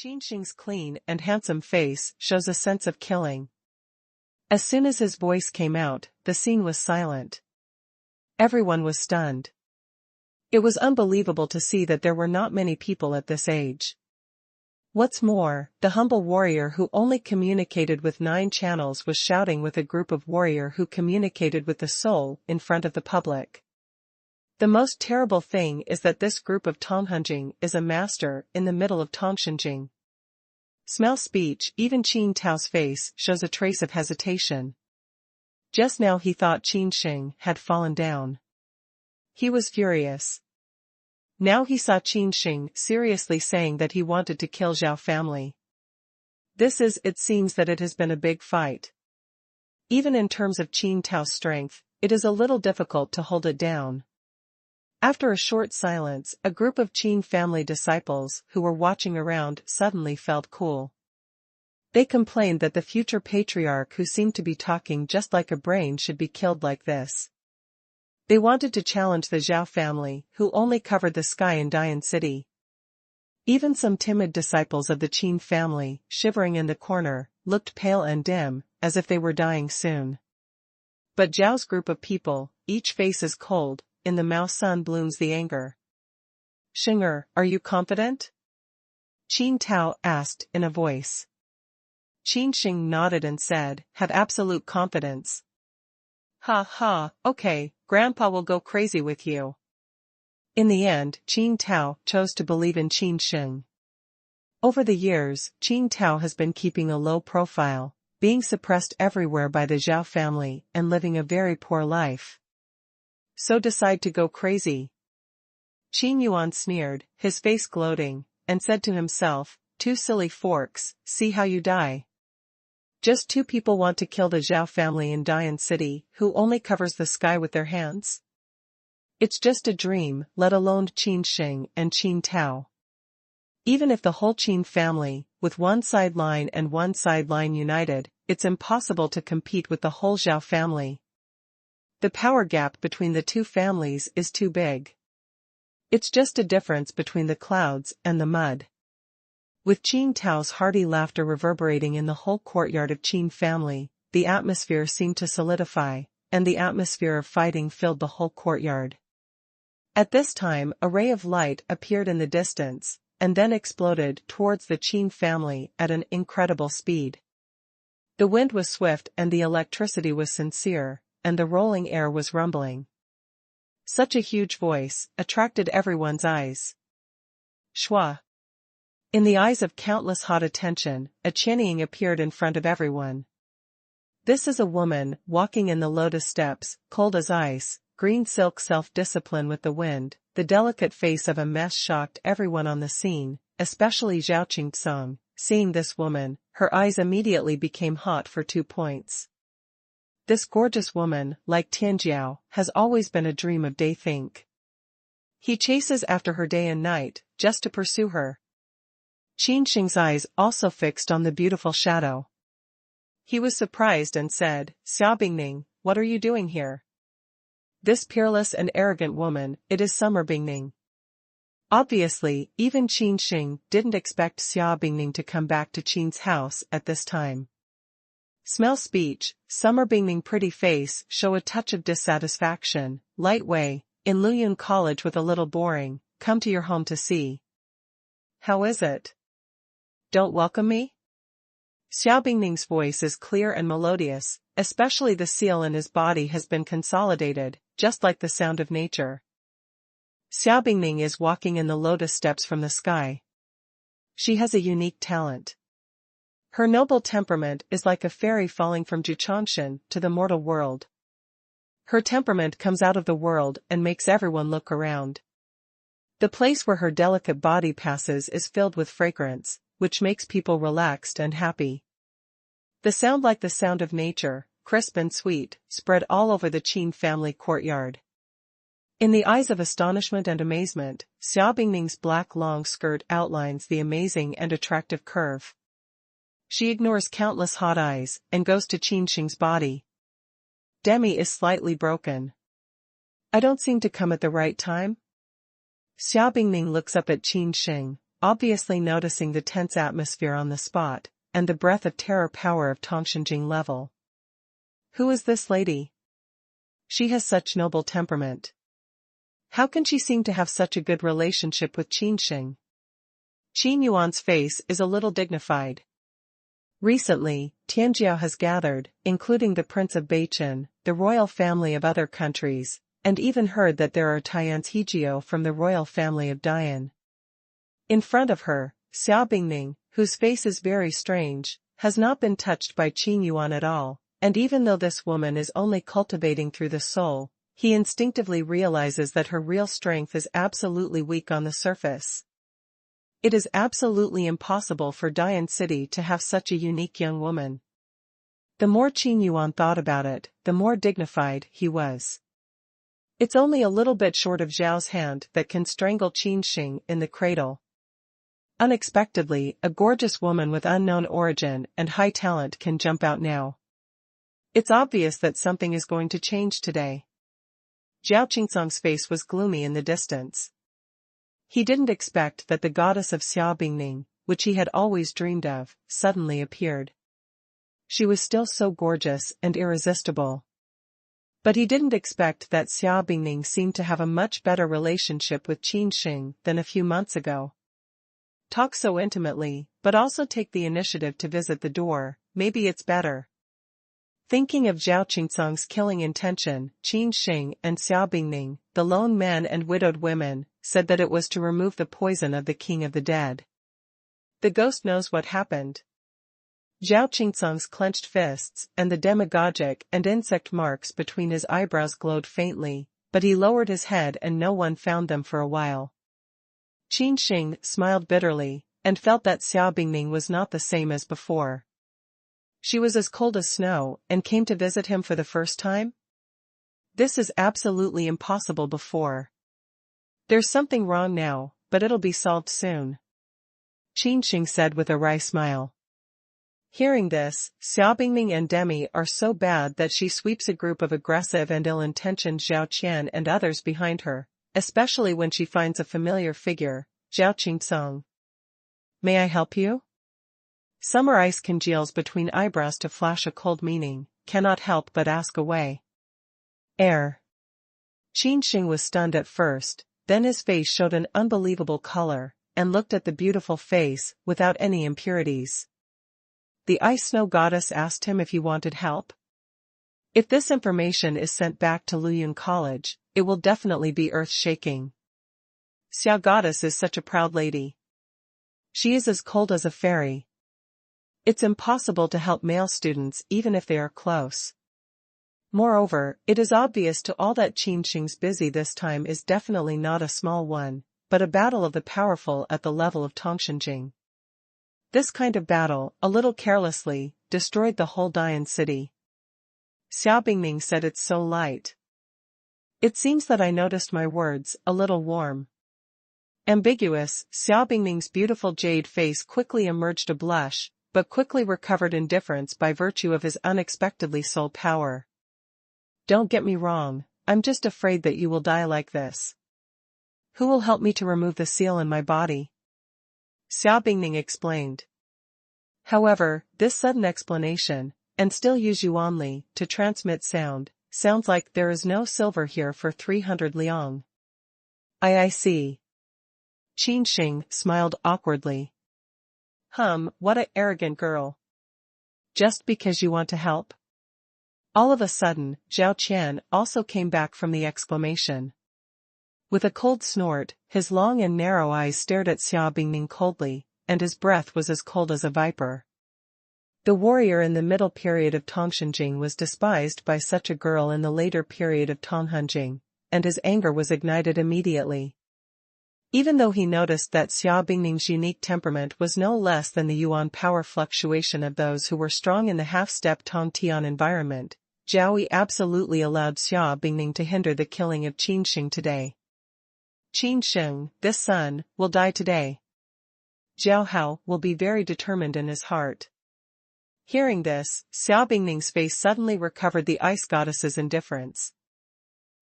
Qin Sheng's clean and handsome face shows a sense of killing. As soon as his voice came out, the scene was silent. Everyone was stunned. It was unbelievable to see that there were not many people at this age. What's more, the humble warrior who only communicated with 9 channels was shouting with a group of warrior who communicated with the soul in front of the public. The most terrible thing is that this group of Tonghunjing is a master in the middle of Tongshenjing. Smell speech. Even Qin Tao's face shows a trace of hesitation. Just now he thought Qin Sheng had fallen down. He was furious. Now he saw Qin Sheng seriously saying that he wanted to kill Zhao family. It seems that it has been a big fight. Even in terms of Qin Tao's strength, it is a little difficult to hold it down. After a short silence, a group of Qin family disciples who were watching around suddenly felt cool. They complained that the future patriarch who seemed to be talking just like a brain should be killed like this. They wanted to challenge the Zhao family, who only covered the sky in Dian City. Even some timid disciples of the Qin family, shivering in the corner, looked pale and dim, as if they were dying soon. But Zhao's group of people, each face is cold, in the Mao sun blooms the anger. "Shenger, are you confident?" Qin Tao asked in a voice. Qin Sheng nodded and said, "Have absolute confidence." "Ha ha, okay, Grandpa will go crazy with you." In the end, Qin Tao chose to believe in Qin Sheng. Over the years, Qin Tao has been keeping a low profile, being suppressed everywhere by the Zhao family and living a very poor life. So decide to go crazy? Qin Yuan sneered, his face gloating, and said to himself, "Two silly forks, see how you die." Just 2 people want to kill the Zhao family in Dian City, who only covers the sky with their hands? It's just a dream, let alone Qin Sheng and Qin Tao. Even if the whole Qin family, with one sideline and one sideline united, it's impossible to compete with the whole Zhao family. The power gap between the 2 families is too big. It's just a difference between the clouds and the mud. With Qin Tao's hearty laughter reverberating in the whole courtyard of Qin family, the atmosphere seemed to solidify, and the atmosphere of fighting filled the whole courtyard. At this time a ray of light appeared in the distance, and then exploded towards the Qin family at an incredible speed. The wind was swift and the electricity was sincere, and the rolling air was rumbling. Such a huge voice attracted everyone's eyes. Shua. In the eyes of countless hot attention, a Qinying appeared in front of everyone. This is a woman, walking in the lotus steps, cold as ice, green silk self-discipline with the wind. The delicate face of a mess shocked everyone on the scene, especially Zhao Qingtsong. Seeing this woman, her eyes immediately became hot for 2 points. This gorgeous woman, like Tianjiao, has always been a dream of Dai Think. He chases after her day and night, just to pursue her. Qin Sheng's eyes also fixed on the beautiful shadow. He was surprised and said, "Xiao Bingning, what are you doing here?" "This peerless and arrogant woman, it is Summer Bingning." Obviously, even Qin Sheng didn't expect Xiao Bingning to come back to Qin's house at this time. Smell speech. Summer Bingning pretty face show a touch of dissatisfaction. Light way, in Luyun College with a little boring, come to your home to see. How is it? Don't welcome me? Xiao Bingning's voice is clear and melodious, especially the seal in his body has been consolidated, just like the sound of nature. Xiao Bingning is walking in the lotus steps from the sky. She has a unique talent. Her noble temperament is like a fairy falling from Zhuchangshan to the mortal world. Her temperament comes out of the world and makes everyone look around. The place where her delicate body passes is filled with fragrance, which makes people relaxed and happy. The sound like the sound of nature, crisp and sweet, spread all over the Qin family courtyard. In the eyes of astonishment and amazement, Xiao Bingning's black long skirt outlines the amazing and attractive curve. She ignores countless hot eyes, and goes to Qin Sheng's body. Demi is slightly broken. "I don't seem to come at the right time?" Xiao Bingning looks up at Qin Sheng, obviously noticing the tense atmosphere on the spot, and the breath of terror power of Tongshenjing level. Who is this lady? She has such noble temperament. How can she seem to have such a good relationship with Qin Sheng? Qin Yuan's face is a little dignified. Recently, Tianjiao has gathered, including the Prince of Beichen, the royal family of other countries, and even heard that there are Tian's Hejiao from the royal family of Dian. In front of her, Xiao Bingning, whose face is very strange, has not been touched by Qin Yuan at all, and even though this woman is only cultivating through the soul, he instinctively realizes that her real strength is absolutely weak on the surface. It is absolutely impossible for Dian City to have such a unique young woman. The more Qin Yuan thought about it, the more dignified he was. It's only a little bit short of Zhao's hand that can strangle Qin Sheng in the cradle. Unexpectedly, a gorgeous woman with unknown origin and high talent can jump out now. It's obvious that something is going to change today. Zhao Qingsong's face was gloomy in the distance. He didn't expect that the goddess of Xiao Bingning, which he had always dreamed of, suddenly appeared. She was still so gorgeous and irresistible. But he didn't expect that Xiao Bingning seemed to have a much better relationship with Qin Sheng than a few months ago. Talk so intimately, but also take the initiative to visit the door, maybe it's better. Thinking of Zhao Qingsong's killing intention, Qin Sheng and Xiao Bingning, the lone men and widowed women, said that it was to remove the poison of the king of the dead. The ghost knows what happened. Zhao Qingsong's clenched fists and the demagogic and insect marks between his eyebrows glowed faintly, but he lowered his head and no one found them for a while. Qin Sheng smiled bitterly, and felt that Xiao Bingning was not the same as before. She was as cold as snow and came to visit him for the first time? This is absolutely impossible before. There's something wrong now, but it'll be solved soon. Qin Sheng said with a wry smile. Hearing this, Xiao Bingning and Demi are so bad that she sweeps a group of aggressive and ill-intentioned Zhao Qian and others behind her, especially when she finds a familiar figure, Zhao Qingsong. May I help you? Summer ice congeals between eyebrows to flash a cold meaning, cannot help but ask away. Air. Qin Sheng was stunned at first, then his face showed an unbelievable color, and looked at the beautiful face, without any impurities. The ice snow goddess asked him if he wanted help. If this information is sent back to Luyun College, it will definitely be earth-shaking. Xiao goddess is such a proud lady. She is as cold as a fairy. It's impossible to help male students even if they are close. Moreover, it is obvious to all that Qin Sheng's busy this time is definitely not a small one, but a battle of the powerful at the level of Tongshenjing. This kind of battle, a little carelessly, destroyed the whole Dian city. Xiao Bingning said it's so light. It seems that I noticed my words, a little warm. Ambiguous, Xiao Bingning's beautiful jade face quickly emerged a blush, but quickly recovered indifference by virtue of his unexpectedly soul power. Don't get me wrong, I'm just afraid that you will die like this. Who will help me to remove the seal in my body? Xiao Bingning explained. However, this sudden explanation, and still use Yuanli to transmit sound, sounds like there is no silver here for 300 liang. I see. Qin Sheng smiled awkwardly. What a arrogant girl. Just because you want to help? All of a sudden, Zhao Qian also came back from the exclamation. With a cold snort, his long and narrow eyes stared at Xiao Bingning coldly, and his breath was as cold as a viper. The warrior in the middle period of Tongshenjing was despised by such a girl in the later period of Tonghenjing, and his anger was ignited immediately. Even though he noticed that Xiao Bingning's unique temperament was no less than the yuan power fluctuation of those who were strong in the half-step Tongtian environment, Zhao Yi absolutely allowed Xiao Bingning to hinder the killing of Qin Sheng today. Qin Sheng, this son, will die today. Zhao Hao will be very determined in his heart. Hearing this, Xiao Bingning's face suddenly recovered the ice goddess's indifference.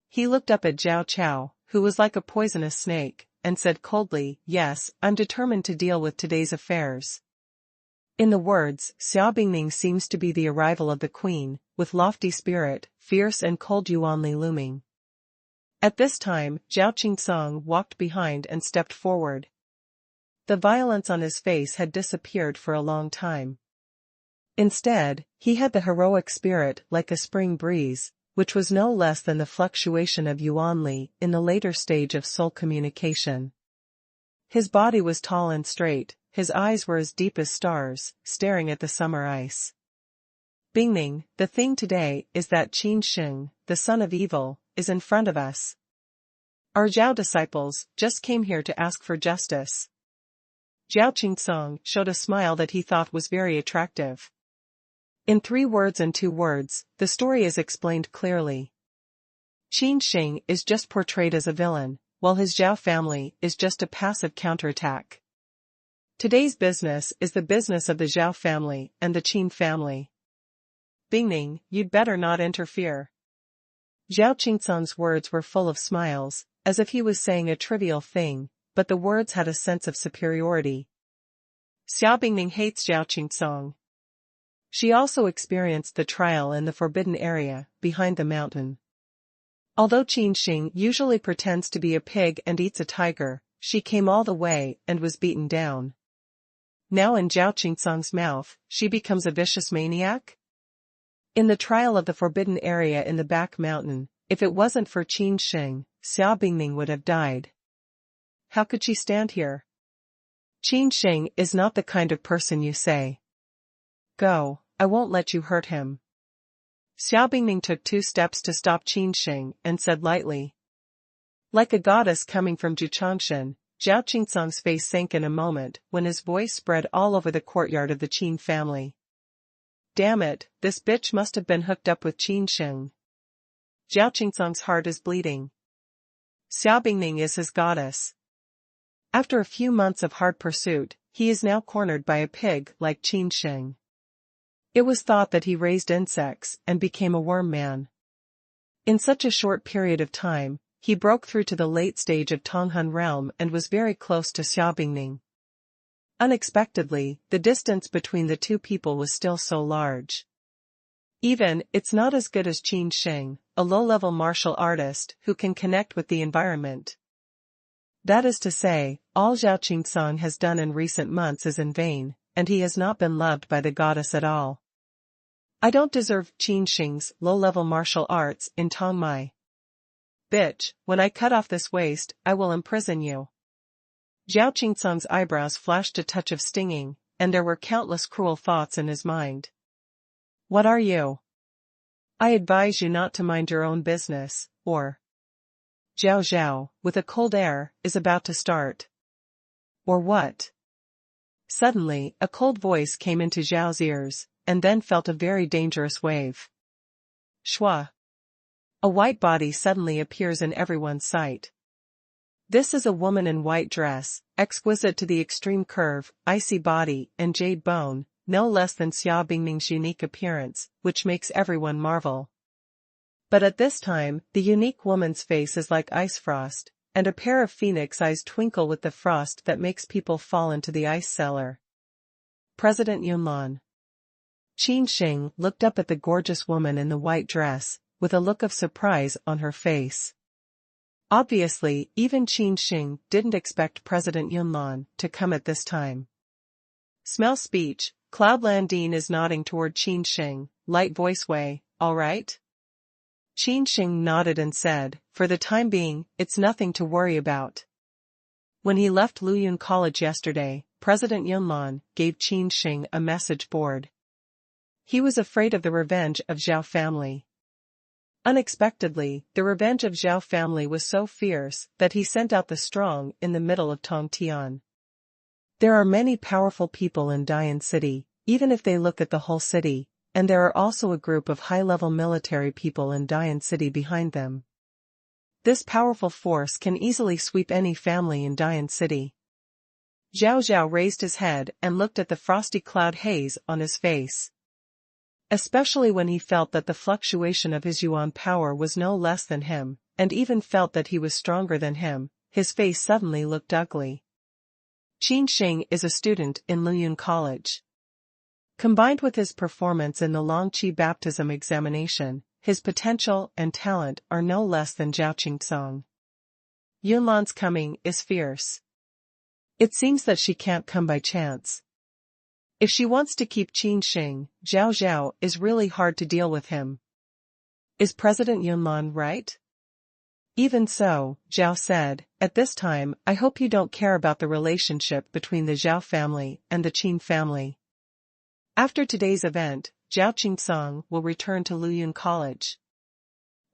He looked up at Zhao Chao, who was like a poisonous snake, and said coldly, "Yes, I'm determined to deal with today's affairs." In the words, Xiao Bingning seems to be the arrival of the queen, with lofty spirit, fierce and cold Yuanli looming. At this time, Zhao Qingsong walked behind and stepped forward. The violence on his face had disappeared for a long time. Instead, he had the heroic spirit like a spring breeze, which was no less than the fluctuation of Yuanli in the later stage of soul communication. His body was tall and straight, his eyes were as deep as stars, staring at the summer ice. "Bingning, the thing today is that Qin Sheng, the son of evil, is in front of us. Our Zhao disciples just came here to ask for justice." Zhao Qingsong showed a smile that he thought was very attractive. In 3 words and 2 words, the story is explained clearly. Qin Sheng is just portrayed as a villain, while his Zhao family is just a passive counterattack. Today's business is the business of the Zhao family and the Qin family. "Bingning, you'd better not interfere." Zhao Qingsong's words were full of smiles, as if he was saying a trivial thing, but the words had a sense of superiority. Xiao Bingning hates Zhao Qingsong. She also experienced the trial in the forbidden area, behind the mountain. Although Qin Sheng usually pretends to be a pig and eats a tiger, she came all the way and was beaten down. Now in Zhao Qingsong's mouth, she becomes a vicious maniac? In the trial of the forbidden area in the back mountain, if it wasn't for Qin Sheng, Xiao Bingning would have died. How could she stand here? Qin Sheng is not the kind of person you say, "Go, I won't let you hurt him." Xiao Bingning took 2 steps to stop Qin Sheng and said lightly. Like a goddess coming from Juchangshan, Zhao Qingsong's face sank in a moment when his voice spread all over the courtyard of the Qin family. "Damn it, this bitch must have been hooked up with Qin Sheng. Zhao Qingsong's heart is bleeding. Xiao Bingning is his goddess. After a few months of hard pursuit, he is now cornered by a pig like Qin Sheng. It was thought that he raised insects and became a worm man. In such a short period of time, he broke through to the late stage of Tonghan realm and was very close to Xiao Bingning. Unexpectedly, the distance between the 2 people was still so large. Even, it's not as good as Qin Sheng, a low-level martial artist who can connect with the environment. That is to say, all Zhao Qingsong has done in recent months is in vain, and he has not been loved by the goddess at all. I don't deserve Qin Sheng's low-level martial arts in Tongmai. Bitch, when I cut off this waist, I will imprison you. Zhao Qingsong's eyebrows flashed a touch of stinging, and there were countless cruel thoughts in his mind. What are you? I advise you not to mind your own business, or... Zhao Zhao, with a cold air, is about to start. Or what? Suddenly, a cold voice came into Zhao's ears, and then felt a very dangerous wave. Shua. A white body suddenly appears in everyone's sight. This is a woman in white dress, exquisite to the extreme curve, icy body, and jade bone, no less than Xiao Bingning's unique appearance, which makes everyone marvel. But at this time, the unique woman's face is like ice frost, and a pair of phoenix eyes twinkle with the frost that makes people fall into the ice cellar. President Yunlan. Qin Sheng looked up at the gorgeous woman in the white dress, with a look of surprise on her face. Obviously, even Qin Sheng didn't expect President Yunlan to come at this time. Smell speech, Cloudland Dean is nodding toward Qin Sheng, light voice way, all right? Qin Sheng nodded and said, for the time being, it's nothing to worry about. When he left Luyun College yesterday, President Yunlan gave Qin Sheng a message board. He was afraid of the revenge of Zhao family. Unexpectedly, the revenge of Zhao family was so fierce that he sent out the strong in the middle of Tongtian. There are many powerful people in Dian City, even if they look at the whole city, and there are also a group of high-level military people in Dian City behind them. This powerful force can easily sweep any family in Dian City. Zhao Zhao raised his head and looked at the frosty cloud haze on his face. Especially when he felt that the fluctuation of his yuan power was no less than him, and even felt that he was stronger than him, his face suddenly looked ugly. Qin Sheng is a student in Luyun College. Combined with his performance in the Longqi baptism examination, his potential and talent are no less than Zhao Qingcong. Yunlan's coming is fierce. It seems that she can't come by chance. If she wants to keep Qin Sheng, Zhao Zhao is really hard to deal with him. Is President Yunlan right? Even so, Zhao said, at this time I hope you don't care about the relationship between the Zhao family and the Qin family. After today's event, Zhao Qingcong will return to Luyun College.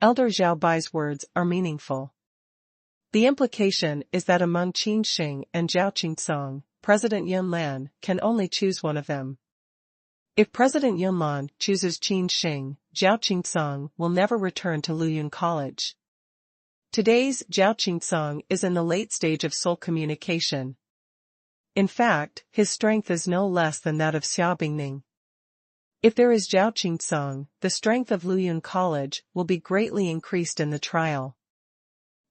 Elder Zhao Bai's words are meaningful. The implication is that among Qin Sheng and Zhao Qingcong, President Yunlan can only choose one of them. If President Yunlan chooses Qin Sheng, Zhao Qingcong will never return to Luyun College. Today's Zhao Qingcong is in the late stage of soul communication. In fact, his strength is no less than that of Xiao Bingning. If there is Zhao Qingcong, the strength of Luyun College will be greatly increased in the trial.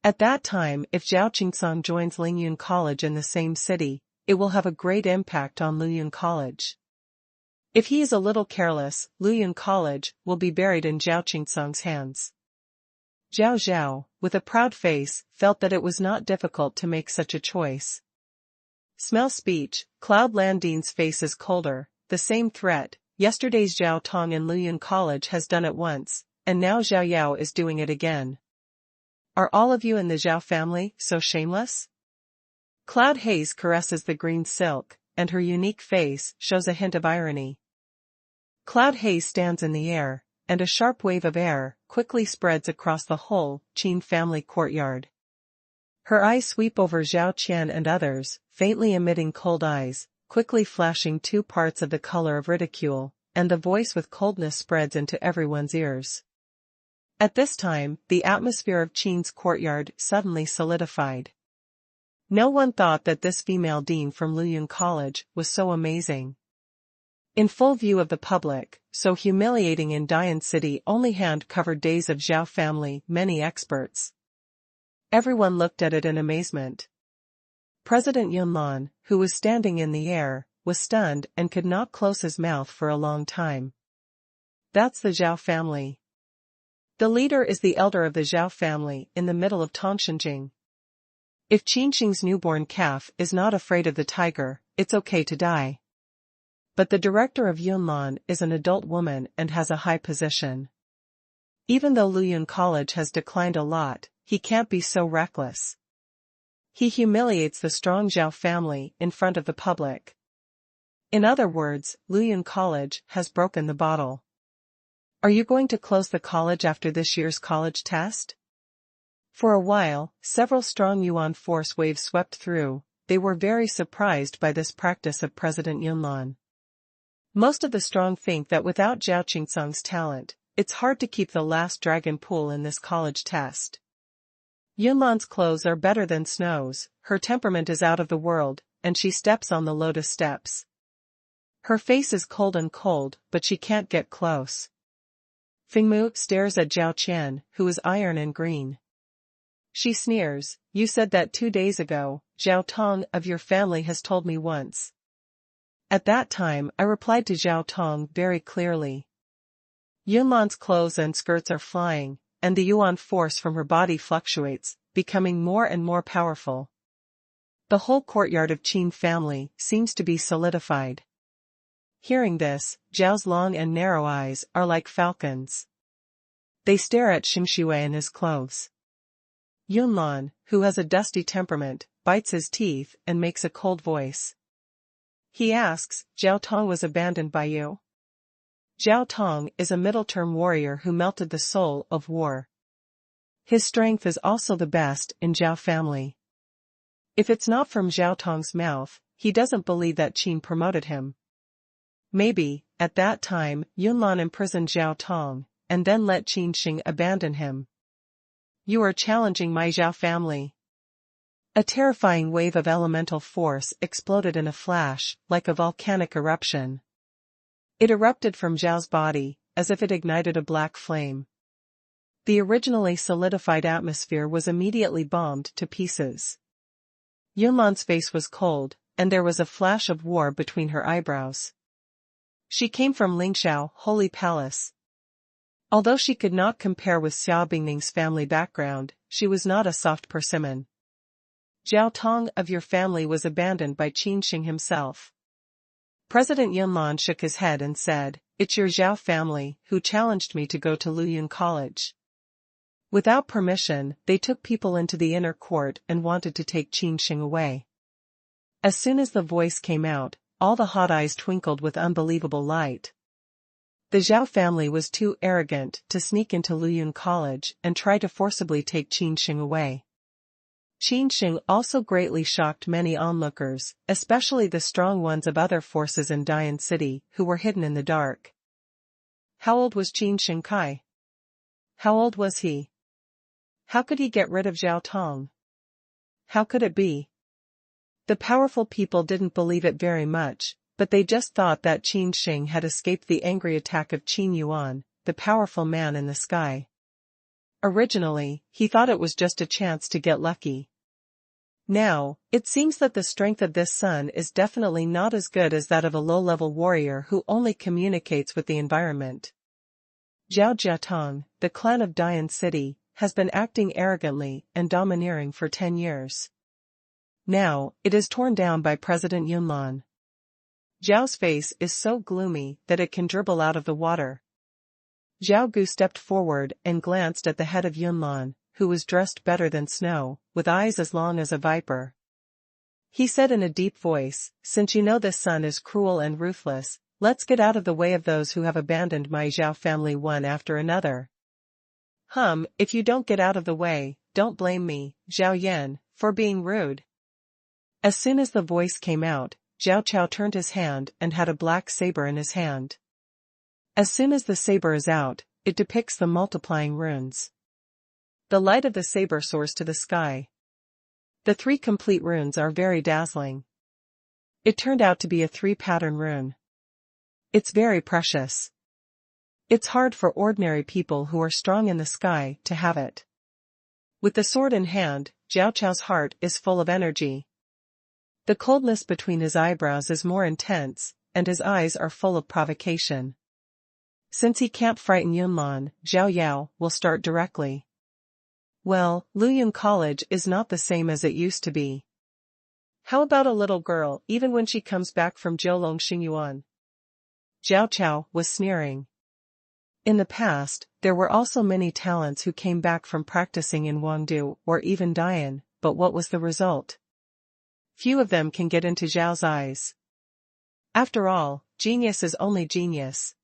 At that time, if Zhao Qingcong joins Lingyun College in the same city, it will have a great impact on Luyun College. If he is a little careless, Luyun College will be buried in Zhao Qingcong's hands. Zhao Zhao, with a proud face, felt that it was not difficult to make such a choice. Smell speech, Cloud Landine's face is colder, the same threat, yesterday's Zhao Tong in Luyun College has done it once, and now Zhao Yao is doing it again. Are all of you in the Zhao family so shameless? Cloud Haze caresses the green silk, and her unique face shows a hint of irony. Cloud Haze stands in the air, and a sharp wave of air quickly spreads across the whole Qin family courtyard. Her eyes sweep over Zhao Qian and others, faintly emitting cold eyes, quickly flashing two parts of the color of ridicule, and the voice with coldness spreads into everyone's ears. At this time, the atmosphere of Qin's courtyard suddenly solidified. No one thought that this female dean from Luyun College was so amazing. In full view of the public, so humiliating in Dian City only hand-covered days of Zhao family, many experts. Everyone looked at it in amazement. President Yunlan, who was standing in the air, was stunned and could not close his mouth for a long time. That's the Zhao family. The leader is the elder of the Zhao family in the middle of Tongshanjing. If Qin Sheng's newborn calf is not afraid of the tiger, it's okay to die. But the director of Yunlan is an adult woman and has a high position. Even though Luyun College has declined a lot, he can't be so reckless. He humiliates the strong Zhao family in front of the public. In other words, Luyun College has broken the bottle. Are you going to close the college after this year's college test? For a while, several strong Yuan force waves swept through. They were very surprised by this practice of President Yunlan. Most of the strong think that without Zhao Qingcong's talent, it's hard to keep the last dragon pool in this college test. Yunlan's clothes are better than Snow's, her temperament is out of the world, and she steps on the lotus steps. Her face is cold, but she can't get close. Fingmu stares at Zhao Qian, who is iron and green. She sneers, you said that 2 days ago, Zhao Tong of your family has told me once. At that time I replied to Zhao Tong very clearly. Yunlan's clothes and skirts are flying, and the Yuan force from her body fluctuates, becoming more and more powerful. The whole courtyard of Qin family seems to be solidified. Hearing this, Zhao's long and narrow eyes are like falcons. They stare at Xingxue in his clothes. Yunlan, who has a dusty temperament, bites his teeth and makes a cold voice. He asks, Zhao Tong was abandoned by you? Zhao Tong is a middle-term warrior who melted the soul of war. His strength is also the best in Zhao family. If it's not from Zhao Tong's mouth, he doesn't believe that Qin promoted him. Maybe, at that time, Yunlan imprisoned Zhao Tong, and then let Qin Sheng abandon him. You are challenging my Zhao family. A terrifying wave of elemental force exploded in a flash, like a volcanic eruption. It erupted from Zhao's body, as if it ignited a black flame. The originally solidified atmosphere was immediately bombed to pieces. Yunlan's face was cold, and there was a flash of war between her eyebrows. She came from Lingxiao, Holy Palace. Although she could not compare with Xiao Bingning's family background, she was not a soft persimmon. Zhao Tong of your family was abandoned by Qin Sheng himself. President Yunlan shook his head and said, "It's your Zhao family who challenged me to go to Luyun College. Without permission, they took people into the inner court and wanted to take Qin Sheng away." As soon as the voice came out, all the hot eyes twinkled with unbelievable light. The Zhao family was too arrogant to sneak into Luyun College and try to forcibly take Qin Sheng away. Qin Sheng also greatly shocked many onlookers, especially the strong ones of other forces in Dian City who were hidden in the dark. How old was Qin Sheng Kai? How old was he? How could he get rid of Zhao Tong? How could it be? The powerful people didn't believe it very much, but they just thought that Qin Sheng had escaped the angry attack of Qin Yuan, the powerful man in the sky. Originally, he thought it was just a chance to get lucky. Now, it seems that the strength of this son is definitely not as good as that of a low-level warrior who only communicates with the environment. Zhao Jiatong, the clan of Dian City, has been acting arrogantly and domineering for 10 years. Now, it is torn down by President Yunlan. Zhao's face is so gloomy that it can dribble out of the water. Zhao Gu stepped forward and glanced at the head of Yunlan, who was dressed better than snow, with eyes as long as a viper. He said in a deep voice, "Since you know this son is cruel and ruthless, let's get out of the way of those who have abandoned my Zhao family one after another." If you don't get out of the way, don't blame me, Zhao Yan, for being rude." As soon as the voice came out, Zhao Chao turned his hand and had a black saber in his hand. As soon as the saber is out, it depicts the multiplying runes. The light of the saber soars to the sky. The 3 complete runes are very dazzling. It turned out to be a 3-pattern rune. It's very precious. It's hard for ordinary people who are strong in the sky to have it. With the sword in hand, Zhao Chao's heart is full of energy. The coldness between his eyebrows is more intense, and his eyes are full of provocation. Since he can't frighten Yunlan, Zhao Yao will start directly. Well, Luyun College is not the same as it used to be. How about a little girl, even when she comes back from Jiulong Xingyuan? Zhao Chao was sneering. In the past, there were also many talents who came back from practicing in Wangdu or even Dian, but what was the result? Few of them can get into Zhao's eyes. After all, genius is only genius.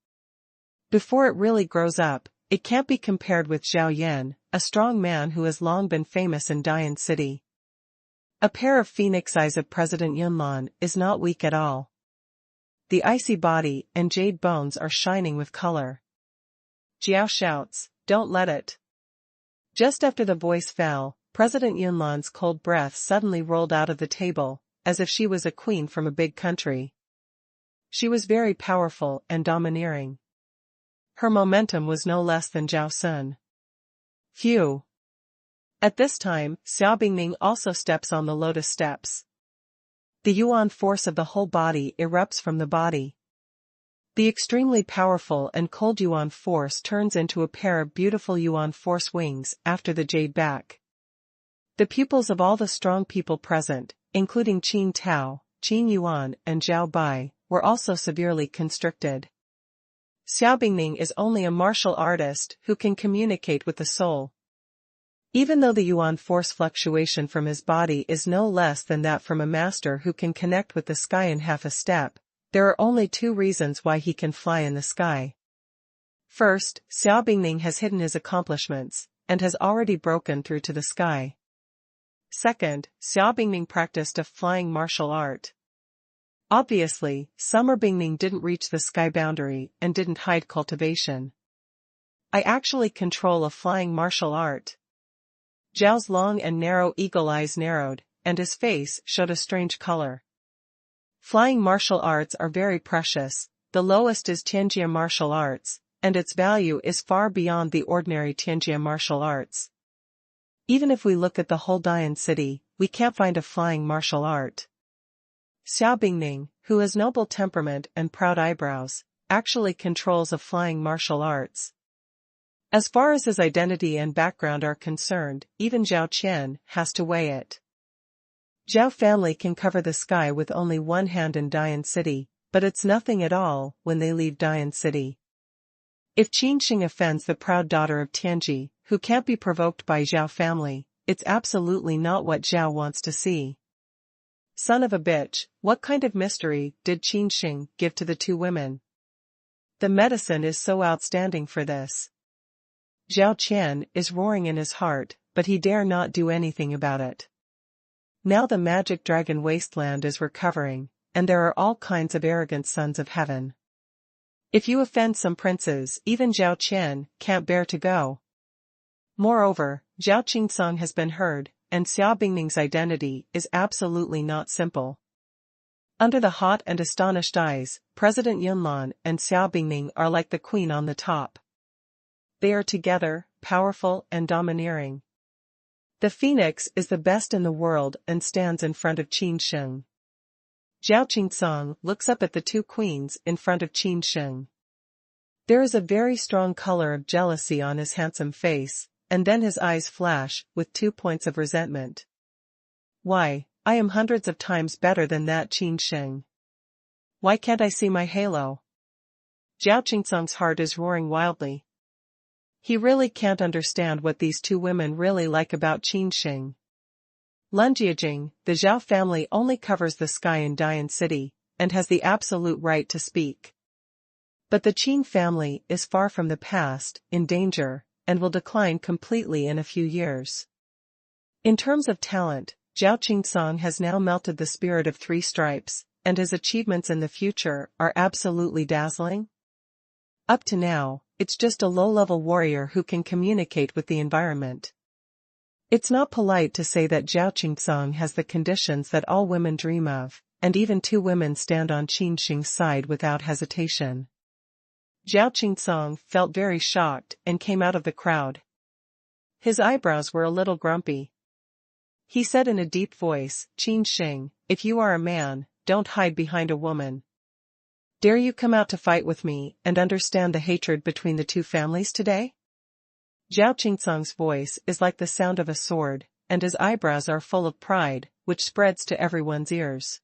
Before it really grows up, it can't be compared with Zhao Yan, a strong man who has long been famous in Dian City. A pair of phoenix eyes of President Yunlan is not weak at all. The icy body and jade bones are shining with color. Jiao shouts, "Don't let it." Just after the voice fell, President Yunlan's cold breath suddenly rolled out of the table, as if she was a queen from a big country. She was very powerful and domineering. Her momentum was no less than Zhao Sun. Phew. At this time, Xiao Bingning also steps on the lotus steps. The Yuan force of the whole body erupts from the body. The extremely powerful and cold Yuan force turns into a pair of beautiful Yuan force wings after the jade back. The pupils of all the strong people present, including Qin Tao, Qin Yuan and Zhao Bai, were also severely constricted. Xiao Bingning is only a martial artist who can communicate with the soul. Even though the Yuan force fluctuation from his body is no less than that from a master who can connect with the sky in half a step, there are only 2 reasons why he can fly in the sky. First, Xiao Bingning has hidden his accomplishments, and has already broken through to the sky. Second, Xiao Bingning practiced a flying martial art. Obviously, Summer Bingning didn't reach the sky boundary and didn't hide cultivation. I actually control a flying martial art. Zhao's long and narrow eagle eyes narrowed, and his face showed a strange color. Flying martial arts are very precious. The lowest is Tianjia martial arts, and its value is far beyond the ordinary Tianjia martial arts. Even if we look at the whole Dian city, we can't find a flying martial art. Xiao Bingning, who has noble temperament and proud eyebrows, actually controls a flying martial arts. As far as his identity and background are concerned, even Zhao Qian has to weigh it. Zhao family can cover the sky with only one hand in Dian City, but it's nothing at all when they leave Dian City. If Qin Sheng offends the proud daughter of Tianji, who can't be provoked by Zhao family, it's absolutely not what Zhao wants to see. Son of a bitch, what kind of mystery did Qin Sheng give to the two women? The medicine is so outstanding for this. Zhao Qian is roaring in his heart, but he dare not do anything about it. Now the magic dragon wasteland is recovering, and there are all kinds of arrogant sons of heaven. If you offend some princes, even Zhao Qian can't bear to go. Moreover, Zhao Qingsong has been heard, and Xiao Bingning's identity is absolutely not simple. Under the hot and astonished eyes, President Yunlan and Xiao Bingning are like the queen on the top. They are together, powerful and domineering. The phoenix is the best in the world and stands in front of Qin Sheng. Zhao Qingsong looks up at the two queens in front of Qin Sheng. There is a very strong color of jealousy on his handsome face, and then his eyes flash with 2 points of resentment. Why, I am hundreds of times better than that Qin Sheng. Why can't I see my halo? Zhao Qingsong's heart is roaring wildly. He really can't understand what these two women really like about Qin Sheng. Lun Jiajing, the Zhao family only covers the sky in Dian City, and has the absolute right to speak. But the Qin family is far from the past, in danger, and will decline completely in a few years. In terms of talent, Zhao Qingsong has now melted the spirit of Three Stripes, and his achievements in the future are absolutely dazzling. Up to now, it's just a low-level warrior who can communicate with the environment. It's not polite to say that Zhao Qingsong has the conditions that all women dream of, and even two women stand on Qin Sheng's side without hesitation. Zhao Qingsong felt very shocked and came out of the crowd. His eyebrows were a little grumpy. He said in a deep voice, "Qin Sheng, if you are a man, don't hide behind a woman. Dare you come out to fight with me and understand the hatred between the two families today?" Zhao Qingsong's voice is like the sound of a sword, and his eyebrows are full of pride, which spreads to everyone's ears.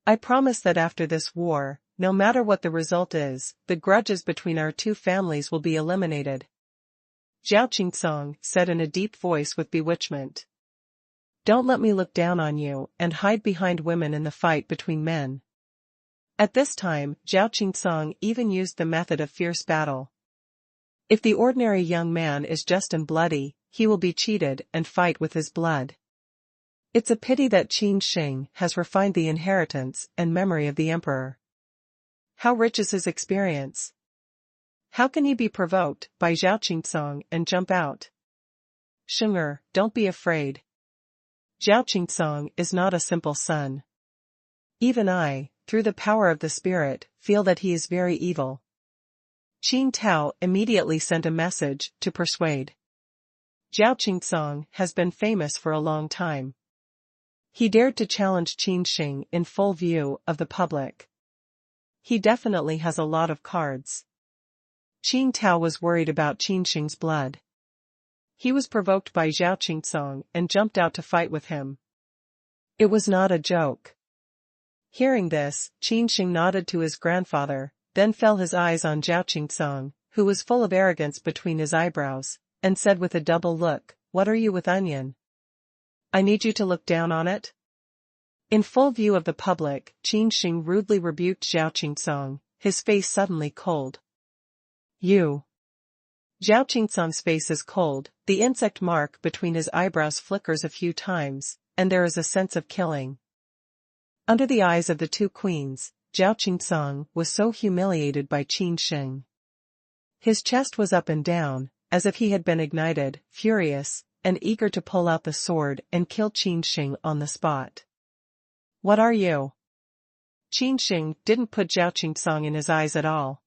"I promise that after this war, no matter what the result is, the grudges between our two families will be eliminated," Zhao Qingsong said in a deep voice with bewitchment. "Don't let me look down on you and hide behind women in the fight between men." At this time, Zhao Qingsong even used the method of fierce battle. If the ordinary young man is just and bloody, he will be cheated and fight with his blood. It's a pity that Qin Sheng has refined the inheritance and memory of the emperor. How rich is his experience? How can he be provoked by Zhao Qingsong and jump out? Shenger, don't be afraid. Zhao Qingsong is not a simple son. Even I, through the power of the spirit, feel that he is very evil. Qin Tao immediately sent a message to persuade. Zhao Qingsong has been famous for a long time. He dared to challenge Qin Sheng in full view of the public. He definitely has a lot of cards. Qin Tao was worried about Qin Sheng's blood. He was provoked by Zhao Qingsong and jumped out to fight with him. It was not a joke. Hearing this, Qin Sheng nodded to his grandfather, then fell his eyes on Zhao Qingsong, who was full of arrogance between his eyebrows, and said with a double look, "What are you with onion? I need you to look down on it?" In full view of the public, Qin Sheng rudely rebuked Zhao Qingsong, his face suddenly cold. "You." Zhao Qingsong's face is cold, the insect mark between his eyebrows flickers a few times, and there is a sense of killing. Under the eyes of the two queens, Zhao Qingsong was so humiliated by Qin Sheng. His chest was up and down, as if he had been ignited, furious, and eager to pull out the sword and kill Qin Sheng on the spot. "What are you?" Qin Sheng didn't put Zhao Qingsong in his eyes at all.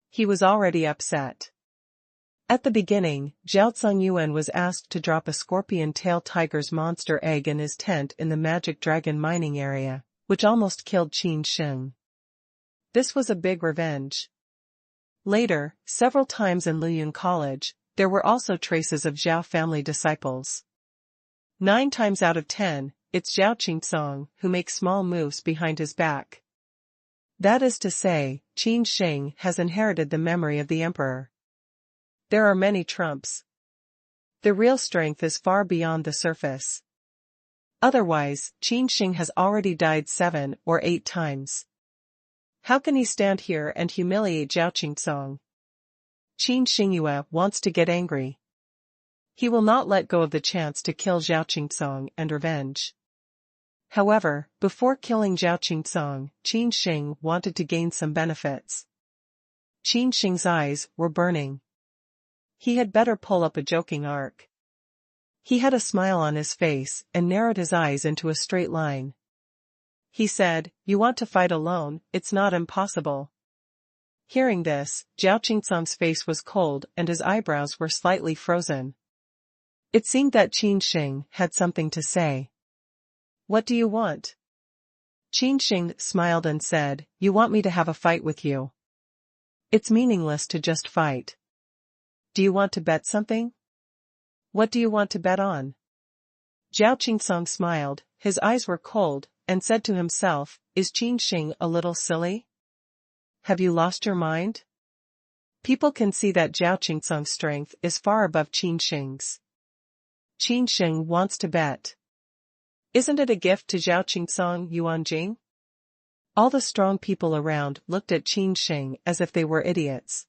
He was already upset. At the beginning, Zhao Tsongyuan was asked to drop a scorpion-tail tiger's monster egg in his tent in the magic dragon mining area, which almost killed Qin Sheng. This was a big revenge. Later, several times in Luyun College, there were also traces of Zhao family disciples. 9 times out of 10, it's Zhao Qingsong who makes small moves behind his back. That is to say, Qin Sheng has inherited the memory of the emperor. There are many trumps. The real strength is far beyond the surface. Otherwise, Qin Sheng has already died 7 or 8 times. How can he stand here and humiliate Zhao Qingsong? Qin Shengyue wants to get angry. He will not let go of the chance to kill Zhao Qingsong and revenge. However, before killing Zhao Qingsong, Qin Sheng wanted to gain some benefits. Qin Sheng's eyes were burning. He had better pull up a joking arc. He had a smile on his face and narrowed his eyes into a straight line. He said, "You want to fight alone, it's not impossible." Hearing this, Zhao Qingsong's face was cold and his eyebrows were slightly frozen. It seemed that Qin Sheng had something to say. "What do you want?" Qin Sheng smiled and said, "You want me to have a fight with you. It's meaningless to just fight. Do you want to bet something? What do you want to bet on?" Zhao Qingsong smiled, his eyes were cold, and said to himself, "Is Qin Sheng a little silly? Have you lost your mind?" People can see that Zhao Qingsong's strength is far above Qin Sheng's. Qin Sheng wants to bet. Isn't it a gift to Zhao Qingsong, Yuanjing? All the strong people around looked at Qin Sheng as if they were idiots.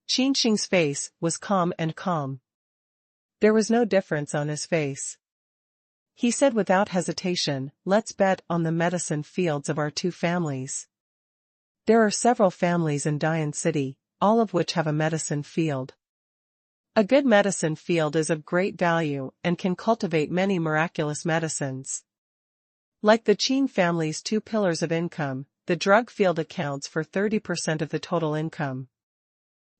Qin Sheng's face was calm and calm. There was no difference on his face. He said without hesitation, "Let's bet on the medicine fields of our 2 families. There are several families in Dian City, all of which have a medicine field. A good medicine field is of great value and can cultivate many miraculous medicines. Like the Qin family's 2 pillars of income, the drug field accounts for 30% of the total income.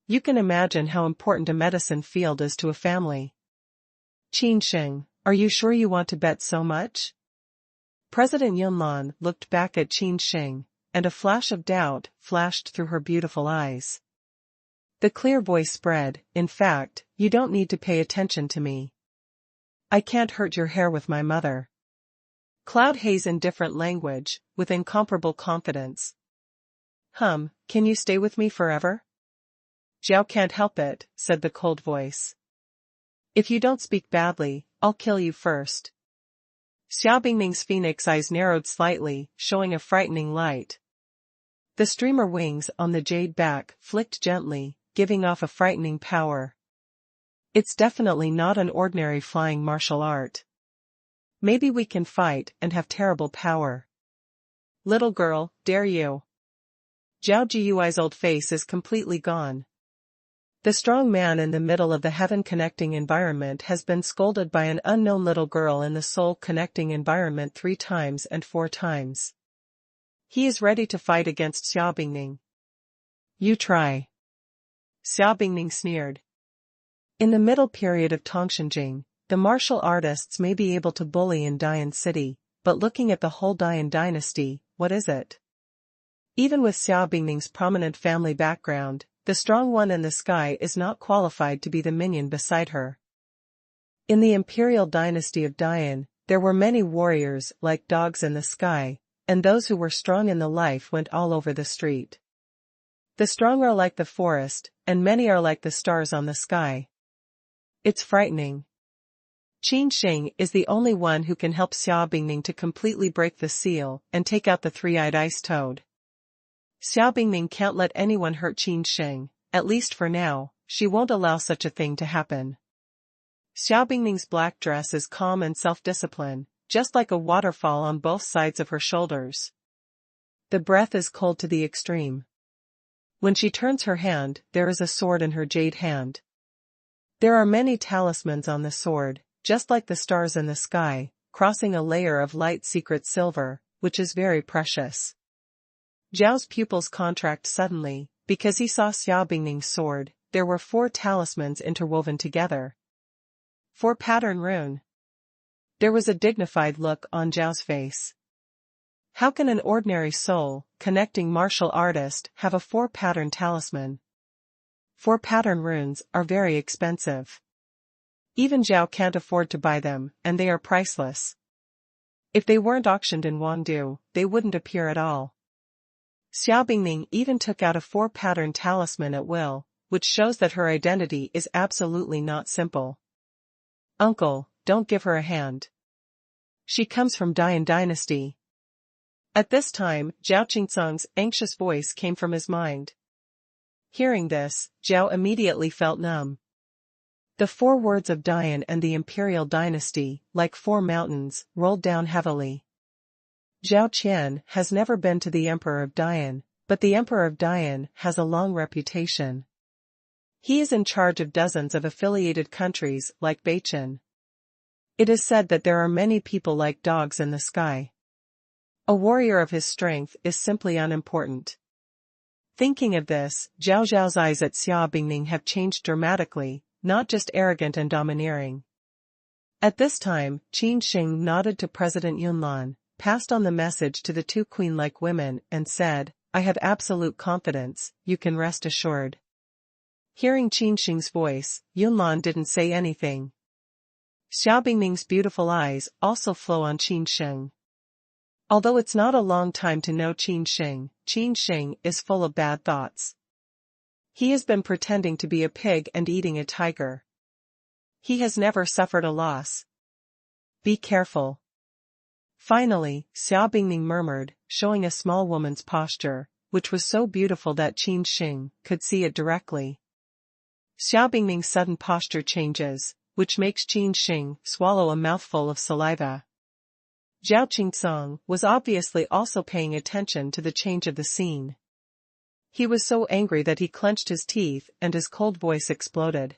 You can imagine how important a medicine field is to a family." "Qin Sheng, are you sure you want to bet so much?" President Yunlan looked back at Qin Sheng, and a flash of doubt flashed through her beautiful eyes. The clear voice spread, "In fact, you don't need to pay attention to me. I can't hurt your hair with my mother." Cloud Haze in different language, with incomparable confidence. Can you stay with me forever?" "Zhao can't help it," said the cold voice. "If you don't speak badly, I'll kill you first." Xiao Bingning's phoenix eyes narrowed slightly, showing a frightening light. The streamer wings on the jade back flicked gently, giving off a frightening power. It's definitely not an ordinary flying martial art. Maybe we can fight and have terrible power. "Little girl, dare you?" Zhao Jiyui's old face is completely gone. The strong man in the middle of the heaven-connecting environment has been scolded by an unknown little girl in the soul-connecting environment 3 times and 4 times. He is ready to fight against Xiao Bingning. "You try." Xiao Bingning sneered. In the middle period of Tongshenjing, the martial artists may be able to bully in Dian City, but looking at the whole Dian dynasty, what is it? Even with Xiao Bingning's prominent family background, the strong one in the sky is not qualified to be the minion beside her. In the imperial dynasty of Dian, there were many warriors like dogs in the sky, and those who were strong in the life went all over the street. The strong are like the forest, and many are like the stars on the sky. It's frightening. Qin Sheng is the only one who can help Xiao Bingning to completely break the seal and take out the 3-eyed ice toad. Xiao Bingning can't let anyone hurt Qin Sheng, at least for now. She won't allow such a thing to happen. Xiao Bingning's black dress is calm and self-discipline, just like a waterfall on both sides of her shoulders. The breath is cold to the extreme. When she turns her hand, there is a sword in her jade hand. There are many talismans on the sword, just like the stars in the sky, crossing a layer of light secret silver, which is very precious. Zhao's pupils contract suddenly, because he saw Xiao Bingning's sword, there were 4 talismans interwoven together. 4 pattern rune. There was a dignified look on Zhao's face. How can an ordinary soul, connecting martial artist, have a 4 pattern talisman? 4 pattern runes are very expensive. Even Zhao can't afford to buy them, and they are priceless. If they weren't auctioned in Wangdu, they wouldn't appear at all. Xiao Bingning even took out a 4 pattern talisman at will, which shows that her identity is absolutely not simple. Uncle, don't give her a hand. She comes from Dian dynasty. At this time, Zhao Qingsong's anxious voice came from his mind. Hearing this, Zhao immediately felt numb. The 4 words of Dian and the imperial dynasty, like 4 mountains, rolled down heavily. Zhao Qian has never been to the Emperor of Dian, but the Emperor of Dian has a long reputation. He is in charge of dozens of affiliated countries like Beichen. It is said that there are many people like dogs in the sky. A warrior of his strength is simply unimportant. Thinking of this, Zhao Zhao's eyes at Xiao Bingning have changed dramatically, not just arrogant and domineering. At this time, Qin Sheng nodded to President Yunlan, passed on the message to the 2 queen-like women and said, I have absolute confidence, you can rest assured. Hearing Qin Sheng's voice, Yunlan didn't say anything. Xiao Bingning's beautiful eyes also flow on Qin Sheng. Although it's not a long time to know Qin Sheng is full of bad thoughts. He has been pretending to be a pig and eating a tiger. He has never suffered a loss. Be careful. Finally, Xiao Bingning murmured, showing a small woman's posture, which was so beautiful that Qin Sheng could see it directly. Xiao Bingning's sudden posture changes, which makes Qin Sheng swallow a mouthful of saliva. Zhao Qingsong was obviously also paying attention to the change of the scene. He was so angry that he clenched his teeth and his cold voice exploded.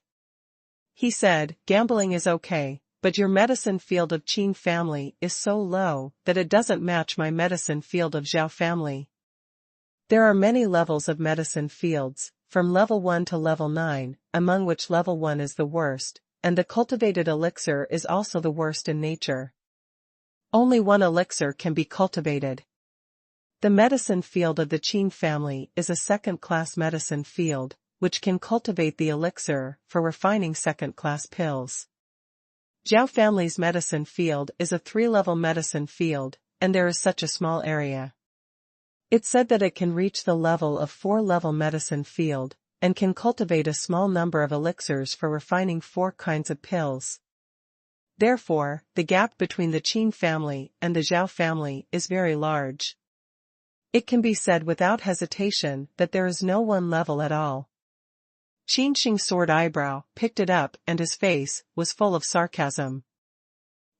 He said, gambling is okay, but your medicine field of Qin family is so low that it doesn't match my medicine field of Zhao family. There are many levels of medicine fields, from level 1 to level 9, among which level 1 is the worst, and the cultivated elixir is also the worst in nature. Only 1 elixir can be cultivated. The medicine field of the Qin family is a second-class medicine field, which can cultivate the elixir for refining second-class pills. Zhao family's medicine field is a 3-level medicine field, and there is such a small area. It's said that it can reach the level of 4-level medicine field, and can cultivate a small number of elixirs for refining 4 kinds of pills. Therefore, the gap between the Qin family and the Zhao family is very large. It can be said without hesitation that there is no one level at all. Qin Sheng's sword eyebrow picked it up and his face was full of sarcasm.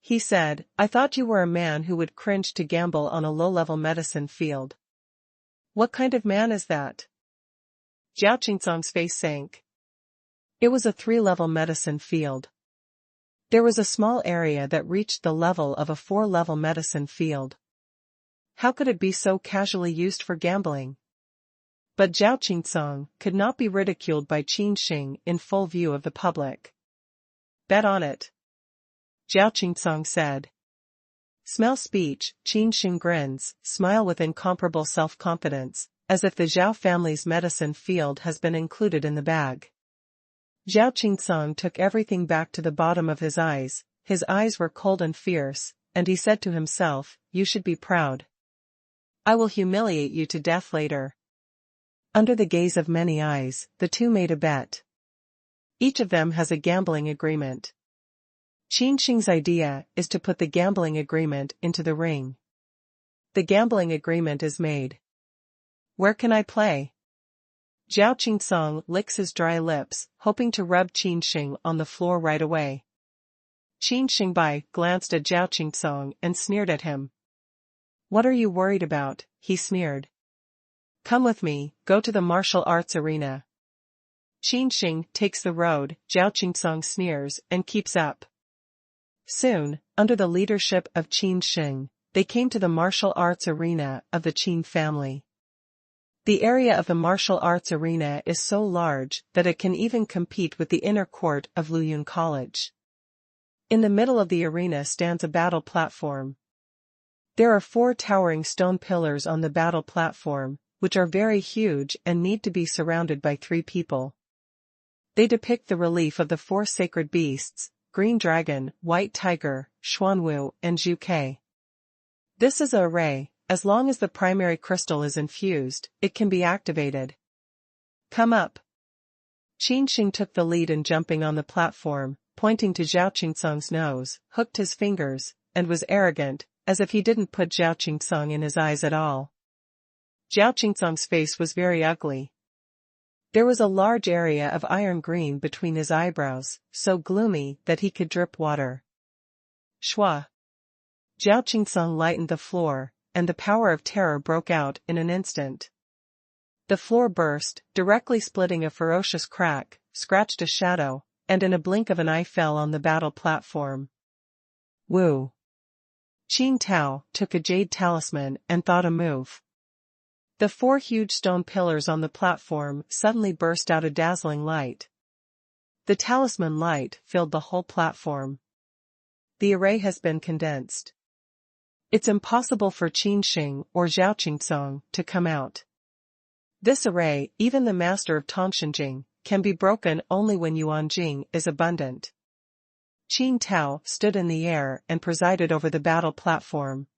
He said, I thought you were a man who would cringe to gamble on a low-level medicine field. What kind of man is that? Zhao Qingsong's face sank. It was a 3-level medicine field. There was a small area that reached the level of a 4-level medicine field. How could it be so casually used for gambling? But Zhao Qingsong could not be ridiculed by Qin Sheng in full view of the public. Bet on it. Zhao Qingsong said. Smell speech, Qin Sheng grins, smile with incomparable self-confidence, as if the Zhao family's medicine field has been included in the bag. Zhao Qingsong took everything back to the bottom of his eyes were cold and fierce, and he said to himself, you should be proud. I will humiliate you to death later. Under the gaze of many eyes, the 2 made a bet. Each of them has a gambling agreement. Qin Sheng's idea is to put the gambling agreement into the ring. The gambling agreement is made. Where can I play? Zhao Qingsong licks his dry lips, hoping to rub Qin Sheng on the floor right away. Qin Shengbai glanced at Zhao Qingsong and sneered at him. What are you worried about? He sneered. Come with me, go to the martial arts arena. Qin Sheng takes the road, Zhao Qingsong sneers and keeps up. Soon, under the leadership of Qin Sheng, they came to the martial arts arena of the Qin family. The area of the martial arts arena is so large that it can even compete with the inner court of Luyun College. In the middle of the arena stands a battle platform. There are 4 towering stone pillars on the battle platform, which are very huge and need to be surrounded by 3 people. They depict the relief of the 4 sacred beasts, Green Dragon, White Tiger, Xuanwu, and Zhuke. This is a array. As long as the primary crystal is infused, it can be activated. Come up. Qin Sheng took the lead in jumping on the platform, pointing to Zhao Qingsong's nose, hooked his fingers, and was arrogant, as if he didn't put Zhao Qingsong in his eyes at all. Zhao Qingsong's face was very ugly. There was a large area of iron green between his eyebrows, so gloomy that he could drip water. Shua. Zhao Qingsong lightened the floor, and the power of terror broke out in an instant. The floor burst, directly splitting a ferocious crack, scratched a shadow, and in a blink of an eye fell on the battle platform. Woo! Qin Tao took a jade talisman and thought a move. The 4 huge stone pillars on the platform suddenly burst out a dazzling light. The talisman light filled the whole platform. The array has been condensed. It's impossible for Qin Sheng or Zhao Qingsong to come out. This array, even the master of Tongshenjing, can be broken only when Yuan Jing is abundant. Qin Tao stood in the air and presided over the battle platform.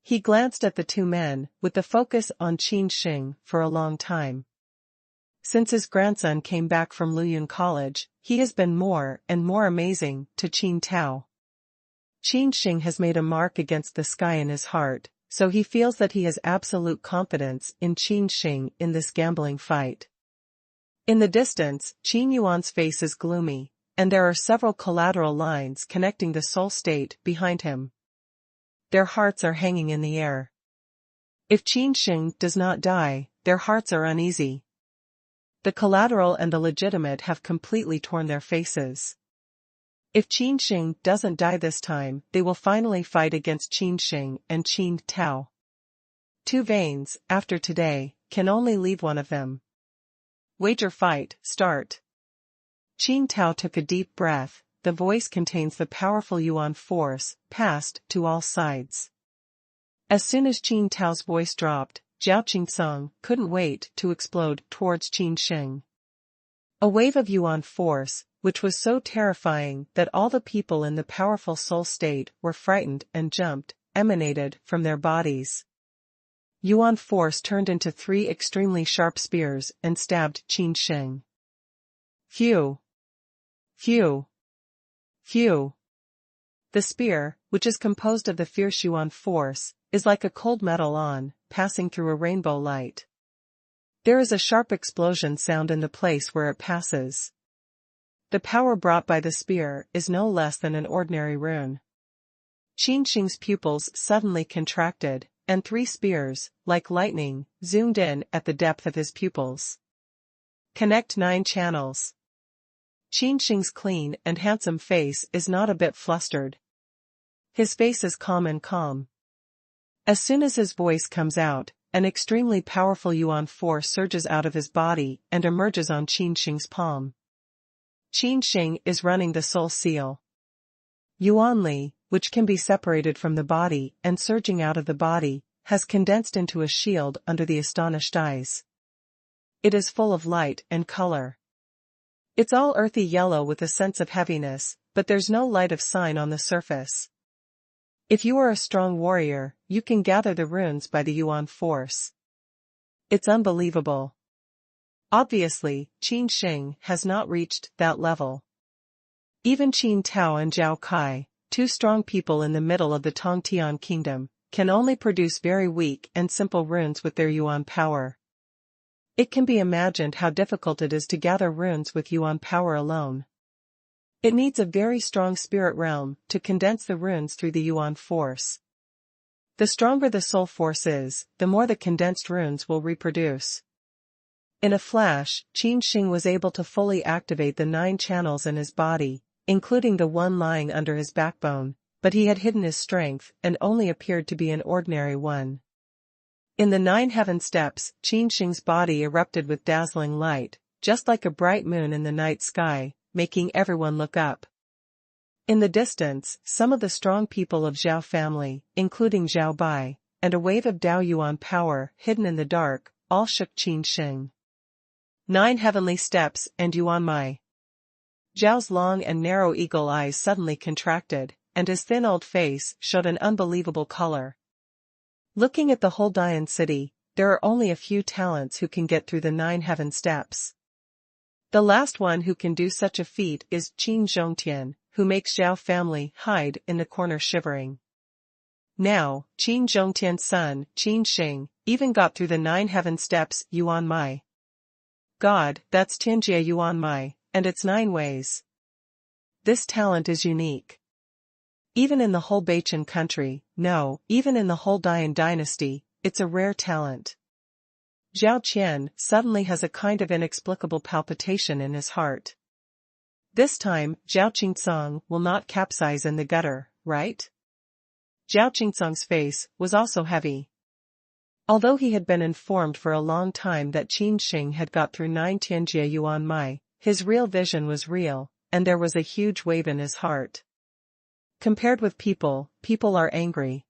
He glanced at the 2 men, with the focus on Qin Sheng, for a long time. Since his grandson came back from Luyun College, he has been more and more amazing to Qin Tao. Qin Sheng has made a mark against the sky in his heart, so he feels that he has absolute confidence in Qin Sheng in this gambling fight. In the distance, Qin Yuan's face is gloomy, and there are several collateral lines connecting the soul state behind him. Their hearts are hanging in the air. If Qin Sheng does not die, their hearts are uneasy. The collateral and the legitimate have completely torn their faces. If Qin Sheng doesn't die this time, they will finally fight against Qin Sheng and Qin Tao. 2 veins, after today, can only leave one of them. Wager fight, start. Qin Tao took a deep breath. The voice contains the powerful Yuan force, passed to all sides. As soon as Qin Tao's voice dropped, Zhao Qingsong couldn't wait to explode towards Qin Sheng. A wave of Yuan force, which was so terrifying that all the people in the powerful soul state were frightened and jumped, emanated from their bodies. Yuan force turned into 3 extremely sharp spears and stabbed Qin Sheng. Phew! Phew! Phew! The spear, which is composed of the fierce Yuan force, is like a cold metal passing through a rainbow light. There is a sharp explosion sound in the place where it passes. The power brought by the spear is no less than an ordinary rune. Qin Sheng's pupils suddenly contracted, and 3 spears, like lightning, zoomed in at the depth of his pupils. Connect 9 channels. Qin Sheng's clean and handsome face is not a bit flustered. His face is calm and calm. As soon as his voice comes out, an extremely powerful Yuan force surges out of his body and emerges on Qin Sheng's palm. Qin Sheng is running the soul seal. Yuan Li, which can be separated from the body and surging out of the body, has condensed into a shield under the astonished eyes. It is full of light and color. It's all earthy yellow with a sense of heaviness, but there's no light of sign on the surface. If you are a strong warrior, you can gather the runes by the Yuan force. It's unbelievable. Obviously, Qin Sheng has not reached that level. Even Qin Tao and Zhao Kai, 2 strong people in the middle of the Tongtian kingdom, can only produce very weak and simple runes with their Yuan power. It can be imagined how difficult it is to gather runes with Yuan power alone. It needs a very strong spirit realm to condense the runes through the Yuan force. The stronger the soul force is, the more the condensed runes will reproduce. In a flash, Qin Sheng was able to fully activate the 9 channels in his body, including the one lying under his backbone, but he had hidden his strength and only appeared to be an ordinary one. In the 9 heaven steps, Qin Sheng's body erupted with dazzling light, just like a bright moon in the night sky, making everyone look up. In the distance, some of the strong people of Zhao family, including Zhao Bai, and a wave of Dao Yuan power hidden in the dark, all shook Qin Sheng. 9 heavenly steps and Yuan Mai. Zhao's long and narrow eagle eyes suddenly contracted, and his thin old face showed an unbelievable color. Looking at the whole Dian city, there are only a few talents who can get through the 9 heaven steps. The last one who can do such a feat is Qin Sheng, who makes Zhao family hide in the corner shivering. Now, Qin Sheng's son, Qin Sheng, even got through the 9 heaven steps Yuan Mai. God, that's Tianjia Yuan Mai, and it's 9 ways. This talent is unique. Even in the whole Beichen country, no, even in the whole Dian dynasty, it's a rare talent. Zhao Qian suddenly has a kind of inexplicable palpitation in his heart. This time, Zhao Qingsong will not capsize in the gutter, right? Zhao Qingsong's face was also heavy. Although he had been informed for a long time that Qin Sheng had got through 9 Tianjia Yuan Mai, his real vision was real, and there was a huge wave in his heart. Compared with people, people are angry.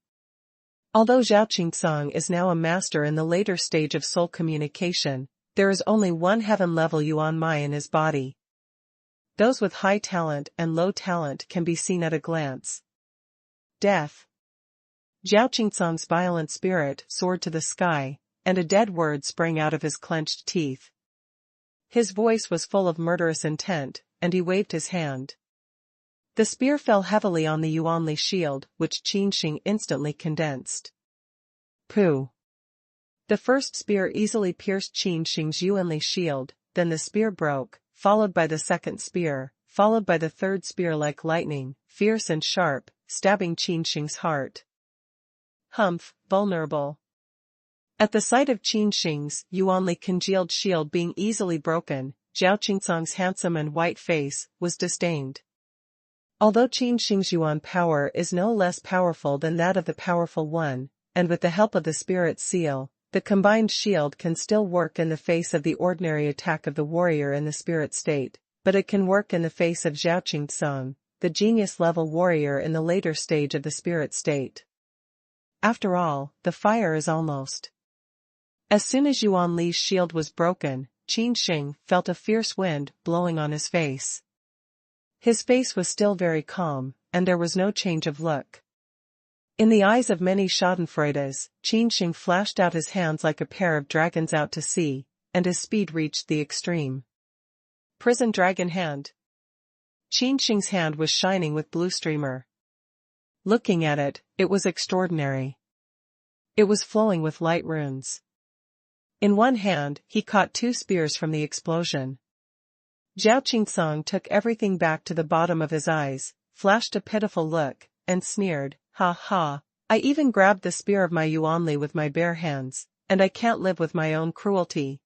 Although Zhao Qingsong is now a master in the later stage of soul communication, there is only 1 heaven level Yuan Mai in his body. Those with high talent and low talent can be seen at a glance. Death. Zhao Qingsong's violent spirit soared to the sky, and a dead word sprang out of his clenched teeth. His voice was full of murderous intent, and he waved his hand. The spear fell heavily on the Yuanli shield, which Qin Sheng instantly condensed. Pooh! The first spear easily pierced Qin Sheng's Yuanli shield, then the spear broke, followed by the second spear, followed by the third spear like lightning, fierce and sharp, stabbing Qin Sheng's heart. Humph, vulnerable. At the sight of Qin Sheng's Yuanli congealed shield being easily broken, Zhao Qingsong's handsome and white face was disdained. Although Qin Sheng's Yuan power is no less powerful than that of the powerful one, and with the help of the spirit seal, the combined shield can still work in the face of the ordinary attack of the warrior in the spirit state, but it can work in the face of Zhao Qingsong, the genius-level warrior in the later stage of the spirit state. After all, the fire is almost. As soon as Yuan Li's shield was broken, Qin Sheng felt a fierce wind blowing on his face. His face was still very calm, and there was no change of look. In the eyes of many schadenfreudes, Qin Sheng flashed out his hands like a pair of dragons out to sea, and his speed reached the extreme. Prison dragon hand. Qin Sheng's hand was shining with blue streamer. Looking at it, it was extraordinary. It was flowing with light runes. In one hand, he caught 2 spears from the explosion. Zhao Qingsong took everything back to the bottom of his eyes, flashed a pitiful look, and sneered, "Ha ha, I even grabbed the spear of my Yuanli with my bare hands, and I can't live with my own cruelty."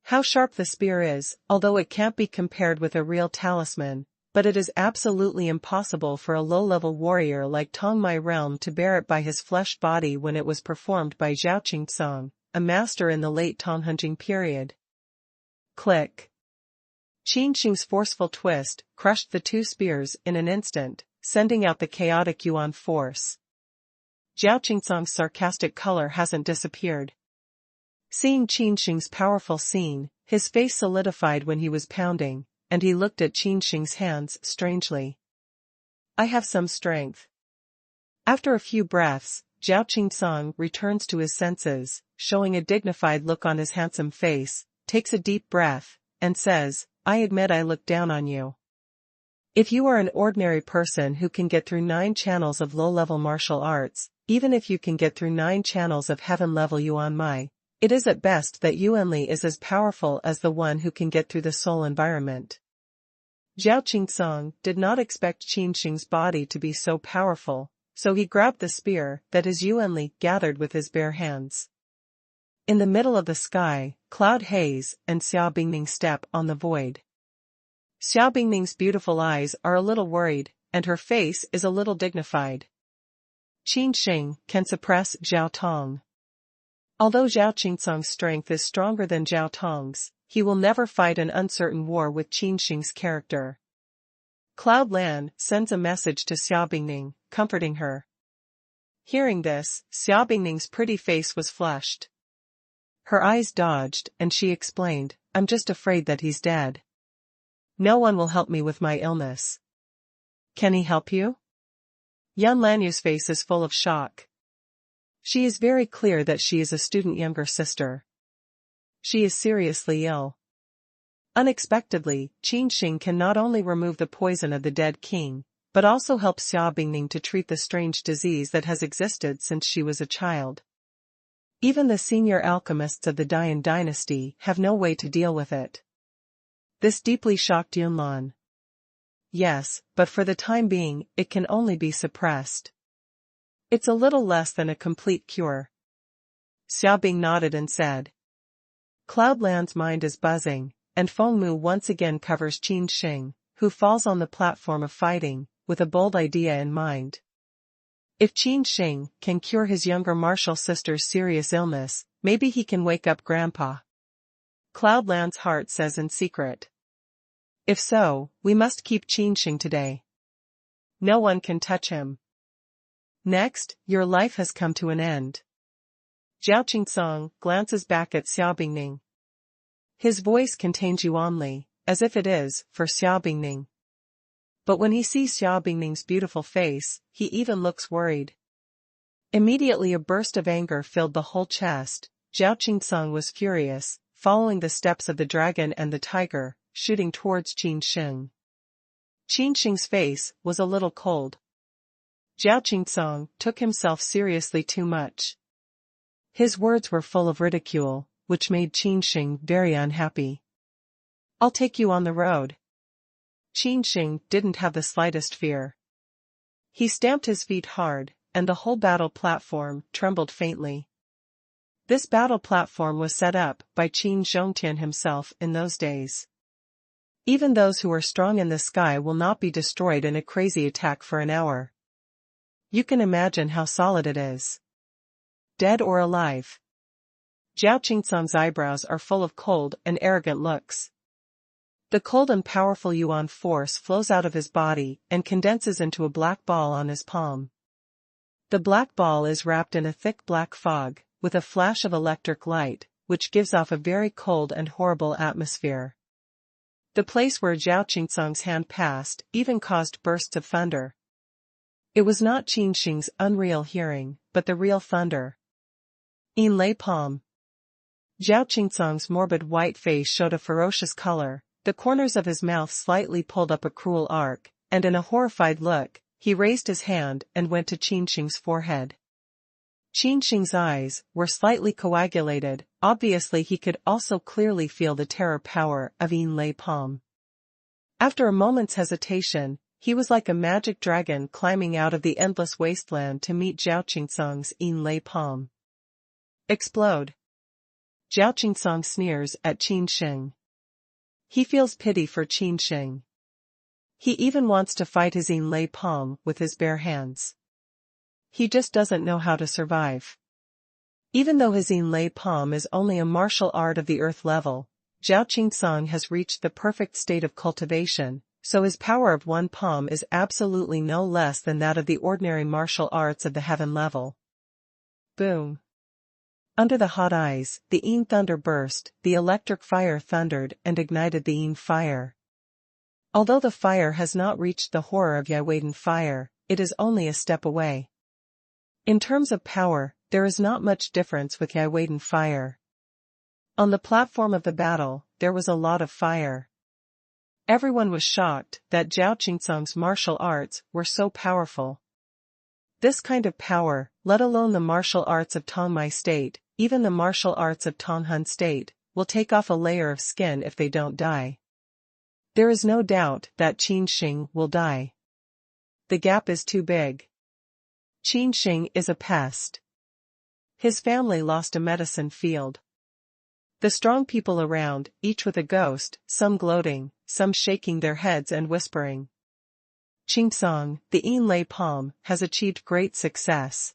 How sharp the spear is, although it can't be compared with a real talisman, but it is absolutely impossible for a low-level warrior like Tong Mai Realm to bear it by his flesh body when it was performed by Zhao Qingsong, a master in the late Tonghenjing period. Click. Qin Sheng's forceful twist crushed the 2 spears in an instant, sending out the chaotic Yuan force. Zhao Qingsong's sarcastic color hasn't disappeared. Seeing Qin Sheng's powerful scene, his face solidified when he was pounding, and he looked at Qin Sheng's hands strangely. "I have some strength." After a few breaths, Zhao Qingsong returns to his senses, showing a dignified look on his handsome face, takes a deep breath, and says, "I admit I look down on you. If you are an ordinary person who can get through 9 channels of low-level martial arts, even if you can get through 9 channels of heaven-level Yuan Mai, it is at best that Yuan Li is as powerful as the one who can get through the soul environment." Zhao Qingsong did not expect Qin Sheng's body to be so powerful, so he grabbed the spear that his Yuan Li gathered with his bare hands. In the middle of the sky, cloud haze and Xiao Bingning step on the void. Xiao Bingning's beautiful eyes are a little worried, and her face is a little dignified. Qin Sheng can suppress Zhao Tong. Although Zhao Qingsong's strength is stronger than Zhao Tong's, he will never fight an uncertain war with Qin Sheng's character. Cloud Lan sends a message to Xiao Bingning, comforting her. Hearing this, Xiao Bingning's pretty face was flushed. Her eyes dodged, and she explained, "I'm just afraid that he's dead. No one will help me with my illness." "Can he help you?" Yan Lanyu's face is full of shock. She is very clear that she is a student younger sister. She is seriously ill. Unexpectedly, Qin Sheng can not only remove the poison of the dead king, but also help Xiao Bingning to treat the strange disease that has existed since she was a child. Even the senior alchemists of the Dian dynasty have no way to deal with it. This deeply shocked Yunlan. Yes, but for the time being, it can only be suppressed. It's a little less than a complete cure. Xiao Bing nodded and said. Cloud Lan's mind is buzzing, and Feng Mu once again covers Qin Sheng, who falls on the platform of fighting, with a bold idea in mind. If Qin Sheng can cure his younger martial sister's serious illness, maybe he can wake up Grandpa. Cloud Lan's heart says in secret. If so, we must keep Qin Sheng today. No one can touch him. Next, your life has come to an end. Zhao Qingsong glances back at Xiao Bingning. His voice contains Yuanli, as if it is, for Xiao Bingning. But when he sees Xiao Bingning's beautiful face, he even looks worried. Immediately a burst of anger filled the whole chest. Zhao Qingsong was furious, following the steps of the dragon and the tiger, shooting towards Qin Sheng. Qin Sheng's face was a little cold. Zhao Qingsong took himself seriously too much. His words were full of ridicule, which made Qin Sheng very unhappy. I'll take you on the road. Qin Sheng didn't have the slightest fear. He stamped his feet hard, and the whole battle platform trembled faintly. This battle platform was set up by Qin Zhongtian himself in those days. Even those who are strong in the sky will not be destroyed in a crazy attack for an hour. You can imagine how solid it is. Dead or alive. Zhao Qingsong's eyebrows are full of cold and arrogant looks. The cold and powerful Yuan force flows out of his body and condenses into a black ball on his palm. The black ball is wrapped in a thick black fog, with a flash of electric light, which gives off a very cold and horrible atmosphere. The place where Zhao Qingsong's hand passed even caused bursts of thunder. It was not Qin Sheng's unreal hearing, but the real thunder. In lay palm. Zhao Qingsong's morbid white face showed a ferocious color, the corners of his mouth slightly pulled up a cruel arc, and in a horrified look, he raised his hand and went to Qin Sheng's forehead. Qin Sheng's eyes were slightly coagulated, obviously he could also clearly feel the terror power of Yin Lei Palm. After a moment's hesitation, he was like a magic dragon climbing out of the endless wasteland to meet Zhao Qingsong's Yin Lei Palm. Explode. Zhao Qingsong sneers at Qin Sheng. He feels pity for Qin Sheng. He even wants to fight his Yin Lei Palm with his bare hands. He just doesn't know how to survive. Even though his Yin Lei Palm is only a martial art of the earth level, Zhao Qingsong has reached the perfect state of cultivation, so his power of one palm is absolutely no less than that of the ordinary martial arts of the heaven level. Boom. Under the hot eyes, the Yin thunder burst, the electric fire thundered and ignited the Yin fire. Although the fire has not reached the horror of Yaiweiden fire, it is only a step away. In terms of power, there is not much difference with Yaiweiden fire. On the platform of the battle, there was a lot of fire. Everyone was shocked that Zhao Qingsong's martial arts were so powerful. This kind of power, let alone the martial arts of Tongmai State, even the martial arts of Tonghun State, will take off a layer of skin if they don't die. There is no doubt that Qin Sheng will die. The gap is too big. Qin Sheng is a pest. His family lost a medicine field. The strong people around, each with a ghost, some gloating, some shaking their heads and whispering. Qingsong, the Yin Lei Palm, has achieved great success.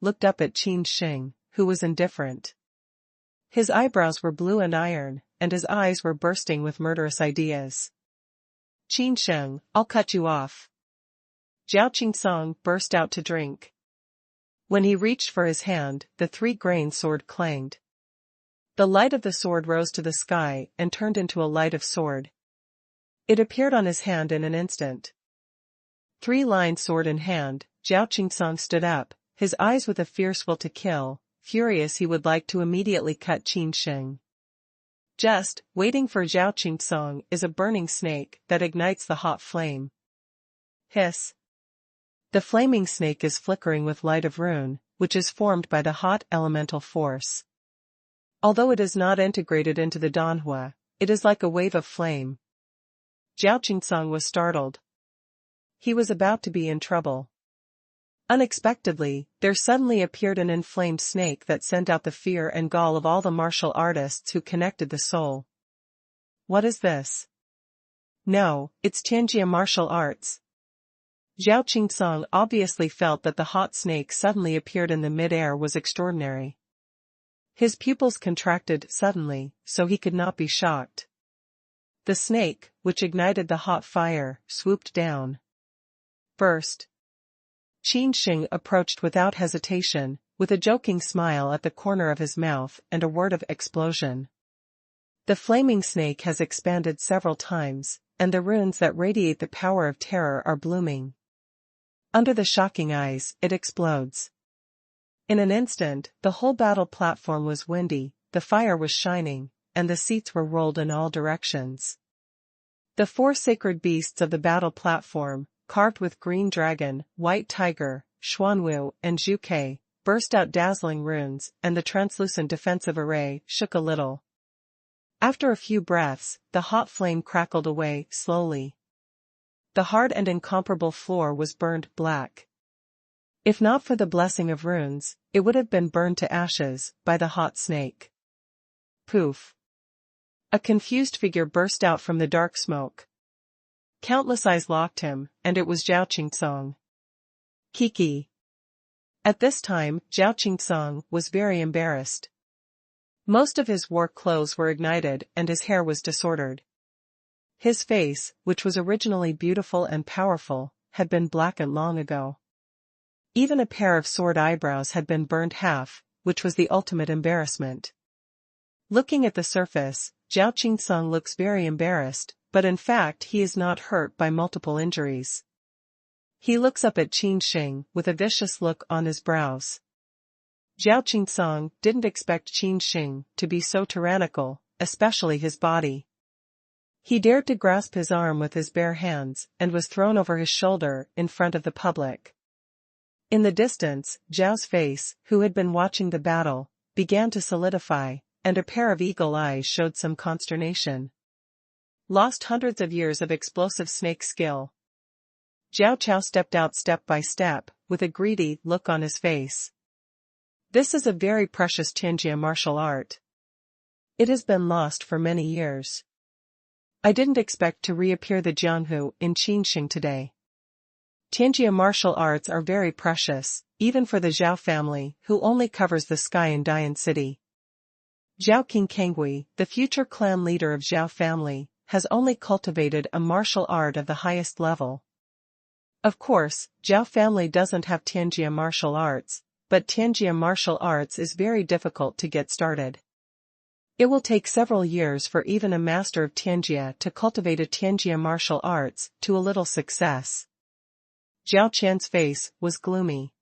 looked up at Qin Sheng, who was indifferent. His eyebrows were blue and iron, and his eyes were bursting with murderous ideas. Qin Sheng, I'll cut you off. Zhao Qingsong burst out to drink. When he reached for his hand, the three-grained sword clanged. The light of the sword rose to the sky and turned into a light of sword. It appeared on his hand in an instant. Three-lined sword in hand, Zhao Qingsong stood up, his eyes with a fierce will to kill, furious he would like to immediately cut Qin Sheng. Just waiting for Zhao Qingsong is a burning snake that ignites the hot flame. Hiss. The flaming snake is flickering with light of rune, which is formed by the hot elemental force. Although it is not integrated into the Danhua, it is like a wave of flame. Zhao Qingsong was startled. He was about to be in trouble. Unexpectedly, there suddenly appeared an inflamed snake that sent out the fear and gall of all the martial artists who connected the soul. What is this? No, it's Tianjia martial arts. Zhao Qingsong obviously felt that the hot snake suddenly appeared in the mid-air was extraordinary. His pupils contracted suddenly, so he could not be shocked. The snake, which ignited the hot fire, swooped down. Burst. Qin Sheng approached without hesitation, with a joking smile at the corner of his mouth and a word of explosion. The flaming snake has expanded several times, and the runes that radiate the power of terror are blooming. Under the shocking eyes, it explodes. In an instant, the whole battle platform was windy, the fire was shining, and the seats were rolled in all directions. The four sacred beasts of the battle platform, carved with green dragon, white tiger, Xuanwu, and Zhuke, burst out dazzling runes, and the translucent defensive array shook a little. After a few breaths, the hot flame crackled away slowly. The hard and incomparable floor was burned black. If not for the blessing of runes, it would have been burned to ashes by the hot snake. Poof! A confused figure burst out from the dark smoke. Countless eyes locked him, and it was Zhao Qingsong. Kiki. At this time, Zhao Qingsong was very embarrassed. Most of his war clothes were ignited and his hair was disordered. His face, which was originally beautiful and powerful, had been blackened long ago. Even a pair of sword eyebrows had been burned half, which was the ultimate embarrassment. Looking at the surface, Zhao Qingsong looks very embarrassed, but in fact he is not hurt by multiple injuries. He looks up at Qin Sheng with a vicious look on his brows. Zhao Qingsong didn't expect Qin Sheng to be so tyrannical, especially his body. He dared to grasp his arm with his bare hands and was thrown over his shoulder in front of the public. In the distance, Zhao's face, who had been watching the battle, began to solidify, and a pair of eagle eyes showed some consternation. Lost hundreds of years of explosive snake skill. Zhao Chao stepped out step by step, with a greedy look on his face. This is a very precious Tianjia martial art. It has been lost for many years. I didn't expect to reappear the Jianghu in Qin Sheng today. Tianjia martial arts are very precious, even for the Zhao family, who only covers the sky in Dian City. Zhao Qingkangui, the future clan leader of Zhao family, has only cultivated a martial art of the highest level. Of course, Zhao family doesn't have Tianjia martial arts, but Tianjia martial arts is very difficult to get started. It will take several years for even a master of Tianjia to cultivate a Tianjia martial arts to a little success. Zhao Qian's face was gloomy.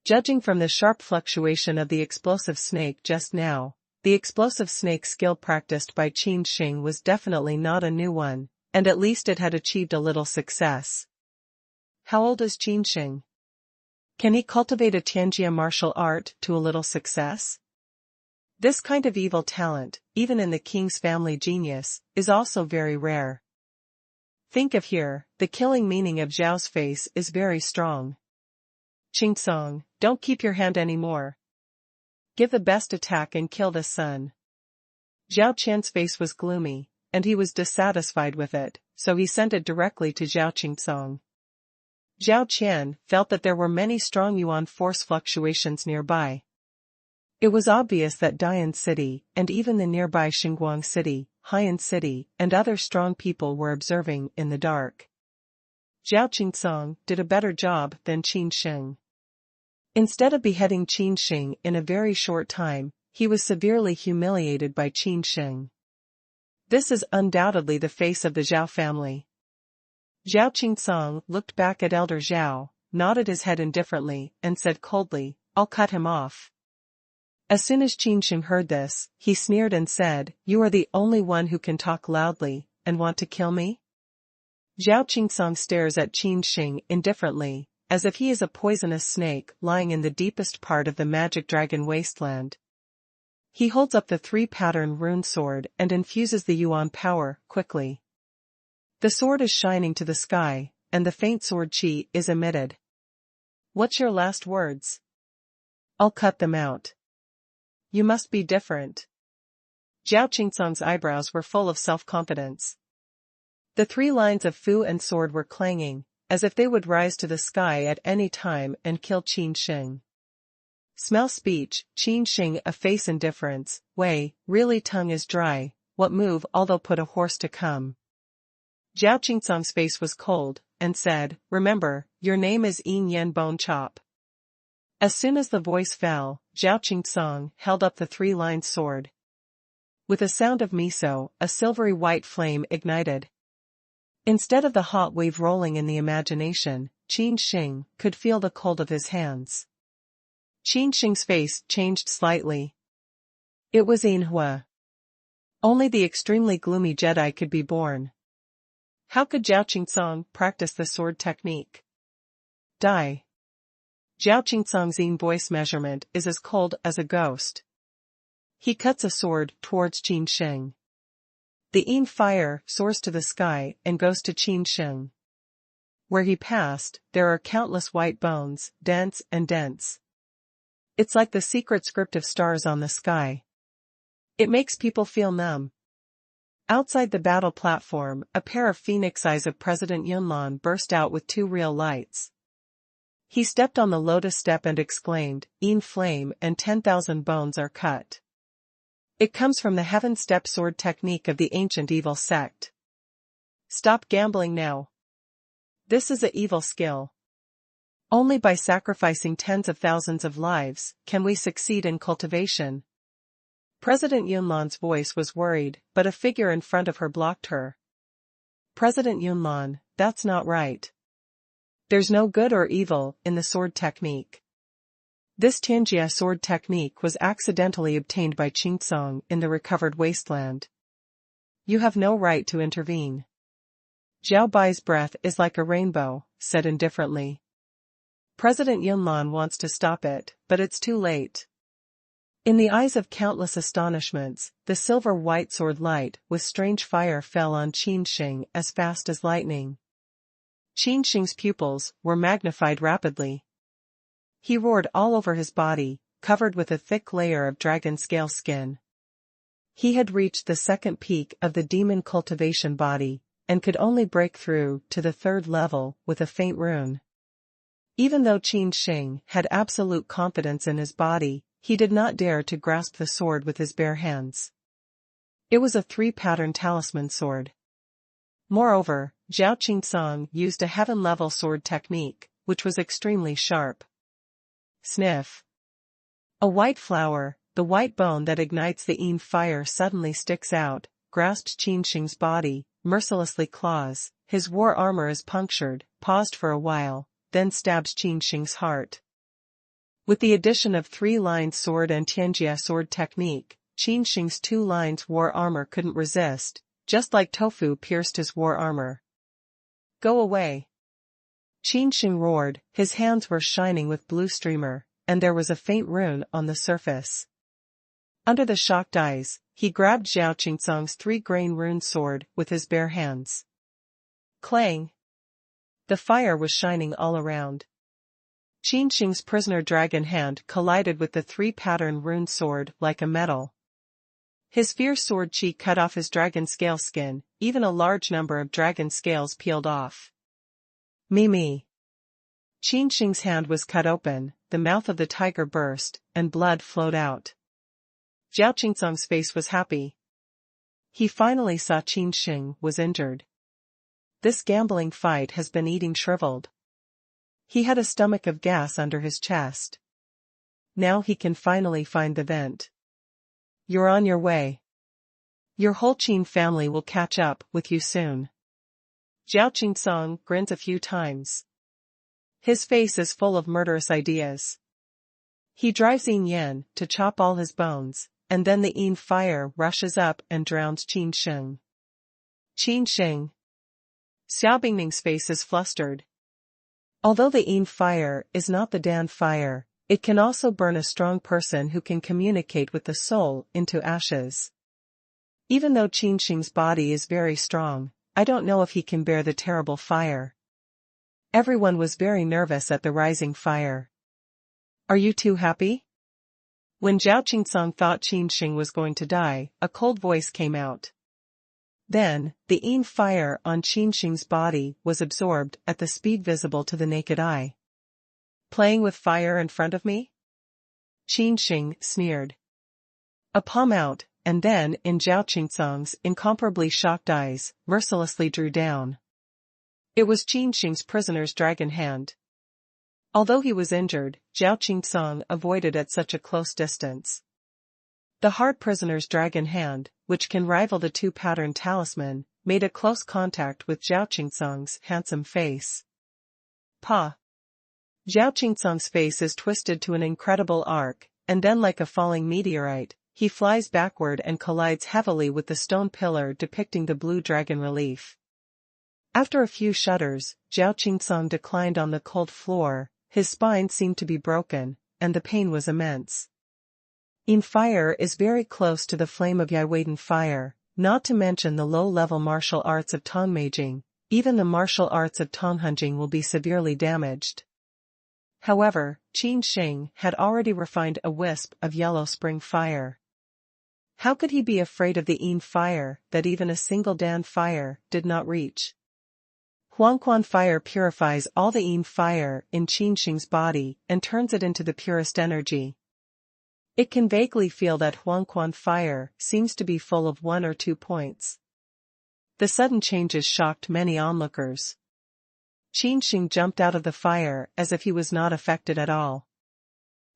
Judging from the sharp fluctuation of the explosive snake just now, the explosive snake skill practiced by Qin Sheng was definitely not a new one, and at least it had achieved a little success. How old is Qin Sheng? Can he cultivate a Tianjia martial art to a little success? This kind of evil talent, even in the king's family genius, is also very rare. Think of here, the killing meaning of Zhao's face is very strong. Qingsong, don't keep your hand anymore. Give the best attack and kill the son. Zhao Qian's face was gloomy, and he was dissatisfied with it, so he sent it directly to Zhao Qingsong. Zhao Qian felt that there were many strong yuan force fluctuations nearby. It was obvious that Dian City, and even the nearby Xinguang City, Haiyan City, and other strong people were observing in the dark. Zhao Qingsong did a better job than Qin Sheng. Instead of beheading Qin Sheng in a very short time, he was severely humiliated by Qin Sheng. This is undoubtedly the face of the Zhao family. Zhao Qingsong looked back at Elder Zhao, nodded his head indifferently, and said coldly, "I'll cut him off." As soon as Qin Sheng heard this, he sneered and said, "You are the only one who can talk loudly, and want to kill me?" Zhao Qingsong stares at Qin Sheng indifferently, as if he is a poisonous snake lying in the deepest part of the magic dragon wasteland. He holds up the 3-pattern rune sword and infuses the yuan power quickly. The sword is shining to the sky, and the faint sword chi is emitted. "What's your last words?" "I'll cut them out." "You must be different." Zhao Qingsong's eyebrows were full of self-confidence. The 3 lines of fu and sword were clanging, as if they would rise to the sky at any time and kill Qin Sheng. Smell speech, Qin Sheng a face indifference, Wei, really tongue is dry, what move although put a horse to come. Zhao Qingsong's face was cold, and said, "Remember, your name is Yin Yen Bone Chop." As soon as the voice fell, Zhao Qingsong held up the 3-lined sword. With a sound of miso, a silvery white flame ignited. Instead of the hot wave rolling in the imagination, Qin Sheng could feel the cold of his hands. Qin Sheng's face changed slightly. It was Ainhua. Only the extremely gloomy Jedi could be born. How could Zhao Qingsong practice the sword technique? Die. Zhao Qingsong's Yin voice measurement is as cold as a ghost. He cuts a sword towards Qin Sheng. The Yin fire soars to the sky and goes to Qin Sheng. Where he passed, there are countless white bones, dense and dense. It's like the secret script of stars on the sky. It makes people feel numb. Outside the battle platform, a pair of phoenix eyes of President Yunlan burst out with 2 real lights. He stepped on the lotus step and exclaimed, "Yin flame and 10,000 bones are cut." It comes from the heaven step sword technique of the ancient evil sect. Stop gambling now. This is a evil skill. Only by sacrificing tens of thousands of lives can we succeed in cultivation. President Yunlan's voice was worried, but a figure in front of her blocked her. "President Yunlan, that's not right. There's no good or evil in the sword technique. This Tianjia sword technique was accidentally obtained by Qingsong in the recovered wasteland. You have no right to intervene." Zhao Bai's breath is like a rainbow, said indifferently. President Yunlan wants to stop it, but it's too late. In the eyes of countless astonishments, the silver-white sword light with strange fire fell on Qin Sheng as fast as lightning. Qin Sheng's pupils were magnified rapidly. He roared all over his body, covered with a thick layer of dragon scale skin. He had reached the 2nd peak of the demon cultivation body, and could only break through to the 3rd level with a faint rune. Even though Qin Sheng had absolute confidence in his body, he did not dare to grasp the sword with his bare hands. It was a 3-pattern talisman sword. Moreover, Zhao Qingsong used a heaven-level sword technique, which was extremely sharp. Sniff. A white flower, the white bone that ignites the Yin fire suddenly sticks out, grasped Qin Sheng's body, mercilessly claws, his war armor is punctured, paused for a while, then stabs Qin Sheng's heart. With the addition of 3-lined sword and Tianjia sword technique, Qin Sheng's 2 lines war armor couldn't resist, just like tofu pierced his war armor. "Go away." Qin Sheng roared, his hands were shining with blue streamer, and there was a faint rune on the surface. Under the shocked eyes, he grabbed Zhao Qingsong's 3-grain rune sword with his bare hands. Clang! The fire was shining all around. Qin Sheng's prisoner dragon hand collided with the 3-pattern rune sword like a metal. His fierce sword chi cut off his dragon scale skin, even a large number of dragon scales peeled off. Mimi. Qin Sheng's hand was cut open, the mouth of the tiger burst, and blood flowed out. Zhao Qingsong's face was happy. He finally saw Qin Sheng was injured. This gambling fight has been eating shriveled. He had a stomach of gas under his chest. Now he can finally find the vent. You're on your way. Your whole Qin family will catch up with you soon. Zhao Qingsong grins a few times. His face is full of murderous ideas. He drives Yin Yan to chop all his bones, and then the Yin fire rushes up and drowns Qin Sheng. Qin Sheng. Xiao Bingning's face is flustered. Although the Yin fire is not the Dan fire, it can also burn a strong person who can communicate with the soul into ashes. Even though Qin Sheng's body is very strong, I don't know if he can bear the terrible fire. Everyone was very nervous at the rising fire. Are you too happy? When Zhao Qingsong thought Qin Sheng was going to die, a cold voice came out. Then, the Yin fire on Qin Sheng's body was absorbed at the speed visible to the naked eye. Playing with fire in front of me? Qin Sheng sneered. A palm out, and then, in Zhao Qingsong's incomparably shocked eyes, mercilessly drew down. It was Qin Sheng's prisoner's dragon hand. Although he was injured, Zhao Qingsong avoided at such a close distance. The hard prisoner's dragon hand, which can rival the two-pattern talisman, made a close contact with Zhao Qingsong's handsome face. Pa! Zhao Qingsong's face is twisted to an incredible arc, and then like a falling meteorite, he flies backward and collides heavily with the stone pillar depicting the blue dragon relief. After a few shudders, Zhao Qingsong declined on the cold floor, his spine seemed to be broken, and the pain was immense. Yin fire is very close to the flame of Maiden fire, not to mention the low-level martial arts of Tongmaging. Even the martial arts of Tonghunjing will be severely damaged. However, Qin Sheng had already refined a wisp of yellow spring fire. How could he be afraid of the Yin fire that even a single Dan fire did not reach? Huangquan fire purifies all the Yin fire in Qin Sheng's body and turns it into the purest energy. It can vaguely feel that Huangquan fire seems to be full of 1 or 2 points. The sudden changes shocked many onlookers. Qin Sheng jumped out of the fire as if he was not affected at all.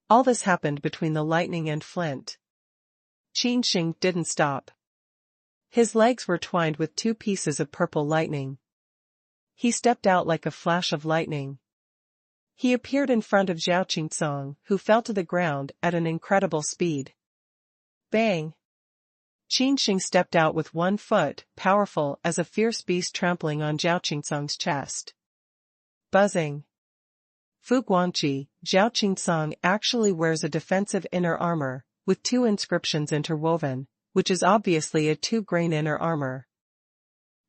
All this happened between the lightning and flint. Qin Sheng didn't stop. His legs were twined with 2 pieces of purple lightning. He stepped out like a flash of lightning. He appeared in front of Zhao Qingsong, who fell to the ground at an incredible speed. Bang! Qin Sheng stepped out with 1 foot, powerful as a fierce beast trampling on Zhao Qingsong's chest. Buzzing. Fu Guangqi, Zhao Qingsong actually wears a defensive inner armor, with 2 inscriptions interwoven, which is obviously a 2-grain inner armor.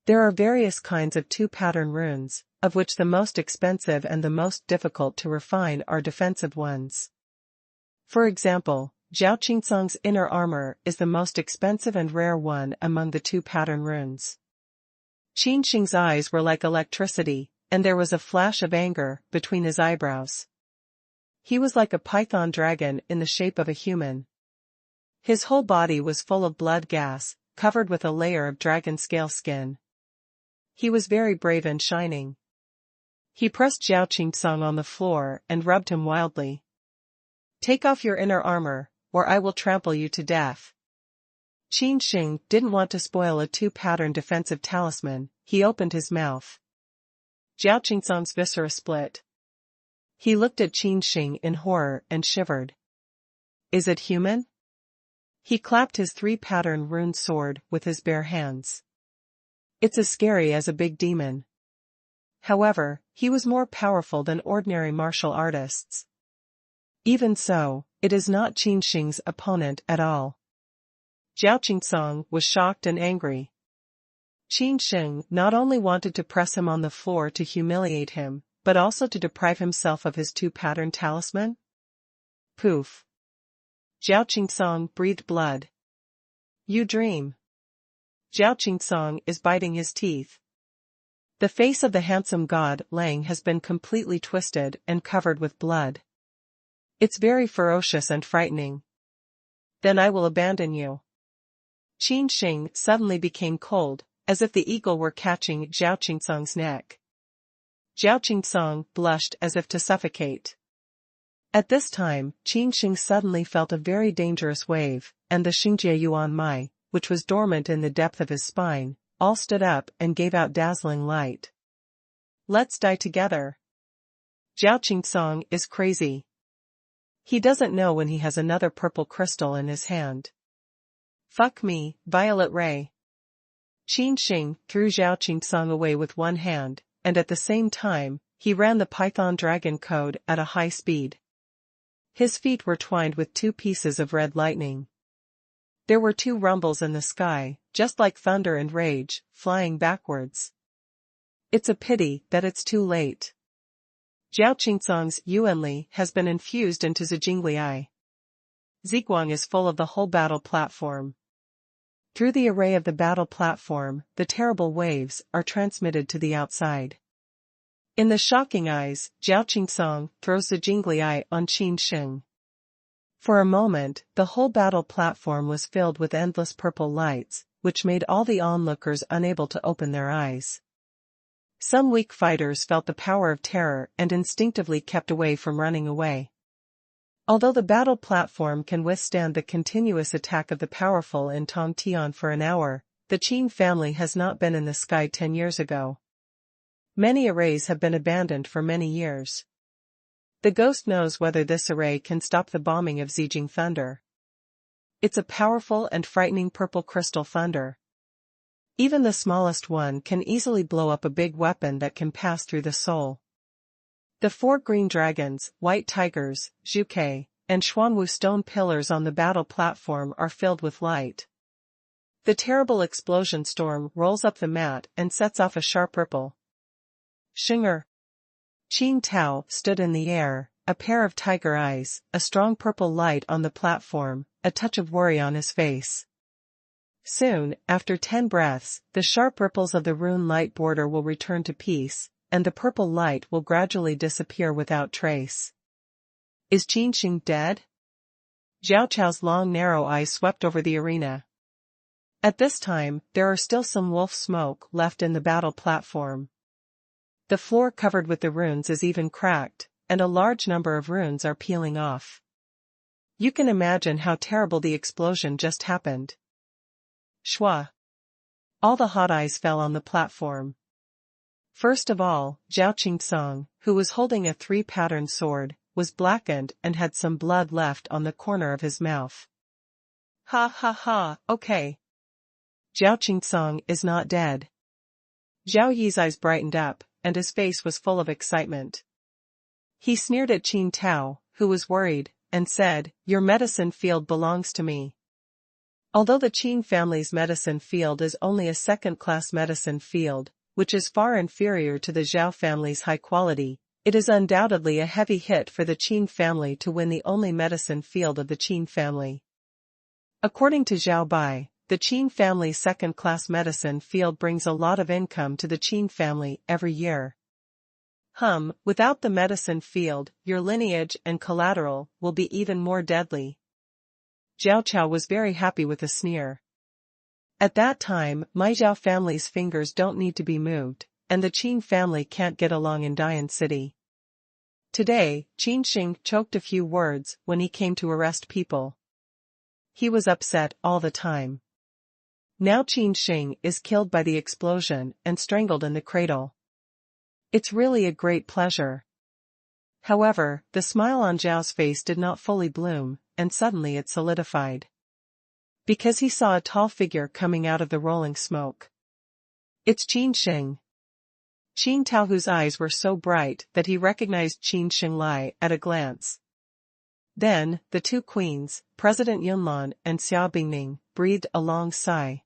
There are various kinds of 2-pattern runes, of which the most expensive and the most difficult to refine are defensive ones. For example, Zhao Qingsong's inner armor is the most expensive and rare one among the 2-pattern runes. Qin Sheng's eyes were like electricity, and there was a flash of anger between his eyebrows. He was like a python dragon in the shape of a human. His whole body was full of blood gas, covered with a layer of dragon scale skin. He was very brave and shining. He pressed Zhao Qingsong on the floor and rubbed him wildly. Take off your inner armor, or I will trample you to death. Qin Sheng didn't want to spoil a 2-pattern defensive talisman. He opened his mouth. Zhao Qingsong's viscera split. He looked at Qin Sheng in horror and shivered. Is it human? He clapped his 3-pattern rune sword with his bare hands. It's as scary as a big demon. However, he was more powerful than ordinary martial artists. Even so, it is not Qin Sheng's opponent at all. Zhao Qingsong was shocked and angry. Qin Sheng not only wanted to press him on the floor to humiliate him, but also to deprive himself of his 2-pattern talisman? Poof. Zhao Qingsong breathed blood. You dream. Zhao Qingsong is biting his teeth. The face of the handsome god Lang has been completely twisted and covered with blood. It's very ferocious and frightening. Then I will abandon you. Qin Sheng suddenly became cold, as if the eagle were catching Zhao Qingsong's neck. Zhao Qingsong blushed as if to suffocate. At this time, Qin Sheng suddenly felt a very dangerous wave, and the Xingjie Yuan Mai, which was dormant in the depth of his spine, all stood up and gave out dazzling light. Let's die together. Zhao Qingsong is crazy. He doesn't know when he has another purple crystal in his hand. Fuck me, Violet Ray. Qin Sheng threw Zhao Qingsong away with one hand, and at the same time, he ran the Python Dragon Code at a high speed. His feet were twined with 2 pieces of red lightning. There were 2 rumbles in the sky, just like thunder and rage, flying backwards. It's a pity that it's too late. Zhao Qingsong's Yuanli has been infused into Zijingliai. Ziguang is full of the whole battle platform. Through the array of the battle platform, the terrible waves are transmitted to the outside. In the shocking eyes, Zhao Qingsong throws Zijingliai on Qin Sheng. For a moment, the whole battle platform was filled with endless purple lights, which made all the onlookers unable to open their eyes. Some weak fighters felt the power of terror and instinctively kept away from running away. Although the battle platform can withstand the continuous attack of the powerful in Tongtian for an hour, the Qin family has not been in the sky 10 years ago. Many arrays have been abandoned for many years. The ghost knows whether this array can stop the bombing of Zijing thunder. It's a powerful and frightening purple crystal thunder. Even the smallest one can easily blow up a big weapon that can pass through the soul. The 4 green dragons, white tigers, Zhuke, and Xuanwu stone pillars on the battle platform are filled with light. The terrible explosion storm rolls up the mat and sets off a sharp ripple. Shinger. Qin Tao stood in the air, a pair of tiger eyes, a strong purple light on the platform, a touch of worry on his face. Soon, after 10 breaths, the sharp ripples of the rune light border will return to peace, and the purple light will gradually disappear without trace. Is Qin Sheng dead? Zhao Chao's long narrow eyes swept over the arena. At this time, there are still some wolf smoke left in the battle platform. The floor covered with the runes is even cracked, and a large number of runes are peeling off. You can imagine how terrible the explosion just happened. Shua. All the hot eyes fell on the platform. First of all, Zhao Qingsong, who was holding a 3-patterned sword, was blackened and had some blood left on the corner of his mouth. Ha ha ha, okay. Zhao Qingsong is not dead. Zhao Yi's eyes brightened up, and his face was full of excitement. He sneered at Qin Tao, who was worried, and said, "Your medicine field belongs to me." Although the Qin family's medicine field is only a second-class medicine field, which is far inferior to the Zhao family's high quality, it is undoubtedly a heavy hit for the Qin family to win the only medicine field of the Qin family. According to Zhao Bai, the Qin family's second-class medicine field brings a lot of income to the Qin family every year. Without the medicine field, your lineage and collateral will be even more deadly. Zhao Chao was very happy with a sneer. At that time, my Zhao family's fingers don't need to be moved, and the Qin family can't get along in Dian City. Today, Qin Sheng choked a few words when he came to arrest people. He was upset all the time. Now Qin Sheng is killed by the explosion and strangled in the cradle. It's really a great pleasure. However, the smile on Zhao's face did not fully bloom, and suddenly it solidified. Because he saw a tall figure coming out of the rolling smoke. It's Qin Sheng. Qin Tao, whose eyes were so bright that he recognized Qin Sheng Lai at a glance. Then, the 2 queens, President Yunlan and Xia Bingning, breathed a long sigh.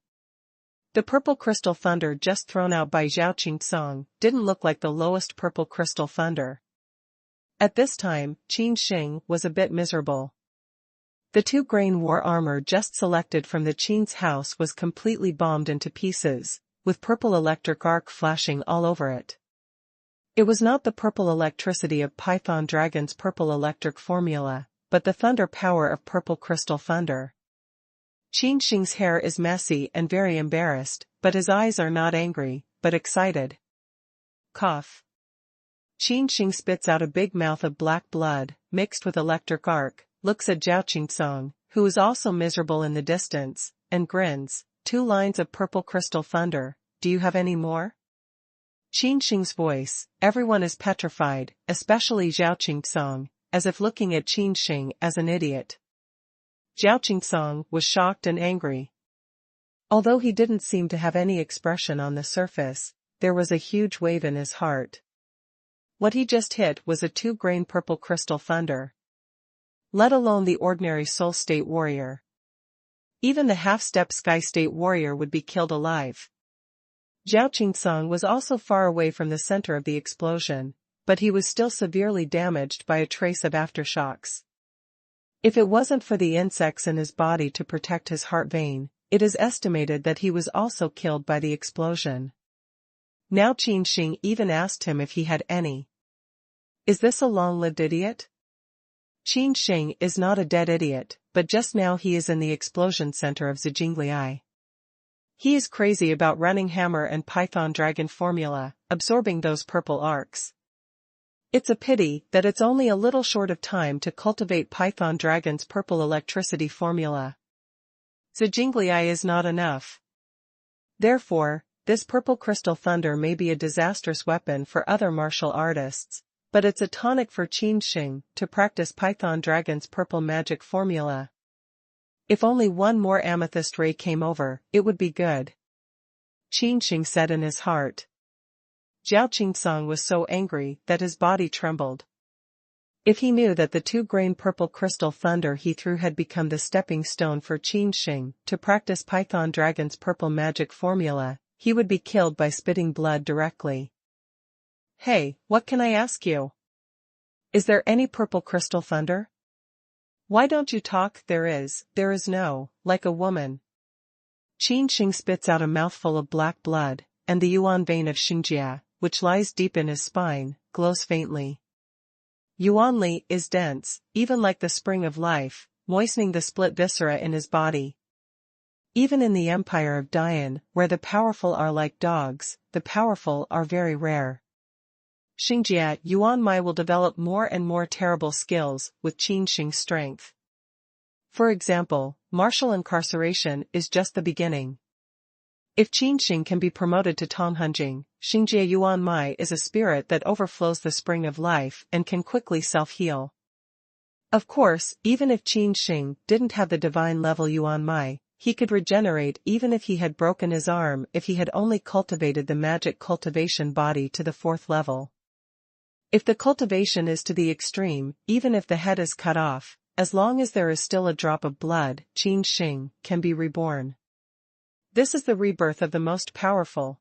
The purple crystal thunder just thrown out by Zhao Qingsong didn't look like the lowest purple crystal thunder. At this time, Qin Sheng was a bit miserable. The 2-grain war armor just selected from the Qin's house was completely bombed into pieces, with purple electric arc flashing all over it. It was not the purple electricity of Python Dragon's purple electric formula, but the thunder power of purple crystal thunder. Qin Sheng's hair is messy and very embarrassed, but his eyes are not angry, but excited. Cough. Qin Sheng spits out a big mouth of black blood, mixed with electric arc, looks at Zhao Qingsong, who is also miserable in the distance, and grins. 2 lines of purple crystal thunder, do you have any more? Qin Sheng's voice, everyone is petrified, especially Zhao Qingsong, as if looking at Qin Sheng as an idiot. Zhao Qingsong was shocked and angry. Although he didn't seem to have any expression on the surface, there was a huge wave in his heart. What he just hit was a 2-grain purple crystal thunder. Let alone the ordinary soul state warrior. Even the half-step sky state warrior would be killed alive. Zhao Qingsong was also far away from the center of the explosion, but he was still severely damaged by a trace of aftershocks. If it wasn't for the insects in his body to protect his heart vein, it is estimated that he was also killed by the explosion. Now Qin Sheng even asked him if he had any. Is this a long-lived idiot? Qin Sheng is not a dead idiot, but just now he is in the explosion center of Zijingliai. He is crazy about running hammer and Python Dragon formula, absorbing those purple arcs. It's a pity that it's only a little short of time to cultivate Python Dragon's purple electricity formula. Zijingliai is not enough. Therefore, this purple crystal thunder may be a disastrous weapon for other martial artists, but it's a tonic for Qin Sheng to practice Python Dragon's purple magic formula. If only one more amethyst ray came over, it would be good. Qin Sheng said in his heart. Zhao Qingsong was so angry that his body trembled. If he knew that the 2-grain purple crystal thunder he threw had become the stepping stone for Qin Sheng to practice Python Dragon's purple magic formula, he would be killed by spitting blood directly. Hey, what can I ask you? Is there any purple crystal thunder? Why don't you talk? There is no, like a woman. Qin Sheng spits out a mouthful of black blood, and the yuan vein of Xingjia, which lies deep in his spine, glows faintly. Yuan Li is dense, even like the spring of life, moistening the split viscera in his body. Even in the empire of Dian, where the powerful are like dogs, the powerful are very rare. Xingjia Yuan Mai will develop more and more terrible skills with Qin Sheng's strength. For example, martial incarceration is just the beginning. If Qin Sheng can be promoted to Tonghunjing, Xingjia Yuan Mai is a spirit that overflows the spring of life and can quickly self-heal. Of course, even if Qin Sheng didn't have the divine level Yuan Mai, he could regenerate even if he had broken his arm if he had only cultivated the magic cultivation body to the 4th level. If the cultivation is to the extreme, even if the head is cut off, as long as there is still a drop of blood, Qin Sheng can be reborn. This is the rebirth of the most powerful.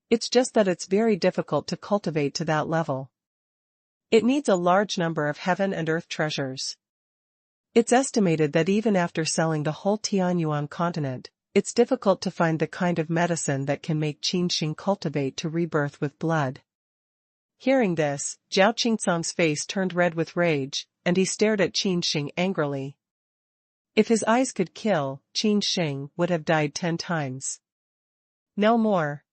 It's just that it's very difficult to cultivate to that level. It needs a large number of heaven and earth treasures. It's estimated that even after selling the whole Tianyuan continent, it's difficult to find the kind of medicine that can make Qin Sheng cultivate to rebirth with blood. Hearing this, Zhao Qingsong's face turned red with rage, and he stared at Qin Sheng angrily. If his eyes could kill, Qin Sheng would have died 10 times. No more.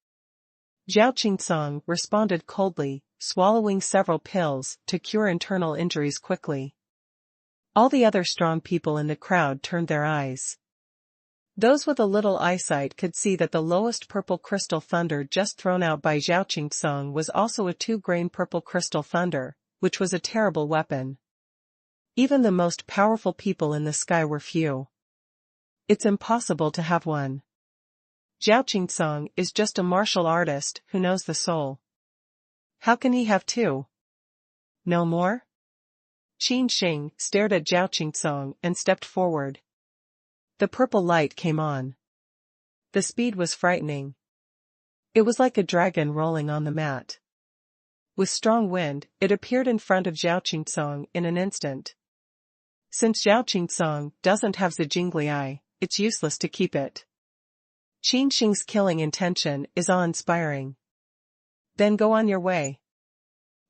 Zhao Qingsong responded coldly, swallowing several pills to cure internal injuries quickly. All the other strong people in the crowd turned their eyes. Those with a little eyesight could see that the lowest purple crystal thunder just thrown out by Zhao Qingsong was also a 2-grain purple crystal thunder, which was a terrible weapon. Even the most powerful people in the sky were few. It's impossible to have one. Zhao Qingsong is just a martial artist who knows the soul. How can he have 2? No more? Qin Sheng stared at Zhao Qingsong and stepped forward. The purple light came on. The speed was frightening. It was like a dragon rolling on the mat. With strong wind, it appeared in front of Zhao Qingsong in an instant. Since Zhao Qingsong doesn't have Zijingliai, it's useless to keep it. Qin Sheng's killing intention is awe-inspiring. Then go on your way.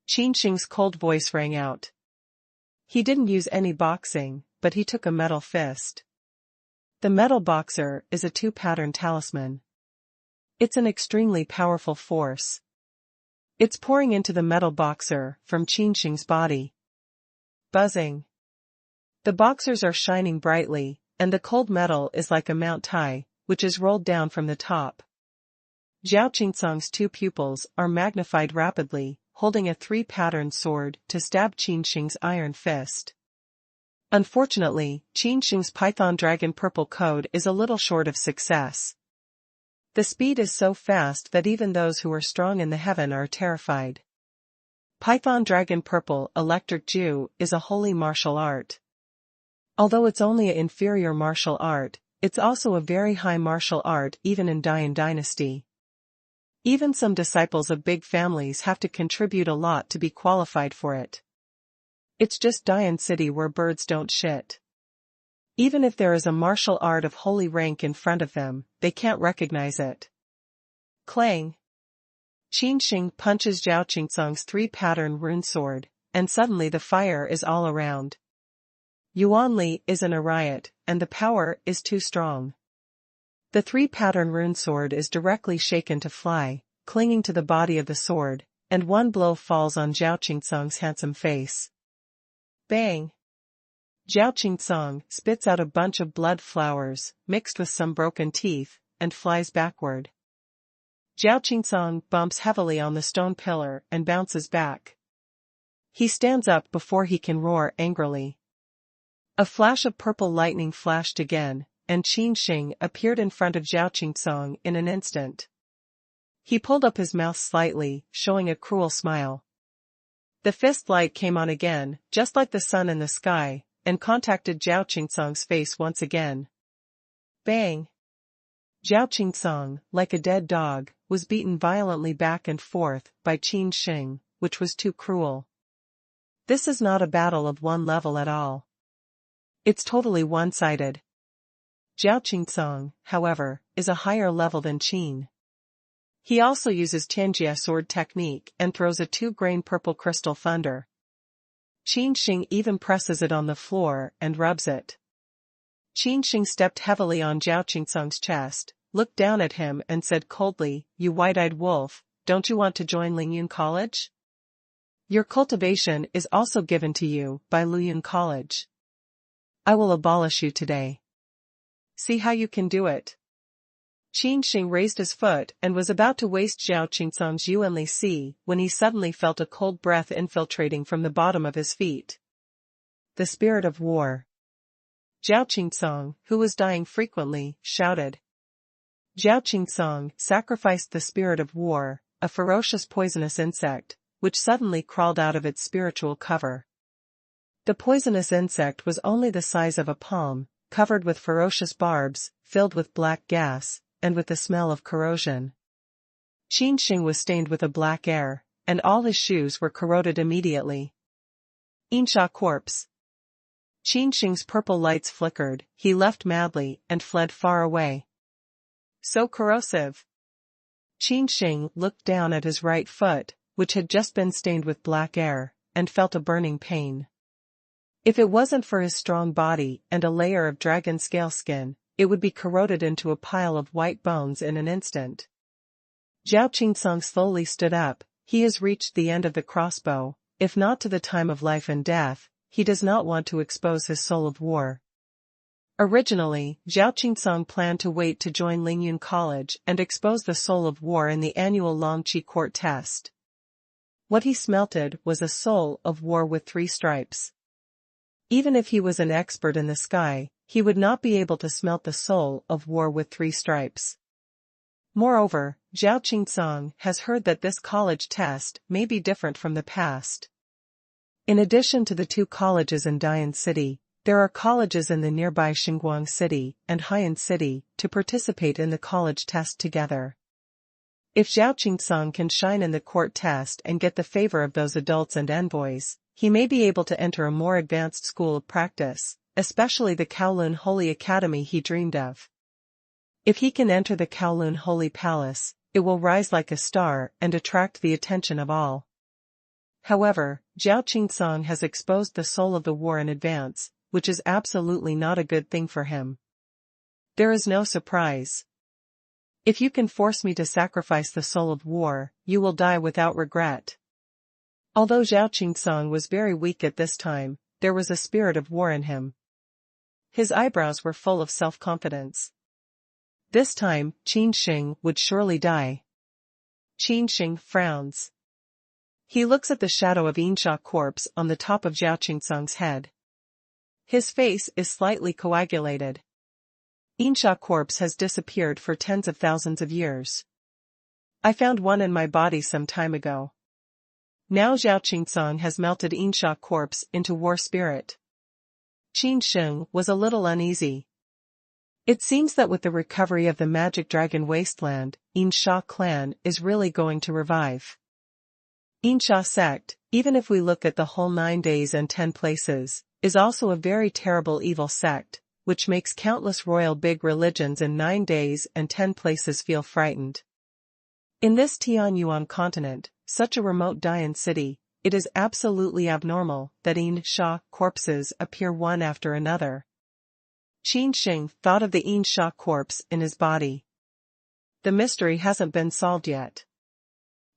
Qin Sheng's cold voice rang out. He didn't use any boxing, but he took a metal fist. The metal boxer is a two-pattern talisman. It's an extremely powerful force. It's pouring into the metal boxer from Qin Sheng's body. Buzzing. The boxers are shining brightly, and the cold metal is like a Mount Tai, which is rolled down from the top. Zhao Qingsong's two pupils are magnified rapidly, holding a three-patterned sword to stab Qin Sheng's iron fist. Unfortunately, Qin Sheng's Python Dragon Purple Code is a little short of success. The speed is so fast that even those who are strong in the heaven are terrified. Python Dragon Purple Electric Ju is a holy martial art. Although it's only an inferior martial art, it's also a very high martial art even in Dian Dynasty. Even some disciples of big families have to contribute a lot to be qualified for it. It's just Dian City where birds don't shit. Even if there is a martial art of holy rank in front of them, they can't recognize it. Clang! Qin Sheng punches Zhao Qingsong's three-pattern rune sword, and suddenly the fire is all around. Yuan Li is in a riot, and the power is too strong. The three-pattern rune sword is directly shaken to fly, clinging to the body of the sword, and one blow falls on Zhao Qingsong's handsome face. Bang! Zhao Qingsong spits out a bunch of blood flowers, mixed with some broken teeth, and flies backward. Zhao Qingsong bumps heavily on the stone pillar and bounces back. He stands up before he can roar angrily. A flash of purple lightning flashed again, and Qin Sheng appeared in front of Zhao Qingsong in an instant. He pulled up his mouth slightly, showing a cruel smile. The fist light came on again, just like the sun in the sky, and contacted Zhao Qingsong's face once again. Bang! Zhao Qingsong, like a dead dog, was beaten violently back and forth by Qin Sheng, which was too cruel. This is not a battle of one level at all. It's totally one-sided. Zhao Qingsong, however, is a higher level than Qin. He also uses Tianjia sword technique and throws a 2-grain purple crystal thunder. Qin Sheng even presses it on the floor and rubs it. Qin Sheng stepped heavily on Zhao Qingsong's chest, looked down at him and said coldly, "You white-eyed wolf, don't you want to join Lingyun College? Your cultivation is also given to you by Luyun College. I will abolish you today. See how you can do it." Qin Sheng raised his foot and was about to waste Zhao Qingsong's Yuanli Si when he suddenly felt a cold breath infiltrating from the bottom of his feet. The spirit of war. Zhao Qingsong, who was dying frequently, shouted. Zhao Qingsong sacrificed the spirit of war, a ferocious poisonous insect, which suddenly crawled out of its spiritual cover. The poisonous insect was only the size of a palm, covered with ferocious barbs, filled with black gas, and with the smell of corrosion. Qin Sheng was stained with a black air, and all his shoes were corroded immediately. Insha corpse. Qin Sheng's purple lights flickered, he left madly and fled far away. So corrosive. Qin Sheng looked down at his right foot, which had just been stained with black air, and felt a burning pain. If it wasn't for his strong body and a layer of dragon scale skin, it would be corroded into a pile of white bones in an instant. Zhao Qingsong slowly stood up. He has reached the end of the crossbow, if not to the time of life and death, he does not want to expose his soul of war. Originally, Zhao Qingsong planned to wait to join Lingyun College and expose the soul of war in the annual Longqi court test. What he smelted was a soul of war with 3 stripes. Even if he was an expert in the sky, he would not be able to smelt the soul of war with 3 stripes. Moreover, Zhao Qingsong has heard that this college test may be different from the past. In addition to the 2 colleges in Dian City, there are colleges in the nearby Xinguang City and Haiyan City to participate in the college test together. If Zhao Qingsong can shine in the court test and get the favor of those adults and envoys, he may be able to enter a more advanced school of practice, especially the Kowloon Holy Academy he dreamed of. If he can enter the Kowloon Holy Palace, it will rise like a star and attract the attention of all. However, Qin Sheng has exposed the soul of the war in advance, which is absolutely not a good thing for him. There is no surprise. If you can force me to sacrifice the soul of war, you will die without regret. Although Qin Sheng was very weak at this time, there was a spirit of war in him. His eyebrows were full of self-confidence. This time, Qin Sheng would surely die. Qin Sheng frowns. He looks at the shadow of Yinsha corpse on the top of Qin Sheng's head. His face is slightly coagulated. Yinsha corpse has disappeared for tens of thousands of years. I found one in my body some time ago. Now Qin Sheng has melted Yinsha corpse into war spirit. Qin Sheng was a little uneasy. It seems that with the recovery of the magic dragon wasteland, Yinsha clan is really going to revive. Yinsha sect, even if we look at the whole 9 days and 10 places, is also a very terrible evil sect, which makes countless royal big religions in 9 days and 10 places feel frightened. In this Tianyuan continent, such a remote Dian city, it is absolutely abnormal that Yinsha corpses appear one after another. Qin Sheng thought of the Yinsha corpse in his body. The mystery hasn't been solved yet.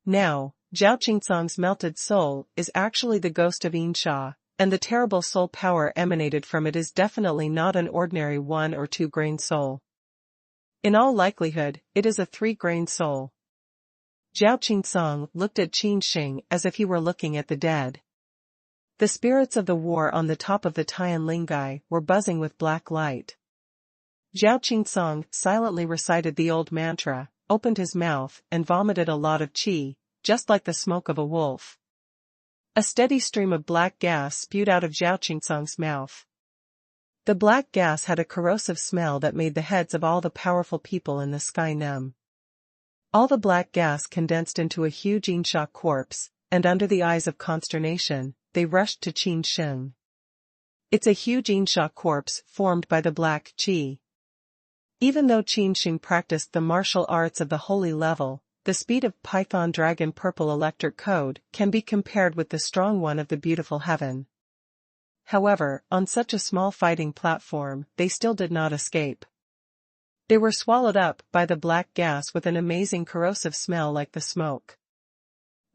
Now, Qin Sheng's melted soul is actually the ghost of Yinsha, and the terrible soul power emanated from it is definitely not an ordinary 1 or 2 grain soul. In all likelihood, it is a 3-grain soul. Qin Sheng looked at Qin Sheng as if he were looking at the dead. The spirits of the war on the top of the Tian Lingai were buzzing with black light. Qin Sheng silently recited the old mantra, opened his mouth and vomited a lot of qi, just like the smoke of a wolf. A steady stream of black gas spewed out of Qin Sheng's mouth. The black gas had a corrosive smell that made the heads of all the powerful people in the sky numb. All the black gas condensed into a huge Yinsha corpse, and under the eyes of consternation, they rushed to Qin Sheng. It's a huge Yinsha corpse formed by the black qi. Even though Qin Sheng practiced the martial arts of the holy level, the speed of Python Dragon Purple Electric Code can be compared with the strong one of the beautiful heaven. However, on such a small fighting platform, they still did not escape. They were swallowed up by the black gas with an amazing corrosive smell like the smoke.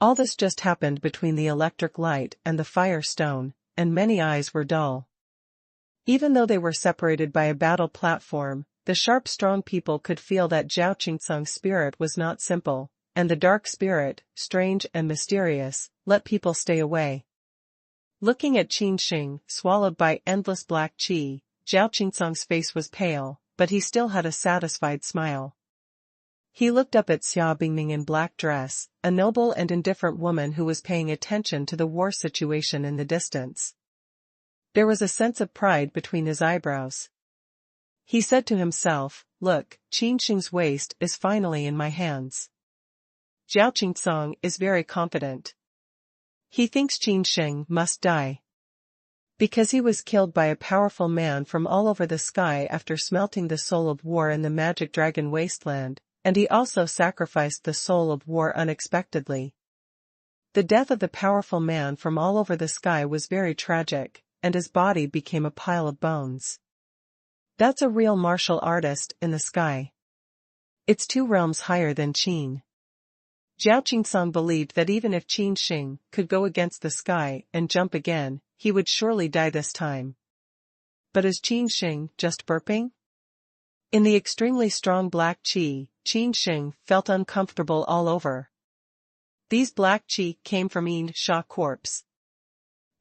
All this just happened between the electric light and the fire stone, and many eyes were dull. Even though they were separated by a battle platform, the sharp strong people could feel that Qin Sheng's spirit was not simple, and the dark spirit, strange and mysterious, let people stay away. Looking at Qin Sheng, swallowed by endless black qi, Qin Sheng's face was pale, but he still had a satisfied smile. He looked up at Xia Bingming in black dress, a noble and indifferent woman who was paying attention to the war situation in the distance. There was a sense of pride between his eyebrows. He said to himself, "Look, Qin Sheng's waist is finally in my hands." Qin Sheng is very confident. He thinks Qin Sheng must die. Because he was killed by a powerful man from all over the sky after smelting the soul of war in the magic dragon wasteland, and he also sacrificed the soul of war unexpectedly. The death of the powerful man from all over the sky was very tragic, and his body became a pile of bones. That's a real martial artist in the sky. It's 2 realms higher than Qin. Qin Sheng believed that even if Qin Sheng could go against the sky and jump again, he would surely die this time. But is Qin Sheng just burping? In the extremely strong black qi, Qin Sheng felt uncomfortable all over. These black qi came from Yinsha corpse.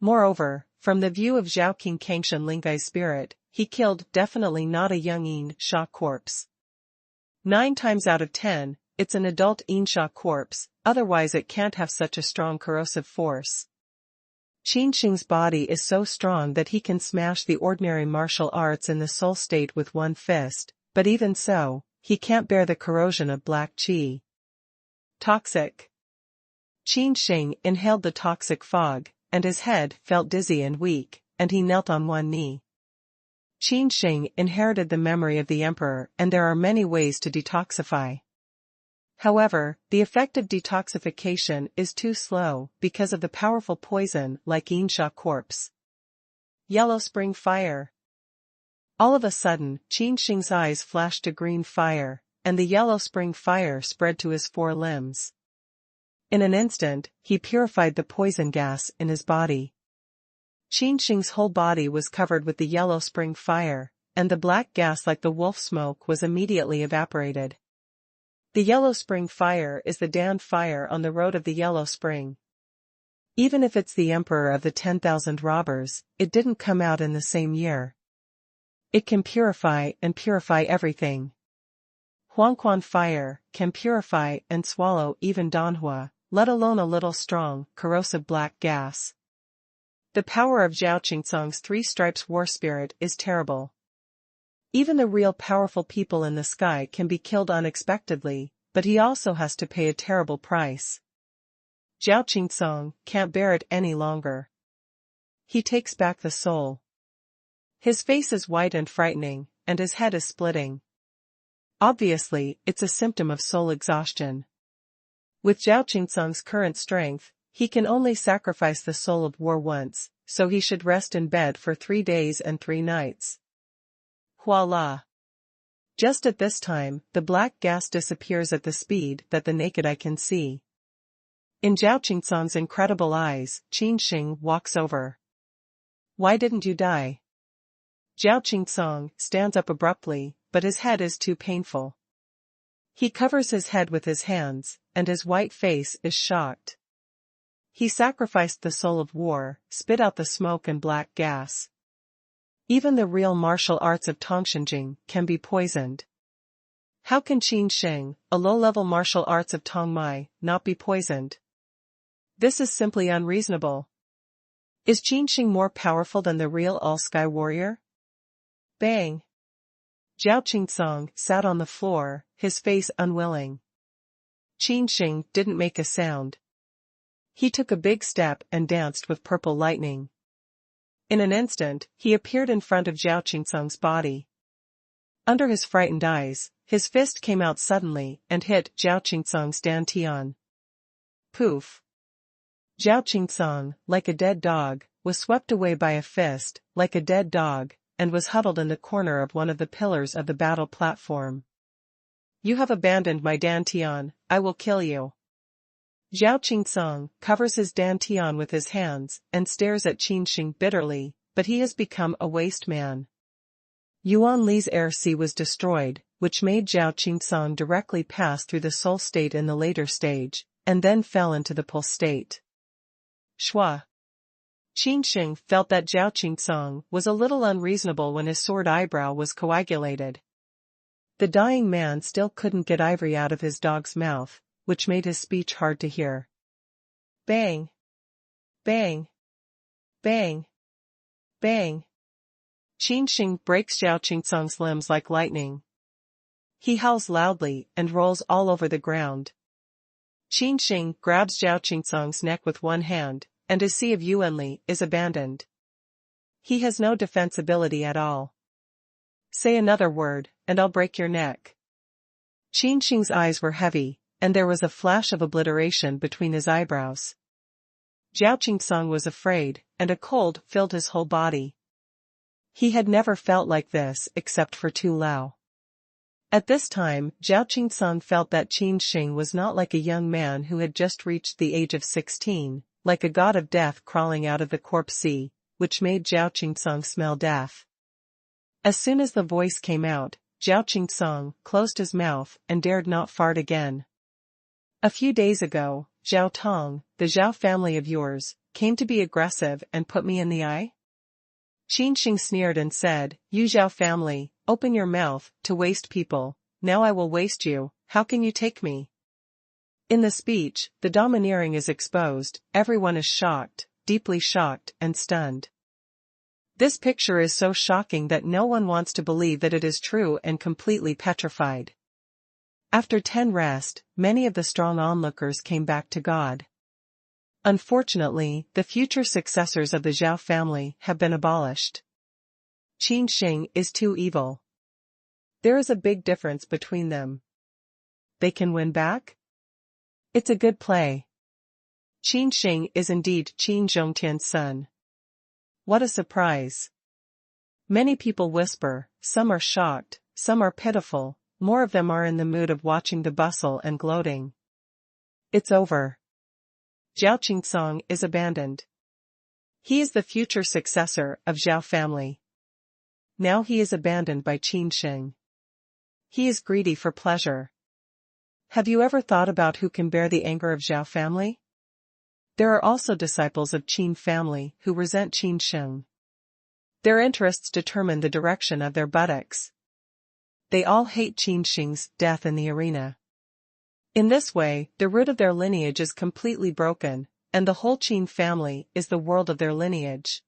Moreover, from the view of Qin Kangshan Lingai's spirit, he killed definitely not a young Yinsha corpse. 9 times out of 10, it's an adult Yinsha corpse, otherwise it can't have such a strong corrosive force. Qin Sheng's body is so strong that he can smash the ordinary martial arts in the soul state with one fist, but even so, he can't bear the corrosion of black qi. Toxic. Qin Sheng inhaled the toxic fog, and his head felt dizzy and weak, and he knelt on one knee. Qin Sheng inherited the memory of the emperor, and there are many ways to detoxify. However, the effect of detoxification is too slow because of the powerful poison like Qin Sheng corpse. Yellow spring fire. All of a sudden, Qin Sheng's eyes flashed a green fire, and the yellow spring fire spread to his 4 limbs. In an instant, he purified the poison gas in his body. Qin Sheng's whole body was covered with the yellow spring fire, and the black gas like the wolf smoke was immediately evaporated. The yellow spring fire is the Dan fire on the road of the yellow spring. Even if it's the emperor of the 10,000 robbers, it didn't come out in the same year. It can purify everything. Huangquan fire can purify and swallow even Danhua, let alone a little strong, corrosive black gas. The power of Zhao Qingsong's 3 stripes war spirit is terrible. Even the real powerful people in the sky can be killed unexpectedly, but he also has to pay a terrible price. Zhao Qingsong can't bear it any longer. He takes back the soul. His face is white and frightening, and his head is splitting. Obviously, it's a symptom of soul exhaustion. With Zhao Qingsong's current strength, he can only sacrifice the soul of war once, so he should rest in bed for 3 days and 3 nights. Voila! Just at this time, the black gas disappears at the speed that the naked eye can see. In Zhao Qingsong's incredible eyes, Qin Sheng walks over. Why didn't you die? Zhao Qingsong stands up abruptly, but his head is too painful. He covers his head with his hands, and his white face is shocked. He sacrificed the soul of war, spit out the smoke and black gas. Even the real martial arts of Tongshenjing can be poisoned. How can Qin Sheng, a low-level martial arts of Tongmai, not be poisoned? This is simply unreasonable. Is Qin Sheng more powerful than the real all-sky warrior? Bang! Zhao Qingsong sat on the floor, his face unwilling. Qin Sheng didn't make a sound. He took a big step and danced with purple lightning. In an instant, he appeared in front of Zhao Qingsong's body. Under his frightened eyes, his fist came out suddenly and hit Zhao Qingsong's dantian. Poof! Zhao Qingsong, like a dead dog, was swept away by a fist, like a dead dog, and was huddled in the corner of one of the pillars of the battle platform. You have abandoned my dantian, I will kill you. Zhao Qingsong covers his dantian with his hands and stares at Qin Sheng bitterly, but he has become a waste man. Yuan Li's air sea was destroyed, which made Zhao Qingsong directly pass through the soul state in the later stage, and then fell into the pulse state. Shua. Qin Sheng felt that Zhao Qingsong was a little unreasonable when his sword eyebrow was coagulated. The dying man still couldn't get ivory out of his dog's mouth, which made his speech hard to hear. Bang! Bang! Bang! Bang! Qin Sheng breaks Zhao Qingsong's limbs like lightning. He howls loudly and rolls all over the ground. Qin Sheng grabs Zhao Qingsong's neck with one hand, and his sea of Yuanli is abandoned. He has no defensibility at all. Say another word, and I'll break your neck. Qin Sheng's eyes were heavy, and there was a flash of obliteration between his eyebrows. Zhao Qingsong was afraid, and a cold filled his whole body. He had never felt like this except for Tu Lao. At this time, Zhao Qingsong felt that Qin Sheng was not like a young man who had just reached the age of 16, like a god of death crawling out of the corpse sea, which made Zhao Qingsong smell death. As soon as the voice came out, Zhao Qingsong closed his mouth and dared not fart again. A few days ago, Zhao Tong, the Zhao family of yours, came to be aggressive and put me in the eye? Qin Sheng sneered and said, You Zhao family, open your mouth, to waste people, now I will waste you, how can you take me? In the speech, the domineering is exposed, everyone is shocked, deeply shocked and stunned. This picture is so shocking that no one wants to believe that it is true and completely petrified. After 10 rest, many of the strong onlookers came back to God. Unfortunately, the future successors of the Zhao family have been abolished. Qin Sheng is too evil. There is a big difference between them. They can win back? It's a good play. Qin Sheng is indeed Qin Zhongtian's son. What a surprise. Many people whisper, some are shocked, some are pitiful, more of them are in the mood of watching the bustle and gloating. It's over. Zhao Qingsong is abandoned. He is the future successor of Zhao family. Now he is abandoned by Qin Sheng. He is greedy for pleasure. Have you ever thought about who can bear the anger of Zhao family? There are also disciples of Qin family who resent Qin Sheng. Their interests determine the direction of their buttocks. They all hate Qin Sheng's death in the arena. In this way, the root of their lineage is completely broken, and the whole Qin family is the world of their lineage.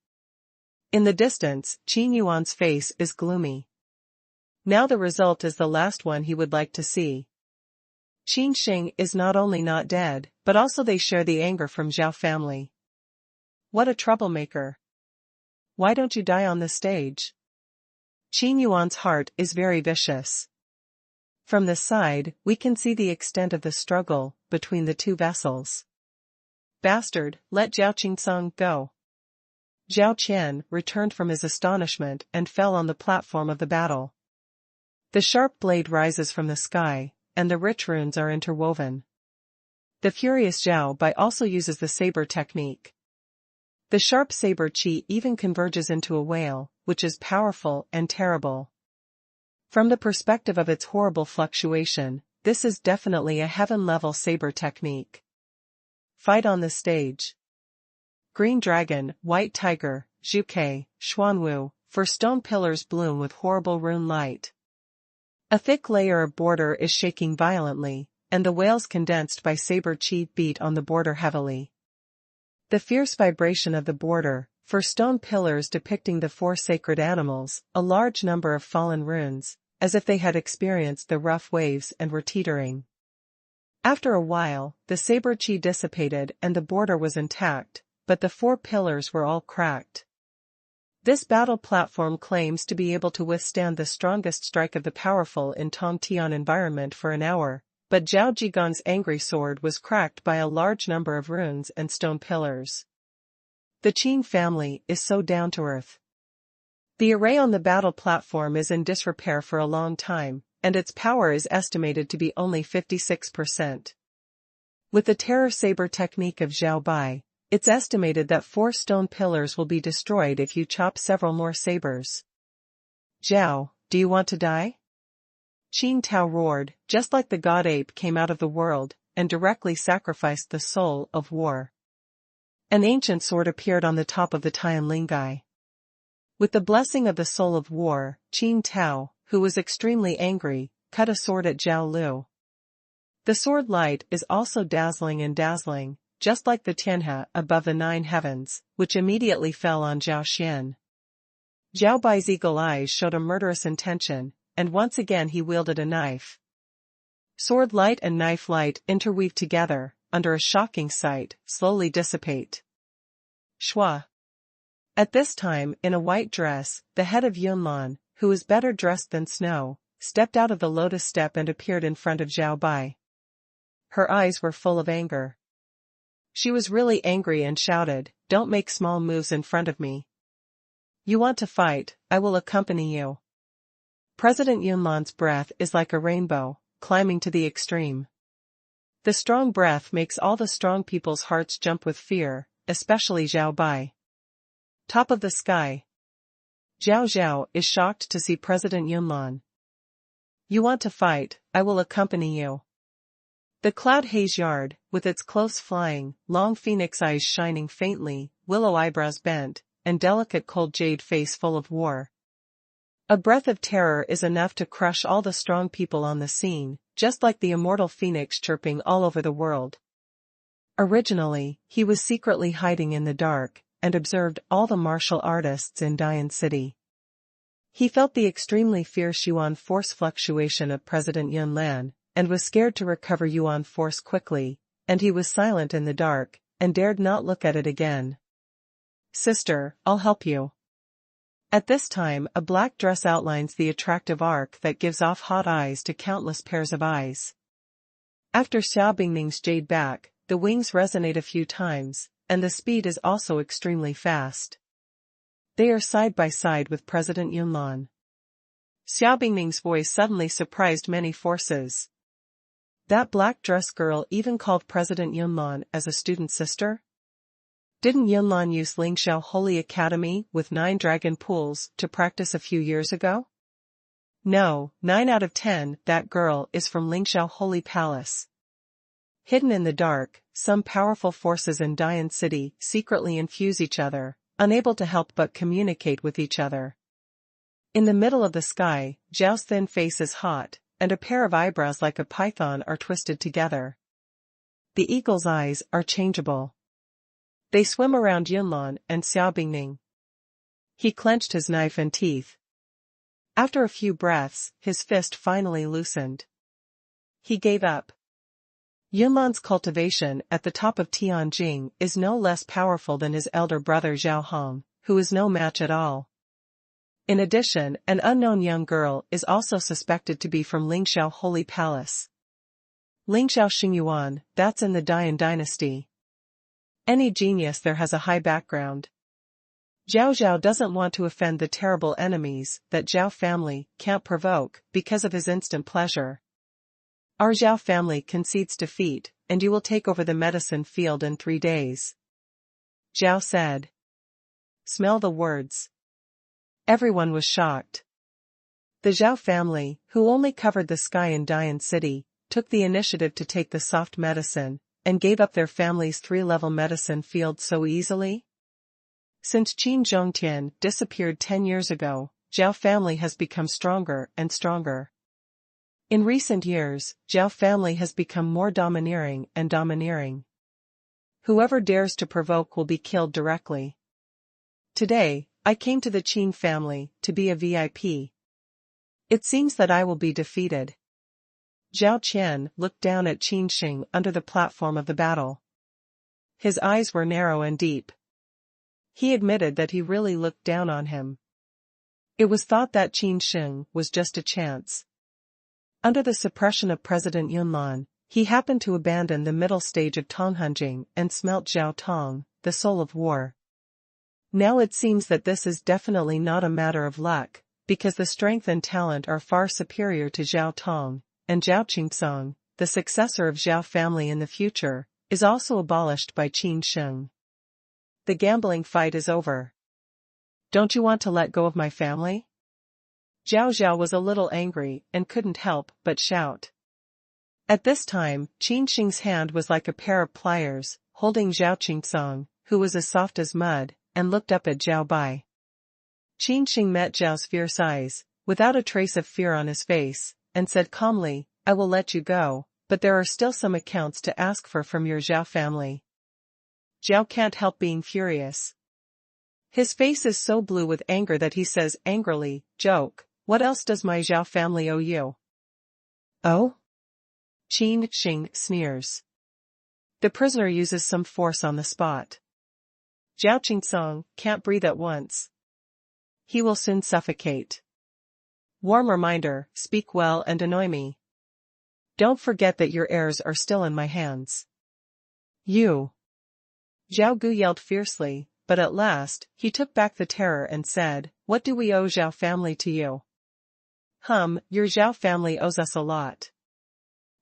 In the distance, Qin Yuan's face is gloomy. Now the result is the last one he would like to see. Qin Sheng is not only not dead, but also they share the anger from Zhao family. What a troublemaker. Why don't you die on the stage? Qin Yuan's heart is very vicious. From the side, we can see the extent of the struggle between the two vessels. Bastard, let Zhao Qingsong go. Zhao Qian returned from his astonishment and fell on the platform of the battle. The sharp blade rises from the sky, and the rich runes are interwoven. The furious Zhao Bai also uses the saber technique. The sharp saber chi even converges into a wail, which is powerful and terrible. From the perspective of its horrible fluctuation, this is definitely a heaven-level saber technique. Fight on the stage. Green dragon, white tiger, Zhuke, Xuanwu, for stone pillars bloom with horrible rune light. A thick layer of border is shaking violently, and the wails condensed by saber chi beat on the border heavily. The fierce vibration of the border, for stone pillars depicting the four sacred animals, a large number of fallen runes, as if they had experienced the rough waves and were teetering. After a while, the saber chi dissipated and the border was intact, but the four pillars were all cracked. This battle platform claims to be able to withstand the strongest strike of the powerful in Tongtian environment for an hour, but Zhao Zhigong's angry sword was cracked by a large number of runes and stone pillars. The Qin family is so down to earth. The array on the battle platform is in disrepair for a long time, and its power is estimated to be only 56%. With the terror saber technique of Zhao Bai, it's estimated that 4 stone pillars will be destroyed if you chop several more sabers. Zhao, do you want to die? Qin Tao roared, just like the god ape came out of the world, and directly sacrificed the soul of war. An ancient sword appeared on the top of the Tianlingai. With the blessing of the soul of war, Qin Tao, who was extremely angry, cut a sword at Zhao Lu. The sword light is also dazzling, just like the Tianhe above the 9 heavens, which immediately fell on Zhao Xian. Zhao Bai's eagle eyes showed a murderous intention, and once again he wielded a knife. Sword light and knife light interweave together, under a shocking sight, slowly dissipate. Shua. At this time, in a white dress, the head of Yunlan, who was better dressed than snow, stepped out of the lotus step and appeared in front of Zhao Bai. Her eyes were full of anger. She was really angry and shouted, "Don't make small moves in front of me. You want to fight, I will accompany you." President Yunlan's breath is like a rainbow, climbing to the extreme. The strong breath makes all the strong people's hearts jump with fear, especially Zhao Bai. Top of the sky. Zhao Zhao is shocked to see President Yunlan. "You want to fight, I will accompany you." The cloud haze yard, with its close flying, long phoenix eyes shining faintly, willow eyebrows bent, and delicate cold jade face full of war. A breath of terror is enough to crush all the strong people on the scene, just like the immortal phoenix chirping all over the world. Originally, he was secretly hiding in the dark, and observed all the martial artists in Dian City. He felt the extremely fierce Yuan force fluctuation of President Yunlan, and was scared to recover Yuan force quickly, and he was silent in the dark, and dared not look at it again. "Sister, I'll help you." At this time, a black dress outlines the attractive arc that gives off hot eyes to countless pairs of eyes. After Xiao Bingning's jade back, the wings resonate a few times, and the speed is also extremely fast. They are side by side with President Yunlan. Xiao Bingning's voice suddenly surprised many forces. That black dress girl even called President Yunlan as a student sister? Didn't Yunlan use Lingxiao Holy Academy with 9 dragon pools to practice a few years ago? No, 9 out of 10, that girl is from Lingxiao Holy Palace. Hidden in the dark, some powerful forces in Dian City secretly infuse each other, unable to help but communicate with each other. In the middle of the sky, Zhao's thin face is hot, and a pair of eyebrows like a python are twisted together. The eagle's eyes are changeable. They swim around Yunlan and Xiao Bingning. He clenched his knife and teeth. After a few breaths, his fist finally loosened. He gave up. Yunlan's cultivation at the top of Tianjing is no less powerful than his elder brother Zhao Hong, who is no match at all. In addition, an unknown young girl is also suspected to be from Lingxiao Holy Palace. Lingxiao Xingyuan, that's in the Dian dynasty. Any genius there has a high background. Zhao Zhao doesn't want to offend the terrible enemies that Zhao family can't provoke because of his instant pleasure. Our Zhao family concedes defeat, and you will take over the medicine field in 3 days. Zhao said. Smell the words. Everyone was shocked. The Zhao family, who only covered the sky in Dian City, took the initiative to take the soft medicine, and gave up their family's 3-level medicine field so easily? Since Qin Sheng disappeared 10 years ago, Zhao family has become stronger and stronger. In recent years, Zhao family has become more domineering and domineering. Whoever dares to provoke will be killed directly. Today, I came to the Qin family to be a VIP. It seems that I will be defeated. Zhao Qian looked down at Qin Sheng under the platform of the battle. His eyes were narrow and deep. He admitted that he really looked down on him. It was thought that Qin Sheng was just a chance. Under the suppression of President Yunlan, he happened to abandon the middle stage of Tonghunjing and smelt Zhao Tong, the soul of war. Now it seems that this is definitely not a matter of luck, because the strength and talent are far superior to Zhao Tong, and Zhao Qingsong, the successor of Zhao family in the future, is also abolished by Qin Sheng. The gambling fight is over. Don't you want to let go of my family? Zhao Zhao was a little angry and couldn't help but shout. At this time, Qin Sheng's hand was like a pair of pliers, holding Zhao Qingsong, who was as soft as mud, and looked up at Zhao Bai. Qin Sheng met Zhao's fierce eyes, without a trace of fear on his face, and said calmly, I will let you go, but there are still some accounts to ask for from your Zhao family. Zhao can't help being furious. His face is so blue with anger that he says angrily, joke, what else does my Zhao family owe you? Oh? Qin Sheng sneers. The prisoner uses some force on the spot. Zhao Qingsong can't breathe at once. He will soon suffocate. Warm reminder, speak well and annoy me. Don't forget that your heirs are still in my hands. You. Zhao Gu yelled fiercely, but at last, he took back the terror and said, what do we owe Zhao family to you? Your Zhao family owes us a lot.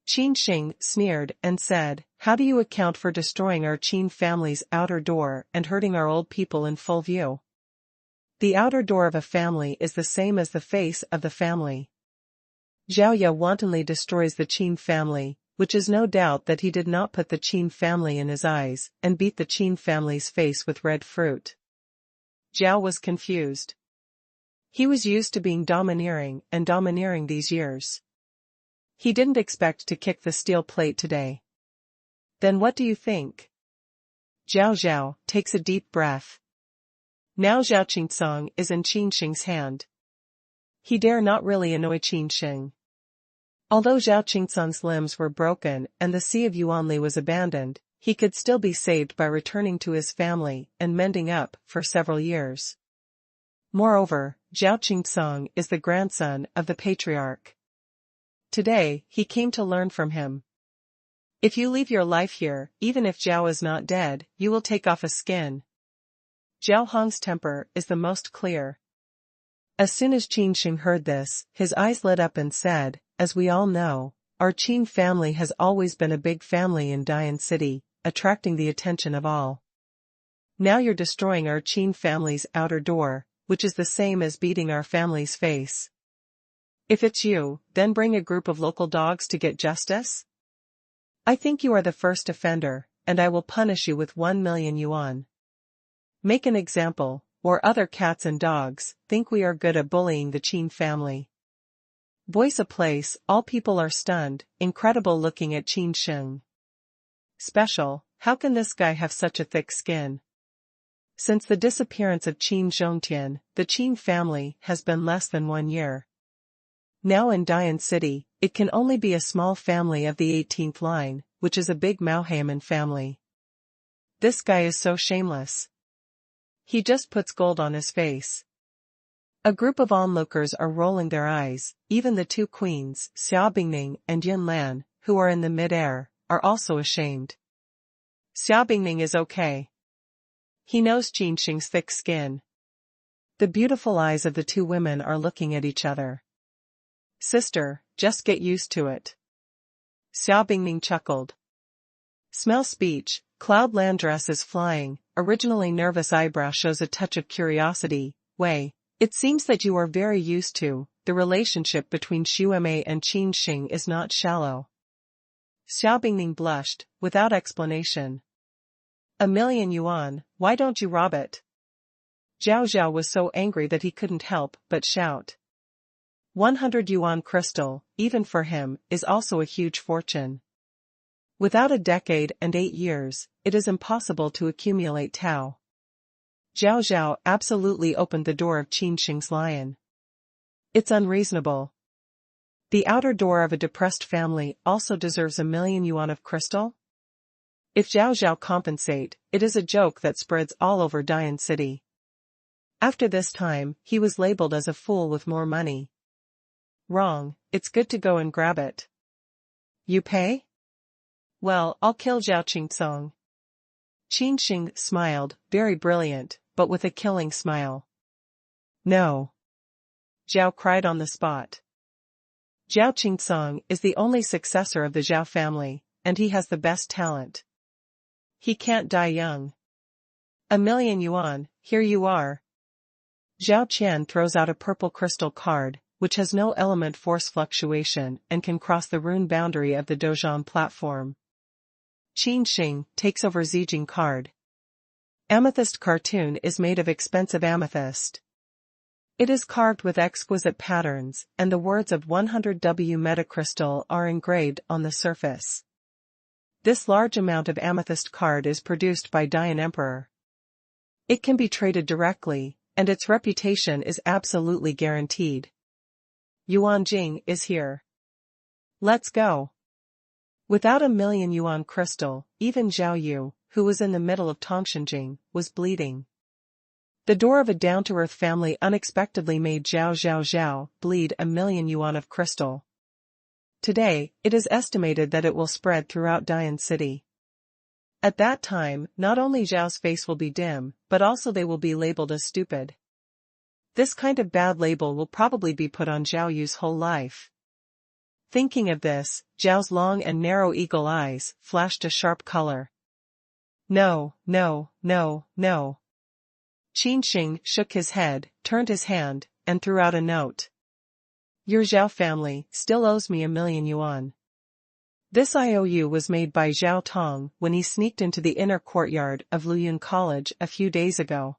Qin Sheng sneered and said, how do you account for destroying our Qin family's outer door and hurting our old people in full view? The outer door of a family is the same as the face of the family. Zhao Ye wantonly destroys the Qin family, which is no doubt that he did not put the Qin family in his eyes and beat the Qin family's face with red fruit. Zhao was confused. He was used to being domineering and domineering these years. He didn't expect to kick the steel plate today. Then what do you think? Zhao Zhao takes a deep breath. Now Zhao Qingsong is in Qin Sheng's hand. He dare not really annoy Qin Sheng. Although Zhao Qingsong's limbs were broken and the Sea of Yuanli was abandoned, he could still be saved by returning to his family and mending up for several years. Moreover, Qin is the grandson of the patriarch. Today, he came to learn from him. If you leave your life here, even if Zhao is not dead, you will take off a skin. Zhao Hong's temper is the most clear. As soon as Qin Sheng heard this, his eyes lit up and said, as we all know, our Qin family has always been a big family in Dian City, attracting the attention of all. Now you're destroying our Qin family's outer door, which is the same as beating our family's face. If it's you, then bring a group of local dogs to get justice? I think you are the first offender, and I will punish you with 1,000,000 yuan. Make an example, or other cats and dogs think we are good at bullying the Qin family. Voice a place, all people are stunned, incredible looking at Qin Sheng. Special, how can this guy have such a thick skin? Since the disappearance of Qin Sheng, the Qin family has been less than 1 year. Now in Dian City, it can only be a small family of the 18th line, which is a big Maohaman family. This guy is so shameless. He just puts gold on his face. A group of onlookers are rolling their eyes, even the two queens, Xia Bingning and Yin Lan, who are in the mid-air, are also ashamed. Xia Bingning is okay. He knows Qin Sheng's thick skin. The beautiful eyes of the two women are looking at each other. Sister, just get used to it. Xia Bingning chuckled. Smell speech, cloud land dress is flying, originally nervous eyebrow shows a touch of curiosity, Wei. It seems that you are very used to, the relationship between Xuemei and Qin Sheng is not shallow. Xia Bingning blushed, without explanation. 1,000,000 yuan, why don't you rob it? Zhao Zhao was so angry that he couldn't help but shout. 100 yuan crystal, even for him, is also a huge fortune. Without a decade and 8 years, it is impossible to accumulate Tao. Zhao Zhao absolutely opened the door of Qin Sheng's lion. It's unreasonable. The outer door of a depressed family also deserves 1,000,000 yuan of crystal? If Zhao Zhao compensate, it is a joke that spreads all over Dian City. After this time, he was labeled as a fool with more money. Wrong, it's good to go and grab it. You pay? Well, I'll kill Zhao Qingcong. Qin Sheng smiled, very brilliant, but with a killing smile. No. Zhao cried on the spot. Zhao Qingcong is the only successor of the Zhao family, and he has the best talent. He can't die young. 1,000,000 yuan, here you are. Zhao Qian throws out a purple crystal card, which has no element force fluctuation and can cross the rune boundary of the Dozhan platform. Qin Sheng takes over Zijing card. Amethyst cartoon is made of expensive amethyst. It is carved with exquisite patterns, and the words of 100W metacrystal are engraved on the surface. This large amount of amethyst card is produced by Dian Emperor. It can be traded directly, and its reputation is absolutely guaranteed. Yuan Jing is here. Let's go. Without 1,000,000 yuan crystal, even Zhao Yu, who was in the middle of Tongshanjing, was bleeding. The door of a down-to-earth family unexpectedly made Zhao bleed 1,000,000 yuan of crystal. Today, it is estimated that it will spread throughout Dian City. At that time, not only Zhao's face will be dim, but also they will be labeled as stupid. This kind of bad label will probably be put on Zhao Yu's whole life. Thinking of this, Zhao's long and narrow eagle eyes flashed a sharp color. No, no, no, no. Qin Sheng shook his head, turned his hand, and threw out a note. Your Zhao family still owes me 1,000,000 yuan. This IOU was made by Zhao Tong when he sneaked into the inner courtyard of Luyun College a few days ago.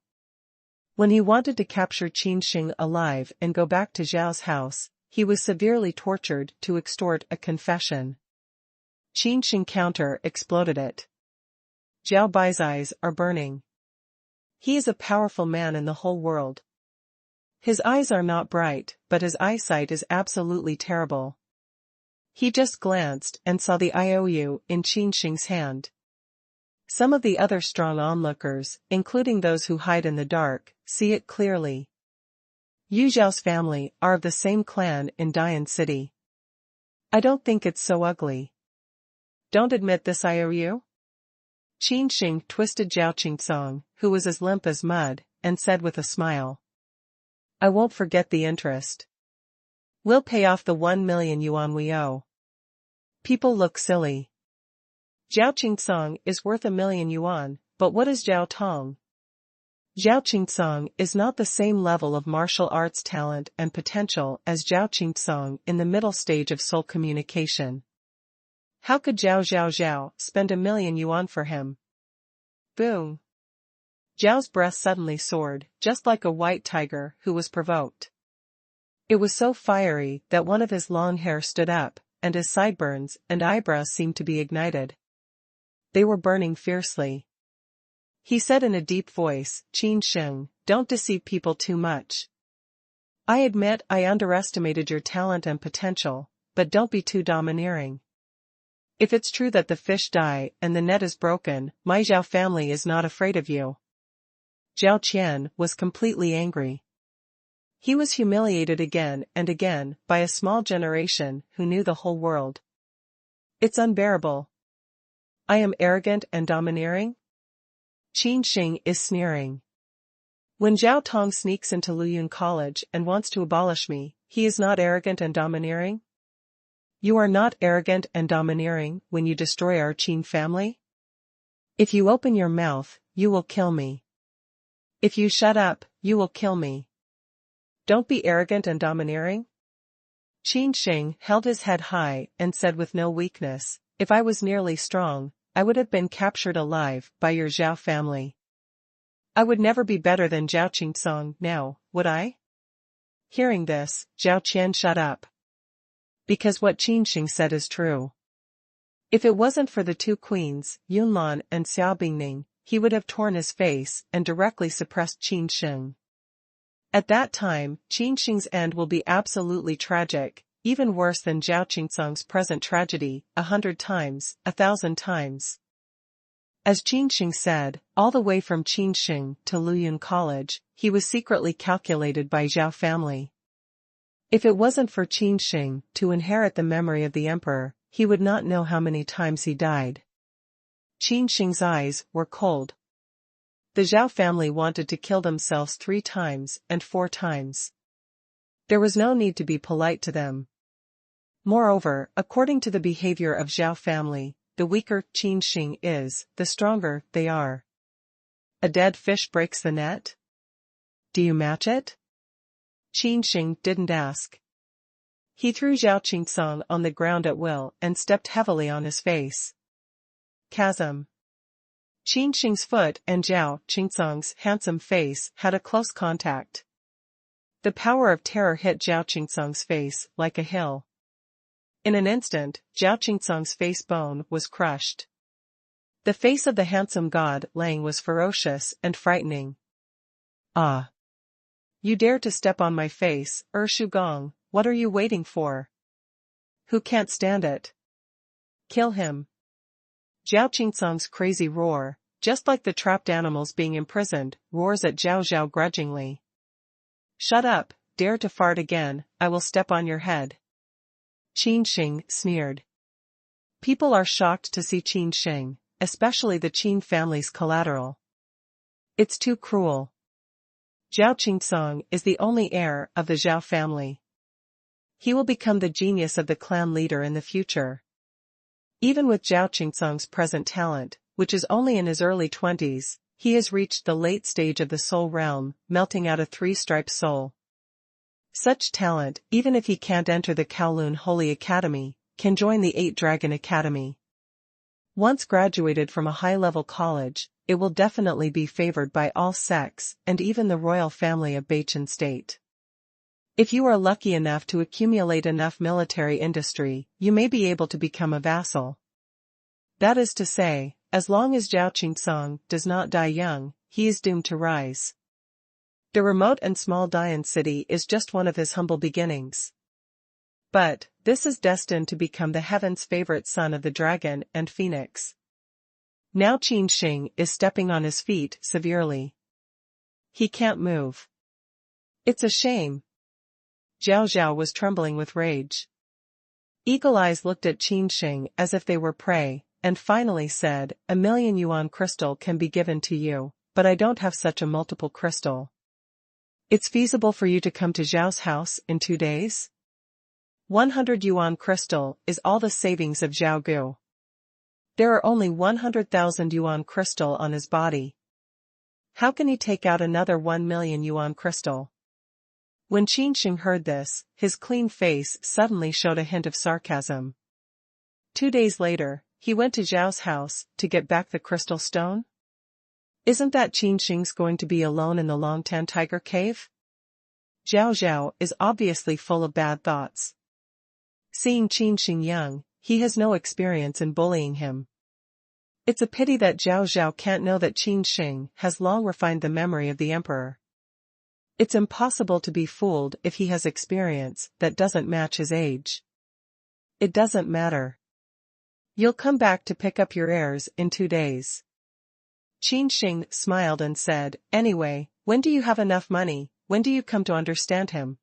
When he wanted to capture Qin Sheng alive and go back to Zhao's house, he was severely tortured to extort a confession. Qin Sheng counter-exploded it. Zhao Bai's eyes are burning. He is a powerful man in the whole world. His eyes are not bright, but his eyesight is absolutely terrible. He just glanced and saw the IOU in Qin Sheng's hand. Some of the other strong onlookers, including those who hide in the dark, see it clearly. Yu Zhao's family are of the same clan in Dian City. I don't think it's so ugly. Don't admit this, I owe you? Qin Sheng twisted Zhao Qingsong, who was as limp as mud, and said with a smile. I won't forget the interest. We'll pay off the 1 million yuan we owe. People look silly. Zhao Qingsong is worth 1 million yuan, but what is Zhao Tong? Zhao Qingsong is not the same level of martial arts talent and potential as Zhao Qingsong in the middle stage of soul communication. How could Zhao spend 1 million yuan for him? Boom. Zhao's breath suddenly soared, just like a white tiger who was provoked. It was so fiery that one of his long hair stood up, and his sideburns and eyebrows seemed to be ignited. They were burning fiercely. He said in a deep voice, Qin Sheng, don't deceive people too much. I admit I underestimated your talent and potential, but don't be too domineering. If it's true that the fish die and the net is broken, my Zhao family is not afraid of you. Zhao Qian was completely angry. He was humiliated again and again by a small generation who knew the whole world. It's unbearable. I am arrogant and domineering? Qin Sheng is sneering. When Zhao Tong sneaks into Luyun College and wants to abolish me, he is not arrogant and domineering? You are not arrogant and domineering when you destroy our Qin family? If you open your mouth, you will kill me. If you shut up, you will kill me. Don't be arrogant and domineering. Qin Sheng held his head high and said with no weakness, if I was nearly strong, I would have been captured alive by your Zhao family. I would never be better than Zhao Qingsong now, would I? Hearing this, Zhao Qian shut up. Because what Qin Sheng said is true. If it wasn't for the two queens, Yunlan and Xiao Bingning, he would have torn his face and directly suppressed Qin Sheng. At that time, Qin Sheng's end will be absolutely tragic, even worse than Zhao Qingsong's present tragedy, 100 times, 1,000 times. As Qin Sheng said, all the way from Qin Sheng to Luyun College, he was secretly calculated by Zhao family. If it wasn't for Qin Sheng to inherit the memory of the emperor, he would not know how many times he died. Qin Sheng's eyes were cold. The Zhao family wanted to kill themselves 3 times and 4 times. There was no need to be polite to them. Moreover, according to the behavior of Zhao family, the weaker Qin Sheng is, the stronger they are. A dead fish breaks the net? Do you match it? Qin Sheng didn't ask. He threw Zhao Qingsong on the ground at will and stepped heavily on his face. Chasm. Qin Sheng's foot and Zhao Qingsong's handsome face had a close contact. The power of terror hit Zhao Qingsong's face like a hill. In an instant, Zhao Qingsong's face bone was crushed. The face of the handsome god Lang was ferocious and frightening. Ah! You dare to step on my face, Shugong, what are you waiting for? Who can't stand it? Kill him. Zhao Qingsong's crazy roar, just like the trapped animals being imprisoned, roars at Zhao Zhao grudgingly. Shut up, dare to fart again, I will step on your head. Qin Sheng sneered. People are shocked to see Qin Sheng, especially the Qin family's collateral. It's too cruel. Zhao Qingsong is the only heir of the Zhao family. He will become the genius of the clan leader in the future. Even with Zhao Qingsong's present talent, which is only in his early 20s, he has reached the late stage of the soul realm, melting out a 3-striped soul. Such talent, even if he can't enter the Kowloon Holy Academy, can join the 8-Dragon Academy. Once graduated from a high-level college, it will definitely be favored by all sects and even the royal family of Bachin State. If you are lucky enough to accumulate enough military industry, you may be able to become a vassal. That is to say, as long as Zhao Qingsong does not die young, he is doomed to rise. The remote and small Dian city is just one of his humble beginnings. But, this is destined to become the heaven's favorite son of the dragon and phoenix. Now Qin Sheng is stepping on his feet severely. He can't move. It's a shame. Zhao Zhao was trembling with rage. Eagle Eyes looked at Qin Sheng as if they were prey, and finally said, "1,000,000 yuan crystal can be given to you, but I don't have such a multiple crystal. It's feasible for you to come to Zhao's house in 2 days? 100 yuan crystal is all the savings of Zhao Gu. There are only 100,000 yuan crystal on his body. How can he take out another 1,000,000 yuan crystal?" When Qin Sheng heard this, his clean face suddenly showed a hint of sarcasm. 2 days later, he went to Zhao's house to get back the crystal stone? Isn't that Qin Sheng's going to be alone in the Longtan Tiger Cave? Zhao Zhao is obviously full of bad thoughts. Seeing Qin Sheng young, he has no experience in bullying him. It's a pity that Zhao Zhao can't know that Qin Sheng has long refined the memory of the emperor. It's impossible to be fooled if he has experience that doesn't match his age. It doesn't matter. You'll come back to pick up your heirs in 2 days. Qin Sheng smiled and said, "Anyway, when do you have enough money? When do you come to understand him?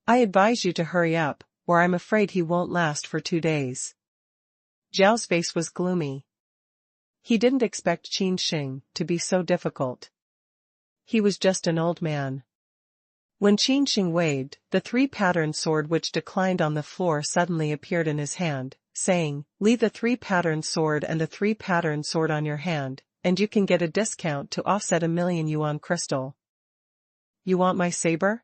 I advise you to hurry up, or I'm afraid he won't last for 2 days." Zhao's face was gloomy. He didn't expect Qin Sheng to be so difficult. He was just an old man. When Qin Sheng waved, the 3-patterned sword which declined on the floor suddenly appeared in his hand, saying, "Leave the 3-patterned sword and the 3-patterned sword on your hand, and you can get a discount to offset 1,000,000 yuan crystal." "You want my saber?"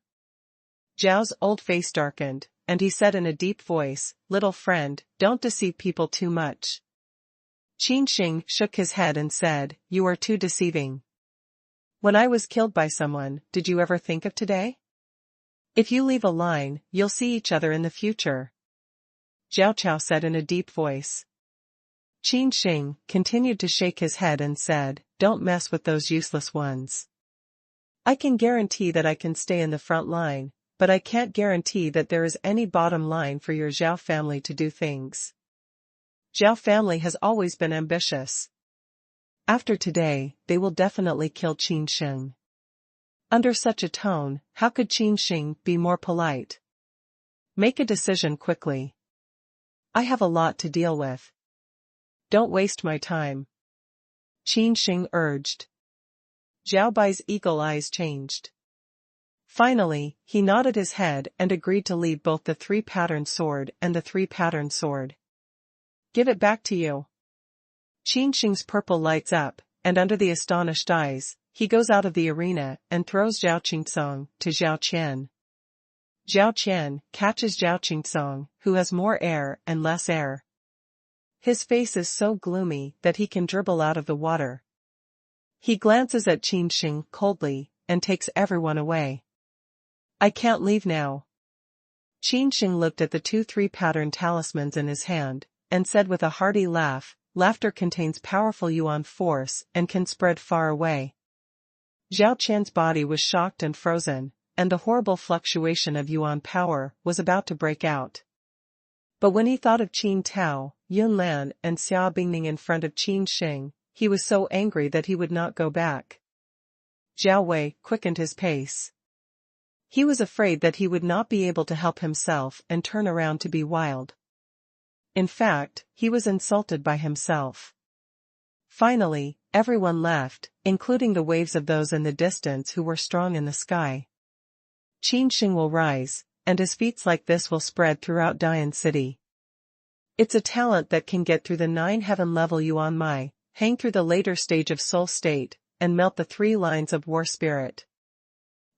Zhao's old face darkened, and he said in a deep voice, "Little friend, don't deceive people too much." Qin Sheng shook his head and said, "You are too deceiving. When I was killed by someone, did you ever think of today? If you leave a line, you'll see each other in the future." Zhao Chao said in a deep voice. Qin Sheng continued to shake his head and said, "Don't mess with those useless ones. I can guarantee that I can stay in the front line, but I can't guarantee that there is any bottom line for your Zhao family to do things. Zhao family has always been ambitious. After today, they will definitely kill Qin Sheng." Under such a tone, how could Qin Sheng be more polite? "Make a decision quickly. I have a lot to deal with. Don't waste my time," Qin Sheng urged. Zhao Bai's eagle eyes changed. Finally, he nodded his head and agreed to leave both the 3-patterned sword and the 3-patterned sword. "Give it back to you." Qin Sheng's purple lights up, and under the astonished eyes, he goes out of the arena and throws Zhao Qingsong to Zhao Qian. Zhao Qian catches Zhao Qingsong, who has more air and less air. His face is so gloomy that he can dribble out of the water. He glances at Qin Sheng coldly, and takes everyone away. "I can't leave now." Qin Sheng looked at the 2 3-patterned talismans in his hand, and said with a hearty laugh, "Laughter contains powerful yuan force and can spread far away." Zhao Qian's body was shocked and frozen, and the horrible fluctuation of yuan power was about to break out. But when he thought of Qin Tao, Yun Lan and Xia Bingning in front of Qin Sheng, he was so angry that he would not go back. Zhao Wei quickened his pace. He was afraid that he would not be able to help himself and turn around to be wild. In fact, he was insulted by himself. Finally, everyone left, including the waves of those in the distance who were strong in the sky. Qin Sheng will rise, and his feats like this will spread throughout Dian City. It's a talent that can get through the 9 heaven level Yuan Mai, hang through the later stage of soul state, and melt the 3 lines of war spirit.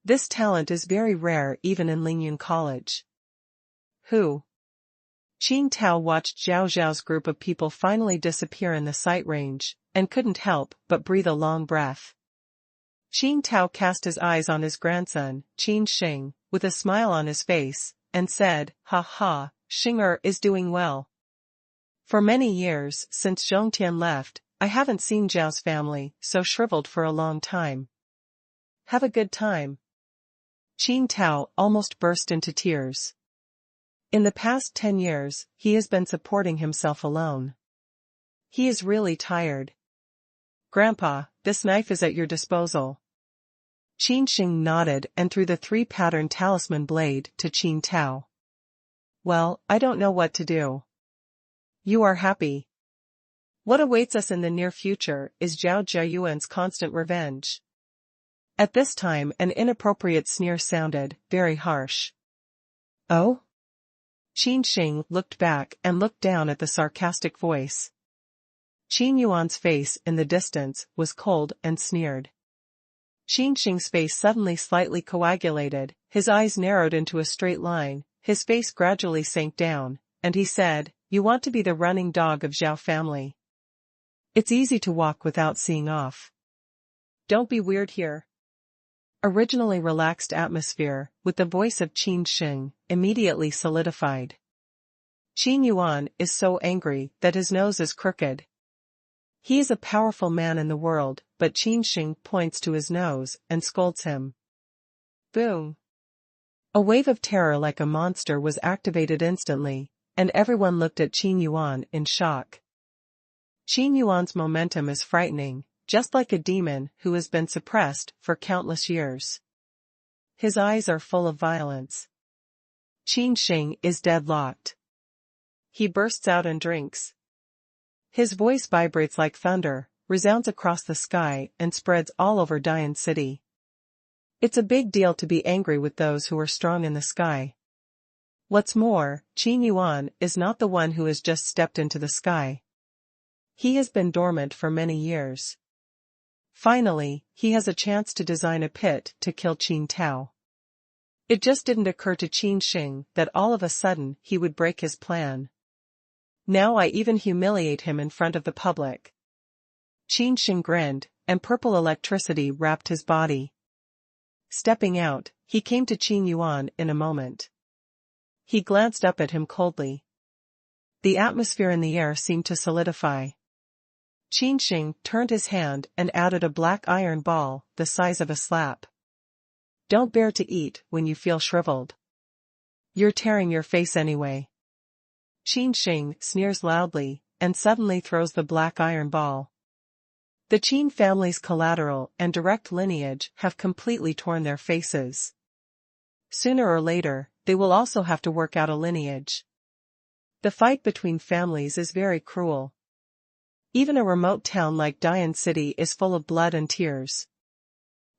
This talent is very rare even in Lingyun College. Who? Qin Tao watched Zhao Zhao's group of people finally disappear in the sight range, and couldn't help but breathe a long breath. Qin Tao cast his eyes on his grandson, Qin Sheng, with a smile on his face, and said, "Ha ha, Sheng is doing well. For many years since Zhongtian left, I haven't seen Zhao's family so shriveled for a long time. Have a good time." Qin Tao almost burst into tears. In the past 10 years, he has been supporting himself alone. He is really tired. "Grandpa, this knife is at your disposal." Qin Sheng nodded and threw the 3-pattern talisman blade to Qin Tao. Well, I don't know what to do. You are happy. What awaits us in the near future is Zhao Jiayuan's constant revenge. At this time an inappropriate sneer sounded, very harsh. Oh? Qin Sheng looked back and looked down at the sarcastic voice. Qin Yuan's face in the distance was cold and sneered. Qin Sheng's face suddenly slightly coagulated, his eyes narrowed into a straight line, his face gradually sank down, and he said, "You want to be the running dog of Zhao family. It's easy to walk without seeing off. Don't be weird here." Originally relaxed atmosphere, with the voice of Qin Sheng, immediately solidified. Qin Yuan is so angry that his nose is crooked. He is a powerful man in the world, but Qin Sheng points to his nose and scolds him. Boom! A wave of terror like a monster was activated instantly, and everyone looked at Qin Yuan in shock. Qin Yuan's momentum is frightening, just like a demon who has been suppressed for countless years. His eyes are full of violence. Qin Sheng is deadlocked. He bursts out and drinks. His voice vibrates like thunder, resounds across the sky and spreads all over Dian City. It's a big deal to be angry with those who are strong in the sky. What's more, Qin Yuan is not the one who has just stepped into the sky. He has been dormant for many years. Finally, he has a chance to design a pit to kill Qin Tao. It just didn't occur to Qin Sheng that all of a sudden he would break his plan. Now I even humiliate him in front of the public. Qin Sheng grinned, and purple electricity wrapped his body. Stepping out, he came to Qin Yuan in a moment. He glanced up at him coldly. The atmosphere in the air seemed to solidify. Qin Sheng turned his hand and added a black iron ball, the size of a slap. Don't bear to eat when you feel shriveled. You're tearing your face anyway. Qin Sheng sneers loudly, and suddenly throws the black iron ball. The Qin family's collateral and direct lineage have completely torn their faces. Sooner or later, they will also have to work out a lineage. The fight between families is very cruel. Even a remote town like Dian City is full of blood and tears.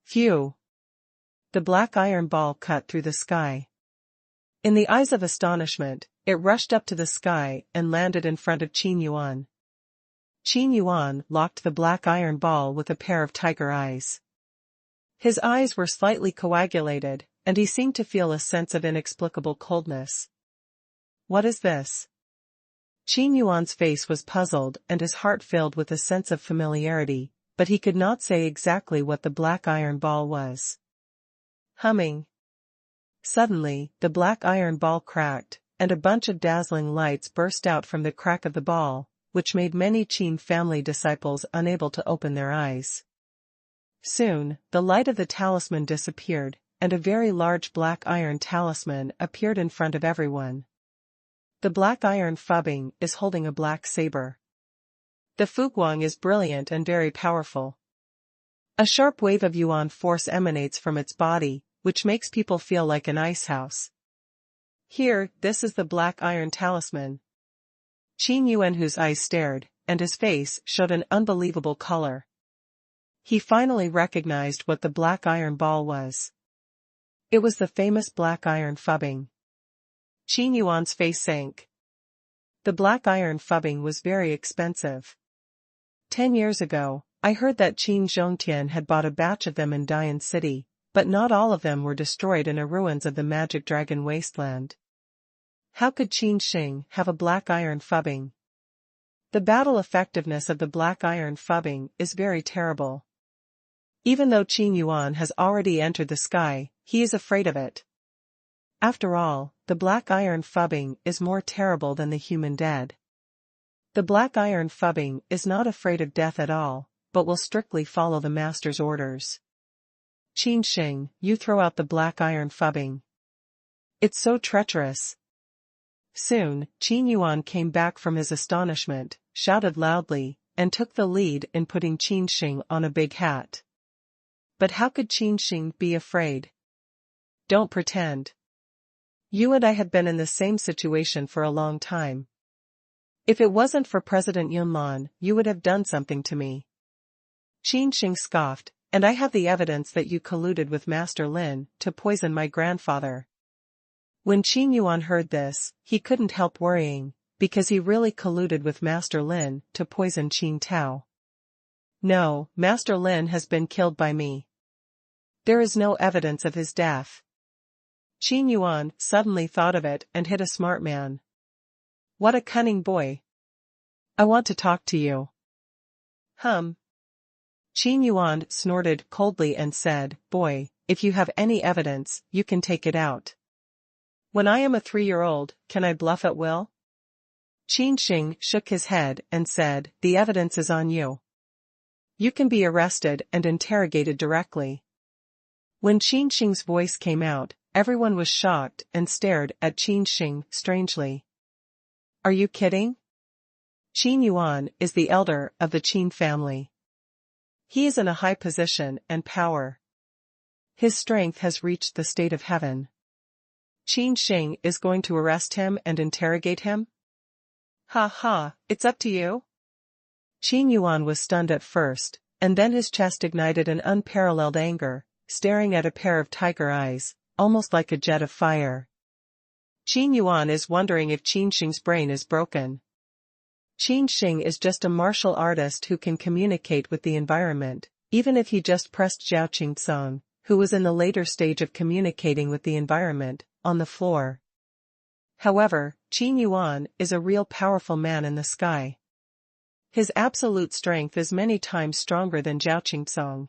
Phew! The black iron ball cut through the sky. In the eyes of astonishment, it rushed up to the sky and landed in front of Qin Yuan. Qin Yuan locked the black iron ball with a pair of tiger eyes. His eyes were slightly coagulated, and he seemed to feel a sense of inexplicable coldness. What is this? Qin Yuan's face was puzzled and his heart filled with a sense of familiarity, but he could not say exactly what the black iron ball was. Humming. Suddenly, the black iron ball cracked, and a bunch of dazzling lights burst out from the crack of the ball, which made many Qin family disciples unable to open their eyes. Soon, the light of the talisman disappeared, and a very large black iron talisman appeared in front of everyone. The black iron phubbing is holding a black saber. The fuguang is brilliant and very powerful. A sharp wave of yuan force emanates from its body, which makes people feel like an ice house. Here, this is the black iron talisman. Qin Yuan, whose eyes stared, and his face showed an unbelievable color. He finally recognized what the black iron ball was. It was the famous black iron phubbing. Qin Yuan's face sank. The black iron phubbing was very expensive. 10 years ago, I heard that Qin Zhongtian had bought a batch of them in Dian City, but not all of them were destroyed in the ruins of the Magic Dragon Wasteland. How could Qin Sheng have a black iron phubbing? The battle effectiveness of the black iron phubbing is very terrible. Even though Qin Yuan has already entered the sky, he is afraid of it. After all, the black iron phubbing is more terrible than the human dead. The black iron phubbing is not afraid of death at all, but will strictly follow the master's orders. Qin Sheng, you throw out the black iron phubbing. It's so treacherous. Soon, Qin Yuan came back from his astonishment, shouted loudly, and took the lead in putting Qin Sheng on a big hat. But how could Qin Sheng be afraid? Don't pretend. You and I have been in the same situation for a long time. If it wasn't for President Yunlan, you would have done something to me. Qin Sheng scoffed, and I have the evidence that you colluded with Master Lin to poison my grandfather. When Qin Yuan heard this, he couldn't help worrying, because he really colluded with Master Lin to poison Qin Tao. No, Master Lin has been killed by me. There is no evidence of his death. Qin Yuan suddenly thought of it and hit a smart man. What a cunning boy. I want to talk to you. Qin Yuan snorted coldly and said, Boy, if you have any evidence, you can take it out. When I am a 3-year-old, can I bluff at will? Qin Sheng shook his head and said, The evidence is on you. You can be arrested and interrogated directly. When Qin Sheng's voice came out, everyone was shocked and stared at Qin Sheng strangely. Are you kidding? Qin Yuan is the elder of the Qin family. He is in a high position and power. His strength has reached the state of heaven. Qin Sheng is going to arrest him and interrogate him? Ha ha, it's up to you? Qin Yuan was stunned at first, and then his chest ignited an unparalleled anger, staring at a pair of tiger eyes, almost like a jet of fire. Qin Yuan is wondering if Qin Sheng's brain is broken. Qin Sheng is just a martial artist who can communicate with the environment, even if he just pressed Zhao Qingcong, who was in the later stage of communicating with the environment, on the floor. However, Qin Yuan is a real powerful man in the sky. His absolute strength is many times stronger than Zhao Qingcong.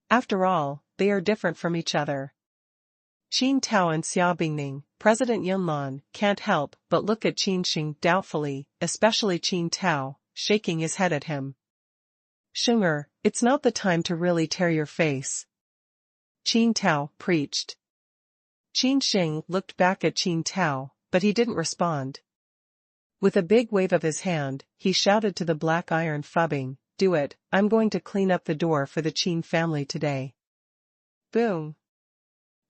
After all, they are different from each other. Qin Tao and Xia Bingning, President Yunlan, can't help but look at Qin Sheng doubtfully, especially Qin Tao, shaking his head at him. Shenger, it's not the time to really tear your face. Qin Tao preached. Qin Sheng looked back at Qin Tao, but he didn't respond. With a big wave of his hand, he shouted to the black iron phubbing, Do it, I'm going to clean up the door for the Qin family today. Boom.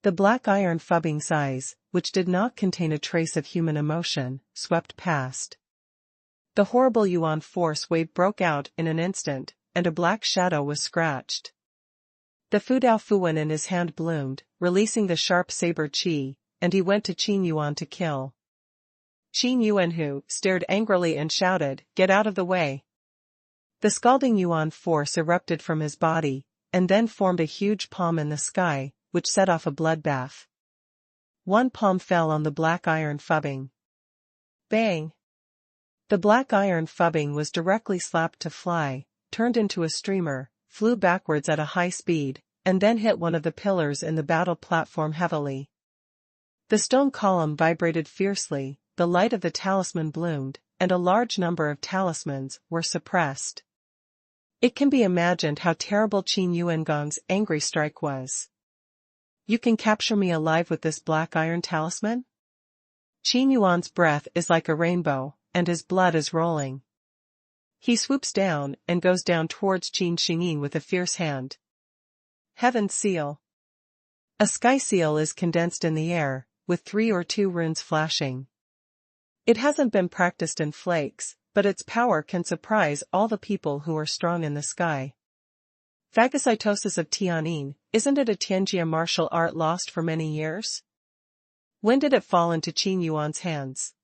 The black iron phubbing's eyes, which did not contain a trace of human emotion, swept past. The horrible Yuan force wave broke out in an instant, and a black shadow was scratched. The Fudao Fuwen in his hand bloomed, releasing the sharp saber qi, and he went to Qin Yuan to kill. Qin Yuanhu stared angrily and shouted, Get out of the way. The scalding Yuan force erupted from his body, and then formed a huge palm in the sky, which set off a bloodbath. One palm fell on the black iron phubbing. Bang! The black iron phubbing was directly slapped to fly, turned into a streamer, flew backwards at a high speed, and then hit one of the pillars in the battle platform heavily. The stone column vibrated fiercely, the light of the talisman bloomed, and a large number of talismans were suppressed. It can be imagined how terrible Qin Yuangong's angry strike was. You can capture me alive with this black iron talisman? Qin Yuan's breath is like a rainbow, and his blood is rolling. He swoops down and goes down towards Qin Shengyin with a fierce hand. Heaven's seal. A sky seal is condensed in the air, with 3 or 2 runes flashing. It hasn't been practiced in flakes, but its power can surprise all the people who are strong in the sky. Phagocytosis of Tianyin, isn't it a Tianjia martial art lost for many years? When did it fall into Qin Yuan's hands?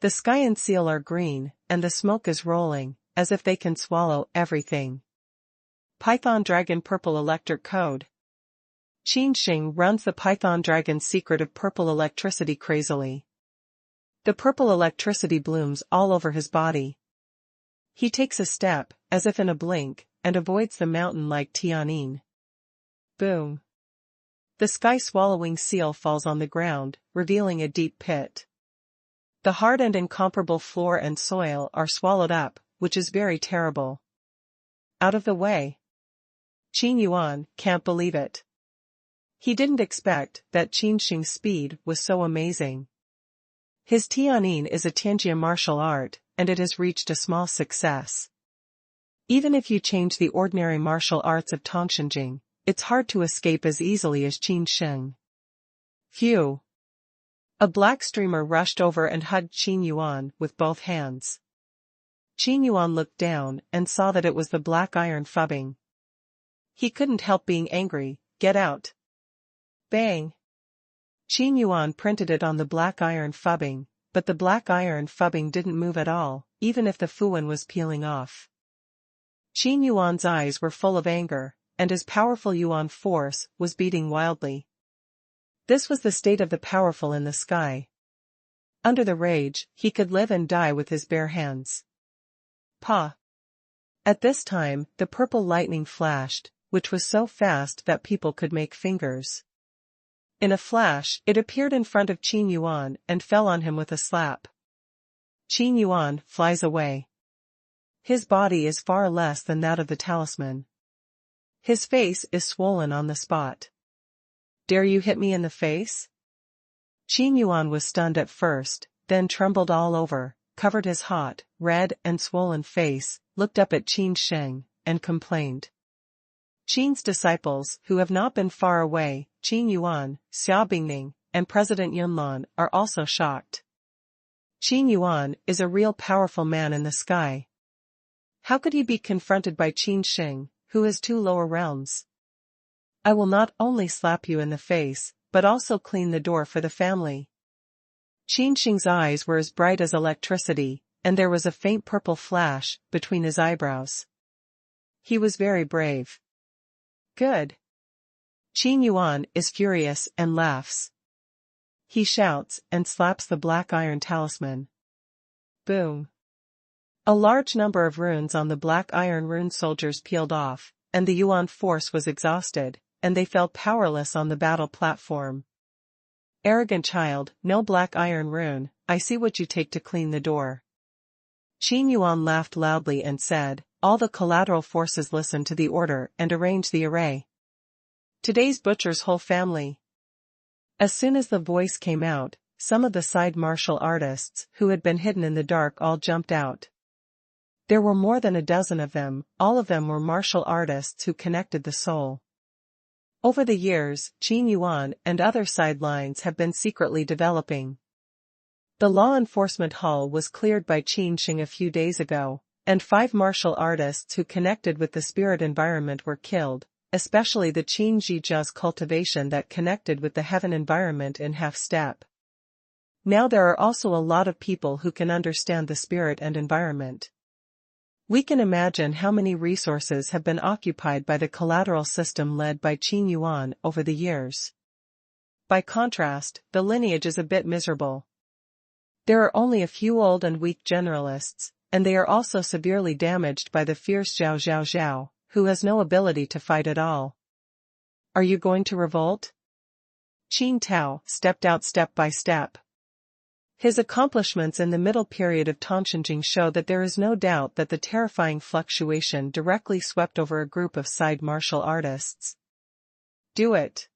The sky and seal are green, and the smoke is rolling, as if they can swallow everything. Python Dragon Purple Electric Code. Qin Sheng runs the Python Dragon's secret of purple electricity crazily. The purple electricity blooms all over his body. He takes a step, as if in a blink, and avoids the mountain like Tianyin. Boom. The sky-swallowing seal falls on the ground, revealing a deep pit. The hard and incomparable floor and soil are swallowed up, which is very terrible. Out of the way. Qin Yuan can't believe it. He didn't expect that Qin Sheng's speed was so amazing. His Tianyin is a Tianjia martial art, and it has reached a small success. Even if you change the ordinary martial arts of Tongshenjing, it's hard to escape as easily as Qin Sheng. Phew. A black streamer rushed over and hugged Qin Yuan with both hands. Qin Yuan looked down and saw that it was the black iron phubbing. He couldn't help being angry. Get out. Bang. Qin Yuan printed it on the black iron phubbing, but the black iron phubbing didn't move at all, even if the fuan was peeling off. Qin Yuan's eyes were full of anger, and his powerful Yuan force was beating wildly. This was the state of the powerful in the sky. Under the rage, he could live and die with his bare hands. Pa. At this time, the purple lightning flashed, which was so fast that people could make fingers. In a flash, it appeared in front of Qin Yuan and fell on him with a slap. Qin Yuan flies away. His body is far less than that of the talisman. His face is swollen on the spot. Dare you hit me in the face? Qin Yuan was stunned at first, then trembled all over, covered his hot, red and swollen face, looked up at Qin Sheng, and complained. Qin's disciples, who have not been far away, Qin Yuan, Xia Bingning, and President Yunlan, are also shocked. Qin Yuan is a real powerful man in the sky. How could he be confronted by Qin Sheng, who has 2 lower realms? I will not only slap you in the face, but also clean the door for the family. Qin Sheng's eyes were as bright as electricity, and there was a faint purple flash between his eyebrows. He was very brave. Good. Qin Yuan is furious and laughs. He shouts and slaps the black iron talisman. Boom. A large number of runes on the black iron rune soldiers peeled off, and the Yuan force was exhausted, and they fell powerless on the battle platform. Arrogant child, no black iron rune, I see what you take to clean the door. Qin Yuan laughed loudly and said, all the collateral forces listen to the order and arrange the array. Today's butcher's whole family. As soon as the voice came out, some of the side martial artists who had been hidden in the dark all jumped out. There were more than a dozen of them, all of them were martial artists who connected the soul. Over the years, Qin Yuan and other sidelines have been secretly developing. The law enforcement hall was cleared by Qin Sheng a few days ago, and 5 martial artists who connected with the spirit environment were killed, especially the Qin Zhijia's cultivation that connected with the heaven environment in half-step. Now there are also a lot of people who can understand the spirit and environment. We can imagine how many resources have been occupied by the collateral system led by Qin Yuan over the years. By contrast, the lineage is a bit miserable. There are only a few old and weak generalists, and they are also severely damaged by the fierce Zhao Zhao Zhao, who has no ability to fight at all. Are you going to revolt? Qin Tao stepped out step by step. His accomplishments in the middle period of Tongshenging show that there is no doubt that the terrifying fluctuation directly swept over a group of side martial artists. Do it.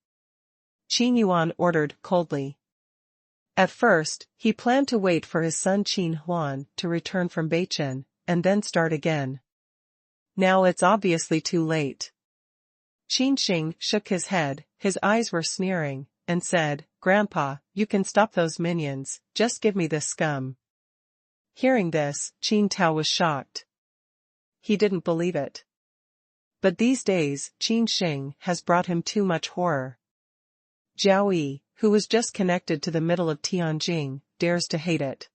Qin Yuan ordered coldly. At first, he planned to wait for his son Qin Huan to return from Beichin, and then start again. Now it's obviously too late. Qin Sheng shook his head, his eyes were sneering, and said, Grandpa, you can stop those minions, just give me this scum. Hearing this, Qin Tao was shocked. He didn't believe it. But these days, Qin Sheng has brought him too much horror. Zhao Yi, who was just connected to the middle of Tianjing, dares to hate it.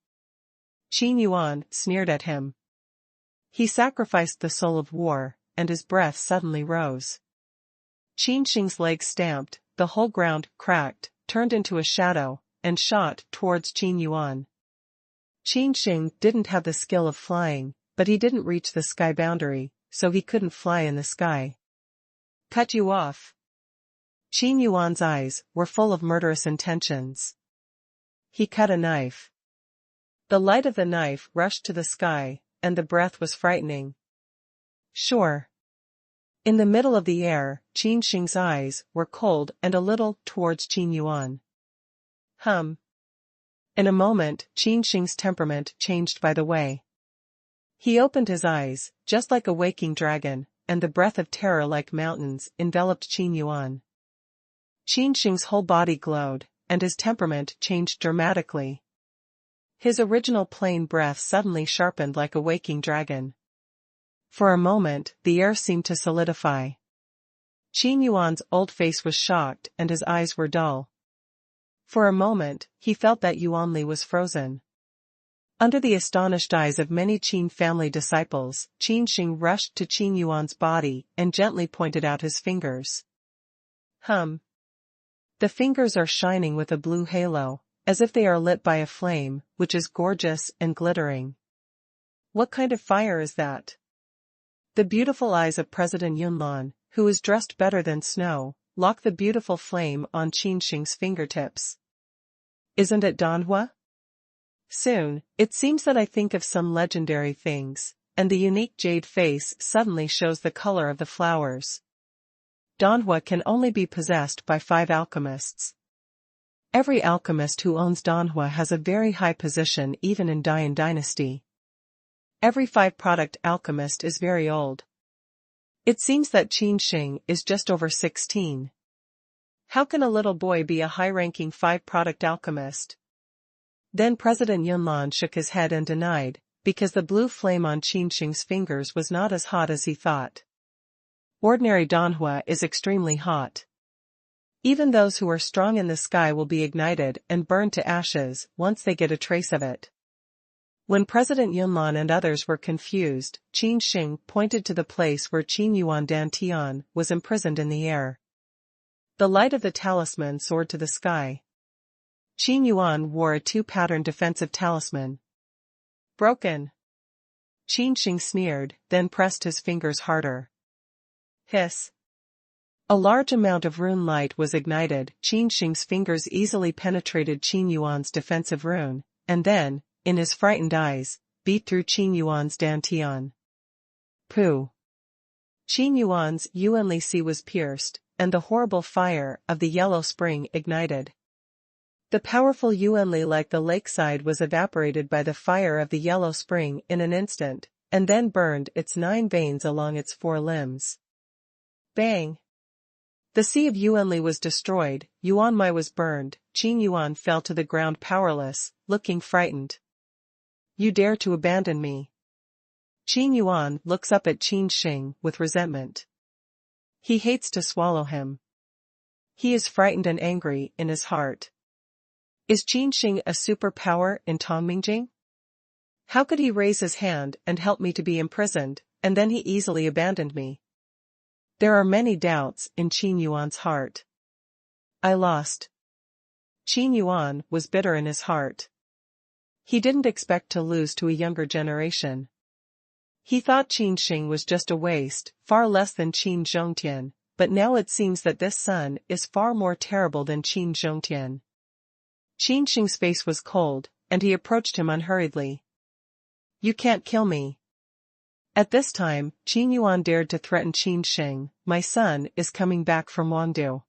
Qin Yuan sneered at him. He sacrificed the soul of war, and his breath suddenly rose. Qin Sheng's legs stamped, the whole ground cracked, turned into a shadow, and shot towards Qin Yuan. Qin Sheng didn't have the skill of flying, but he didn't reach the sky boundary, so he couldn't fly in the sky. Cut you off. Qin Yuan's eyes were full of murderous intentions. He cut a knife. The light of the knife rushed to the sky, and the breath was frightening. Sure. In the middle of the air, Qin Sheng's eyes were cold and a little towards Qin Yuan. In a moment, Qin Sheng's temperament changed by the way. He opened his eyes, just like a waking dragon, and the breath of terror like mountains enveloped Qin Yuan. Qin Sheng's whole body glowed, and his temperament changed dramatically. His original plain breath suddenly sharpened like a waking dragon. For a moment, the air seemed to solidify. Qin Yuan's old face was shocked and his eyes were dull. For a moment, he felt that Yuanli was frozen. Under the astonished eyes of many Qin family disciples, Qin Sheng rushed to Qin Yuan's body and gently pointed out his fingers. The fingers are shining with a blue halo, as if they are lit by a flame, which is gorgeous and glittering. What kind of fire is that? The beautiful eyes of President Yunlan, who is dressed better than snow, lock the beautiful flame on Qin Sheng's fingertips. Isn't it Danhua? Soon, it seems that I think of some legendary things, and the unique jade face suddenly shows the color of the flowers. Danhua can only be possessed by 5 alchemists. Every alchemist who owns Danhua has a very high position even in Dian dynasty. Every 5-product alchemist is very old. It seems that Qin Sheng is just over 16. How can a little boy be a high-ranking 5-product alchemist? Then President Yunlan shook his head and denied, because the blue flame on Qin Sheng's fingers was not as hot as he thought. Ordinary Danhua is extremely hot. Even those who are strong in the sky will be ignited and burned to ashes once they get a trace of it. When President Yunlan and others were confused, Qin Sheng pointed to the place where Qin Yuan Dantian was imprisoned in the air. The light of the talisman soared to the sky. Qin Yuan wore a 2-pattern defensive talisman. Broken. Qin Sheng sneered, then pressed his fingers harder. Hiss. A large amount of rune light was ignited. Qin Sheng's fingers easily penetrated Qin Yuan's defensive rune, and then, in his frightened eyes, beat through Qin Yuan's dantian. Pooh! Qin Yuan's Yuanli Sea was pierced, and the horrible fire of the yellow spring ignited. The powerful Yuanli like the lakeside was evaporated by the fire of the yellow spring in an instant, and then burned its 9 veins along its 4 limbs. Bang! The sea of Yuanli was destroyed, Yuanmai was burned, Qin Yuan fell to the ground powerless, looking frightened. You dare to abandon me? Qin Yuan looks up at Qin Sheng with resentment. He hates to swallow him. He is frightened and angry in his heart. Is Qin Sheng a superpower in Tongmingjing? How could he raise his hand and help me to be imprisoned, and then he easily abandoned me? There are many doubts in Qin Yuan's heart. I lost. Qin Yuan was bitter in his heart. He didn't expect to lose to a younger generation. He thought Qin Sheng was just a waste, far less than Qin Zhongtian, but now it seems that this son is far more terrible than Qin Zhongtian. Qin Sheng's face was cold, and he approached him unhurriedly. You can't kill me. At this time, Qin Yuan dared to threaten Qin Sheng. My son is coming back from Wangdu.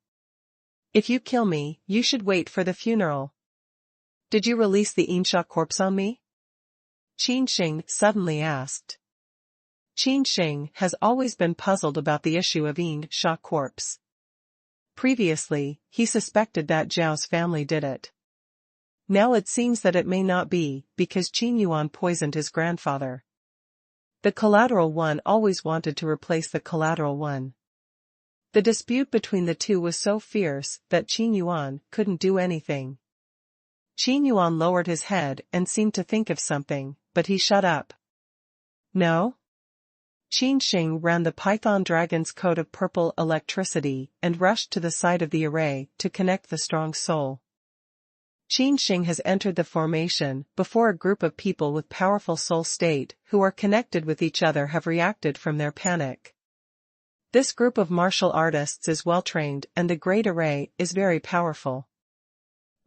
If you kill me, you should wait for the funeral. Did you release the Insha corpse on me? Qin Sheng suddenly asked. Qin Sheng has always been puzzled about the issue of Insha corpse. Previously, he suspected that Zhao's family did it. Now it seems that it may not be, because Qin Yuan poisoned his grandfather. The collateral one always wanted to replace the collateral one. The dispute between the two was so fierce that Qin Yuan couldn't do anything. Qin Yuan lowered his head and seemed to think of something, but he shut up. No? Qin Sheng ran the python dragon's coat of purple electricity and rushed to the side of the array to connect the strong soul. Qin Sheng has entered the formation before a group of people with powerful soul state who are connected with each other have reacted from their panic. This group of martial artists is well trained and the great array is very powerful.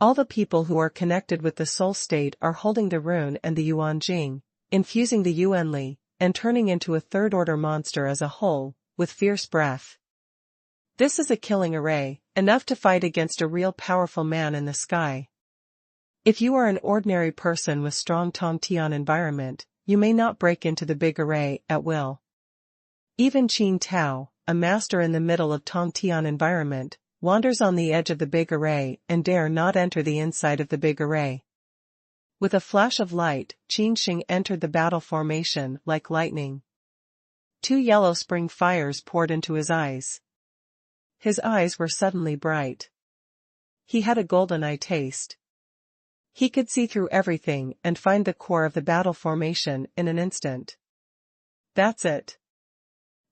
All the people who are connected with the soul state are holding the rune and the Yuan Jing, infusing the Yuanli, and turning into a third-order monster as a whole, with fierce breath. This is a killing array, enough to fight against a real powerful man in the sky. If you are an ordinary person with strong Tongtian environment, you may not break into the big array at will. Even Qin Tao, a master in the middle of Tongtian environment, wanders on the edge of the big array and dare not enter the inside of the big array. With a flash of light, Qin Sheng entered the battle formation like lightning. 2 yellow spring fires poured into his eyes. His eyes were suddenly bright. He had a golden eye taste. He could see through everything and find the core of the battle formation in an instant. That's it.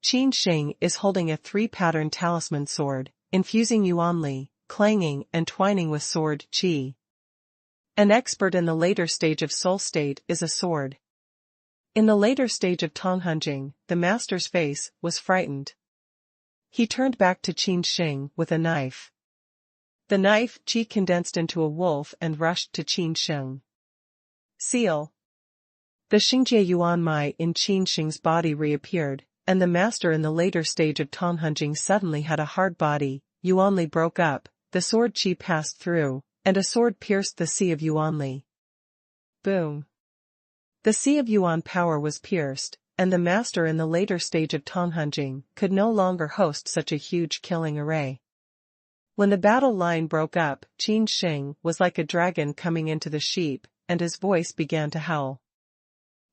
Qin Sheng is holding a 3-pattern talisman sword, infusing yuanli, clanging and twining with sword qi. An expert in the later stage of soul state is a sword. In the later stage of Tonghunjing, the master's face was frightened. He turned back to Qin Sheng with a knife. The knife qi condensed into a wolf and rushed to Qin Sheng. Seal. The Xingjie Yuan Mai in Qin Sheng's body reappeared, and the master in the later stage of Tonghunjing suddenly had a hard body. Yuanli broke up, the sword qi passed through, and a sword pierced the sea of Yuanli. Boom. The sea of Yuan power was pierced, and the master in the later stage of Tonghunjing could no longer host such a huge killing array. When the battle line broke up, Qin Sheng was like a dragon coming into the sheep, and his voice began to howl.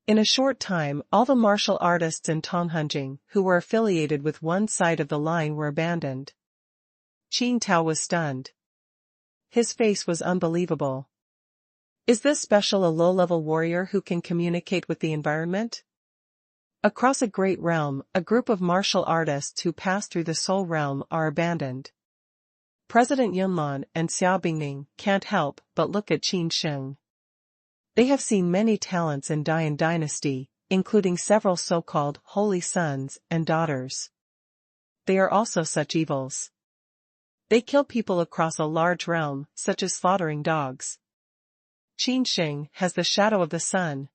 In a short time, all the martial artists in Tonghunjing who were affiliated with one side of the line were abandoned. Qin Tao was stunned. His face was unbelievable. Is this special a low-level warrior who can communicate with the environment? Across a great realm, a group of martial artists who pass through the soul realm are abandoned. President Yunlan and Xiao Bingning can't help but look at Qin Sheng. They have seen many talents in Dian dynasty, including several so-called holy sons and daughters. They are also such evils. They kill people across a large realm, such as slaughtering dogs. Qin Sheng has the shadow of the sun.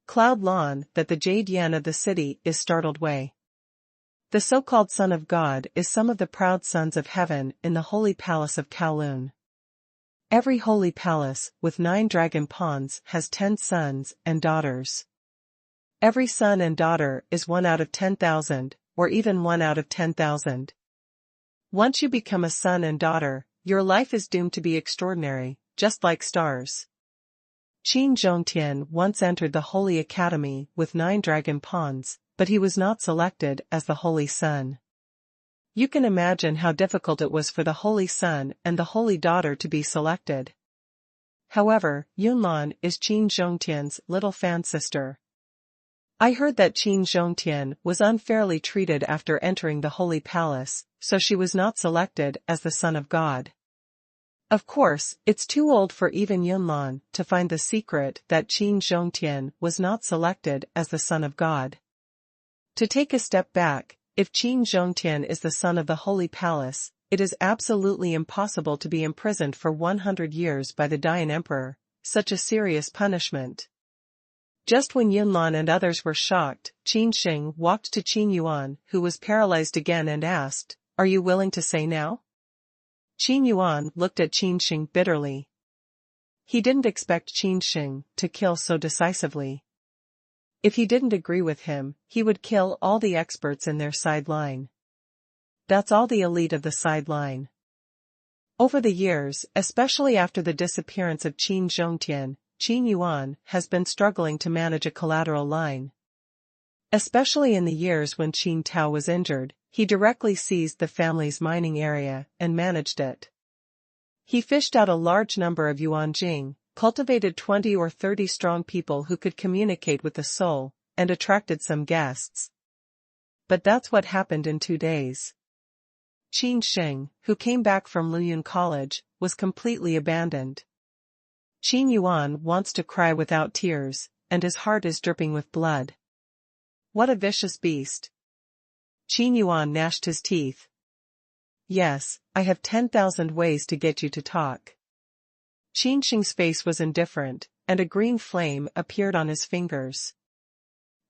Cloud Lan that the jade yen of the city is startled way. The so-called Son of God is some of the proud sons of heaven in the holy palace of Kowloon. Every holy palace with 9 dragon ponds has 10 sons and daughters. Every son and daughter is 1 out of 10,000, or even 1 out of 10,000. Once you become a son and daughter, your life is doomed to be extraordinary, just like stars. Qin Zhongtian once entered the Holy Academy with 9 dragon ponds, but he was not selected as the Holy Son. You can imagine how difficult it was for the Holy Son and the Holy Daughter to be selected. However, Yunlan is Qin Zhongtian's little fan sister. I heard that Qin Zhongtian was unfairly treated after entering the Holy Palace, so she was not selected as the Son of God. Of course, it's too old for even Yunlan to find the secret that Qin Zhongtian was not selected as the Son of God. To take a step back, if Qin Zhongtian is the son of the Holy Palace, it is absolutely impossible to be imprisoned for 100 years by the Dian Emperor, such a serious punishment. Just when Yunlan and others were shocked, Qin Sheng walked to Qin Yuan, who was paralyzed again, and asked, "Are you willing to say now?" Qin Yuan looked at Qin Sheng bitterly. He didn't expect Qin Sheng to kill so decisively. If he didn't agree with him, he would kill all the experts in their sideline. That's all the elite of the sideline. Over the years, especially after the disappearance of Qin Zhongtian, Qin Yuan has been struggling to manage a collateral line. Especially in the years when Qin Tao was injured, he directly seized the family's mining area and managed it. He fished out a large number of Yuan Jing, cultivated 20 or 30 strong people who could communicate with the soul, and attracted some guests. But that's what happened in 2 days. Qin Sheng, who came back from Luyun College, was completely abandoned. Qin Yuan wants to cry without tears, and his heart is dripping with blood. What a vicious beast. Qin Yuan gnashed his teeth. Yes, I have 10,000 ways to get you to talk. Qin Sheng's face was indifferent, and a green flame appeared on his fingers.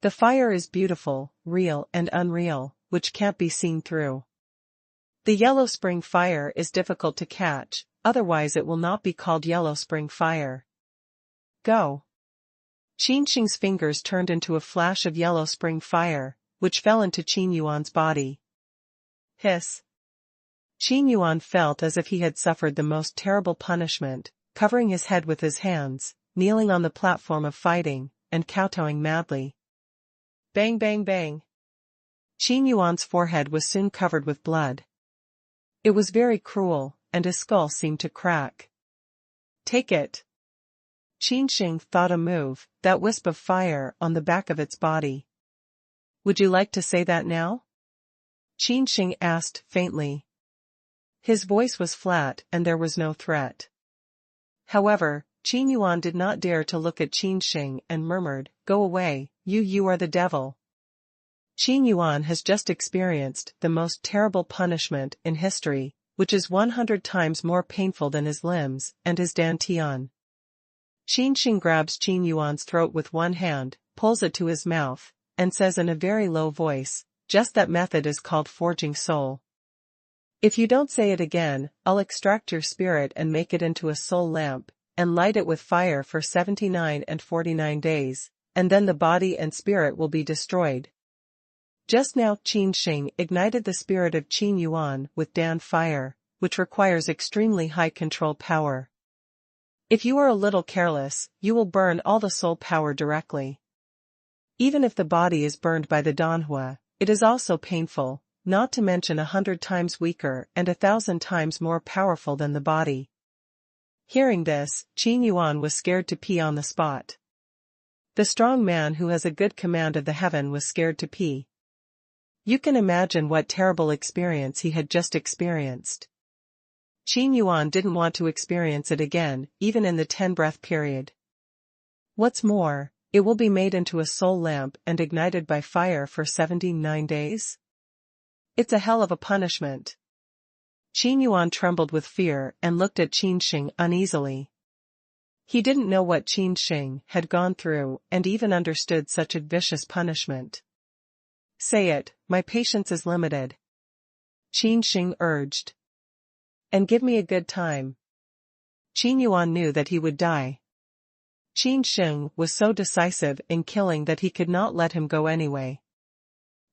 The fire is beautiful, real and unreal, which can't be seen through. The yellow spring fire is difficult to catch, otherwise it will not be called yellow spring fire. Go. Qin Sheng's fingers turned into a flash of yellow spring fire, which fell into Qin Yuan's body. Hiss. Qin Yuan felt as if he had suffered the most terrible punishment, covering his head with his hands, kneeling on the platform of fighting, and kowtowing madly. Bang bang bang. Qin Yuan's forehead was soon covered with blood. It was very cruel, and his skull seemed to crack. Take it. Qin Sheng thought a move, that wisp of fire on the back of its body. Would you like to say that now? Qin Sheng asked faintly. His voice was flat and there was no threat. However, Qin Yuan did not dare to look at Qin Sheng and murmured, "Go away, you are the devil." Qin Yuan has just experienced the most terrible punishment in history, which is 100 times more painful than his limbs and his dantian. Qin Sheng grabs Qin Yuan's throat with one hand, pulls it to his mouth, and says in a very low voice, "Just that method is called forging soul. If you don't say it again, I'll extract your spirit and make it into a soul lamp, and light it with fire for 79 and 49 days, and then the body and spirit will be destroyed." Just now Qin Sheng ignited the spirit of Qin Yuan with Dan fire, which requires extremely high control power. If you are a little careless, you will burn all the soul power directly. Even if the body is burned by the Danhua, it is also painful, not to mention 100 times weaker and 1,000 times more powerful than the body. Hearing this, Qin Yuan was scared to pee on the spot. The strong man who has a good command of the heaven was scared to pee. You can imagine what terrible experience he had just experienced. Qin Yuan didn't want to experience it again, even in the 10-breath period. What's more, it will be made into a soul lamp and ignited by fire for 79 days? It's a hell of a punishment. Qin Yuan trembled with fear and looked at Qin Sheng uneasily. He didn't know what Qin Sheng had gone through and even understood such a vicious punishment. Say it, my patience is limited. Qin Sheng urged. And give me a good time. Qin Yuan knew that he would die. Qin Sheng was so decisive in killing that he could not let him go anyway.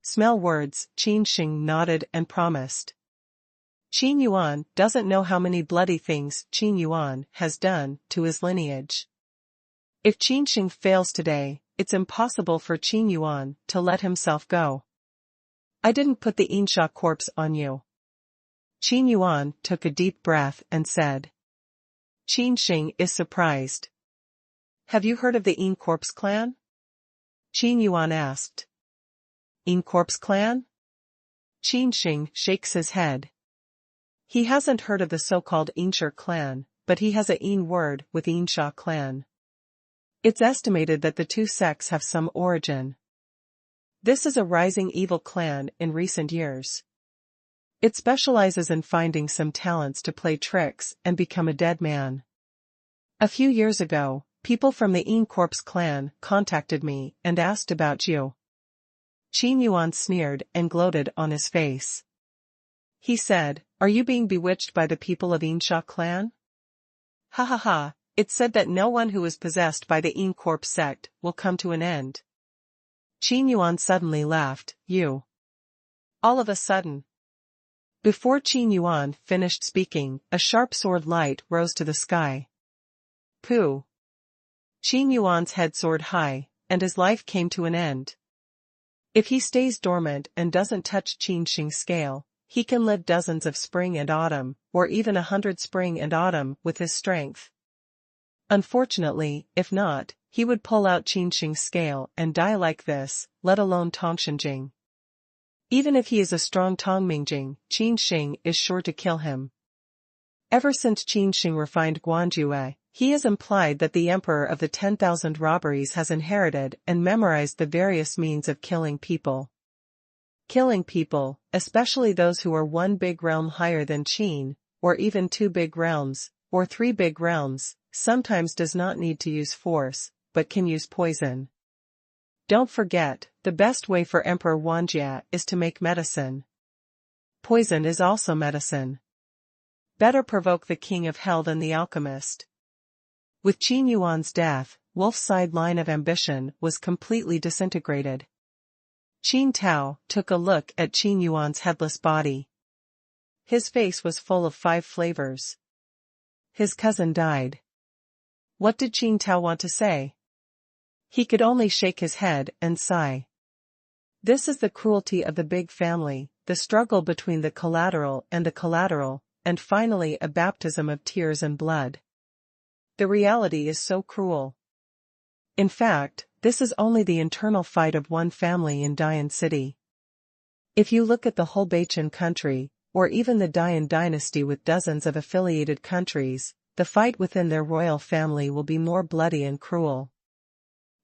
Smell words, Qin Sheng nodded and promised. Qin Yuan doesn't know how many bloody things Qin Yuan has done to his lineage. If Qin Sheng fails today, it's impossible for Qin Yuan to let himself go. I didn't put the Insha corpse on you. Qin Yuan took a deep breath and said. Qin Sheng is surprised. Have you heard of the Yin Corpse clan? Qin Yuan asked. Yin Corpse clan? Qin Sheng shakes his head. He hasn't heard of the so-called Insha clan, but he has a Yin word with Insha clan. It's estimated that the two sects have some origin. This is a rising evil clan in recent years. It specializes in finding some talents to play tricks and become a dead man. A few years ago, people from the Yin Corpse clan contacted me and asked about you. Qin Yuan sneered and gloated on his face. He said, "Are you being bewitched by the people of Insha clan?" Ha ha ha. It's said that no one who is possessed by the Yin Corpse sect will come to an end. Qin Yuan suddenly laughed. You. All of a sudden. Before Qin Yuan finished speaking, a sharp sword light rose to the sky. Pooh. Qin Yuan's head soared high, and his life came to an end. If he stays dormant and doesn't touch Qin Sheng's scale, he can live dozens of spring and autumn, or even 100 spring and autumn with his strength. Unfortunately, if not, he would pull out Qin Sheng's scale and die like this, let alone Tongshenjing. Even if he is a strong Tongmingjing, Qin Sheng is sure to kill him. Ever since Qin Sheng refined Guanjue, he has implied that the Emperor of the 10,000 robberies has inherited and memorized the various means of killing people. Killing people, especially those who are one big realm higher than Qin, or even 2 big realms, or 3 big realms, sometimes does not need to use force, but can use poison. Don't forget, the best way for Emperor Wanjia is to make medicine. Poison is also medicine. Better provoke the king of hell than the alchemist. With Qin Yuan's death, Wolf's side line of ambition was completely disintegrated. Qin Tao took a look at Qin Yuan's headless body. His face was full of 5 flavors. His cousin died. What did Qin Tao want to say? He could only shake his head and sigh. This is the cruelty of the big family, the struggle between the collateral, and finally a baptism of tears and blood. The reality is so cruel. In fact, this is only the internal fight of one family in Dian City. If you look at the whole Bachan country, or even the Dian dynasty with dozens of affiliated countries, the fight within their royal family will be more bloody and cruel.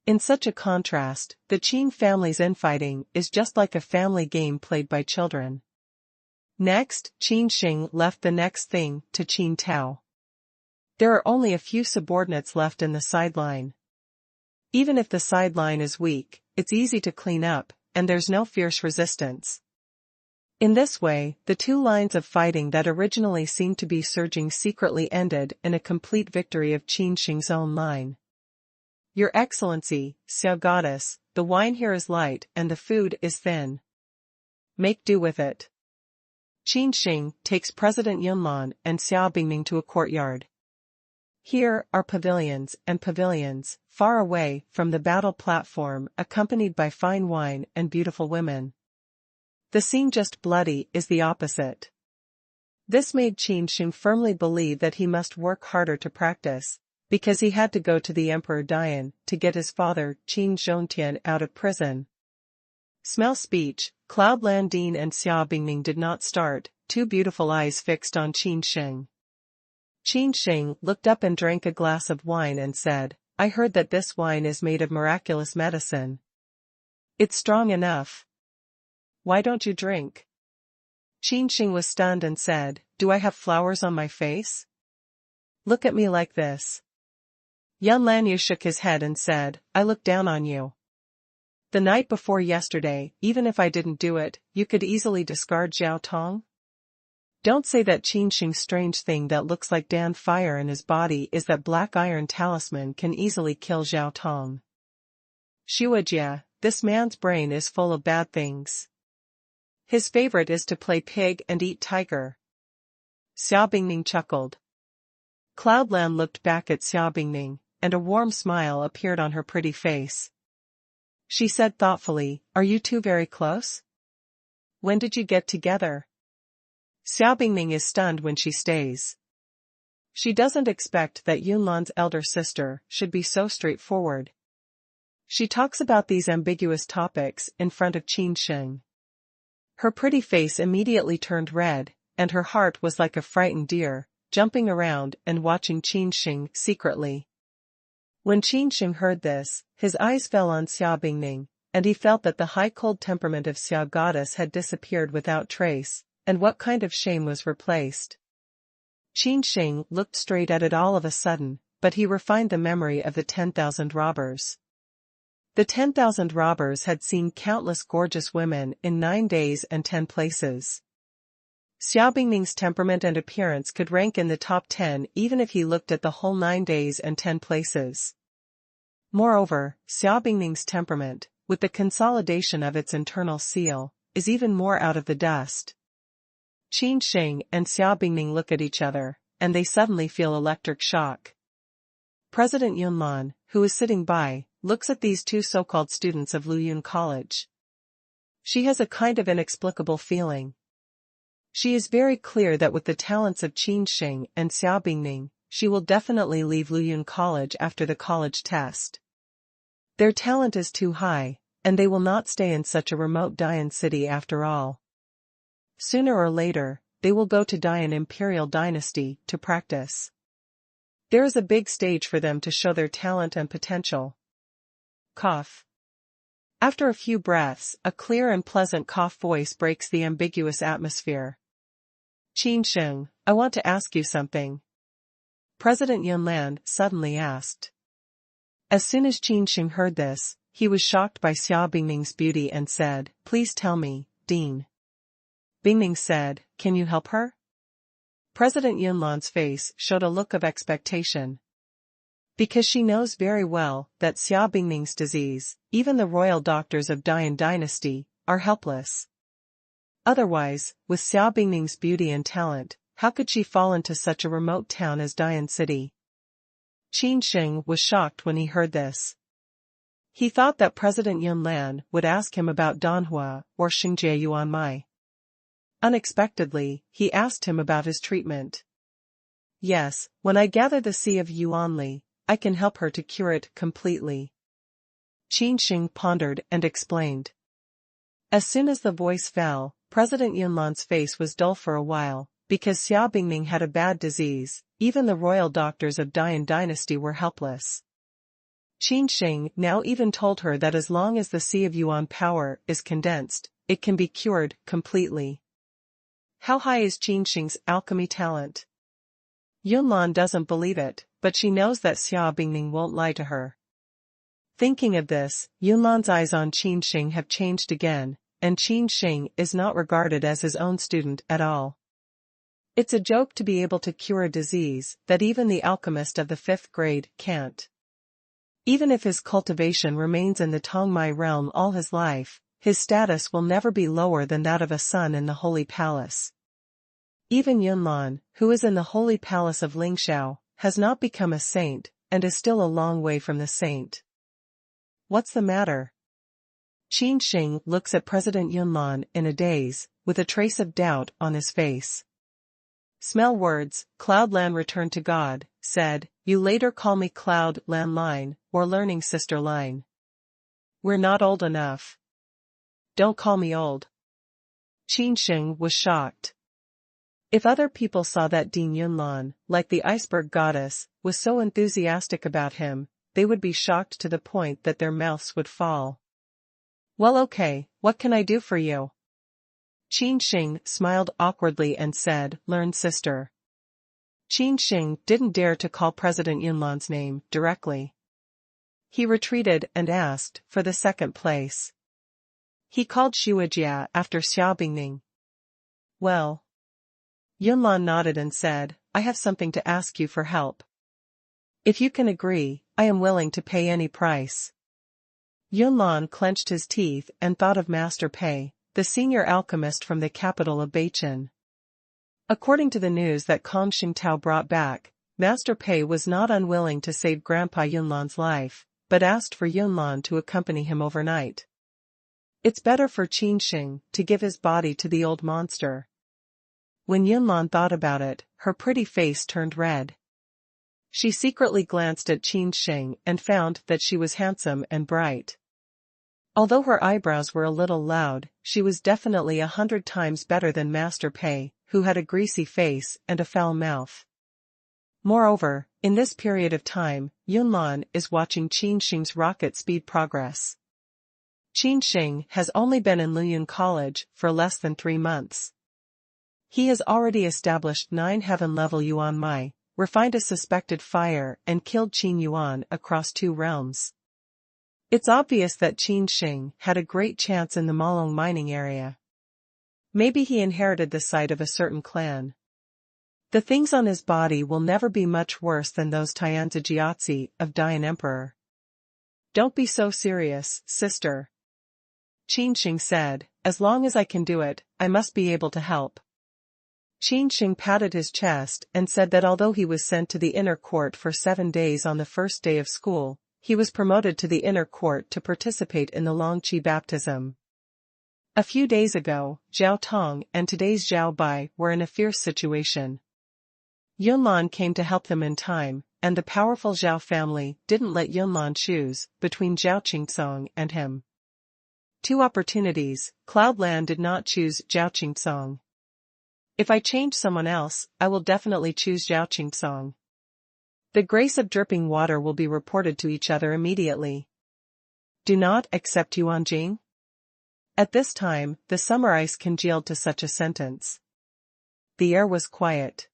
In such a contrast, the Qin family's infighting is just like a family game played by children. Next, Qin Sheng left the next thing to Qin Tao. There are only a few subordinates left in the sideline. Even if the sideline is weak, it's easy to clean up, and there's no fierce resistance. In this way, the 2 lines of fighting that originally seemed to be surging secretly ended in a complete victory of Qin Sheng's own line. Your Excellency, Xiao Goddess, the wine here is light and the food is thin. Make do with it. Qin Sheng takes President Yunlan and Xiao Bingning to a courtyard. Here are pavilions, far away from the battle platform, accompanied by fine wine and beautiful women. The scene just bloody is the opposite. This made Qin Sheng firmly believe that he must work harder to practice, because he had to go to the Emperor Dian to get his father, Qin Zhongtian, out of prison. Smell speech, Cloud Landine and Xiao Bingning did not start, 2 beautiful eyes fixed on Qin Sheng. Qin Sheng looked up and drank a glass of wine and said, I heard that this wine is made of miraculous medicine. It's strong enough. Why don't you drink? Qin Sheng was stunned and said, Do I have flowers on my face? Look at me like this. Yun Lanyu shook his head and said, I look down on you. The night before yesterday, even if I didn't do it, you could easily discard Zhao Tong? Don't say that Qin Sheng's strange thing that looks like Dan fire in his body is that black iron talisman can easily kill Zhao Tong. Shuajia, this man's brain is full of bad things. His favorite is to play pig and eat tiger. Xiao Bingning chuckled. Cloudland looked back at Xiao Bingning, and a warm smile appeared on her pretty face. She said thoughtfully, Are you 2 very close? When did you get together? Xiao Bingning is stunned when she stays. She doesn't expect that Yunlan's elder sister should be so straightforward. She talks about these ambiguous topics in front of Qin Sheng. Her pretty face immediately turned red, and her heart was like a frightened deer, jumping around and watching Qin Sheng secretly. When Qin Sheng heard this, his eyes fell on Xiao Bingning, and he felt that the high-cold temperament of Xiao Goddess had disappeared without trace, and what kind of shame was replaced. Qin Sheng looked straight at it all of a sudden, but he refined the memory of the 10,000 robbers. The 10,000 robbers had seen countless gorgeous women in 9 days and 10 places. Xiao Bingning's temperament and appearance could rank in the top 10 even if he looked at the whole 9 days and 10 places. Moreover, Xiao Bingning's temperament, with the consolidation of its internal seal, is even more out of the dust. Qin Sheng and Xiao Bingning look at each other, and they suddenly feel electric shock. President Yunlan, who is sitting by, looks at these 2 so-called students of Luyun College. She has a kind of inexplicable feeling. She is very clear that with the talents of Qin Sheng and Xiao Bingning, she will definitely leave Luyun College after the college test. Their talent is too high, and they will not stay in such a remote Dian city after all. Sooner or later, they will go to Dian Imperial Dynasty to practice. There is a big stage for them to show their talent and potential. Cough. After a few breaths, a clear and pleasant cough voice breaks the ambiguous atmosphere. Qin Sheng, I want to ask you something. President Yunlan suddenly asked. As soon as Qin Sheng heard this, he was shocked by Xiao Bingning's beauty and said, Please tell me, Dean. Bingning said, Can you help her? President Yunlan's face showed a look of expectation. Because she knows very well that Xiao Bingning's disease, even the royal doctors of Dian Dynasty, are helpless. Otherwise, with Xiao Bingning's beauty and talent, how could she fall into such a remote town as Dian City? Qin Sheng was shocked when he heard this. He thought that President Yunlan would ask him about Danhua or Xingjie Yuanmai. Unexpectedly, he asked him about his treatment. Yes, when I gather the Sea of Yuanli, I can help her to cure it completely. Qin Sheng pondered and explained. As soon as the voice fell, President Yunlan's face was dull for a while, because Xiao Bingning had a bad disease. Even the royal doctors of Dian dynasty were helpless. Qin Sheng now even told her that as long as the Sea of Yuan power is condensed, it can be cured completely. How high is Qin Sheng's alchemy talent? Yunlan doesn't believe it, but she knows that Xiao Bingning won't lie to her. Thinking of this, Yunlan's eyes on Qin Sheng have changed again, and Qin Sheng is not regarded as his own student at all. It's a joke to be able to cure a disease that even the alchemist of the 5th grade can't. Even if his cultivation remains in the Tongmai realm all his life, his status will never be lower than that of a son in the Holy Palace. Even Yunlan, who is in the Holy Palace of Lingxiao, has not become a saint, and is still a long way from the saint. What's the matter? Qin Sheng looks at President Yunlan in a daze, with a trace of doubt on his face. Smell words, Cloudland returned to God, said, you later call me Cloudland Line, or Learning Sister Line. We're not old enough. Don't call me old. Qin Sheng was shocked. If other people saw that Dean Yunlan, like the iceberg goddess, was so enthusiastic about him, they would be shocked to the point that their mouths would fall. Well, okay, what can I do for you? Qin Sheng smiled awkwardly and said, learn sister. Qin Sheng didn't dare to call President Yunlan's name directly. He retreated and asked for the second place. He called Shuijia after Xiao Bingning. Well. Yunlan nodded and said, I have something to ask you for help. If you can agree, I am willing to pay any price. Yunlan clenched his teeth and thought of Master Pei, the senior alchemist from the capital of Beiqin. According to the news that Kong Xingtao brought back, Master Pei was not unwilling to save Grandpa Yunlan's life, but asked for Yunlan to accompany him overnight. It's better for Qin Sheng to give his body to the old monster. When Yunlan thought about it, her pretty face turned red. She secretly glanced at Qin Sheng and found that she was handsome and bright. Although her eyebrows were a little loud, she was definitely 100 times better than Master Pei, who had a greasy face and a foul mouth. Moreover, in this period of time, Yunlan is watching Qin Sheng's rocket speed progress. Qin Sheng has only been in Luyun College for less than 3 months. He has already established 9 heaven-level Yuanmai, refined a suspected fire and killed Qin Yuan across 2 realms. It's obvious that Qin Sheng had a great chance in the Malong mining area. Maybe he inherited the site of a certain clan. The things on his body will never be much worse than those Tianzi Jiazi of Dian Emperor. Don't be so serious, sister. Qin Sheng said, as long as I can do it, I must be able to help. Qin Sheng patted his chest and said that although he was sent to the inner court for 7 days on the first day of school, he was promoted to the inner court to participate in the Longqi baptism. A few days ago, Zhao Tong and today's Zhao Bai were in a fierce situation. Yunlan came to help them in time, and the powerful Zhao family didn't let Yunlan choose between Zhao Qingsong and him. 2 opportunities, Cloudland did not choose Zhao Qingsong. If I change someone else, I will definitely choose Zhao Qingsong. The grace of dripping water will be reported to each other immediately. Do not accept Yuanjing? At this time, the summer ice congealed to such a sentence. The air was quiet.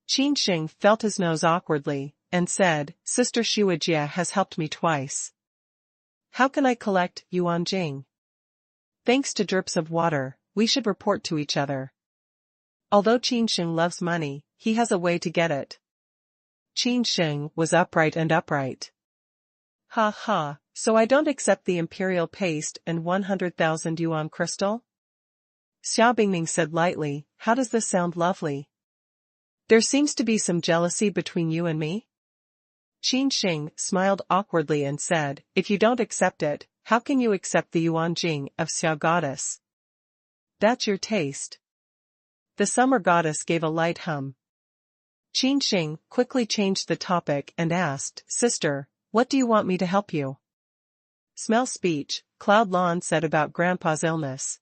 Qin Sheng felt his nose awkwardly, and said, Sister Shuijia has helped me twice. How can I collect Yuanjing? Thanks to drips of water, we should report to each other. Although Qin Sheng loves money, he has a way to get it. Qin Sheng was upright and upright. Ha ha, So I don't accept the imperial paste and 100,000 yuan crystal? Xiao Bingming said lightly, how does this sound lovely? There seems to be some jealousy between you and me? Qin Sheng smiled awkwardly and said, if you don't accept it, how can you accept the Yuan Jing of Xiao goddess? That's your taste. The summer goddess gave a light hum. Qin Sheng quickly changed the topic and asked, Sister, what do you want me to help you? Smell speech, Cloud Lawn said about Grandpa's illness.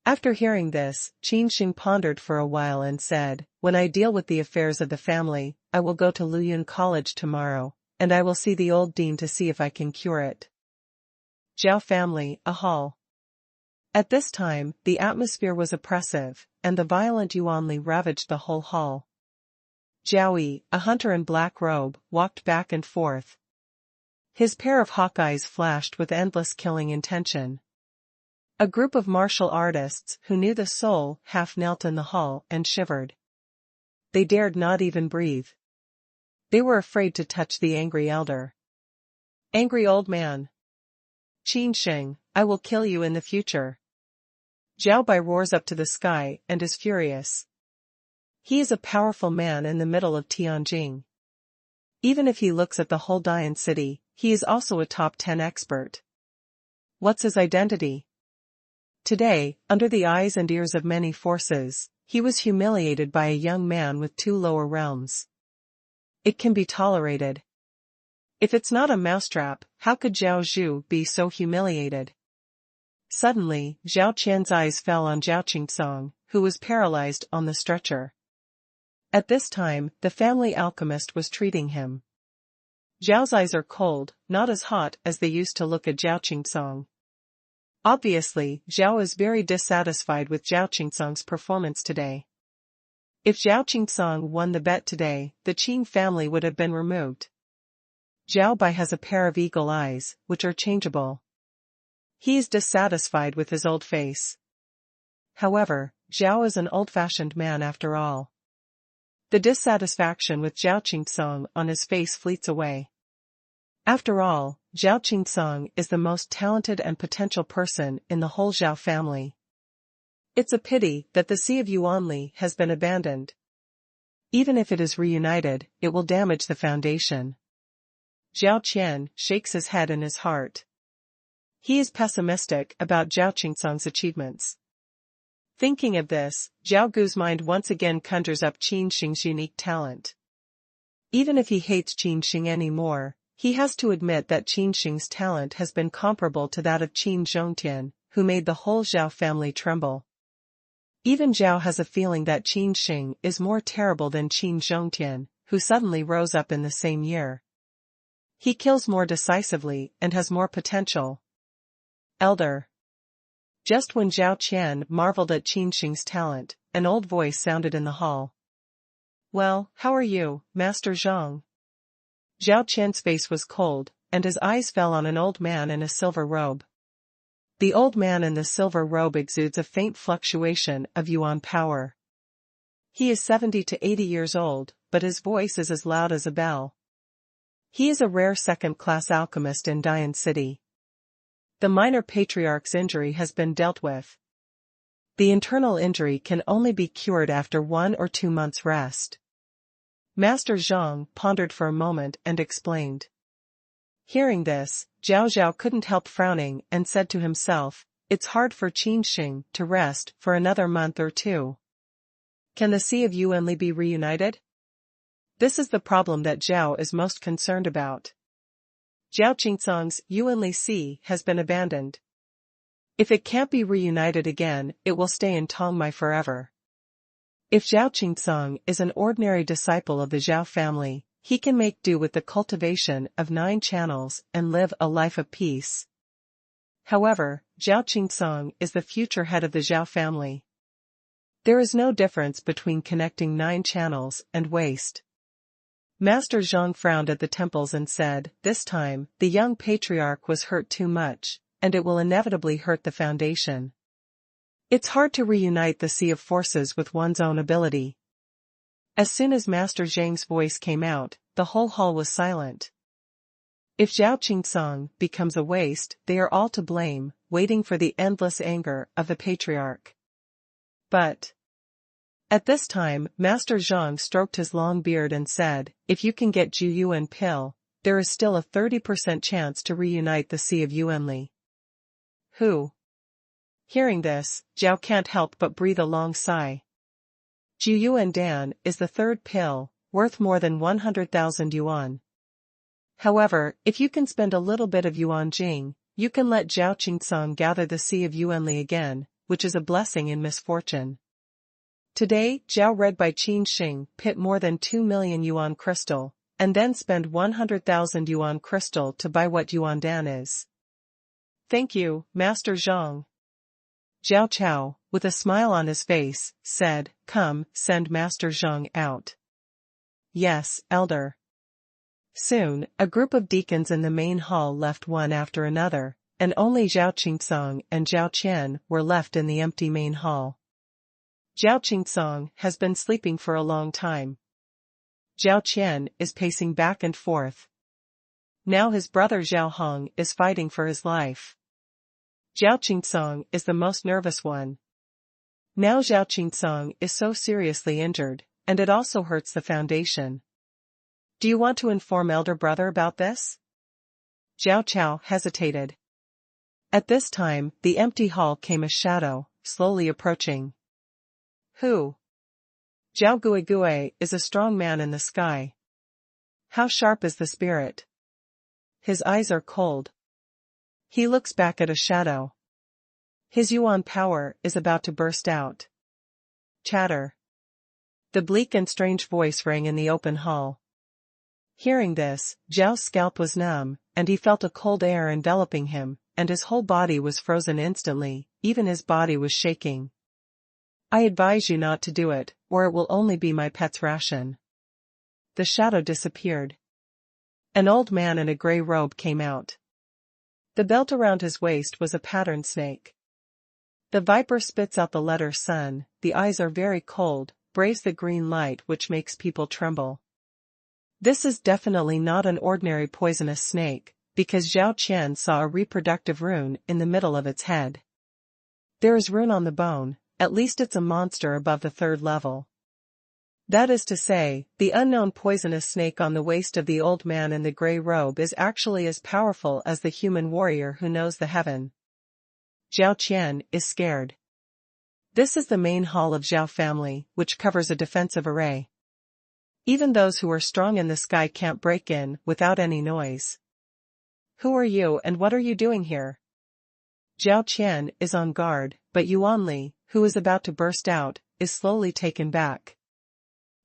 After hearing this, Qin Sheng pondered for a while and said, when I deal with the affairs of the family, I will go to Luyun College tomorrow, and I will see the old dean to see if I can cure it. Zhao family, a hall. At this time, the atmosphere was oppressive, and the violent Yuanli ravaged the whole hall. Zhao Yi, a hunter in black robe, walked back and forth. His pair of hawk eyes flashed with endless killing intention. A group of martial artists who knew the soul half knelt in the hall and shivered. They dared not even breathe. They were afraid to touch the angry elder. Angry old man. Qin Sheng, I will kill you in the future. Zhao Bai roars up to the sky and is furious. He is a powerful man in the middle of Tianjing. Even if he looks at the whole Dian city, he is also a top 10 expert. What's his identity? Today, under the eyes and ears of many forces, he was humiliated by a young man with 2 lower realms. It can be tolerated. If it's not a mousetrap, how could Zhao Zhu be so humiliated? Suddenly, Zhao Qian's eyes fell on Zhao Qingsong, who was paralyzed on the stretcher. At this time, the family alchemist was treating him. Zhao's eyes are cold, not as hot as they used to look at Zhao Qingsong. Obviously, Zhao is very dissatisfied with Zhao Qingsong's performance today. If Zhao Qingsong won the bet today, the Qin family would have been removed. Zhao Bai has a pair of eagle eyes, which are changeable. He is dissatisfied with his old face. However, Zhao is an old-fashioned man after all. The dissatisfaction with Zhao Qingsong on his face fleets away. After all, Zhao Qingsong is the most talented and potential person in the whole Zhao family. It's a pity that the Sea of Yuanli has been abandoned. Even if it is reunited, it will damage the foundation. Zhao Qian shakes his head in his heart. He is pessimistic about Zhao Qingsong's achievements. Thinking of this, Zhao Gu's mind once again conjures up Qin Sheng's unique talent. Even if he hates Qin Sheng anymore, he has to admit that Qin Sheng's talent has been comparable to that of Qin Zhongtian, who made the whole Zhao family tremble. Even Zhao has a feeling that Qin Sheng is more terrible than Qin Zhongtian, who suddenly rose up in the same year. He kills more decisively and has more potential. Elder. Just when Zhao Qian marveled at Qin Sheng's talent, an old voice sounded in the hall. Well, how are you, Master Zhang? Zhao Qian's face was cold, and his eyes fell on an old man in a silver robe. The old man in the silver robe exudes a faint fluctuation of yuan power. He is 70 to 80 years old, but his voice is as loud as a bell. He is a rare second-class alchemist in Dian City. The minor patriarch's injury has been dealt with. The internal injury can only be cured after 1 or 2 months' rest. Master Zhang pondered for a moment and explained. Hearing this, Zhao Zhao couldn't help frowning and said to himself, it's hard for Qin Sheng to rest for another month or 2. Can the Sea of Yuanli be reunited? This is the problem that Zhao is most concerned about. Zhao Qingsong's Yuanli Sea has been abandoned. If it can't be reunited again, it will stay in Tongmai forever. If Zhao Qingsong is an ordinary disciple of the Zhao family, he can make do with the cultivation of 9 channels and live a life of peace. However, Zhao Qingsong is the future head of the Zhao family. There is no difference between connecting 9 channels and waste. Master Zhang frowned at the temples and said, this time, the young patriarch was hurt too much, and it will inevitably hurt the foundation. It's hard to reunite the sea of forces with one's own ability. As soon as Master Zhang's voice came out, the whole hall was silent. If Zhao Qingsong becomes a waste, they are all to blame, waiting for the endless anger of the patriarch. But at this time, Master Zhang stroked his long beard and said, if you can get Zhu Yuan pill, there is still a 30% chance to reunite the Sea of Yuanli. Who? Hearing this, Zhao can't help but breathe a long sigh. Zhu Yuan Dan is the third pill, worth more than 100,000 yuan. However, if you can spend a little bit of yuan jing, you can let Zhao Qingsong gather the Sea of Yuanli again, which is a blessing in misfortune. Today, Zhao read by Qin Sheng pit more than 2 million yuan crystal, and then spend 100,000 yuan crystal to buy what yuan dan is. Thank you, Master Zhang. Zhao Chao, with a smile on his face, said, come, send Master Zhang out. Yes, Elder. Soon, a group of deacons in the main hall left one after another, and only Zhao Qingsong and Zhao Qian were left in the empty main hall. Zhao Qingsong has been sleeping for a long time. Zhao Qian is pacing back and forth. Now his brother Zhao Hong is fighting for his life. Zhao Qingsong is the most nervous one. Now Zhao Qingsong is so seriously injured, and it also hurts the foundation. Do you want to inform elder brother about this? Zhao Chao hesitated. At this time, the empty hall came a shadow, slowly approaching. Who? Zhao Guigui is a strong man in the sky. How sharp is the spirit? His eyes are cold. He looks back at a shadow. His yuan power is about to burst out. Chatter. The bleak and strange voice rang in the open hall. Hearing this, Zhao's scalp was numb, and he felt a cold air enveloping him, and his whole body was frozen instantly, even his body was shaking. I advise you not to do it, or it will only be my pet's ration. The shadow disappeared. An old man in a grey robe came out. The belt around his waist was a patterned snake. The viper spits out the letter sun, the eyes are very cold, braves the green light which makes people tremble. This is definitely not an ordinary poisonous snake, because Zhao Qian saw a reproductive rune in the middle of its head. There is rune on the bone, at least it's a monster above the third level. That is to say, the unknown poisonous snake on the waist of the old man in the grey robe is actually as powerful as the human warrior who knows the heaven. Zhao Qian is scared. This is the main hall of Zhao family, which covers a defensive array. Even those who are strong in the sky can't break in without any noise. Who are you and what are you doing here? Zhao Qian is on guard, but Yuan Li, who is about to burst out, is slowly taken back.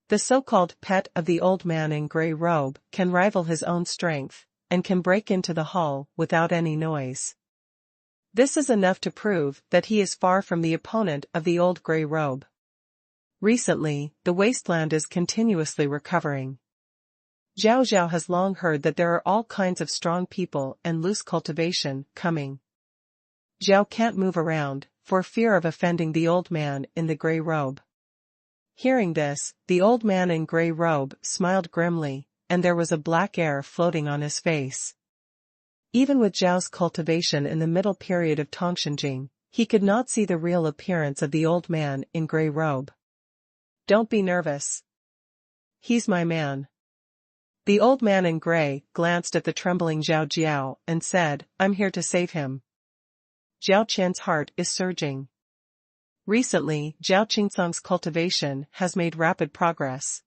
The so-called pet of the old man in grey robe can rival his own strength, and can break into the hall without any noise. This is enough to prove that he is far from the opponent of the old grey robe. Recently, the wasteland is continuously recovering. Zhao Zhao has long heard that there are all kinds of strong people and loose cultivation coming. Zhao can't move around, for fear of offending the old man in the grey robe. Hearing this, the old man in grey robe smiled grimly, and there was a black air floating on his face. Even with Zhao's cultivation in the middle period of Tongshenjing, he could not see the real appearance of the old man in grey robe. Don't be nervous. He's my man. The old man in grey glanced at the trembling Zhao Jiao and said, I'm here to save him. Zhao Qian's heart is surging. Recently, Zhao Qingsong's cultivation has made rapid progress.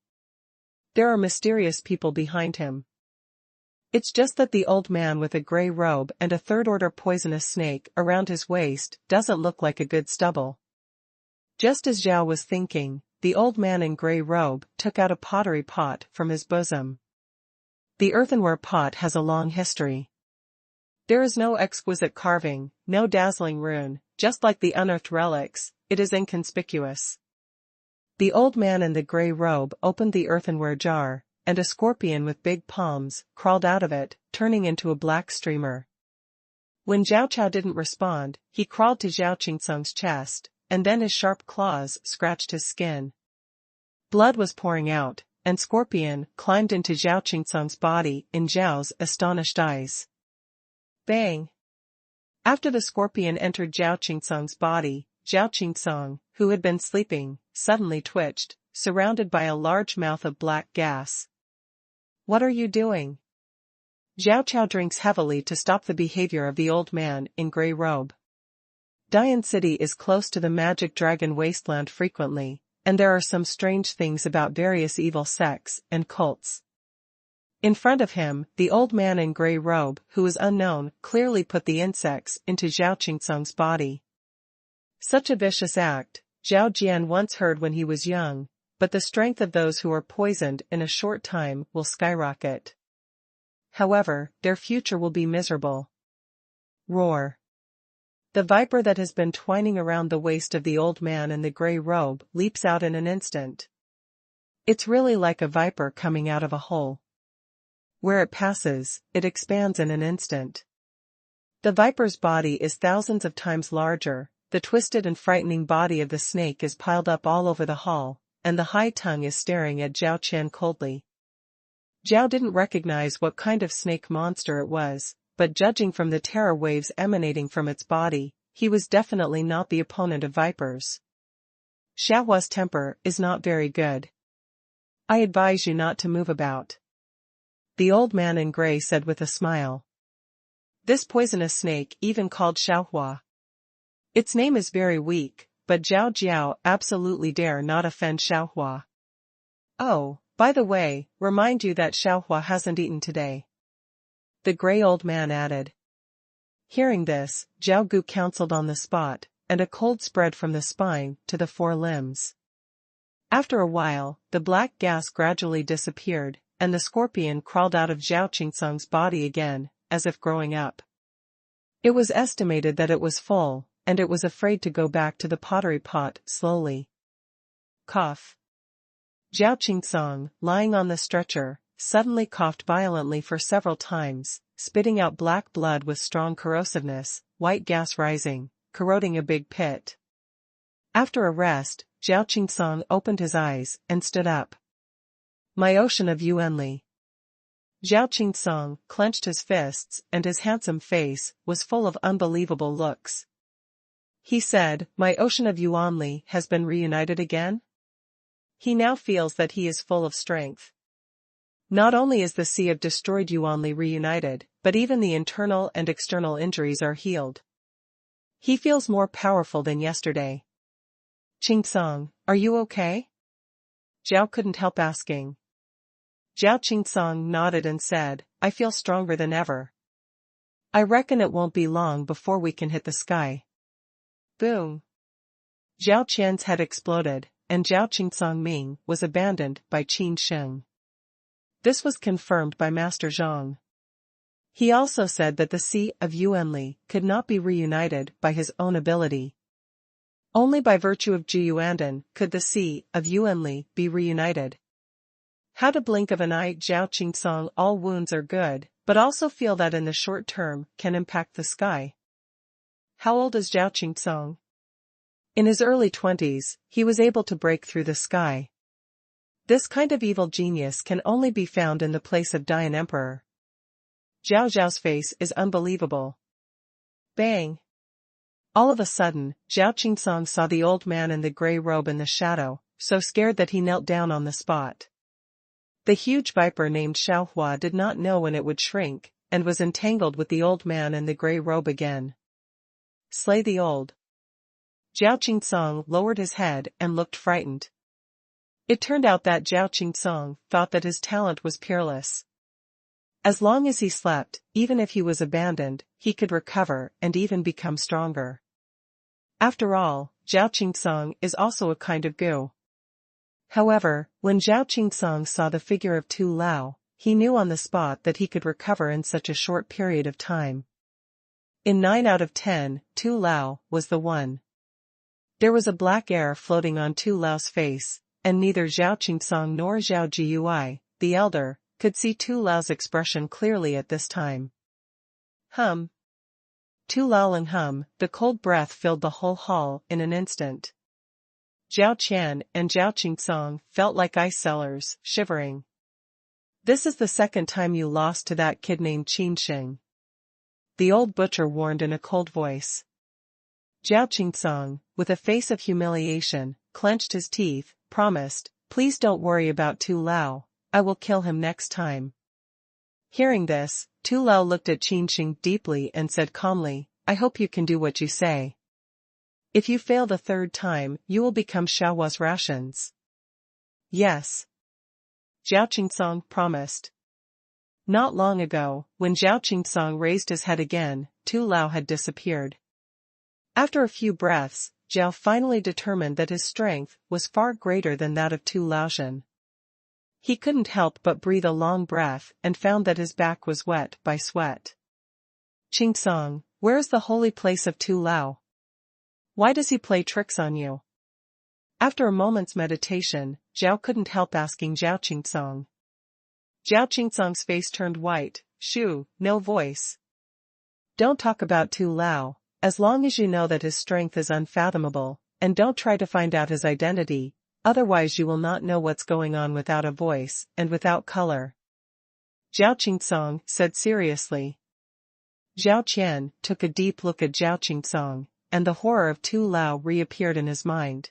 There are mysterious people behind him. It's just that the old man with a grey robe and a third-order poisonous snake around his waist doesn't look like a good stubble. Just as Zhao was thinking, the old man in grey robe took out a pottery pot from his bosom. The earthenware pot has a long history. There is no exquisite carving, no dazzling rune, just like the unearthed relics, it is inconspicuous. The old man in the grey robe opened the earthenware jar, and a scorpion with big palms crawled out of it, turning into a black streamer. When Zhao Chao didn't respond, he crawled to Zhao Qingsong's chest, and then his sharp claws scratched his skin. Blood was pouring out, and Scorpion climbed into Zhao Qingsong's body in Zhao's astonished eyes. Bang! After the Scorpion entered Zhao Qingsong's body, Zhao Qingsong, who had been sleeping, suddenly twitched, surrounded by a large mouth of black gas. What are you doing? Zhao Chao drinks heavily to stop the behavior of the old man in grey robe. Dian City is close to the magic dragon wasteland frequently, and there are some strange things about various evil sects and cults. In front of him, the old man in grey robe, who is unknown, clearly put the insects into Zhao Qingsong's body. Such a vicious act, Zhao Jian once heard when he was young, but the strength of those who are poisoned in a short time will skyrocket. However, their future will be miserable. Roar. The viper that has been twining around the waist of the old man in the grey robe leaps out in an instant. It's really like a viper coming out of a hole. Where it passes, it expands in an instant. The viper's body is thousands of times larger, the twisted and frightening body of the snake is piled up all over the hall, and the high tongue is staring at Zhao Qian coldly. Zhao didn't recognize what kind of snake monster it was, but judging from the terror waves emanating from its body, he was definitely not the opponent of vipers. Xiaohua's temper is not very good. I advise you not to move about. The old man in grey said with a smile. This poisonous snake even called Xiaohua. Its name is very weak, but Zhao Jiao absolutely dare not offend Xiaohua. Oh, by the way, remind you that Xiaohua hasn't eaten today. The grey old man added. Hearing this, Zhao Gu counseled on the spot, and a cold spread from the spine to the four limbs. After a while, the black gas gradually disappeared, and the scorpion crawled out of Zhao Qingsong's body again, as if growing up. It was estimated that it was full, and it was afraid to go back to the pottery pot slowly. Cough. Zhao Qingsong, lying on the stretcher, suddenly coughed violently for several times, spitting out black blood with strong corrosiveness, white gas rising, corroding a big pit. After a rest, Zhao Qingsong opened his eyes and stood up. My ocean of Yuanli. Zhao Qingsong clenched his fists and his handsome face was full of unbelievable looks. He said, my ocean of Yuanli has been reunited again? He now feels that he is full of strength. Not only is the sea of destroyed Yuanli reunited, but even the internal and external injuries are healed. He feels more powerful than yesterday. Qingsong, are you okay? Zhao couldn't help asking. Zhao Qingsong nodded and said, I feel stronger than ever. I reckon it won't be long before we can hit the sky. Boom. Zhao Qian's head exploded, and Zhao Qingsong Ming was abandoned by Qin Sheng. This was confirmed by Master Zhang. He also said that the Sea of Yuanli could not be reunited by his own ability. Only by virtue of Jiyuanden could the Sea of Yuanli be reunited. How to blink of an eye, Zhao Qingsong, all wounds are good, but also feel that in the short term can impact the sky. How old is Zhao Qingsong? In his early 20s, he was able to break through the sky. This kind of evil genius can only be found in the place of Dian Emperor. Zhao Zhao's face is unbelievable. Bang! All of a sudden, Zhao Qingsong saw the old man in the grey robe in the shadow, so scared that he knelt down on the spot. The huge viper named Xiaohua did not know when it would shrink, and was entangled with the old man in the grey robe again. Slay the old. Zhao Qingsong lowered his head and looked frightened. It turned out that Zhao Qingsong thought that his talent was peerless. As long as he slept, even if he was abandoned, he could recover and even become stronger. After all, Zhao Qingsong is also a kind of goo. However, when Zhao Qingsong saw the figure of Tu Lao, he knew on the spot that he could recover in such a short period of time. In 9 out of 10, Tu Lao was the one. There was a black air floating on Tu Lao's face, and neither Zhao Qingsong nor Zhao Jiyui, the elder, could see Tu Lao's expression clearly at this time. Hum. Tu Lao and hum, the cold breath filled the whole hall in an instant. Zhao Qian and Zhao Qingsong felt like ice sellers, shivering. This is the second time you lost to that kid named Qin Sheng. The old butcher warned in a cold voice. Zhao Qingsong, with a face of humiliation, clenched his teeth, promised, "Please don't worry about Tu Lao, I will kill him next time." Hearing this, Tu Lao looked at Qin Sheng deeply and said calmly, "I hope you can do what you say. If you fail the third time, you will become Xiaohua's rations." "Yes." Zhao Qingsong promised. Not long ago, when Zhao Qingsong raised his head again, Tu Lao had disappeared. After a few breaths, Zhao finally determined that his strength was far greater than that of Tu Laotian. He couldn't help but breathe a long breath and found that his back was wet by sweat. "Qingsong, where is the holy place of Tu Lao? Why does he play tricks on you?" After a moment's meditation, Zhao couldn't help asking Zhao Qingsong. Zhao Qingsong's face turned white. "Shoo, no voice. Don't talk about Tu Lao, as long as you know that his strength is unfathomable, and don't try to find out his identity, otherwise you will not know what's going on without a voice and without color," Zhao Qingsong said seriously. Zhao Qian took a deep look at Zhao Qingsong, and the horror of Tu Lao reappeared in his mind.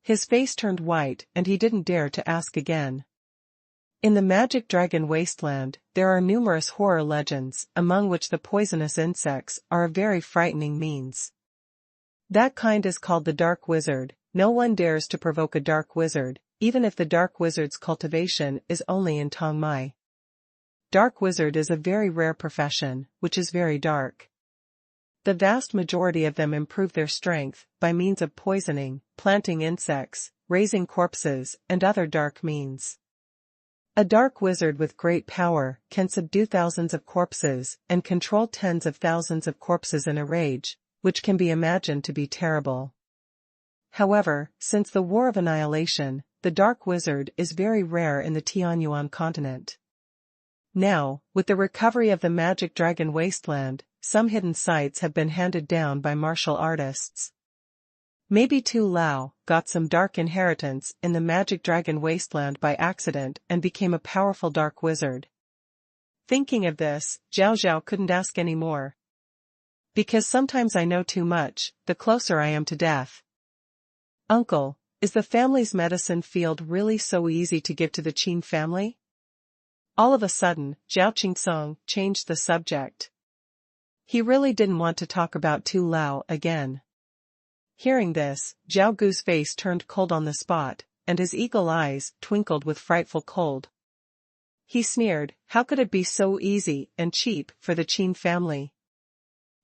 His face turned white and he didn't dare to ask again. In the Magic Dragon Wasteland, there are numerous horror legends, among which the poisonous insects are a very frightening means. That kind is called the Dark Wizard. No one dares to provoke a Dark Wizard, even if the Dark Wizard's cultivation is only in Tongmai. Dark Wizard is a very rare profession, which is very dark. The vast majority of them improve their strength by means of poisoning, planting insects, raising corpses, and other dark means. A dark wizard with great power can subdue thousands of corpses and control tens of thousands of corpses in a rage, which can be imagined to be terrible. However, since the War of Annihilation, the dark wizard is very rare in the Tianyuan continent. Now, with the recovery of the Magic Dragon Wasteland, some hidden sites have been handed down by martial artists. Maybe Tu Lao got some dark inheritance in the Magic Dragon Wasteland by accident and became a powerful dark wizard. Thinking of this, Zhao couldn't ask any more. "Because sometimes I know too much, the closer I am to death." "Uncle, is the family's medicine field really so easy to give to the Qin family?" All of a sudden, Zhao Qingsong changed the subject. He really didn't want to talk about Tu Lao again. Hearing this, Zhao Gu's face turned cold on the spot, and his eagle eyes twinkled with frightful cold. He sneered, "How could it be so easy and cheap for the Qin family?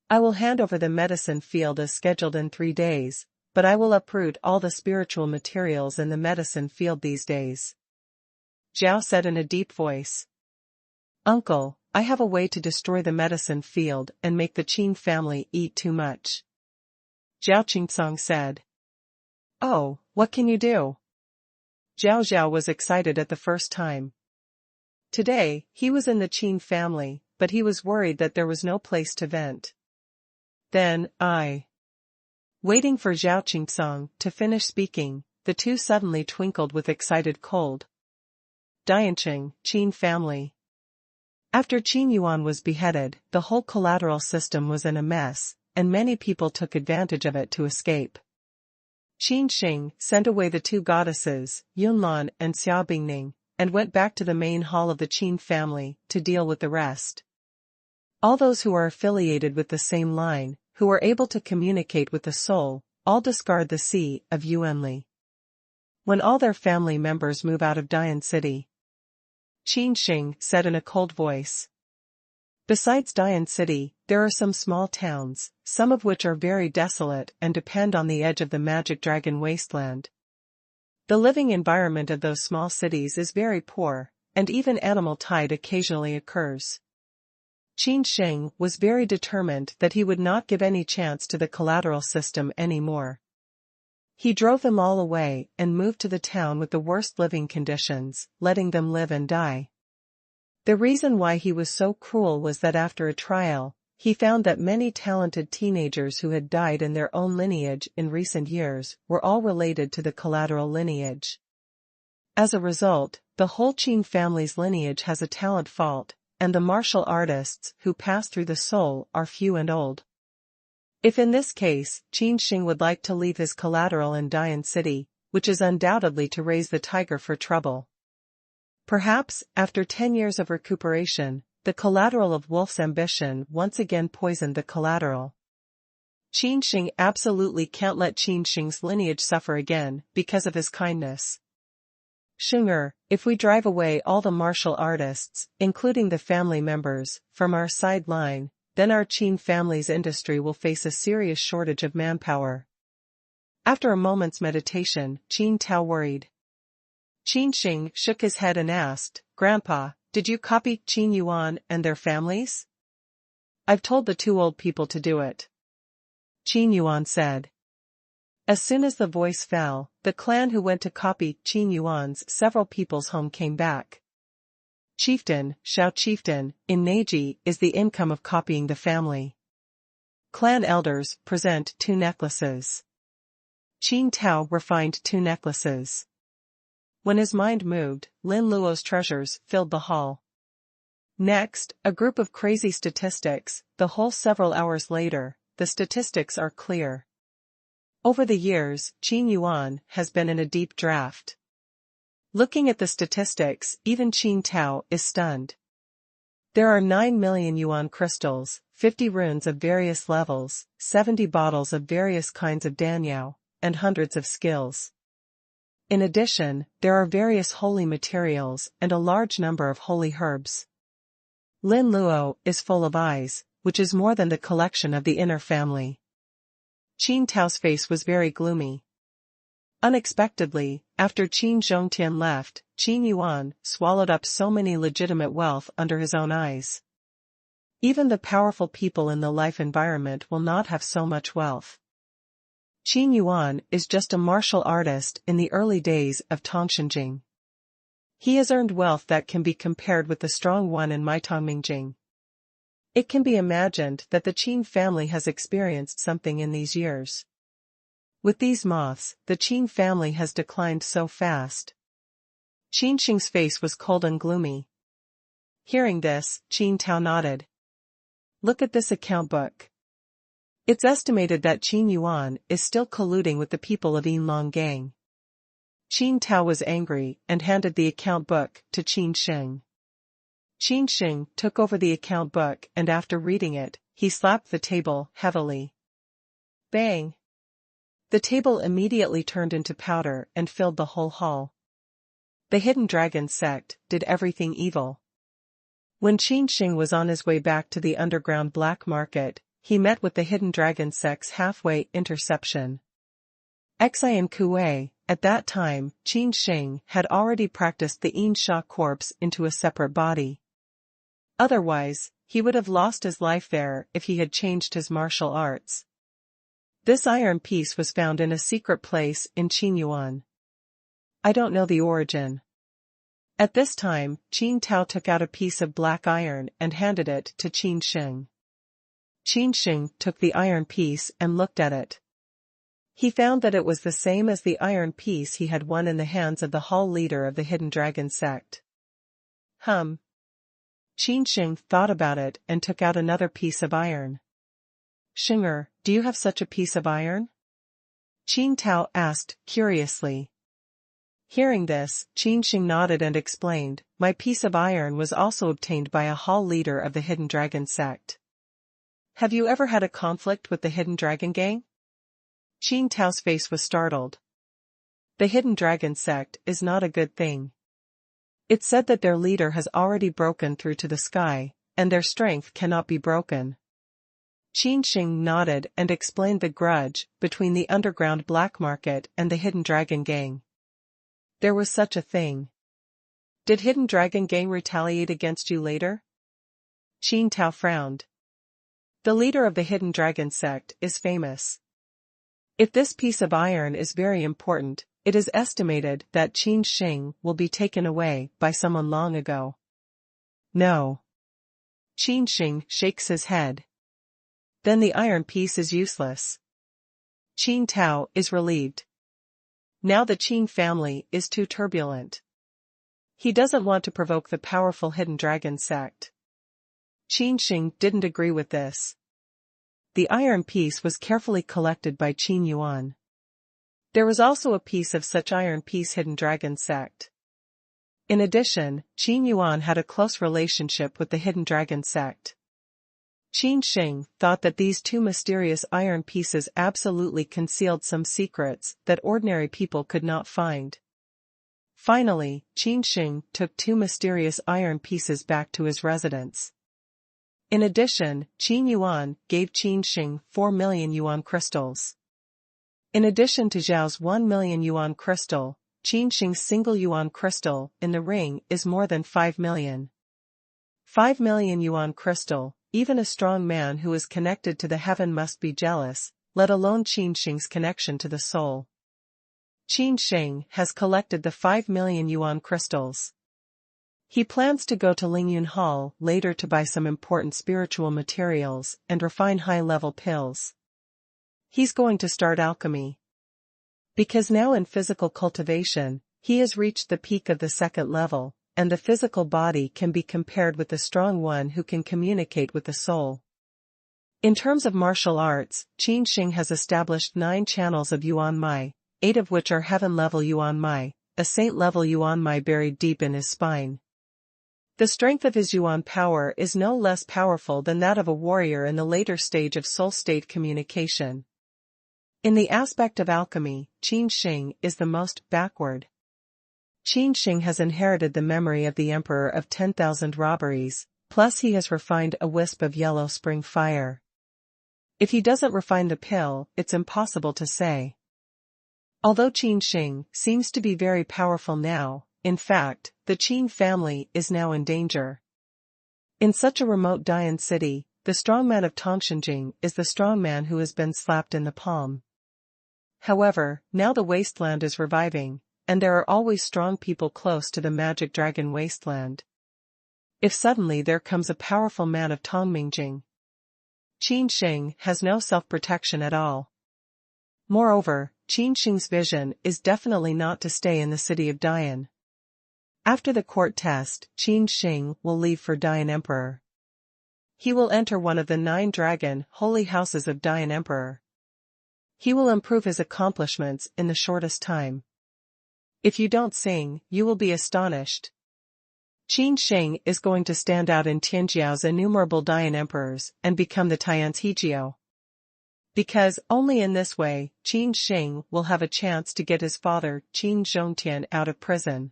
I will hand over the medicine field as scheduled in 3 days, but I will uproot all the spiritual materials in the medicine field these days," Zhao said in a deep voice. "Uncle, I have a way to destroy the medicine field and make the Qin family eat too much," Zhao Qingsong said. "Oh, what can you do?" Zhao was excited at the first time. Today, he was in the Qin family, but he was worried that there was no place to vent. Waiting for Zhao Qingsong to finish speaking, the two suddenly twinkled with excited cold. Dianqing, Qin family. After Qin Yuan was beheaded, the whole collateral system was in a mess, and many people took advantage of it to escape. Qin Sheng sent away the 2 goddesses, Yunlan and Xiaobingning, and went back to the main hall of the Qin family to deal with the rest. All those who are affiliated with the same line, who are able to communicate with the soul, all discard the Sea of Yuanli. When all their family members move out of Dian City, Qin Sheng said in a cold voice. Besides Dian City, there are some small towns, some of which are very desolate and depend on the edge of the Magic Dragon Wasteland. The living environment of those small cities is very poor, and even animal tide occasionally occurs. Qin Sheng was very determined that he would not give any chance to the collateral system anymore. He drove them all away and moved to the town with the worst living conditions, letting them live and die. The reason why he was so cruel was that after a trial, he found that many talented teenagers who had died in their own lineage in recent years were all related to the collateral lineage. As a result, the whole Qin family's lineage has a talent fault, and the martial artists who pass through the soul are few and old. If in this case, Qin Sheng would like to leave his collateral in Dian City, which is undoubtedly to raise the tiger for trouble. Perhaps, after 10 years of recuperation, the collateral of Wolf's ambition once again poisoned the collateral. Qin Sheng absolutely can't let Qin Sheng's lineage suffer again because of his kindness. Shenger, if we drive away all the martial artists, including the family members, from our sideline, then our Qin family's industry will face a serious shortage of manpower. After a moment's meditation, Qin Tao worried. Qin Sheng shook his head and asked, "Grandpa, did you copy Qin Yuan and their families?" "I've told the two old people to do it," Qin Yuan said. As soon as the voice fell, the clan who went to copy Qin Yuan's several people's home came back. Chieftain, Shao Chieftain, in Neji is the income of copying the family. Clan elders present 2 necklaces. Qin Tao refined 2 necklaces. When his mind moved, Lin Luo's treasures filled the hall. Next, a group of crazy statistics, the whole several hours later, the statistics are clear. Over the years, Qin Yuan has been in a deep draft. Looking at the statistics, even Qin Tao is stunned. There are 9 million yuan crystals, 50 runes of various levels, 70 bottles of various kinds of danyao, and hundreds of skills. In addition, there are various holy materials and a large number of holy herbs. Lin Luo is full of eyes, which is more than the collection of the inner family. Qin Tao's face was very gloomy. Unexpectedly, after Qin Zhongtian left, Qin Yuan swallowed up so many legitimate wealth under his own eyes. Even the powerful people in the life environment will not have so much wealth. Qin Yuan is just a martial artist in the early days of Tongxinjing. He has earned wealth that can be compared with the strong one in Maitongmingjing. It can be imagined that the Qin family has experienced something in these years. With these moths, the Qin family has declined so fast. Qin Sheng's face was cold and gloomy. Hearing this, Qin Tao nodded. "Look at this account book. It's estimated that Qin Yuan is still colluding with the people of Yinlong Gang." Qin Tao was angry and handed the account book to Qin Sheng. Qin Sheng took over the account book and after reading it, he slapped the table heavily. Bang! The table immediately turned into powder and filled the whole hall. The Hidden Dragon sect did everything evil. When Qin Sheng was on his way back to the underground black market, he met with the Hidden Dragon sect's halfway interception. Xian Kuei, at that time, Qin Sheng had already practiced the Yin Sha corpse into a separate body. Otherwise, he would have lost his life there if he had changed his martial arts. This iron piece was found in a secret place in Qin Yuan. I don't know the origin. At this time, Qin Tao took out a piece of black iron and handed it to Qin Sheng. Qin Sheng took the iron piece and looked at it. He found that it was the same as the iron piece he had won in the hands of the hall leader of the Hidden Dragon sect. Qin Sheng thought about it and took out another piece of iron. "Shenger, do you have such a piece of iron?" Qin Tao asked curiously. Hearing this, Qin Sheng nodded and explained, "My piece of iron was also obtained by a hall leader of the Hidden Dragon sect." "Have you ever had a conflict with the Hidden Dragon gang?" Qin Tao's face was startled. The Hidden Dragon sect is not a good thing. It's said that their leader has already broken through to the sky, and their strength cannot be broken. Qin Sheng nodded and explained the grudge between the underground black market and the Hidden Dragon gang. There was such a thing. Did Hidden Dragon gang retaliate against you later? Qin Tao frowned. The leader of the Hidden Dragon sect is famous. If this piece of iron is very important, it is estimated that Qin Sheng will be taken away by someone long ago. No. Qin Sheng shakes his head. Then the iron piece is useless. Qin Tao is relieved. Now the Qin family is too turbulent. He doesn't want to provoke the powerful hidden dragon sect. Qin Sheng didn't agree with this. The iron piece was carefully collected by Qin Yuan. There was also a piece of such iron piece hidden dragon sect. In addition, Qin Yuan had a close relationship with the hidden dragon sect. Qin Sheng thought that these two mysterious iron pieces absolutely concealed some secrets that ordinary people could not find. Finally, Qin Sheng took two mysterious iron pieces back to his residence. In addition, Qin Yuan gave Qin Sheng 4 million yuan crystals. In addition to Zhao's 1 million yuan crystal, Qin Sheng's single yuan crystal in the ring is more than 5 million. 5 million yuan crystal, even a strong man who is connected to the heaven must be jealous, let alone Qin Sheng's connection to the soul. Qin Sheng has collected the 5 million yuan crystals. He plans to go to Lingyun Hall later to buy some important spiritual materials and refine high-level pills. He's going to start alchemy. Because now in physical cultivation, he has reached the peak of the second level, and the physical body can be compared with the strong one who can communicate with the soul. In terms of martial arts, Qin Sheng has established 9 channels of Yuan Mai, 8 of which are heaven-level Yuan Mai, a saint-level Yuan Mai buried deep in his spine. The strength of his Yuan power is no less powerful than that of a warrior in the later stage of soul-state communication. In the aspect of alchemy, Qin Sheng is the most backward. Qin Sheng has inherited the memory of the Emperor of 10,000 robberies, plus he has refined a wisp of yellow spring fire. If he doesn't refine the pill, it's impossible to say. Although Qin Sheng seems to be very powerful now, in fact, the Qin family is now in danger. In such a remote Dian city, the strongman of Tongshenjing is the strongman who has been slapped in the palm. However, now the wasteland is reviving, and there are always strong people close to the magic dragon wasteland. If suddenly there comes a powerful man of Tongmingjing, Qin Sheng has no self-protection at all. Moreover, Qin Sheng's vision is definitely not to stay in the city of Dian. After the court test, Qin Sheng will leave for Dian Emperor. He will enter one of the 9 dragon holy houses of Dian Emperor. He will improve his accomplishments in the shortest time. If you don't sing, you will be astonished. Qin Sheng is going to stand out in Tianjiao's innumerable Dian emperors and become the Tian's Hejiao. Because only in this way, Qin Sheng will have a chance to get his father, Qin Zhongtian, out of prison.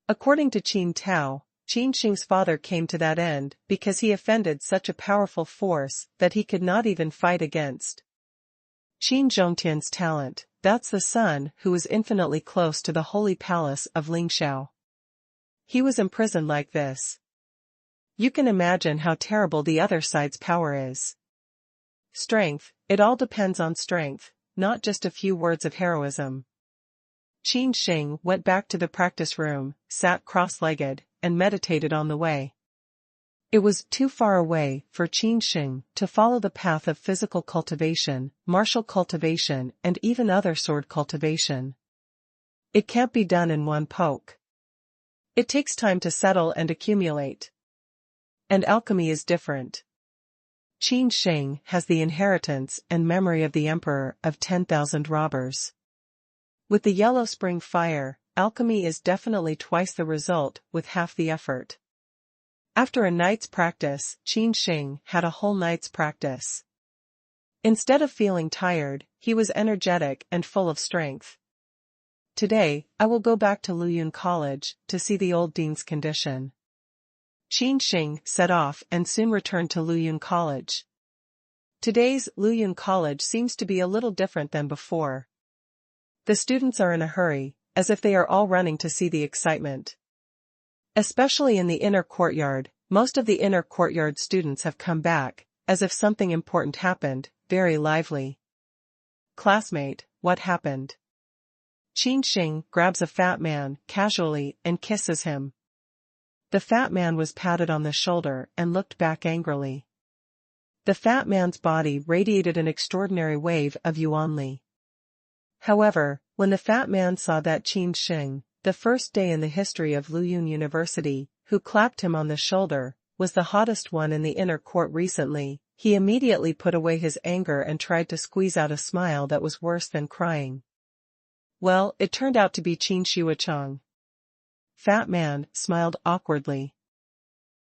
According to Qin Tao, Qin Sheng's father came to that end because he offended such a powerful force that he could not even fight against. Qin Zhongtian's talent, that's the son who is infinitely close to the holy palace of Lingxiao. He was imprisoned like this. You can imagine how terrible the other side's power is. Strength, it all depends on strength, not just a few words of heroism. Qin Sheng went back to the practice room, sat cross-legged, and meditated on the way. It was too far away for Qin Sheng to follow the path of physical cultivation, martial cultivation, and even other sword cultivation. It can't be done in one poke. It takes time to settle and accumulate. And alchemy is different. Qin Sheng has the inheritance and memory of the Emperor of 10,000 robbers. With the yellow spring fire, alchemy is definitely twice the result with half the effort. After a night's practice, Qin Sheng had a whole night's practice. Instead of feeling tired, he was energetic and full of strength. Today, I will go back to Luyun College to see the old dean's condition. Qin Sheng set off and soon returned to Luyun College. Today's Luyun College seems to be a little different than before. The students are in a hurry, as if they are all running to see the excitement. Especially in the inner courtyard, most of the inner courtyard students have come back, as if something important happened, very lively. Classmate, what happened? Qin Sheng grabs a fat man casually and kisses him. The fat man was patted on the shoulder and looked back angrily. The fat man's body radiated an extraordinary wave of yuanli. However, when the fat man saw that Qin Sheng, the first day in the history of Luyun University, who clapped him on the shoulder, was the hottest one in the inner court recently, he immediately put away his anger and tried to squeeze out a smile that was worse than crying. Well, it turned out to be Qin Shuachang. Fat man smiled awkwardly.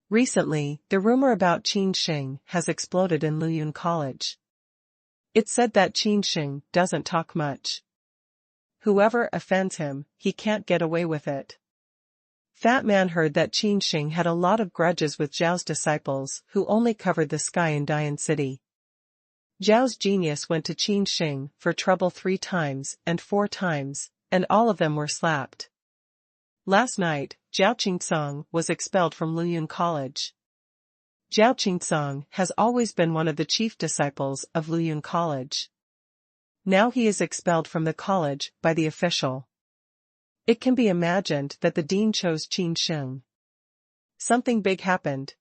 Recently, the rumor about Qin Sheng has exploded in Luyun College. It's said that Qin Sheng doesn't talk much. Whoever offends him, he can't get away with it. Fat man heard that Qin Sheng had a lot of grudges with Zhao's disciples who only covered the sky in Dian City. Zhao's genius went to Qin Sheng for trouble 3 times and 4 times, and all of them were slapped. Last night, Zhao Qingsong was expelled from Luyun College. Zhao Qingsong has always been one of the chief disciples of Luyun College. Now he is expelled from the college by the official. It can be imagined that the dean chose Qin Sheng. Something big happened.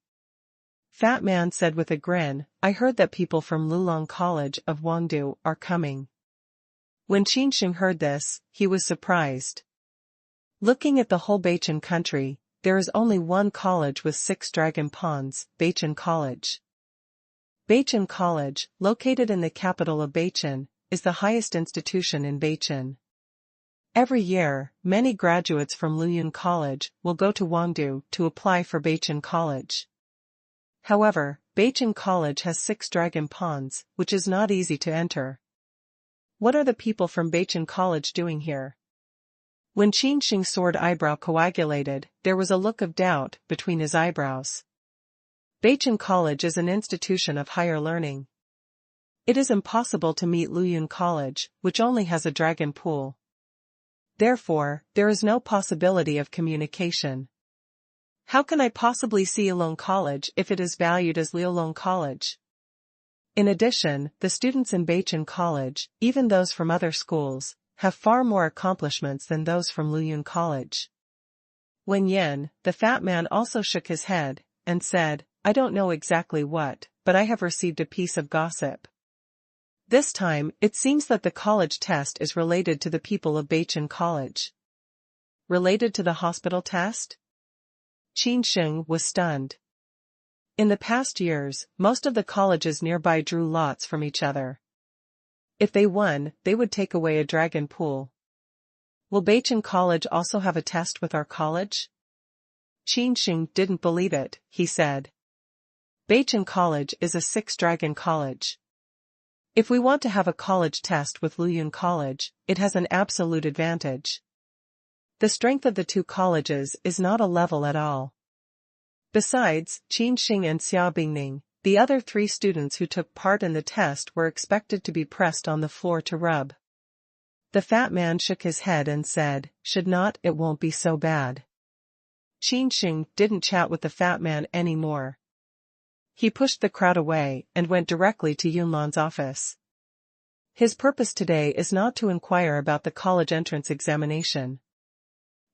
Fat man said with a grin, I heard that people from Lulong College of Wangdu are coming. When Qin Sheng heard this, he was surprised. Looking at the whole Beichen country, there is only one college with 6 dragon ponds, Beichen College. Beichen College, located in the capital of Beichen, is the highest institution in Beichen. Every year, many graduates from Luyun College will go to Wangdu to apply for Beichen College. However, Beichen College has 6 dragon ponds, which is not easy to enter. What are the people from Beichen College doing here? When Qin Sheng's sword eyebrow coagulated, there was a look of doubt between his eyebrows. Beichen College is an institution of higher learning. It is impossible to meet Luyun College, which only has a dragon pool. Therefore, there is no possibility of communication. How can I possibly see Yulong College if it is valued as Liulong College? In addition, the students in Beichen College, even those from other schools, have far more accomplishments than those from Luyun College. Wen Yen, the fat man, also shook his head, and said, I don't know exactly what, but I have received a piece of gossip. This time, it seems that the college test is related to the people of Beichen College. Related to the hospital test? Qin Sheng was stunned. In the past years, most of the colleges nearby drew lots from each other. If they won, they would take away a dragon pool. Will Beichen College also have a test with our college? Qin Sheng didn't believe it, he said. Beichen College is a 6-dragon college. If we want to have a college test with Luyun College, it has an absolute advantage. The strength of the 2 colleges is not a level at all. Besides, Qin Sheng and Xia Bingning, the other 3 students who took part in the test, were expected to be pressed on the floor to rub. The fat man shook his head and said, should not, it won't be so bad. Qin Sheng didn't chat with the fat man anymore. He pushed the crowd away and went directly to Yunlan's office. His purpose today is not to inquire about the college entrance examination.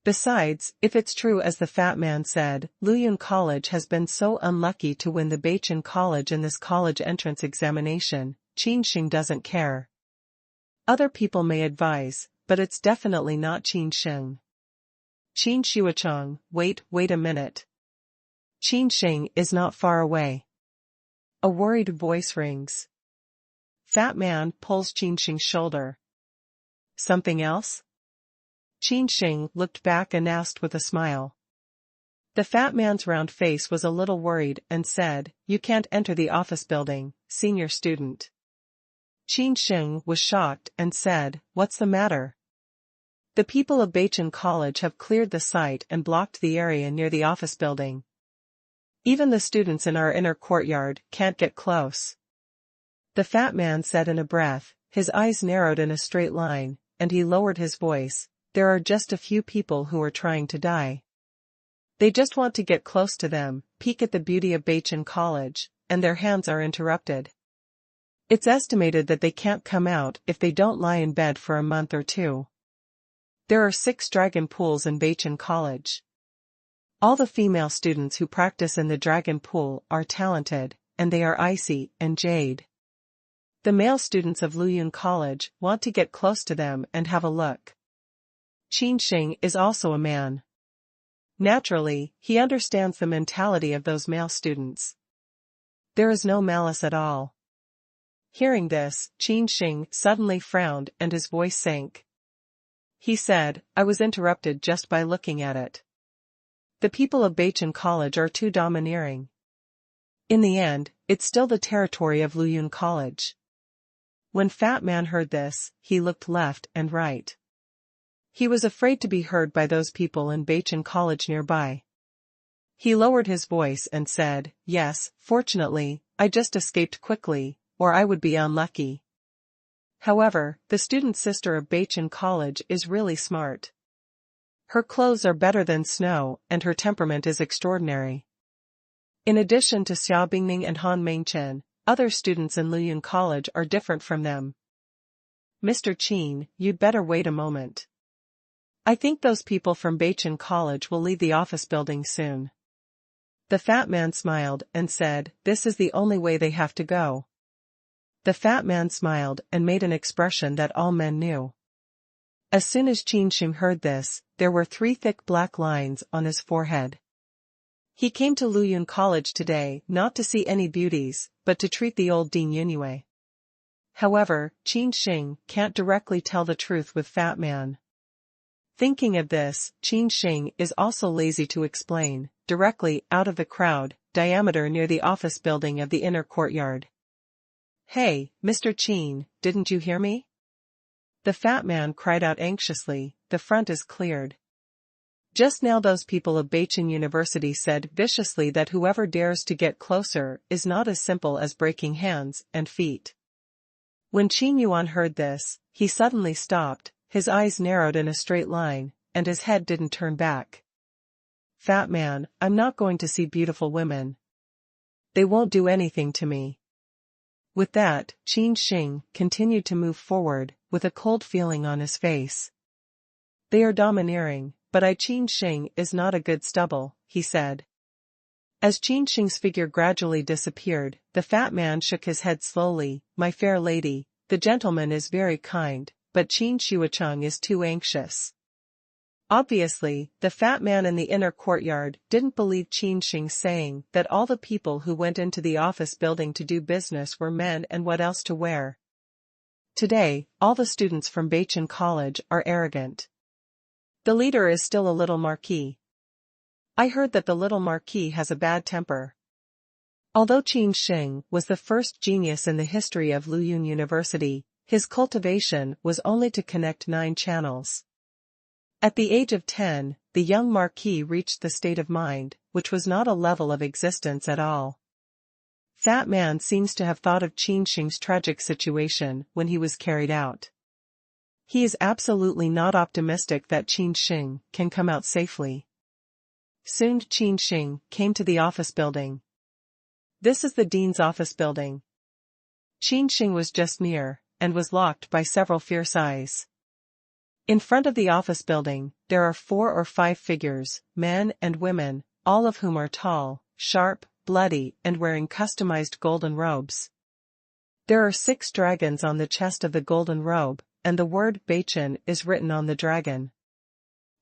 Besides, if it's true as the fat man said, Luyun College has been so unlucky to win the Beichen College in this college entrance examination, Qin Sheng doesn't care. Other people may advise, but it's definitely not Qin Sheng. Qin Shuachang, wait a minute. Qin Sheng is not far away. A worried voice rings. Fat man pulls Qin Sheng's shoulder. Something else? Qin Sheng looked back and asked with a smile. The fat man's round face was a little worried and said, you can't enter the office building, senior student. Qin Sheng was shocked and said, what's the matter? The people of Beichen College have cleared the site and blocked the area near the office building. Even the students in our inner courtyard can't get close. The fat man said in a breath, his eyes narrowed in a straight line, and he lowered his voice, there are just a few people who are trying to die. They just want to get close to them, peek at the beauty of Beichen College, and their hands are interrupted. It's estimated that they can't come out if they don't lie in bed for a month or 2. There are 6 dragon pools in Beichen College. All the female students who practice in the dragon pool are talented, and they are icy and jade. The male students of Luyun College want to get close to them and have a look. Qin Sheng is also a man. Naturally, he understands the mentality of those male students. There is no malice at all. Hearing this, Qin Sheng suddenly frowned and his voice sank. He said, I was interrupted just by looking at it. The people of Qin College are too domineering. In the end, it's still the territory of Luyun College. When Fat Man heard this, he looked left and right. He was afraid to be heard by those people in Qin College nearby. He lowered his voice and said, yes, fortunately, I just escaped quickly, or I would be unlucky. However, the student sister of Qin College is really smart. Her clothes are better than snow and her temperament is extraordinary. In addition to Xia Bingning and Han Mengchen, other students in Luyun College are different from them. Mr. Qin, you'd better wait a moment. I think those people from Qin College will leave the office building soon. The fat man smiled and said, this is the only way they have to go. The fat man smiled and made an expression that all men knew. As soon as Qin Sheng heard this, there were 3 thick black lines on his forehead. He came to Luyun College today not to see any beauties, but to treat the old Dean Yunue. However, Qin Sheng can't directly tell the truth with Fat Man. Thinking of this, Qin Sheng is also lazy to explain, directly out of the crowd, diameter near the office building of the inner courtyard. Hey, Mr. Qin, didn't you hear me? The fat man cried out anxiously, the front is cleared. Just now those people of Qin University said viciously that whoever dares to get closer is not as simple as breaking hands and feet. When Qin Yuan heard this, he suddenly stopped, his eyes narrowed in a straight line, and his head didn't turn back. Fat man, I'm not going to see beautiful women. They won't do anything to me. With that, Qin Sheng continued to move forward, with a cold feeling on his face. They are domineering, but Qin Sheng is not a good stubble, he said. As Qin Sheng's figure gradually disappeared, the fat man shook his head slowly, my fair lady, the gentleman is very kind, but Qin Shuacheng is too anxious. Obviously, the fat man in the inner courtyard didn't believe Qin Sheng saying that all the people who went into the office building to do business were men and what else to wear. Today, all the students from Qin College are arrogant. The leader is still a little marquis. I heard that the little marquis has a bad temper. Although Qin Sheng was the first genius in the history of Luyun University, his cultivation was only to connect 9 channels. At the age of 10, the young marquis reached the state of mind, which was not a level of existence at all. Fat Man seems to have thought of Qin Sheng's tragic situation when he was carried out. He is absolutely not optimistic that Qin Sheng can come out safely. Soon Qin Sheng came to the office building. This is the dean's office building. Qin Sheng was just near, and was locked by several fierce eyes. In front of the office building, there are 4 or 5 figures, men and women, all of whom are tall, sharp, bloody, and wearing customized golden robes. There are 6 dragons on the chest of the golden robe, and the word Qin is written on the dragon.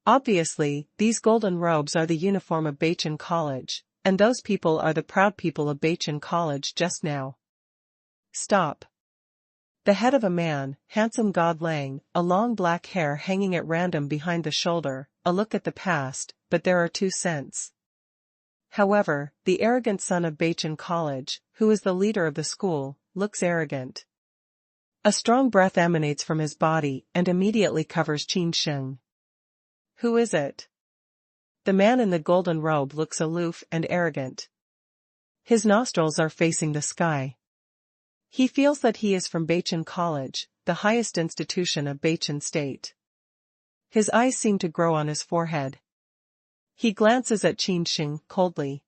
Obviously, these golden robes are the uniform of Qin College, and those people are the proud people of Qin College just now. Stop. The head of a man, handsome God Lang, a long black hair hanging at random behind the shoulder, a look at the past, but there are 2 cents. However, the arrogant son of Qin College, who is the leader of the school, looks arrogant. A strong breath emanates from his body and immediately covers Qin Sheng. Who is it? The man in the golden robe looks aloof and arrogant. His nostrils are facing the sky. He feels that he is from Qin College, the highest institution of Qin State. His eyes seem to grow on his forehead. He glances at Qin Sheng coldly.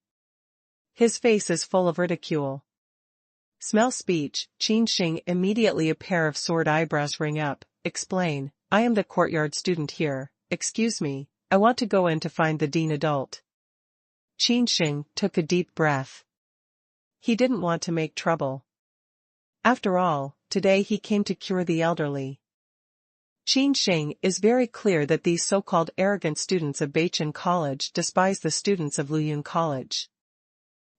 His face is full of ridicule. Smell speech, Qin Sheng immediately a pair of sword eyebrows ring up, explain, I am the courtyard student here, excuse me, I want to go in to find the dean adult. Qin Sheng took a deep breath. He didn't want to make trouble. After all, today he came to cure the elderly. Qin Sheng is very clear that these so-called arrogant students of Beichin College despise the students of Luyun College.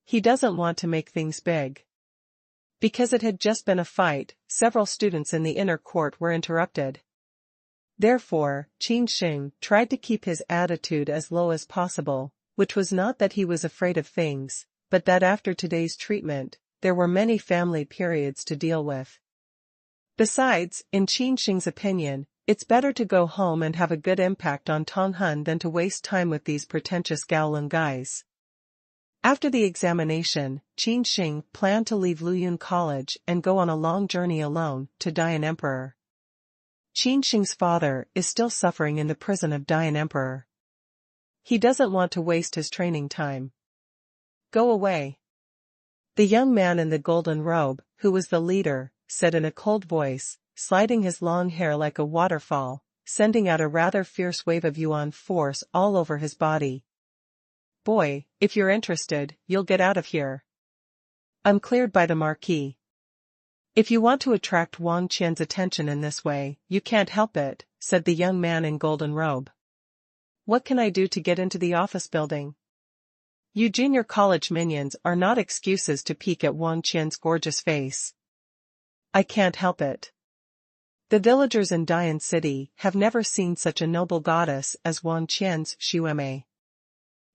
He doesn't want to make things big. Because it had just been a fight, several students in the inner court were interrupted. Therefore, Qin Sheng tried to keep his attitude as low as possible, which was not that he was afraid of things, but that after today's treatment, there were many family periods to deal with. Besides, in Qin Sheng's opinion, it's better to go home and have a good impact on Tonghun than to waste time with these pretentious Kowloon guys. After the examination, Qin Sheng planned to leave Luyun College and go on a long journey alone to Dian Emperor. Qin Sheng's father is still suffering in the prison of Dian Emperor. He doesn't want to waste his training time. Go away. The young man in the golden robe, who was the leader, said in a cold voice, sliding his long hair like a waterfall, sending out a rather fierce wave of yuan force all over his body. Boy, if you're interested, you'll get out of here. I'm cleared by the Marquis. If you want to attract Wang Qian's attention in this way, you can't help it, said the young man in golden robe. What can I do to get into the office building? You junior college minions are not excuses to peek at Wang Qian's gorgeous face. I can't help it. The villagers in Dian City have never seen such a noble goddess as Wang Qian's Xueme.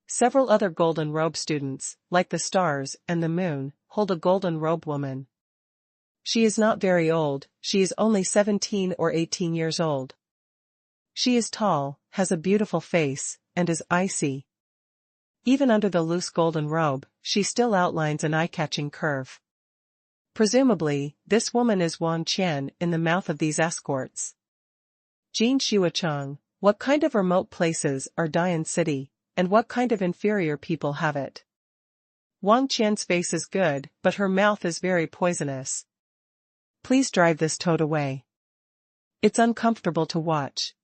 Several other golden robe students, like the stars and the moon, hold a golden robe woman. She is not very old, she is only 17 or 18 years old. She is tall, has a beautiful face, and is icy. Even under the loose golden robe, she still outlines an eye-catching curve. Presumably, this woman is Wang Qian in the mouth of these escorts. Jin Shuacheng, what kind of remote places are Dian City, and what kind of inferior people have it? Wang Qian's face is good, but her mouth is very poisonous. Please drive this toad away. It's uncomfortable to watch.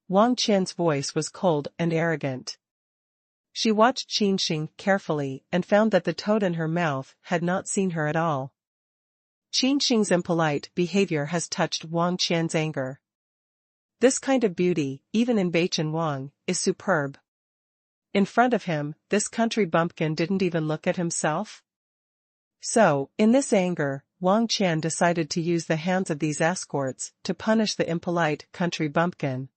Wang Qian's voice was cold and arrogant. She watched Qin Sheng carefully and found that the toad in her mouth had not seen her at all. Qin Sheng's impolite behavior has touched Wang Qian's anger. This kind of beauty, even in Beichin Wang, is superb. In front of him, this country bumpkin didn't even look at himself. So, in this anger, Wang Qian decided to use the hands of these escorts to punish the impolite country bumpkin.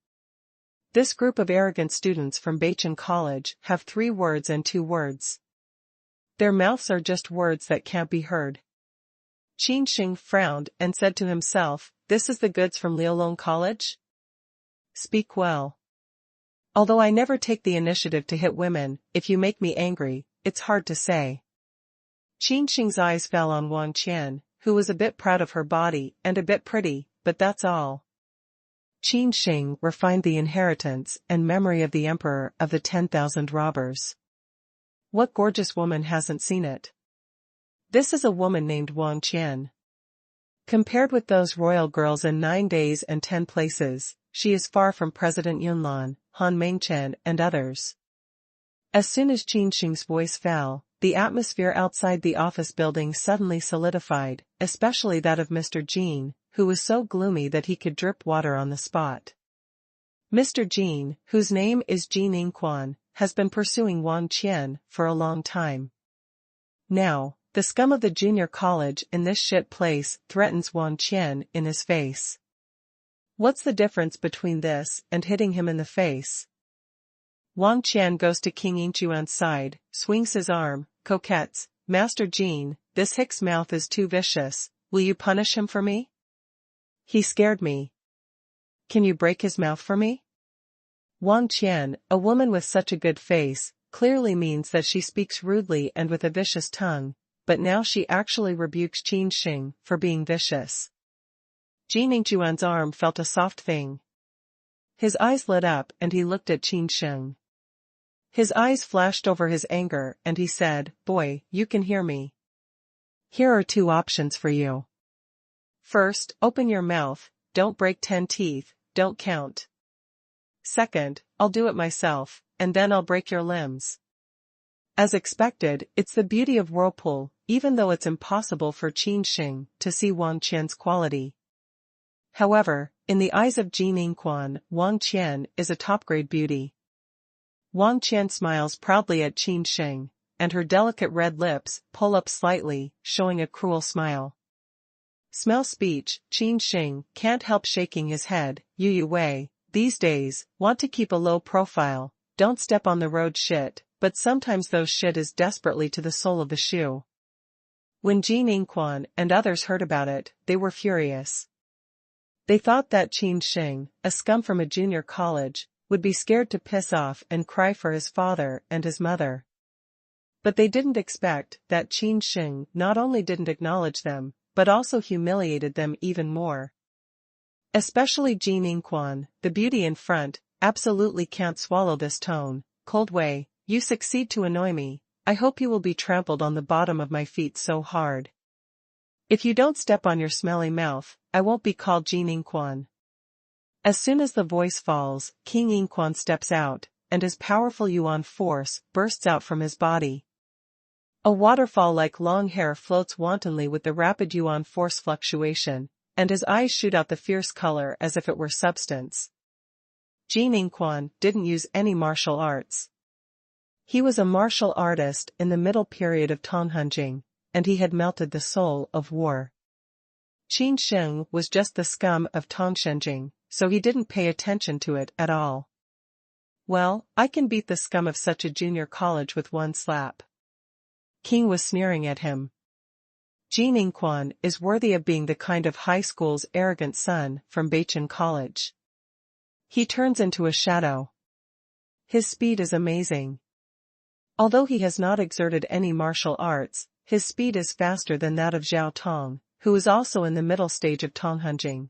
This group of arrogant students from Beichin College have 3 words and 2 words. Their mouths are just words that can't be heard. Qin Sheng frowned and said to himself, this is the goods from Liaolong College? Speak well. Although I never take the initiative to hit women, if you make me angry, it's hard to say. Qin Sheng's eyes fell on Wang Qian, who was a bit proud of her body and a bit pretty, but that's all. Qin Sheng refined the inheritance and memory of the emperor of the 10,000 robbers. What gorgeous woman hasn't seen it? This is a woman named Wang Qian. Compared with those royal girls in 9 days and 10 places, she is far from President Yunlan, Han Mengchen and others. As soon as Qin Sheng's voice fell, the atmosphere outside the office building suddenly solidified, especially that of Mr. Jin, who was so gloomy that he could drip water on the spot. Mr. Jin, whose name is Jin Yingquan, has been pursuing Wang Qian for a long time. Now, the scum of the junior college in this shit place threatens Wang Qian in his face. What's the difference between this and hitting him in the face? Wang Qian goes to King Yingquan's side, swings his arm, coquettes, Master Jin, this hick's mouth is too vicious, will you punish him for me? He scared me. Can you break his mouth for me? Wang Qian, a woman with such a good face, clearly means that she speaks rudely and with a vicious tongue, but now she actually rebukes Qin Sheng for being vicious. Jin Yingquan's arm felt a soft thing. His eyes lit up and he looked at Qin Sheng. His eyes flashed over his anger and he said, boy, you can hear me. Here are 2 options for you. First, open your mouth, don't break 10 teeth, don't count. Second, I'll do it myself, and then I'll break your limbs. As expected, it's the beauty of Whirlpool, even though it's impossible for Qin Sheng to see Wang Qian's quality. However, in the eyes of Qin, Wang Qian is a top-grade beauty. Wang Qian smiles proudly at Qin Sheng, and her delicate red lips pull up slightly, showing a cruel smile. Smell speech, Qin Sheng can't help shaking his head. Yu Wei, these days, want to keep a low profile, don't step on the road shit, but sometimes those shit is desperately to the sole of the shoe. When Qin and others heard about it, they were furious. They thought that Qin Sheng, a scum from a junior college, would be scared to piss off and cry for his father and his mother. But they didn't expect that Qin Sheng not only didn't acknowledge them, but also humiliated them even more. Especially Qin, the beauty in front, absolutely can't swallow this tone. Cold Wei, you succeed to annoy me, I hope you will be trampled on the bottom of my feet so hard. If you don't step on your smelly mouth, I won't be called Qin. As soon as the voice falls, King Inquan steps out, and his powerful Yuan force bursts out from his body. A waterfall like long hair floats wantonly with the rapid Yuan force fluctuation, and his eyes shoot out the fierce color as if it were substance. Qin didn't use any martial arts. He was a martial artist in the middle period of Tonghunjing, and he had melted the soul of war. Qin Sheng was just the scum of Tongshenjing, so he didn't pay attention to it at all. Well, I can beat the scum of such a junior college with one slap. King was sneering at him. Qin is worthy of being the kind of high school's arrogant son from Beichin College. He turns into a shadow. His speed is amazing. Although he has not exerted any martial arts, his speed is faster than that of Zhao Tong, who is also in the middle stage of Tonghunjing.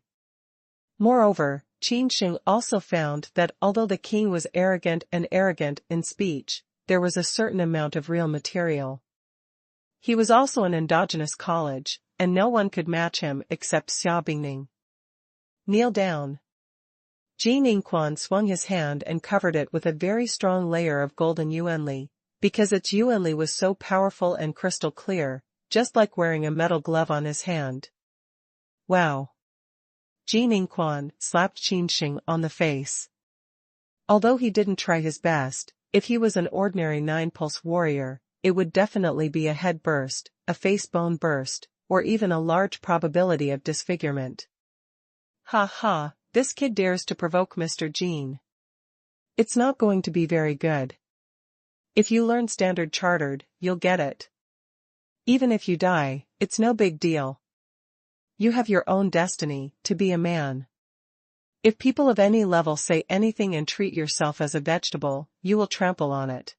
Moreover, Qin Sheng also found that although the king was arrogant in speech, there was a certain amount of real material. He was also an endogenous college, and no one could match him except Xia Bingning. Kneel down. Qin swung his hand and covered it with a very strong layer of golden yuanli, because its yuanli was so powerful and crystal clear, just like wearing a metal glove on his hand. Wow! Qin slapped Qin Sheng on the face. Although he didn't try his best, if he was an ordinary 9-pulse warrior, it would definitely be a head burst, a face bone burst, or even a large probability of disfigurement. Ha ha, this kid dares to provoke Mr. Qin. It's not going to be very good. If you learn Standard Chartered, you'll get it. Even if you die, it's no big deal. You have your own destiny, to be a man. If people of any level say anything and treat yourself as a vegetable, you will trample on it.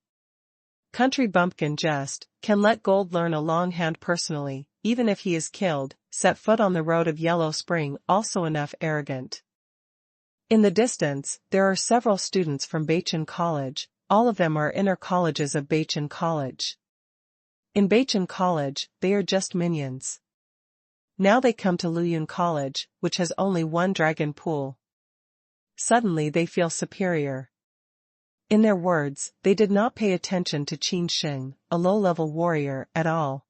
Country bumpkin just can let gold learn a long hand personally, even if he is killed, set foot on the road of Yellow Spring also enough arrogant. In the distance, there are several students from Beichin College, all of them are inner colleges of Beichin College. In Beichin College, they are just minions. Now they come to Luyun College, which has only one dragon pool. Suddenly they feel superior. In their words, they did not pay attention to Qin Sheng, a low-level warrior, at all.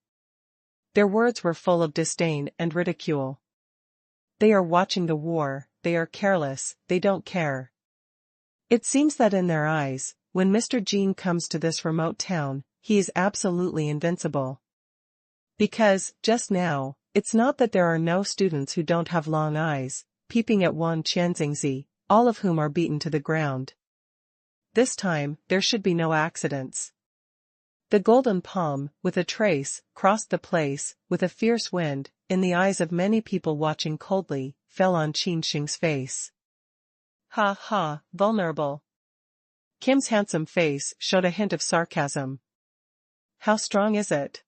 Their words were full of disdain and ridicule. They are watching the war, they are careless, they don't care. It seems that in their eyes, when Mr. Qin comes to this remote town, he is absolutely invincible. Because, just now, it's not that there are no students who don't have long eyes, peeping at Wan Qianxingzi, all of whom are beaten to the ground. This time, there should be no accidents. The golden palm, with a trace, crossed the place, with a fierce wind, in the eyes of many people watching coldly, fell on Qin Sheng's face. Ha ha, vulnerable. Kim's handsome face showed a hint of sarcasm. How strong is it?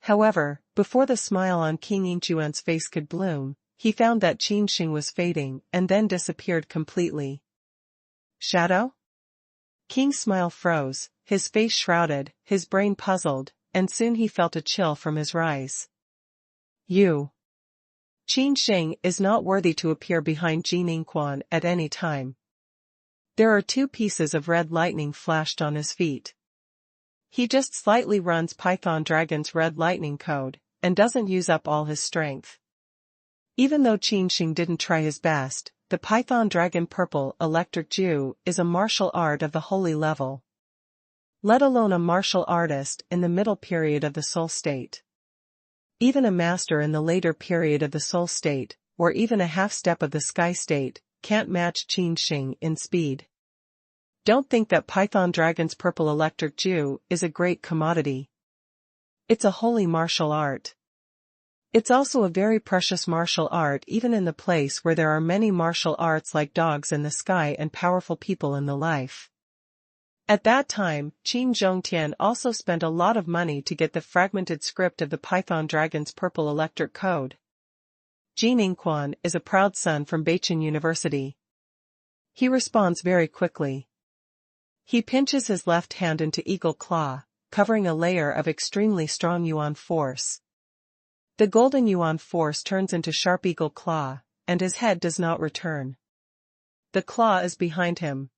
However, before the smile on King Yingchuan's face could bloom, he found that Qin Sheng was fading and then disappeared completely. Shadow? King's smile froze, his face shrouded, his brain puzzled, and soon he felt a chill from his rise. You. Qin Sheng is not worthy to appear behind Qin Inquan at any time. There are 2 pieces of red lightning flashed on his feet. He just slightly runs Python Dragon's red lightning code, and doesn't use up all his strength. Even though Qin Sheng didn't try his best, the Python Dragon Purple Electric Jew is a martial art of the holy level. Let alone a martial artist in the middle period of the soul state. Even a master in the later period of the soul state, or even a half-step of the sky state, can't match Qin Sheng in speed. Don't think that Python Dragon's Purple Electric Jew is a great commodity. It's a holy martial art. It's also a very precious martial art even in the place where there are many martial arts like dogs in the sky and powerful people in the life. At that time, Qin Zhongtian also spent a lot of money to get the fragmented script of the Python Dragon's Purple Electric Code. Qin is a proud son from Beijing University. He responds very quickly. He pinches his left hand into Eagle Claw, covering a layer of extremely strong Yuan force. The golden Yuan force turns into sharp Eagle Claw, and his head does not return. The claw is behind him.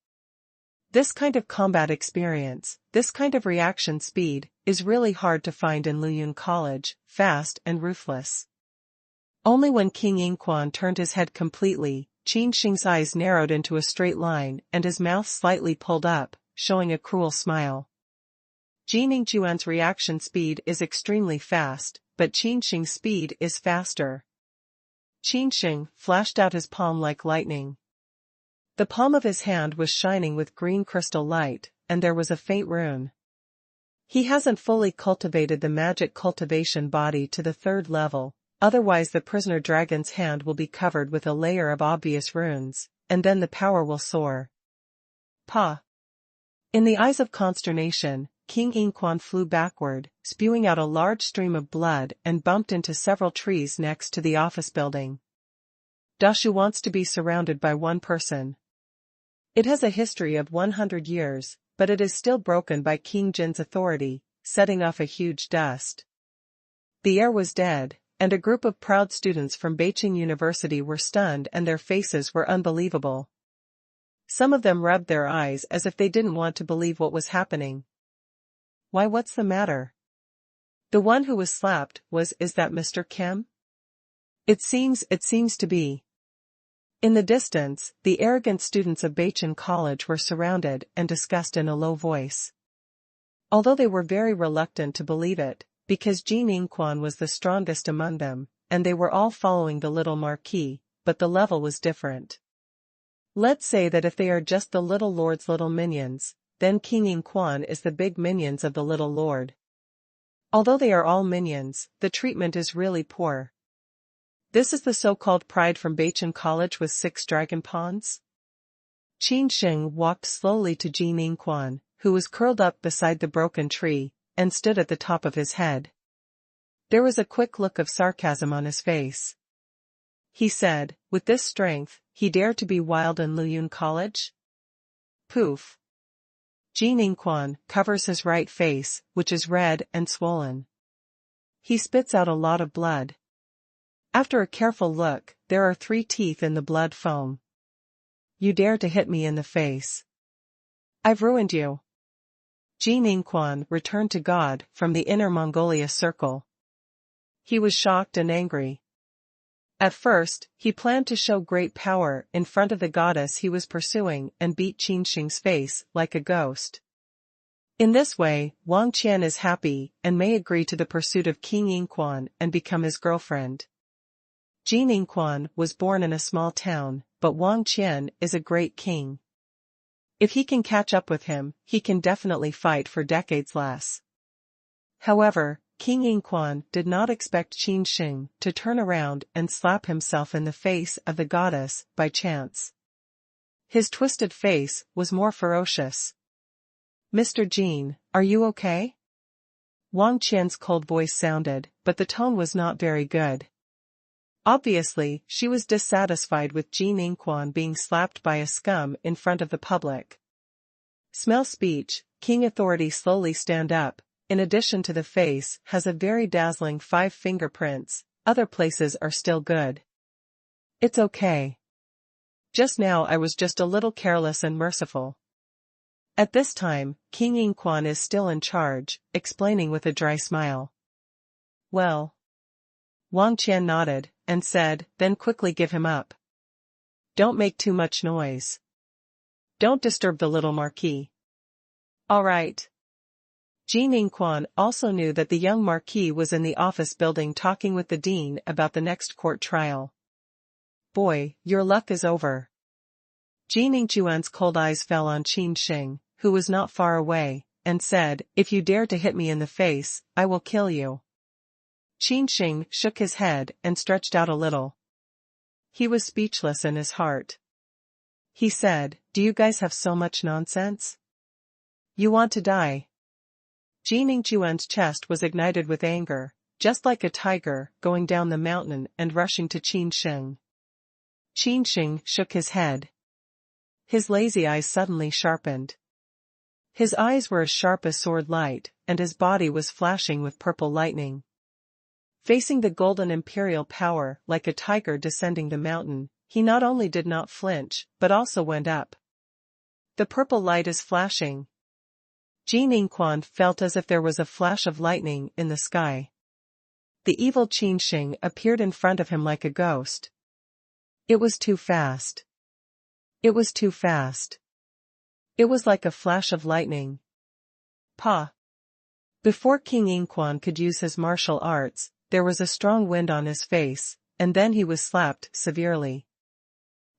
This kind of combat experience, this kind of reaction speed, is really hard to find in Luyun College, fast and ruthless. Only when King Yingquan turned his head completely, Qin Sheng's eyes narrowed into a straight line and his mouth slightly pulled up, showing a cruel smile. Jin Yingquan's reaction speed is extremely fast, but Qin Sheng's speed is faster. Qin Sheng flashed out his palm like lightning. The palm of his hand was shining with green crystal light, and there was a faint rune. He hasn't fully cultivated the magic cultivation body to the 3rd level, otherwise the prisoner dragon's hand will be covered with a layer of obvious runes, and then the power will soar. Pa! In the eyes of consternation, King Yingquan flew backward, spewing out a large stream of blood and bumped into several trees next to the office building. Dashu wants to be surrounded by one person. It has a history of 100 years, but it is still broken by King Jin's authority, setting off a huge dust. The air was dead, and a group of proud students from Beijing University were stunned and their faces were unbelievable. Some of them rubbed their eyes as if they didn't want to believe what was happening. Why, what's the matter? The one who was slapped is that Mr. Kim? It seems to be. In the distance, the arrogant students of Beijing College were surrounded and discussed in a low voice. Although they were very reluctant to believe it, because Qin Yingquan was the strongest among them, and they were all following the little marquis, but the level was different. Let's say that if they are just the little lord's little minions, then King Yingquan is the big minions of the little lord. Although they are all minions, the treatment is really poor. This is the so-called pride from Beijing College with 6 dragon pawns? Qin Sheng walked slowly to Qin Yingquan, who was curled up beside the broken tree, and stood at the top of his head. There was a quick look of sarcasm on his face. He said, with this strength, he dared to be wild in Luyun College? Poof. Qin Yingquan covers his right face, which is red and swollen. He spits out a lot of blood. After a careful look, there are 3 teeth in the blood foam. You dare to hit me in the face. I've ruined you. Qin Yingquan returned to God from the Inner Mongolia circle. He was shocked and angry. At first, he planned to show great power in front of the goddess he was pursuing and beat Qin Sheng's face like a ghost. In this way, Wang Qian is happy and may agree to the pursuit of King Yingquan and become his girlfriend. Qin Yingquan was born in a small town, but Wang Qian is a great king. If he can catch up with him, he can definitely fight for decades less. However, King Yingquan did not expect Qin Sheng to turn around and slap himself in the face of the goddess by chance. His twisted face was more ferocious. Mr. Jin, are you okay? Wang Qian's cold voice sounded, but the tone was not very good. Obviously, she was dissatisfied with Qin Yingquan being slapped by a scum in front of the public. Smell speech, King authority slowly stand up, in addition to the face, has a very dazzling 5 fingerprints, other places are still good. It's okay. Just now I was just a little careless and merciful. At this time, Qin Sheng is still in charge, explaining with a dry smile. Well. Wang Qian nodded, and said, then quickly give him up. Don't make too much noise. Don't disturb the little Marquis. All right. Qin Sheng also knew that the young Marquis was in the office building talking with the dean about the next court trial. Boy, your luck is over. Qin Sheng's cold eyes fell on Qin Sheng, who was not far away, and said, if you dare to hit me in the face, I will kill you. Qin Sheng shook his head and stretched out a little. He was speechless in his heart. He said, do you guys have so much nonsense? You want to die? Qin Sheng's chest was ignited with anger, just like a tiger going down the mountain and rushing to Qin Sheng. Qin Sheng shook his head. His lazy eyes suddenly sharpened. His eyes were as sharp as sword light, and his body was flashing with purple lightning. Facing the golden imperial power like a tiger descending the mountain, he not only did not flinch, but also went up. The purple light is flashing. Qin Sheng felt as if there was a flash of lightning in the sky. The evil Qin Sheng appeared in front of him like a ghost. It was too fast. It was too fast. It was like a flash of lightning. Pa! Before Qin Sheng could use his martial arts, there was a strong wind on his face, and then he was slapped severely.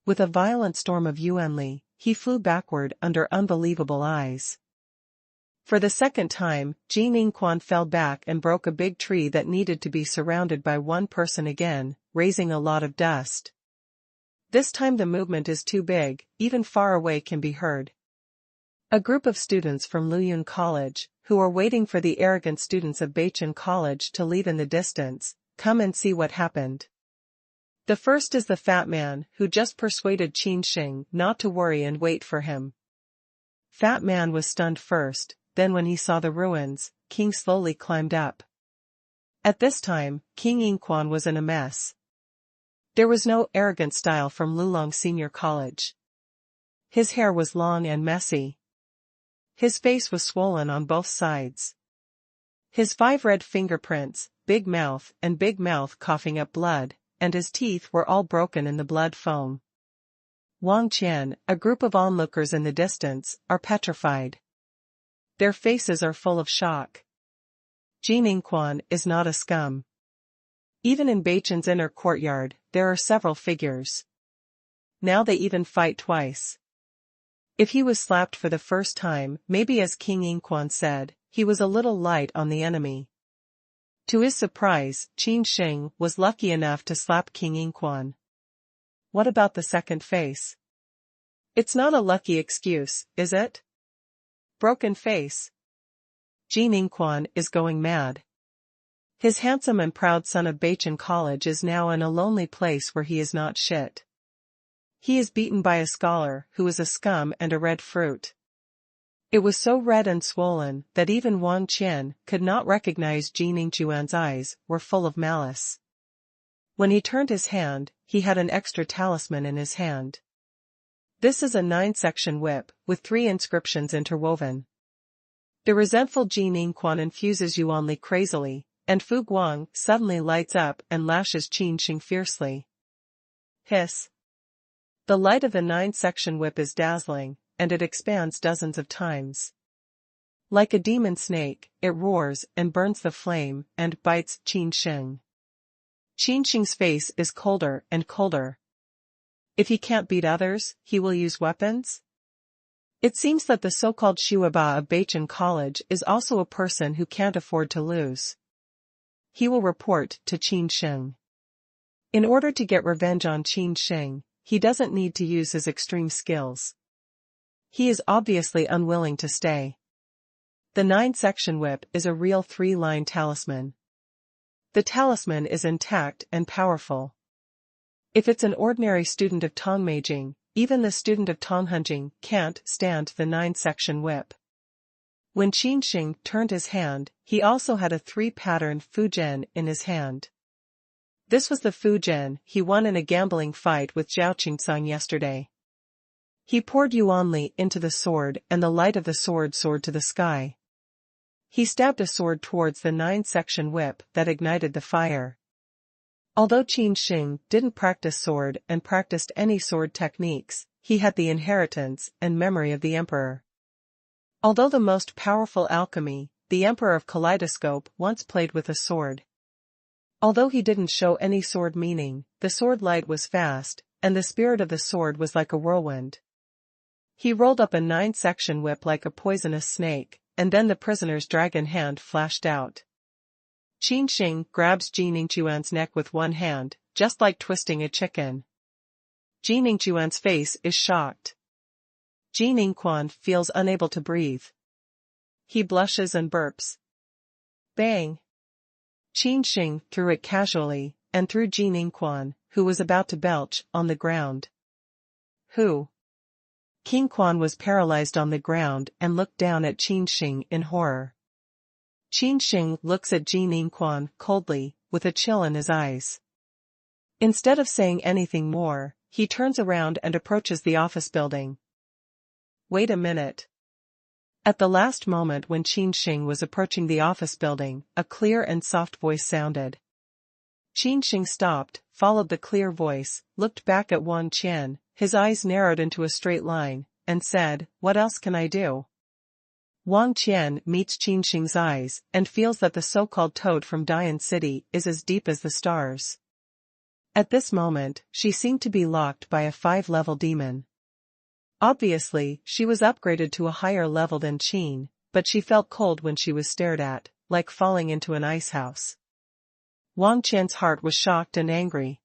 With a violent storm of yuanli, he flew backward under unbelievable eyes. For the second time, Qin Sheng fell back and broke a big tree that needed to be surrounded by one person again, raising a lot of dust. This time the movement is too big, even far away can be heard. A group of students from Luyun College, who are waiting for the arrogant students of Beichen College to leave in the distance, come and see what happened. The first is the fat man who just persuaded Qin Sheng not to worry and wait for him. Fat man was stunned first, then when he saw the ruins, King slowly climbed up. At this time, Qin Sheng was in a mess. There was no arrogant style from Lulong Senior College. His hair was long and messy. His face was swollen on both sides. His 5 red fingerprints, big mouth coughing up blood, and his teeth were all broken in the blood foam. Wang Qian, a group of onlookers in the distance, are petrified. Their faces are full of shock. Qin Sheng is not a scum. Even in Beichen's inner courtyard, there are several figures. Now they even fight twice. If he was slapped for the first time, maybe as Qin Sheng said, he was a little light on the enemy. To his surprise, Qin Sheng was lucky enough to slap Qin Sheng. What about the second face? It's not a lucky excuse, is it? Broken face. Qin Sheng is going mad. His handsome and proud son of Beichen College is now in a lonely place where he is not shit. He is beaten by a scholar who is a scum and a red fruit. It was so red and swollen that even Wang Qian could not recognize Qin Sheng's eyes were full of malice. When he turned his hand, he had an extra talisman in his hand. This is a 9-section whip, with 3 inscriptions interwoven. The resentful Qin Sheng infuses yuanli crazily, and Fu Guang suddenly lights up and lashes Qin Sheng fiercely. Hiss. The light of the 9-section whip is dazzling, and it expands dozens of times. Like a demon snake, it roars and burns the flame and bites Qin Sheng. Qin Sheng's face is colder and colder. If he can't beat others, he will use weapons? It seems that the so-called Shuaba of Beichen College is also a person who can't afford to lose. He will report to Qin Sheng. In order to get revenge on Qin Sheng, he doesn't need to use his extreme skills. He is obviously unwilling to stay. The 9-section whip is a real 3-line talisman. The talisman is intact and powerful. If it's an ordinary student of Tongmeijing, even the student of Tonghunjing can't stand the 9-section whip. When Qin Sheng turned his hand, he also had a 3-pattern fujian in his hand. This was the fujian he won in a gambling fight with Zhao Qingsang yesterday. He poured yuanli into the sword and the light of the sword soared to the sky. He stabbed a sword towards the 9-section whip that ignited the fire. Although Qin Sheng didn't practice sword and practiced any sword techniques, he had the inheritance and memory of the emperor. Although the most powerful alchemy, the Emperor of Kaleidoscope once played with a sword. Although he didn't show any sword meaning, the sword light was fast, and the spirit of the sword was like a whirlwind. He rolled up a 9-section whip like a poisonous snake, and then the prisoner's dragon hand flashed out. Qin Sheng grabs Jin Ningquan's neck with one hand, just like twisting a chicken. Jin Ningquan's face is shocked. Jin Ningquan feels unable to breathe. He blushes and burps. Bang! Qin Sheng threw it casually, and threw Jin Ningquan, who was about to belch, on the ground. Who? Qin Quan was paralyzed on the ground and looked down at Qin Sheng in horror. Qin Sheng looks at Jin Ningquan coldly, with a chill in his eyes. Instead of saying anything more, he turns around and approaches the office building. Wait a minute. At the last moment when Qin Sheng was approaching the office building, a clear and soft voice sounded. Qin Sheng stopped, followed the clear voice, looked back at Wang Qian, his eyes narrowed into a straight line, and said, "What else can I do?" Wang Qian meets Qin Sheng's eyes and feels that the so-called toad from Dian City is as deep as the stars. At this moment, she seemed to be locked by a 5-level demon. Obviously, she was upgraded to a higher level than Qin, but she felt cold when she was stared at, like falling into an ice house. Wang Qian's heart was shocked and angry.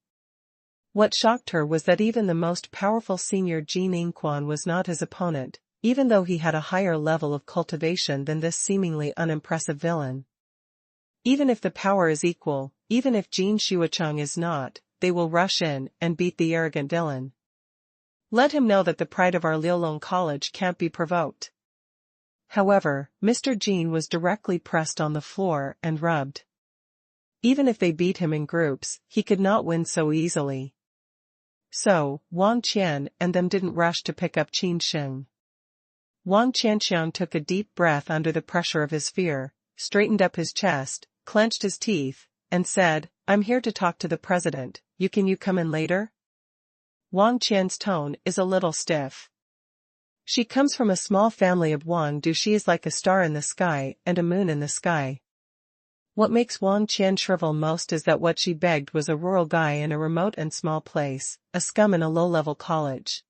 What shocked her was that even the most powerful senior Jin Ningquan was not his opponent, even though he had a higher level of cultivation than this seemingly unimpressive villain. Even if the power is equal, even if Jin Xuecheng is not, they will rush in and beat the arrogant villain. Let him know that the pride of our Liulong College can't be provoked. However, Mr. Jin was directly pressed on the floor and rubbed. Even if they beat him in groups, he could not win so easily. So, Wang Qian and them didn't rush to pick up Qin Sheng. Wang Qianxiang took a deep breath under the pressure of his fear, straightened up his chest, clenched his teeth, and said, "I'm here to talk to the president, you come in later?" Wang Qian's tone is a little stiff. She comes from a small family of Wang Du. She is like a star in the sky and a moon in the sky. What makes Wang Qian shrivel most is that what she begged was a rural guy in a remote and small place, a scum in a low-level college.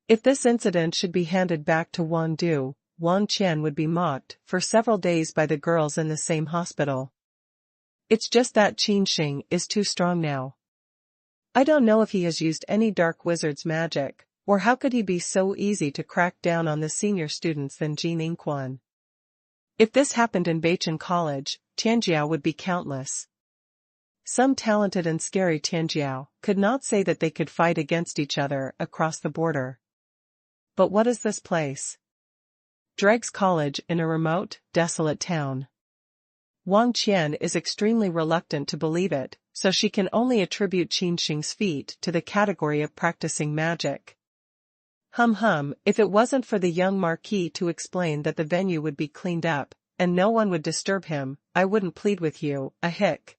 If this incident should be handed back to Wang Du, Wang Qian would be mocked for several days by the girls in the same hospital. It's just that Qin Sheng is too strong now. I don't know if he has used any dark wizard's magic, or how could he be so easy to crack down on the senior students than Jin Ningquan. If this happened in Beichen College, Tianjiao would be countless. Some talented and scary Tianjiao could not say that they could fight against each other across the border. But what is this place? Dreg's College in a remote, desolate town. Wang Qian is extremely reluctant to believe it, so she can only attribute Qin Sheng's feat to the category of practicing magic. If it wasn't for the young Marquis to explain that the venue would be cleaned up, and no one would disturb him, I wouldn't plead with you, a hic.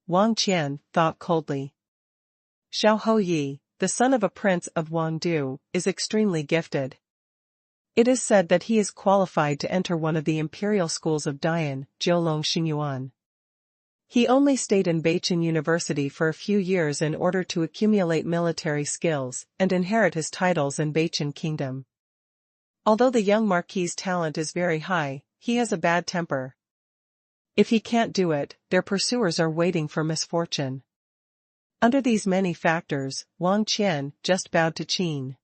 Wang Qian thought coldly. Xiao Houyi, the son of a prince of Wang Du, is extremely gifted. It is said that he is qualified to enter one of the imperial schools of Dian, Jiulong Xingyuan. He only stayed in Beichen University for a few years in order to accumulate military skills and inherit his titles in Beichen Kingdom. Although the young Marquis's talent is very high, he has a bad temper. If he can't do it, their pursuers are waiting for misfortune. Under these many factors, Wang Qian just bowed to Qin.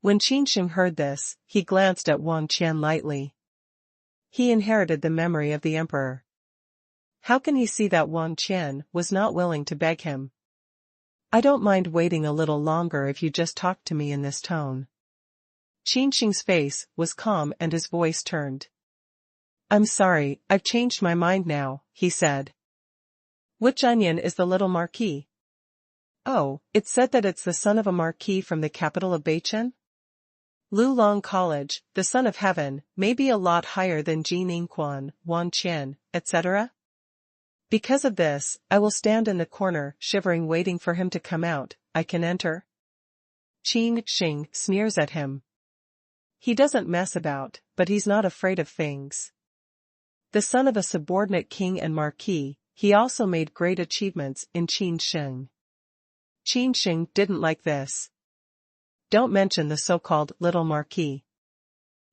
When Qin Sheng heard this, he glanced at Wang Qian lightly. He inherited the memory of the emperor. How can he see that Wang Qian was not willing to beg him? I don't mind waiting a little longer if you just talk to me in this tone. Qin Sheng's face was calm and his voice turned. I'm sorry, I've changed my mind now, he said. Which onion is the little Marquis? Oh, it's said that it's the son of a marquis from the capital of Beichen? Lulong College, the son of heaven, may be a lot higher than Qin, Wang Qian, etc. Because of this, I will stand in the corner, shivering, waiting for him to come out. I can enter? Qin Sheng sneers at him. He doesn't mess about, but he's not afraid of things. The son of a subordinate king and marquis, he also made great achievements in Qin Sheng. Qin Sheng didn't like this. Don't mention the so-called little marquis.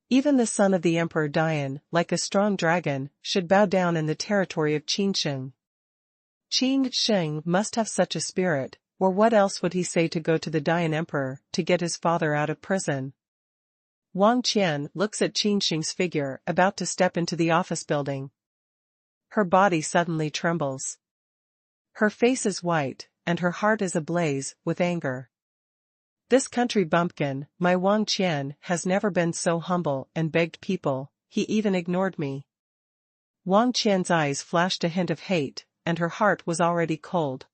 Even the son of the Emperor Dian, like a strong dragon, should bow down in the territory of Qin Sheng. Qin Sheng must have such a spirit, or what else would he say to go to the Dian Emperor to get his father out of prison? Wang Qian looks at Qin Sheng's figure about to step into the office building. Her body suddenly trembles. Her face is white, and her heart is ablaze with anger. This country bumpkin, my Wang Qian, has never been so humble and begged people, he even ignored me. Wang Qian's eyes flashed a hint of hate, and her heart was already cold.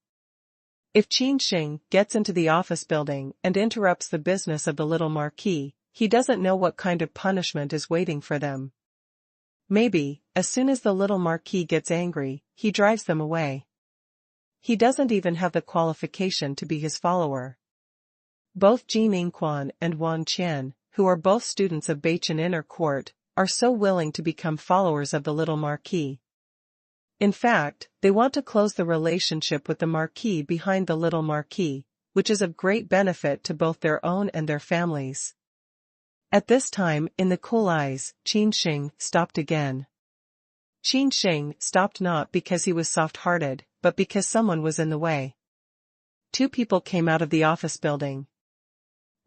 If Qin Sheng gets into the office building and interrupts the business of the little marquis, he doesn't know what kind of punishment is waiting for them. Maybe, as soon as the little marquis gets angry, he drives them away. He doesn't even have the qualification to be his follower. Both Qin and Wang Qian, who are both students of Beichen Inner Court, are so willing to become followers of the little marquis. In fact, they want to close the relationship with the marquis behind the little marquis, which is of great benefit to both their own and their families. At this time, in the cool eyes, Qin Sheng stopped again. Qin Sheng stopped not because he was soft-hearted, but because someone was in the way. Two people came out of the office building.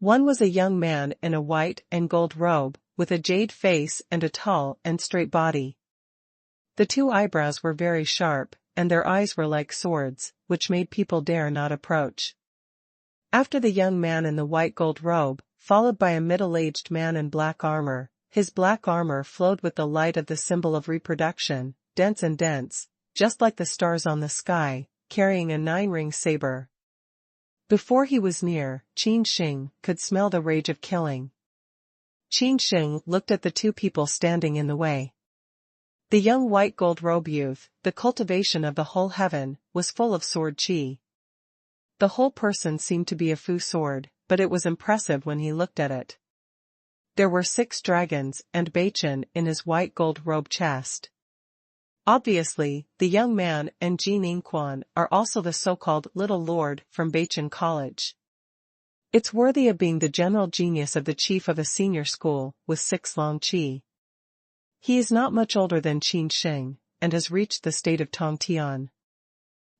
One was a young man in a white and gold robe, with a jade face and a tall and straight body. The two eyebrows were very sharp, and their eyes were like swords, which made people dare not approach. After the young man in the white gold robe, followed by a middle-aged man in black armor, his black armor flowed with the light of the symbol of reproduction, dense and dense, just like the stars on the sky, carrying a 9-ring saber. Before he was near, Qin Sheng could smell the rage of killing. Qin Sheng looked at the two people standing in the way. The young white gold robe youth, the cultivation of the whole heaven, was full of sword qi. The whole person seemed to be a fu sword, but it was impressive when he looked at it. There were 6 dragons and Beichen in his white gold robe chest. Obviously, the young man and Qin are also the so-called Little Lord from Beichen College. It's worthy of being the general genius of the chief of a senior school with 6 long qi. He is not much older than Qin Sheng, and has reached the state of Tongtian.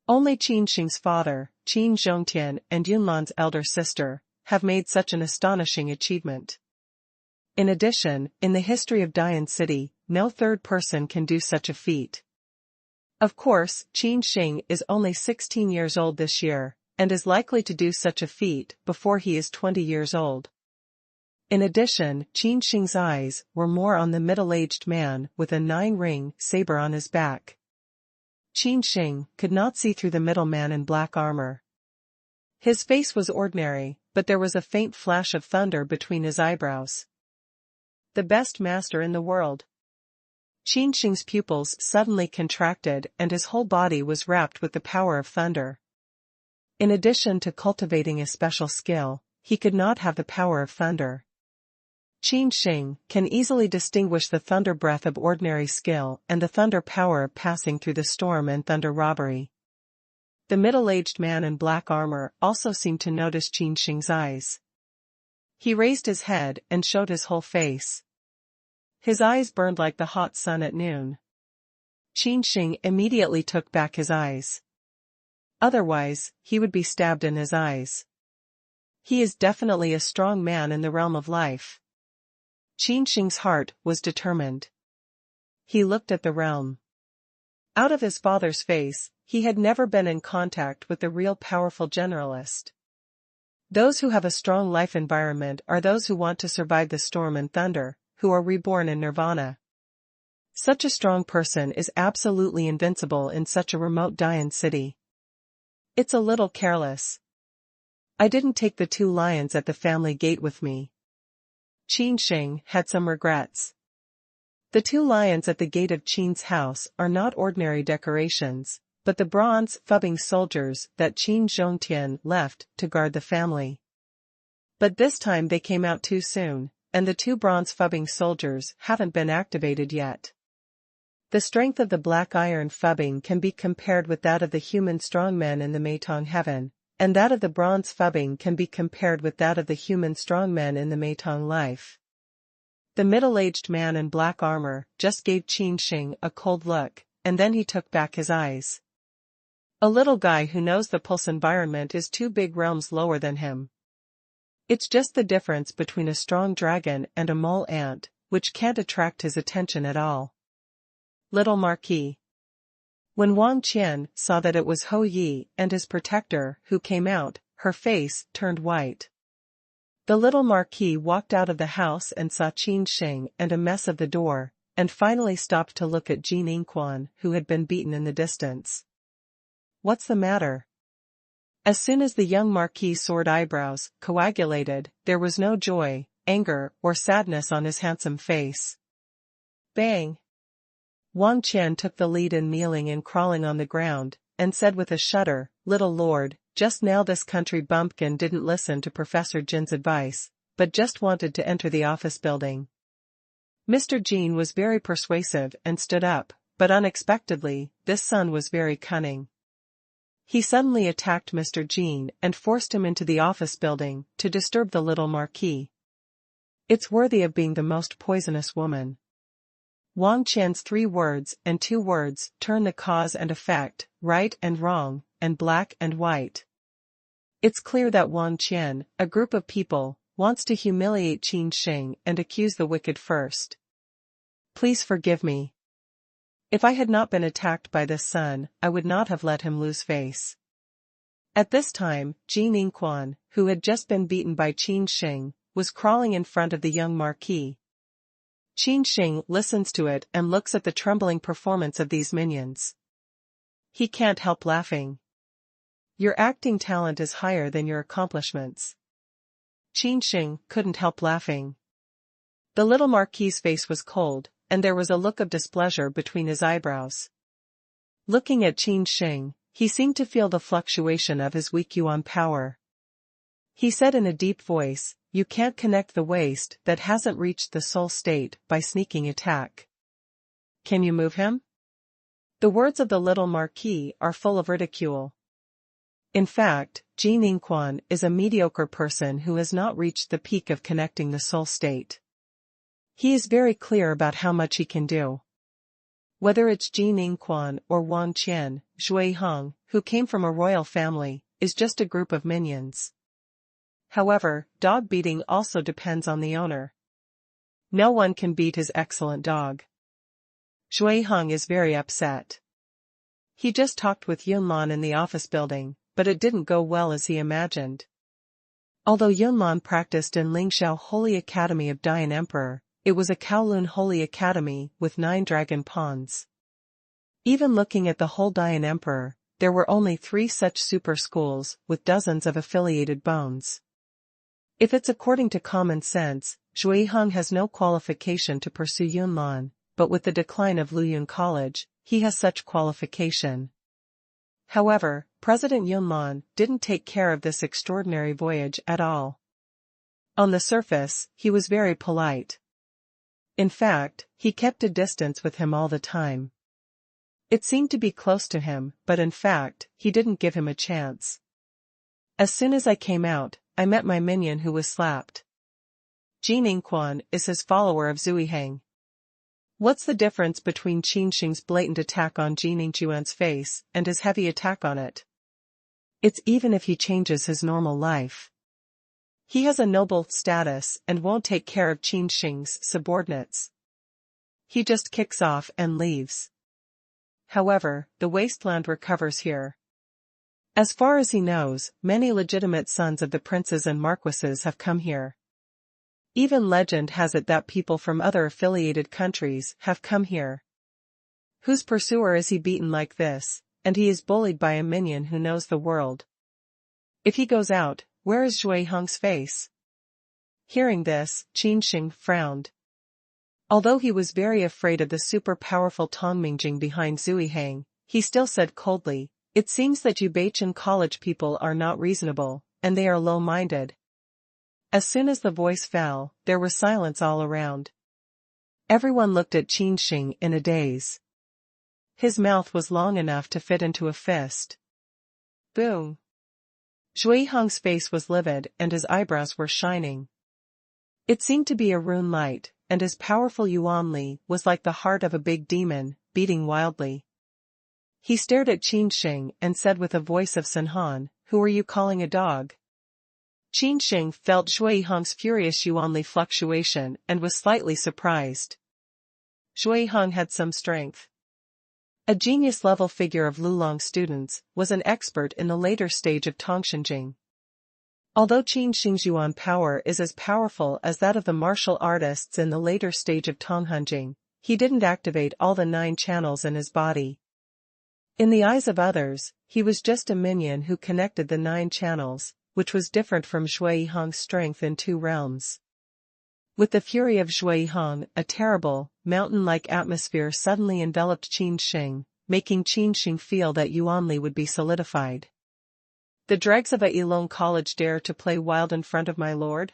Only Qin Sheng's father, Qin Zhongtian, and Yunlan's elder sister, have made such an astonishing achievement. In addition, in the history of Dian City, no third person can do such a feat. Of course, Qin Sheng is only 16 years old this year, and is likely to do such a feat before he is 20 years old. In addition, Qin Sheng's eyes were more on the middle-aged man with a 9-ring saber on his back. Qin Sheng could not see through the middle man in black armor. His face was ordinary, but there was a faint flash of thunder between his eyebrows. The best master in the world. Qin Sheng's pupils suddenly contracted and his whole body was wrapped with the power of thunder. In addition to cultivating a special skill, he could not have the power of thunder. Qin Sheng can easily distinguish the thunder breath of ordinary skill and the thunder power of passing through the storm and thunder robbery. The middle-aged man in black armor also seemed to notice Qin Sheng's eyes. He raised his head and showed his whole face. His eyes burned like the hot sun at noon. Qin Sheng immediately took back his eyes. Otherwise, he would be stabbed in his eyes. He is definitely a strong man in the realm of life. Qin Sheng's heart was determined. He looked at the realm. Out of his father's face, he had never been in contact with the real powerful generalist. Those who have a strong life environment are those who want to survive the storm and thunder, who are reborn in nirvana. Such a strong person is absolutely invincible in such a remote Dian city. It's a little careless. I didn't take the 2 lions at the family gate with me. Qin Sheng had some regrets. The 2 lions at the gate of Qin's house are not ordinary decorations, but the bronze fubbing soldiers that Qin Sheng left to guard the family. But this time they came out too soon, and the 2 bronze fubbing soldiers haven't been activated yet. The strength of the black iron fubbing can be compared with that of the human strongmen in the Meitong heaven, and that of the bronze fubbing can be compared with that of the human strongmen in the Meitong life. The middle-aged man in black armor just gave Qin Sheng a cold look, and then he took back his eyes. A little guy who knows the pulse environment is 2 big realms lower than him. It's just the difference between a strong dragon and a mole ant, which can't attract his attention at all. Little Marquis. When Wang Qian saw that it was Hou Yi and his protector who came out, her face turned white. The little Marquis walked out of the house and saw Qin Sheng and a mess of the door, and finally stopped to look at Qin, who had been beaten in the distance. What's the matter? As soon as the young Marquis' soared eyebrows coagulated, there was no joy, anger, or sadness on his handsome face. Bang! Wang Qian took the lead in kneeling and crawling on the ground, and said with a shudder, "Little lord, just now this country bumpkin didn't listen to Professor Jin's advice, but just wanted to enter the office building." Mr. Jin was very persuasive and stood up, but unexpectedly, this son was very cunning. He suddenly attacked Mr. Jin and forced him into the office building to disturb the little Marquis. It's worthy of being the most poisonous woman. Wang Qian's 3 words and 2 words turn the cause and effect, right and wrong, and black and white. It's clear that Wang Qian, a group of people, wants to humiliate Qin Sheng and accuse the wicked first. Please forgive me. If I had not been attacked by this son, I would not have let him lose face. At this time, Qin, who had just been beaten by Qin Sheng, was crawling in front of the young Marquis. Qin Sheng listens to it and looks at the trembling performance of these minions. He can't help laughing. Your acting talent is higher than your accomplishments. Qin Sheng couldn't help laughing. The little Marquis' face was cold, and there was a look of displeasure between his eyebrows. Looking at Qin Sheng, he seemed to feel the fluctuation of his weak yuan power. He said in a deep voice, "You can't connect the waist that hasn't reached the soul state by sneaking attack. Can you move him?" The words of the little Marquis are full of ridicule. In fact, Qin is a mediocre person who has not reached the peak of connecting the soul state. He is very clear about how much he can do. Whether it's Qin or Wang Qian, Zhui Heng, who came from a royal family, is just a group of minions. However, dog beating also depends on the owner. No one can beat his excellent dog. Zhui Heng is very upset. He just talked with Yunlan in the office building, but it didn't go well as he imagined. Although Yunlan practiced in Lingxiao Holy Academy of Dian Emperor, it was a Kowloon Holy Academy with 9 dragon pawns. Even looking at the whole Dian Emperor, there were only 3 such super schools with dozens of affiliated bones. If it's according to common sense, Zhui Heng has no qualification to pursue Yunlan, but with the decline of Luyun College, he has such qualification. However, President Yunlan didn't take care of this extraordinary voyage at all. On the surface, he was very polite. In fact, he kept a distance with him all the time. It seemed to be close to him, but in fact, he didn't give him a chance. As soon as I came out, I met my minion who was slapped. Qin is his follower of Zuiheng. What's the difference between Qin Sheng's blatant attack on Qin face and his heavy attack on it? It's even if he changes his normal life. He has a noble status and won't take care of Qin Sheng's subordinates. He just kicks off and leaves. However, the wasteland recovers here. As far as he knows, many legitimate sons of the princes and marquises have come here. Even legend has it that people from other affiliated countries have come here. Whose pursuer is he beaten like this, and he is bullied by a minion who knows the world? If he goes out, Where is Shui Hong's face? Hearing this, Qin Sheng frowned. Although he was very afraid of the super-powerful Tong Mingjing behind Zui Hang, he still said coldly, "It seems that you Beichin college people are not reasonable, and they are low-minded." As soon as the voice fell, there was silence all around. Everyone looked at Qin Sheng in a daze. His mouth was long enough to fit into a fist. Boom! Shui Hong's face was livid and his eyebrows were shining. It seemed to be a rune light, and his powerful Yuan Li was like the heart of a big demon, beating wildly. He stared at Qin Sheng and said with a voice of Sinhan, "Who are you calling a dog?" Qin Sheng felt Shui Hong's furious Yuan Li fluctuation and was slightly surprised. Shui Hong had some strength. A genius-level figure of Lulong students, was an expert in the later stage of Tongshenjing. Although Qin Sheng's Yuan power is as powerful as that of the martial artists in the later stage of Tonghenjing, he didn't activate all the 9 channels in his body. In the eyes of others, he was just a minion who connected the 9 channels, which was different from Shui Hong's strength in 2 realms. With the fury of Shui Hong, a terrible, mountain-like atmosphere suddenly enveloped Qin Sheng, making Qin Sheng feel that Yuan Li would be solidified. The dregs of a Yilong college dare to play wild in front of my lord?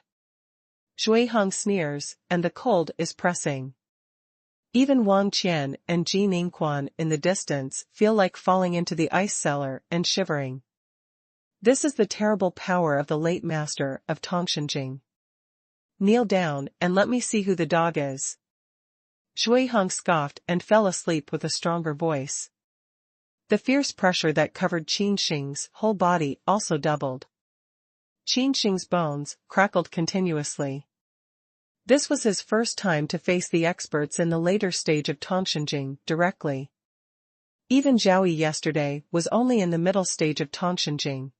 Shui Hong sneers, and the cold is pressing. Even Wang Qian and Ji Ningquan in the distance feel like falling into the ice cellar and shivering. This is the terrible power of the late master of Tongshenjing. Kneel down and let me see who the dog is. Shui Hong scoffed and fell asleep with a stronger voice. The fierce pressure that covered Qin Sheng's whole body also doubled. Qin Sheng's bones crackled continuously. This was his first time to face the experts in the later stage of Tongshenjing directly. Even Zhao yesterday was only in the middle stage of Tongshenjing.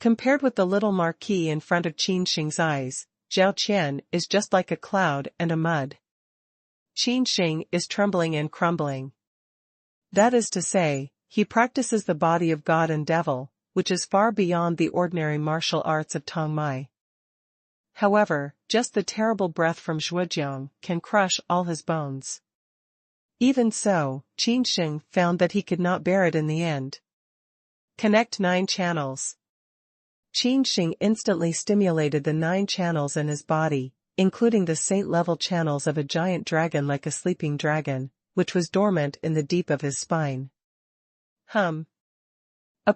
Compared with the little marquis in front of Qin Sheng's eyes, Zhao Qian is just like a cloud and a mud. Qin Sheng is trembling and crumbling. That is to say, he practices the body of God and devil, which is far beyond the ordinary martial arts of Tongmai. However, just the terrible breath from Zhujiang can crush all his bones. Even so, Qin Sheng found that he could not bear it in the end. Connect 9 channels. Qin Sheng instantly stimulated the 9 channels in his body, including the saint-level channels of a giant dragon like a sleeping dragon, which was dormant in the deep of his spine. A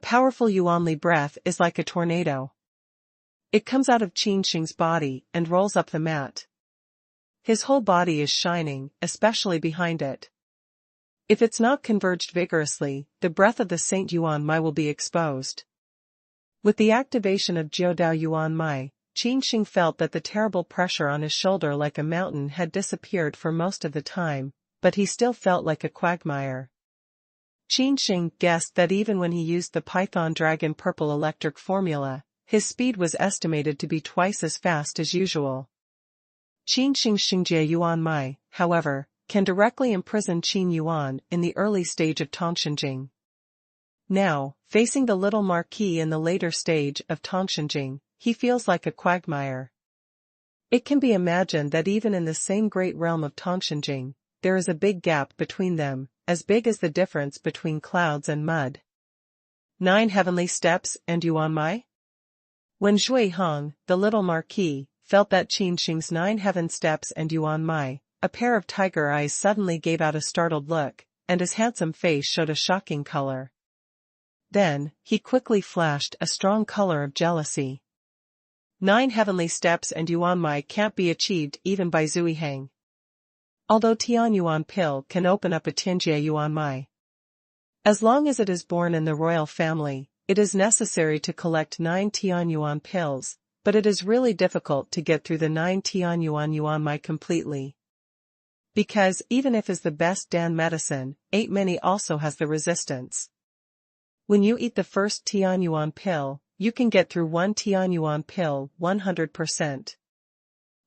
powerful Yuanli breath is like a tornado. It comes out of Qin Sheng's body and rolls up the mat. His whole body is shining, especially behind it. If it's not converged vigorously, the breath of the Saint Yuan Mai will be exposed. With the activation of Jiudao Yuan Mai, Qin Sheng felt that the terrible pressure on his shoulder like a mountain had disappeared for most of the time, but he still felt like a quagmire. Qin Sheng guessed that even when he used the Python Dragon Purple Electric formula, his speed was estimated to be twice as fast as usual. Qin Sheng's Xingjie Yuan Mai, however, can directly imprison Qin Yuan in the early stage of Tongshenjing. Now, facing the little marquis in the later stage of Tongshenjing, he feels like a quagmire. It can be imagined that even in the same great realm of Tongshenjing, there is a big gap between them, as big as the difference between clouds and mud. 9 heavenly steps and Yuan Mai? When Shui Hong, the little marquis, felt that Qin Sheng's 9 heaven steps and Yuan Mai, a pair of tiger eyes suddenly gave out a startled look, and his handsome face showed a shocking color. Then, he quickly flashed a strong color of jealousy. 9 heavenly steps and Yuan Mai can't be achieved even by Zui Hang. Although Tian Yuan pill can open up a Tianjie Yuan Mai. As long as it is born in the royal family, it is necessary to collect 9 Tian Yuan pills, but it is really difficult to get through the 9 Tian Yuan Mai completely. Because even if is the best Dan medicine, 8 many also has the resistance. When you eat the first Tian Yuan pill, you can get through 1 Tian Yuan pill 100%.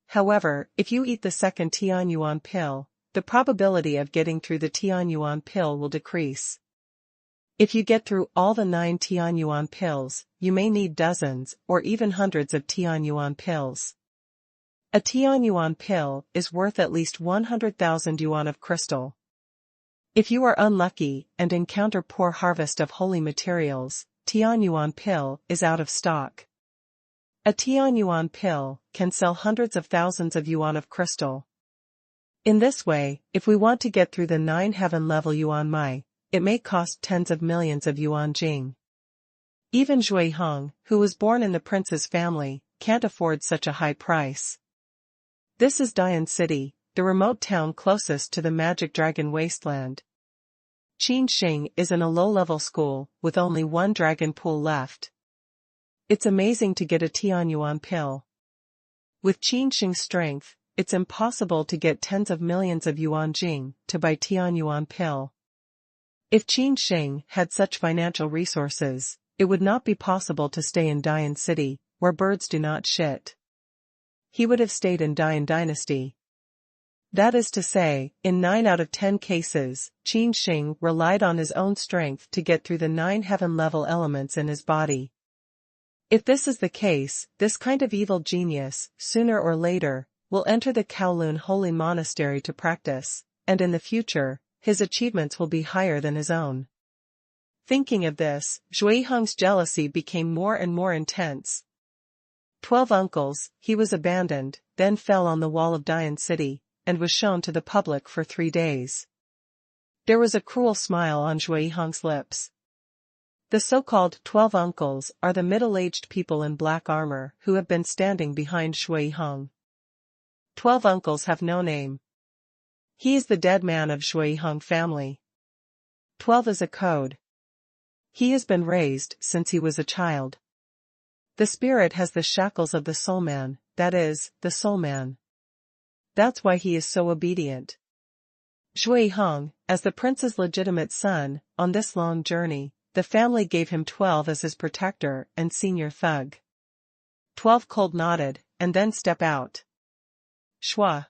However, if you eat the second Tian Yuan pill, the probability of getting through the Tian Yuan pill will decrease. If you get through all the 9 Tianyuan pills, you may need dozens or even hundreds of Tianyuan pills. A Tianyuan pill is worth at least 100,000 yuan of crystal. If you are unlucky and encounter poor harvest of holy materials, Tianyuan pill is out of stock. A Tianyuan pill can sell hundreds of thousands of yuan of crystal. In this way, if we want to get through the 9 heaven-level yuan mai, it may cost tens of millions of yuan jing. Even Zhui Heng, who was born in the prince's family, can't afford such a high price. This is Dian City, the remote town closest to the magic dragon wasteland. Qin Sheng is in a low-level school, with only one dragon pool left. It's amazing to get a Tianyuan pill. With Qin Sheng's strength, it's impossible to get tens of millions of yuan jing to buy Tianyuan pill. If Qin Sheng had such financial resources, it would not be possible to stay in Dian City, where birds do not shit. He would have stayed in Dian Dynasty. That is to say, in 9 out of 10 cases, Qin Sheng relied on his own strength to get through the 9 heaven-level elements in his body. If this is the case, this kind of evil genius, sooner or later, will enter the Kowloon Holy Monastery to practice, and in the future, his achievements will be higher than his own. Thinking of this, Zhui Heng's jealousy became more and more intense. 12 uncles, he was abandoned, then fell on the wall of Dian City, and was shown to the public for 3 days. There was a cruel smile on Zhui Heng's lips. The so-called 12 uncles are the middle-aged people in black armor who have been standing behind Zhui Heng. 12 uncles have no name. He is the dead man of Zhui Heng family. 12 is a code. He has been raised since he was a child. The spirit has the shackles of the soul man, that is, the soul man. That's why he is so obedient. Zhui Heng, as the prince's legitimate son, on this long journey, the family gave him 12 as his protector and senior thug. 12 cold nodded, and then step out. Shua.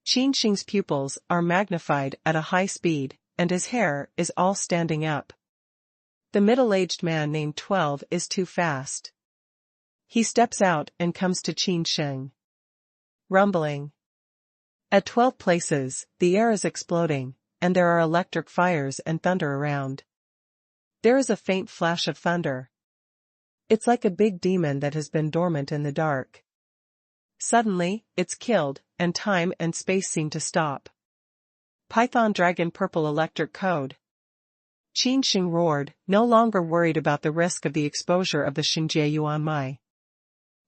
Qin Sheng's pupils are magnified at a high speed, and his hair is all standing up. The middle-aged man named 12 is too fast. He steps out and comes to Qin Sheng. Rumbling. At 12 places, the air is exploding, and there are electric fires and thunder around. There is a faint flash of thunder. It's like a big demon that has been dormant in the dark. Suddenly, it's killed, and time and space seem to stop. Python Dragon Purple Electric Code. Qin Sheng roared, no longer worried about the risk of the exposure of the Xingjie Yuan Mai.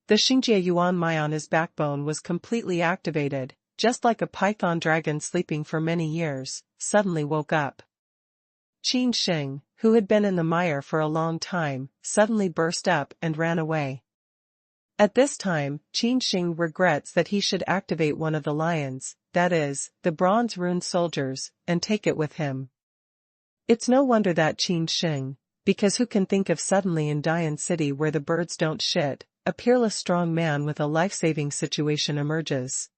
The Xingjie Yuan Mai on his backbone was completely activated, just like a python dragon sleeping for many years, suddenly woke up. Qin Sheng, who had been in the mire for a long time, suddenly burst up and ran away. At this time, Qin Sheng regrets that he should activate one of the lions, that is, the bronze rune soldiers, and take it with him. It's no wonder that Qin Sheng, because who can think of suddenly in Dian City where the birds don't shit, a peerless strong man with a life-saving situation emerges.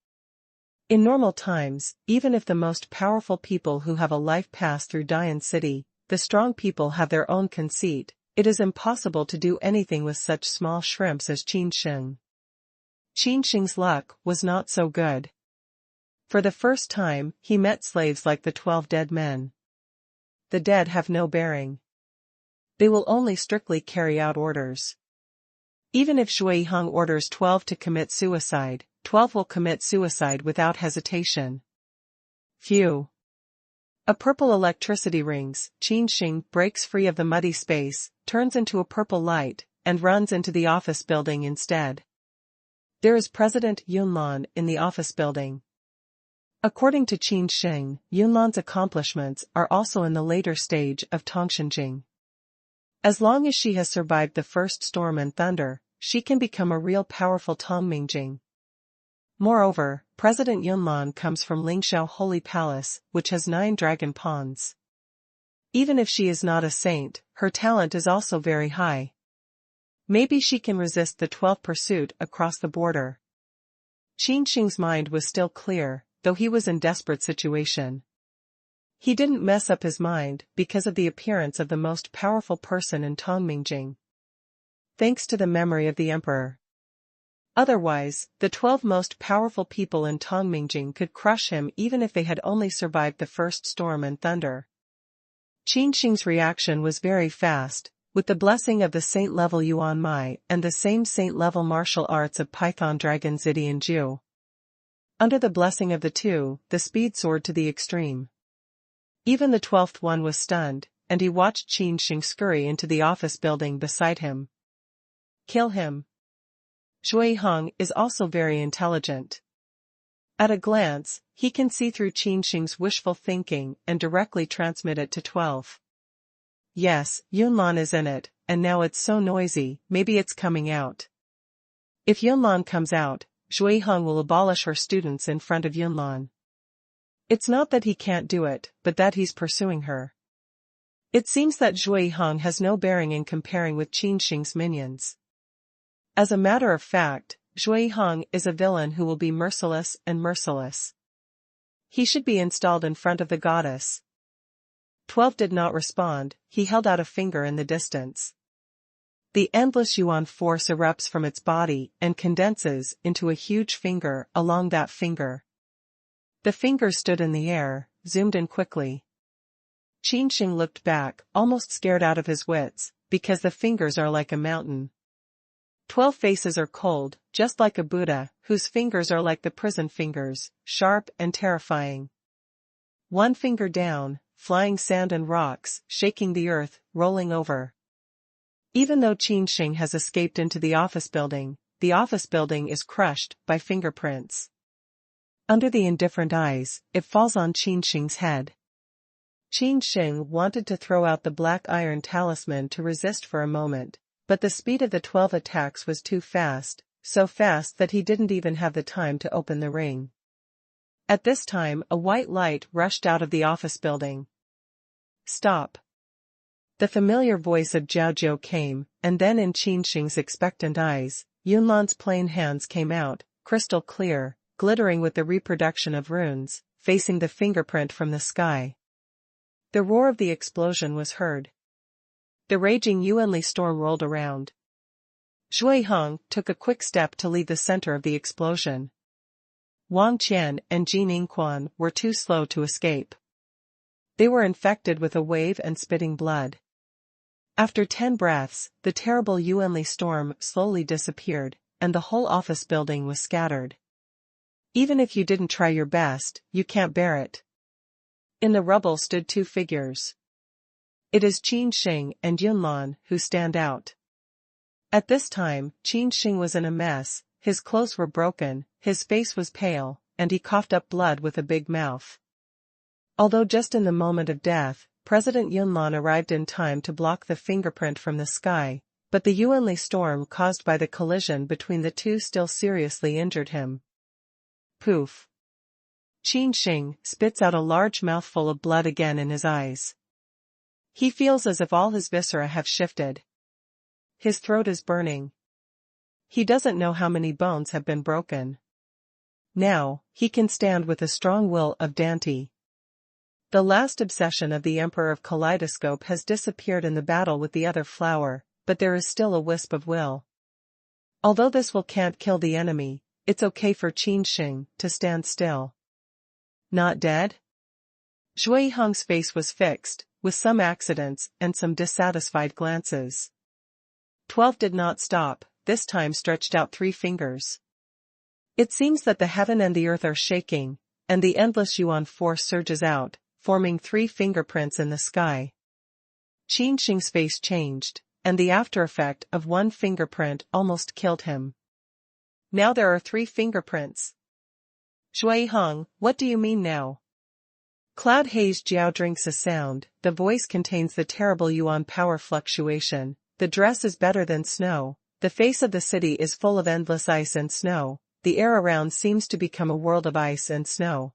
In normal times, even if the most powerful people who have a life pass through Dian City, the strong people have their own conceit, it is impossible to do anything with such small shrimps as Qin Sheng. Qin Sheng's luck was not so good. For the first time, he met slaves like the 12 dead men. The dead have no bearing. They will only strictly carry out orders. Even if Zhui Heng orders 12 to commit suicide, 12 will commit suicide without hesitation. Phew. A purple electricity rings, Qin Sheng breaks free of the muddy space, turns into a purple light, and runs into the office building instead. There is President Yunlan in the office building. According to Qin Sheng, Yunlan's accomplishments are also in the later stage of Tongshenjing. As long as she has survived the first storm and thunder, she can become a real powerful Tongmingjing. Moreover, President Yunlan comes from Lingxiao Holy Palace, which has 9 dragon ponds. Even if she is not a saint, her talent is also very high. Maybe she can resist the 12th pursuit across the border. Qin Sheng's mind was still clear, though he was in desperate situation. He didn't mess up his mind because of the appearance of the most powerful person in Tongmingjing. Thanks to the memory of the emperor. Otherwise, the 12 most powerful people in Tongmingjing could crush him even if they had only survived the first storm and thunder. Qin Sheng's reaction was very fast, with the blessing of the saint-level Yuan Mai and the same saint-level martial arts of Python Dragon Zidian Ju. Under the blessing of the two, the speed soared to the extreme. Even the 12th one was stunned, and he watched Qin Sheng scurry into the office building beside him. Kill him. Shui Hong is also very intelligent. At a glance, he can see through Qin Sheng's wishful thinking and directly transmit it to 12. Yes, Yunlan is in it, and now it's so noisy, maybe it's coming out. If Yunlan comes out, Shui Hong will abolish her students in front of Yunlan. It's not that he can't do it, but that he's pursuing her. It seems that Shui Hong has no bearing in comparing with Qin Sheng's minions. As a matter of fact, Shui Hong is a villain who will be merciless and merciless. He should be installed in front of the goddess. 12 did not respond, he held out a finger in the distance. The endless Yuan force erupts from its body and condenses into a huge finger along that finger. The finger stood in the air, zoomed in quickly. Qin Sheng looked back, almost scared out of his wits, because the fingers are like a mountain. 12 faces are cold, just like a Buddha, whose fingers are like the prison fingers, sharp and terrifying. One finger down, flying sand and rocks, shaking the earth, rolling over. Even though Qin Sheng has escaped into the office building is crushed by fingerprints. Under the indifferent eyes, it falls on Qin Sheng's head. Qin Sheng wanted to throw out the black iron talisman to resist for a moment, but the speed of the 12 attacks was too fast, so fast that he didn't even have the time to open the ring. At this time a white light rushed out of the office building. Stop. The familiar voice of Jiao Jiao came, and then in Qin Sheng's expectant eyes, Yunlan's plain hands came out, crystal clear, glittering with the reproduction of runes, facing the fingerprint from the sky. The roar of the explosion was heard. The raging Yuanli storm rolled around. Shui Hong took a quick step to leave the center of the explosion. Wang Qian and Jin Yingquan were too slow to escape. They were infected with a wave and spitting blood. After 10 breaths, the terrible Yuanli storm slowly disappeared, and the whole office building was scattered. Even if you didn't try your best, you can't bear it. In the rubble stood 2 figures. It is Qin Sheng and Yunlan who stand out. At this time, Qin Sheng was in a mess, his clothes were broken, his face was pale, and he coughed up blood with a big mouth. Although just in the moment of death, President Yunlan arrived in time to block the fingerprint from the sky, but the Yuanli storm caused by the collision between the two still seriously injured him. Poof. Qin Sheng spits out a large mouthful of blood again in his eyes. He feels as if all his viscera have shifted. His throat is burning. He doesn't know how many bones have been broken. Now, he can stand with the strong will of Dante. The last obsession of the Emperor of Kaleidoscope has disappeared in the battle with the other flower, but there is still a wisp of will. Although this will can't kill the enemy, it's okay for Qin Sheng to stand still. Not dead? Shui Hong's face was fixed, with some accidents and some dissatisfied glances. 12 did not stop, this time stretched out 3 fingers. It seems that the heaven and the earth are shaking, and the endless Yuan force surges out, forming 3 fingerprints in the sky. Qin Sheng's face changed, and the after effect of 1 fingerprint almost killed him. Now there are 3 fingerprints. Shui Hong, what do you mean now? Cloud Haze Jiao drinks a sound, the voice contains the terrible Yuan power fluctuation, the dress is better than snow, the face of the city is full of endless ice and snow, the air around seems to become a world of ice and snow.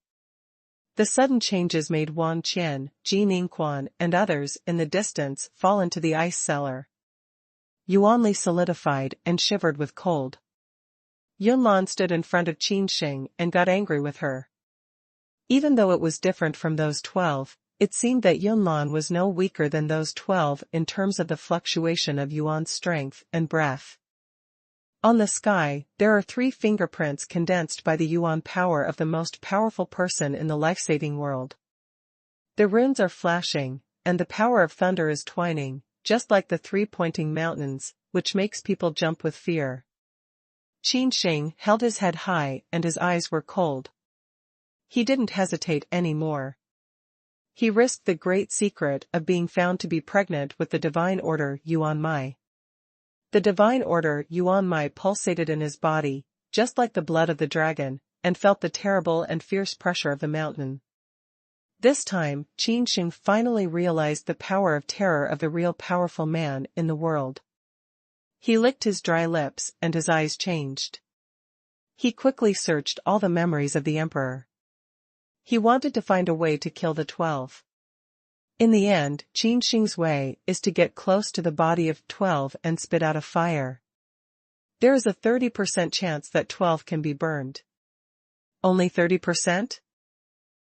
The sudden changes made Wang Qian, Jin Yingquan and others in the distance fall into the ice cellar. Yuanli solidified and shivered with cold. Yunlan stood in front of Qin Sheng and got angry with her. Even though it was different from those 12, it seemed that Yunlan was no weaker than those 12 in terms of the fluctuation of Yuan's strength and breath. On the sky, there are 3 fingerprints condensed by the Yuan power of the most powerful person in the life-saving world. The runes are flashing, and the power of thunder is twining, just like the 3 pointing mountains, which makes people jump with fear. Qin Sheng held his head high and his eyes were cold. He didn't hesitate anymore. He risked the great secret of being found to be pregnant with the divine order Yuan Mai. The divine order Yuan Mai pulsated in his body, just like the blood of the dragon, and felt the terrible and fierce pressure of the mountain. This time, Qin Sheng finally realized the power of terror of the real powerful man in the world. He licked his dry lips and his eyes changed. He quickly searched all the memories of the emperor. He wanted to find a way to kill the 12. In the end, Qin Sheng's way is to get close to the body of 12 and spit out a fire. There is a 30% chance that 12 can be burned. Only 30%?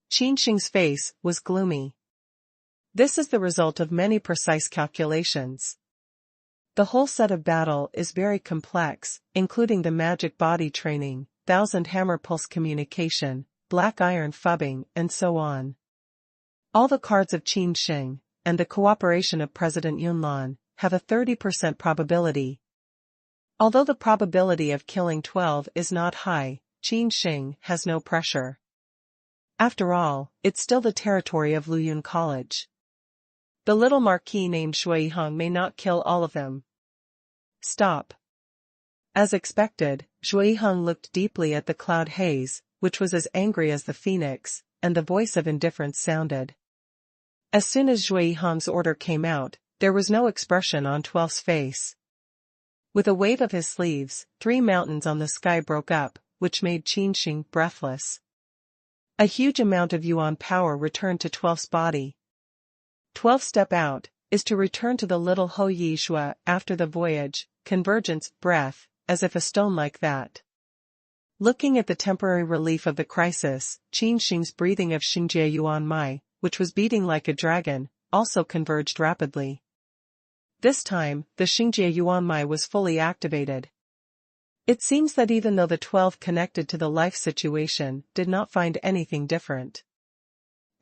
Qin Sheng's face was gloomy. This is the result of many precise calculations. The whole set of battle is very complex, including the magic body training, 1000 hammer pulse communication, black iron phubbing, and so on. All the cards of Qin Sheng, and the cooperation of President Yunlan, have a 30% probability. Although the probability of killing 12 is not high, Qin Sheng has no pressure. After all, it's still the territory of Luyun College. The little marquis named Shui Hong may not kill all of them. Stop. As expected, Shui Hong looked deeply at the cloud haze, which was as angry as the phoenix, and the voice of indifference sounded. As soon as Shui Hong's order came out, there was no expression on 12's face. With a wave of his sleeves, 3 mountains on the sky broke up, which made Qin Sheng breathless. A huge amount of Yuan power returned to 12's body. 12 step out is to return to the little Ho Yi Shua after the voyage, convergence, breath, as if a stone like that. Looking at the temporary relief of the crisis, Qin Sheng's breathing of Xingjie Yuan Mai, which was beating like a dragon, also converged rapidly. This time, the Xingjie Yuan Mai was fully activated. It seems that even though the 12 connected to the life situation did not find anything different.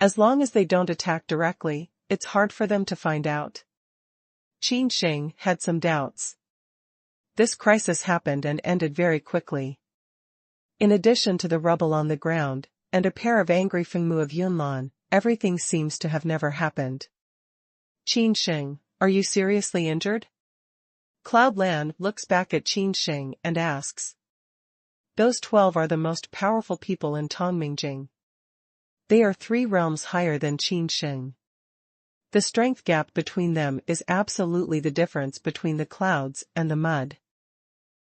As long as they don't attack directly, it's hard for them to find out. Qin Sheng had some doubts. This crisis happened and ended very quickly. In addition to the rubble on the ground, and a pair of angry Fengmu of Yunlan, everything seems to have never happened. Qin Sheng, are you seriously injured? Cloud Lan looks back at Qin Sheng and asks. Those 12 are the most powerful people in Tongmingjing. They are 3 realms higher than Qin Sheng. The strength gap between them is absolutely the difference between the clouds and the mud.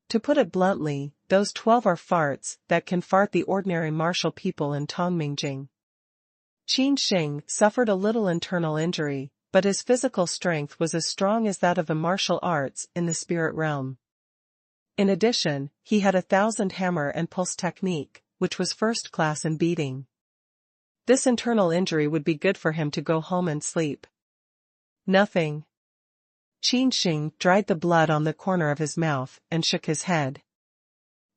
To put it bluntly, those 12 are farts that can fart the ordinary martial people in Tongmingjing. Qin Sheng suffered a little internal injury, but his physical strength was as strong as that of the martial arts in the spirit realm. In addition, he had 1000 hammer and pulse technique, which was first class in beating. This internal injury would be good for him to go home and sleep. Nothing. Qin Sheng dried the blood on the corner of his mouth and shook his head.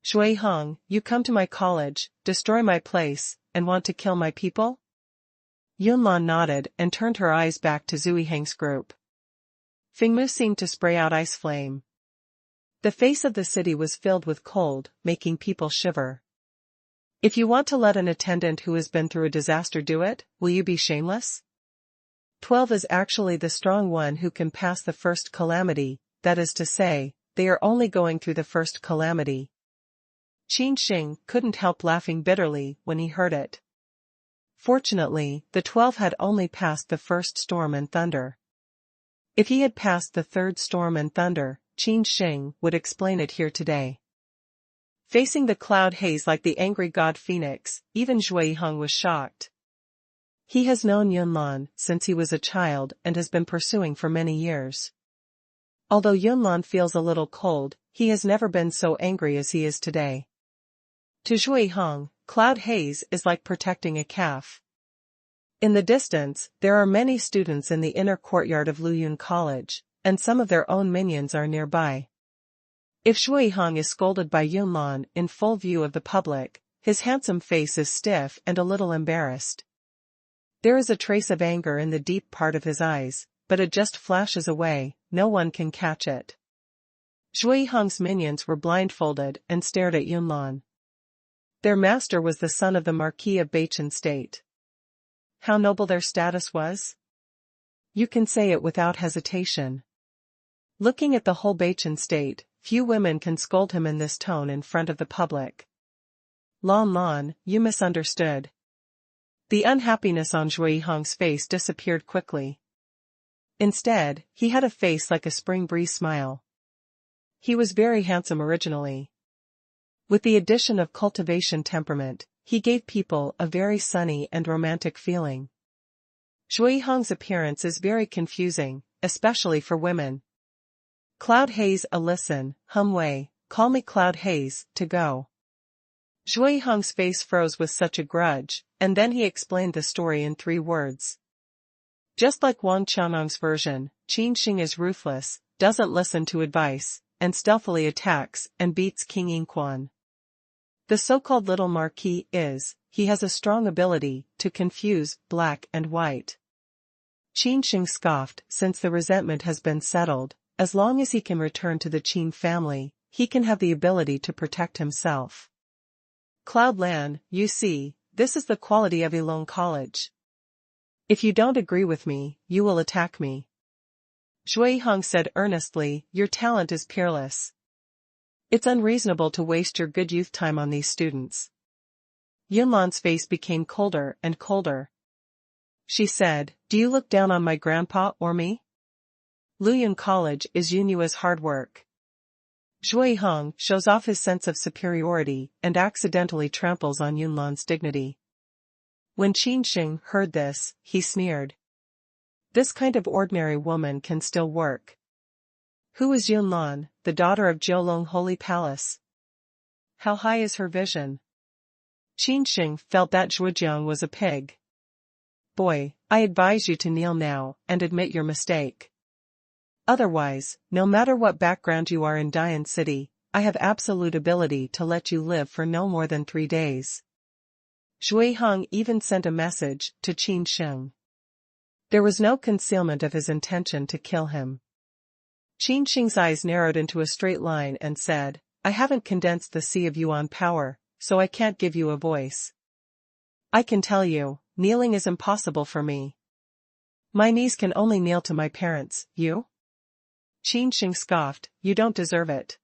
Shui Hong, you come to my college, destroy my place, and want to kill my people? Yunlan nodded and turned her eyes back to Zui Heng's group. Fengmu seemed to spray out ice flame. The face of the city was filled with cold, making people shiver. If you want to let an attendant who has been through a disaster do it, will you be shameless? 12 is actually the strong one who can pass the first calamity, that is to say, they are only going through the first calamity. Qin Sheng couldn't help laughing bitterly when he heard it. Fortunately, the 12 had only passed the first storm and thunder. If he had passed the third storm and thunder, Qin Sheng would explain it here today. Facing the cloud haze like the angry god Phoenix, even Shui Hong was shocked. He has known Yunlan since he was a child and has been pursuing for many years. Although Yunlan feels a little cold, he has never been so angry as he is today. To Shui Hong, cloud haze is like protecting a calf. In the distance, there are many students in the inner courtyard of Luyun College, and some of their own minions are nearby. If Shui Hong is scolded by Yunlan in full view of the public, his handsome face is stiff and a little embarrassed. There is a trace of anger in the deep part of his eyes, but it just flashes away, no one can catch it. Shui Hong's minions were blindfolded and stared at Yunlan. Their master was the son of the Marquis of Bachin State. How noble their status was? You can say it without hesitation. Looking at the whole Bachin State, few women can scold him in this tone in front of the public. Lan, you misunderstood. The unhappiness on Shui Hong's face disappeared quickly. Instead, he had a face like a spring breeze smile. He was very handsome originally. With the addition of cultivation temperament, he gave people a very sunny and romantic feeling. Shui Hong's appearance is very confusing, especially for women. Cloud Haze listen, hum wei, call me Cloud Haze, to go. Shui Hong's face froze with such a grudge, and then he explained the story in 3 words. Just like Wang Qianong's version, Qin Sheng is ruthless, doesn't listen to advice, and stealthily attacks and beats King Yingquan. The so-called little Marquis he has a strong ability to confuse black and white. Qin Sheng scoffed, since the resentment has been settled, as long as he can return to the Qin family, he can have the ability to protect himself. Cloud Lan, you see, this is the quality of Elong College. If you don't agree with me, you will attack me. Shui Hong said earnestly, your talent is peerless. It's unreasonable to waste your good youth time on these students. Yunlan's face became colder and colder. She said, do you look down on my grandpa or me? Luyun College is Yunua's hard work. Shui Hong shows off his sense of superiority and accidentally tramples on Yunlan's dignity. When Qin Sheng heard this, he sneered. This kind of ordinary woman can still work. Who is Yunlan, the daughter of Jiulong Holy Palace? How high is her vision? Qin Sheng felt that Zhujiang was a pig. Boy, I advise you to kneel now and admit your mistake. Otherwise, no matter what background you are in Dian City, I have absolute ability to let you live for no more than 3 days. Shui Hong even sent a message to Qin Sheng. There was no concealment of his intention to kill him. Qin Sheng's eyes narrowed into a straight line and said, I haven't condensed the sea of Yuan power, so I can't give you a voice. I can tell you, kneeling is impossible for me. My knees can only kneel to my parents, you? Qin Sheng scoffed, you don't deserve it.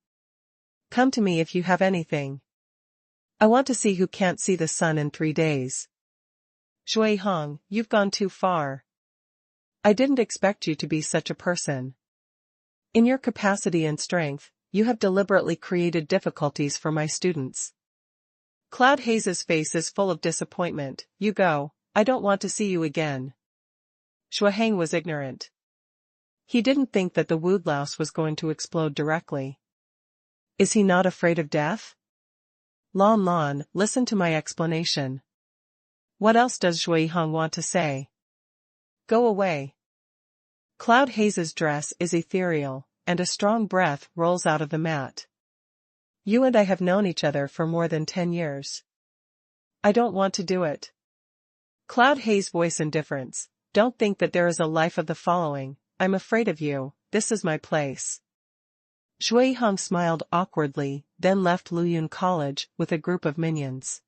Come to me if you have anything. I want to see who can't see the sun in 3 days. Shui Hong, you've gone too far. I didn't expect you to be such a person. In your capacity and strength, you have deliberately created difficulties for my students. Cloud Haze's face is full of disappointment. You go, I don't want to see you again. Shui Hang was ignorant. He didn't think that the Wood Louse was going to explode directly. Is he not afraid of death? Lan, listen to my explanation. What else does Shui Hong want to say? Go away. Cloud Haze's dress is ethereal, and a strong breath rolls out of the mat. You and I have known each other for more than 10 years. I don't want to do it. Cloud Haze voice indifference, don't think that there is a life of the following, I'm afraid of you, this is my place. Shui Hong smiled awkwardly, then left Luyun College with a group of minions.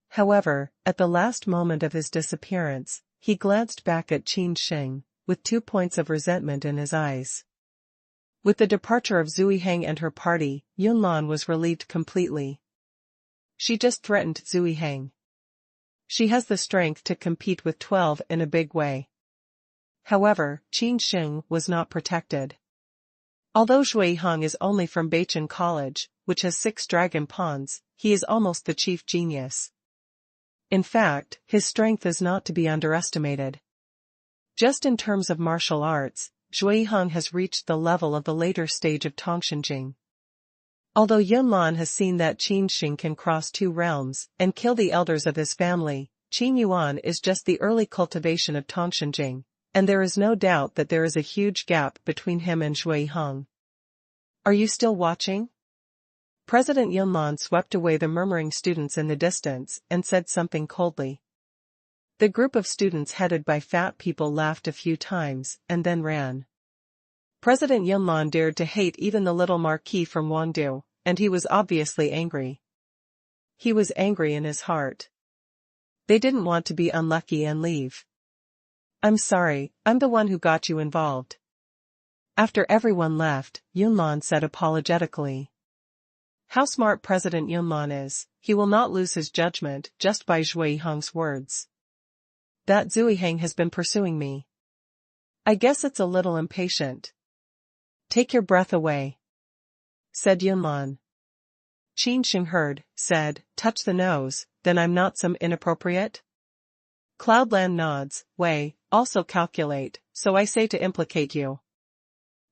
However, at the last moment of his disappearance, he glanced back at Qin Sheng, with 2 points of resentment in his eyes. With the departure of Zui Heng and her party, Yunlan was relieved completely. She just threatened Zui Heng. She has the strength to compete with 12 in a big way. However, Qin Sheng was not protected. Although Shui Hong is only from Bachin College, which has 6 dragon pawns, he is almost the chief genius. In fact, his strength is not to be underestimated. Just in terms of martial arts, Shui Hong has reached the level of the later stage of Tongshenjing. Although Yunlan has seen that Qin Sheng can cross 2 realms and kill the elders of his family, Qin Yuan is just the early cultivation of Tongshenging, and there is no doubt that there is a huge gap between him and Shui Heng. Are you still watching? President Yunlan swept away the murmuring students in the distance and said something coldly. The group of students headed by fat people laughed a few times and then ran. President Yunlan dared to hate even the little marquis from Wangdu, and he was obviously angry. He was angry in his heart. They didn't want to be unlucky and leave. I'm sorry, I'm the one who got you involved. After everyone left, Yunlan said apologetically. How smart President Yunlan is, he will not lose his judgment just by Shui Heng's words. That Zui Heng has been pursuing me. I guess it's a little impatient. Take your breath away, said Yunlan. Qin Sheng heard, said, touch the nose, then I'm not some inappropriate? Cloudland nods, Wei, also calculate, so I say to implicate you.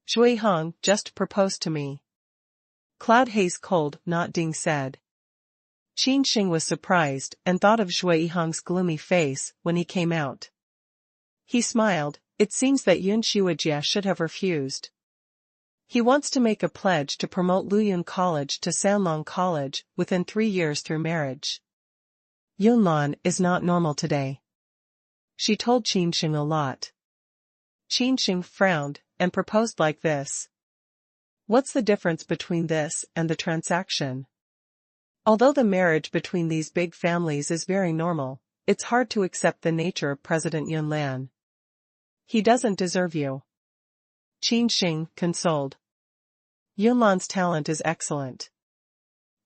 Shui Heng just proposed to me. Cloud Haze cold, not Ding said. Qin Sheng was surprised and thought of Shui Heng's gloomy face when he came out. He smiled, it seems that Yun Shuijie should have refused. He wants to make a pledge to promote Luyun College to Sanlong College within 3 years through marriage. Yunlan is not normal today. She told Qin Sheng a lot. Qin Sheng frowned and proposed like this. What's the difference between this and the transaction? Although the marriage between these big families is very normal, it's hard to accept the nature of President Yunlan. He doesn't deserve you. Qin Sheng consoled. Yunlan's talent is excellent.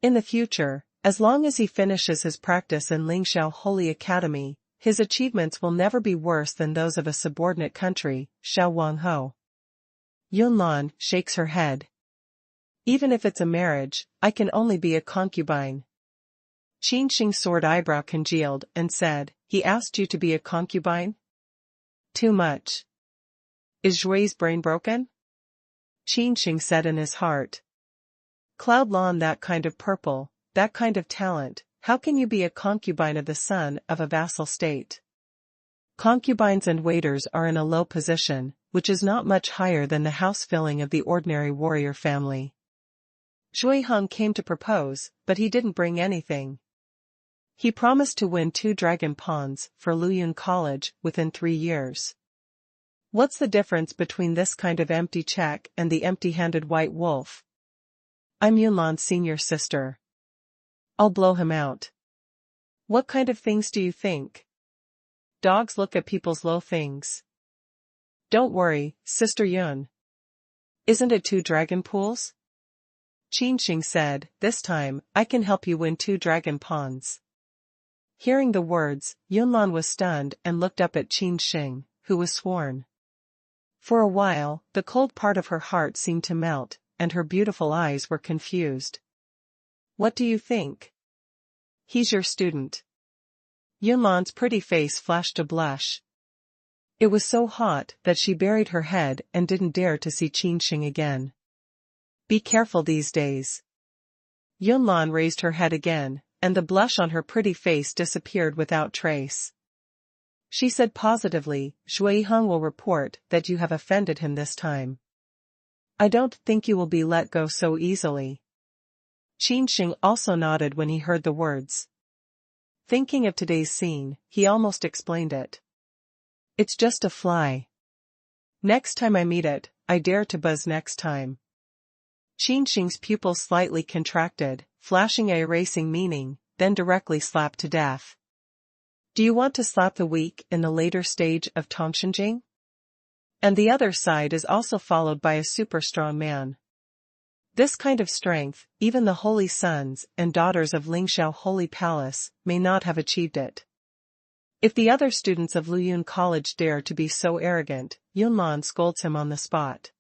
In the future, as long as he finishes his practice in Lingxiao Holy Academy, his achievements will never be worse than those of a subordinate country, Xiao Wangho. Yunlan shakes her head. Even if it's a marriage, I can only be a concubine. Qin Sheng's sword eyebrow congealed and said, he asked you to be a concubine? Too much. Is Shui's brain broken? Qin Sheng said in his heart. Cloud Lawn, that kind of purple, that kind of talent, how can you be a concubine of the son of a vassal state? Concubines and waiters are in a low position, which is not much higher than the house filling of the ordinary warrior family. Shui Heng came to propose, but he didn't bring anything. He promised to win 2 dragon pawns for Luyun College within 3 years. What's the difference between this kind of empty check and the empty-handed white wolf? I'm Yunlan's senior sister. I'll blow him out. What kind of things do you think? Dogs look at people's low things. Don't worry, Sister Yun. Isn't it 2 dragon pools? Qin Sheng said, this time, I can help you win 2 dragon pawns. Hearing the words, Yunlan was stunned and looked up at Qin Sheng, who was sworn. For a while, the cold part of her heart seemed to melt, and her beautiful eyes were confused. What do you think? He's your student. Yunlan's pretty face flashed a blush. It was so hot that she buried her head and didn't dare to see Qin Sheng again. Be careful these days. Yunlan raised her head again, and the blush on her pretty face disappeared without trace. She said positively, Shui Heng will report that you have offended him this time. I don't think you will be let go so easily. Qin Sheng also nodded when he heard the words. Thinking of today's scene, he almost explained it. It's just a fly. Next time I meet it, I dare to buzz next time. Qin Sheng's pupils slightly contracted, flashing a erasing meaning, then directly slapped to death. Do you want to slap the weak in the later stage of Tongshenging? And the other side is also followed by a super strong man. This kind of strength, even the holy sons and daughters of Lingxiao Holy Palace may not have achieved it. If the other students of Luyun College dare to be so arrogant, Yunlan scolds him on the spot.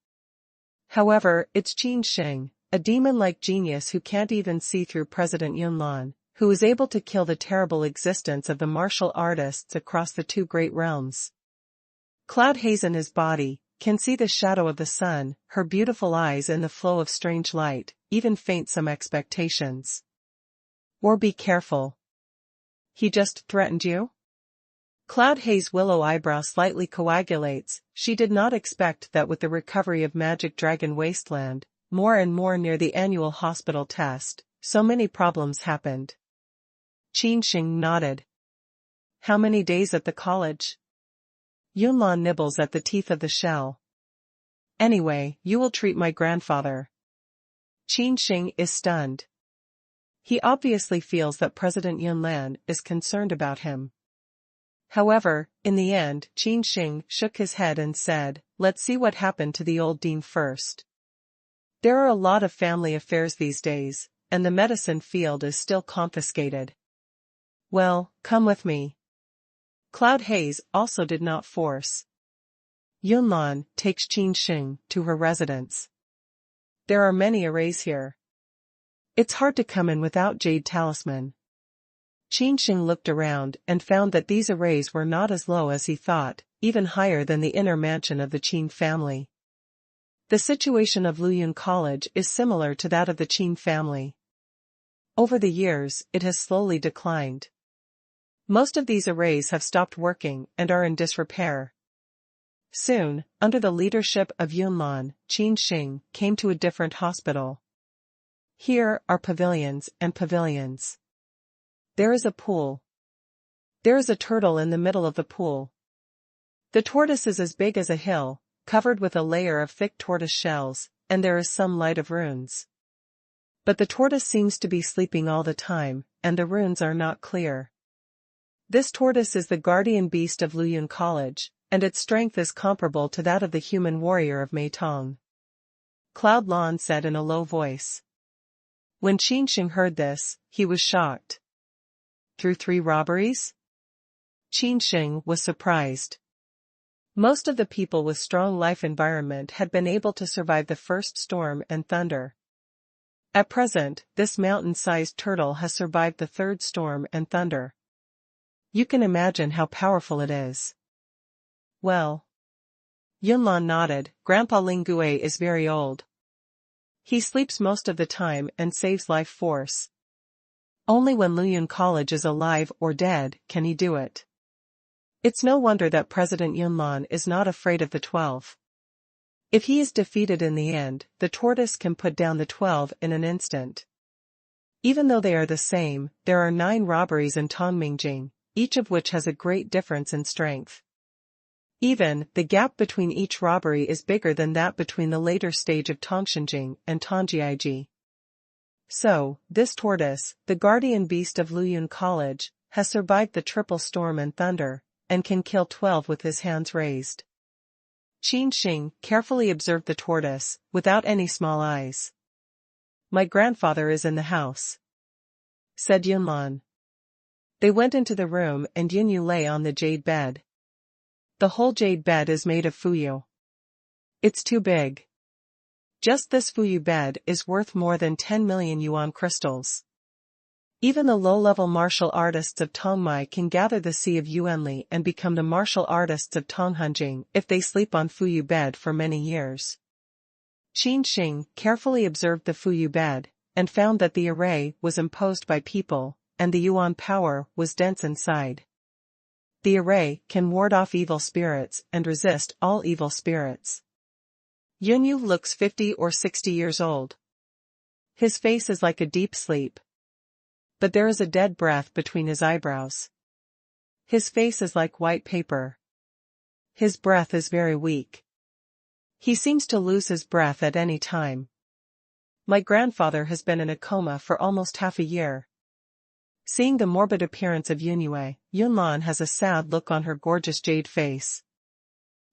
However, it's Qin Sheng, a demon-like genius who can't even see through President Yunlan, who is able to kill the terrible existence of the martial artists across the 2 great realms. Cloud Haze in his body, can see the shadow of the sun, her beautiful eyes in the flow of strange light, even faint some expectations. Or be careful. He just threatened you? Cloud Hay's willow eyebrow slightly coagulates. She did not expect that with the recovery of Magic Dragon Wasteland, more and more near the annual hospital test, so many problems happened. Qin Sheng nodded. How many days at the college? Yunlan nibbles at the teeth of the shell. Anyway, you will treat my grandfather. Qin Sheng is stunned. He obviously feels that President Yunlan is concerned about him. However, in the end, Qin Sheng shook his head and said, let's see what happened to the old dean first. There are a lot of family affairs these days, and the medicine field is still confiscated. Well, come with me. Cloud Hayes also did not force. Yunlan takes Qin Sheng to her residence. There are many arrays here. It's hard to come in without Jade Talisman. Qin Sheng looked around and found that these arrays were not as low as he thought, even higher than the inner mansion of the Qin family. The situation of Luyun College is similar to that of the Qin family. Over the years, it has slowly declined. Most of these arrays have stopped working and are in disrepair. Soon, under the leadership of Yunlan, Qin Sheng came to a different hospital. Here are pavilions and pavilions. There is a pool. There is a turtle in the middle of the pool. The tortoise is as big as a hill, covered with a layer of thick tortoise shells, and there is some light of runes. But the tortoise seems to be sleeping all the time, and the runes are not clear. This tortoise is the guardian beast of Luyun College, and its strength is comparable to that of the human warrior of Meitong. Cloud Lan said in a low voice. When Qin Sheng heard this, he was shocked. Through 3 robberies? Qin Sheng was surprised. Most of the people with strong life environment had been able to survive the first storm and thunder. At present, this mountain-sized turtle has survived the 3rd storm and thunder. You can imagine how powerful it is. Well. Yunlan nodded. Grandpa Lingue is very old. He sleeps most of the time and saves life force. Only when Luyun College is alive or dead can he do it. It's no wonder that President Yunlan is not afraid of the 12. If he is defeated in the end, the tortoise can put down the 12 in an instant. Even though they are the same, there are 9 robberies in Tongmingjing, each of which has a great difference in strength. Even, the gap between each robbery is bigger than that between the later stage of Tongshenjing and Tongjiaiji. So, this tortoise, the guardian beast of Luyun College, has survived the triple storm and thunder, and can kill 12 with his hands raised. Qin Sheng carefully observed the tortoise, without any small eyes. My grandfather is in the house, said Yunlan. They went into the room and Yunyu lay on the jade bed. The whole jade bed is made of fuyu. It's too big. Just this fuyu bed is worth more than 10 million yuan crystals. Even the low-level martial artists of Tongmai can gather the Sea of Yuanli and become the martial artists of Tonghanjing if they sleep on fuyu bed for many years. Qin Sheng carefully observed the fuyu bed, and found that the array was imposed by people, and the yuan power was dense inside. The array can ward off evil spirits and resist all evil spirits. Yunyu looks 50 or 60 years old. His face is like a deep sleep. But there is a dead breath between his eyebrows. His face is like white paper. His breath is very weak. He seems to lose his breath at any time. My grandfather has been in a coma for almost half a year. Seeing the morbid appearance of Yunyue, Yunlan has a sad look on her gorgeous jade face.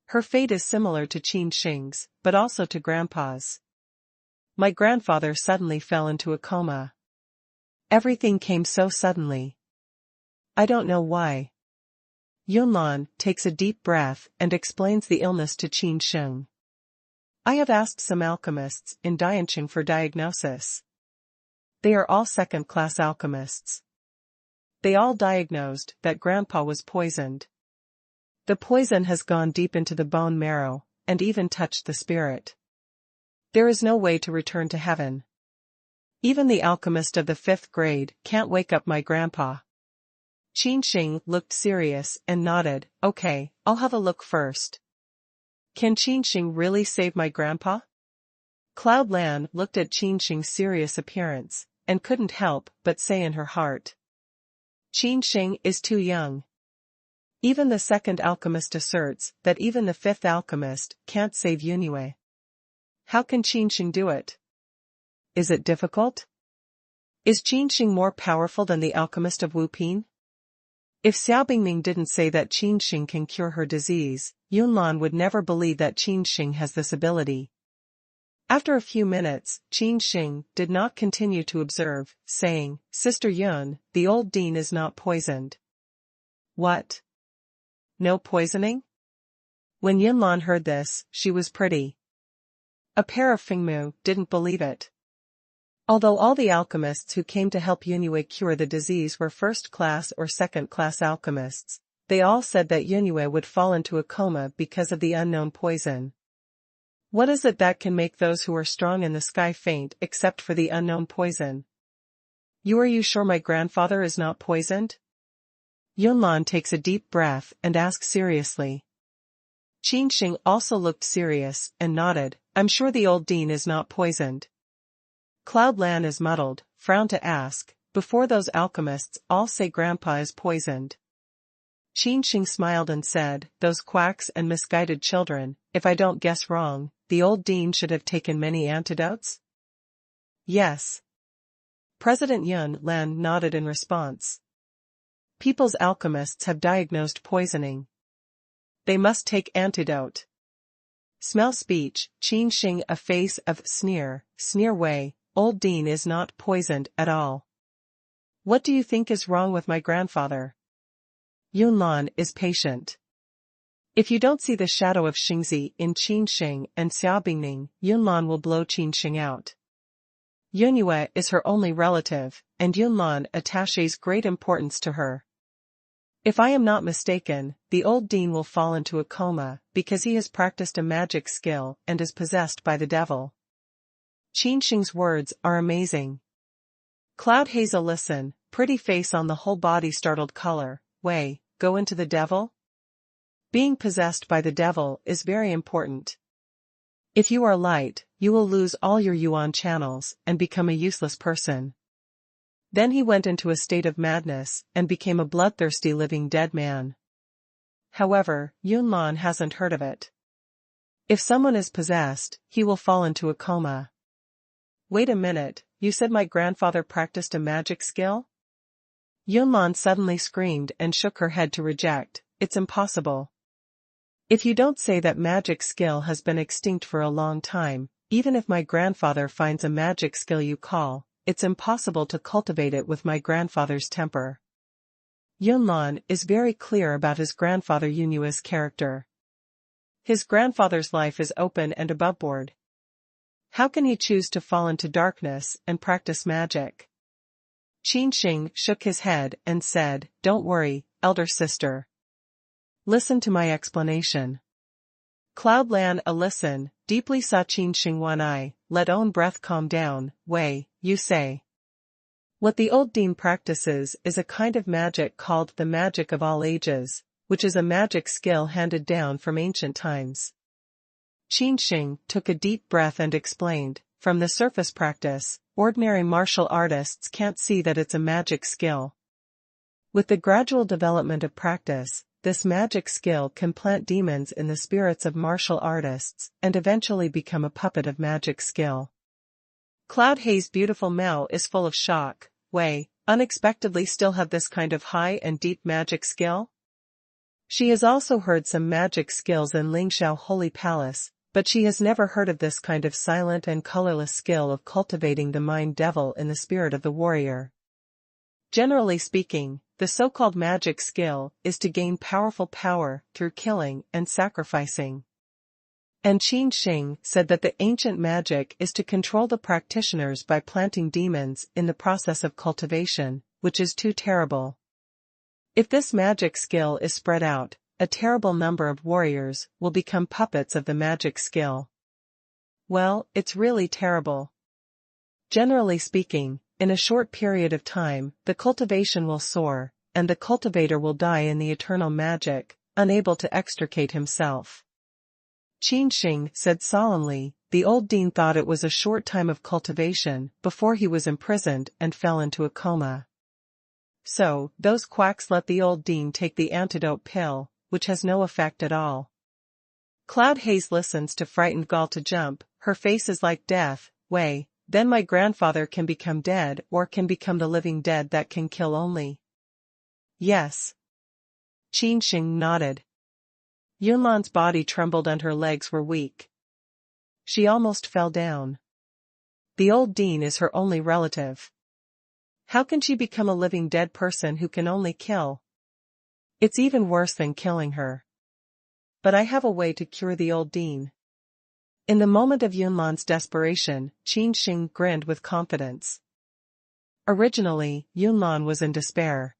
Her fate is similar to Qin Sheng's, but also to Grandpa's. My grandfather suddenly fell into a coma. Everything came so suddenly. I don't know why. Yunlan takes a deep breath and explains the illness to Qin Sheng. I have asked some alchemists in Dianqing for diagnosis. They are all second-class alchemists. They all diagnosed that Grandpa was poisoned. The poison has gone deep into the bone marrow, and even touched the spirit. There is no way to return to heaven. Even the alchemist of the 5th grade can't wake up my grandpa. Qin Sheng looked serious and nodded. Okay, I'll have a look first. Can Qin Sheng really save my grandpa? Cloud Lan looked at Qin Sheng's serious appearance, and couldn't help but say in her heart. Qin Sheng is too young. Even the second alchemist asserts that even the fifth alchemist can't save Yunue. How can Qin Sheng do it? Is it difficult? Is Qin Sheng more powerful than the alchemist of Wuping? If Xiao Bingming didn't say that Qin Sheng can cure her disease, Yunlan would never believe that Qin Sheng has this ability. After a few minutes, Qin Sheng did not continue to observe, saying, Sister Yun, the old dean is not poisoned. What? No poisoning? When Yunlan heard this, she was pretty. A pair of Fingmu didn't believe it. Although all the alchemists who came to help Yunue cure the disease were first-class or second-class alchemists, they all said that Yunue would fall into a coma because of the unknown poison. What is it that can make those who are strong in the sky faint except for the unknown poison? Are you sure my grandfather is not poisoned? Yunlan takes a deep breath and asks seriously. Qin Sheng also looked serious and nodded. I'm sure the old dean is not poisoned. Cloud Lan is muddled, frowned to ask, before those alchemists all say grandpa is poisoned. Qin Sheng smiled and said, those quacks and misguided children, if I don't guess wrong, the old dean should have taken many antidotes? Yes. President Yun Lan nodded in response. People's alchemists have diagnosed poisoning. They must take antidote. Smell speech, Qin Sheng a face of sneer way, old dean is not poisoned at all. What do you think is wrong with my grandfather? Yunlan is patient. If you don't see the shadow of Xingzi in Qin Sheng and Xiaobingning, Yunlan will blow Qin Sheng out. Yunue is her only relative, and Yunlan attaches great importance to her. If I am not mistaken, the old dean will fall into a coma, because he has practiced a magic skill and is possessed by the devil. Qin Sheng's words are amazing. Cloud Hazel listen, pretty face on the whole body startled color, way, go into the devil? Being possessed by the devil is very important. If you are light, you will lose all your yuan channels and become a useless person. Then he went into a state of madness and became a bloodthirsty living dead man. However, Yunlan hasn't heard of it. If someone is possessed, he will fall into a coma. Wait a minute, you said my grandfather practiced a magic skill? Yunlan suddenly screamed and shook her head to reject, it's impossible. If you don't say that magic skill has been extinct for a long time, even if my grandfather finds a magic skill you call, it's impossible to cultivate it with my grandfather's temper. Yunlan is very clear about his grandfather Yunue's character. His grandfather's life is open and aboveboard. How can he choose to fall into darkness and practice magic? Qin Sheng shook his head and said, don't worry, elder sister. Listen to my explanation. Cloud Lan listen, deeply saw Qin Sheng one eye, let own breath calm down, Wei, you say. What the old dean practices is a kind of magic called the magic of all ages, which is a magic skill handed down from ancient times. Qin Sheng took a deep breath and explained, from the surface practice, ordinary martial artists can't see that it's a magic skill. With the gradual development of practice, this magic skill can plant demons in the spirits of martial artists and eventually become a puppet of magic skill. Cloud Haze's beautiful Mao is full of shock. Wei, unexpectedly still have this kind of high and deep magic skill? She has also heard some magic skills in Lingxiao Holy Palace, but she has never heard of this kind of silent and colorless skill of cultivating the mind devil in the spirit of the warrior. Generally speaking, the so-called magic skill is to gain powerful power through killing and sacrificing. And Qin Sheng said that the ancient magic is to control the practitioners by planting demons in the process of cultivation, which is too terrible. If this magic skill is spread out, a terrible number of warriors will become puppets of the magic skill. Well, it's really terrible. Generally speaking, in a short period of time, the cultivation will soar, and the cultivator will die in the eternal magic, unable to extricate himself. Qin Sheng said solemnly, the old dean thought it was a short time of cultivation before he was imprisoned and fell into a coma. So, those quacks let the old dean take the antidote pill, which has no effect at all. Cloud Haze listens to frightened Gall to jump, her face is like death. Way, then my grandfather can become dead or can become the living dead that can kill only. Yes. Qin Sheng nodded. Yunlan's body trembled and her legs were weak. She almost fell down. The old dean is her only relative. How can she become a living dead person who can only kill? It's even worse than killing her. But I have a way to cure the old dean. In the moment of Yunlan's desperation, Qin Sheng grinned with confidence. Originally, Yunlan was in despair.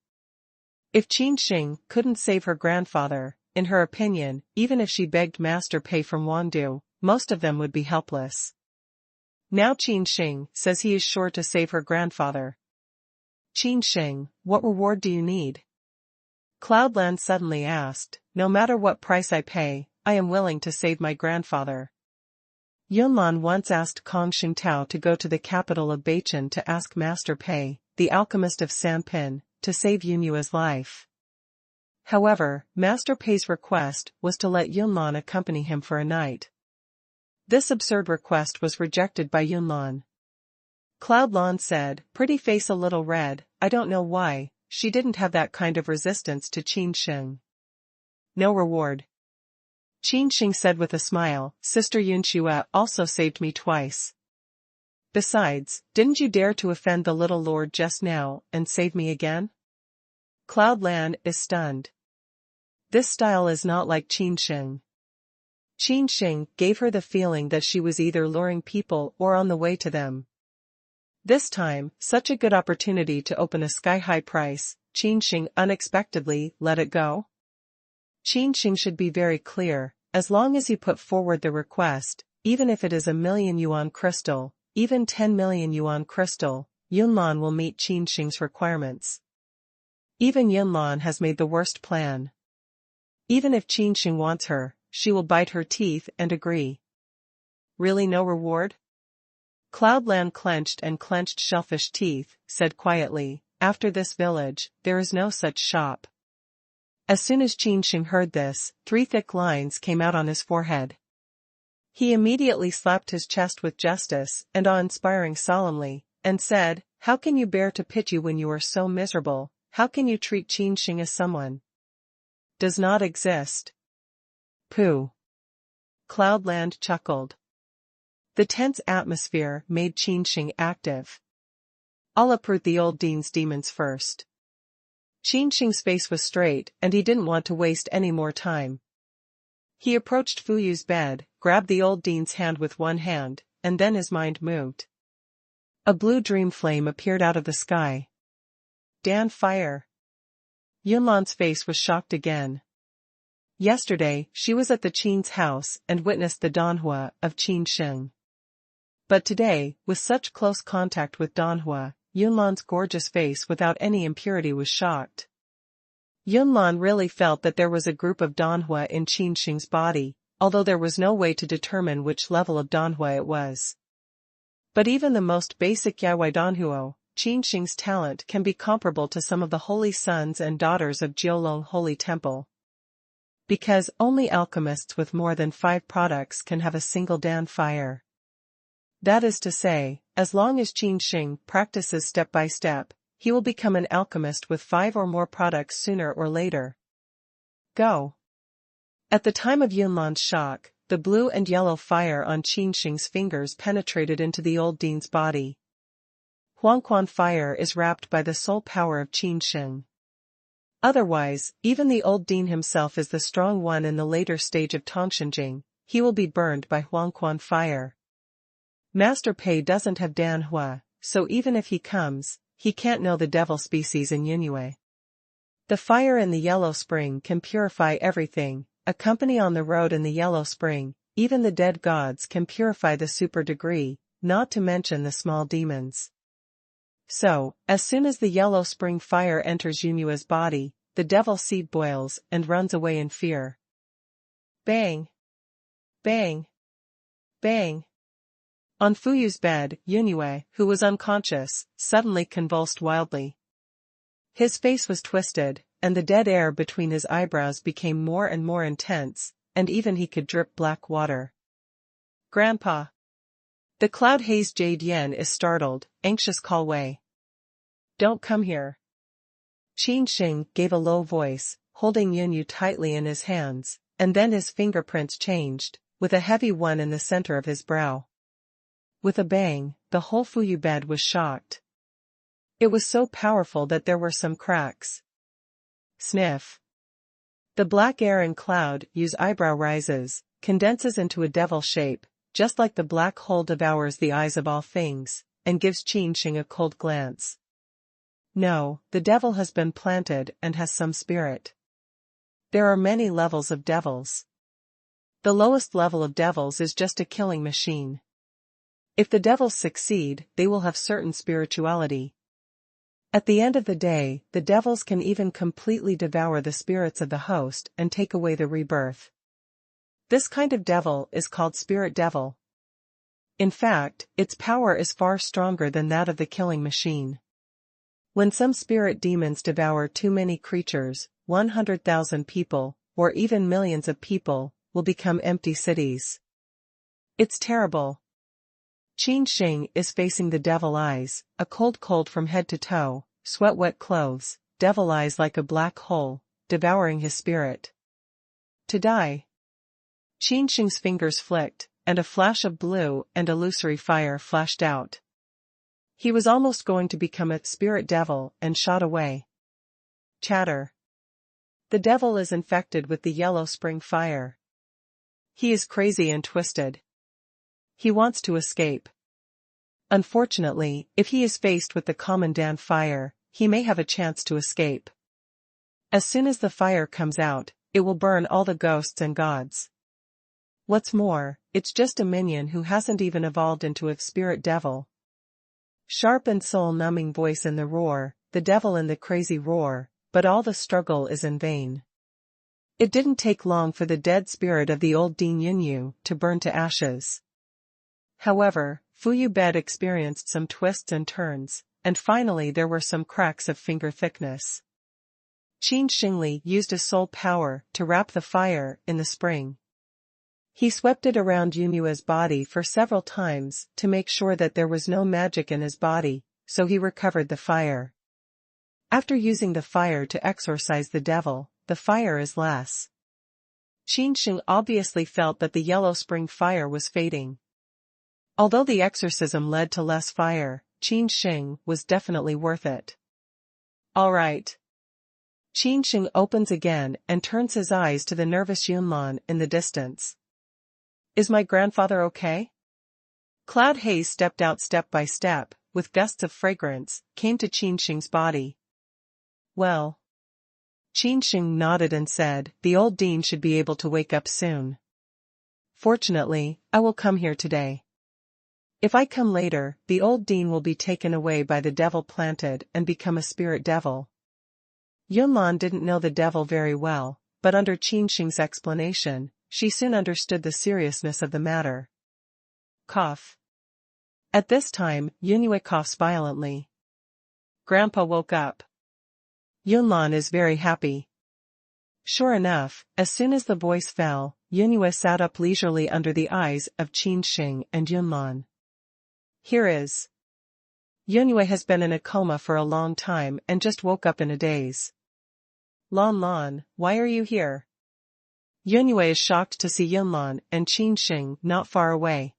If Qin Sheng couldn't save her grandfather, in her opinion, even if she begged Master Pei from Wandu, most of them would be helpless. Now Qin Sheng says he is sure to save her grandfather. Qin Sheng, what reward do you need? Cloudland suddenly asked. No matter what price I pay, I am willing to save my grandfather. Yunlan once asked Kong Shengtao to go to the capital of Beichen to ask Master Pei, the alchemist of Sanpin, to save Yunyua's life. However, Master Pei's request was to let Yunlan accompany him for a night. This absurd request was rejected by Yunlan. Cloudland said, pretty face a little red, I don't know why, she didn't have that kind of resistance to Qin Sheng. No reward. Qin Sheng said with a smile, Sister Yunxua also saved me twice. Besides, didn't you dare to offend the little lord just now, and save me again? Cloudland is stunned. This style is not like Qin Sheng. Qin Sheng gave her the feeling that she was either luring people or on the way to them. This time, such a good opportunity to open a sky-high price, Qin Sheng unexpectedly let it go? Qin Sheng should be very clear, as long as he put forward the request, even if it is 1,000,000 yuan crystal, even 10,000,000 yuan crystal, Yunlan will meet Qin Sheng's requirements. Even Yunlan has made the worst plan. Even if Qin Sheng wants her, she will bite her teeth and agree. Really no reward? Cloudland clenched and clenched shellfish teeth, said quietly, after this village, there is no such shop. As soon as Qin Sheng heard this, 3 thick lines came out on his forehead. He immediately slapped his chest with justice and awe-inspiring solemnly, and said, how can you bear to pity when you are so miserable, how can you treat Qin Sheng as someone? Does not exist. Pooh. Cloudland chuckled. The tense atmosphere made Qin Sheng active. I'll uproot the old dean's demons first. Qin Sheng's face was straight and he didn't want to waste any more time. He approached Fuyu's bed, grabbed the old dean's hand with one hand, and then his mind moved. A blue dream flame appeared out of the sky. Dan fire. Yunlan's face was shocked again. Yesterday, she was at the Qin's house and witnessed the Danhua of Qin Sheng. But today, with such close contact with Danhua, Yunlan's gorgeous face without any impurity was shocked. Yunlan really felt that there was a group of Danhua in Qin Sheng's body, although there was no way to determine which level of Danhua it was. But even the most basic Yaiwai Danhuo, Qin Sheng's talent can be comparable to some of the holy sons and daughters of Jiulong Holy Temple. Because only alchemists with more than 5 products can have a single Dan fire. That is to say, as long as Qin Sheng practices step by step, he will become an alchemist with 5 or more products sooner or later. Go. At the time of Yunlan's shock, the blue and yellow fire on Qin Sheng's fingers penetrated into the old dean's body. Huangquan fire is wrapped by the soul power of Qin Sheng. Otherwise, even the old dean himself is the strong one in the later stage of Tongshenjing, he will be burned by Huangquan fire. Master Pei doesn't have Danhua, so even if he comes, he can't know the devil species in Yunyue. The fire in the yellow spring can purify everything, a company on the road in the yellow spring, even the dead gods can purify the super degree, not to mention the small demons. So, as soon as the yellow spring fire enters Yunyue's body, the devil seed boils and runs away in fear. Bang! Bang! Bang! On Fuyu's bed, Yunyue, who was unconscious, suddenly convulsed wildly. His face was twisted, and the dead air between his eyebrows became more and more intense, and even he could drip black water. Grandpa! The cloud-hazed Jade Yen is startled, anxious call Wei. Don't come here. Qin Sheng gave a low voice, holding Yunyu tightly in his hands, and then his fingerprints changed, with a heavy one in the center of his brow. With a bang, the whole Fuyu bed was shocked. It was so powerful that there were some cracks. Sniff. The black air in cloud Yu's eyebrow rises, condenses into a devil shape, just like the black hole devours the eyes of all things, and gives Qin Sheng a cold glance. No, the devil has been planted and has some spirit. There are many levels of devils. The lowest level of devils is just a killing machine. If the devils succeed, they will have certain spirituality. At the end of the day, the devils can even completely devour the spirits of the host and take away the rebirth. This kind of devil is called spirit devil. In fact, its power is far stronger than that of the killing machine. When some spirit demons devour too many creatures, 100,000 people, or even millions of people, will become empty cities. It's terrible. Qin Sheng is facing the devil eyes, a cold from head to toe, sweat-wet clothes, devil eyes like a black hole, devouring his spirit. To die. Qin Sheng's fingers flicked, and a flash of blue and illusory fire flashed out. He was almost going to become a spirit devil and shot away. Chatter. The devil is infected with the yellow spring fire. He is crazy and twisted. He wants to escape. Unfortunately, if he is faced with the commandant fire, he may have a chance to escape. As soon as the fire comes out, it will burn all the ghosts and gods. What's more, it's just a minion who hasn't even evolved into a spirit devil. Sharp and soul-numbing voice in the roar, the devil in the crazy roar, but all the struggle is in vain. It didn't take long for the dead spirit of the old Dean Yunyu to burn to ashes. However, Fuyu bed experienced some twists and turns, and finally there were some cracks of finger thickness. Qin Shengli used his soul power to wrap the fire in the spring. He swept it around Yunyue's body for several times to make sure that there was no magic in his body, so he recovered the fire. After using the fire to exorcise the devil, the fire is less. Qin Sheng obviously felt that the yellow spring fire was fading. Although the exorcism led to less fire, Qin Sheng was definitely worth it. All right. Qin Sheng opens again and turns his eyes to the nervous Yunlan in the distance. Is my grandfather okay? Cloud haze stepped out step by step, with gusts of fragrance, came to Qin Sheng's body. Well. Qin Sheng nodded and said, the old dean should be able to wake up soon. Fortunately, I will come here today. If I come later, the old dean will be taken away by the devil planted and become a spirit devil. Yunlan didn't know the devil very well, but under Qin Sheng's explanation, she soon understood the seriousness of the matter. Cough. At this time, Yunyue coughs violently. Grandpa woke up. Yunlan is very happy. Sure enough, as soon as the voice fell, Yunyue sat up leisurely under the eyes of Qin Sheng and Yunlan. Here is. Yunyue has been in a coma for a long time and just woke up in a daze. Lan, why are you here? Yunyue is shocked to see Yunlan and Qin Sheng not far away.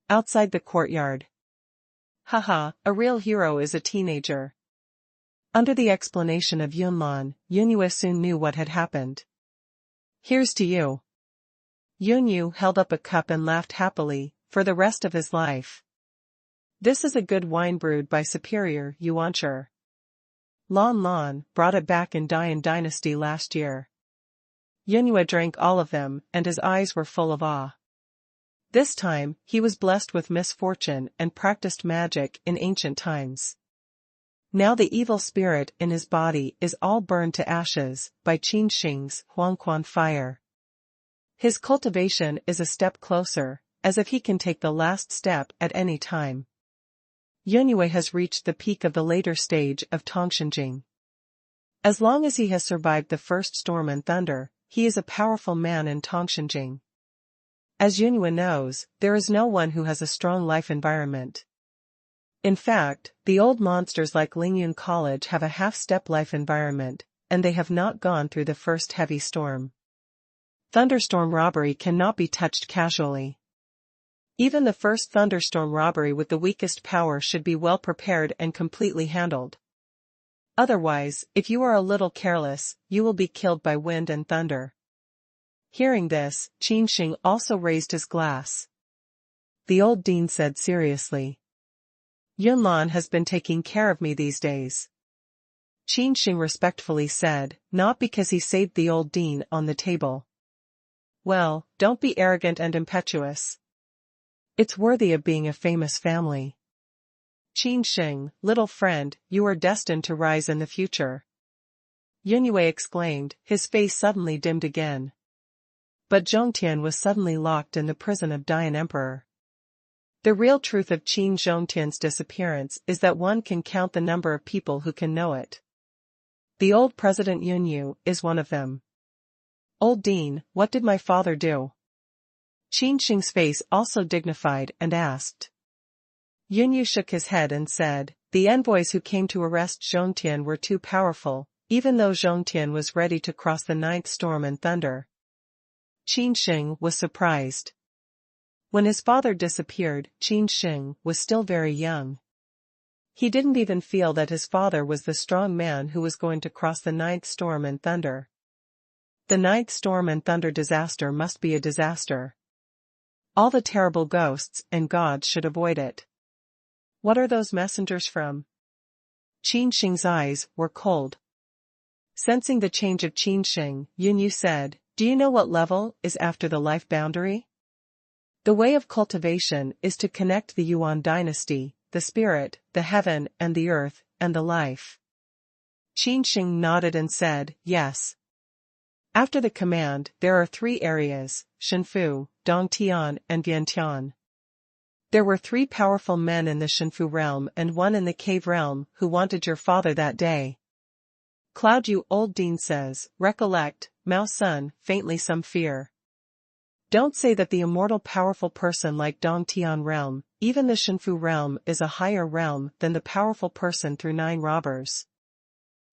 Outside the courtyard. Haha, a real hero is a teenager. Under the explanation of Yunlan, Yunyue soon knew what had happened. Here's to you. Yunyu held up a cup and laughed happily, for the rest of his life. This is a good wine brewed by superior Yuancher. Lan brought it back in Dian Dynasty last year. Yunyue drank all of them, and his eyes were full of awe. This time, he was blessed with misfortune and practiced magic in ancient times. Now the evil spirit in his body is all burned to ashes by Qin Sheng's Huangquan fire. His cultivation is a step closer, as if he can take the last step at any time. Yunyue has reached the peak of the later stage of Tongshenjing. As long as he has survived the first storm and thunder, he is a powerful man in Tongshenjing. As Yunyue knows, there is no one who has a strong life environment. In fact, the old monsters like Lingyun College have a half-step life environment, and they have not gone through the first heavy storm. Thunderstorm robbery cannot be touched casually. Even the first thunderstorm robbery with the weakest power should be well prepared and completely handled. Otherwise, if you are a little careless, you will be killed by wind and thunder. Hearing this, Qin Sheng also raised his glass. The old dean said seriously, "Yunlan has been taking care of me these days." Qin Sheng respectfully said, not because he saved the old dean on the table. "Well, don't be arrogant and impetuous. It's worthy of being a famous family. Qin Sheng, little friend, you are destined to rise in the future." Yunyue exclaimed, his face suddenly dimmed again. But Zhongtian was suddenly locked in the prison of Dian Emperor. The real truth of Qin Zhongtian's disappearance is that one can count the number of people who can know it. The old President Yunyu is one of them. "Old Dean, what did my father do?" Qin Sheng's face also dignified and asked. Yunyu shook his head and said, "The envoys who came to arrest Zhongtian were too powerful, even though Zhongtian was ready to cross the ninth storm and thunder." Qin Sheng was surprised. When his father disappeared, Qin Sheng was still very young. He didn't even feel that his father was the strong man who was going to cross the ninth storm and thunder. The ninth storm and thunder disaster must be a disaster. All the terrible ghosts and gods should avoid it. What are those messengers from? Qin Sheng's eyes were cold. Sensing the change of Qin Sheng, Yunyu said, "Do you know what level is after the life boundary? The way of cultivation is to connect the Yuan dynasty, the spirit, the heaven and the earth, and the life." Qin Sheng nodded and said, "Yes." After the command, there are 3 areas, Shenfu, Dongtian and Vientian. There were 3 powerful men in the Shenfu realm and 1 in the cave realm who wanted your father that day. Cloud you old dean says, recollect, Mao Sun, faintly some fear. Don't say that the immortal powerful person like Dongtian realm, even the Shenfu realm is a higher realm than the powerful person through 9 robbers.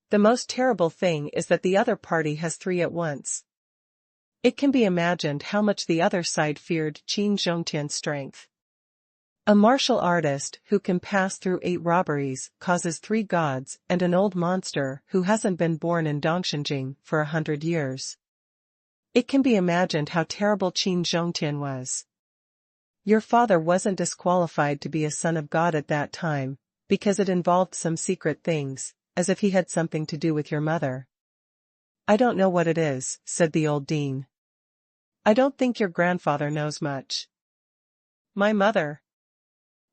The most terrible thing is that the other party has 3 at once. It can be imagined how much the other side feared Qin Zhongtian's strength. A martial artist who can pass through 8 robberies causes 3 gods and an old monster who hasn't been born in Dongshenjing for 100 years. It can be imagined how terrible Qin Zhongtian was. Your father wasn't disqualified to be a son of God at that time, because it involved some secret things, as if he had something to do with your mother. "I don't know what it is," said the old dean. "I don't think your grandfather knows much." "My mother."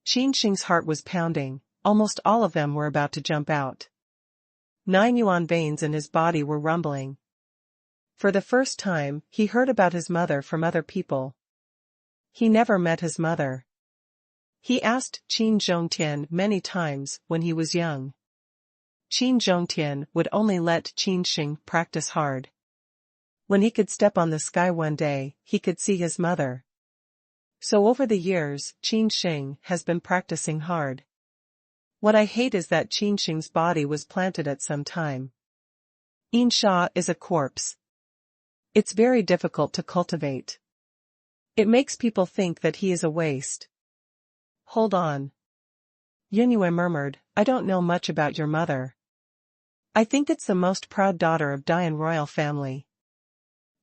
Qin Sheng's heart was pounding, almost all of them were about to jump out. 9 yuan veins in his body were rumbling. For the first time, he heard about his mother from other people. He never met his mother. He asked Qin Zhongtian many times when he was young. Qin Zhongtian would only let Qin Sheng practice hard. When he could step on the sky one day, he could see his mother. So over the years, Qin Sheng has been practicing hard. What I hate is that Qin Sheng's body was planted at some time. Insha is a corpse. It's very difficult to cultivate. It makes people think that he is a waste. Hold on. Yunyue murmured, "I don't know much about your mother. I think it's the most proud daughter of Dian royal family.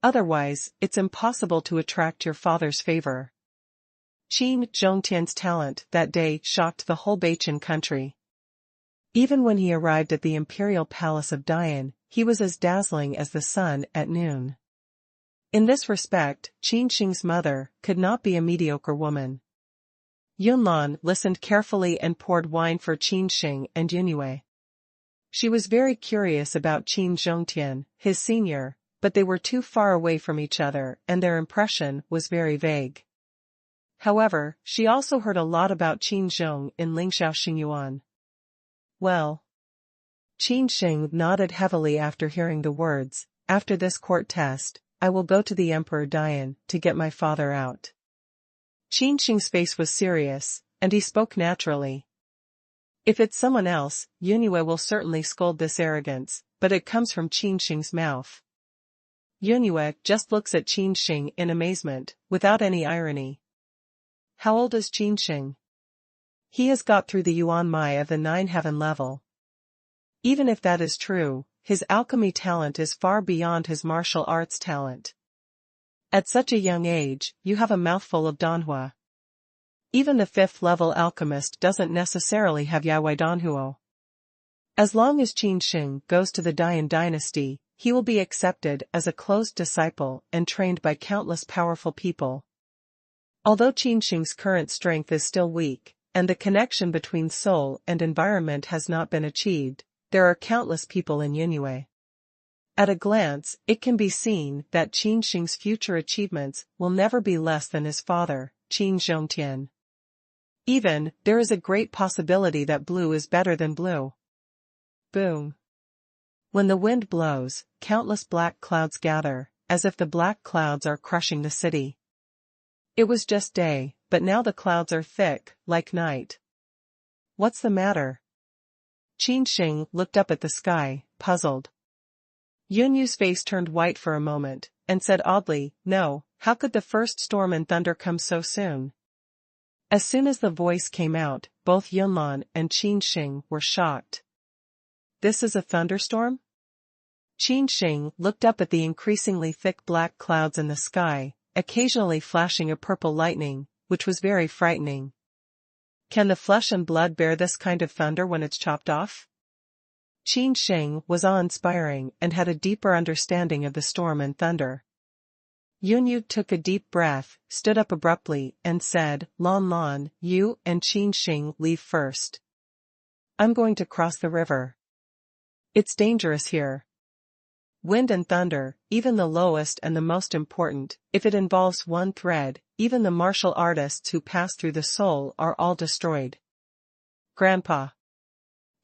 Otherwise, it's impossible to attract your father's favor." Qin Zhongtian's talent that day shocked the whole Beichen country. Even when he arrived at the imperial palace of Dian, he was as dazzling as the sun at noon. In this respect, Qin Sheng's mother could not be a mediocre woman. Yunlan listened carefully and poured wine for Qin Sheng and Yunyue. She was very curious about Qin Sheng, his senior, but they were too far away from each other and their impression was very vague. However, she also heard a lot about Qin Sheng in Lingxiao Xingyuan. Well. Qin Sheng nodded heavily after hearing the words, after this court test, I will go to the Emperor.Dian to get my father out. Qin Sheng's face was serious, and he spoke naturally. If it's someone else, Yunyue will certainly scold this arrogance, but it comes from Qin Sheng's mouth. Yunyue just looks at Qin Sheng in amazement, without any irony. How old is Qin Sheng? He has got through the Yuan Mai of the 9 heaven level. Even if that is true, his alchemy talent is far beyond his martial arts talent. At such a young age, you have a mouthful of Danhua. Even the 5th level alchemist doesn't necessarily have Yawei Danhuo. As long as Qin Sheng goes to the Dian dynasty, he will be accepted as a closed disciple and trained by countless powerful people. Although Qin Sheng's current strength is still weak, and the connection between soul and environment has not been achieved, there are countless people in Yunyue. At a glance, it can be seen that Qin Sheng's future achievements will never be less than his father, Qin Sheng. Even, there is a great possibility that blue is better than blue. Boom. When the wind blows, countless black clouds gather, as if the black clouds are crushing the city. It was just day, but now the clouds are thick, like night. What's the matter? Qin Sheng looked up at the sky, puzzled. Yunyu's face turned white for a moment, and said oddly, no, how could the first storm and thunder come so soon? As soon as the voice came out, both Yunlan and Qin Sheng were shocked. This is a thunderstorm? Qin Sheng looked up at the increasingly thick black clouds in the sky, occasionally flashing a purple lightning, which was very frightening. Can the flesh and blood bear this kind of thunder when it's chopped off? Qin Sheng was awe-inspiring and had a deeper understanding of the storm and thunder. Yunyu took a deep breath, stood up abruptly, and said, Lan Lan, you and Qin Sheng leave first. I'm going to cross the river. It's dangerous here. Wind and thunder, even the lowest and the most important, if it involves one thread, even the martial artists who pass through the soul are all destroyed. Grandpa.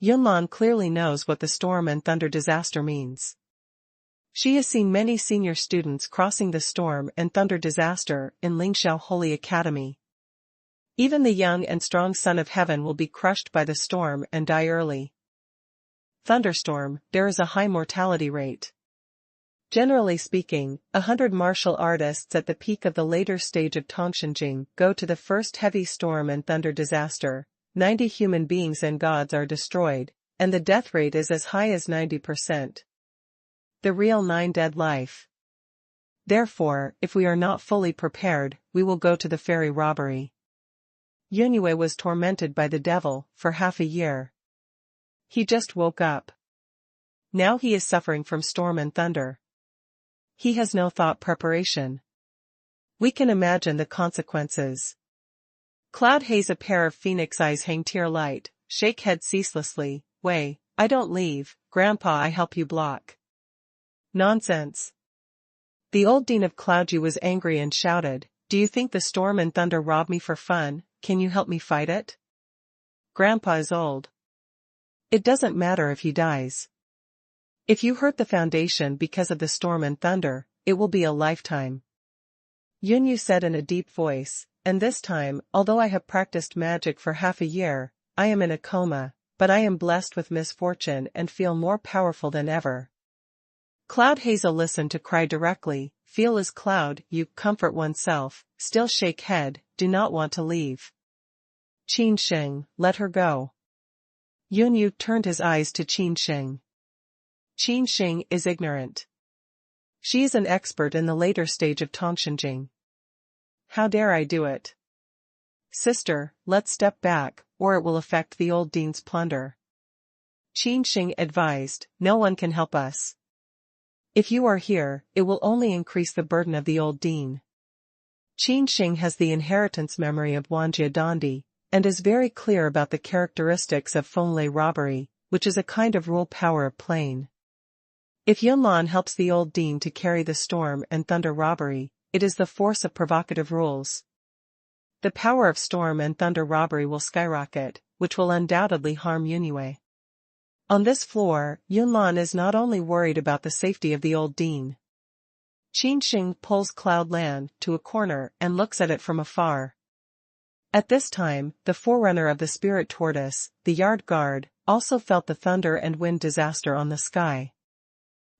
Yunlan clearly knows what the storm and thunder disaster means. She has seen many senior students crossing the storm and thunder disaster in Lingxiao Holy Academy. Even the young and strong son of heaven will be crushed by the storm and die early. Thunderstorm, there is a high mortality rate. Generally speaking, 100 martial artists at the peak of the later stage of Tongshenjing go to the first heavy storm and thunder disaster, 90 human beings and gods are destroyed, and the death rate is as high as 90%. The real 9 dead life. Therefore, if we are not fully prepared, we will go to the ferry robbery. Yunyue was tormented by the devil for half a year. He just woke up. Now he is suffering from storm and thunder. He has no thought preparation. We can imagine the consequences. Cloud haze, a pair of phoenix eyes hang tear light, shake head ceaselessly, Wei, I don't leave, Grandpa, I help you block. Nonsense. The old dean of Cloudju was angry and shouted, do you think the storm and thunder rob me for fun? Can you help me fight it? Grandpa is old. It doesn't matter if he dies. If you hurt the foundation because of the storm and thunder, it will be a lifetime. Yunyu said in a deep voice, and this time, although I have practiced magic for half a year, I am in a coma, but I am blessed with misfortune and feel more powerful than ever. Cloud Hazel listened to cry directly, feel as Cloud, you comfort oneself, still shake head, do not want to leave. Qin Sheng, let her go. Yunyu turned his eyes to Qin Sheng. Qin Sheng is ignorant. She is an expert in the later stage of Tongshenjing. How dare I do it? Sister, let's step back, or it will affect the old dean's plunder. Qin Sheng advised, no one can help us. If you are here, it will only increase the burden of the old dean. Qin Sheng has the inheritance memory of Wanjia Dandi, and is very clear about the characteristics of Fenglei robbery, which is a kind of rule power of plane. If Yunlan helps the old Dean to carry the storm and thunder robbery, it is the force of provocative rules. The power of storm and thunder robbery will skyrocket, which will undoubtedly harm Yunue. On this floor, Yunlan is not only worried about the safety of the old Dean. Qin Sheng pulls Cloud Land to a corner and looks at it from afar. At this time, the forerunner of the spirit tortoise, the yard guard, also felt the thunder and wind disaster on the sky.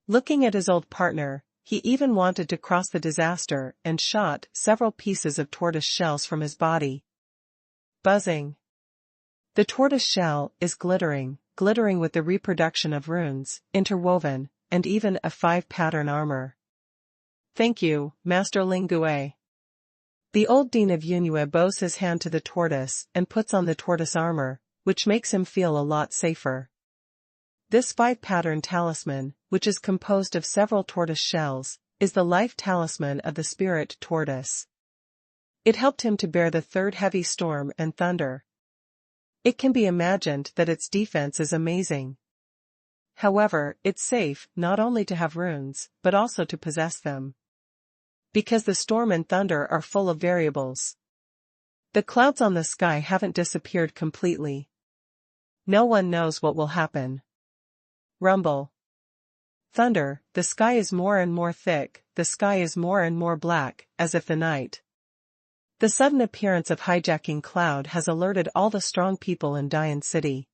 Looking at his old partner, he even wanted to cross the disaster and shot several pieces of tortoise shells from his body. Buzzing. The tortoise shell is glittering with the reproduction of runes, interwoven, and even a 5-pattern armor. Thank you, Master Lingue. The old Dean of Yunue bows his hand to the tortoise and puts on the tortoise armor, which makes him feel a lot safer. This 5-pattern talisman, which is composed of several tortoise shells, is the life talisman of the spirit tortoise. It helped him to bear the third heavy storm and thunder. It can be imagined that its defense is amazing. However, it's safe not only to have runes, but also to possess them. Because the storm and thunder are full of variables. The clouds on the sky haven't disappeared completely. No one knows what will happen. Rumble. Thunder, the sky is more and more thick, the sky is more and more black, as if the night. The sudden appearance of hijacking cloud has alerted all the strong people in Dian City.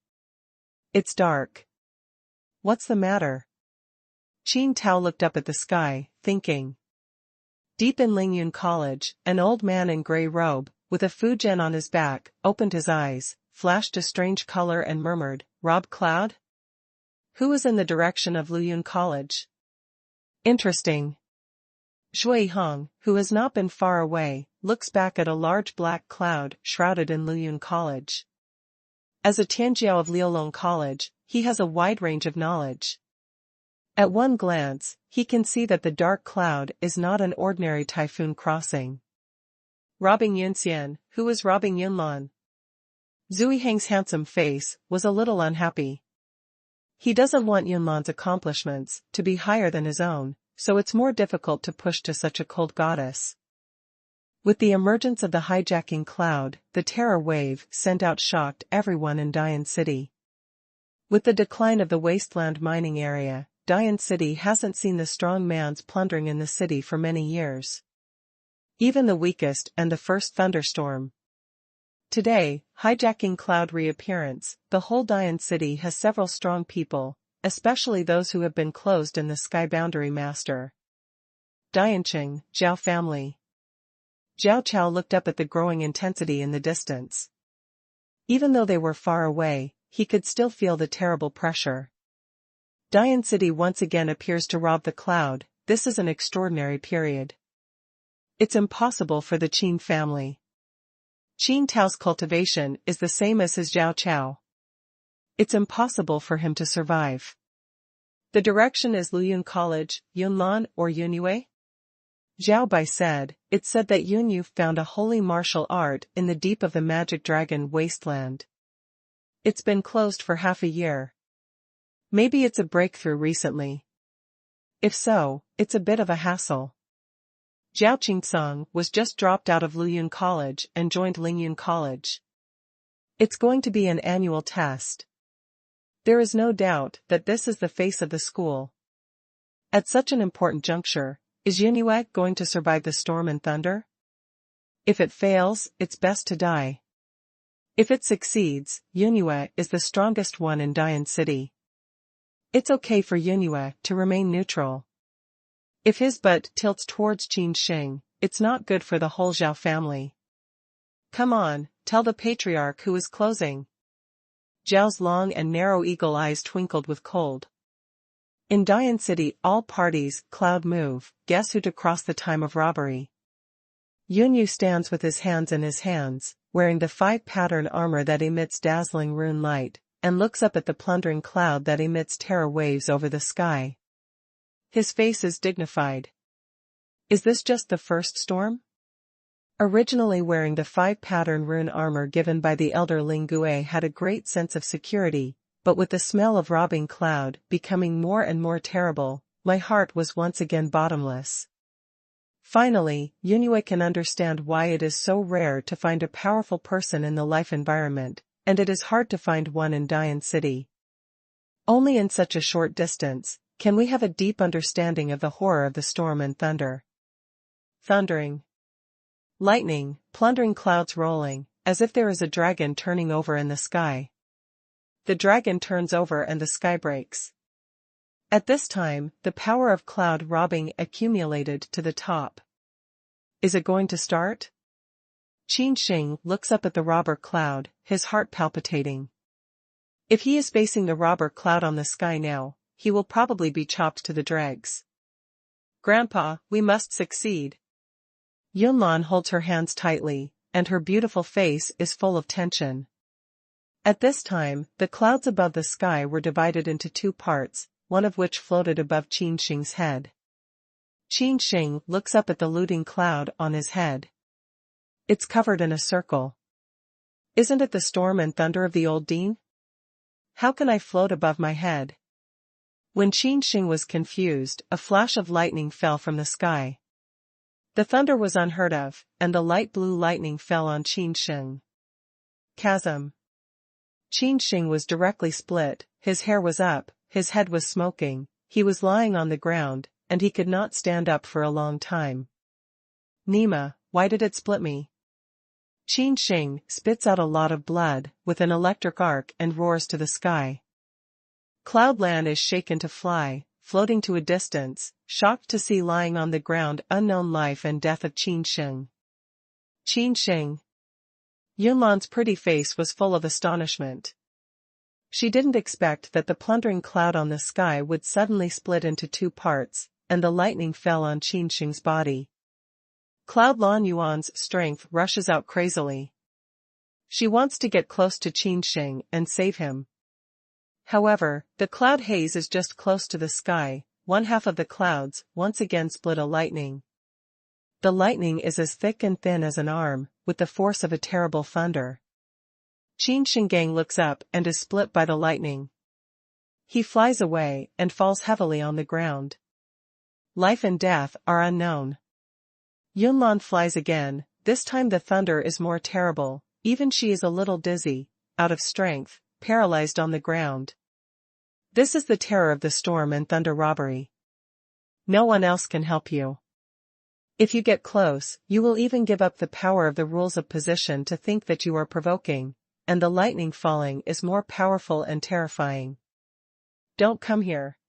It's dark. What's the matter? Qin Tao looked up at the sky, thinking. Deep in Lingyun College, an old man in gray robe, with a fujian on his back, opened his eyes, flashed a strange color and murmured, "Rob Cloud? Who is in the direction of Luyun College?" Interesting. Shui Hong, who has not been far away, looks back at a large black cloud shrouded in Luyun College. As a Tianjiao of Liaolong College, he has a wide range of knowledge. At one glance, he can see that the dark cloud is not an ordinary typhoon crossing. Robbing Yunxian, who is robbing Yunlan? Zui Heng's handsome face was a little unhappy. He doesn't want Yunlan's accomplishments to be higher than his own, so it's more difficult to push to such a cold goddess. With the emergence of the hijacking cloud, the terror wave sent out shocked everyone in Dian City. With the decline of the wasteland mining area, Dian City hasn't seen the strong man's plundering in the city for many years. Even the weakest and the first thunderstorm. Today, hijacking cloud reappearance, the whole Dian City has several strong people, especially those who have been closed in the sky boundary master. Dianqing, Zhao family. Zhao Chao looked up at the growing intensity in the distance. Even though they were far away, he could still feel the terrible pressure. Dian City once again appears to rob the cloud. This is an extraordinary period. It's impossible for the Qin family. Qin Tao's cultivation is the same as his Zhao Chao. It's impossible for him to survive. The direction is Luyun College, Yunlan or Yunue? Zhao Bai said, "It's said that Yunyu found a holy martial art in the deep of the magic dragon wasteland. It's been closed for half a year. Maybe it's a breakthrough recently. If so, it's a bit of a hassle." Zhao Qingsong was just dropped out of Luyun College and joined Lingyun College. It's going to be an annual test. There is no doubt that this is the face of the school. At such an important juncture, is Yunue going to survive the storm and thunder? If it fails, it's best to die. If it succeeds, Yunue is the strongest one in Dian City. It's okay for Yunue to remain neutral. If his butt tilts towards Qin Sheng, it's not good for the whole Zhao family. Come on, tell the patriarch who is closing. Zhao's long and narrow eagle eyes twinkled with cold. In Dian City all parties cloud move, guess who to cross the time of robbery. Yunyu stands with his hands in his hands, wearing the 5-pattern armor that emits dazzling rune light, and looks up at the plundering cloud that emits terror waves over the sky. His face is dignified. Is this just the first storm? Originally wearing the 5-pattern rune armor given by the elder Ling Gue had a great sense of security, but with the smell of robbing cloud becoming more and more terrible, my heart was once again bottomless. Finally, Yunue can understand why it is so rare to find a powerful person in the life environment, and it is hard to find one in Dian City. Only in such a short distance can we have a deep understanding of the horror of the storm and thunder. Thundering. Lightning, plundering clouds rolling, as if there is a dragon turning over in the sky. The dragon turns over and the sky breaks. At this time, the power of cloud robbing accumulated to the top. Is it going to start? Qin Sheng looks up at the robber cloud, his heart palpitating. If he is facing the robber cloud on the sky now, he will probably be chopped to the dregs. Grandpa, we must succeed. Yunlan holds her hands tightly, and her beautiful face is full of tension. At this time, the clouds above the sky were divided into two parts, one of which floated above Qin Sheng's head. Qin Sheng looks up at the looting cloud on his head. It's covered in a circle. Isn't it the storm and thunder of the old Dean? How can I float above my head? When Qin Sheng was confused, a flash of lightning fell from the sky. The thunder was unheard of, and the light blue lightning fell on Qin Sheng. Chasm. Qin Sheng was directly split, his hair was up, his head was smoking, he was lying on the ground, and he could not stand up for a long time. Nima, why did it split me? Qin Sheng spits out a lot of blood, with an electric arc and roars to the sky. Cloudland is shaken to fly, floating to a distance, shocked to see lying on the ground unknown life and death of Qin Sheng. Qin Sheng. Yunlan's pretty face was full of astonishment. She didn't expect that the plundering cloud on the sky would suddenly split into two parts, and the lightning fell on Qin Sheng's body. Cloud Lan Yuan's strength rushes out crazily. She wants to get close to Qin Sheng and save him. However, the cloud haze is just close to the sky, one half of the clouds once again split a lightning. The lightning is as thick and thin as an arm, with the force of a terrible thunder. Qin Sheng looks up and is split by the lightning. He flies away and falls heavily on the ground. Life and death are unknown. Yunlan flies again, this time the thunder is more terrible, even she is a little dizzy, out of strength, paralyzed on the ground. This is the terror of the storm and thunder robbery. No one else can help you. If you get close, you will even give up the power of the rules of position to think that you are provoking, and the lightning falling is more powerful and terrifying. Don't come here.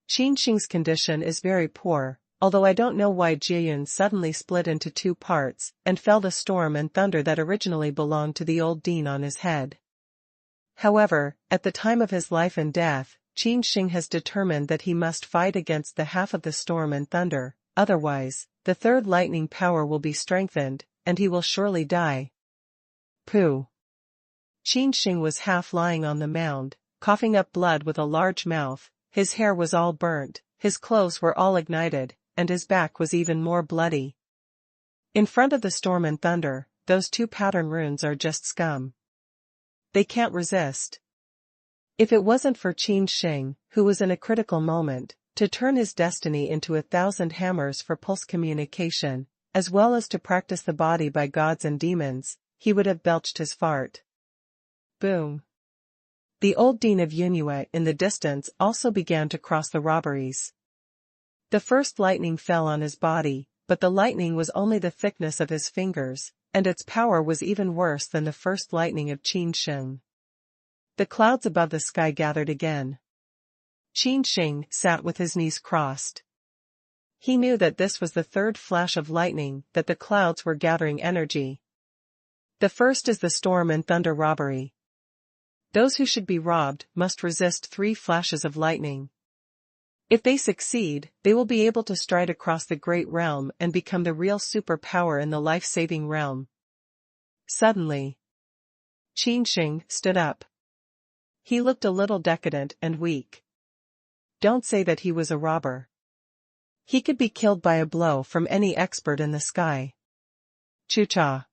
Qin Sheng's condition is very poor, although I don't know why Jiayun suddenly split into two parts and fell the storm and thunder that originally belonged to the old Dean on his head. However, at the time of his life and death, Qin Sheng has determined that he must fight against the half of the storm and thunder, otherwise, the third lightning power will be strengthened, and he will surely die. Pooh. Qin Sheng was half lying on the mound, coughing up blood with a large mouth, his hair was all burnt, his clothes were all ignited, and his back was even more bloody. In front of the storm and thunder, those two pattern runes are just scum. They can't resist. If it wasn't for Qin Sheng, who was in a critical moment, to turn his destiny into 1,000 hammers for pulse communication, as well as to practice the body by gods and demons, he would have belched his fart. Boom. The old Dean of Yunue in the distance also began to cross the robberies. The first lightning fell on his body, but the lightning was only the thickness of his fingers, and its power was even worse than the first lightning of Qin Sheng. The clouds above the sky gathered again. Qin Sheng sat with his knees crossed. He knew that this was the third flash of lightning, that the clouds were gathering energy. The first is the storm and thunder robbery. Those who should be robbed must resist 3 flashes of lightning. If they succeed, they will be able to stride across the great realm and become the real superpower in the life-saving realm. Suddenly, Qin Sheng stood up. He looked a little decadent and weak. Don't say that he was a robber. He could be killed by a blow from any expert in the sky. Chu-cha.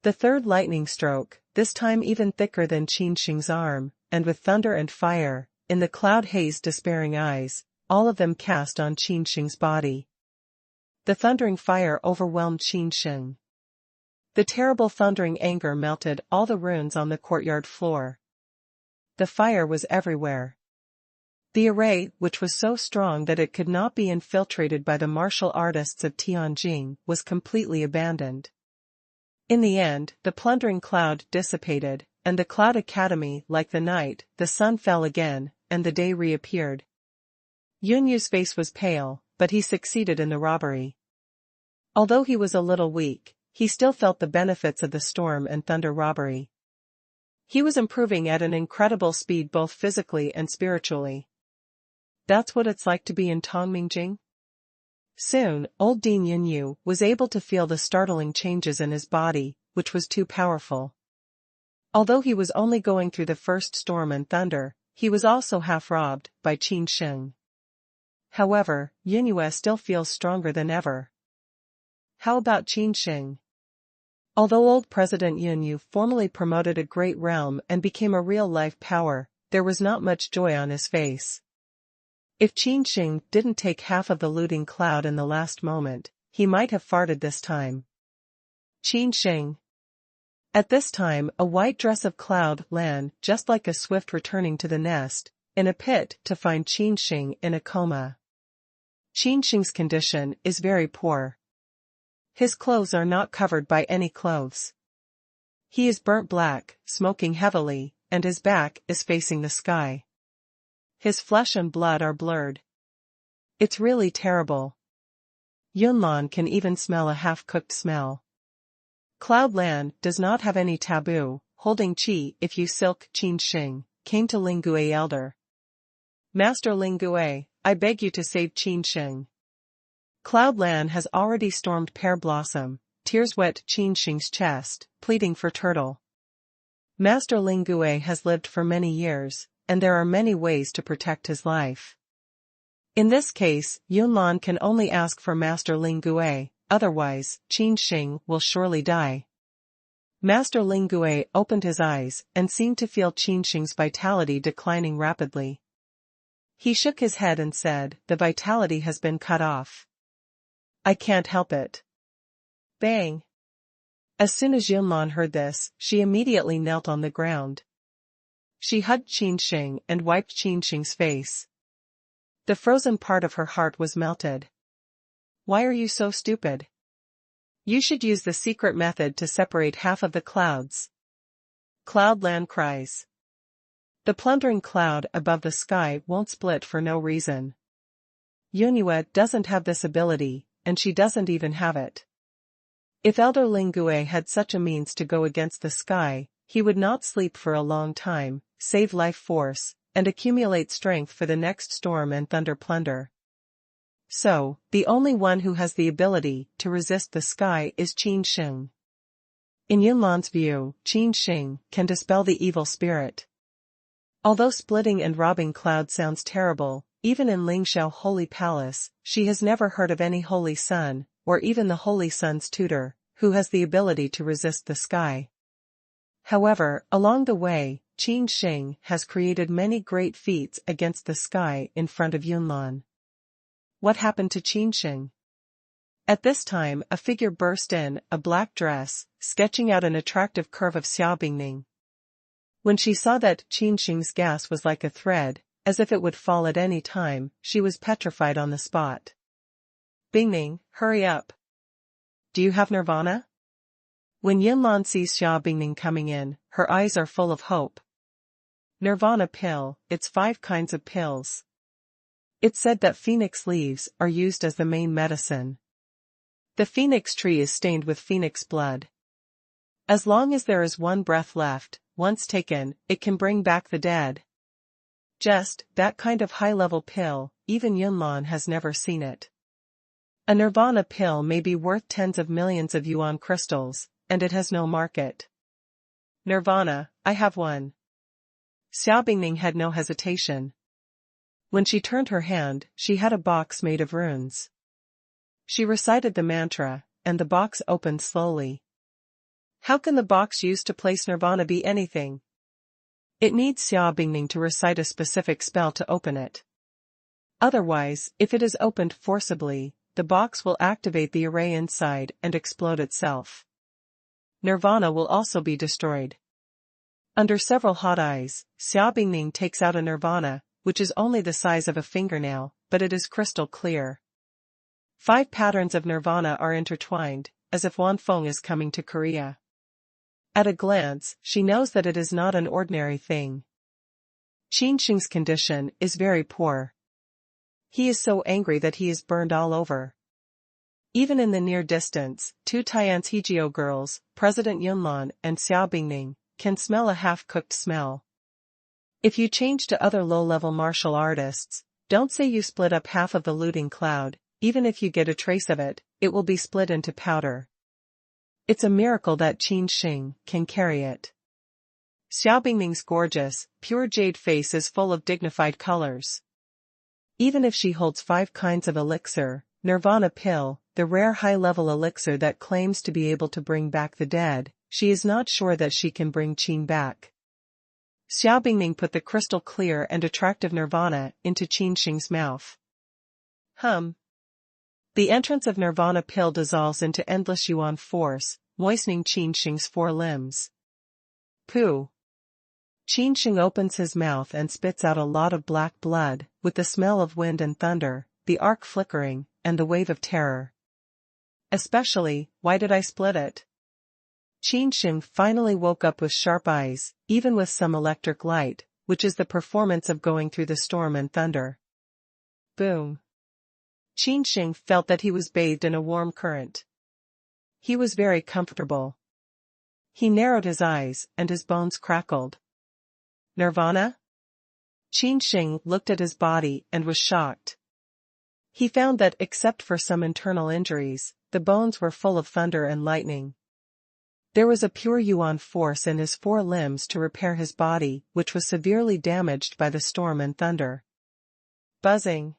The third lightning stroke, this time even thicker than Qin Sheng's arm, and with thunder and fire, in the cloud haze despairing eyes, all of them cast on Qin Sheng's body. The thundering fire overwhelmed Qin Sheng. The terrible thundering anger melted all the runes on the courtyard floor. The fire was everywhere. The array, which was so strong that it could not be infiltrated by the martial artists of Tianjin, was completely abandoned. In the end, the plundering cloud dissipated, and the Cloud Academy, like the night, the sun fell again, and the day reappeared. Yunyu's face was pale, but he succeeded in the robbery. Although he was a little weak, he still felt the benefits of the storm and thunder robbery. He was improving at an incredible speed both physically and spiritually. That's what it's like to be in Tongmingjing? Soon, old Dean Yunyu was able to feel the startling changes in his body, which was too powerful. Although he was only going through the first storm and thunder, he was also half robbed by Qin Sheng. However, Yunyu still feels stronger than ever. How about Qin Sheng? Although old President Yunyu formally promoted a great realm and became a real-life power, there was not much joy on his face. If Qin Sheng didn't take half of the looting cloud in the last moment, he might have farted this time. Qin Sheng. At this time, a white dress of cloud land just like a swift returning to the nest, in a pit to find Qin Sheng in a coma. Qin Sheng's condition is very poor. His clothes are not covered by any clothes. He is burnt black, smoking heavily, and his back is facing the sky. His flesh and blood are blurred. It's really terrible. Yunlan can even smell a half-cooked smell. Cloudland does not have any taboo, holding qi if you silk Qin Sheng, came to Lingue elder. Master Lingue, I beg you to save Qin Sheng. Cloudland has already stormed Pear Blossom, tears wet Qin Sheng's chest, pleading for Turtle. Master Lingue has lived for many years, and there are many ways to protect his life. In this case, Yunlan can only ask for Master Lingue, otherwise, Qin Sheng will surely die. Master Lingue opened his eyes and seemed to feel Qin Sheng's vitality declining rapidly. He shook his head and said, "The vitality has been cut off. I can't help it." Bang! As soon as Yunlan heard this, she immediately knelt on the ground. She hugged Qin Sheng and wiped Qin Sheng's face. The frozen part of her heart was melted. Why are you so stupid? You should use the secret method to separate half of the clouds. Cloudland cries. The plundering cloud above the sky won't split for no reason. Yunyu doesn't have this ability, and she doesn't even have it. If Elder Lingue had such a means to go against the sky, he would not sleep for a long time, save life force, and accumulate strength for the next storm and thunder plunder. So, the only one who has the ability to resist the sky is Qin Sheng. In Yunlan's view, Qin Sheng can dispel the evil spirit. Although splitting and robbing cloud sounds terrible, even in Lingxiao Holy Palace, she has never heard of any Holy Sun, or even the Holy Sun's tutor, who has the ability to resist the sky. However, along the way, Qin Sheng has created many great feats against the sky in front of Yunlan. What happened to Qin Sheng? At this time, a figure burst in, a black dress, sketching out an attractive curve of Xiaobingning. When she saw that Qin Sheng's gas was like a thread, as if it would fall at any time, she was petrified on the spot. Bingning, hurry up. Do you have nirvana? When Yunlan sees Xiaobingning coming in, her eyes are full of hope. Nirvana pill, it's 5 kinds of pills. It's said that phoenix leaves are used as the main medicine. The phoenix tree is stained with phoenix blood. As long as there is one breath left, once taken, it can bring back the dead. Just that kind of high-level pill, even Yunlan has never seen it. A nirvana pill may be worth tens of millions of yuan crystals, and it has no market. Nirvana, I have one. Xiaobingning had no hesitation. When she turned her hand, she had a box made of runes. She recited the mantra, and the box opened slowly. How can the box used to place nirvana be anything? It needs Xia Bingning to recite a specific spell to open it. Otherwise, if it is opened forcibly, the box will activate the array inside and explode itself. Nirvana will also be destroyed. Under several hot eyes, Xia Bingning takes out a nirvana, which is only the size of a fingernail, but it is crystal clear. 5 patterns of nirvana are intertwined, as if Wanfeng is coming to Korea. At a glance, she knows that it is not an ordinary thing. Qin Sheng's condition is very poor. He is so angry that he is burned all over. Even in the near distance, 2 Tian's Hegio girls, President Yunlan and Xia Bingning, can smell a half-cooked smell. If you change to other low-level martial artists, don't say you split up half of the looting cloud, even if you get a trace of it, it will be split into powder. It's a miracle that Qin Sheng can carry it. Xia Bingning's gorgeous, pure jade face is full of dignified colors. Even if she holds 5 kinds of elixir, Nirvana Pill, the rare high-level elixir that claims to be able to bring back the dead, she is not sure that she can bring Qin back. Xia Bingning put the crystal clear and attractive nirvana into Qin Sheng's mouth. The entrance of Nirvana Pill dissolves into endless yuan force, moistening Qin Sheng's 4 limbs. Pooh! Qin Sheng opens his mouth and spits out a lot of black blood, with the smell of wind and thunder, the arc flickering, and the wave of terror. Especially, why did I split it? Qin Sheng finally woke up with sharp eyes, even with some electric light, which is the performance of going through the storm and thunder. Boom! Qin Sheng felt that he was bathed in a warm current. He was very comfortable. He narrowed his eyes, and his bones crackled. Nirvana? Qin Sheng looked at his body and was shocked. He found that, except for some internal injuries, the bones were full of thunder and lightning. There was a pure yuan force in his 4 limbs to repair his body, which was severely damaged by the storm and thunder. Buzzing.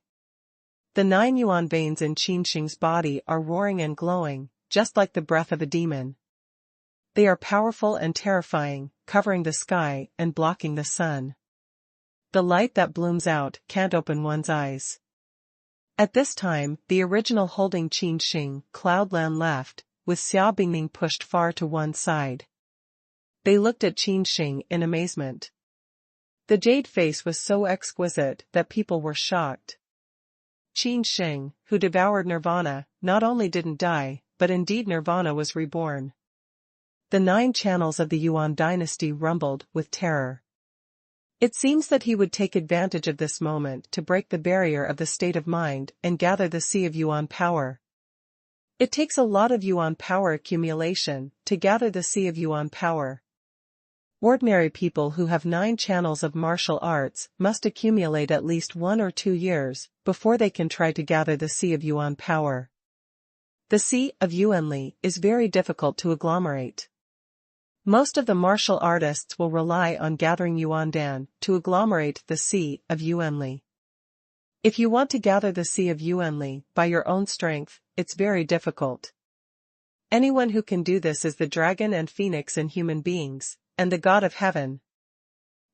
The 9 yuan veins in Qin Sheng's body are roaring and glowing, just like the breath of a demon. They are powerful and terrifying, covering the sky and blocking the sun. The light that blooms out can't open one's eyes. At this time, the original holding Qin Sheng, Cloudland left, with Xia Bingning pushed far to one side. They looked at Qin Sheng in amazement. The jade face was so exquisite that people were shocked. Qin Sheng, who devoured Nirvana, not only didn't die, but indeed Nirvana was reborn. The 9 channels of the Yuan dynasty rumbled with terror. It seems that he would take advantage of this moment to break the barrier of the state of mind and gather the sea of Yuan power. It takes a lot of Yuan power accumulation to gather the sea of Yuan power. Ordinary people who have 9 channels of martial arts must accumulate at least 1 or 2 years before they can try to gather the sea of Yuan power. The sea of Yuanli is very difficult to agglomerate. Most of the martial artists will rely on gathering Yuan Dan to agglomerate the sea of Yuanli. If you want to gather the sea of Yuanli by your own strength, it's very difficult. Anyone who can do this is the dragon and phoenix in human beings, and the god of heaven.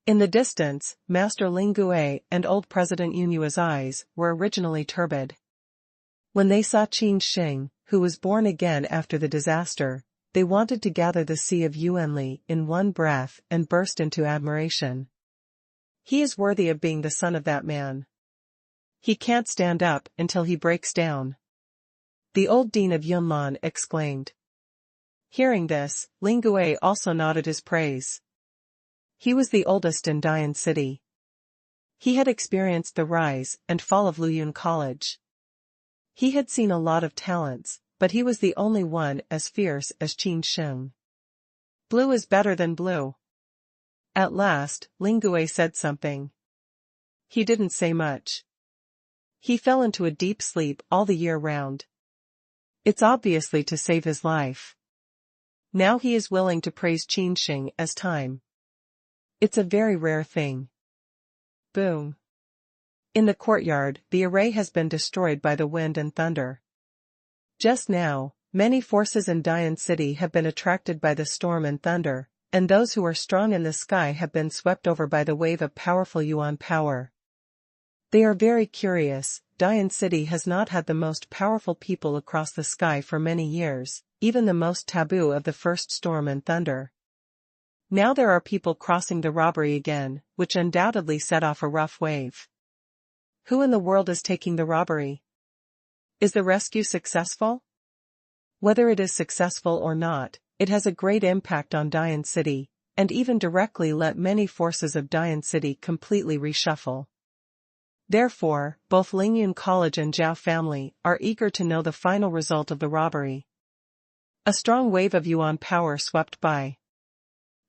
In the distance, Master Lingue and old President Yunyua's eyes were originally turbid. When they saw Qin Sheng, who was born again after the disaster, they wanted to gather the sea of Yuanli in one breath and burst into admiration. He is worthy of being the son of that man. He can't stand up until he breaks down. The old dean of Yunlan exclaimed. Hearing this, Lingue also nodded his praise. He was the oldest in Dian City. He had experienced the rise and fall of Luyun College. He had seen a lot of talents, but he was the only one as fierce as Qin Sheng. Blue is better than blue. At last, Lingue said something. He didn't say much. He fell into a deep sleep all the year round. It's obviously to save his life. Now he is willing to praise Qin Sheng as time. It's a very rare thing. Boom. In the courtyard, the array has been destroyed by the wind and thunder. Just now, many forces in Dian City have been attracted by the storm and thunder, and those who are strong in the sky have been swept over by the wave of powerful Yuan power. They are very curious. Dian City has not had the most powerful people across the sky for many years, even the most taboo of the first storm and thunder. Now there are people crossing the robbery again, which undoubtedly set off a rough wave. Who in the world is taking the robbery? Is the rescue successful? Whether it is successful or not, it has a great impact on Dian City, and even directly let many forces of Dian City completely reshuffle. Therefore, both Lingyun College and Zhao family are eager to know the final result of the robbery. A strong wave of Yuan power swept by.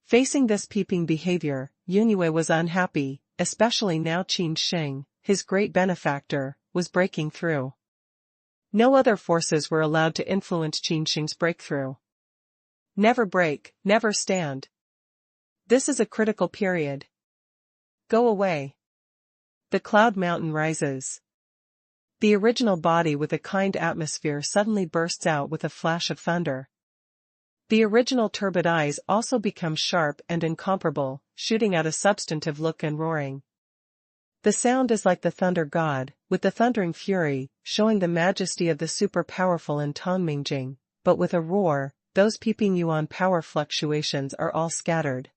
Facing this peeping behavior, Yunue was unhappy, especially now Qin Sheng, his great benefactor, was breaking through. No other forces were allowed to influence Qin Sheng's breakthrough. Never break, never stand. This is a critical period. Go away. The cloud mountain rises. The original body with a kind atmosphere suddenly bursts out with a flash of thunder. The original turbid eyes also become sharp and incomparable, shooting out a substantive look and roaring. The sound is like the thunder god, with the thundering fury, showing the majesty of the super-powerful in Tongmingjing, but with a roar, those peeping Yuan power fluctuations are all scattered.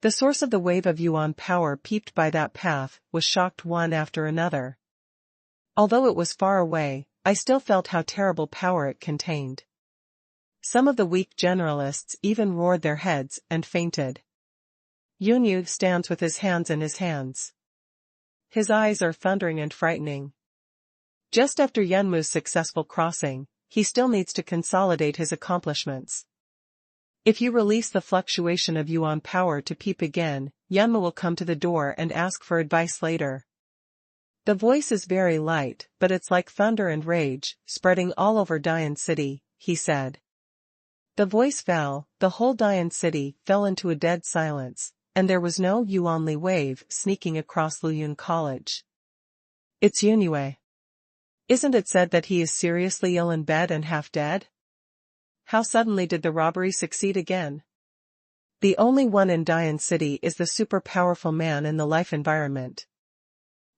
The source of the wave of Yuan power peeped by that path was shocked one after another. Although it was far away, I still felt how terrible power it contained. Some of the weak generalists even roared their heads and fainted. Yunyu stands with his hands in his hands. His eyes are thundering and frightening. Just after Yunmu's successful crossing, he still needs to consolidate his accomplishments. If you release the fluctuation of Yuan power to peep again, Yunmu will come to the door and ask for advice later. The voice is very light, but it's like thunder and rage, spreading all over Dian City, he said. The voice fell, the whole Dian City fell into a dead silence, and there was no Yuanli wave sneaking across Luyun College. It's Yunue. Isn't it said that he is seriously ill in bed and half dead? How suddenly did the robbery succeed again? The only one in Dian City is the super-powerful man in the life environment.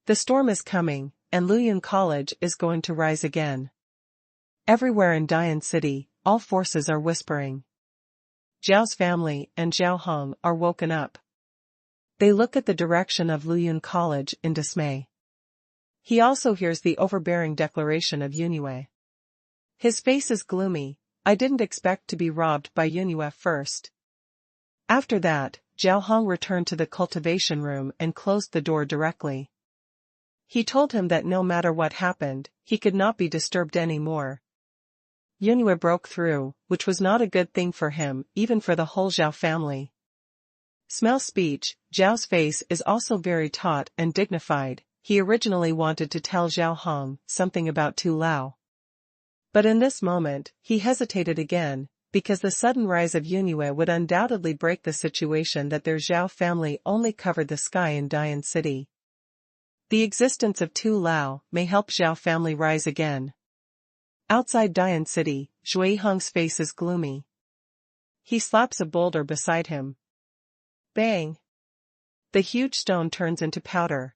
The storm is coming, and Luyun College is going to rise again. Everywhere in Dian City, all forces are whispering. Zhao's family and Zhao Hong are woken up. They look at the direction of Luyun College in dismay. He also hears the overbearing declaration of Yunue. His face is gloomy. I didn't expect to be robbed by Yunue first. After that, Zhao Hong returned to the cultivation room and closed the door directly. He told him that no matter what happened, he could not be disturbed anymore. Yunue broke through, which was not a good thing for him, even for the whole Zhao family. Smell speech, Zhao's face is also very taut and dignified. He originally wanted to tell Zhao Hong something about Tu Lao. But in this moment, he hesitated again, because the sudden rise of Yunue would undoubtedly break the situation that their Zhao family only covered the sky in Dian City. The existence of Tu Lao may help Zhao family rise again. Outside Dian City, Zhui Hong's face is gloomy. He slaps a boulder beside him. Bang! The huge stone turns into powder.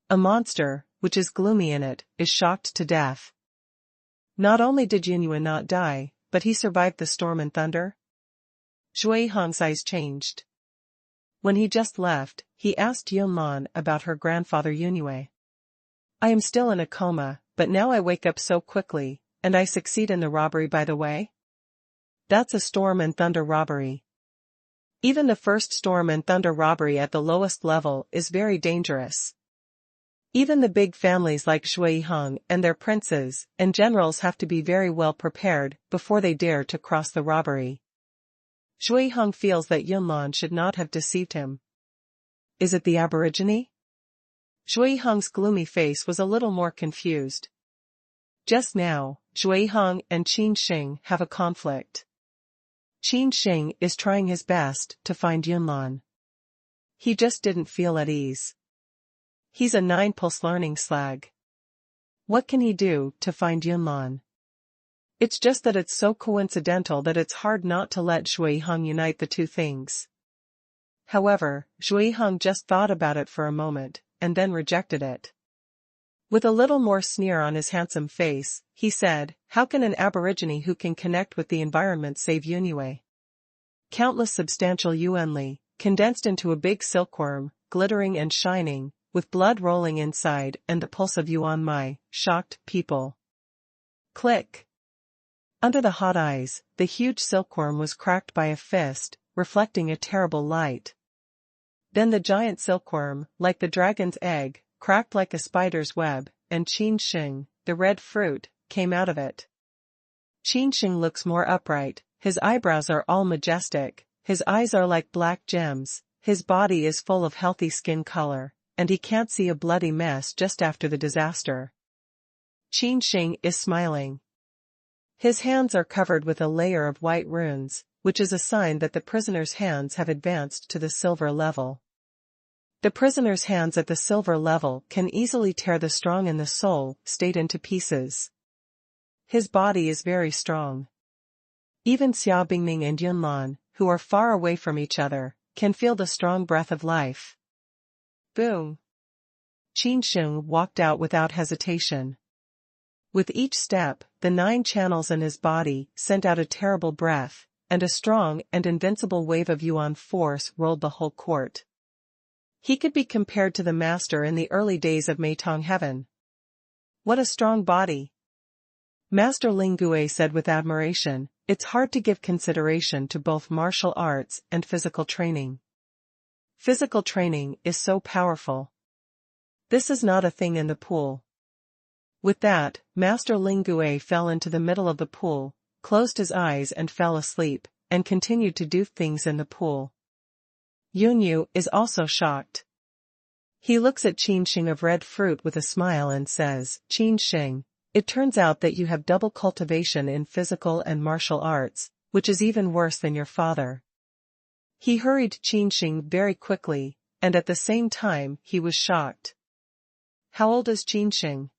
A monster, which is gloomy in it, is shocked to death. Not only did Yunue not die, but he survived the storm and thunder. Zhui Hong's eyes changed. When he just left, he asked Yunlan about her grandfather Yunue. I am still in a coma, but now I wake up so quickly, and I succeed in the robbery by the way? That's a storm and thunder robbery. Even the first storm and thunder robbery at the lowest level is very dangerous. Even the big families like Zhui Hong and their princes and generals have to be very well prepared before they dare to cross the robbery. Zhui Hong feels that Yunlan should not have deceived him. Is it the Aborigine? Zhui Hong's gloomy face was a little more confused. Just now, Zhui Hong and Qin Sheng have a conflict. Qin Sheng is trying his best to find Yunlan. He just didn't feel at ease. He's a 9+ learning slag. What can he do to find Yunlan? It's just that it's so coincidental that it's hard not to let Shui Hong unite the two things. However, Shui Hong just thought about it for a moment, and then rejected it. With a little more sneer on his handsome face, he said, "How can an aborigine who can connect with the environment save Yunue?" Countless substantial Yuanli, condensed into a big silkworm, glittering and shining, with blood rolling inside and the pulse of Yuan Mai, shocked people. Click. Under the hot eyes, the huge silkworm was cracked by a fist, reflecting a terrible light. Then the giant silkworm, like the dragon's egg, cracked like a spider's web, and Qin Sheng, the red fruit, came out of it. Qin Sheng looks more upright, his eyebrows are all majestic, his eyes are like black gems, his body is full of healthy skin color, and he can't see a bloody mess just after the disaster. Qin Sheng is smiling. His hands are covered with a layer of white runes, which is a sign that the prisoner's hands have advanced to the silver level. The prisoner's hands at the silver level can easily tear the strong in the soul state into pieces. His body is very strong. Even Xia Bingming and Yunlan, who are far away from each other, can feel the strong breath of life. Boom! Qin Sheng walked out without hesitation. With each step, the 9 channels in his body sent out a terrible breath, and a strong and invincible wave of Yuan force rolled the whole court. He could be compared to the master in the early days of Meitong heaven. What a strong body! Master Ling Gui said with admiration, "It's hard to give consideration to both martial arts and physical training. Physical training is so powerful. This is not a thing in the pool." With that, Master Ling Gui fell into the middle of the pool, closed his eyes and fell asleep, and continued to do things in the pool. Yunyu is also shocked. He looks at Qin Sheng of red fruit with a smile and says, "Qin Sheng, it turns out that you have double cultivation in physical and martial arts, which is even worse than your father." He hurried Qin Sheng very quickly, and at the same time he was shocked. How old is Qin Sheng?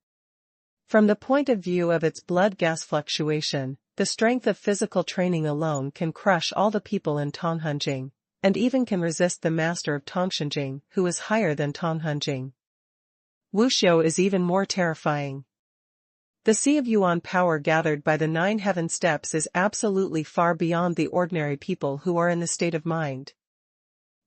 From the point of view of its blood-gas fluctuation, the strength of physical training alone can crush all the people in Tonghenjing, and even can resist the master of Tongshenjing, who is higher than Tonghenjing. Wuxiu is even more terrifying. The sea of Yuan power gathered by the 9 heaven steps is absolutely far beyond the ordinary people who are in the state of mind.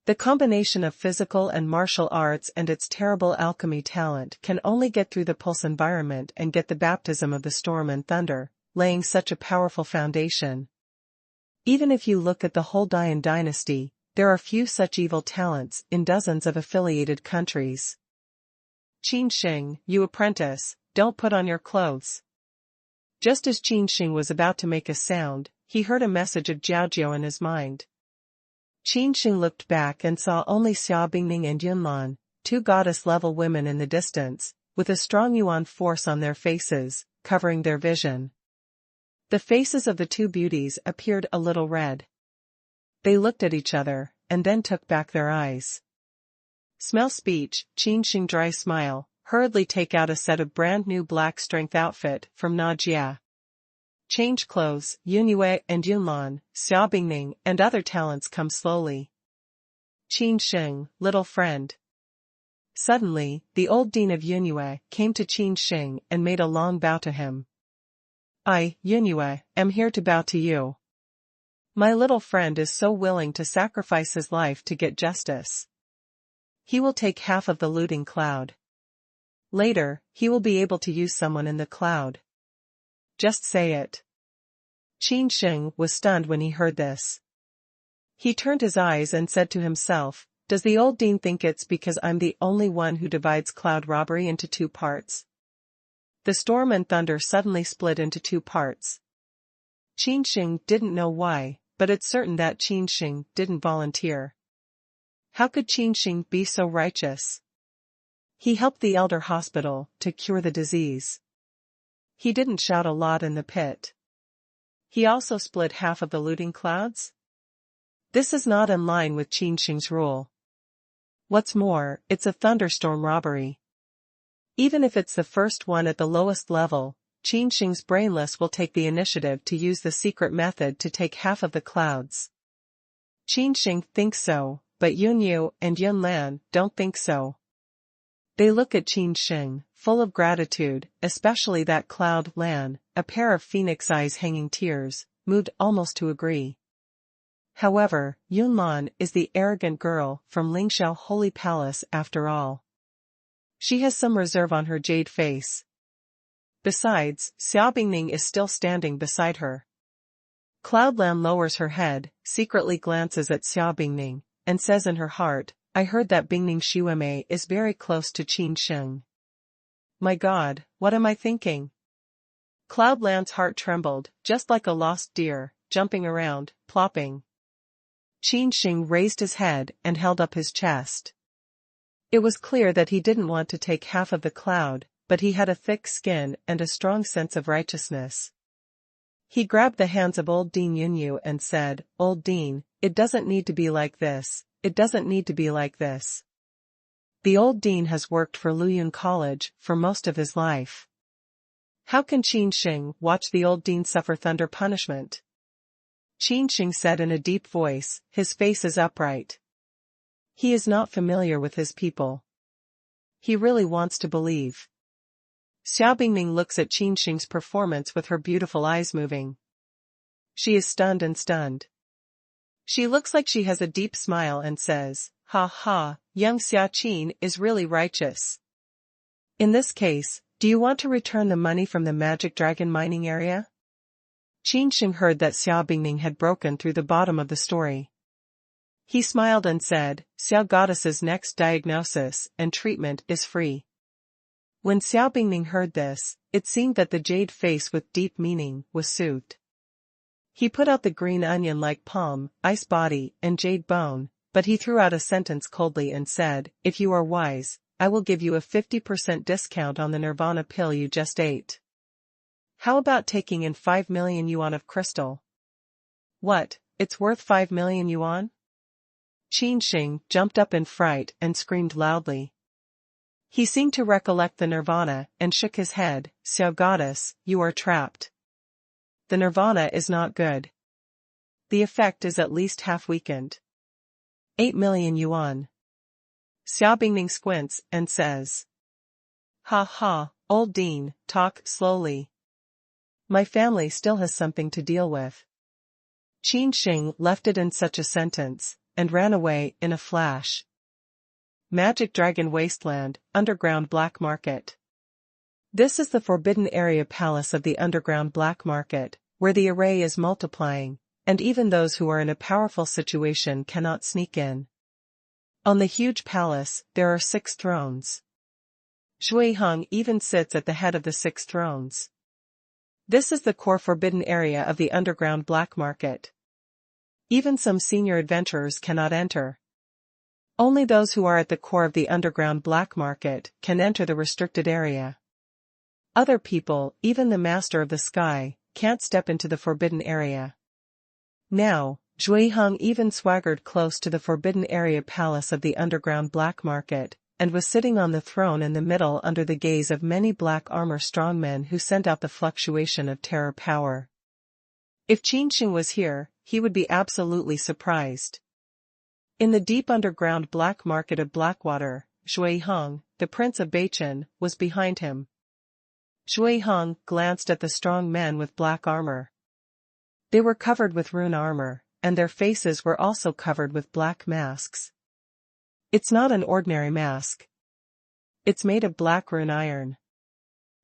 The combination of physical and martial arts and its terrible alchemy talent can only get through the pulse environment and get the baptism of the storm and thunder, laying such a powerful foundation. Even if you look at the whole Dian dynasty, there are few such evil talents in dozens of affiliated countries. Qin Sheng, you apprentice, don't put on your clothes. Just as Qin Sheng was about to make a sound, he heard a message of Jiaojiao in his mind. Qin Sheng looked back and saw only Xia Bingning and Yunlan, 2 goddess-level women in the distance, with a strong Yuan force on their faces, covering their vision. The faces of the 2 beauties appeared a little red. They looked at each other, and then took back their eyes. Smell speech, Qin Sheng dry smile, hurriedly take out a set of brand new black strength outfit from Najia. Change clothes, Yunue and Yunlan, Xia Bingning and other talents come slowly. Qin Sheng, little friend. Suddenly, the old dean of Yunue came to Qin Sheng and made a long bow to him. "I, Yunue, am here to bow to you. My little friend is so willing to sacrifice his life to get justice. He will take half of the looting cloud. Later, he will be able to use someone in the cloud. Just say it." Qin Sheng was stunned when he heard this. He turned his eyes and said to himself, "Does the old dean think it's because I'm the only one who divides cloud robbery into 2 parts?" The storm and thunder suddenly split into 2 parts. Qin Sheng didn't know why, but it's certain that Qin Sheng didn't volunteer. How could Qin Sheng be so righteous? He helped the elder hospital to cure the disease. He didn't shout a lot in the pit. He also split half of the looting clouds? This is not in line with Qin Sheng's rule. What's more, it's a thunderstorm robbery. Even if it's the first one at the lowest level, Qin Sheng's brainless will take the initiative to use the secret method to take half of the clouds. Qin Sheng thinks so, but Yun Yu and Yun Lan don't think so. They look at Qin Sheng, full of gratitude, especially that cloud Lan, a pair of phoenix eyes hanging tears, moved almost to agree. However, Yun Lan is the arrogant girl from Lingxiao Holy Palace after all. She has some reserve on her jade face. Besides, Xiao Bingning is still standing beside her. Cloud Lan lowers her head, secretly glances at Xiao Bingning, and says in her heart, I heard that Bingning Xuemei is very close to Qin Sheng. My God, what am I thinking? Cloud Lan's heart trembled, just like a lost deer, jumping around, plopping. Qin Sheng raised his head and held up his chest. It was clear that he didn't want to take half of the cloud, but he had a thick skin and a strong sense of righteousness. He grabbed the hands of old Dean Yunyu and said, Old Dean, it doesn't need to be like this, it doesn't need to be like this. The old dean has worked for Luyun College for most of his life. How can Qin Sheng watch the old dean suffer thunder punishment? Qin Sheng said in a deep voice, his face is upright. He is not familiar with his people. He really wants to believe. Xiao Bingning looks at Qin Sheng's performance with her beautiful eyes moving. She is stunned and stunned. She looks like she has a deep smile and says, Ha ha, young Xia Qin is really righteous. In this case, do you want to return the money from the magic dragon mining area? Qin Sheng heard that Xiao Bingning had broken through the bottom of the story. He smiled and said, Xiao Goddess's next diagnosis and treatment is free. When Xiao Bingning heard this, it seemed that the jade face with deep meaning was soothed. He put out the green onion like palm, ice body, and jade bone, but he threw out a sentence coldly and said, If you are wise, I will give you a 50% discount on the nirvana pill you just ate. How about taking in 5 million yuan of crystal? What, it's worth 5 million yuan? Qin Sheng jumped up in fright and screamed loudly. He seemed to recollect the nirvana and shook his head, Xiao Goddess, you are trapped. The nirvana is not good. The effect is at least half weakened. 8 million yuan. Xiao Bingning squints and says. Ha ha, old dean, talk slowly. My family still has something to deal with. Qin Sheng left it in such a sentence, and ran away in a flash. Magic Dragon Wasteland, Underground Black Market. This is the forbidden area palace of the underground black market, where the array is multiplying, and even those who are in a powerful situation cannot sneak in. On the huge palace, there are 6 thrones. Shui Heng even sits at the head of the 6 thrones. This is the core forbidden area of the underground black market. Even some senior adventurers cannot enter. Only those who are at the core of the underground black market can enter the restricted area. Other people, even the Master of the Sky, can't step into the forbidden area. Now, Shui Heng even swaggered close to the forbidden area palace of the underground black market, and was sitting on the throne in the middle under the gaze of many black armor strongmen who sent out the fluctuation of terror power. If Qin Sheng was here, he would be absolutely surprised. In the deep underground black market of Blackwater, Shui Heng, the Prince of Beichen, was behind him. Shui Heng glanced at the strong men with black armor. They were covered with rune armor, and their faces were also covered with black masks. It's not an ordinary mask. It's made of black rune iron.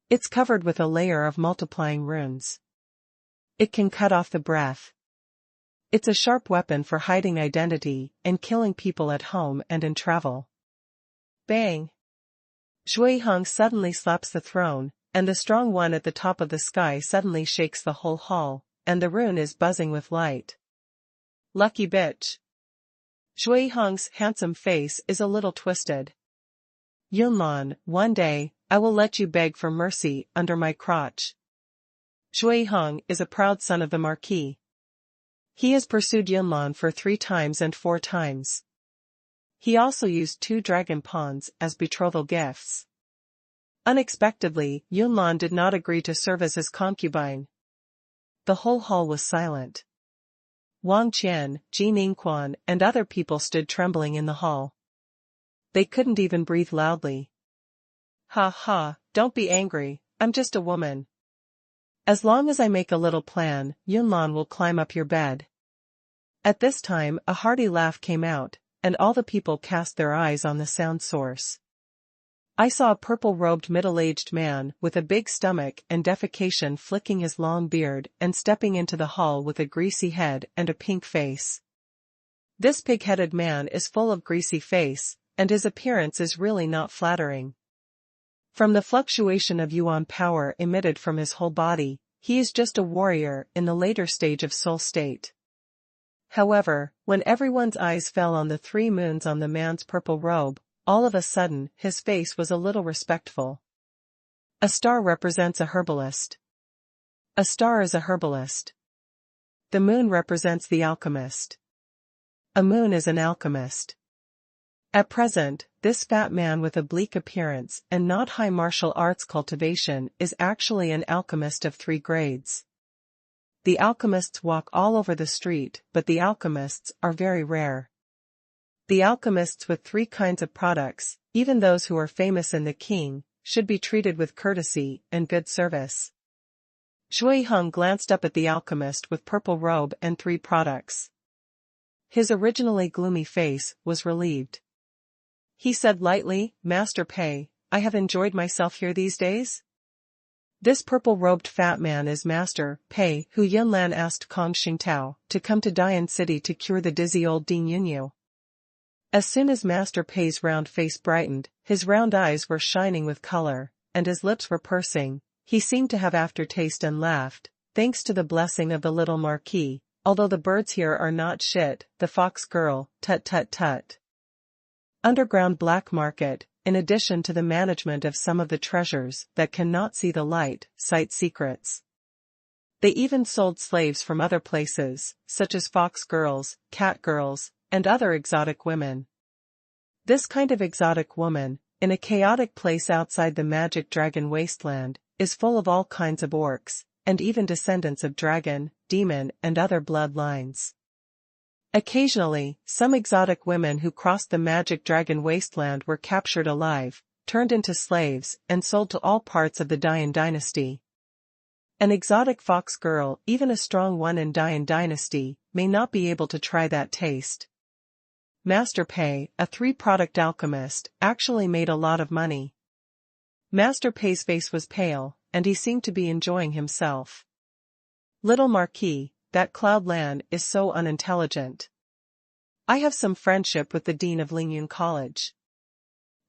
It's covered with a layer of multiplying runes. It can cut off the breath. It's a sharp weapon for hiding identity and killing people at home and in travel. Bang! Shui Heng suddenly slaps the throne, and the strong one at the top of the sky suddenly shakes the whole hall, and the rune is buzzing with light. Lucky bitch. Shui Heng's handsome face is a little twisted. Yunlan, one day, I will let you beg for mercy under my crotch. Shui Heng is a proud son of the Marquis. He has pursued Yunlan for 3 times and 4 times. He also used 2 dragon pawns as betrothal gifts. Unexpectedly, Yunlan did not agree to serve as his concubine. The whole hall was silent. Wang Qian, Ji Ningquan, and other people stood trembling in the hall. They couldn't even breathe loudly. Ha ha, don't be angry, I'm just a woman. As long as I make a little plan, Yunlan will climb up your bed. At this time a hearty laugh came out, and all the people cast their eyes on the sound source. I saw a purple-robed middle-aged man with a big stomach and defecation flicking his long beard and stepping into the hall with a greasy head and a pink face. This pig-headed man is full of greasy face, and his appearance is really not flattering. From the fluctuation of yuan power emitted from his whole body, he is just a warrior in the later stage of soul state. However, when everyone's eyes fell on the 3 moons on the man's purple robe, all of a sudden his face was a little respectful. A star represents a herbalist. A star is a herbalist. The moon represents the alchemist. A moon is an alchemist. At present, this fat man with a bleak appearance and not high martial arts cultivation is actually an alchemist of 3 grades. The alchemists walk all over the street, but the alchemists are very rare. The alchemists with 3 kinds of products, even those who are famous in the Qing, should be treated with courtesy and good service. Shui Heng glanced up at the alchemist with purple robe and 3 products. His originally gloomy face was relieved. He said lightly, "Master Pei, I have enjoyed myself here these days." This purple-robed fat man is Master Pei, who Yunlan asked Kong Xingtao to come to Dian City to cure the dizzy old Ding Yunyu. As soon as Master Pei's round face brightened, his round eyes were shining with color, and his lips were pursing. He seemed to have aftertaste and laughed, thanks to the blessing of the little Marquis, although the birds here are not shit, the fox girl, tut tut tut. Underground black market, in addition to the management of some of the treasures that cannot see the light, cite secrets. They even sold slaves from other places, such as fox girls, cat girls, and other exotic women. This kind of exotic woman, in a chaotic place outside the magic dragon wasteland, is full of all kinds of orcs, and even descendants of dragon, demon, and other bloodlines. Occasionally, some exotic women who crossed the magic dragon wasteland were captured alive, turned into slaves, and sold to all parts of the Dian dynasty. An exotic fox girl, even a strong one in Dian dynasty, may not be able to try that taste. Master Pei, a 3-product alchemist, actually made a lot of money. Master Pei's face was pale, and he seemed to be enjoying himself. Little Marquis, that Cloudland is so unintelligent. I have some friendship with the dean of Lingyun College.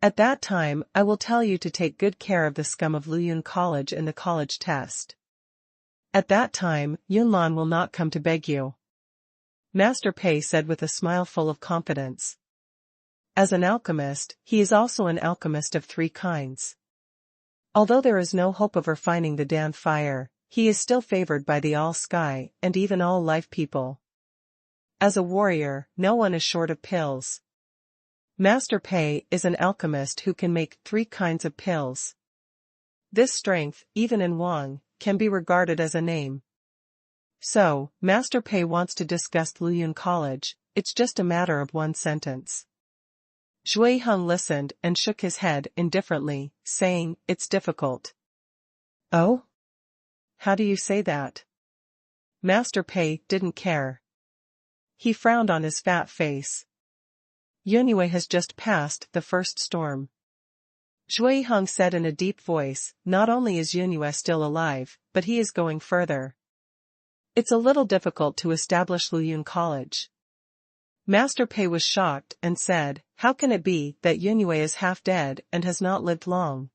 At that time I will tell you to take good care of the scum of Luyun College in the college test. At that time, Yunlan will not come to beg you. Master Pei said with a smile full of confidence. As an alchemist, he is also an alchemist of 3 kinds. Although there is no hope of refining the Dan fire, he is still favored by the all sky and even all life people. As a warrior, no one is short of pills. Master Pei is an alchemist who can make 3 kinds of pills. This strength, even in Wang, can be regarded as a name. So, Master Pei wants to discuss Luyun College, it's just a matter of 1 sentence. Shui Heng listened and shook his head indifferently, saying, "It's difficult." "Oh? How do you say that?" Master Pei didn't care. He frowned on his fat face. Yunyue has just passed the first storm. Shui Heng said in a deep voice, "Not only is Yunyue still alive, but he is going further. It's a little difficult to establish Luyun College." Master Pei was shocked and said, "How can it be that Yunyue is half dead and has not lived long?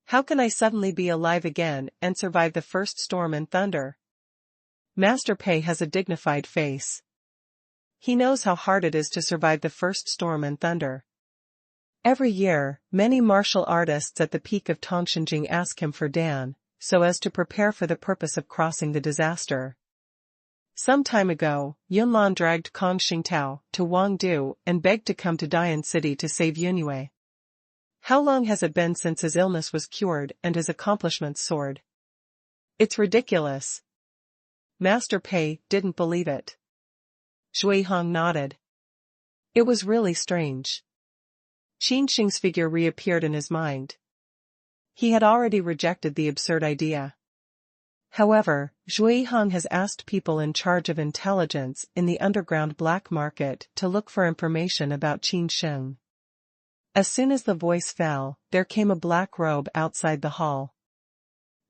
How can I suddenly be alive again and survive the first storm and thunder?" Master Pei has a dignified face. He knows how hard it is to survive the first storm and thunder. Every year, many martial artists at the peak of Tongshanjing ask him for Dan, so as to prepare for the purpose of crossing the disaster. Some time ago, Yunlan dragged Kong Xingtao to Wangdu and begged to come to Dian City to save Yunyue. How long has it been since his illness was cured and his accomplishments soared? It's ridiculous. Master Pei didn't believe it. Zhui Hong nodded. It was really strange. Qin Sheng's figure reappeared in his mind. He had already rejected the absurd idea. However, Zhui Hong has asked people in charge of intelligence in the underground black market to look for information about Qin Sheng. As soon as the voice fell, there came a black robe outside the hall.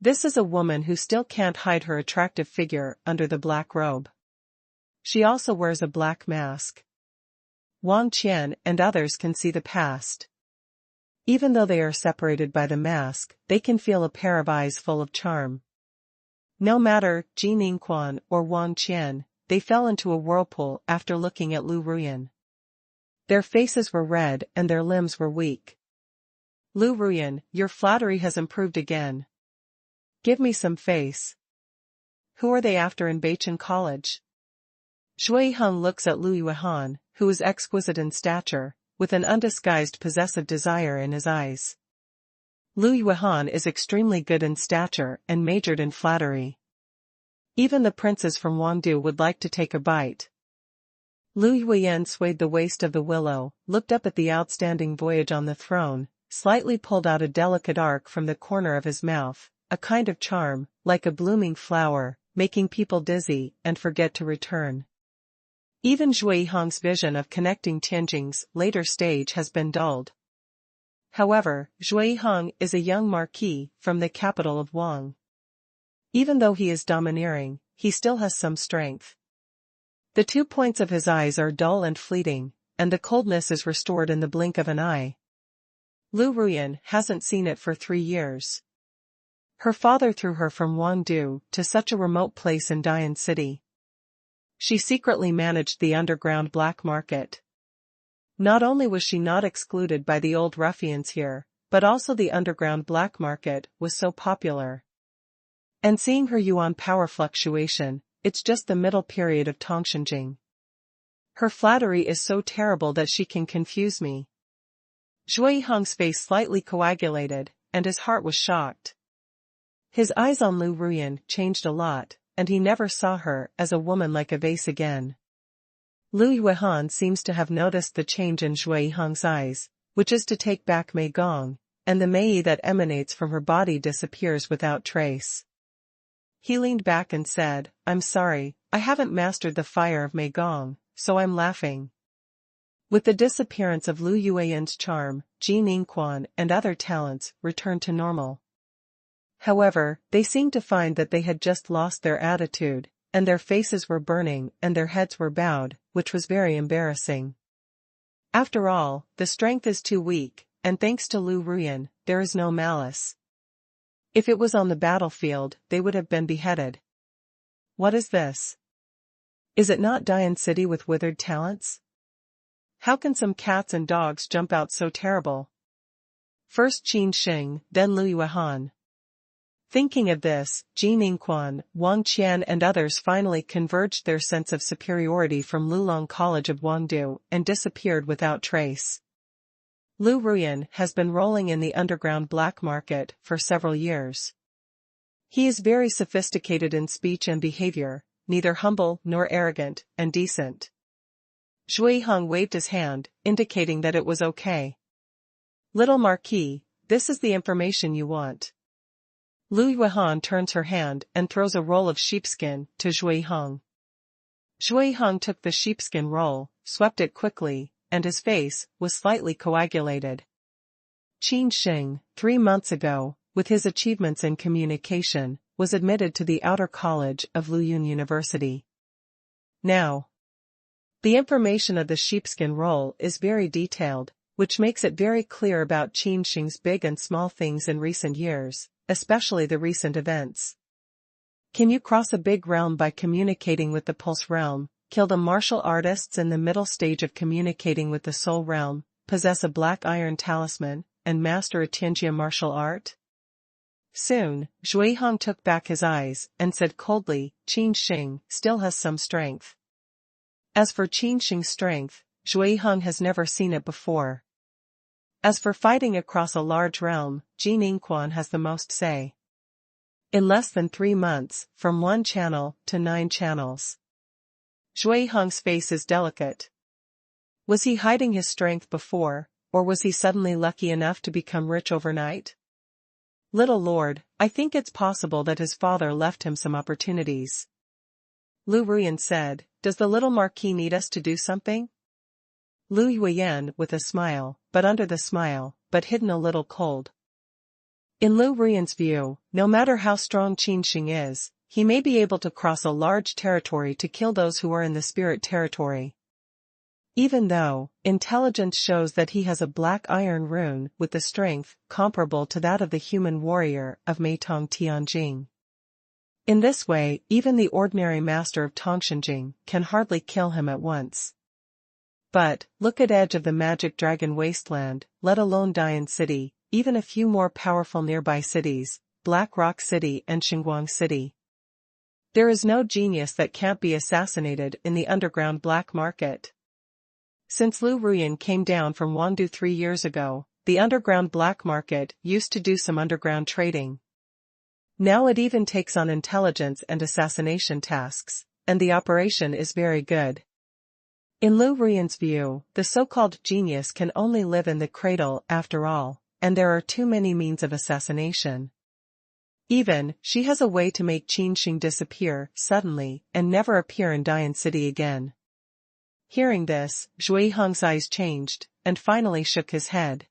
This is a woman who still can't hide her attractive figure under the black robe. She also wears a black mask. Wang Qian and others can see the past. Even though they are separated by the mask, they can feel a pair of eyes full of charm. No matter Qin or Wang Qian, they fell into a whirlpool after looking at Lu Ruyan. Their faces were red and their limbs were weak. Lu Ruyan, your flattery has improved again. Give me some face. Who are they after in Beichen College? Zhui Hong looks at Lu Yuhan, who is exquisite in stature, with an undisguised possessive desire in his eyes. Lu Yuhan is extremely good in stature and majored in flattery. Even the princes from Wangdu would like to take a bite. Lu Yuyan swayed the waist of the willow, looked up at the outstanding voyage on the throne, slightly pulled out a delicate arc from the corner of his mouth, a kind of charm, like a blooming flower, making people dizzy and forget to return. Even Zhui Hong's vision of connecting Tianjing's later stage has been dulled. However, Zhui Hong is a young marquis from the capital of Wang. Even though he is domineering, he still has some strength. The 2 points of his eyes are dull and fleeting, and the coldness is restored in the blink of an eye. Lu Ruyan hasn't seen it for 3 years. Her father threw her from Wangdu to such a remote place in Dian City. She secretly managed the underground black market. Not only was she not excluded by the old ruffians here, but also the underground black market was so popular. And seeing her yuan power fluctuation, it's just the middle period of Tongshenjing. Her flattery is so terrible that she can confuse me. Zhui Hong's face slightly coagulated, and his heart was shocked. His eyes on Lu Ruyan changed a lot, and he never saw her as a woman like a vase again. Lu Yuhan seems to have noticed the change in Zhui Hong's eyes, which is to take back Mei Gong, and the mei that emanates from her body disappears without trace. He leaned back and said, I'm sorry, I haven't mastered the fire of Mei Gong, so I'm laughing. With the disappearance of Lu Yuan's charm, Qin and other talents returned to normal. However, they seemed to find that they had just lost their attitude, and their faces were burning and their heads were bowed, which was very embarrassing. After all, the strength is too weak, and thanks to Lu Ruyan, there is no malice. If it was on the battlefield, they would have been beheaded. What is this? Is it not Dian City with withered talents? How can some cats and dogs jump out so terrible? First Qin Sheng, then Lu Yuhan. Thinking of this, Qin, Wang Qian and others finally converged their sense of superiority from Lulong College of Wangdu and disappeared without trace. Lu Ruyan has been rolling in the underground black market for several years. He is very sophisticated in speech and behavior, neither humble nor arrogant, and decent. Zhui Hong waved his hand, indicating that it was okay. Little Marquis, this is the information you want. Lu Yuhan turns her hand and throws a roll of sheepskin to Zhui Hong. Zhui Hong took the sheepskin roll, swept it quickly, and his face was slightly coagulated. Qin Sheng, 3 months ago, with his achievements in communication, was admitted to the Outer College of Luyun University. Now, the information of the sheepskin roll is very detailed, which makes it very clear about Qin Sheng's big and small things in recent years, especially the recent events. Can you cross a big realm by communicating with the pulse realm, kill the martial artists in the middle stage of communicating with the soul realm, possess a black iron talisman, and master a Tianjia martial art? Soon, Zhui Hong took back his eyes and said coldly, Qin Sheng still has some strength. As for Qin Sheng's strength, Zhui Hong has never seen it before. As for fighting across a large realm, Qin has the most say. In less than 3 months, from 1 channel to 9 channels. Shui Hong's face is delicate. Was he hiding his strength before, or was he suddenly lucky enough to become rich overnight? Little Lord, I think it's possible that his father left him some opportunities. Lu Ruyan said, does the little Marquis need us to do something? Lu Yuyan with a smile, but under the smile, but hidden a little cold. In Lu Ruyan's view, no matter how strong Qin Sheng is, he may be able to cross a large territory to kill those who are in the spirit territory. Even though, intelligence shows that he has a black iron rune with the strength comparable to that of the human warrior of Meitong Tianjing. In this way, even the ordinary master of Tongshanjing can hardly kill him at once. But, look at edge of the magic dragon wasteland, let alone Dian City, even a few more powerful nearby cities, Black Rock City and Xinguang City. There is no genius that can't be assassinated in the underground black market. Since Lu Ruyan came down from Wangdu 3 years ago, the underground black market used to do some underground trading. Now it even takes on intelligence and assassination tasks, and the operation is very good. In Lu Ruyan's view, the so-called genius can only live in the cradle after all, and there are too many means of assassination. Even, she has a way to make Qin Sheng disappear suddenly and never appear in Dian City again. Hearing this, Shui Hong's eyes changed, and finally shook his head.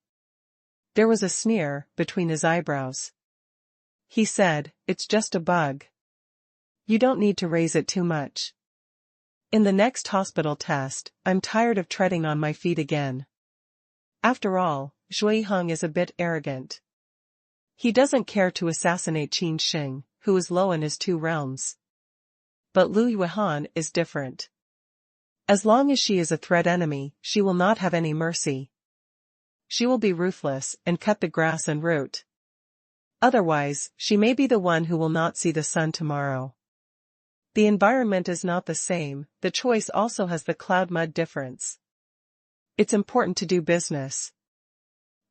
There was a sneer between his eyebrows. He said, it's just a bug. You don't need to raise it too much. In the next hospital test, I'm tired of treading on my feet again. After all, Shui Hong is a bit arrogant. He doesn't care to assassinate Qin Sheng, who is low in his 2 realms. But Lu Yuhan is different. As long as she is a threat enemy, she will not have any mercy. She will be ruthless and cut the grass and root. Otherwise, she may be the one who will not see the sun tomorrow. The environment is not the same, the choice also has the cloud-mud difference. It's important to do business.